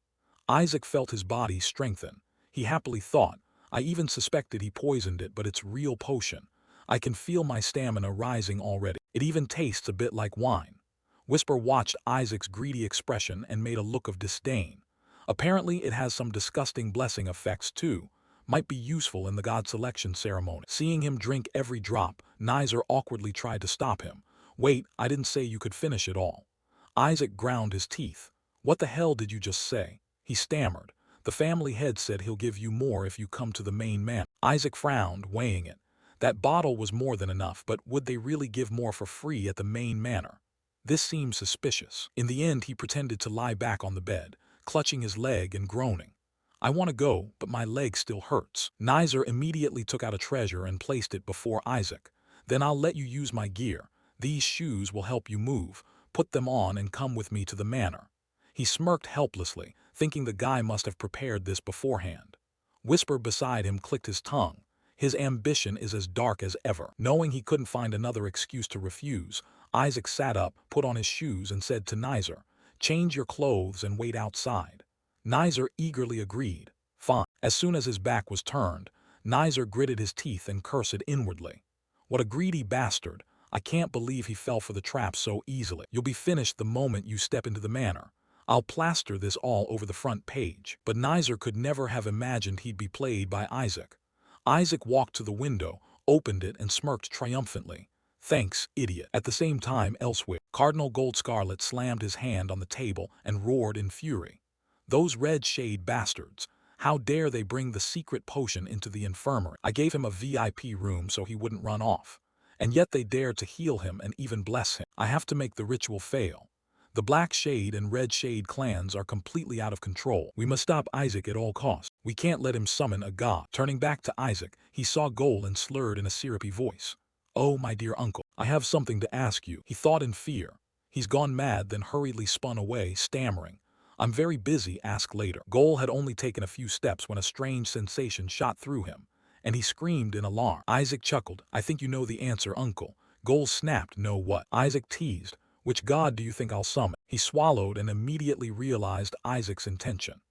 Isaac felt his body strengthen. He happily thought, "I even suspected he poisoned it, but it's real potion. I can feel my stamina rising already. It even tastes a bit like wine." Whisper watched Isaac's greedy expression and made a look of disdain. "Apparently it has some disgusting blessing effects too. Might be useful in the god selection ceremony." Seeing him drink every drop, Nizer awkwardly tried to stop him. "Wait, I didn't say you could finish it all." Isaac ground his teeth. "What the hell did you just say?" He stammered. "The family head said he'll give you more if you come to the main manor." Isaac frowned, weighing it. That bottle was more than enough, but would they really give more for free at the main manor? This seemed suspicious. In the end he pretended to lie back on the bed, clutching his leg and groaning. "I want to go, but my leg still hurts." Nizer immediately took out a treasure and placed it before Isaac. "Then I'll let you use my gear. These shoes will help you move. Put them on and come with me to the manor." He smirked helplessly, thinking the guy must have prepared this beforehand. Whisper beside him clicked his tongue. His ambition is as dark as ever. Knowing he couldn't find another excuse to refuse, Isaac sat up, put on his shoes and said to Nizer, "Change your clothes and wait outside." Nizer eagerly agreed. "Fine." As soon as his back was turned, Nizer gritted his teeth and cursed inwardly. "What a greedy bastard. I can't believe he fell for the trap so easily. You'll be finished the moment you step into the manor. I'll plaster this all over the front page." But Nizer could never have imagined he'd be played by Isaac. Isaac walked to the window, opened it and smirked triumphantly. "Thanks, idiot." At the same time elsewhere, Cardinal Gold Scarlet slammed his hand on the table and roared in fury. "Those red shade bastards. How dare they bring the secret potion into the infirmary? I gave him a VIP room so he wouldn't run off. And yet they dared to heal him and even bless him. I have to make the ritual fail. The Black Shade and Red Shade clans are completely out of control. We must stop Isaac at all costs. We can't let him summon a god." Turning back to Isaac, he saw Goal and slurred in a syrupy voice, "Oh, my dear uncle, I have something to ask you." He thought in fear. "He's gone mad," then hurriedly spun away, stammering, "I'm very busy, ask later." Goal had only taken a few steps when a strange sensation shot through him, and he screamed in alarm. Isaac chuckled. "I think you know the answer, uncle." Goal snapped, "Know what?" Isaac teased. "Which god do you think I'll summon?" He swallowed and immediately realized Isaac's intention.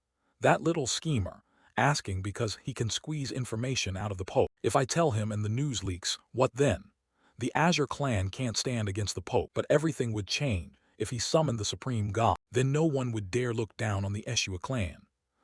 That little schemer. asking because he can squeeze information out of the Pope. If I tell him and the news leaks, what then? The Azure clan can't stand against the Pope, but everything would change if he summoned the supreme god. Then no one would dare look down on the Eshua clan.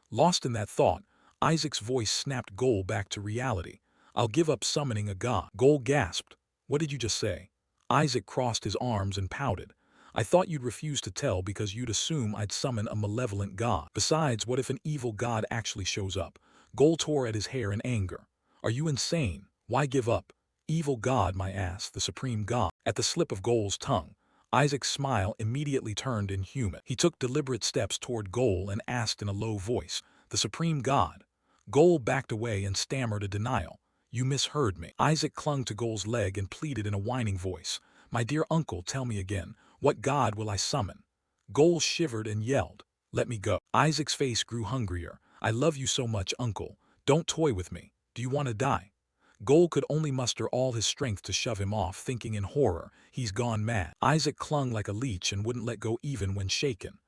Lost in that thought, Isaac's voice snapped Goal back to reality. I'll give up summoning a god. Goal gasped. What did you just say? Isaac crossed his arms and pouted. I thought you'd refuse to tell because you'd assume I'd summon a malevolent god. Besides, what if an evil god actually shows up? Goal tore at his hair in anger. Are you insane? Why give up? Evil god, my ass, the supreme god. At the slip of Goal's tongue, Isaac's smile immediately turned inhuman. He took deliberate steps toward Goal and asked in a low voice, the supreme god. Goal backed away and stammered a denial. You misheard me. Isaac clung to Goal's leg and pleaded in a whining voice. My dear uncle, tell me again. What god will I summon? Goal shivered and yelled. Let me go. Isaac's face grew hungrier. I love you so much, uncle. Don't toy with me. Do you want to die? Goal could only muster all his strength to shove him off, thinking in horror, he's gone mad. Isaac clung like a leech and wouldn't let go even when shaken.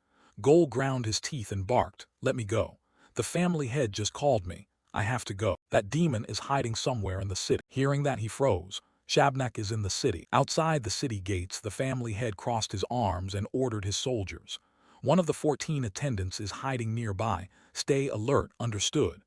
Goal ground his teeth and barked, let me go. The family head just called me. I have to go. That demon is hiding somewhere in the city. Hearing that, he froze. Shabnak is in the city. Outside the city gates, the family head crossed his arms and ordered his soldiers. One of the 14 attendants is hiding nearby. Stay alert, understood.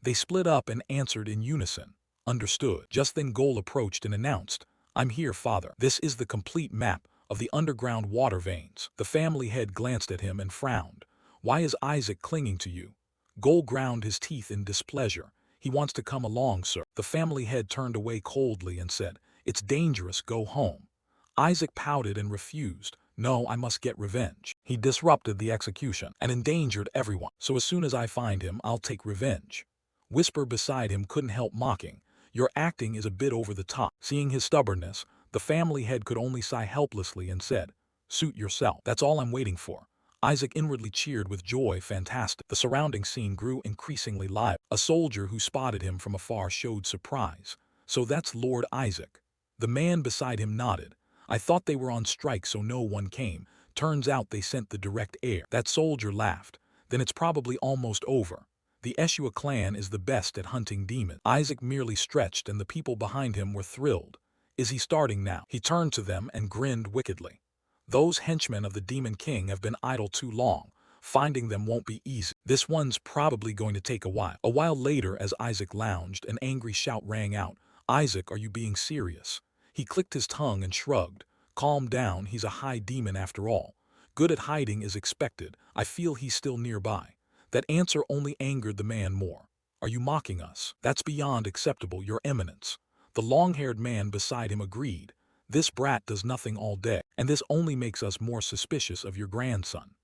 They split up and answered in unison. Understood. Just then Goal approached and announced, I'm here, father. This is the complete map of the underground water veins. The family head glanced at him and frowned. Why is Isaac clinging to you? Goal ground his teeth in displeasure. He wants to come along, sir. The family head turned away coldly and said, it's dangerous, go home. Isaac pouted and refused. No, I must get revenge. He disrupted the execution and endangered everyone. So as soon as I find him, I'll take revenge. Whisper beside him couldn't help mocking. Your acting is a bit over the top. Seeing his stubbornness, the family head could only sigh helplessly and said, suit yourself. That's all I'm waiting for. Isaac inwardly cheered with joy. Fantastic. The surrounding scene grew increasingly live. A soldier who spotted him from afar showed surprise. So that's Lord Isaac. The man beside him nodded. I thought they were on strike so no one came. Turns out they sent the direct heir. That soldier laughed. Then it's probably almost over. The Eshua clan is the best at hunting demons. Isaac merely stretched and the people behind him were thrilled. Is he starting now? He turned to them and grinned wickedly. Those henchmen of the Demon King have been idle too long. Finding them won't be easy. This one's probably going to take a while. A while later, as Isaac lounged, an angry shout rang out. Isaac, are you being serious? He clicked his tongue and shrugged. Calm down, he's a high demon after all. Good at hiding is expected. I feel he's still nearby. That answer only angered the man more. Are you mocking us? That's beyond acceptable, your eminence. The long-haired man beside him agreed. This brat does nothing all day, and this only makes us more suspicious of your grandson.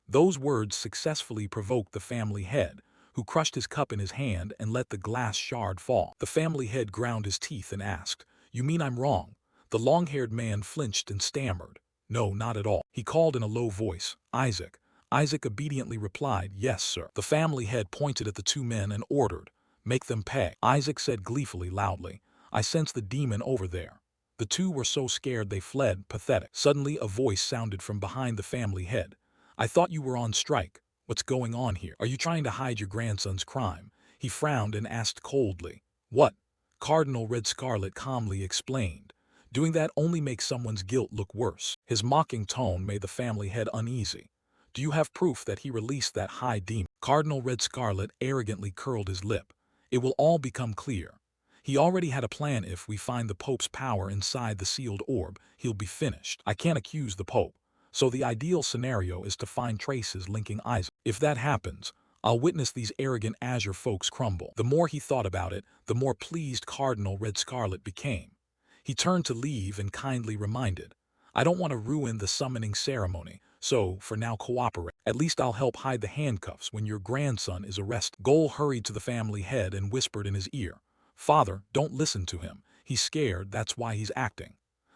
Those words successfully provoked the family head, who crushed his cup in his hand and let the glass shard fall. The family head ground his teeth and asked, you mean I'm wrong? The long-haired man flinched and stammered. No, not at all. He called in a low voice, Isaac. Isaac obediently replied, yes, sir. The family head pointed at the two men and ordered, make them pay. Isaac said gleefully, loudly, I sense the demon over there. The two were so scared they fled, pathetic. Suddenly a voice sounded from behind the family head. I thought you were on strike. What's going on here? Are you trying to hide your grandson's crime? He frowned and asked coldly. What? Cardinal Red Scarlet calmly explained. Doing that only makes someone's guilt look worse. His mocking tone made the family head uneasy. Do you have proof that he released that high demon? Cardinal Red Scarlet arrogantly curled his lip. It will all become clear. He already had a plan. If we find the Pope's power inside the sealed orb, he'll be finished. I can't accuse the Pope. So the ideal scenario is to find traces linking Isaac. If that happens, I'll witness these arrogant Azure folks crumble. The more he thought about it, the more pleased Cardinal Red Scarlet became. He turned to leave and kindly reminded, I don't want to ruin the summoning ceremony, so for now cooperate. At least I'll help hide the handcuffs when your grandson is arrested. Goal hurried to the family head and whispered in his ear, Father, don't listen to him. He's scared, that's why he's acting.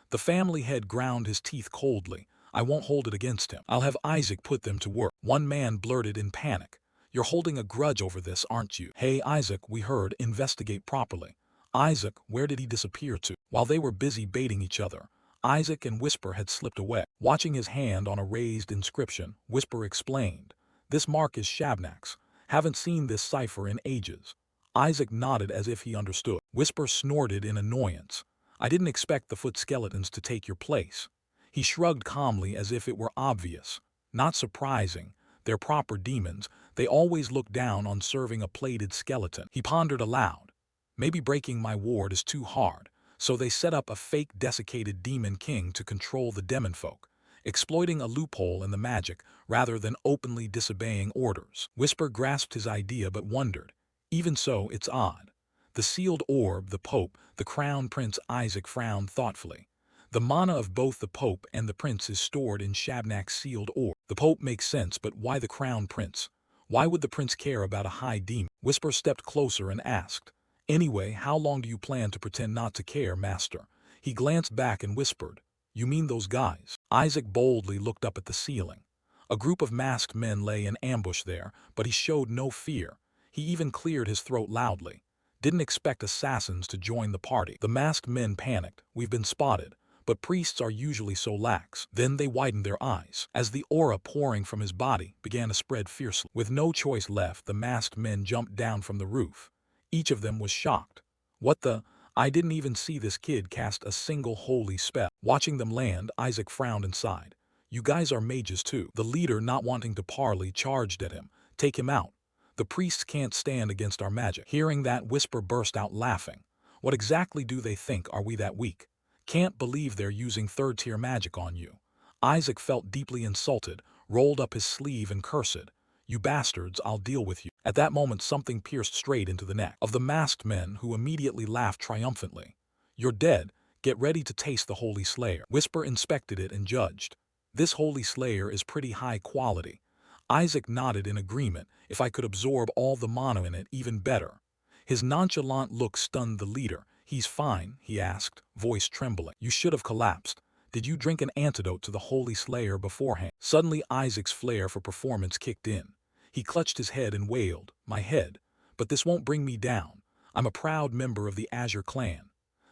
The family head ground his teeth coldly. I won't hold it against him. I'll have Isaac put them to work. One man blurted in panic. You're holding a grudge over this, aren't you? Hey Isaac, we heard, investigate properly. Isaac, where did he disappear to? While they were busy baiting each other, Isaac and Whisper had slipped away. Watching his hand on a raised inscription, Whisper explained, this mark is Shabnak's, Haven't seen this cipher in ages. Isaac nodded as if he understood. Whisper snorted in annoyance. I didn't expect the foot skeletons to take your place. He shrugged calmly as if it were obvious. Not surprising. They're proper demons. They always look down on serving a plated skeleton. He pondered aloud. Maybe breaking my ward is too hard, so they set up a fake desiccated demon king to control the demonfolk, exploiting a loophole in the magic rather than openly disobeying orders. Whisper grasped his idea but wondered. Even so, it's odd. The sealed orb, the Pope, the Crown Prince. Isaac frowned thoughtfully. The mana of both the Pope and the Prince is stored in Shabnak's sealed orb. The Pope makes sense, but why the Crown Prince? Why would the Prince care about a high demon? Whisper stepped closer and asked. Anyway, how long do you plan to pretend not to care, Master? He glanced back and whispered. You mean those guys? Isaac boldly looked up at the ceiling. A group of masked men lay in ambush there, but he showed no fear. He even cleared his throat loudly. Didn't expect assassins to join the party. The masked men panicked. We've been spotted. But priests are usually so lax. Then they widened their eyes, as the aura pouring from his body began to spread fiercely. With no choice left, the masked men jumped down from the roof. Each of them was shocked. What the? I didn't even see this kid cast a single holy spell. Watching them land, Isaac frowned and sighed. You guys are mages too. The leader, not wanting to parley, charged at him. Take him out. The priests can't stand against our magic. Hearing that, Whisper burst out laughing. What exactly do they think? Are we that weak? Can't believe they're using third-tier magic on you. Isaac felt deeply insulted, rolled up his sleeve and cursed. You bastards, I'll deal with you. At that moment something pierced straight into the neck of the masked men, who immediately laughed triumphantly. You're dead. Get ready to taste the Holy Slayer. Whisper inspected it and judged. This Holy Slayer is pretty high quality. Isaac nodded in agreement. If I could absorb all the mana in it, even better. His nonchalant look stunned the leader. He's fine, he asked, voice trembling. You should have collapsed. Did you drink an antidote to the Holy Slayer beforehand? Suddenly Isaac's flair for performance kicked in. He clutched his head and wailed, my head. But this won't bring me down. I'm a proud member of the Azure clan.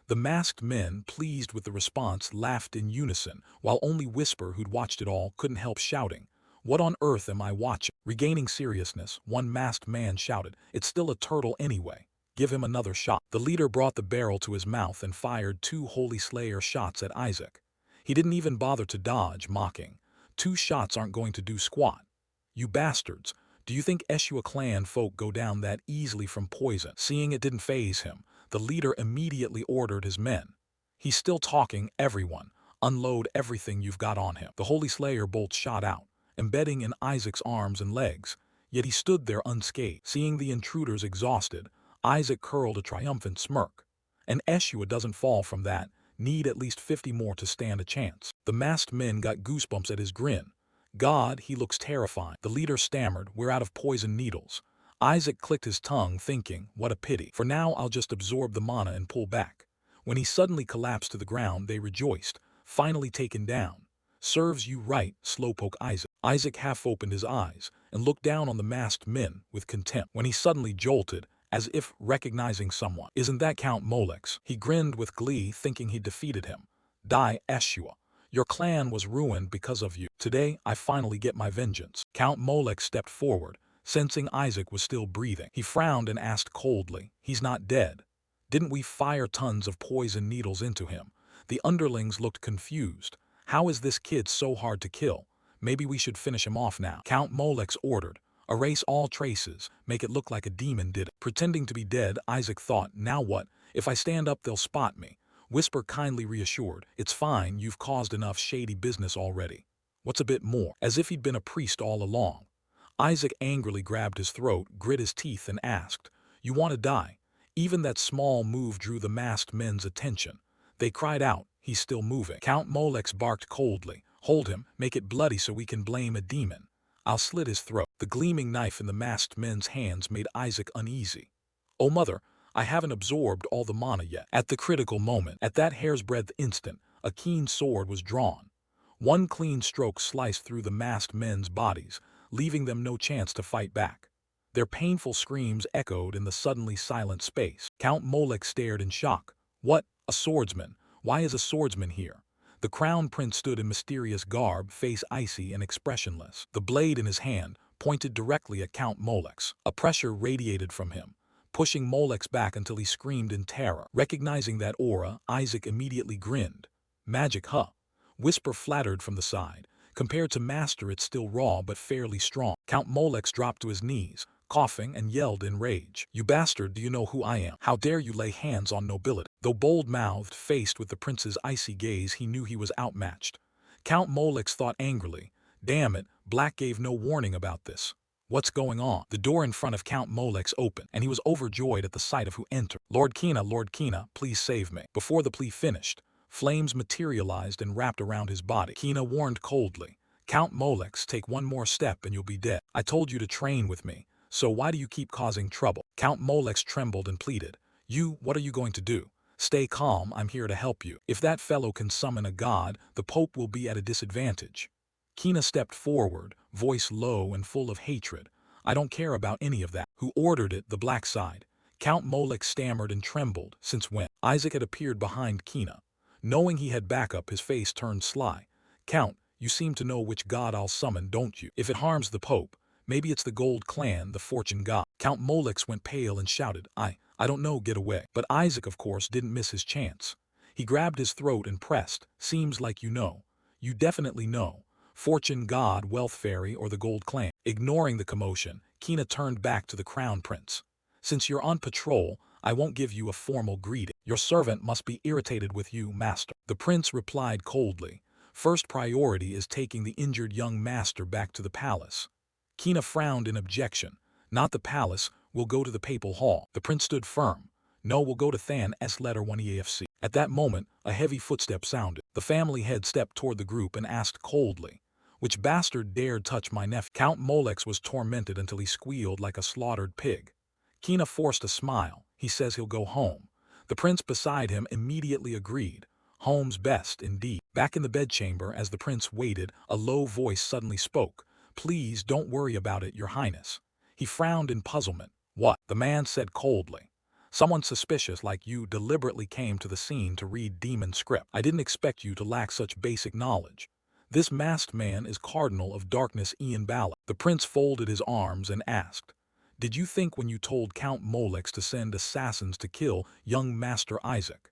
The masked men, pleased with the response, laughed in unison, while only Whisper, who'd watched it all, couldn't help shouting. What on earth am I watching? Regaining seriousness, one masked man shouted, it's still a turtle anyway. Give him another shot. The leader brought the barrel to his mouth and fired 2 Holy Slayer shots at Isaac. He didn't even bother to dodge, mocking. 2 shots aren't going to do squat. You bastards, do you think Eshua clan folk go down that easily from poison? Seeing it didn't faze him, the leader immediately ordered his men. He's still talking, everyone. Unload everything you've got on him. The Holy Slayer bolt shot out, embedding in Isaac's arms and legs, yet he stood there unscathed. Seeing the intruders exhausted, Isaac curled a triumphant smirk. And Eshua doesn't fall from that, need at least 50 more to stand a chance. The masked men got goosebumps at his grin. God, he looks terrifying. The leader stammered, we're out of poison needles. Isaac clicked his tongue, thinking, what a pity. For now I'll just absorb the mana and pull back. When he suddenly collapsed to the ground, they rejoiced, finally taken down. Serves you right, slowpoke Isaac. Isaac half opened his eyes and looked down on the masked men with contempt, when he suddenly jolted, as if recognizing someone. Isn't that Count Molex? He grinned with glee, thinking he'd defeated him. Die, Eshua. Your clan was ruined because of you. Today, I finally get my vengeance. Count Molex stepped forward, sensing Isaac was still breathing. He frowned and asked coldly, he's not dead. Didn't we fire tons of poison needles into him? The underlings looked confused. How is this kid so hard to kill? Maybe we should finish him off now. Count Molex ordered. Erase all traces, make it look like a demon did it. Pretending to be dead, Isaac thought, now what? If I stand up, they'll spot me. Whisper kindly reassured, it's fine, you've caused enough shady business already. What's a bit more? As if he'd been a priest all along. Isaac angrily grabbed his throat, grit his teeth and asked, you want to die? Even that small move drew the masked men's attention. They cried out, he's still moving. Count Molex barked coldly, hold him, make it bloody so we can blame a demon. I'll slit his throat. The gleaming knife in the masked men's hands made Isaac uneasy. Oh mother, I haven't absorbed all the mana yet. At the critical moment, at that hair's breadth instant, a keen sword was drawn. One clean stroke sliced through the masked men's bodies, leaving them no chance to fight back. Their painful screams echoed in the suddenly silent space. Count Molex stared in shock. What? A swordsman? Why is a swordsman here? The crown prince stood in mysterious garb, face icy and expressionless. The blade in his hand, pointed directly at Count Molex. A pressure radiated from him, pushing Molex back until he screamed in terror. Recognizing that aura, Isaac immediately grinned. Magic, huh? Whisper flattered from the side. Compared to Master, it's still raw but fairly strong. Count Molex dropped to his knees, coughing, and yelled in rage. You bastard, do you know who I am? How dare you lay hands on nobility? Though bold-mouthed, faced with the prince's icy gaze, he knew he was outmatched. Count Molex thought angrily, damn it, Black gave no warning about this. What's going on? The door in front of Count Molex opened, and he was overjoyed at the sight of who entered. Lord Kina, please save me. Before the plea finished, flames materialized and wrapped around his body. Kina warned coldly, Count Molex, take one more step and you'll be dead. I told you to train with me, so why do you keep causing trouble? Count Molex trembled and pleaded, what are you going to do? Stay calm, I'm here to help you. If that fellow can summon a god, the Pope will be at a disadvantage. Kina stepped forward, voice low and full of hatred. I don't care about any of that. Who ordered it? The Black side. Count Molex stammered and trembled. Since when? Isaac had appeared behind Kina. Knowing he had backup, his face turned sly. Count, you seem to know which god I'll summon, don't you? If it harms the Pope, maybe it's the Gold Clan, the Fortune god. Count Molex went pale and shouted, I don't know, get away. But Isaac, of course, didn't miss his chance. He grabbed his throat and pressed, seems like you know. You definitely know. Fortune god, Wealth Fairy, or the Gold Clan. Ignoring the commotion, Kina turned back to the Crown Prince. Since you're on patrol, I won't give you a formal greeting. Your servant must be irritated with you, Master. The prince replied coldly. First priority is taking the injured young master back to the palace. Kina frowned in objection. Not the palace, we'll go to the papal hall. The prince stood firm. No, we'll go to Than S. Letter 1 EAFC. At that moment, a heavy footstep sounded. The family head stepped toward the group and asked coldly, which bastard dared touch my nephew? Count Molex was tormented until he squealed like a slaughtered pig. Kina forced a smile. He says he'll go home. The prince beside him immediately agreed. Home's best, indeed. Back in the bedchamber, as the prince waited, a low voice suddenly spoke. Please don't worry about it, Your Highness. He frowned in puzzlement. What? The man said coldly. Someone suspicious like you deliberately came to the scene to read demon script. I didn't expect you to lack such basic knowledge. This masked man is Cardinal of Darkness Ian Ballag. The prince folded his arms and asked, did you think when you told Count Molex to send assassins to kill young Master Isaac?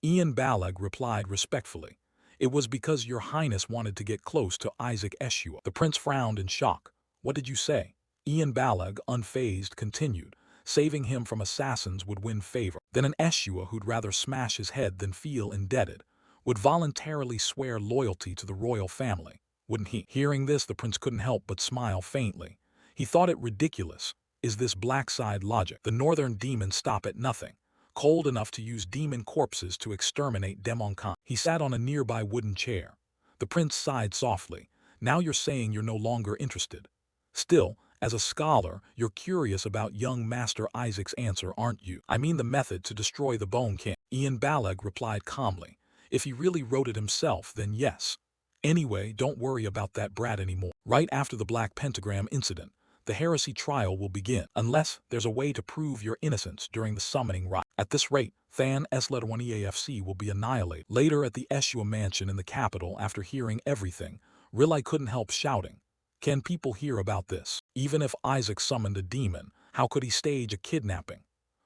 Ian Ballag replied respectfully, it was because Your Highness wanted to get close to Isaac Eshua. The prince frowned in shock. What did you say? Ian Ballag, unfazed, continued, saving him from assassins would win favor. Then an Eshua who'd rather smash his head than feel indebted would voluntarily swear loyalty to the royal family, wouldn't he? Hearing this, the prince couldn't help but smile faintly. He thought it ridiculous. Is this black side logic? The northern demons stop at nothing, cold enough to use demon corpses to exterminate demonkan. He sat on a nearby wooden chair. The prince sighed softly. Now you're saying you're no longer interested. Still, as a scholar, you're curious about young Master Isaac's answer, aren't you? I mean the method to destroy the Bone King. Ian Ballag replied calmly. If he really wrote it himself, then yes. Anyway, don't worry about that brat anymore. Right after the Black Pentagram incident, the heresy trial will begin, unless there's a way to prove your innocence during the summoning rite. At this rate, Than S. Letter 1 EAFC will be annihilated. Later at the Eshua mansion in the capital, after hearing everything, Rilai couldn't help shouting. Can people hear about this? Even if Isaac summoned a demon, how could he stage a kidnapping?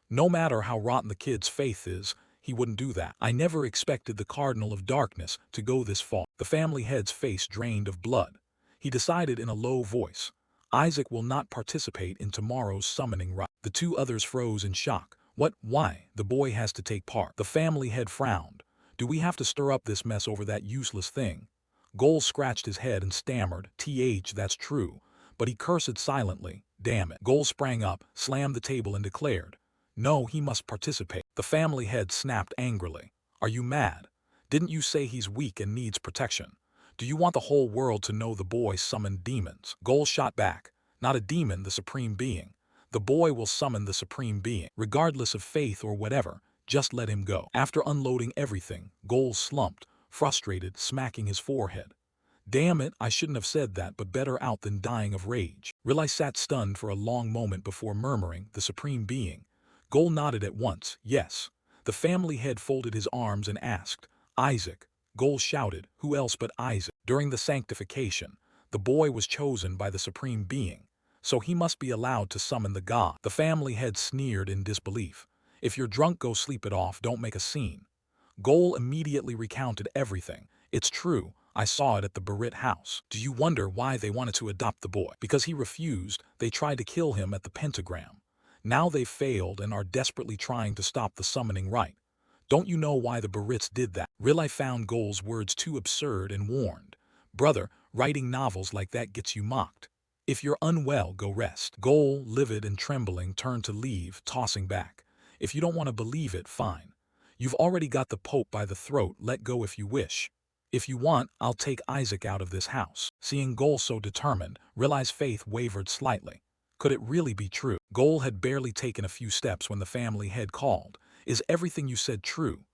No matter how rotten the kid's faith is, he wouldn't do that. I never expected the Cardinal of Darkness to go this far. The family head's face drained of blood. He decided in a low voice, Isaac will not participate in tomorrow's summoning rite. The two others froze in shock. What? Why? The boy has to take part. The family head frowned. Do we have to stir up this mess over that useless thing? Gol scratched his head and stammered, that's true. But he cursed silently. Damn it. Gol sprang up, slammed the table and declared, no, he must participate. The family head snapped angrily. Are you mad? Didn't you say he's weak and needs protection? Do you want the whole world to know the boy summoned demons? Gol shot back. Not a demon, the supreme being. The boy will summon the supreme being, regardless of faith or whatever. Just let him go. After unloading everything, Gol slumped, frustrated, smacking his forehead. Damn it, I shouldn't have said that, but better out than dying of rage. Rilai sat stunned for a long moment before murmuring, the supreme being. Gol nodded at once, yes. The family head folded his arms and asked, Isaac. Gol shouted, who else but Isaac? During the sanctification, the boy was chosen by the supreme being. so he must be allowed to summon the god. The family head sneered in disbelief. If you're drunk, go sleep it off, don't make a scene. Gol immediately recounted everything. It's true, I saw it at the Barit house. Do you wonder why they wanted to adopt the boy? Because he refused, they tried to kill him at the pentagram. Now they've failed and are desperately trying to stop the summoning rite. Don't you know why the Barits did that? Riley found Gol's words too absurd and warned. Brother, writing novels like that gets you mocked. If you're unwell, go rest. Gol, livid and trembling, turned to leave, tossing back. If you don't want to believe it, fine. You've already got the Pope by the throat, let go if you wish. If you want, I'll take Isaac out of this house. Seeing Gol so determined, Riley's faith wavered slightly. Could it really be true? Gol had barely taken a few steps when the family head called. Is everything you said true?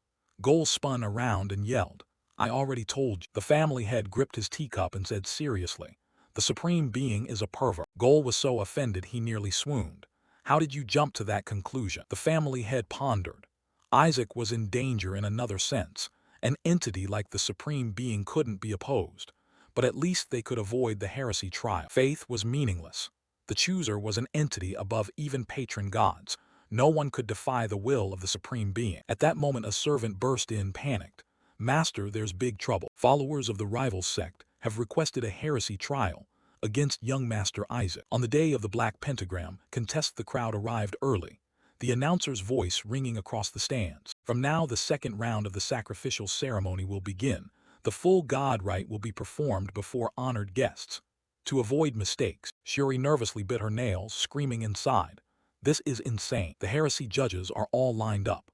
Gol spun around and yelled. I already told you. The family head gripped his teacup and said seriously. The Supreme Being is a pervert. Gol was so offended he nearly swooned. How did you jump to that conclusion? The family head pondered. Isaac was in danger in another sense. An entity like the Supreme Being couldn't be opposed. But at least they could avoid the heresy trial. Faith was meaningless. The chooser was an entity above even patron gods. No one could defy the will of the Supreme Being. At that moment a servant burst in, panicked. Master, there's big trouble. Followers of the rival sect have requested a heresy trial against young Master Isaac. On the day of the Black Pentagram, the crowd arrived early, the announcer's voice ringing across the stands. From now the second round of the sacrificial ceremony will begin. The full god rite will be performed before honored guests. To avoid mistakes, Shuri nervously bit her nails, screaming inside. This is insane. The heresy judges are all lined up.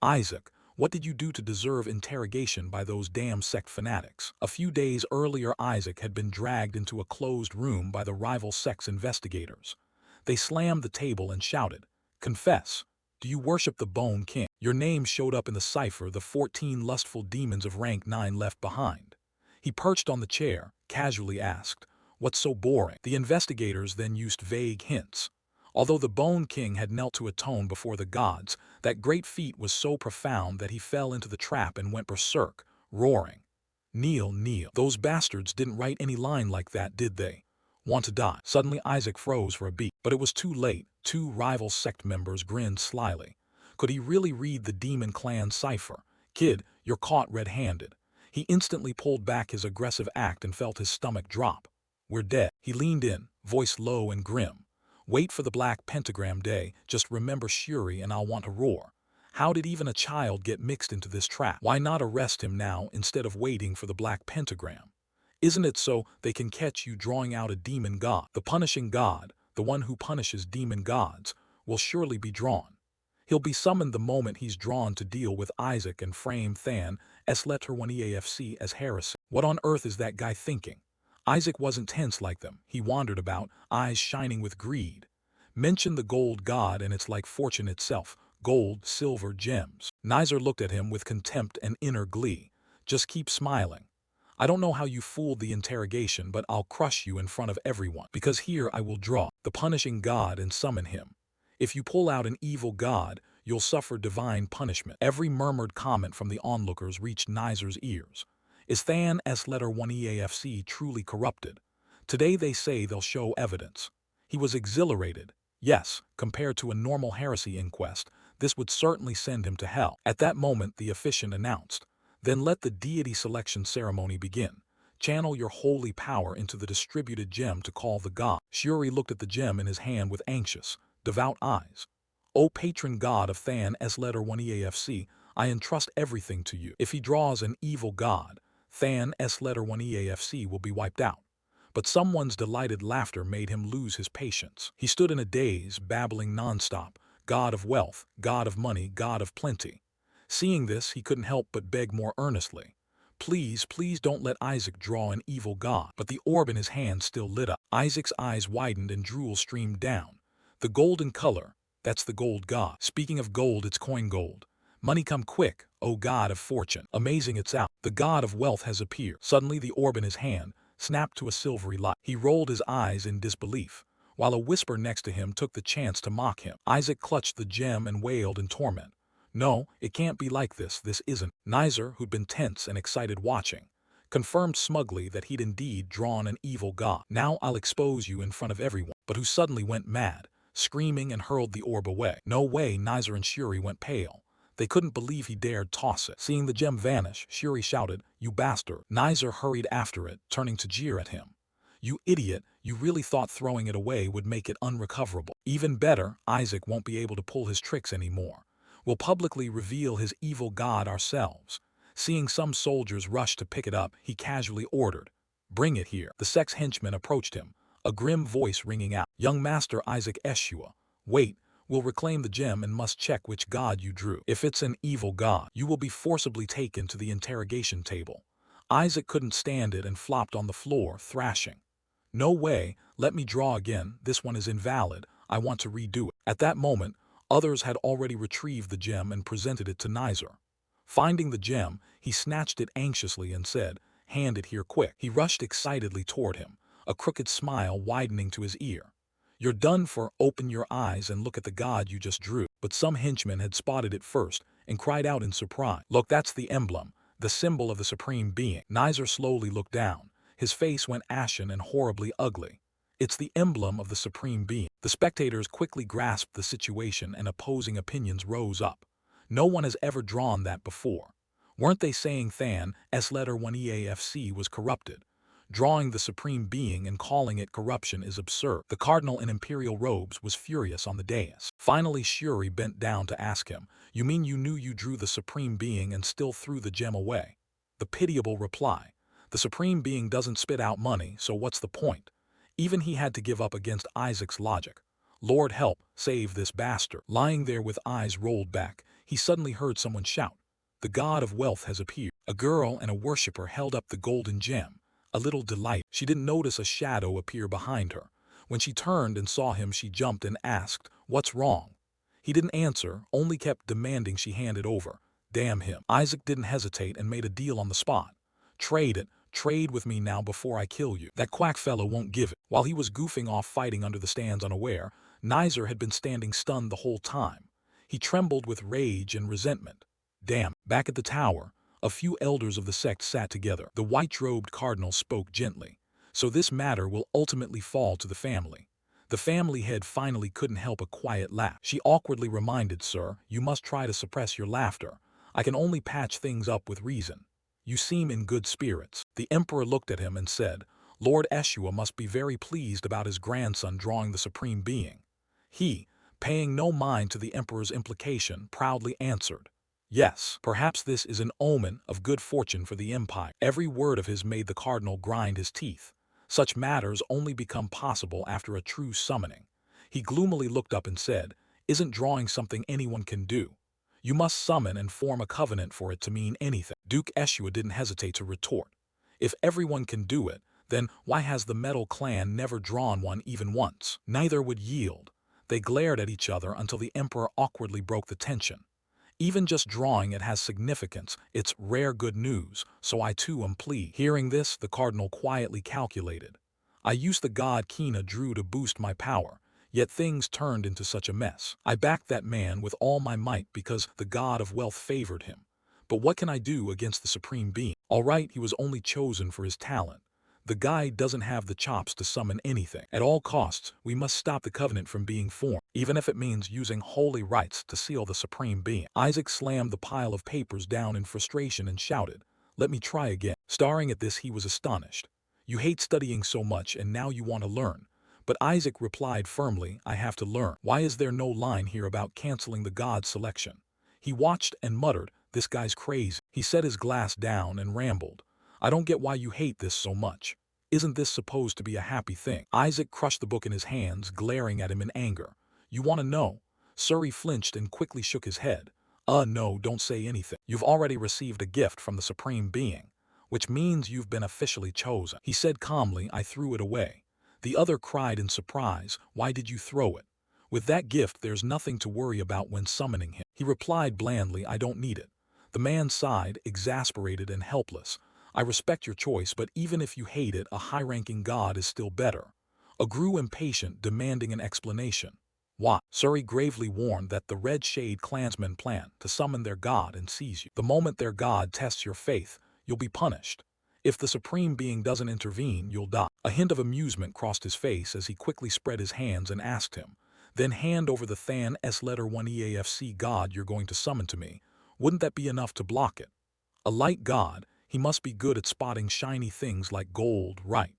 Isaac, what did you do to deserve interrogation by those damn sect fanatics? A few days earlier Isaac had been dragged into a closed room by the rival sect's investigators. They slammed the table and shouted, Confess. Do you worship the Bone King? Your name showed up in the cipher the 14 lustful demons of rank 9 left behind. He perched on the chair, casually asked, What's so boring? The investigators then used vague hints. Although the Bone King had knelt to atone before the gods, that great feat was so profound that he fell into the trap and went berserk, roaring. Kneel, kneel. Those bastards didn't write any line like that, did they? Want to die? Suddenly Isaac froze for a beat, but it was too late. Two rival sect members grinned slyly. Could he really read the demon clan cipher? Kid, you're caught red-handed. He instantly pulled back his aggressive act and felt his stomach drop. We're dead. He leaned in, voice low and grim. Wait for the Black Pentagram day, just remember Shuri and I'll want to roar. How did even a child get mixed into this trap? Why not arrest him now instead of waiting for the Black Pentagram? Isn't it so they can catch you drawing out a demon god? The punishing god, the one who punishes demon gods, will surely be drawn. He'll be summoned the moment he's drawn to deal with Isaac and frame Than,'s letter 1 EAFC as heresy. What on earth is that guy thinking? Isaac wasn't tense like them. He wandered about, eyes shining with greed. Mention the gold god and it's like fortune itself. Gold, silver, gems. Nizer looked at him with contempt and inner glee. Just keep smiling. I don't know how you fooled the interrogation, but I'll crush you in front of everyone. Because here I will draw the punishing god and summon him. If you pull out an evil god, you'll suffer divine punishment. Every murmured comment from the onlookers reached Nizer's ears. Is Than,'s letter 1 EAFC truly corrupted? Today they say they'll show evidence. He was exhilarated. Yes, compared to a normal heresy inquest, this would certainly send him to hell. At that moment the officiant announced, Then let the deity selection ceremony begin. Channel your holy power into the distributed gem to call the god. Shuri looked at the gem in his hand with anxious, devout eyes. O patron god of Than,'s letter 1 EAFC, I entrust everything to you. If he draws an evil god, Than,'s letter 1 EAFC will be wiped out. But someone's delighted laughter made him lose his patience. He stood in a daze, babbling nonstop, God of wealth, God of money, God of plenty. Seeing this, he couldn't help but beg more earnestly. Please, please don't let Isaac draw an evil god. But the orb in his hand still lit up. Isaac's eyes widened and drool streamed down. The golden color, that's the gold god. Speaking of gold, it's coin gold. Money come quick, O god of fortune. Amazing, it's out. The god of wealth has appeared. Suddenly the orb in his hand snapped to a silvery light. He rolled his eyes in disbelief, while a whisper next to him took the chance to mock him. Isaac clutched the gem and wailed in torment. No, it can't be like this isn't. Nizer, who'd been tense and excited watching, confirmed smugly that he'd indeed drawn an evil god. Now I'll expose you in front of everyone. but who suddenly went mad, screaming and hurled the orb away. No way, Nizer and Shuri went pale. They couldn't believe he dared toss it. Seeing the gem vanish, Shuri shouted, "You bastard!" Nizer hurried after it, turning to jeer at him. "You idiot, you really thought throwing it away would make it unrecoverable. Even better, Isaac won't be able to pull his tricks anymore. We'll publicly reveal his evil god ourselves." Seeing some soldiers rush to pick it up, he casually ordered, "Bring it here." The sex henchman approached him, a grim voice ringing out, "Young Master Isaac Eshua, wait, we'll reclaim the gem and must check which god you drew. If it's an evil god, you will be forcibly taken to the interrogation table." Isaac couldn't stand it and flopped on the floor, thrashing. "No way, let me draw again, this one is invalid, I want to redo it." At that moment, others had already retrieved the gem and presented it to Nizer. Finding the gem, he snatched it anxiously and said, "Hand it here quick." He rushed excitedly toward him, a crooked smile widening to his ear. "You're done for, open your eyes and look at the god you just drew." But some henchmen had spotted it first and cried out in surprise, "Look, that's the emblem, the symbol of the Supreme Being." Nizer slowly looked down. His face went ashen and horribly ugly. "It's the emblem of the Supreme Being." The spectators quickly grasped the situation and opposing opinions rose up. "No one has ever drawn that before. Weren't they saying Than, S-letter 1EAFC was corrupted? Drawing the Supreme Being and calling it corruption is absurd." The cardinal in imperial robes was furious on the dais. Finally Shuri bent down to ask him, "You mean you knew you drew the Supreme Being and still threw the gem away?" The pitiable reply, "The Supreme Being doesn't spit out money, so what's the point?" Even he had to give up against Isaac's logic. "Lord help, save this bastard." Lying there with eyes rolled back, he suddenly heard someone shout, "The god of wealth has appeared." A girl and a worshipper held up the golden gem. A little delight. She didn't notice a shadow appear behind her. When she turned and saw him, she jumped and asked, "What's wrong?" He didn't answer, only kept demanding she hand it over. Damn him. Isaac didn't hesitate and made a deal on the spot. "Trade it. Trade with me now before I kill you. That quack fellow won't give it." While he was goofing off fighting under the stands unaware, Nizer had been standing stunned the whole time. He trembled with rage and resentment. Damn. Back at the tower, a few elders of the sect sat together. The white-robed cardinal spoke gently. "So this matter will ultimately fall to the family." The family head finally couldn't help a quiet laugh. She awkwardly reminded, "Sir, you must try to suppress your laughter. I can only patch things up with reason. You seem in good spirits." The emperor looked at him and said, "Lord Eshua must be very pleased about his grandson drawing the Supreme Being." He, paying no mind to the emperor's implication, proudly answered, "Yes, perhaps this is an omen of good fortune for the empire." Every word of his made the cardinal grind his teeth. Such matters only become possible after a true summoning. He gloomily looked up and said, "Isn't drawing something anyone can do? You must summon and form a covenant for it to mean anything." Duke Eshua didn't hesitate to retort, "If everyone can do it, then why has the Metal Clan never drawn one even once?" Neither would yield. They glared at each other until the emperor awkwardly broke the tension. "Even just drawing it has significance. It's rare good news, so I too am pleased." Hearing this, the cardinal quietly calculated. "I used the god Kina drew to boost my power, yet things turned into such a mess. I backed that man with all my might because the god of wealth favored him. But what can I do against the Supreme Being? All right, he was only chosen for his talent. The guy doesn't have the chops to summon anything. At all costs, we must stop the covenant from being formed, even if it means using holy rites to seal the Supreme Being." Isaac slammed the pile of papers down in frustration and shouted, "Let me try again." Staring at this, he was astonished. "You hate studying so much and now you want to learn." But Isaac replied firmly, "I have to learn. Why is there no line here about canceling the god selection?" He watched and muttered, "This guy's crazy." He set his glass down and rambled, "I don't get why you hate this so much. Isn't this supposed to be a happy thing?" Isaac crushed the book in his hands, glaring at him in anger. "You want to know?" Suri flinched and quickly shook his head. No, don't say anything. You've already received a gift from the Supreme Being, which means you've been officially chosen." He said calmly, "I threw it away." The other cried in surprise, "Why did you throw it? With that gift there's nothing to worry about when summoning him." He replied blandly, "I don't need it." The man sighed, exasperated and helpless. "I respect your choice, but even if you hate it, a high-ranking god is still better." A grew impatient, demanding an explanation. "Why?" Suri gravely warned that the Red Shade clansmen plan to summon their god and seize you. The moment their god tests your faith, you'll be punished. If the Supreme Being doesn't intervene, you'll die. A hint of amusement crossed his face as he quickly spread his hands and asked him, then hand over the Than S letter 1 EAFC god you're going to summon to me. Wouldn't that be enough to block it? A light god, he must be good at spotting shiny things like gold, right?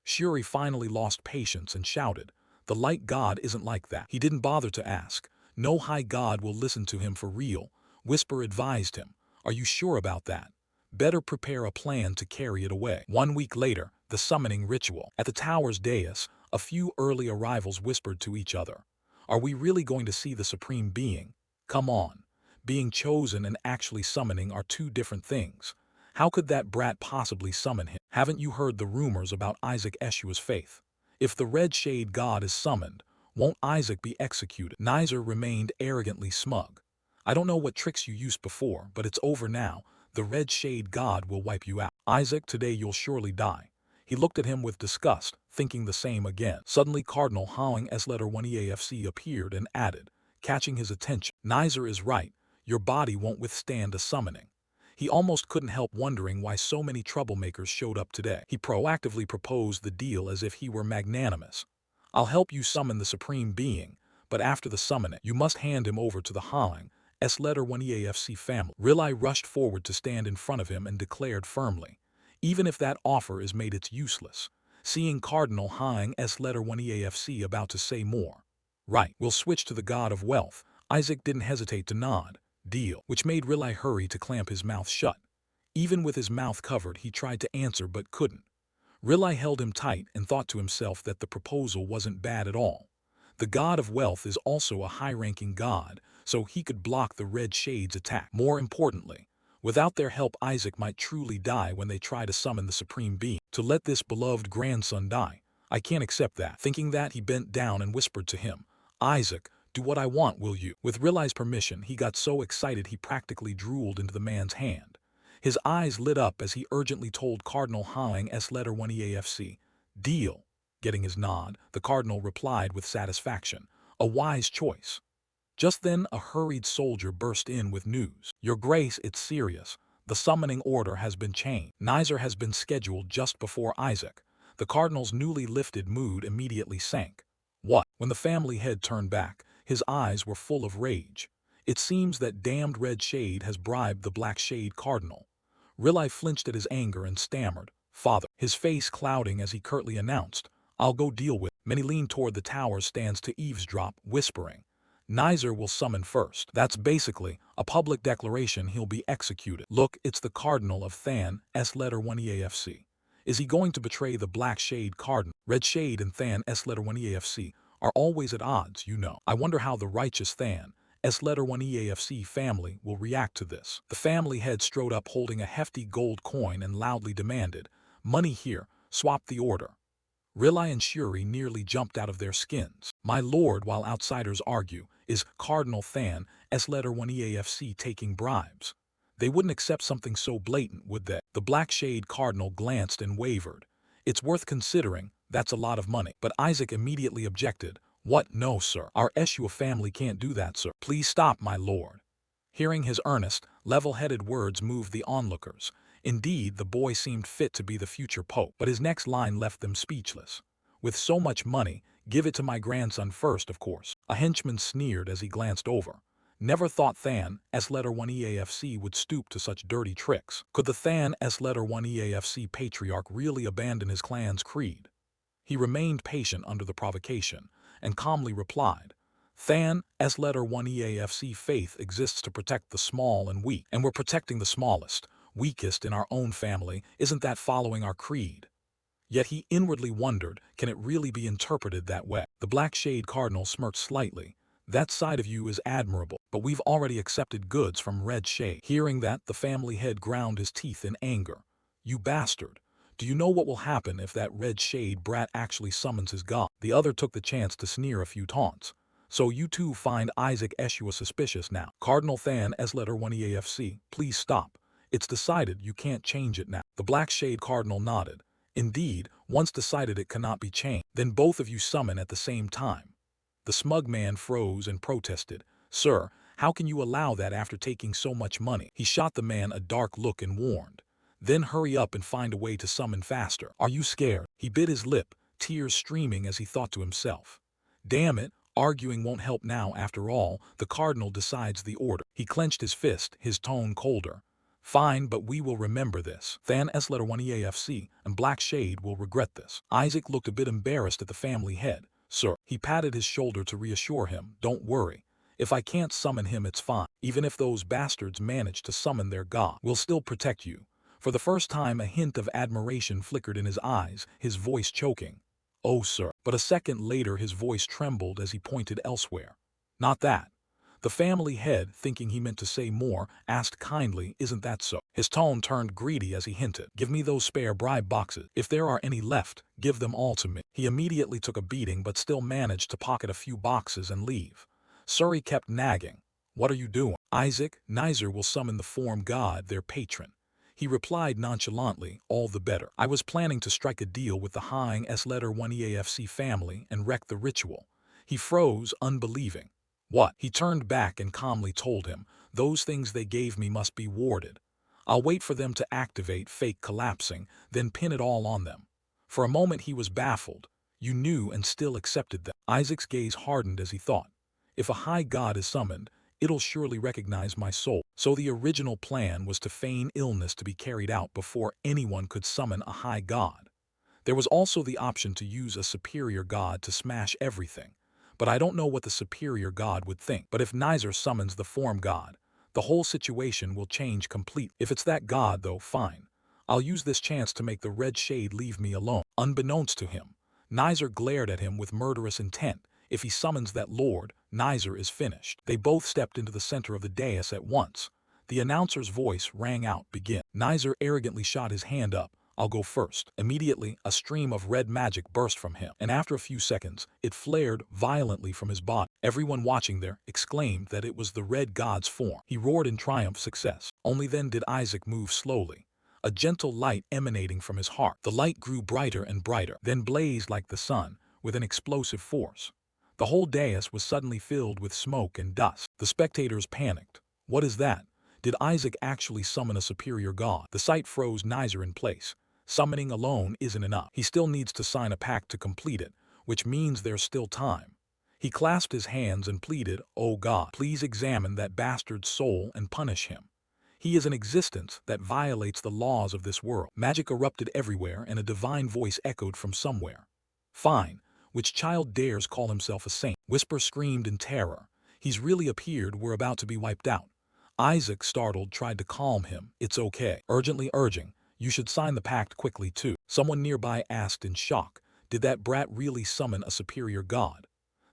Shuri finally lost patience and shouted, the light god isn't like that. He didn't bother to ask. No high god will listen to him for real. Whisper advised him, are you sure about that? Better prepare a plan to carry it away. 1 week later, the summoning ritual. At the tower's dais, a few early arrivals whispered to each other, are we really going to see the Supreme Being? Come on. Being chosen and actually summoning are two different things. How could that brat possibly summon him? Haven't you heard the rumors about Isaac Eshua's faith? If the red shade god is summoned, won't Isaac be executed? Nizer remained arrogantly smug. I don't know what tricks you used before, but it's over now. The red shade god will wipe you out. Isaac, today you'll surely die. He looked at him with disgust, thinking the same again. Suddenly Cardinal Howing S letter 1 EAFC appeared and added, catching his attention, Nizer is right. Your body won't withstand a summoning. He almost couldn't help wondering why so many troublemakers showed up today. He proactively proposed the deal as if he were magnanimous. I'll help you summon the Supreme Being, but after the summoning, you must hand him over to the Howing S letter 1 EAFC family. Rilai rushed forward to stand in front of him and declared firmly, even if that offer is made, it's useless. Seeing Cardinal Howing S letter 1 EAFC about to say more. Right, we'll switch to the god of wealth. Isaac didn't hesitate to nod. Deal, which made Rilai hurry to clamp his mouth shut. Even with his mouth covered, he tried to answer but couldn't. Rilai held him tight and thought to himself that the proposal wasn't bad at all. The god of wealth is also a high-ranking god, so he could block the red shade's attack. More importantly, without their help, Isaac might truly die when they try to summon the Supreme Being. To let this beloved grandson die, I can't accept that. Thinking that, he bent down and whispered to him, Isaac, do what I want, will you? With Rilai's permission, he got so excited he practically drooled into the man's hand. His eyes lit up as he urgently told Cardinal Howing S letter 1 EAFC, deal. Getting his nod, the Cardinal replied with satisfaction, a wise choice. Just then, a hurried soldier burst in with news. Your Grace, it's serious. The summoning order has been changed. Nizer has been scheduled just before Isaac. The Cardinal's newly lifted mood immediately sank. What? When the family head turned back, his eyes were full of rage. It seems that damned red shade has bribed the black shade Cardinal. Rilai flinched at his anger and stammered, Father, his face clouding as he curtly announced, I'll go deal with. Many leaned toward the tower's stands to eavesdrop, whispering, Nizer will summon first. That's basically a public declaration he'll be executed. Look, it's the Cardinal of Than S letter 1 EAFC. Is he going to betray the black shade Cardinal? Red shade and Than S letter 1 EAFC are always at odds, you know. I wonder how the righteous Than S letter 1 EAFC family will react to this. The family head strode up holding a hefty gold coin and loudly demanded, money here, swap the order. Rilai and Shuri nearly jumped out of their skins. My lord, while outsiders argue, is Cardinal Than S letter 1 EAFC taking bribes? They wouldn't accept something so blatant, would they? The black shade Cardinal glanced and wavered. It's worth considering, that's a lot of money. But Isaac immediately objected. What? No, sir. Our Eshua family can't do that, sir. Please stop, my lord. Hearing his earnest, level-headed words moved the onlookers. Indeed, the boy seemed fit to be the future pope, but his next line left them speechless. With so much money, give it to my grandson first, of course. A henchman sneered as he glanced over. Never thought Than S letter 1 EAFC would stoop to such dirty tricks. Could the Than S letter 1 EAFC patriarch really abandon his clan's creed? He remained patient under the provocation, and calmly replied, Than S letter 1 EAFC faith exists to protect the small and weak, and we're protecting the smallest, weakest in our own family. Isn't that following our creed? Yet he inwardly wondered, can it really be interpreted that way? The black shade Cardinal smirked slightly. That side of you is admirable, but we've already accepted goods from red shade. Hearing that, the family head ground his teeth in anger. You bastard. Do you know what will happen if that red shade brat actually summons his god? The other took the chance to sneer a few taunts. So you too find Isaac Eshua suspicious now. Cardinal Than S letter 1 EAFC, please stop. It's decided, you can't change it now. The black shade Cardinal nodded. Indeed, once decided it cannot be changed. Then both of you summon at the same time. The smug man froze and protested. Sir, how can you allow that after taking so much money? He shot the man a dark look and warned. Then hurry up and find a way to summon faster. Are you scared? He bit his lip, tears streaming as he thought to himself. Damn it, arguing won't help now after all, the cardinal decides the order. He clenched his fist, his tone colder. Fine, but we will remember this. Than S letter 1 EAFC, and Black Shade will regret this. Isaac looked a bit embarrassed at the family head. Sir, he patted his shoulder to reassure him, don't worry. If I can't summon him, it's fine. Even if those bastards manage to summon their god, we'll still protect you. For the first time, a hint of admiration flickered in his eyes, his voice choking. Oh, sir. But a second later, his voice trembled as he pointed elsewhere. Not that. The family head, thinking he meant to say more, asked kindly, isn't that so? His tone turned greedy as he hinted, give me those spare bribe boxes. If there are any left, give them all to me. He immediately took a beating but still managed to pocket a few boxes and leave. Suri kept nagging. What are you doing? Isaac, Nizer will summon the form god, their patron. He replied nonchalantly, all the better. I was planning to strike a deal with the Hang S letter 1 EAFC family and wreck the ritual. He froze, unbelieving. What? He turned back and calmly told him, those things they gave me must be warded. I'll wait for them to activate, fake collapsing, then pin it all on them. For a moment he was baffled. You knew and still accepted them. Isaac's gaze hardened as he thought. If a high god is summoned, it'll surely recognize my soul. So the original plan was to feign illness to be carried out before anyone could summon a high god. There was also the option to use a superior god to smash everything. But I don't know what the superior god would think. But if Nizer summons the form god, the whole situation will change completely. If it's that god, though, fine. I'll use this chance to make the red shade leave me alone. Unbeknownst to him, Nizer glared at him with murderous intent. If he summons that lord, Nizer is finished. They both stepped into the center of the dais at once. The announcer's voice rang out, begin. Nizer arrogantly shot his hand up. I'll go first. Immediately, a stream of red magic burst from him, and after a few seconds, it flared violently from his body. Everyone watching there exclaimed that it was the red god's form. He roared in triumph success. Only then did Isaac move slowly. A gentle light emanating from his heart. The light grew brighter and brighter, then blazed like the sun, with an explosive force. The whole dais was suddenly filled with smoke and dust. The spectators panicked. What is that? Did Isaac actually summon a superior god? The sight froze Nizer in place. Summoning alone isn't enough. He still needs to sign a pact to complete it, which means there's still time. He clasped his hands and pleaded, oh God, please examine that bastard's soul and punish him. He is an existence that violates the laws of this world. Magic erupted everywhere and a divine voice echoed from somewhere. Fine. Which child dares call himself a saint? Whisper screamed in terror. He's really appeared, we're about to be wiped out. Isaac, startled, tried to calm him. It's okay. Urgently urging, you should sign the pact quickly too. Someone nearby asked in shock, did that brat really summon a superior god?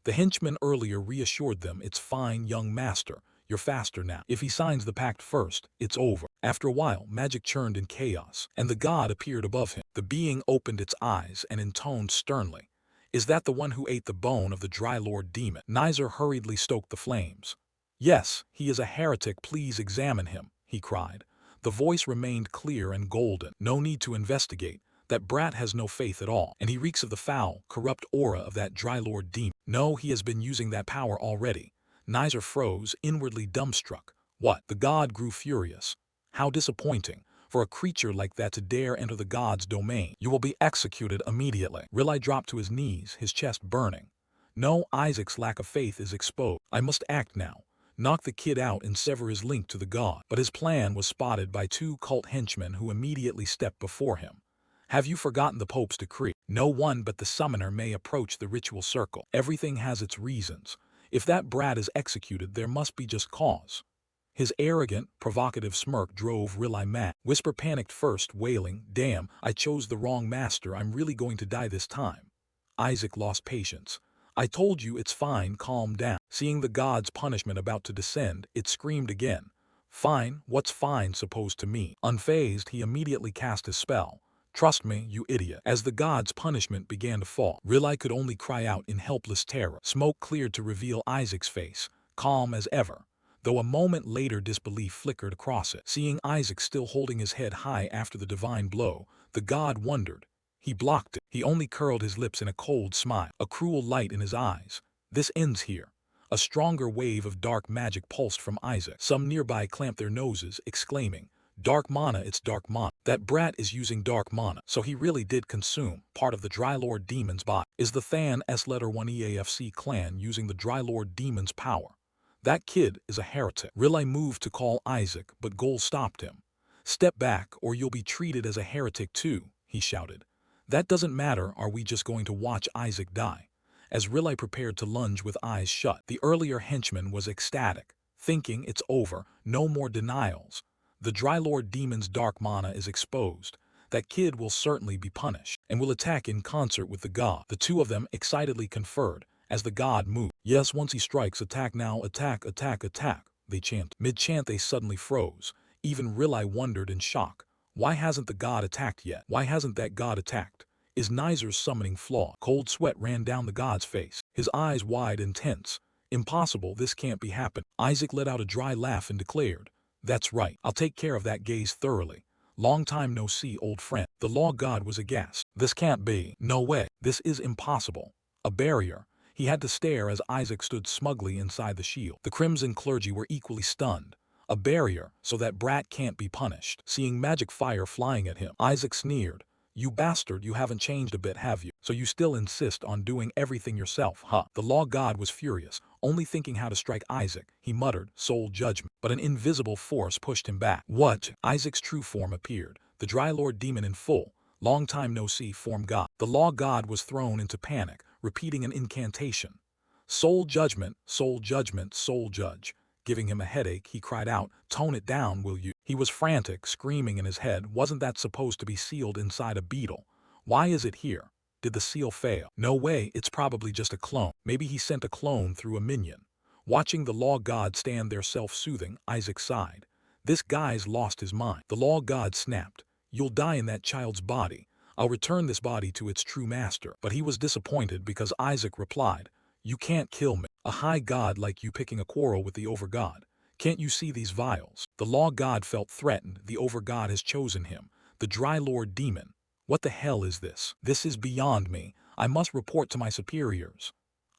The henchman earlier reassured them, it's fine, young master, you're faster now. If he signs the pact first, it's over. After a while, magic churned in chaos, and the god appeared above him. The being opened its eyes and intoned sternly. Is that the one who ate the bone of the Dry Lord demon? Nizer hurriedly stoked the flames. Yes, he is a heretic, please examine him, he cried. The voice remained clear and golden. No need to investigate. That brat has no faith at all, and he reeks of the foul, corrupt aura of that Dry Lord demon. No, he has been using that power already. Nizer froze, inwardly dumbstruck. What? The god grew furious. How disappointing. For a creature like that to dare enter the god's domain. You will be executed immediately. Rilai dropped to his knees, his chest burning. No, Isaac's lack of faith is exposed. I must act now. Knock the kid out and sever his link to the god. But his plan was spotted by two cult henchmen who immediately stepped before him. Have you forgotten the Pope's decree? No one but the summoner may approach the ritual circle. Everything has its reasons. If that brat is executed, there must be just cause. His arrogant, provocative smirk drove Rilai mad. Whisper panicked first, wailing, damn, I chose the wrong master, I'm really going to die this time. Isaac lost patience. I told you it's fine, calm down. Seeing the god's punishment about to descend, it screamed again. Fine, what's fine supposed to mean? Unfazed, he immediately cast his spell. Trust me, you idiot. As the god's punishment began to fall, Rilai could only cry out in helpless terror. Smoke cleared to reveal Isaac's face, calm as ever. Though a moment later disbelief flickered across it. Seeing Isaac still holding his head high after the divine blow, the god wondered. He blocked it. He only curled his lips in a cold smile, a cruel light in his eyes. This ends here. A stronger wave of dark magic pulsed from Isaac. Some nearby clamped their noses, exclaiming, Dark mana, it's dark mana. That brat is using dark mana, so he really did consume part of the Drylord demon's body. Is the Than S letter 1 EAFC clan using the Drylord demon's power? That kid is a heretic. Riley moved to call Isaac, but Gol stopped him. Step back or you'll be treated as a heretic too, he shouted. That doesn't matter, are we just going to watch Isaac die? As Riley prepared to lunge with eyes shut, the earlier henchman was ecstatic, thinking it's over, no more denials. The Drylord demon's dark mana is exposed. That kid will certainly be punished, and will attack in concert with the god. The two of them excitedly conferred, as the god moved. Yes, once he strikes, attack now, attack, attack, attack, they chanted. Mid-chant they suddenly froze. Even Riley wondered in shock. Why hasn't the god attacked yet? Why hasn't that god attacked? Is Nizer's summoning flawed? Cold sweat ran down the god's face, his eyes wide and tense. Impossible, this can't be happening. Isaac let out a dry laugh and declared, "That's right, I'll take care of that gaze thoroughly. Long time no see, old friend." The law god was aghast. This can't be. No way. This is impossible. A barrier. He had to stare as Isaac stood smugly inside the shield. The Crimson clergy were equally stunned. A barrier, so that brat can't be punished. Seeing magic fire flying at him, Isaac sneered. "You bastard, you haven't changed a bit, have you? So you still insist on doing everything yourself, huh?" The law god was furious, only thinking how to strike Isaac. He muttered, "Soul judgment." But an invisible force pushed him back. What? Isaac's true form appeared, the Drylord demon in full, long time no see form god. The law god was thrown into panic, repeating an incantation. "Soul judgment, soul judgment, soul judge." Giving him a headache, he cried out, "Tone it down, will you?" He was frantic, screaming in his head. Wasn't that supposed to be sealed inside a beetle? Why is it here? Did the seal fail? No way, it's probably just a clone. Maybe he sent a clone through a minion. Watching the law god stand there self-soothing, Isaac sighed. This guy's lost his mind. The law god snapped. "You'll die in that child's body. I'll return this body to its true master." But he was disappointed because Isaac replied, "You can't kill me. A high god like you picking a quarrel with the overgod. Can't you see these vials?" The law god felt threatened. The overgod has chosen him. The Drylord demon. What the hell is this? This is beyond me. I must report to my superiors.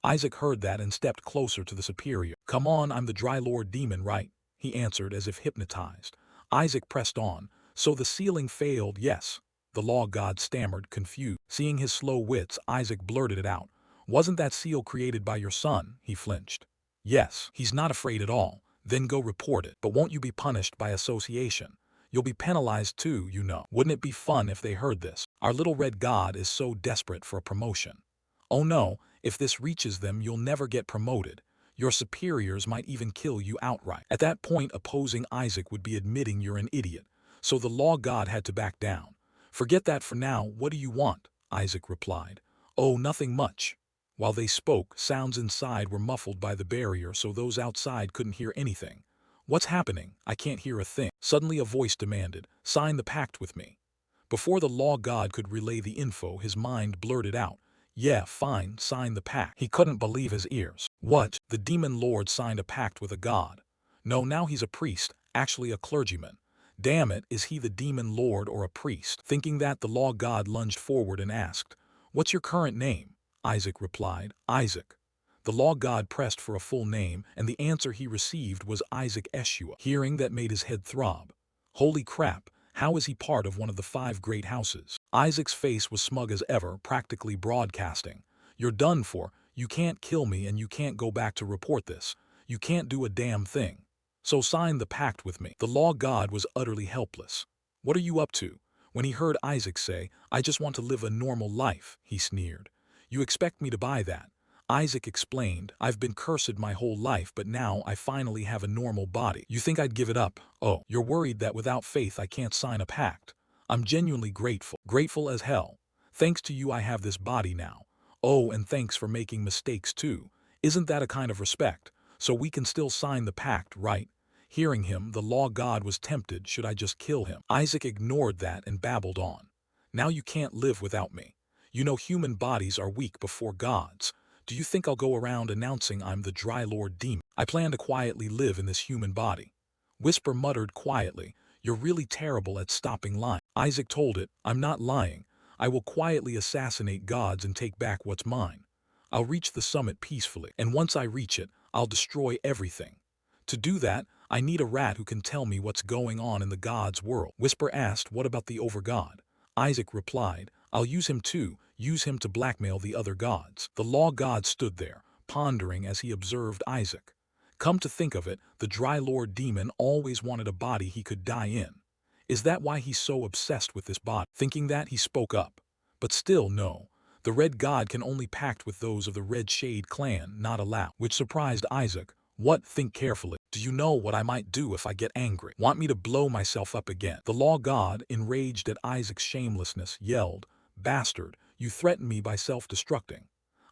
Isaac heard that and stepped closer to the superior. "Come on, I'm the Drylord demon, right?" he answered as if hypnotized. Isaac pressed on. "So the sealing failed, yes." The law god stammered, confused. Seeing his slow wits, Isaac blurted it out. "Wasn't that seal created by your son?" He flinched. "Yes." "He's not afraid at all. Then go report it. But won't you be punished by association? You'll be penalized too, you know." Wouldn't it be fun if they heard this? Our little red god is so desperate for a promotion. "Oh no, if this reaches them you'll never get promoted. Your superiors might even kill you outright." At that point, opposing Isaac would be admitting you're an idiot. So the law god had to back down. "Forget that for now, what do you want?" Isaac replied. "Oh, nothing much." While they spoke, sounds inside were muffled by the barrier so those outside couldn't hear anything. "What's happening? I can't hear a thing." Suddenly a voice demanded, "Sign the pact with me." Before the law god could relay the info, his mind blurted out, "Yeah, fine, sign the pact." He couldn't believe his ears. What? The demon lord signed a pact with a god? No, now he's a priest, actually a clergyman. Damn it, is he the demon lord or a priest? Thinking that, the law god lunged forward and asked, "What's your current name?" Isaac replied, "Isaac." The law god pressed for a full name, and the answer he received was Isaac Eshua. Hearing that made his head throb. Holy crap, how is he part of one of the 5 great houses? Isaac's face was smug as ever, practically broadcasting. "You're done for. You can't kill me and you can't go back to report this. You can't do a damn thing. So sign the pact with me." The law god was utterly helpless. "What are you up to?" When he heard Isaac say, "I just want to live a normal life," he sneered. "You expect me to buy that?" Isaac explained, "I've been cursed my whole life, but now I finally have a normal body. You think I'd give it up? Oh, you're worried that without faith I can't sign a pact. I'm genuinely grateful. Grateful as hell. Thanks to you I have this body now. Oh, and thanks for making mistakes too. Isn't that a kind of respect? So we can still sign the pact, right?" Hearing him, the law god was tempted. Should I just kill him? Isaac ignored that and babbled on. "Now you can't live without me. You know human bodies are weak before gods. Do you think I'll go around announcing I'm the Drylord demon? I plan to quietly live in this human body." Whisper muttered quietly, "You're really terrible at stopping lying." Isaac told it, "I'm not lying. I will quietly assassinate gods and take back what's mine. I'll reach the summit peacefully, and once I reach it, I'll destroy everything. To do that, I need a rat who can tell me what's going on in the gods' world. Whisper asked, what about the overgod? Isaac replied, I'll use him too, use him to blackmail the other gods. The law god stood there, pondering as he observed Isaac. Come to think of it, the Dry Lord demon always wanted a body he could die in. Is that why he's so obsessed with this body? Thinking that, he spoke up. But still, no. The Red God can only pact with those of the Red Shade clan, not allow. Which surprised Isaac. What? Think carefully. Do you know what I might do if I get angry? Want me to blow myself up again? The law god, enraged at Isaac's shamelessness, yelled, Bastard, you threaten me by self-destructing.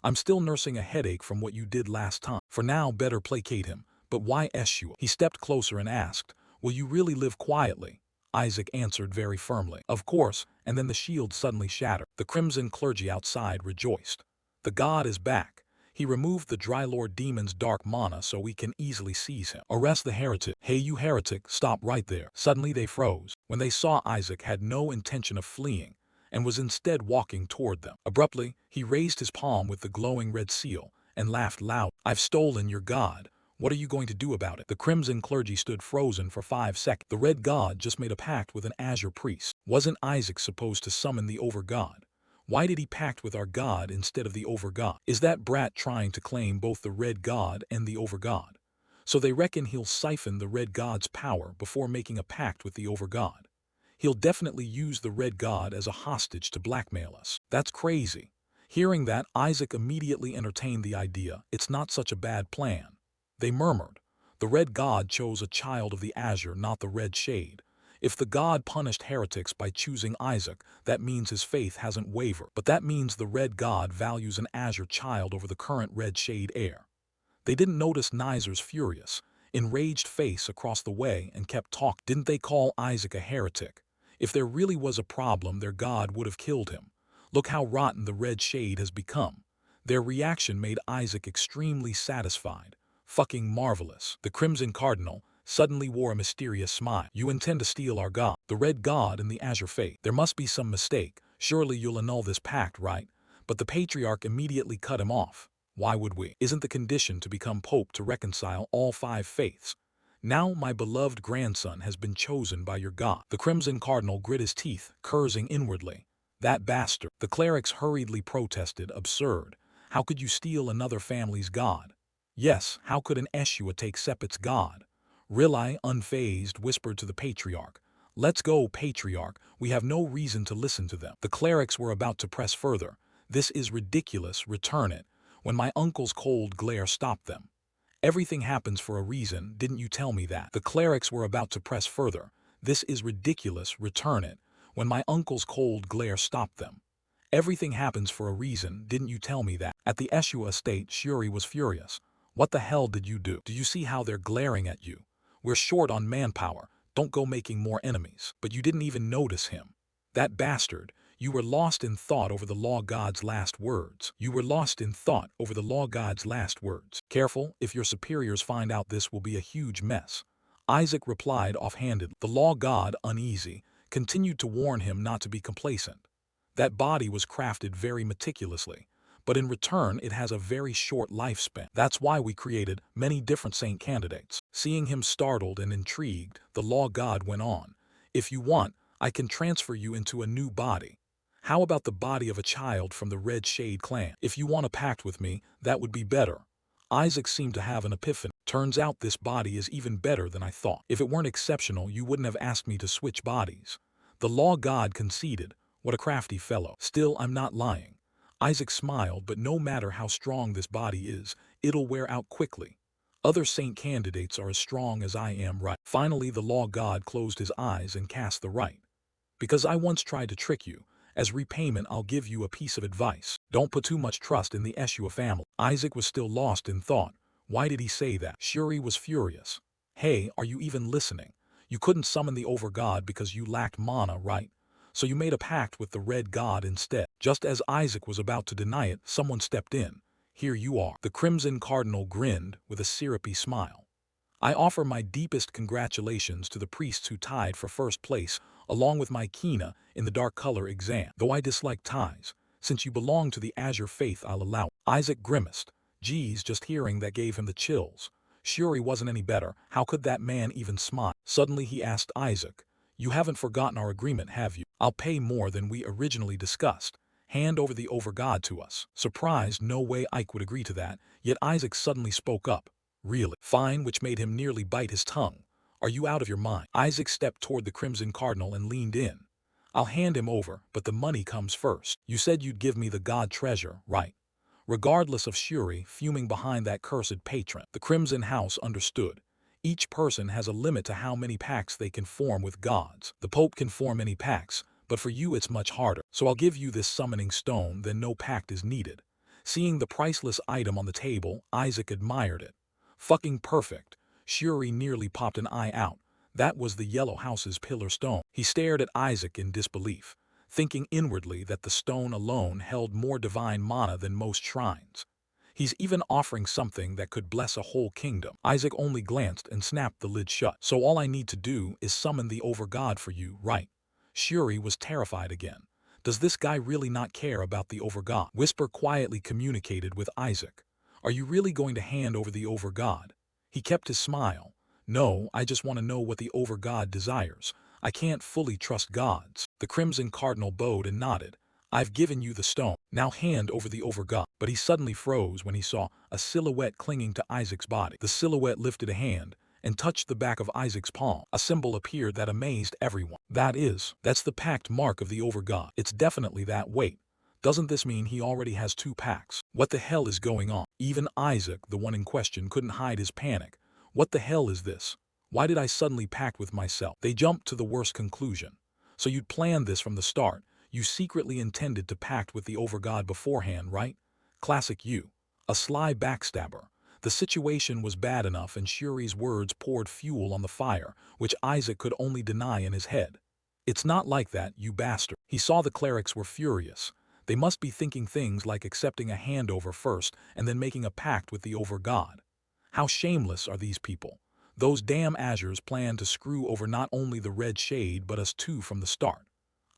I'm still nursing a headache from what you did last time. For now, better placate him. But why Eshua? He stepped closer and asked, Will you really live quietly? Isaac answered very firmly, Of course, and then the shield suddenly shattered. The crimson clergy outside rejoiced. The god is back. He removed the Dry Lord demon's dark mana so we can easily seize him. Arrest the heretic. Hey you heretic, stop right there. Suddenly they froze when they saw Isaac had no intention of fleeing and was instead walking toward them. Abruptly, he raised his palm with the glowing red seal and laughed loud. I've stolen your god. What are you going to do about it? The crimson clergy stood frozen for 5 seconds. The red god just made a pact with an azure priest. Wasn't Isaac supposed to summon the overgod? Why did he pact with our god instead of the overgod? Is that brat trying to claim both the red god and the overgod? So they reckon he'll siphon the red god's power before making a pact with the overgod. He'll definitely use the red god as a hostage to blackmail us. That's crazy. Hearing that, Isaac immediately entertained the idea. It's not such a bad plan. They murmured. The red god chose a child of the azure, not the red shade. If the god punished heretics by choosing Isaac, that means his faith hasn't wavered. But that means the red god values an azure child over the current red shade heir. They didn't notice Nizer's furious, enraged face across the way and kept talking. Didn't they call Isaac a heretic? If there really was a problem, their god would have killed him. Look how rotten the red shade has become. Their reaction made Isaac extremely satisfied. Fucking marvelous. The Crimson Cardinal suddenly wore a mysterious smile. You intend to steal our god, the red god and the azure faith. There must be some mistake. Surely you'll annul this pact, right? But the patriarch immediately cut him off. Why would we? Isn't the condition to become pope to reconcile all 5 faiths? Now my beloved grandson has been chosen by your god. The Crimson Cardinal grit his teeth, cursing inwardly. That bastard. The clerics hurriedly protested, absurd. How could you steal another family's god? Yes, how could an Eshua take Sepet's god? Rilai, unfazed, whispered to the patriarch. Let's go, patriarch, we have no reason to listen to them. The clerics were about to press further. This is ridiculous, return it. When my uncle's cold glare stopped them. Everything happens for a reason, didn't you tell me that? The clerics were about to press further. This is ridiculous, return it. When my uncle's cold glare stopped them. Everything happens for a reason, didn't you tell me that? At the Eshua estate, Shuri was furious. What the hell did you do? Do you see how they're glaring at you? We're short on manpower, don't go making more enemies. But you didn't even notice him. That bastard, you were lost in thought over the law god's last words. You were lost in thought over the law god's last words. Careful, if your superiors find out this will be a huge mess. Isaac replied offhandedly. The law god, uneasy, continued to warn him not to be complacent. That body was crafted very meticulously, but in return it has a very short lifespan. That's why we created many different saint candidates. Seeing him startled and intrigued, the law god went on. If you want, I can transfer you into a new body. How about the body of a child from the Red Shade clan? If you want a pact with me, that would be better. Isaac seemed to have an epiphany. Turns out this body is even better than I thought. If it weren't exceptional, you wouldn't have asked me to switch bodies. The law god conceded. What a crafty fellow. Still, I'm not lying. Isaac smiled, but no matter how strong this body is, it'll wear out quickly. Other saint candidates are as strong as I am, right? Finally, the law god closed his eyes and cast the right. Because I once tried to trick you. As repayment, I'll give you a piece of advice. Don't put too much trust in the Eshua family. Isaac was still lost in thought. Why did he say that? Shuri was furious. Hey, are you even listening? You couldn't summon the overgod because you lacked mana, right? So you made a pact with the red god instead. Just as Isaac was about to deny it, someone stepped in. Here you are. The Crimson Cardinal grinned with a syrupy smile. I offer my deepest congratulations to the priests who tied for first place, along with my Kina in the dark color exam. Though I dislike ties, since you belong to the azure faith, I'll allow it. Isaac grimaced. Geez, just hearing that gave him the chills. Shuri wasn't any better. How could that man even smile? Suddenly he asked Isaac, "You haven't forgotten our agreement, have you? I'll pay more than we originally discussed. Hand over the overgod to us." Surprised, no way Ike would agree to that, yet Isaac suddenly spoke up. "Really? Fine," which made him nearly bite his tongue. "Are you out of your mind?" Isaac stepped toward the Crimson Cardinal and leaned in. "I'll hand him over, but the money comes first. You said you'd give me the god treasure, right?" Regardless of Shuri fuming behind that cursed patron, the Crimson House understood. Each person has a limit to how many pacts they can form with gods. The Pope can form any pacts, but for you it's much harder. So I'll give you this summoning stone, then no pact is needed. Seeing the priceless item on the table, Isaac admired it. Fucking perfect. Shuri nearly popped an eye out. That was the Yellow House's pillar stone. He stared at Isaac in disbelief, thinking inwardly that the stone alone held more divine mana than most shrines. He's even offering something that could bless a whole kingdom. Isaac only glanced and snapped the lid shut. "So all I need to do is summon the overgod for you, right?" Shuri was terrified again. Does this guy really not care about the overgod? Whisper quietly communicated with Isaac. "Are you really going to hand over the overgod?" He kept his smile. "No, I just want to know what the overgod desires. I can't fully trust gods." The Crimson Cardinal bowed and nodded. "I've given you the stone. Now hand over the overgod." But he suddenly froze when he saw a silhouette clinging to Isaac's body. The silhouette lifted a hand and touched the back of Isaac's palm. A symbol appeared that amazed everyone. That's the pact mark of the overgod. It's definitely that. Wait, doesn't this mean he already has two pacts? What the hell is going on? Even Isaac, the one in question, couldn't hide his panic. What the hell is this? Why did I suddenly pact with myself? They jumped to the worst conclusion. So you'd planned this from the start. You secretly intended to pact with the overgod beforehand, right? Classic you. A sly backstabber. The situation was bad enough and Shuri's words poured fuel on the fire, which Isaac could only deny in his head. "It's not like that, you bastard." He saw the clerics were furious. They must be thinking things like accepting a handover first and then making a pact with the overgod. How shameless are these people? Those damn Azures plan to screw over not only the Red Shade but us too from the start.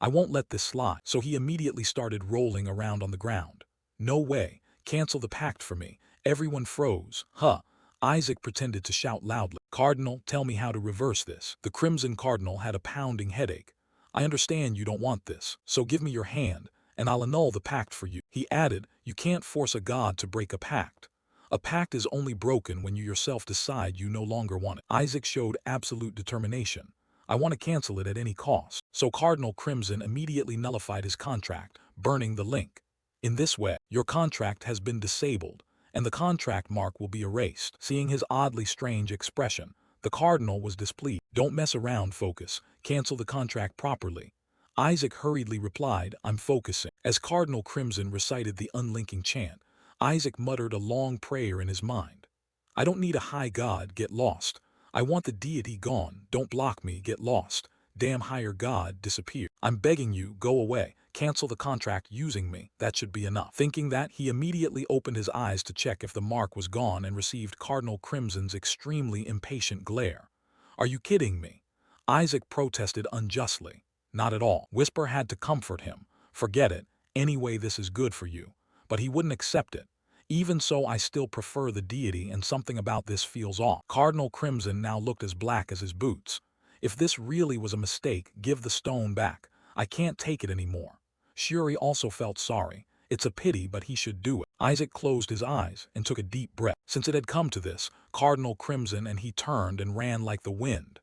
I won't let this slide. So he immediately started rolling around on the ground. "No way. Cancel the pact for me." Everyone froze. "Huh." Isaac pretended to shout loudly. "Cardinal, tell me how to reverse this." The Crimson Cardinal had a pounding headache. "I understand you don't want this, so give me your hand, and I'll annul the pact for you." He added, "You can't force a god to break a pact. A pact is only broken when you yourself decide you no longer want it." Isaac showed absolute determination. "I want to cancel it at any cost." So Cardinal Crimson immediately nullified his contract, burning the link. "In this way, your contract has been disabled, and the contract mark will be erased." Seeing his oddly strange expression, the Cardinal was displeased. "Don't mess around, focus. Cancel the contract properly." Isaac hurriedly replied, "I'm focusing." As Cardinal Crimson recited the unlinking chant, Isaac muttered a long prayer in his mind. "I don't need a high god, get lost. I want the deity gone, don't block me, get lost. Damn higher god, disappear. I'm begging you, go away, cancel the contract using me, that should be enough." Thinking that, he immediately opened his eyes to check if the mark was gone and received Cardinal Crimson's extremely impatient glare. "Are you kidding me?" Isaac protested unjustly. "Not at all." Whisper had to comfort him. "Forget it, anyway this is good for you." But he wouldn't accept it. "Even so, I still prefer the deity and something about this feels off." Cardinal Crimson now looked as black as his boots. "If this really was a mistake, give the stone back. I can't take it anymore." Shuri also felt sorry. It's a pity, but he should do it. Isaac closed his eyes and took a deep breath. Since it had come to this, Cardinal Crimson and he turned and ran like the wind.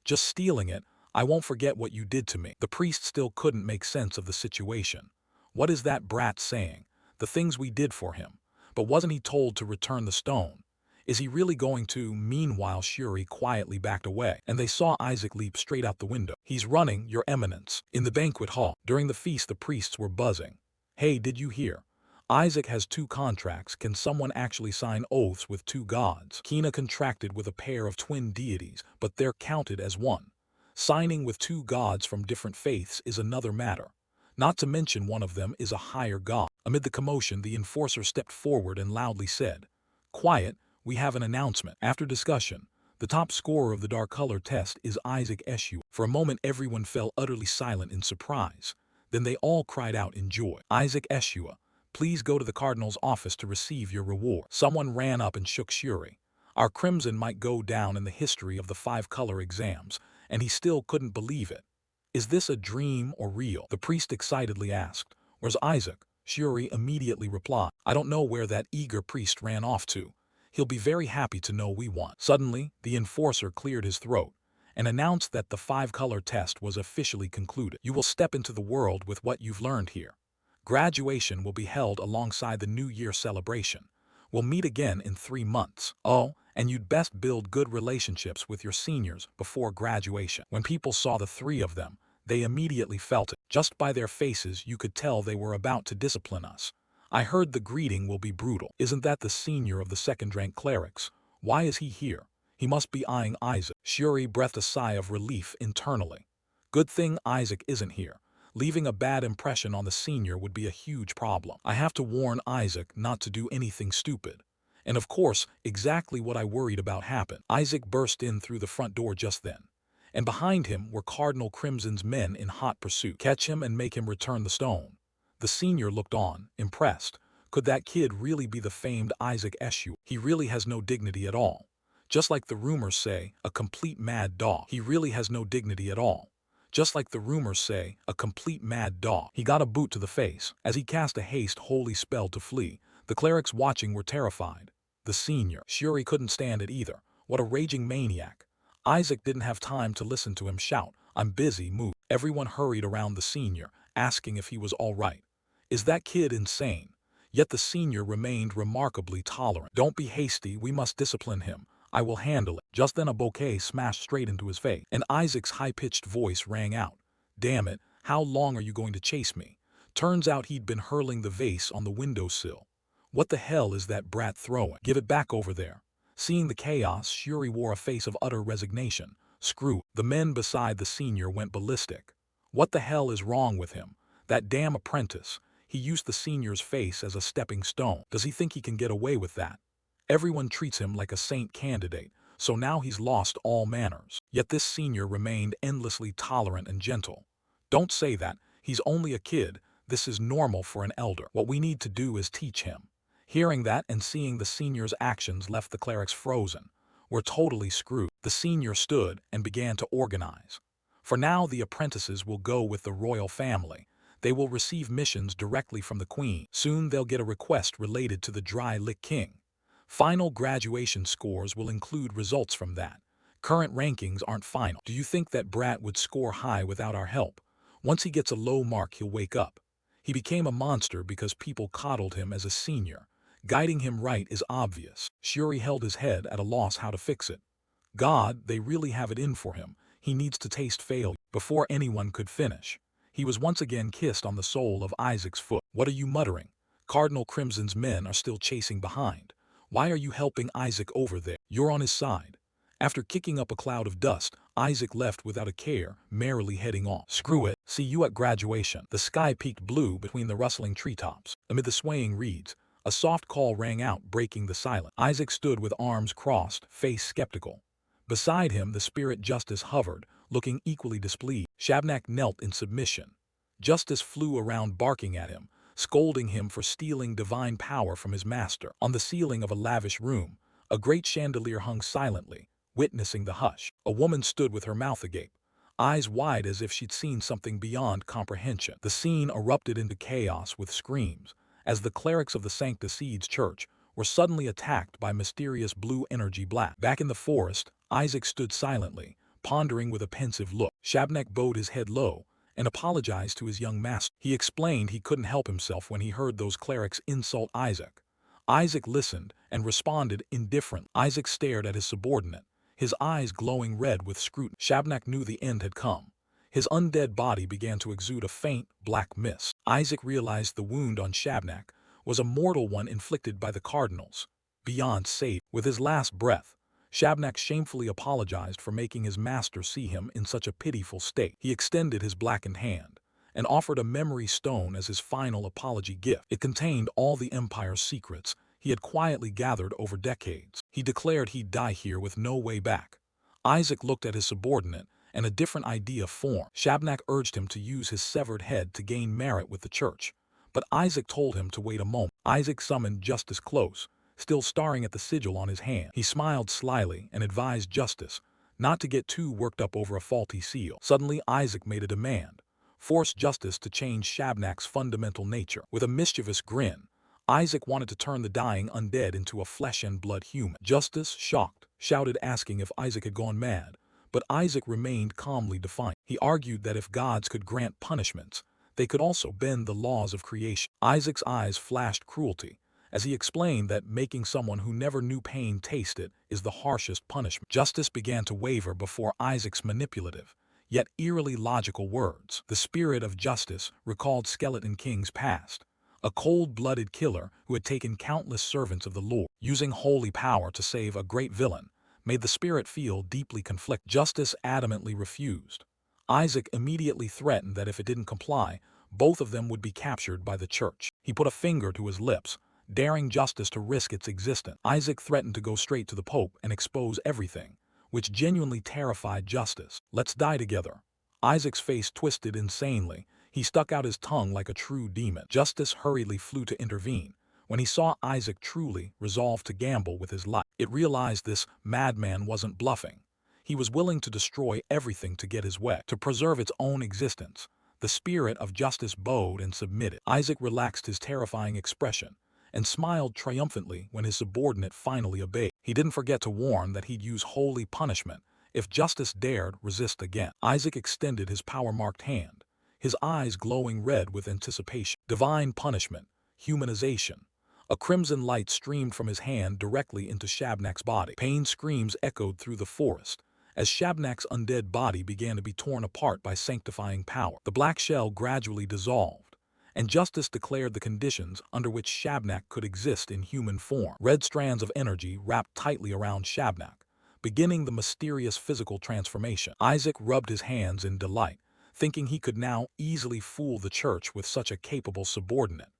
"Just stealing it, I won't forget what you did to me." The priest still couldn't make sense of the situation. What is that brat saying? The things we did for him. But wasn't he told to return the stone? Is he really going to? Meanwhile, Shuri quietly backed away, and they saw Isaac leap straight out the window. "He's running, Your Eminence." In the banquet hall, during the feast, the priests were buzzing. "Hey, did you hear? Isaac has two contracts. Can someone actually sign oaths with two gods?" Kina contracted with a pair of twin deities, but they're counted as one. Signing with two gods from different faiths is another matter. Not to mention one of them is a higher god. Amid the commotion, the enforcer stepped forward and loudly said, "Quiet, we have an announcement." After discussion, the top scorer of the dark color test is Isaac Eshu. For a moment everyone fell utterly silent in surprise. Then they all cried out in joy. "Isaac Eshua, please go to the Cardinal's office to receive your reward." Someone ran up and shook Shuri. Our crimson might go down in the history of the five-color exams, and he still couldn't believe it. Is this a dream or real? The priest excitedly asked. Where's Isaac? Shuri immediately replied. I don't know where that eager priest ran off to. He'll be very happy to know we won. Suddenly, the enforcer cleared his throat and announced that the five-color test was officially concluded. You will step into the world with what you've learned here. Graduation will be held alongside the New Year celebration. We'll meet again in 3 months. Oh, and you'd best build good relationships with your seniors before graduation. When people saw the three of them, they immediately felt it. Just by their faces, you could tell they were about to discipline us. I heard the greeting will be brutal. Isn't that the senior of the second-rank clerics? Why is he here? He must be eyeing Isaac. Shuri breathed a sigh of relief internally. Good thing Isaac isn't here. Leaving a bad impression on the senior would be a huge problem. I have to warn Isaac not to do anything stupid. And of course, exactly what I worried about happened. Isaac burst in through the front door just then. And behind him were Cardinal Crimson's men in hot pursuit. Catch him and make him return the stone. The senior looked on, impressed. Could that kid really be the famed Isaac Eshu? He really has no dignity at all. Just like the rumors say, a complete mad dog. He really has no dignity at all. Just like the rumors say, a complete mad dog. He got a boot to the face. As he cast a haste holy spell to flee, the clerics watching were terrified. The senior, Shuri couldn't stand it either. What a raging maniac. Isaac didn't have time to listen to him shout, I'm busy, move. Everyone hurried around the senior, asking if he was all right. Is that kid insane? Yet the senior remained remarkably tolerant. Don't be hasty, we must discipline him. I will handle it. Just then a bouquet smashed straight into his face, and Isaac's high-pitched voice rang out. Damn it, how long are you going to chase me? Turns out he'd been hurling the vase on the windowsill. What the hell is that brat throwing? Give it back over there. Seeing the chaos, Shuri wore a face of utter resignation. Screw. The men beside the senior went ballistic. What the hell is wrong with him? That damn apprentice. He used the senior's face as a stepping stone. Does he think he can get away with that? Everyone treats him like a saint candidate, so now he's lost all manners. Yet this senior remained endlessly tolerant and gentle. Don't say that. He's only a kid. This is normal for an elder. What we need to do is teach him. Hearing that and seeing the senior's actions left the clerics frozen. We're totally screwed. The senior stood and began to organize. For now, the apprentices will go with the royal family. They will receive missions directly from the queen. Soon they'll get a request related to the dry lick king. Final graduation scores will include results from that. Current rankings aren't final. Do you think that brat would score high without our help? Once he gets a low mark, he'll wake up. He became a monster because people coddled him as a senior. Guiding him right is obvious. Shuri held his head at a loss how to fix it. God, they really have it in for him. He needs to taste failure. Before anyone could finish, he was once again kissed on the sole of Isaac's foot. What are you muttering? Cardinal Crimson's men are still chasing behind. Why are you helping Isaac over there? You're on his side. After kicking up a cloud of dust, Isaac left without a care, merrily heading off. Screw it. See you at graduation. The sky peaked blue between the rustling treetops. Amid the swaying reeds, a soft call rang out, breaking the silence. Isaac stood with arms crossed, face skeptical. Beside him, the spirit Justice hovered, looking equally displeased. Shabnak knelt in submission. Justice flew around barking at him, scolding him for stealing divine power from his master. On the ceiling of a lavish room, a great chandelier hung silently, witnessing the hush. A woman stood with her mouth agape, eyes wide as if she'd seen something beyond comprehension. The scene erupted into chaos with screams, as the clerics of the Sancta Seeds Church were suddenly attacked by mysterious blue energy blast. Back in the forest, Isaac stood silently, pondering with a pensive look. Shabnak bowed his head low and apologized to his young master. He explained he couldn't help himself when he heard those clerics insult Isaac. Isaac listened and responded indifferently. Isaac stared at his subordinate, his eyes glowing red with scrutiny. Shabnak knew the end had come. His undead body began to exude a faint, black mist. Isaac realized the wound on Shabnak was a mortal one inflicted by the cardinals. Beyond save. With his last breath, Shabnak shamefully apologized for making his master see him in such a pitiful state. He extended his blackened hand and offered a memory stone as his final apology gift. It contained all the Empire's secrets he had quietly gathered over decades. He declared he'd die here with no way back. Isaac looked at his subordinate, and a different idea formed. Shabnak urged him to use his severed head to gain merit with the church, but Isaac told him to wait a moment. Isaac summoned Justice close, still staring at the sigil on his hand. He smiled slyly and advised Justice not to get too worked up over a faulty seal. Suddenly, Isaac made a demand, forced Justice to change Shabnak's fundamental nature. With a mischievous grin, Isaac wanted to turn the dying undead into a flesh-and-blood human. Justice, shocked, shouted asking if Isaac had gone mad, but Isaac remained calmly defiant. He argued that if gods could grant punishments, they could also bend the laws of creation. Isaac's eyes flashed cruelty as he explained that making someone who never knew pain taste it is the harshest punishment. Justice began to waver before Isaac's manipulative, yet eerily logical words. The spirit of Justice recalled Skeleton King's past, a cold-blooded killer who had taken countless servants of the Lord. Using holy power to save a great villain made the spirit feel deeply conflicted. Justice adamantly refused. Isaac immediately threatened that if it didn't comply, both of them would be captured by the church. He put a finger to his lips, daring Justice to risk its existence. Isaac threatened to go straight to the Pope and expose everything, which genuinely terrified Justice. "Let's die together." Isaac's face twisted insanely. He stuck out his tongue like a true demon. Justice hurriedly flew to intervene when he saw Isaac truly resolved to gamble with his life. It realized this madman wasn't bluffing. He was willing to destroy everything to get his way, to preserve its own existence. The spirit of Justice bowed and submitted. Isaac relaxed his terrifying expression and smiled triumphantly when his subordinate finally obeyed. He didn't forget to warn that he'd use holy punishment if Justice dared resist again. Isaac extended his power-marked hand, his eyes glowing red with anticipation. Divine punishment, humanization. A crimson light streamed from his hand directly into Shabnak's body. Pain screams echoed through the forest as Shabnak's undead body began to be torn apart by sanctifying power. The black shell gradually dissolved, and Justice declared the conditions under which Shabnak could exist in human form. Red strands of energy wrapped tightly around Shabnak, beginning the mysterious physical transformation. Isaac rubbed his hands in delight, thinking he could now easily fool the church with such a capable subordinate.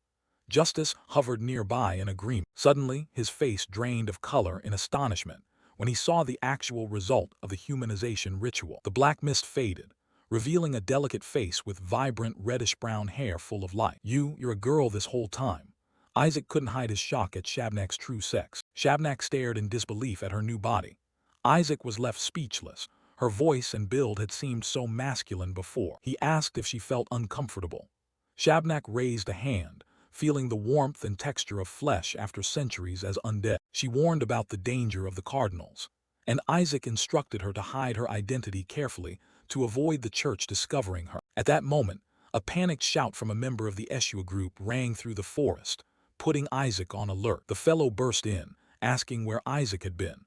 Justice hovered nearby in agreement. Suddenly, his face drained of color in astonishment when he saw the actual result of the humanization ritual. The black mist faded, revealing a delicate face with vibrant reddish-brown hair full of light. "You're a girl this whole time." Isaac couldn't hide his shock at Shabnak's true sex. Shabnak stared in disbelief at her new body. Isaac was left speechless. Her voice and build had seemed so masculine before. He asked if she felt uncomfortable. Shabnak raised a hand, feeling the warmth and texture of flesh after centuries as undead. She warned about the danger of the cardinals, and Isaac instructed her to hide her identity carefully to avoid the church discovering her. At that moment, a panicked shout from a member of the Eshua group rang through the forest, putting Isaac on alert. The fellow burst in, asking where Isaac had been.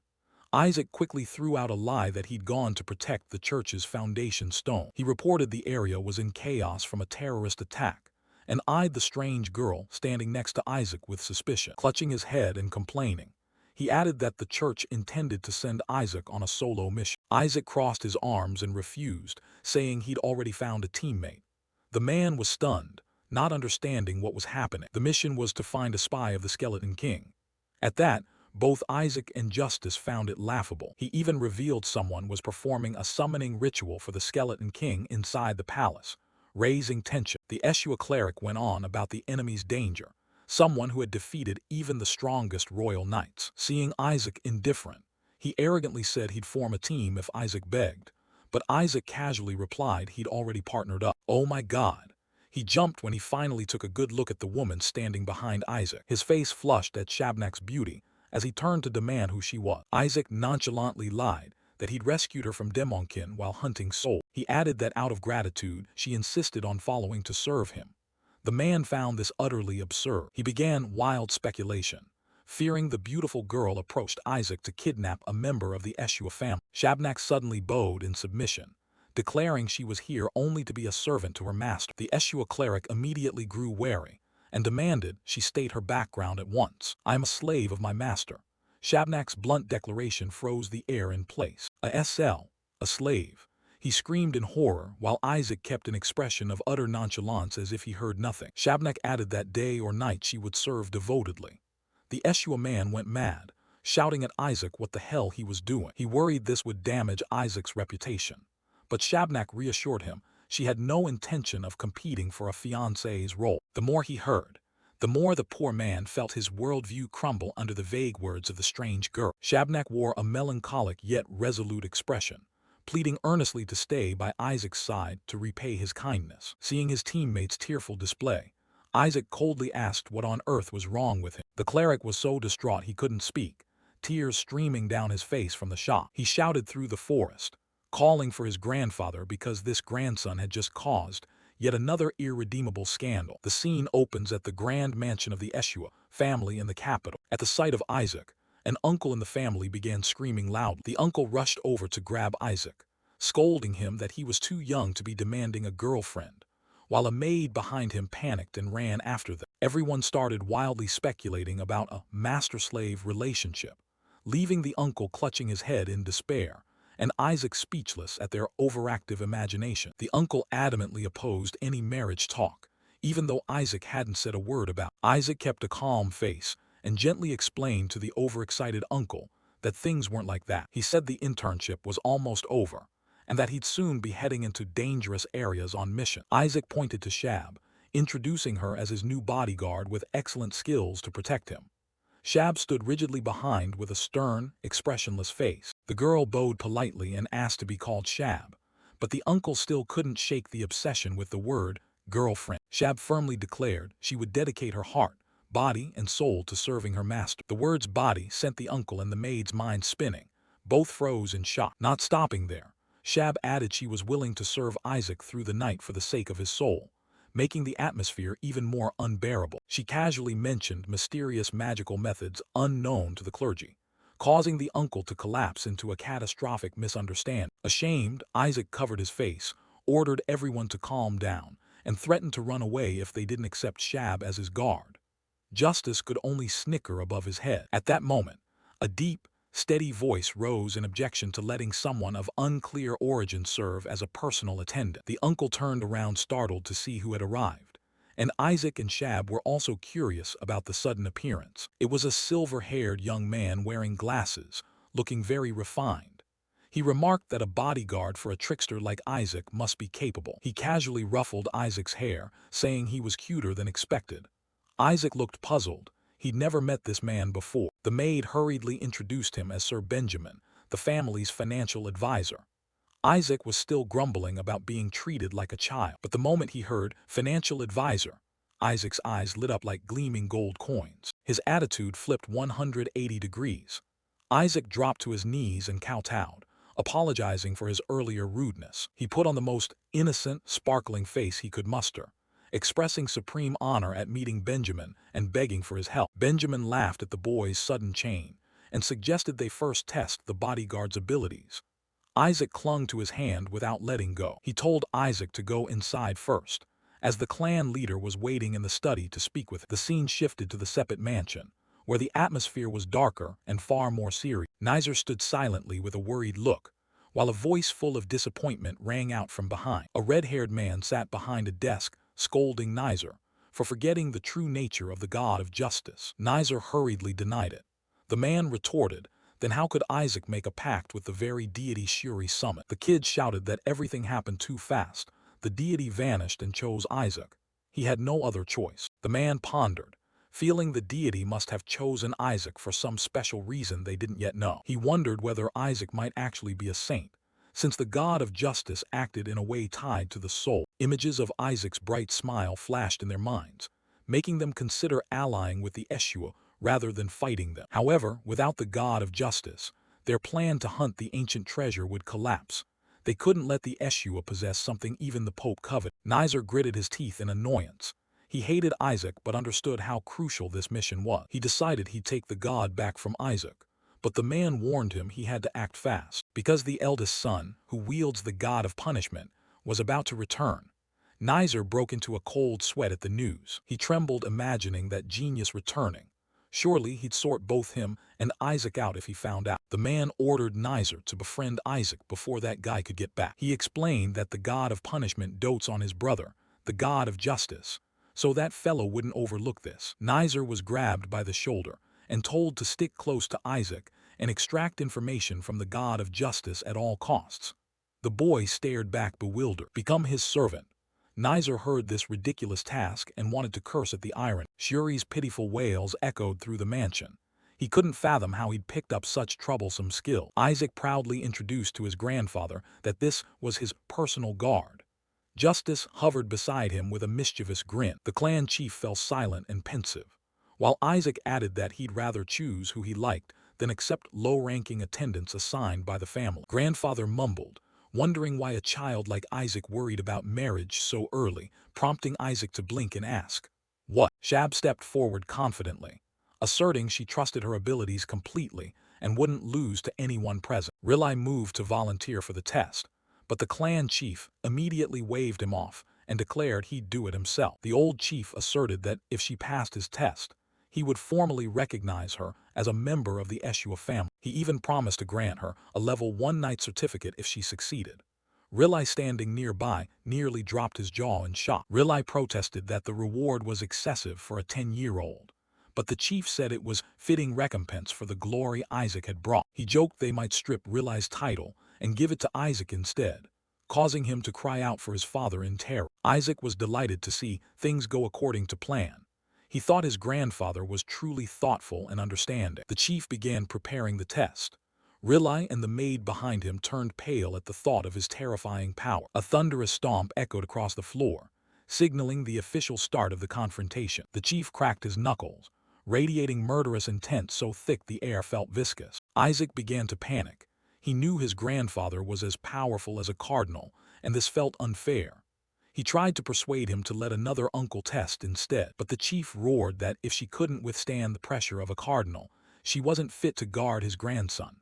Isaac quickly threw out a lie that he'd gone to protect the church's foundation stone. He reported the area was in chaos from a terrorist attack, and eyed the strange girl standing next to Isaac with suspicion. Clutching his head and complaining, he added that the church intended to send Isaac on a solo mission. Isaac crossed his arms and refused, saying he'd already found a teammate. The man was stunned, not understanding what was happening. The mission was to find a spy of the Skeleton King. At that, both Isaac and Justice found it laughable. He even revealed someone was performing a summoning ritual for the Skeleton King inside the palace, raising tension. The Eshua cleric went on about the enemy's danger, someone who had defeated even the strongest royal knights. Seeing Isaac indifferent, he arrogantly said he'd form a team if Isaac begged, but Isaac casually replied he'd already partnered up. Oh my God! He jumped when he finally took a good look at the woman standing behind Isaac. His face flushed at Shabnak's beauty as he turned to demand who she was. Isaac nonchalantly lied that he'd rescued her from Demonkin while hunting souls. He added that out of gratitude, she insisted on following to serve him. The man found this utterly absurd. He began wild speculation, fearing the beautiful girl approached Isaac to kidnap a member of the Eshua family. Shabnak suddenly bowed in submission, declaring she was here only to be a servant to her master. The Eshua cleric immediately grew wary and demanded she state her background at once. "I am a slave of my master." Shabnak's blunt declaration froze the air in place. A slave. He screamed in horror while Isaac kept an expression of utter nonchalance as if he heard nothing. Shabnak added that day or night she would serve devotedly. The Eshua man went mad, shouting at Isaac what the hell he was doing. He worried this would damage Isaac's reputation, but Shabnak reassured him she had no intention of competing for a fiancé's role. The more he heard, The more the poor man felt his worldview crumble under the vague words of the strange girl. Shabnak wore a melancholic yet resolute expression, pleading earnestly to stay by Isaac's side to repay his kindness. Seeing his teammates' tearful display, Isaac coldly asked what on earth was wrong with him. The cleric was so distraught he couldn't speak, tears streaming down his face from the shock. He shouted through the forest, calling for his grandfather because this grandson had just caused yet another irredeemable scandal. The scene opens at the grand mansion of the Eshua family in the capital. At the sight of Isaac, an uncle in the family began screaming loudly. The uncle rushed over to grab Isaac, scolding him that he was too young to be demanding a girlfriend, while a maid behind him panicked and ran after them. Everyone started wildly speculating about a master-slave relationship, leaving the uncle clutching his head in despair, and Isaac speechless at their overactive imagination. The uncle adamantly opposed any marriage talk, even though Isaac hadn't said a word about it. Isaac kept a calm face and gently explained to the overexcited uncle that things weren't like that. He said the internship was almost over, and that he'd soon be heading into dangerous areas on mission. Isaac pointed to Shab, introducing her as his new bodyguard with excellent skills to protect him. Shab stood rigidly behind with a stern, expressionless face. The girl bowed politely and asked to be called Shab, but the uncle still couldn't shake the obsession with the word girlfriend. Shab firmly declared she would dedicate her heart, body, and soul to serving her master. The words body sent the uncle and the maid's mind spinning. Both froze in shock. Not stopping there, Shab added she was willing to serve Isaac through the night for the sake of his soul, making the atmosphere even more unbearable. She casually mentioned mysterious magical methods unknown to the clergy, causing the uncle to collapse into a catastrophic misunderstanding. Ashamed, Isaac covered his face, ordered everyone to calm down, and threatened to run away if they didn't accept Shab as his guard. Justice could only snicker above his head. At that moment, a deep, steady voice rose in objection to letting someone of unclear origin serve as a personal attendant. The uncle turned around startled to see who had arrived, and Isaac and Shab were also curious about the sudden appearance. It was a silver-haired young man wearing glasses, looking very refined. He remarked that a bodyguard for a trickster like Isaac must be capable. He casually ruffled Isaac's hair, saying he was cuter than expected. Isaac looked puzzled. He'd never met this man before. The maid hurriedly introduced him as Sir Benjamin, the family's financial advisor. Isaac was still grumbling about being treated like a child, but the moment he heard financial advisor, Isaac's eyes lit up like gleaming gold coins. His attitude flipped 180 degrees. Isaac dropped to his knees and kowtowed, apologizing for his earlier rudeness. He put on the most innocent, sparkling face he could muster, expressing supreme honor at meeting Benjamin and begging for his help. Benjamin laughed at the boy's sudden change and suggested they first test the bodyguard's abilities. Isaac clung to his hand without letting go. He told Isaac to go inside first, as the clan leader was waiting in the study to speak with him. The scene shifted to the Sepet mansion, where the atmosphere was darker and far more serious. Nizer stood silently with a worried look, while a voice full of disappointment rang out from behind. A red-haired man sat behind a desk, scolding Nizer for forgetting the true nature of the god of justice. Nizer hurriedly denied it. The man retorted, then how could Isaac make a pact with the very deity Shuri summoned? The kid shouted that everything happened too fast. The deity vanished and chose Isaac. He had no other choice. The man pondered, feeling the deity must have chosen Isaac for some special reason they didn't yet know. He wondered whether Isaac might actually be a saint, since the god of justice acted in a way tied to the soul. Images of Isaac's bright smile flashed in their minds, making them consider allying with the Eshua rather than fighting them. However, without the god of justice, their plan to hunt the ancient treasure would collapse. They couldn't let the Eshua possess something even the Pope coveted. Nizer gritted his teeth in annoyance. He hated Isaac but understood how crucial this mission was. He decided he'd take the god back from Isaac, but the man warned him he had to act fast, because the eldest son, who wields the god of punishment, was about to return. Nizer broke into a cold sweat at the news. He trembled imagining that genius returning. Surely he'd sort both him and Isaac out if he found out. The man ordered Nizer to befriend Isaac before that guy could get back. He explained that the god of punishment dotes on his brother, the god of justice, so that fellow wouldn't overlook this. Nizer was grabbed by the shoulder and told to stick close to Isaac and extract information from the god of justice at all costs. The boy stared back bewildered. Become his servant. Nizer heard this ridiculous task and wanted to curse at the irony. Shuri's pitiful wails echoed through the mansion. He couldn't fathom how he'd picked up such troublesome skill. Isaac proudly introduced to his grandfather that this was his personal guard. Justice hovered beside him with a mischievous grin. The clan chief fell silent and pensive, while Isaac added that he'd rather choose who he liked than accept low-ranking attendants assigned by the family. Grandfather mumbled, wondering why a child like Isaac worried about marriage so early, prompting Isaac to blink and ask, "What?" Shab stepped forward confidently, asserting she trusted her abilities completely and wouldn't lose to anyone present. Rilai moved to volunteer for the test, but the clan chief immediately waved him off and declared he'd do it himself. The old chief asserted that if she passed his test, he would formally recognize her as a member of the Eshua family. He even promised to grant her a level 1 night certificate if she succeeded. Rilai, standing nearby, nearly dropped his jaw in shock. Rilai protested that the reward was excessive for a 10-year-old, but the chief said it was fitting recompense for the glory Isaac had brought. He joked they might strip Rilai's title and give it to Isaac instead, causing him to cry out for his father in terror. Isaac was delighted to see things go according to plan. He thought his grandfather was truly thoughtful and understanding. The chief began preparing the test. Rilai and the maid behind him turned pale at the thought of his terrifying power. A thunderous stomp echoed across the floor, signaling the official start of the confrontation. The chief cracked his knuckles, radiating murderous intent so thick the air felt viscous. Isaac began to panic. He knew his grandfather was as powerful as a cardinal, and this felt unfair. He tried to persuade him to let another uncle test instead, but the chief roared that if she couldn't withstand the pressure of a cardinal, she wasn't fit to guard his grandson.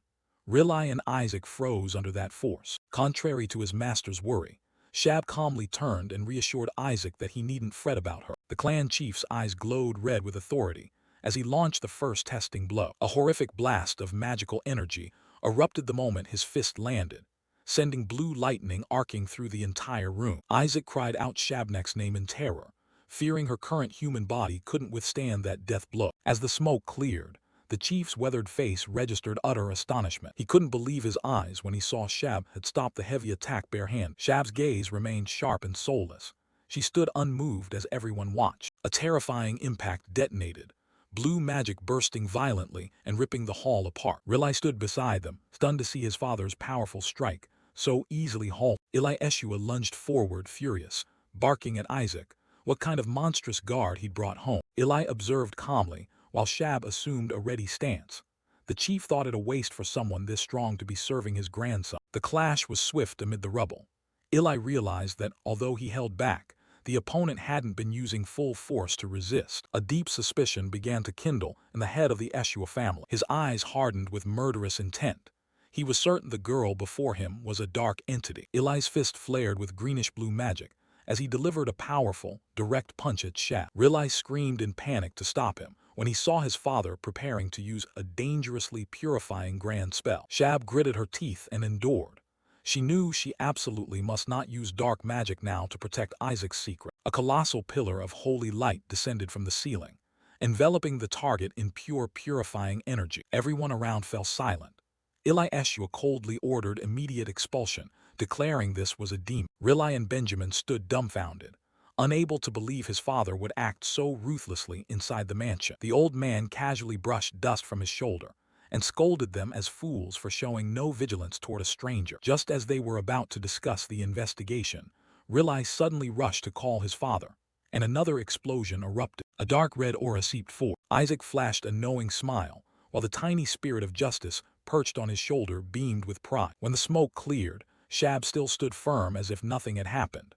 Rilai and Isaac froze under that force. Contrary to his master's worry, Shab calmly turned and reassured Isaac that he needn't fret about her. The clan chief's eyes glowed red with authority as he launched the first testing blow. A horrific blast of magical energy erupted the moment his fist landed, sending blue lightning arcing through the entire room. Isaac cried out Shabnek's name in terror, fearing her current human body couldn't withstand that death blow. As the smoke cleared, the chief's weathered face registered utter astonishment. He couldn't believe his eyes when he saw Shab had stopped the heavy attack barehanded. Shab's gaze remained sharp and soulless. She stood unmoved as everyone watched. A terrifying impact detonated, blue magic bursting violently and ripping the hall apart. Rilai stood beside them, stunned to see his father's powerful strike so easily halted. Eshua lunged forward furious, barking at Isaac what kind of monstrous guard he'd brought home. Eli observed calmly, while Shab assumed a ready stance. The chief thought it a waste for someone this strong to be serving his grandson. The clash was swift amid the rubble. Eli realized that, although he held back, the opponent hadn't been using full force to resist. A deep suspicion began to kindle in the head of the Eshua family. His eyes hardened with murderous intent. He was certain the girl before him was a dark entity. Eli's fist flared with greenish-blue magic as he delivered a powerful, direct punch at Shab. Eli screamed in panic to stop him when he saw his father preparing to use a dangerously purifying grand spell. Shab gritted her teeth and endured. She knew she absolutely must not use dark magic now to protect Isaac's secret. A colossal pillar of holy light descended from the ceiling, enveloping the target in pure purifying energy. Everyone around fell silent. Eli Eshua coldly ordered immediate expulsion, declaring this was a demon. Rilai and Benjamin stood dumbfounded, unable to believe his father would act so ruthlessly inside the mansion. The old man casually brushed dust from his shoulder and scolded them as fools for showing no vigilance toward a stranger. Just as they were about to discuss the investigation, Rilai suddenly rushed to call his father, and another explosion erupted. A dark red aura seeped forth. Isaac flashed a knowing smile, while the tiny spirit of justice perched on his shoulder beamed with pride. When the smoke cleared, Shab still stood firm as if nothing had happened.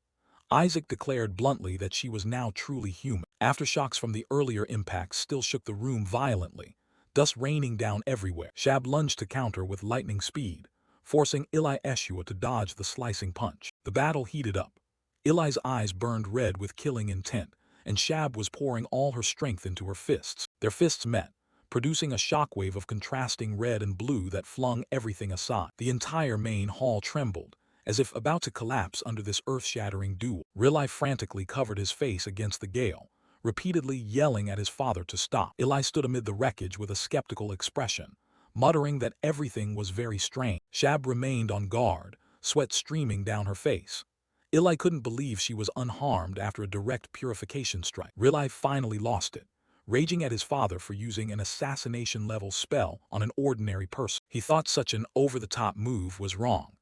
Isaac declared bluntly that she was now truly human. Aftershocks from the earlier impacts still shook the room violently, dust raining down everywhere. Shab lunged to counter with lightning speed, forcing Eli Eshua to dodge the slicing punch. The battle heated up. Eli's eyes burned red with killing intent, and Shab was pouring all her strength into her fists. Their fists met, producing a shockwave of contrasting red and blue that flung everything aside. The entire main hall trembled, as if about to collapse under this earth-shattering duel. Rilai frantically covered his face against the gale, repeatedly yelling at his father to stop. Eli stood amid the wreckage with a skeptical expression, muttering that everything was very strange. Shab remained on guard, sweat streaming down her face. Eli couldn't believe she was unharmed after a direct purification strike. Eli finally lost it, raging at his father for using an assassination-level spell on an ordinary person. He thought such an over-the-top move was wrong,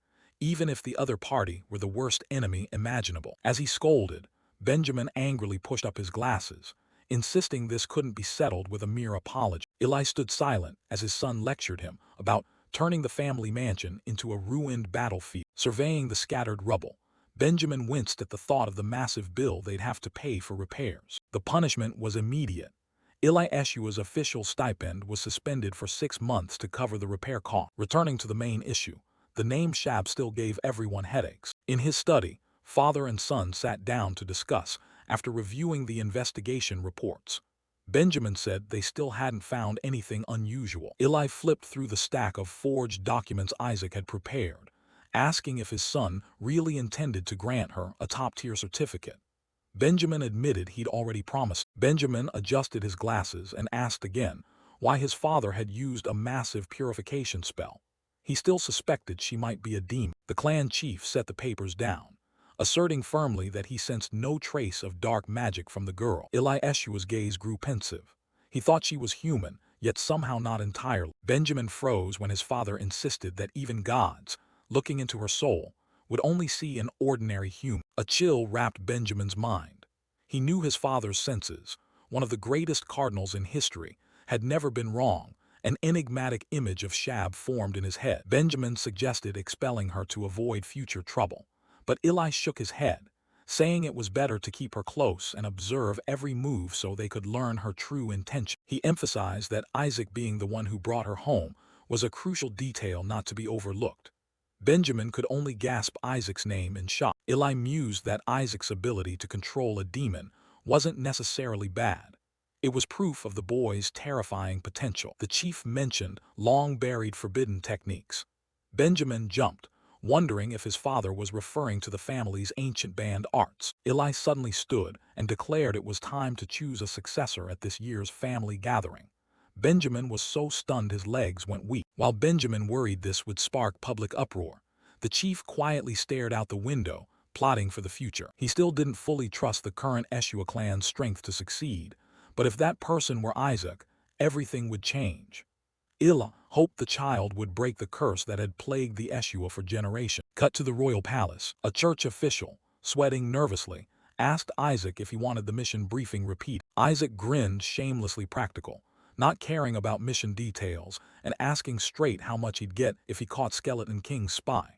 even if the other party were the worst enemy imaginable. As he scolded, Benjamin angrily pushed up his glasses, insisting this couldn't be settled with a mere apology. Eli stood silent as his son lectured him about turning the family mansion into a ruined battlefield. Surveying the scattered rubble, Benjamin winced at the thought of the massive bill they'd have to pay for repairs. The punishment was immediate. Eli Eshua's official stipend was suspended for 6 months to cover the repair cost. Returning to the main issue, the name Shab still gave everyone headaches. In his study, father and son sat down to discuss after reviewing the investigation reports. Benjamin said they still hadn't found anything unusual. Eli flipped through the stack of forged documents Isaac had prepared, asking if his son really intended to grant her a top-tier certificate. Benjamin admitted he'd already promised. Benjamin adjusted his glasses and asked again why his father had used a massive purification spell. He still suspected she might be a demon. The clan chief set the papers down, asserting firmly that he sensed no trace of dark magic from the girl. Eli Eshua's gaze grew pensive. He thought she was human, yet somehow not entirely. Benjamin froze when his father insisted that even gods, looking into her soul, would only see an ordinary human. A chill wrapped Benjamin's mind. He knew his father's senses, one of the greatest cardinals in history, had never been wrong. An enigmatic image of Shab formed in his head. Benjamin suggested expelling her to avoid future trouble, but Eli shook his head, saying it was better to keep her close and observe every move so they could learn her true intention. He emphasized that Isaac being the one who brought her home was a crucial detail not to be overlooked. Benjamin could only gasp Isaac's name in shock. Eli mused that Isaac's ability to control a demon wasn't necessarily bad. It was proof of the boy's terrifying potential. The chief mentioned long-buried forbidden techniques. Benjamin jumped, wondering if his father was referring to the family's ancient banned arts. Eli suddenly stood and declared it was time to choose a successor at this year's family gathering. Benjamin was so stunned his legs went weak. While Benjamin worried this would spark public uproar, the chief quietly stared out the window, plotting for the future. He still didn't fully trust the current Eshua clan's strength to succeed, but if that person were Isaac, everything would change. Eli hoped the child would break the curse that had plagued the Eshua for generations. Cut to the royal palace. A church official, sweating nervously, asked Isaac if he wanted the mission briefing repeated. Isaac grinned, shamelessly practical, not caring about mission details and asking straight how much he'd get if he caught Skeleton King's spy.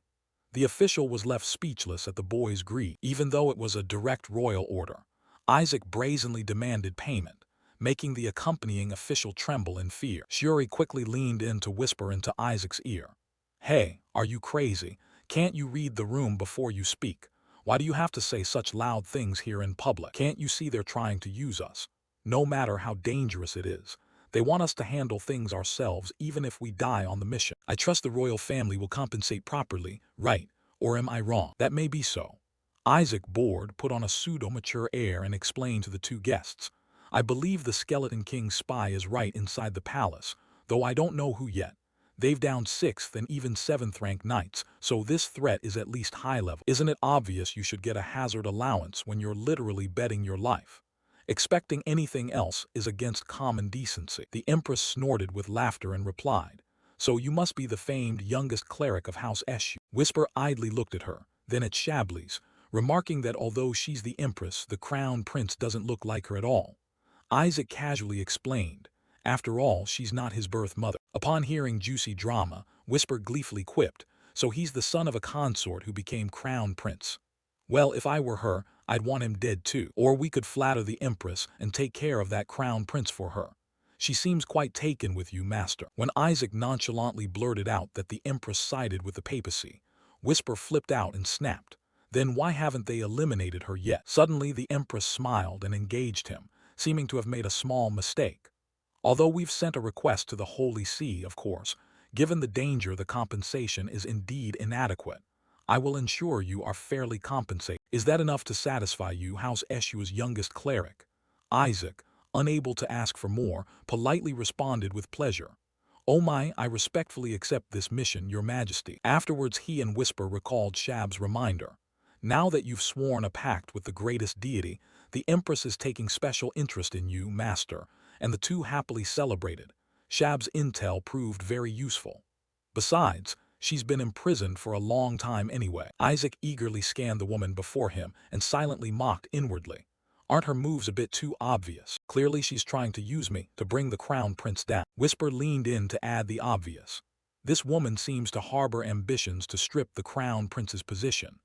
The official was left speechless at the boy's greed. Even though it was a direct royal order, Isaac brazenly demanded payment, making the accompanying official tremble in fear. Shuri quickly leaned in to whisper into Isaac's ear. "Hey, are you crazy? Can't you read the room before you speak? Why do you have to say such loud things here in public? Can't you see they're trying to use us? No matter how dangerous it is, they want us to handle things ourselves even if we die on the mission. I trust the royal family will compensate properly, right? Or am I wrong?" "That may be so." Isaac, bored, put on a pseudo-mature air and explained to the two guests. "I believe the Skeleton King's spy is right inside the palace, though I don't know who yet. They've downed 6th and even 7th rank knights, so this threat is at least high level. Isn't it obvious you should get a hazard allowance when you're literally betting your life? Expecting anything else is against common decency." The Empress snorted with laughter and replied, "So you must be the famed youngest cleric of House Eshu." Whisper idly looked at her, then at Shablis, remarking that although she's the Empress, the Crown Prince doesn't look like her at all. Isaac casually explained, "After all, she's not his birth mother." Upon hearing juicy drama, Whisper gleefully quipped, "So he's the son of a consort who became Crown Prince. Well, if I were her, I'd want him dead too. Or we could flatter the Empress and take care of that Crown Prince for her. She seems quite taken with you, master." When Isaac nonchalantly blurted out that the Empress sided with the papacy, Whisper flipped out and snapped, "Then why haven't they eliminated her yet?" Suddenly the Empress smiled and engaged him, seeming to have made a small mistake. "Although we've sent a request to the Holy See, of course, given the danger the compensation is indeed inadequate. I will ensure you are fairly compensated." "Is that enough to satisfy you, House Eshua's youngest cleric?" Isaac, unable to ask for more, politely responded with pleasure. "Oh my, I respectfully accept this mission, Your Majesty." Afterwards he and Whisper recalled Shab's reminder. Now that you've sworn a pact with the greatest deity, the Empress is taking special interest in you, Master, and the two happily celebrated. Shab's intel proved very useful. Besides, she's been imprisoned for a long time anyway. Isaac eagerly scanned the woman before him and silently mocked inwardly. Aren't her moves a bit too obvious? Clearly she's trying to use me to bring the crown prince down. Whisper leaned in to add the obvious. This woman seems to harbor ambitions to strip the crown prince's position.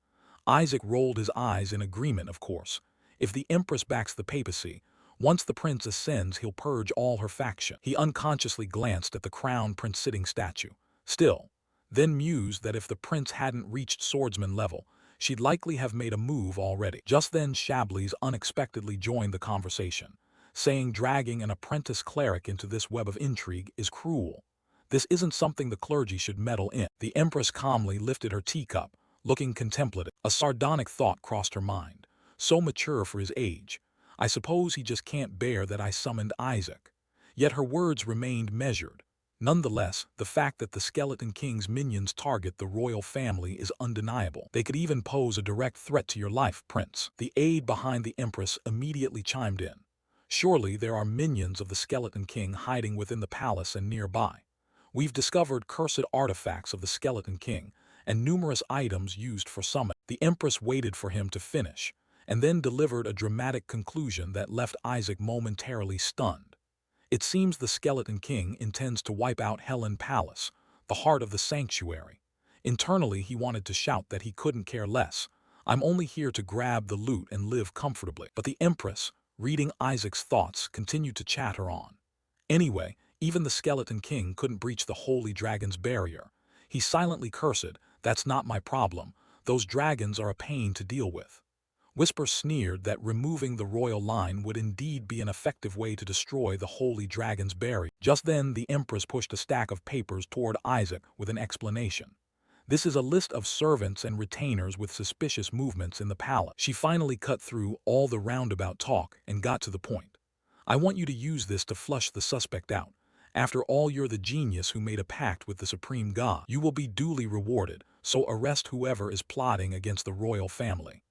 Isaac rolled his eyes in agreement, of course. If the Empress backs the papacy, once the prince ascends he'll purge all her faction. He unconsciously glanced at the crown prince sitting statue. Still, then mused that if the prince hadn't reached swordsman level, she'd likely have made a move already. Just then Shablies unexpectedly joined the conversation, saying dragging an apprentice cleric into this web of intrigue is cruel. This isn't something the clergy should meddle in. The Empress calmly lifted her teacup, looking contemplative. A sardonic thought crossed her mind. So mature for his age. I suppose he just can't bear that I summoned Isaac. Yet her words remained measured. Nonetheless, the fact that the Skeleton King's minions target the royal family is undeniable. They could even pose a direct threat to your life, Prince. The aide behind the Empress immediately chimed in. Surely there are minions of the Skeleton King hiding within the palace and nearby. We've discovered cursed artifacts of the Skeleton King and numerous items used for summon. The Empress waited for him to finish, and then delivered a dramatic conclusion that left Isaac momentarily stunned. It seems the Skeleton King intends to wipe out Helen Palace, the heart of the sanctuary. Internally he wanted to shout that he couldn't care less. I'm only here to grab the loot and live comfortably. But the Empress, reading Isaac's thoughts, continued to chatter on. Anyway, even the Skeleton King couldn't breach the Holy Dragon's barrier. He silently cursed, "That's not my problem. Those dragons are a pain to deal with." Whisper sneered that removing the royal line would indeed be an effective way to destroy the Holy Dragon's barrier. Just then the Empress pushed a stack of papers toward Isaac with an explanation. "This is a list of servants and retainers with suspicious movements in the palace." She finally cut through all the roundabout talk and got to the point. "I want you to use this to flush the suspect out. After all, you're the genius who made a pact with the supreme god. You will be duly rewarded, so arrest whoever is plotting against the royal family."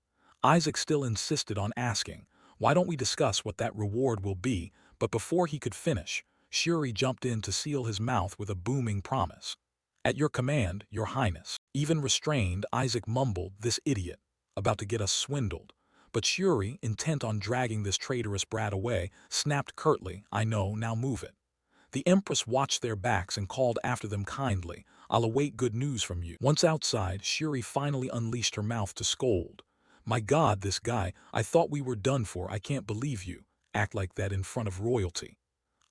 Isaac still insisted on asking, "Why don't we discuss what that reward will be?" But before he could finish, Shuri jumped in to seal his mouth with a booming promise. "At your command, your highness." Even restrained, Isaac mumbled, "This idiot, about to get us swindled." But Shuri, intent on dragging this traitorous brat away, snapped curtly, "I know, now move it." The Empress watched their backs and called after them kindly, "I'll await good news from you." Once outside, Shuri finally unleashed her mouth to scold. "My God, this guy, I thought we were done for. I can't believe you act like that in front of royalty."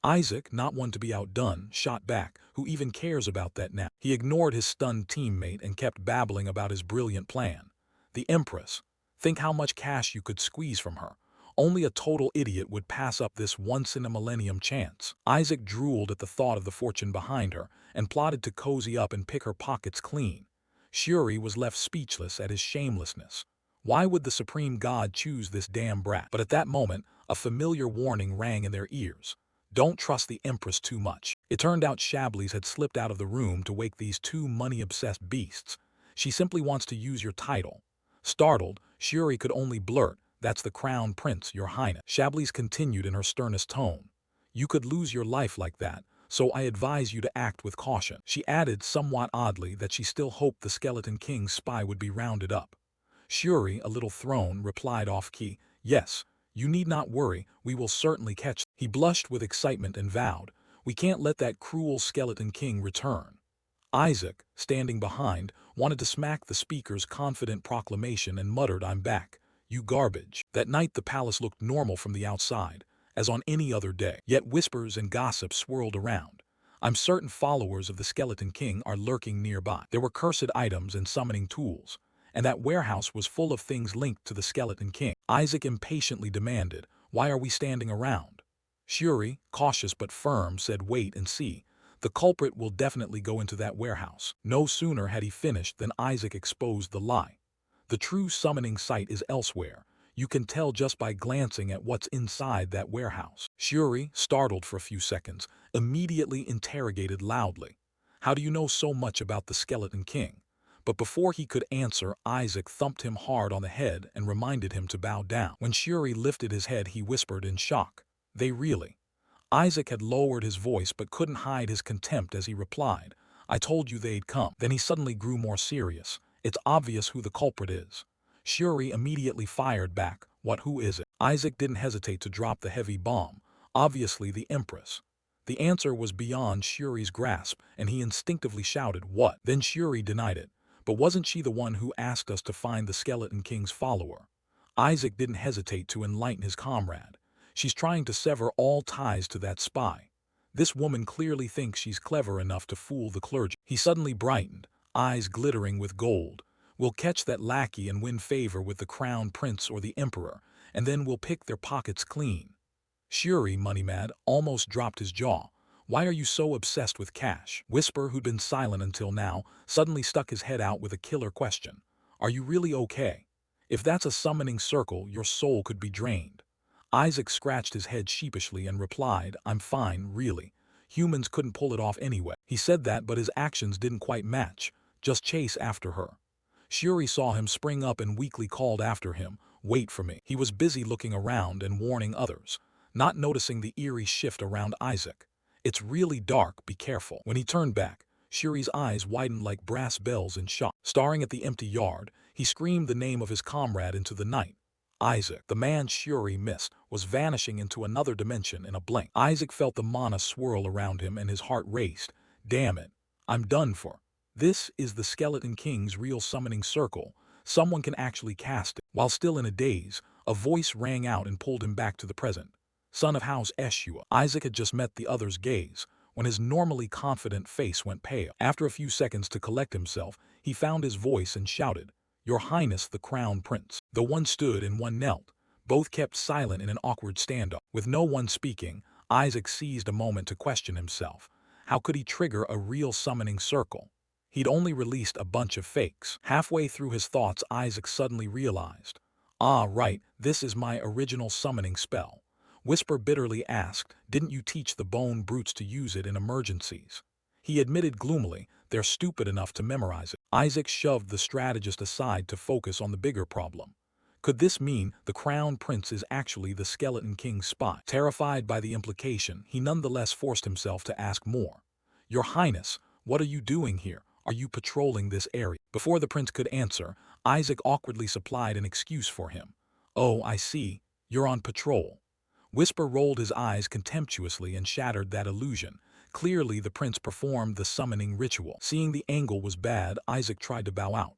Isaac, not one to be outdone, shot back, "Who even cares about that now?" He ignored his stunned teammate and kept babbling about his brilliant plan. The Empress, think how much cash you could squeeze from her. Only a total idiot would pass up this once-in-a-millennium chance. Isaac drooled at the thought of the fortune behind her and plotted to cozy up and pick her pockets clean. Shuri was left speechless at his shamelessness. Why would the supreme god choose this damn brat? But at that moment, a familiar warning rang in their ears. Don't trust the Empress too much. It turned out Shablies had slipped out of the room to wake these two money-obsessed beasts. She simply wants to use your title. Startled, Shuri could only blurt, "That's the crown prince, your highness." Shablies continued in her sternest tone. "You could lose your life like that, so I advise you to act with caution." She added somewhat oddly that she still hoped the Skeleton King's spy would be rounded up. Shuri, a little thrown, replied off-key, "Yes, you need not worry, we will certainly catch." He blushed with excitement and vowed, "We can't let that cruel Skeleton King return." Isaac, standing behind, wanted to smack the speaker's confident proclamation and muttered, "I'm back, you garbage." That night the palace looked normal from the outside, as on any other day. Yet whispers and gossip swirled around. I'm certain followers of the Skeleton King are lurking nearby. There were cursed items and summoning tools, and that warehouse was full of things linked to the Skeleton King. Isaac impatiently demanded, "Why are we standing around?" Shuri, cautious but firm, said, "Wait and see. The culprit will definitely go into that warehouse." No sooner had he finished than Isaac exposed the lie. The true summoning site is elsewhere. You can tell just by glancing at what's inside that warehouse. Shuri, startled for a few seconds, immediately interrogated loudly, "How do you know so much about the Skeleton King?" But before he could answer, Isaac thumped him hard on the head and reminded him to bow down. When Shuri lifted his head, he whispered in shock, "They really?" Isaac had lowered his voice but couldn't hide his contempt as he replied, "I told you they'd come." Then he suddenly grew more serious. "It's obvious who the culprit is." Shuri immediately fired back, "Who is it?" Isaac didn't hesitate to drop the heavy bomb. "Obviously the Empress." The answer was beyond Shuri's grasp, and he instinctively shouted, "What?" Then Shuri denied it. "But wasn't she the one who asked us to find the Skeleton King's follower?" Isaac didn't hesitate to enlighten his comrade. "She's trying to sever all ties to that spy. This woman clearly thinks she's clever enough to fool the clergy." He suddenly brightened, eyes glittering with gold. "We'll catch that lackey and win favor with the crown prince or the emperor, and then we'll pick their pockets clean." Shuri, money-mad, almost dropped his jaw. "Why are you so obsessed with cash?" Whisper, who'd been silent until now, suddenly stuck his head out with a killer question. "Are you really okay? If that's a summoning circle, your soul could be drained." Isaac scratched his head sheepishly and replied, "I'm fine, really. Humans couldn't pull it off anyway." He said that, but his actions didn't quite match. "Just chase after her." Shuri saw him spring up and weakly called after him, "Wait for me." He was busy looking around and warning others, not noticing the eerie shift around Isaac. "It's really dark, be careful." When he turned back, Shuri's eyes widened like brass bells in shock. Staring at the empty yard, he screamed the name of his comrade into the night. Isaac, the man Shuri missed, was vanishing into another dimension in a blink. Isaac felt the mana swirl around him and his heart raced. "Damn it, I'm done for. This is the Skeleton King's real summoning circle. Someone can actually cast it." While still in a daze, a voice rang out and pulled him back to the present. "Son of House Eshua." Isaac had just met the other's gaze when his normally confident face went pale. After a few seconds to collect himself, he found his voice and shouted, "Your Highness the Crown Prince." Though one stood and one knelt, both kept silent in an awkward standoff. With no one speaking, Isaac seized a moment to question himself. How could he trigger a real summoning circle? He'd only released a bunch of fakes. Halfway through his thoughts, Isaac suddenly realized, "Ah, right, this is my original summoning spell." Whisper bitterly asked, "Didn't you teach the bone brutes to use it in emergencies?" He admitted gloomily, "They're stupid enough to memorize it." Isaac shoved the strategist aside to focus on the bigger problem. Could this mean the Crown Prince is actually the Skeleton King's spy? Terrified by the implication, he nonetheless forced himself to ask more. "Your Highness, what are you doing here? Are you patrolling this area?" Before the prince could answer, Isaac awkwardly supplied an excuse for him. "Oh, I see. You're on patrol." Whisper rolled his eyes contemptuously and shattered that illusion. Clearly the prince performed the summoning ritual. Seeing the angle was bad, Isaac tried to bow out.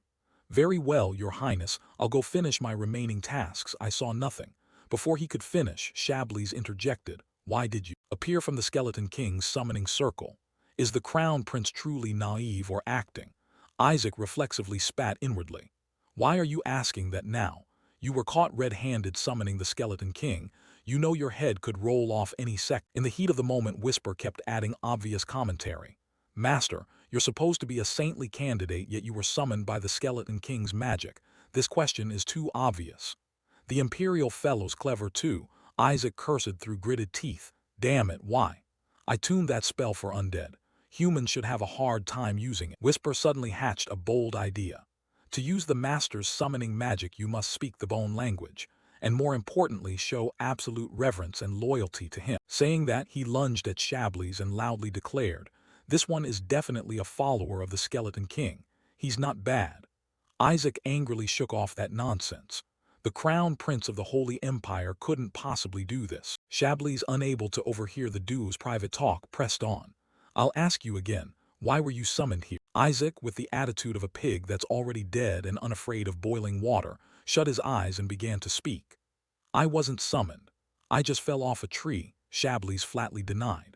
"Very well, Your Highness, I'll go finish my remaining tasks." I saw nothing. Before he could finish, Chablis interjected, "Why did you appear from the Skeleton King's summoning circle? Is the Crown Prince truly naive or acting?" Isaac reflexively spat inwardly. "Why are you asking that now? You were caught red-handed summoning the Skeleton King. You know your head could roll off any sec." In the heat of the moment, Whisper kept adding obvious commentary. "Master, you're supposed to be a saintly candidate, yet you were summoned by the Skeleton King's magic. This question is too obvious." "The Imperial fellow's clever too," Isaac cursed through gritted teeth. "Damn it, why? I tuned that spell for undead. Humans should have a hard time using it." Whisper suddenly hatched a bold idea. "To use the Master's summoning magic, you must speak the bone language, and more importantly, show absolute reverence and loyalty to him." Saying that, he lunged at Chablis and loudly declared, "This one is definitely a follower of the Skeleton King. He's not bad." Isaac angrily shook off that nonsense. The Crown Prince of the Holy Empire couldn't possibly do this. Chablis, unable to overhear the duo's private talk, pressed on. "I'll ask you again, why were you summoned here?" Isaac, with the attitude of a pig that's already dead and unafraid of boiling water, shut his eyes and began to speak. "I wasn't summoned. I just fell off a tree," Chablis flatly denied.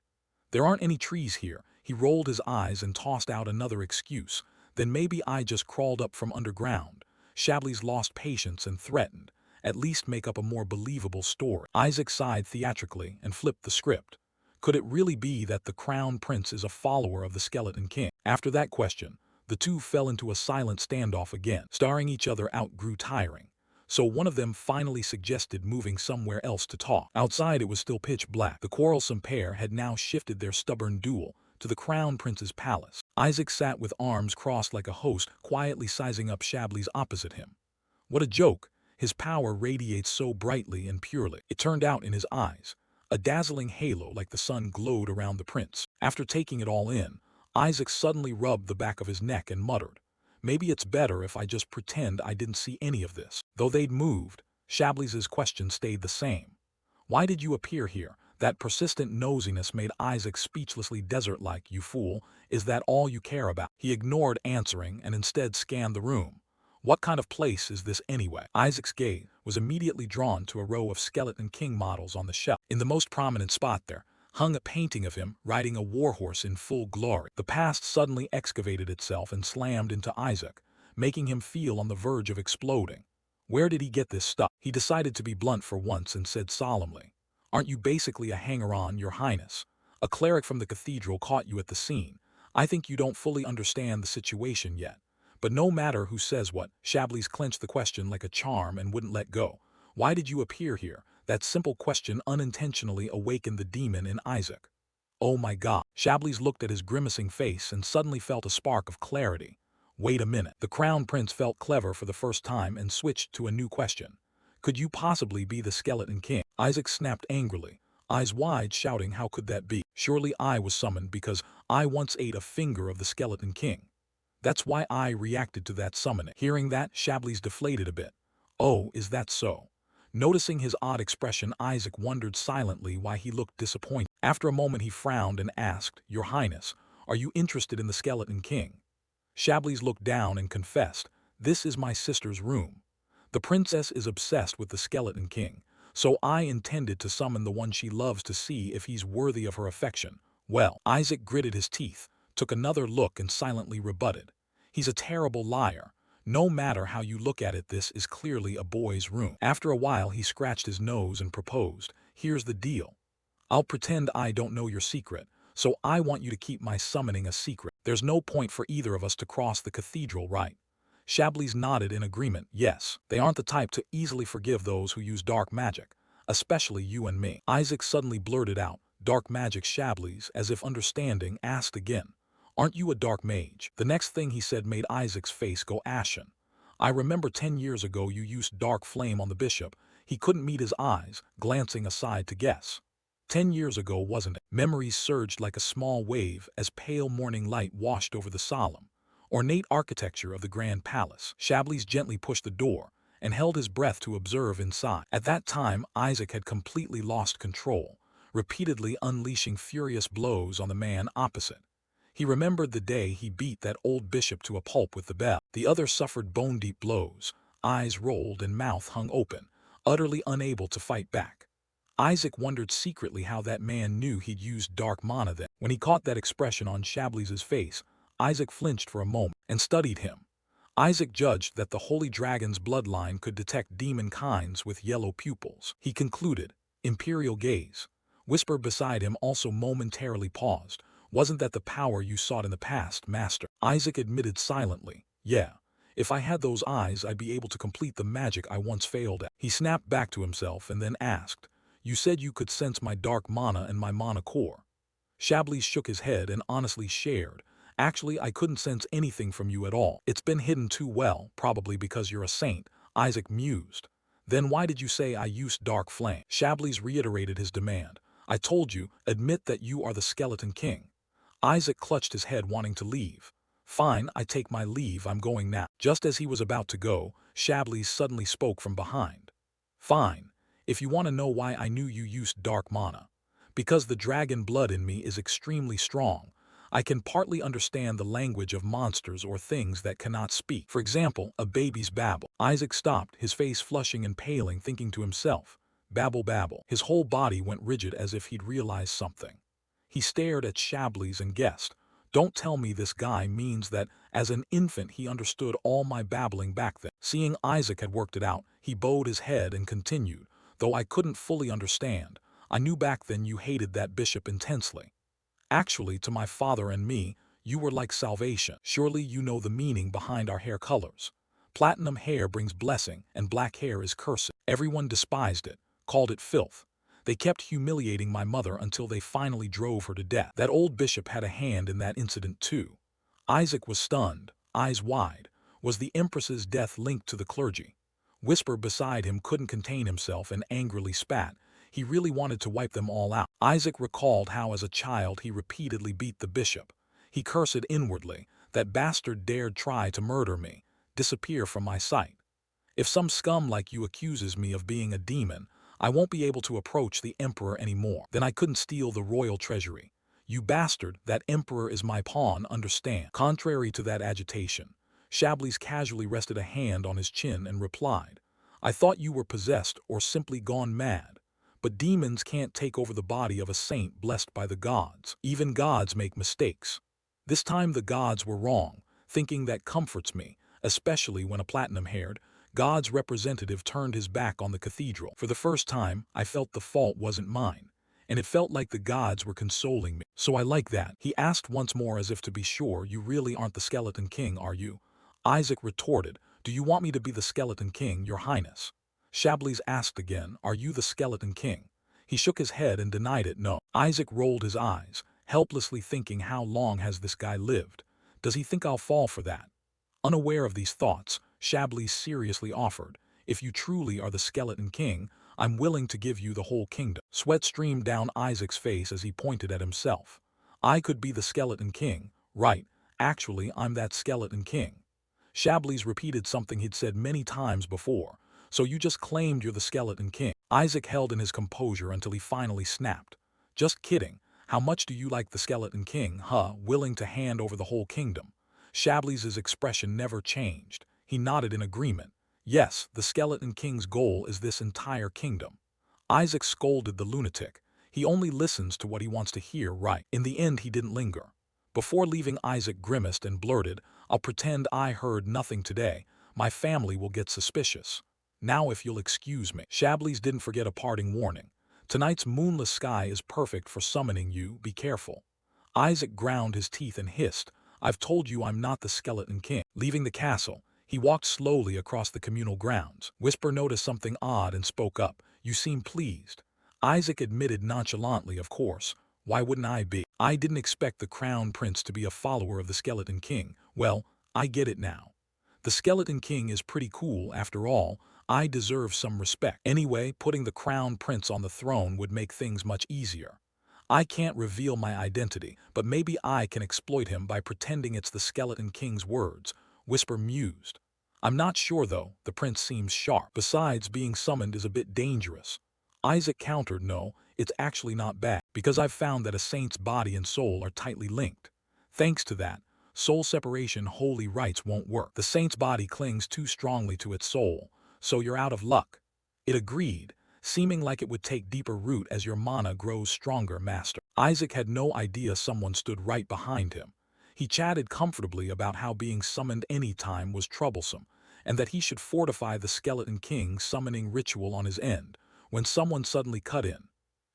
"There aren't any trees here." He rolled his eyes and tossed out another excuse. "Then maybe I just crawled up from underground." Chablis lost patience and threatened, "At least make up a more believable story." Isaac sighed theatrically and flipped the script. Could it really be that the Crown Prince is a follower of the Skeleton King? After that question, the two fell into a silent standoff again. Starring each other out grew tiring, so one of them finally suggested moving somewhere else to talk. Outside it was still pitch black. The quarrelsome pair had now shifted their stubborn duel to the crown prince's palace. Isaac sat with arms crossed like a host, quietly sizing up Shabli's opposite him. What a joke! His power radiates so brightly and purely. It turned out in his eyes. A dazzling halo like the sun glowed around the prince. After taking it all in, Isaac suddenly rubbed the back of his neck and muttered, "Maybe it's better if I just pretend I didn't see any of this." Though they'd moved, Shabli's question stayed the same. "Why did you appear here?" That persistent nosiness made Isaac speechlessly desert-like. "You fool, is that all you care about?" He ignored answering and instead scanned the room. What kind of place is this anyway? Isaac's gaze was immediately drawn to a row of skeleton king models on the shelf. In the most prominent spot there hung a painting of him riding a warhorse in full glory. The past suddenly excavated itself and slammed into Isaac, making him feel on the verge of exploding. Where did he get this stuff? He decided to be blunt for once and said solemnly, "Aren't you basically a hanger-on, Your Highness? A cleric from the cathedral caught you at the scene. I think you don't fully understand the situation yet." But no matter who says what, Shabli's clenched the question like a charm and wouldn't let go. "Why did you appear here?" That simple question unintentionally awakened the demon in Isaac. "Oh my God." Shabli's looked at his grimacing face and suddenly felt a spark of clarity. Wait a minute. The crown prince felt clever for the first time and switched to a new question. "Could you possibly be the skeleton king?" Isaac snapped angrily, eyes wide, shouting, "How could that be? Surely I was summoned because I once ate a finger of the skeleton king. That's why I reacted to that summoning." Hearing that, Shabli's deflated a bit. "Oh, is that so?" Noticing his odd expression, Isaac wondered silently why he looked disappointed. After a moment he frowned and asked, "Your Highness, are you interested in the skeleton king?" Shabli's looked down and confessed, "This is my sister's room. The princess is obsessed with the skeleton king, so I intended to summon the one she loves to see if he's worthy of her affection." Well, Isaac gritted his teeth, took another look and silently rebutted, "He's a terrible liar. No matter how you look at it, this is clearly a boy's room." After a while he scratched his nose and proposed, "Here's the deal. I'll pretend I don't know your secret, so I want you to keep my summoning a secret. There's no point for either of us to cross the cathedral, right?" Shabli's nodded in agreement. "Yes, they aren't the type to easily forgive those who use dark magic, especially you and me." Isaac suddenly blurted out, "Dark magic?" Shabli's, as if understanding, asked again, "Aren't you a dark mage?" The next thing he said made Isaac's face go ashen. "I remember 10 years ago you used dark flame on the bishop." He couldn't meet his eyes, glancing aside to guess. 10 years ago, wasn't it? Memories surged like a small wave as pale morning light washed over the solemn, ornate architecture of the grand palace. Shabli's gently pushed the door and held his breath to observe inside. At that time, Isaac had completely lost control, repeatedly unleashing furious blows on the man opposite. He remembered the day he beat that old bishop to a pulp with the bell. The other suffered bone-deep blows, eyes rolled and mouth hung open, utterly unable to fight back. Isaac wondered secretly how that man knew he'd used dark mana then. When he caught that expression on Shabli's face, Isaac flinched for a moment and studied him. Isaac judged that the holy dragon's bloodline could detect demon kinds with yellow pupils. He concluded, "Imperial gaze." Whisper beside him also momentarily paused. "Wasn't that the power you sought in the past, master?" Isaac admitted silently, "Yeah. If I had those eyes, I'd be able to complete the magic I once failed at." He snapped back to himself and then asked, "You said you could sense my dark mana and my mana core?" Shabli shook his head and honestly shared, "Actually, I couldn't sense anything from you at all. It's been hidden too well, probably because you're a saint." Isaac mused. "Then why did you say I used dark flame?" Shabli's reiterated his demand. "I told you, admit that you are the skeleton king." Isaac clutched his head, wanting to leave. "Fine, I take my leave, I'm going now." Just as he was about to go, Shabli suddenly spoke from behind. "Fine. If you want to know why I knew you used dark mana. Because the dragon blood in me is extremely strong. I can partly understand the language of monsters or things that cannot speak. For example, a baby's babble." Isaac stopped, his face flushing and paling, thinking to himself, "Babble, babble." His whole body went rigid as if he'd realized something. He stared at Shabli's and guessed, "Don't tell me this guy means that as an infant he understood all my babbling back then." Seeing Isaac had worked it out, he bowed his head and continued, "Though I couldn't fully understand, I knew back then you hated that bishop intensely. Actually, to my father and me, you were like salvation. Surely you know the meaning behind our hair colors. Platinum hair brings blessing and black hair is cursed. Everyone despised it, called it filth. They kept humiliating my mother until they finally drove her to death. That old bishop had a hand in that incident too. Isaac was stunned, eyes wide. Was the Empress's death linked to the clergy? Whisper beside him couldn't contain himself and angrily spat. He really wanted to wipe them all out. Isaac recalled how as a child he repeatedly beat the bishop. He cursed inwardly, "That bastard dared try to murder me. Disappear from my sight. If some scum like you accuses me of being a demon, I won't be able to approach the emperor anymore. Then I couldn't steal the royal treasury. You bastard, that emperor is my pawn, understand?" Contrary to that agitation, Chablis casually rested a hand on his chin and replied, "I thought you were possessed or simply gone mad. But demons can't take over the body of a saint blessed by the gods. Even gods make mistakes. This time the gods were wrong, thinking that comforts me, especially when a platinum-haired, God's representative turned his back on the cathedral. For the first time, I felt the fault wasn't mine, and it felt like the gods were consoling me. So I like that." He asked once more as if to be sure, "You really aren't the Skeleton King, are you?" Isaac retorted, "Do you want me to be the Skeleton King, your highness?" Chablis asked again, "Are you the Skeleton King?" He shook his head and denied it. "No." Isaac rolled his eyes, helplessly thinking, how long has this guy lived? Does he think I'll fall for that? Unaware of these thoughts, Chablis seriously offered, "If you truly are the Skeleton King, I'm willing to give you the whole kingdom." Sweat streamed down Isaac's face as he pointed at himself. "I could be the Skeleton King, right? Actually, I'm that Skeleton King." Chablis repeated something he'd said many times before. "So you just claimed you're the Skeleton King?" Isaac held in his composure until he finally snapped. "Just kidding. How much do you like the Skeleton King, huh? Willing to hand over the whole kingdom?" Chablis's expression never changed. He nodded in agreement. "Yes, the Skeleton King's goal is this entire kingdom." Isaac scolded the lunatic. He only listens to what he wants to hear, right? In the end, he didn't linger. Before leaving, Isaac grimaced and blurted, "I'll pretend I heard nothing today. My family will get suspicious. Now if you'll excuse me." Chablis didn't forget a parting warning. "Tonight's moonless sky is perfect for summoning you, be careful." Isaac ground his teeth and hissed, "I've told you I'm not the Skeleton King." Leaving the castle, he walked slowly across the communal grounds. Whisper noticed something odd and spoke up, "You seem pleased." Isaac admitted nonchalantly, "Of course. Why wouldn't I be? I didn't expect the Crown Prince to be a follower of the Skeleton King. Well, I get it now. The Skeleton King is pretty cool after all. I deserve some respect. Anyway, putting the Crown Prince on the throne would make things much easier. I can't reveal my identity, but maybe I can exploit him by pretending it's the Skeleton King's words." Whisper mused. "I'm not sure though, the prince seems sharp. Besides, being summoned is a bit dangerous." Isaac countered, "No, it's actually not bad, because I've found that a saint's body and soul are tightly linked. Thanks to that, soul separation holy rites won't work. The saint's body clings too strongly to its soul, so you're out of luck." It agreed, seeming like it would take deeper root as your mana grows stronger, master. Isaac had no idea someone stood right behind him. He chatted comfortably about how being summoned any time was troublesome, and that he should fortify the Skeleton King summoning ritual on his end, when someone suddenly cut in.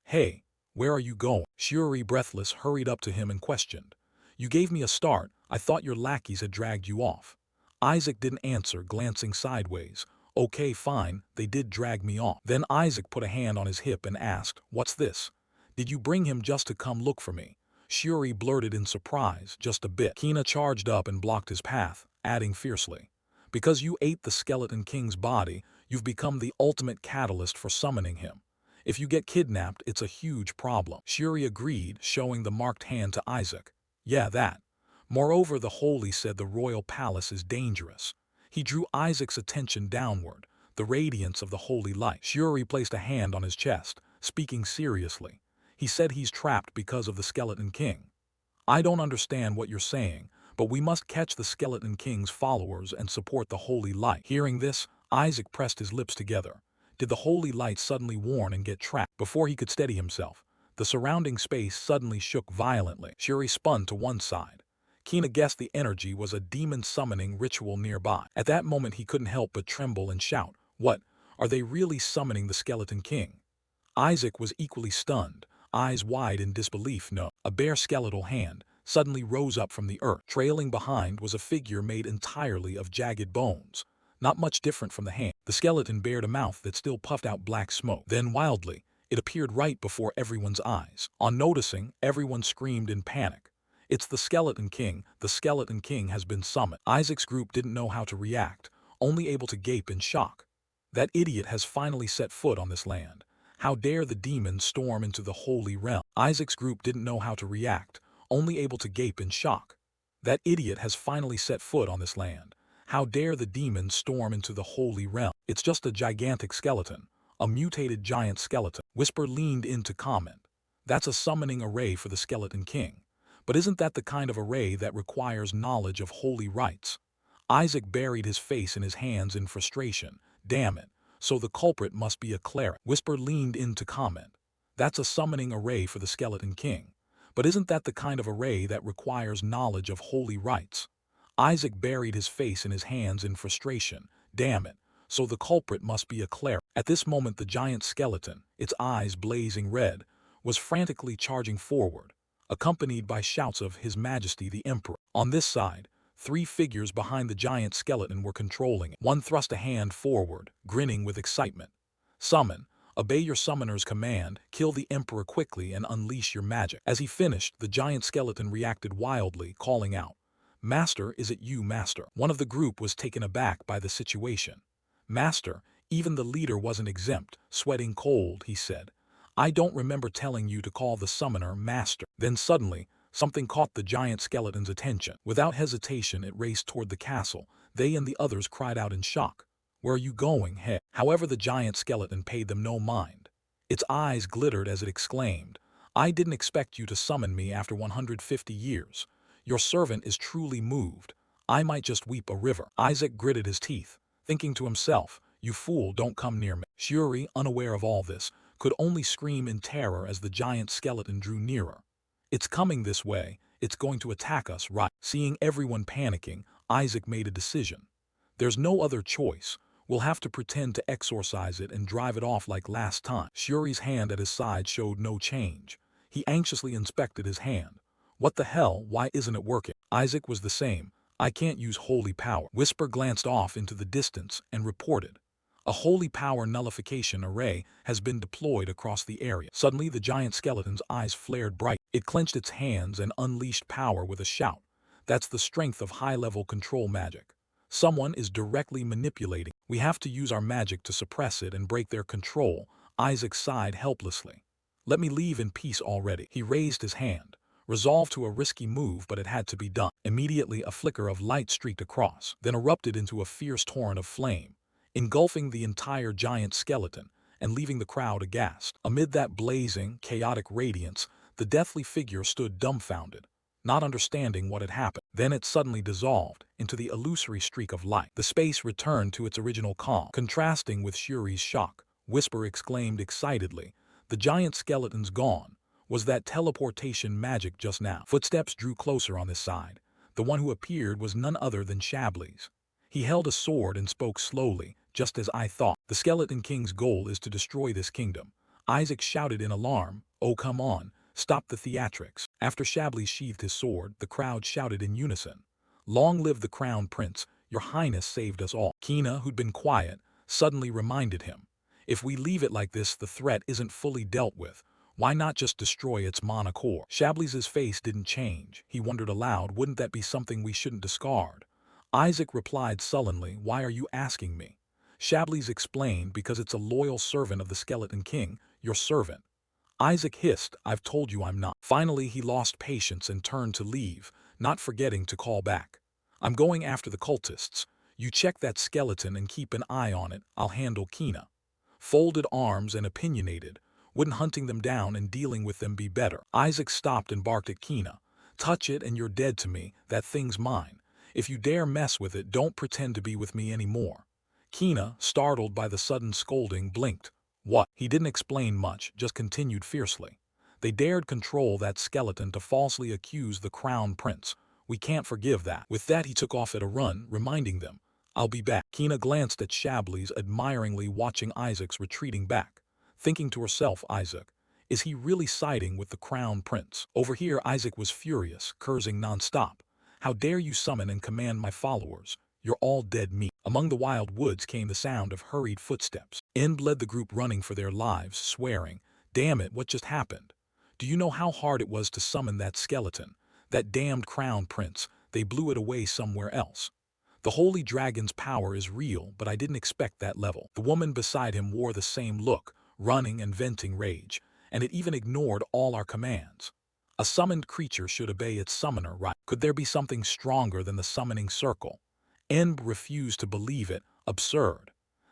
"Hey, where are you going?" Shuri, breathless, hurried up to him and questioned. "You gave me a start. I thought your lackeys had dragged you off." Isaac didn't answer, glancing sideways. "Okay, fine, they did drag me off." Then Isaac put a hand on his hip and asked, "What's this? Did you bring him just to come look for me?" Shuri blurted in surprise, "Just a bit." Kina charged up and blocked his path, adding fiercely, "Because you ate the Skeleton King's body, you've become the ultimate catalyst for summoning him. If you get kidnapped, it's a huge problem." Shuri agreed, showing the marked hand to Isaac. "Yeah, that. Moreover, the Holy said the royal palace is dangerous." He drew Isaac's attention downward, the radiance of the holy light. Shuri placed a hand on his chest, speaking seriously. "He said he's trapped because of the Skeleton King." "I don't understand what you're saying, but we must catch the Skeleton King's followers and support the holy light." Hearing this, Isaac pressed his lips together. Did the holy light suddenly warn and get trapped? Before he could steady himself, the surrounding space suddenly shook violently. Shuri spun to one side. Kina guessed the energy was a demon summoning ritual nearby. At that moment he couldn't help but tremble and shout, "What? Are they really summoning the Skeleton King?" Isaac was equally stunned, eyes wide in disbelief. No. A bare skeletal hand suddenly rose up from the earth. Trailing behind was a figure made entirely of jagged bones, not much different from the hand. The skeleton bared a mouth that still puffed out black smoke. Then wildly, It appeared right before everyone's eyes. On noticing, everyone screamed in panic. It's the Skeleton King. The Skeleton King has been summoned. Isaac's group didn't know how to react, only able to gape in shock. That idiot has finally set foot on this land. How dare the demon storm into the holy realm? Isaac's group didn't know how to react, only able to gape in shock. That idiot has finally set foot on this land. How dare the demon storm into the holy realm? It's just a gigantic skeleton, a mutated giant skeleton. Whisper leaned in to comment. That's a summoning array for the Skeleton King. But isn't that the kind of array that requires knowledge of holy rites? Isaac buried his face in his hands in frustration. Damn it. So the culprit must be a cleric. Whisper leaned in to comment. That's a summoning array for the Skeleton King. But isn't that the kind of array that requires knowledge of holy rites? Isaac buried his face in his hands in frustration. Damn it. So the culprit must be a cleric. At this moment the giant skeleton, its eyes blazing red, was frantically charging forward, accompanied by shouts of His Majesty the Emperor. On this side, 3 figures behind the giant skeleton were controlling it. One thrust a hand forward, grinning with excitement. Summon. Obey your summoner's command, kill the Emperor quickly and unleash your magic. As he finished, the giant skeleton reacted wildly, calling out, Master, is it you, Master? One of the group was taken aback by the situation. Master, even the leader wasn't exempt, sweating cold, he said. I don't remember telling you to call the summoner Master. Then suddenly, something caught the giant skeleton's attention. Without hesitation, it raced toward the castle. They and the others cried out in shock. Where are you going, he? However, the giant skeleton paid them no mind. Its eyes glittered as it exclaimed, I didn't expect you to summon me after 150 years. Your servant is truly moved. I might just weep a river. Isaac gritted his teeth, thinking to himself, you fool, don't come near me. Shuri, unaware of all this, could only scream in terror as the giant skeleton drew nearer. It's coming this way. It's going to attack us, right? Seeing everyone panicking, Isaac made a decision. There's no other choice. We'll have to pretend to exorcise it and drive it off like last time. Shuri's hand at his side showed no change. He anxiously inspected his hand. What the hell, why isn't it working? Isaac was the same. I can't use holy power. Whisper glanced off into the distance and reported. A holy power nullification array has been deployed across the area. Suddenly the giant skeleton's eyes flared bright. It clenched its hands and unleashed power with a shout. That's the strength of high-level control magic. Someone is directly manipulating. We have to use our magic to suppress it and break their control. Isaac sighed helplessly. Let me leave in peace already. He raised his hand, resolved to a risky move, but it had to be done. Immediately a flicker of light streaked across, then erupted into a fierce torrent of flame, engulfing the entire giant skeleton and leaving the crowd aghast. Amid that blazing, chaotic radiance, the deathly figure stood dumbfounded, not understanding what had happened. Then it suddenly dissolved into the illusory streak of light. The space returned to its original calm. Contrasting with Shuri's shock, Whisper exclaimed excitedly, the giant skeleton's gone. Was that teleportation magic just now? Footsteps drew closer on this side. The one who appeared was none other than Shablies. He held a sword and spoke slowly, just as I thought. The Skeleton King's goal is to destroy this kingdom. Isaac shouted in alarm, oh come on, stop the theatrics. After Shablies sheathed his sword, the crowd shouted in unison. Long live the Crown Prince, your highness saved us all. Kina, who'd been quiet, suddenly reminded him. If we leave it like this, the threat isn't fully dealt with. Why not just destroy its mana core? Shablies' face didn't change. He wondered aloud, wouldn't that be something we shouldn't discard? Isaac replied sullenly, why are you asking me? Shablies explained, because it's a loyal servant of the Skeleton King, your servant. Isaac hissed, I've told you I'm not. Finally he lost patience and turned to leave, not forgetting to call back. I'm going after the cultists. You check that skeleton and keep an eye on it. I'll handle Kina. Folded arms and opinionated. Wouldn't hunting them down and dealing with them be better? Isaac stopped and barked at Kina. Touch it and you're dead to me. That thing's mine. If you dare mess with it, don't pretend to be with me anymore. Kina, startled by the sudden scolding, blinked. What? He didn't explain much, just continued fiercely. They dared control that skeleton to falsely accuse the Crown Prince. We can't forgive that. With that he took off at a run, reminding them, I'll be back. Kina glanced at Shablies, admiringly watching Isaac's retreating back. Thinking to herself, Isaac, is he really siding with the Crown Prince? Over here Isaac was furious, cursing nonstop. How dare you summon and command my followers? You're all dead meat. Among the wild woods came the sound of hurried footsteps. In bled the group running for their lives, swearing, Damn it, what just happened? Do you know how hard it was to summon that skeleton? That damned crown prince, they blew it away somewhere else. The holy dragon's power is real, but I didn't expect that level. The woman beside him wore the same look, running and venting rage, and it even ignored all our commands. A summoned creature should obey its summoner, right? Could there be something stronger than the summoning circle? Enb refused to believe it. Absurd.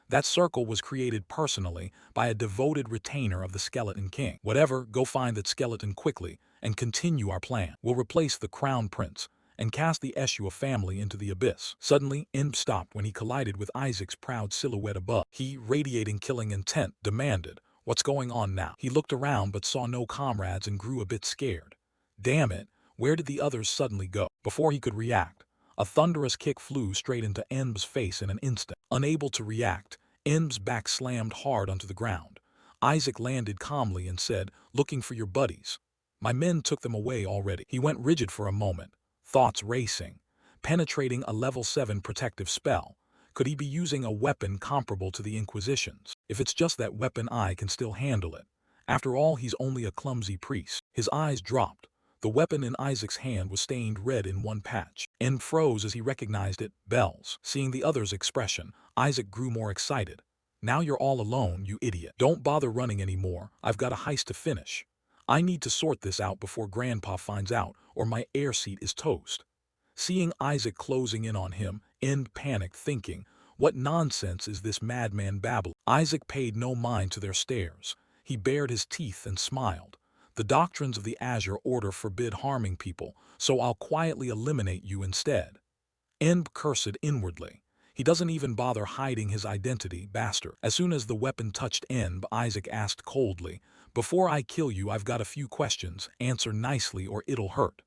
That circle was created personally by a devoted retainer of the Skeleton King. Whatever, go find that skeleton quickly and continue our plan. We'll replace the crown prince and cast the Eshua family into the abyss. Suddenly, Enb stopped when he collided with Isaac's proud silhouette above. He, radiating killing intent, demanded, "What's going on now?" He looked around but saw no comrades and grew a bit scared. Damn it, where did the others suddenly go? Before he could react, a thunderous kick flew straight into Enb's face in an instant. Unable to react, Enb's back slammed hard onto the ground. Isaac landed calmly and said, "Looking for your buddies. My men took them away already." He went rigid for a moment, thoughts racing. Penetrating a level 7 protective spell. Could he be using a weapon comparable to the Inquisition's? If it's just that weapon, I can still handle it. After all, he's only a clumsy priest. His eyes dropped. The weapon in Isaac's hand was stained red in one patch. En froze as he recognized it. Bells. Seeing the other's expression, Isaac grew more excited. "Now you're all alone, you idiot. Don't bother running anymore. I've got a heist to finish. I need to sort this out before Grandpa finds out, or my air seat is toast." Seeing Isaac closing in on him, En panicked, thinking, "What nonsense is this madman babbling?" Isaac paid no mind to their stares. He bared his teeth and smiled. "The doctrines of the Azure Order forbid harming people, so I'll quietly eliminate you instead." Enb cursed inwardly. He doesn't even bother hiding his identity, bastard. As soon as the weapon touched Enb, Isaac asked coldly, "Before I kill you, I've got a few questions. Answer nicely or it'll hurt."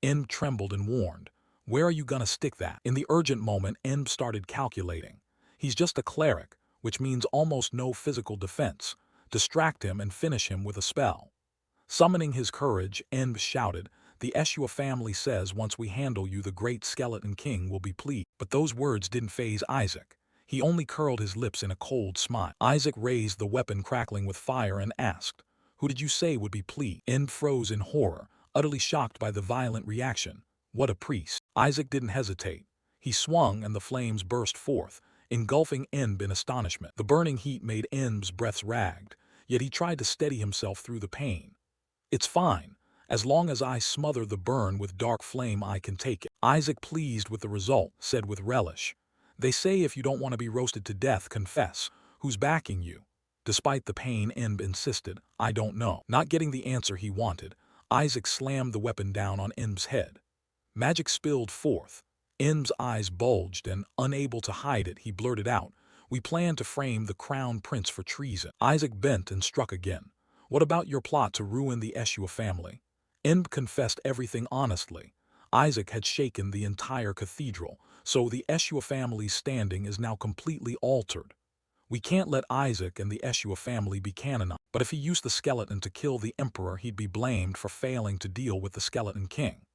Enb trembled and warned, "Where are you gonna stick that?" In the urgent moment, Enb started calculating. He's just a cleric, which means almost no physical defense. Distract him and finish him with a spell. Summoning his courage, Enb shouted, "The Eshua family says once we handle you, the great Skeleton King will be pleased." But those words didn't faze Isaac. He only curled his lips in a cold smile. Isaac raised the weapon crackling with fire and asked, "Who did you say would be pleased?" Enb froze in horror, utterly shocked by the violent reaction. What a priest. Isaac didn't hesitate. He swung and the flames burst forth, engulfing Enb in astonishment. The burning heat made Enb's breaths ragged, yet he tried to steady himself through the pain. "It's fine. As long as I smother the burn with dark flame, I can take it." Isaac, pleased with the result, said with relish, "They say if you don't want to be roasted to death, confess. Who's backing you?" Despite the pain, Enb insisted, "I don't know." Not getting the answer he wanted, Isaac slammed the weapon down on Enb's head. Magic spilled forth. Enb's eyes bulged and, unable to hide it, he blurted out, "We plan to frame the crown prince for treason." Isaac bent and struck again. "What about your plot to ruin the Eshua family?" Enb confessed everything honestly. Isaac had shaken the entire cathedral, so the Eshua family's standing is now completely altered. We can't let Isaac and the Eshua family be canonized. But if he used the skeleton to kill the emperor, he'd be blamed for failing to deal with the Skeleton King.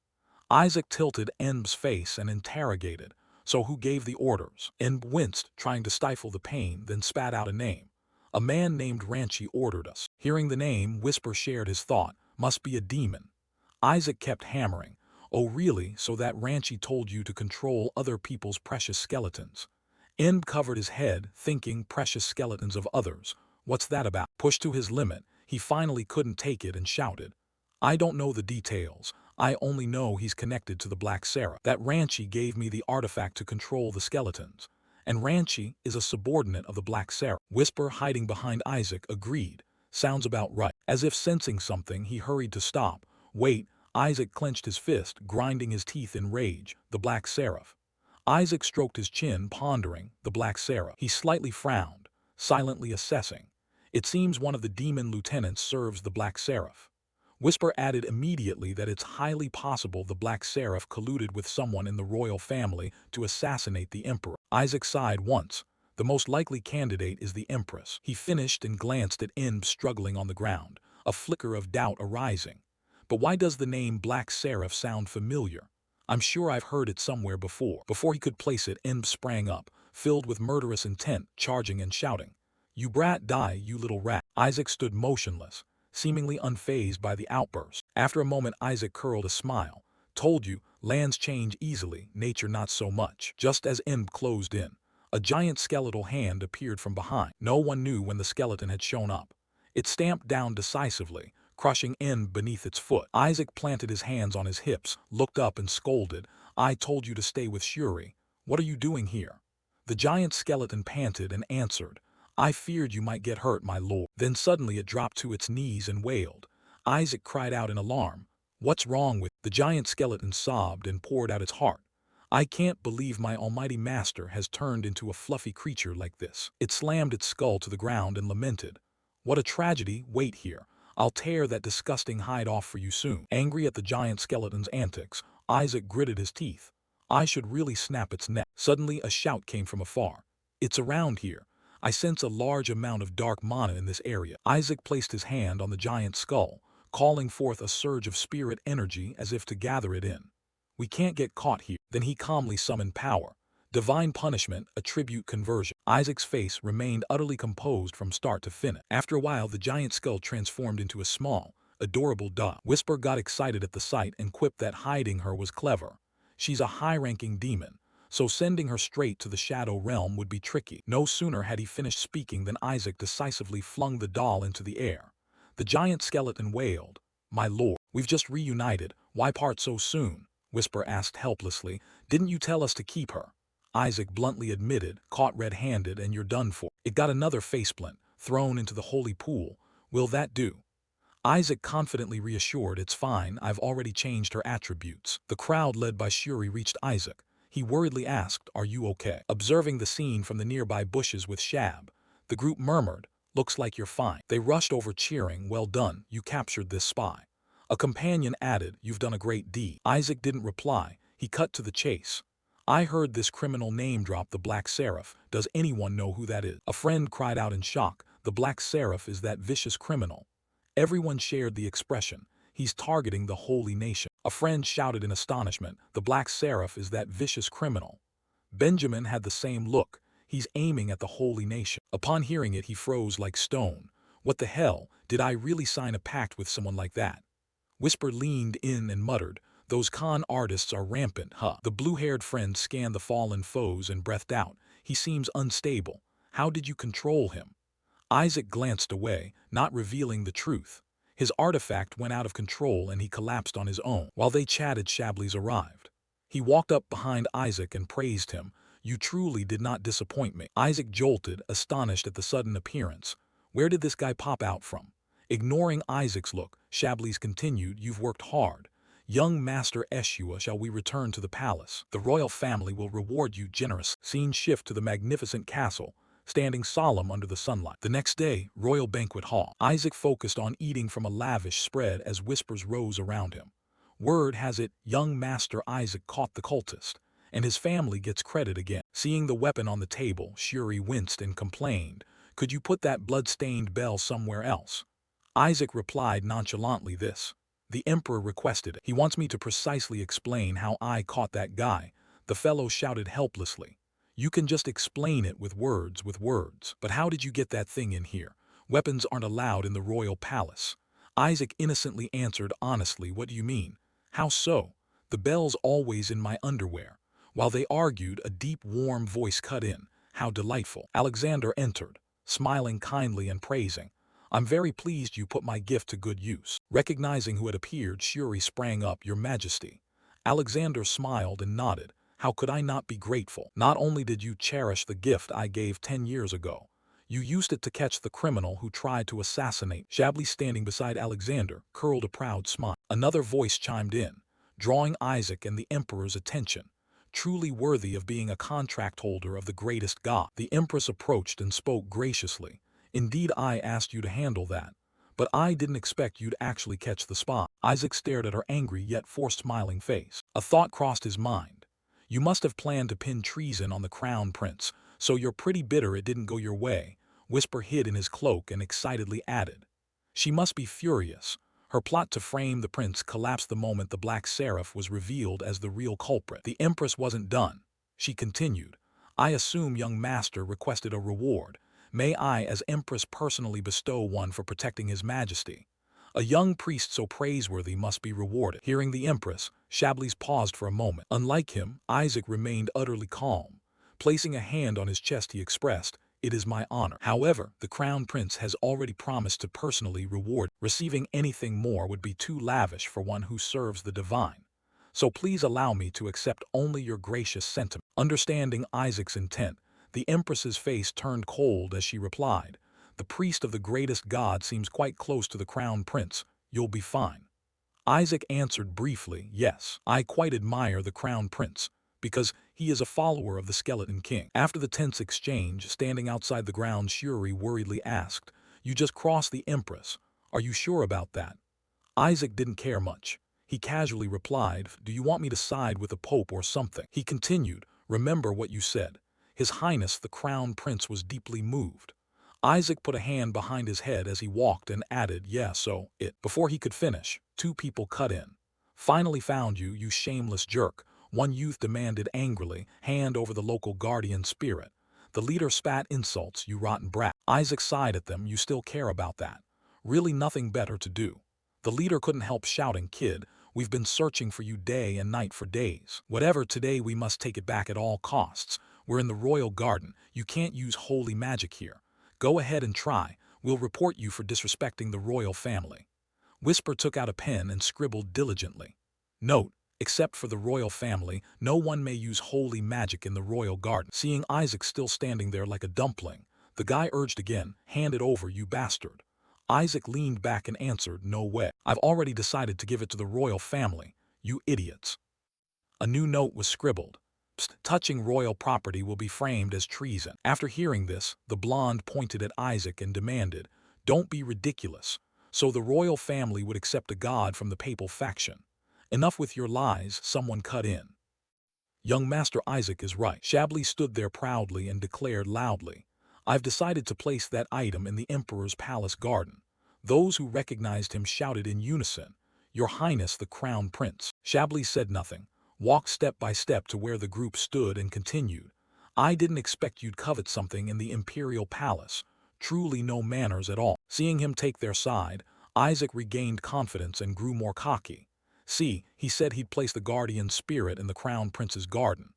Isaac tilted Enb's face and interrogated, "So who gave the orders?" Enb winced, trying to stifle the pain, then spat out a name. "A man named Ranchi ordered us." Hearing the name, Whisper shared his thought, "Must be a demon." Isaac kept hammering, "Oh really, so that Ranchi told you to control other people's precious skeletons?" Enb covered his head, thinking, precious skeletons of others. What's that about? Pushed to his limit, he finally couldn't take it and shouted, "I don't know the details. I only know he's connected to the Black Seraph. That Ranchi gave me the artifact to control the skeletons. And Ranchi is a subordinate of the Black Seraph." Whisper, hiding behind Isaac, agreed. "Sounds about right." As if sensing something, he hurried to stop. "Wait." Isaac clenched his fist, grinding his teeth in rage. "The Black Seraph." Isaac stroked his chin, pondering. The Black Seraph. He slightly frowned, silently assessing. "It seems one of the demon lieutenants serves the Black Seraph." Whisper added immediately that it's highly possible the Black Seraph colluded with someone in the royal family to assassinate the emperor. Isaac sighed once. "The most likely candidate is the empress." He finished and glanced at Enb struggling on the ground, a flicker of doubt arising. "But why does the name Black Seraph sound familiar? I'm sure I've heard it somewhere before." Before he could place it, Enb sprang up, filled with murderous intent, charging and shouting, "You brat, die, you little rat." Isaac stood motionless. seemingly unfazed by the outburst. After a moment, Isaac curled a smile. Told you, lands change easily, nature not so much. Just as Imp closed in, a giant skeletal hand appeared from behind. No one knew when the skeleton had shown up. It stamped down decisively, crushing Imp beneath its foot. Isaac planted his hands on his hips, looked up and scolded. I told you to stay with Shuri. What are you doing here? The giant skeleton panted and answered, I feared you might get hurt, my lord. Then suddenly it dropped to its knees and wailed. Isaac cried out in alarm. What's wrong with... The giant skeleton sobbed and poured out its heart. I can't believe my almighty master has turned into a fluffy creature like this. It slammed its skull to the ground and lamented. What a tragedy, wait here. I'll tear that disgusting hide off for you soon. Angry at the giant skeleton's antics, Isaac gritted his teeth. I should really snap its neck. Suddenly a shout came from afar. It's around here. I sense a large amount of dark mana in this area. Isaac placed his hand on the giant's skull, calling forth a surge of spirit energy as if to gather it in. We can't get caught here. Then he calmly summoned power. Divine punishment, attribute conversion. Isaac's face remained utterly composed from start to finish. After a while, the giant skull transformed into a small, adorable dove. Whisper got excited at the sight and quipped that hiding her was clever. She's a high-ranking demon, so sending her straight to the shadow realm would be tricky. No sooner had he finished speaking than Isaac decisively flung the doll into the air. The giant skeleton wailed, My lord, we've just reunited, why part so soon? Whisper asked helplessly, Didn't you tell us to keep her? Isaac bluntly admitted, caught red-handed and you're done for. It got another faceplint, thrown into the holy pool. Will that do? Isaac confidently reassured, It's fine, I've already changed her attributes. The crowd led by Shuri reached Isaac. He worriedly asked, Are you okay? Observing the scene from the nearby bushes with Shab, the group murmured, Looks like you're fine. They rushed over cheering, Well done, you captured this spy. A companion added, You've done a great deed. Isaac didn't reply, he cut to the chase. I heard this criminal name drop the Black Seraph. Does anyone know who that is? A friend cried out in shock, The Black Seraph is that vicious criminal. Everyone shared the expression, He's targeting the holy nation. A friend shouted in astonishment, The Black Seraph is that vicious criminal. Benjamin had the same look, He's aiming at the holy nation. Upon hearing it, he froze like stone. What the hell, did I really sign a pact with someone like that? Whisper leaned in and muttered, Those con artists are rampant, huh? The blue-haired friend scanned the fallen foes and breathed out, He seems unstable. How did you control him? Isaac glanced away, not revealing the truth. His artifact went out of control and he collapsed on his own. While they chatted, Shablies arrived. He walked up behind Isaac and praised him. You truly did not disappoint me. Isaac jolted, astonished at the sudden appearance. Where did this guy pop out from? Ignoring Isaac's look, Shablies continued, You've worked hard. Young Master Eshua, shall we return to the palace? The royal family will reward you generously. Scene shift to the magnificent castle, standing solemn under the sunlight. The next day, royal banquet hall. Isaac focused on eating from a lavish spread as whispers rose around him. Word has it, young Master Isaac caught the cultist, and his family gets credit again. Seeing the weapon on the table, Shuri winced and complained, Could you put that blood-stained bell somewhere else? Isaac replied nonchalantly, The Emperor requested it. He wants me to precisely explain how I caught that guy. The fellow shouted helplessly. You can just explain it with words. But how did you get that thing in here? Weapons aren't allowed in the royal palace. Isaac innocently answered honestly, What do you mean? How so? The bell's always in my underwear. While they argued, a deep, warm voice cut in. How delightful. Alexander entered, smiling kindly and praising. I'm very pleased you put my gift to good use. Recognizing who had appeared, Shuri sprang up, Your Majesty. Alexander smiled and nodded. How could I not be grateful? Not only did you cherish the gift I gave 10 years ago, you used it to catch the criminal who tried to assassinate. Shabli, standing beside Alexander, curled a proud smile. Another voice chimed in, drawing Isaac and the Emperor's attention. Truly worthy of being a contract holder of the greatest god. The Empress approached and spoke graciously. Indeed, I asked you to handle that, but I didn't expect you'd actually catch the spy. Isaac stared at her angry yet forced smiling face. A thought crossed his mind. You must have planned to pin treason on the crown prince, so you're pretty bitter it didn't go your way. Whisper hid in his cloak and excitedly added. She must be furious. Her plot to frame the prince collapsed the moment the Black Seraph was revealed as the real culprit. The Empress wasn't done. She continued. I assume young master requested a reward. May I as Empress personally bestow one for protecting His Majesty? A young priest so praiseworthy must be rewarded. Hearing the empress, Chablis paused for a moment. Unlike him, Isaac remained utterly calm. Placing a hand on his chest, he expressed, "It is my honor." However, the crown prince has already promised to personally reward. Receiving anything more would be too lavish for one who serves the divine. So please allow me to accept only your gracious sentiment. Understanding Isaac's intent, the empress's face turned cold as she replied, "The priest of the greatest god seems quite close to the crown prince. You'll be fine." Isaac answered briefly, "Yes, I quite admire the crown prince, because he is a follower of the Skeleton King." After the tense exchange, standing outside the ground, Shuri worriedly asked, "You just crossed the empress. Are you sure about that?" Isaac didn't care much. He casually replied, "Do you want me to side with the Pope or something?" He continued, "Remember what you said. His Highness the Crown Prince was deeply moved." Isaac put a hand behind his head as he walked and added, "Yeah, so it." Before he could finish, two people cut in. "Finally found you, you shameless jerk," one youth demanded angrily, "hand over the local guardian spirit." The leader spat insults, "You rotten brat." Isaac sighed at them, "You still care about that? Really nothing better to do." The leader couldn't help shouting, "Kid, we've been searching for you day and night for days. Whatever, today we must take it back at all costs. We're in the royal garden. You can't use holy magic here. Go ahead and try. We'll report you for disrespecting the royal family." Whisper took out a pen and scribbled diligently. "Note, except for the royal family, no one may use holy magic in the royal garden." Seeing Isaac still standing there like a dumpling, the guy urged again, "Hand it over, you bastard." Isaac leaned back and answered, "No way. I've already decided to give it to the royal family, you idiots." A new note was scribbled. "Psst, touching royal property will be framed as treason." After hearing this, the blonde pointed at Isaac and demanded, "Don't be ridiculous. So the royal family would accept a god from the papal faction." "Enough with your lies," someone cut in. "Young Master Isaac is right." Chablis stood there proudly and declared loudly, "I've decided to place that item in the Emperor's palace garden." Those who recognized him shouted in unison, "Your Highness the Crown Prince." Chablis said nothing, walked step by step to where the group stood and continued, "I didn't expect you'd covet something in the Imperial Palace. Truly no manners at all." Seeing him take their side, Isaac regained confidence and grew more cocky. "See, he said he'd place the guardian spirit in the Crown Prince's garden."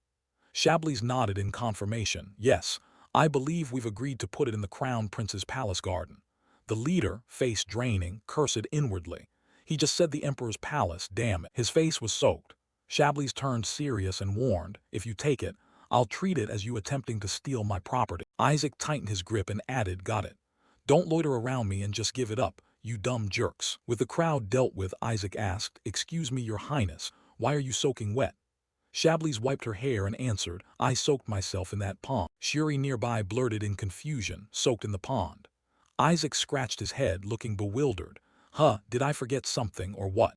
Chablis nodded in confirmation, "Yes, I believe we've agreed to put it in the Crown Prince's palace garden." The leader, face draining, cursed inwardly. He just said the Emperor's palace, damn it. His face was soaked. Chablis turned serious and warned, "If you take it, I'll treat it as you attempting to steal my property." Isaac tightened his grip and added, "Got it. Don't loiter around me and just give it up, you dumb jerks." With the crowd dealt with, Isaac asked, "Excuse me, Your Highness, why are you soaking wet?" Chablis wiped her hair and answered, "I soaked myself in that pond." Shuri nearby blurted in confusion, "Soaked in the pond?" Isaac scratched his head, looking bewildered. "Huh, did I forget something or what?"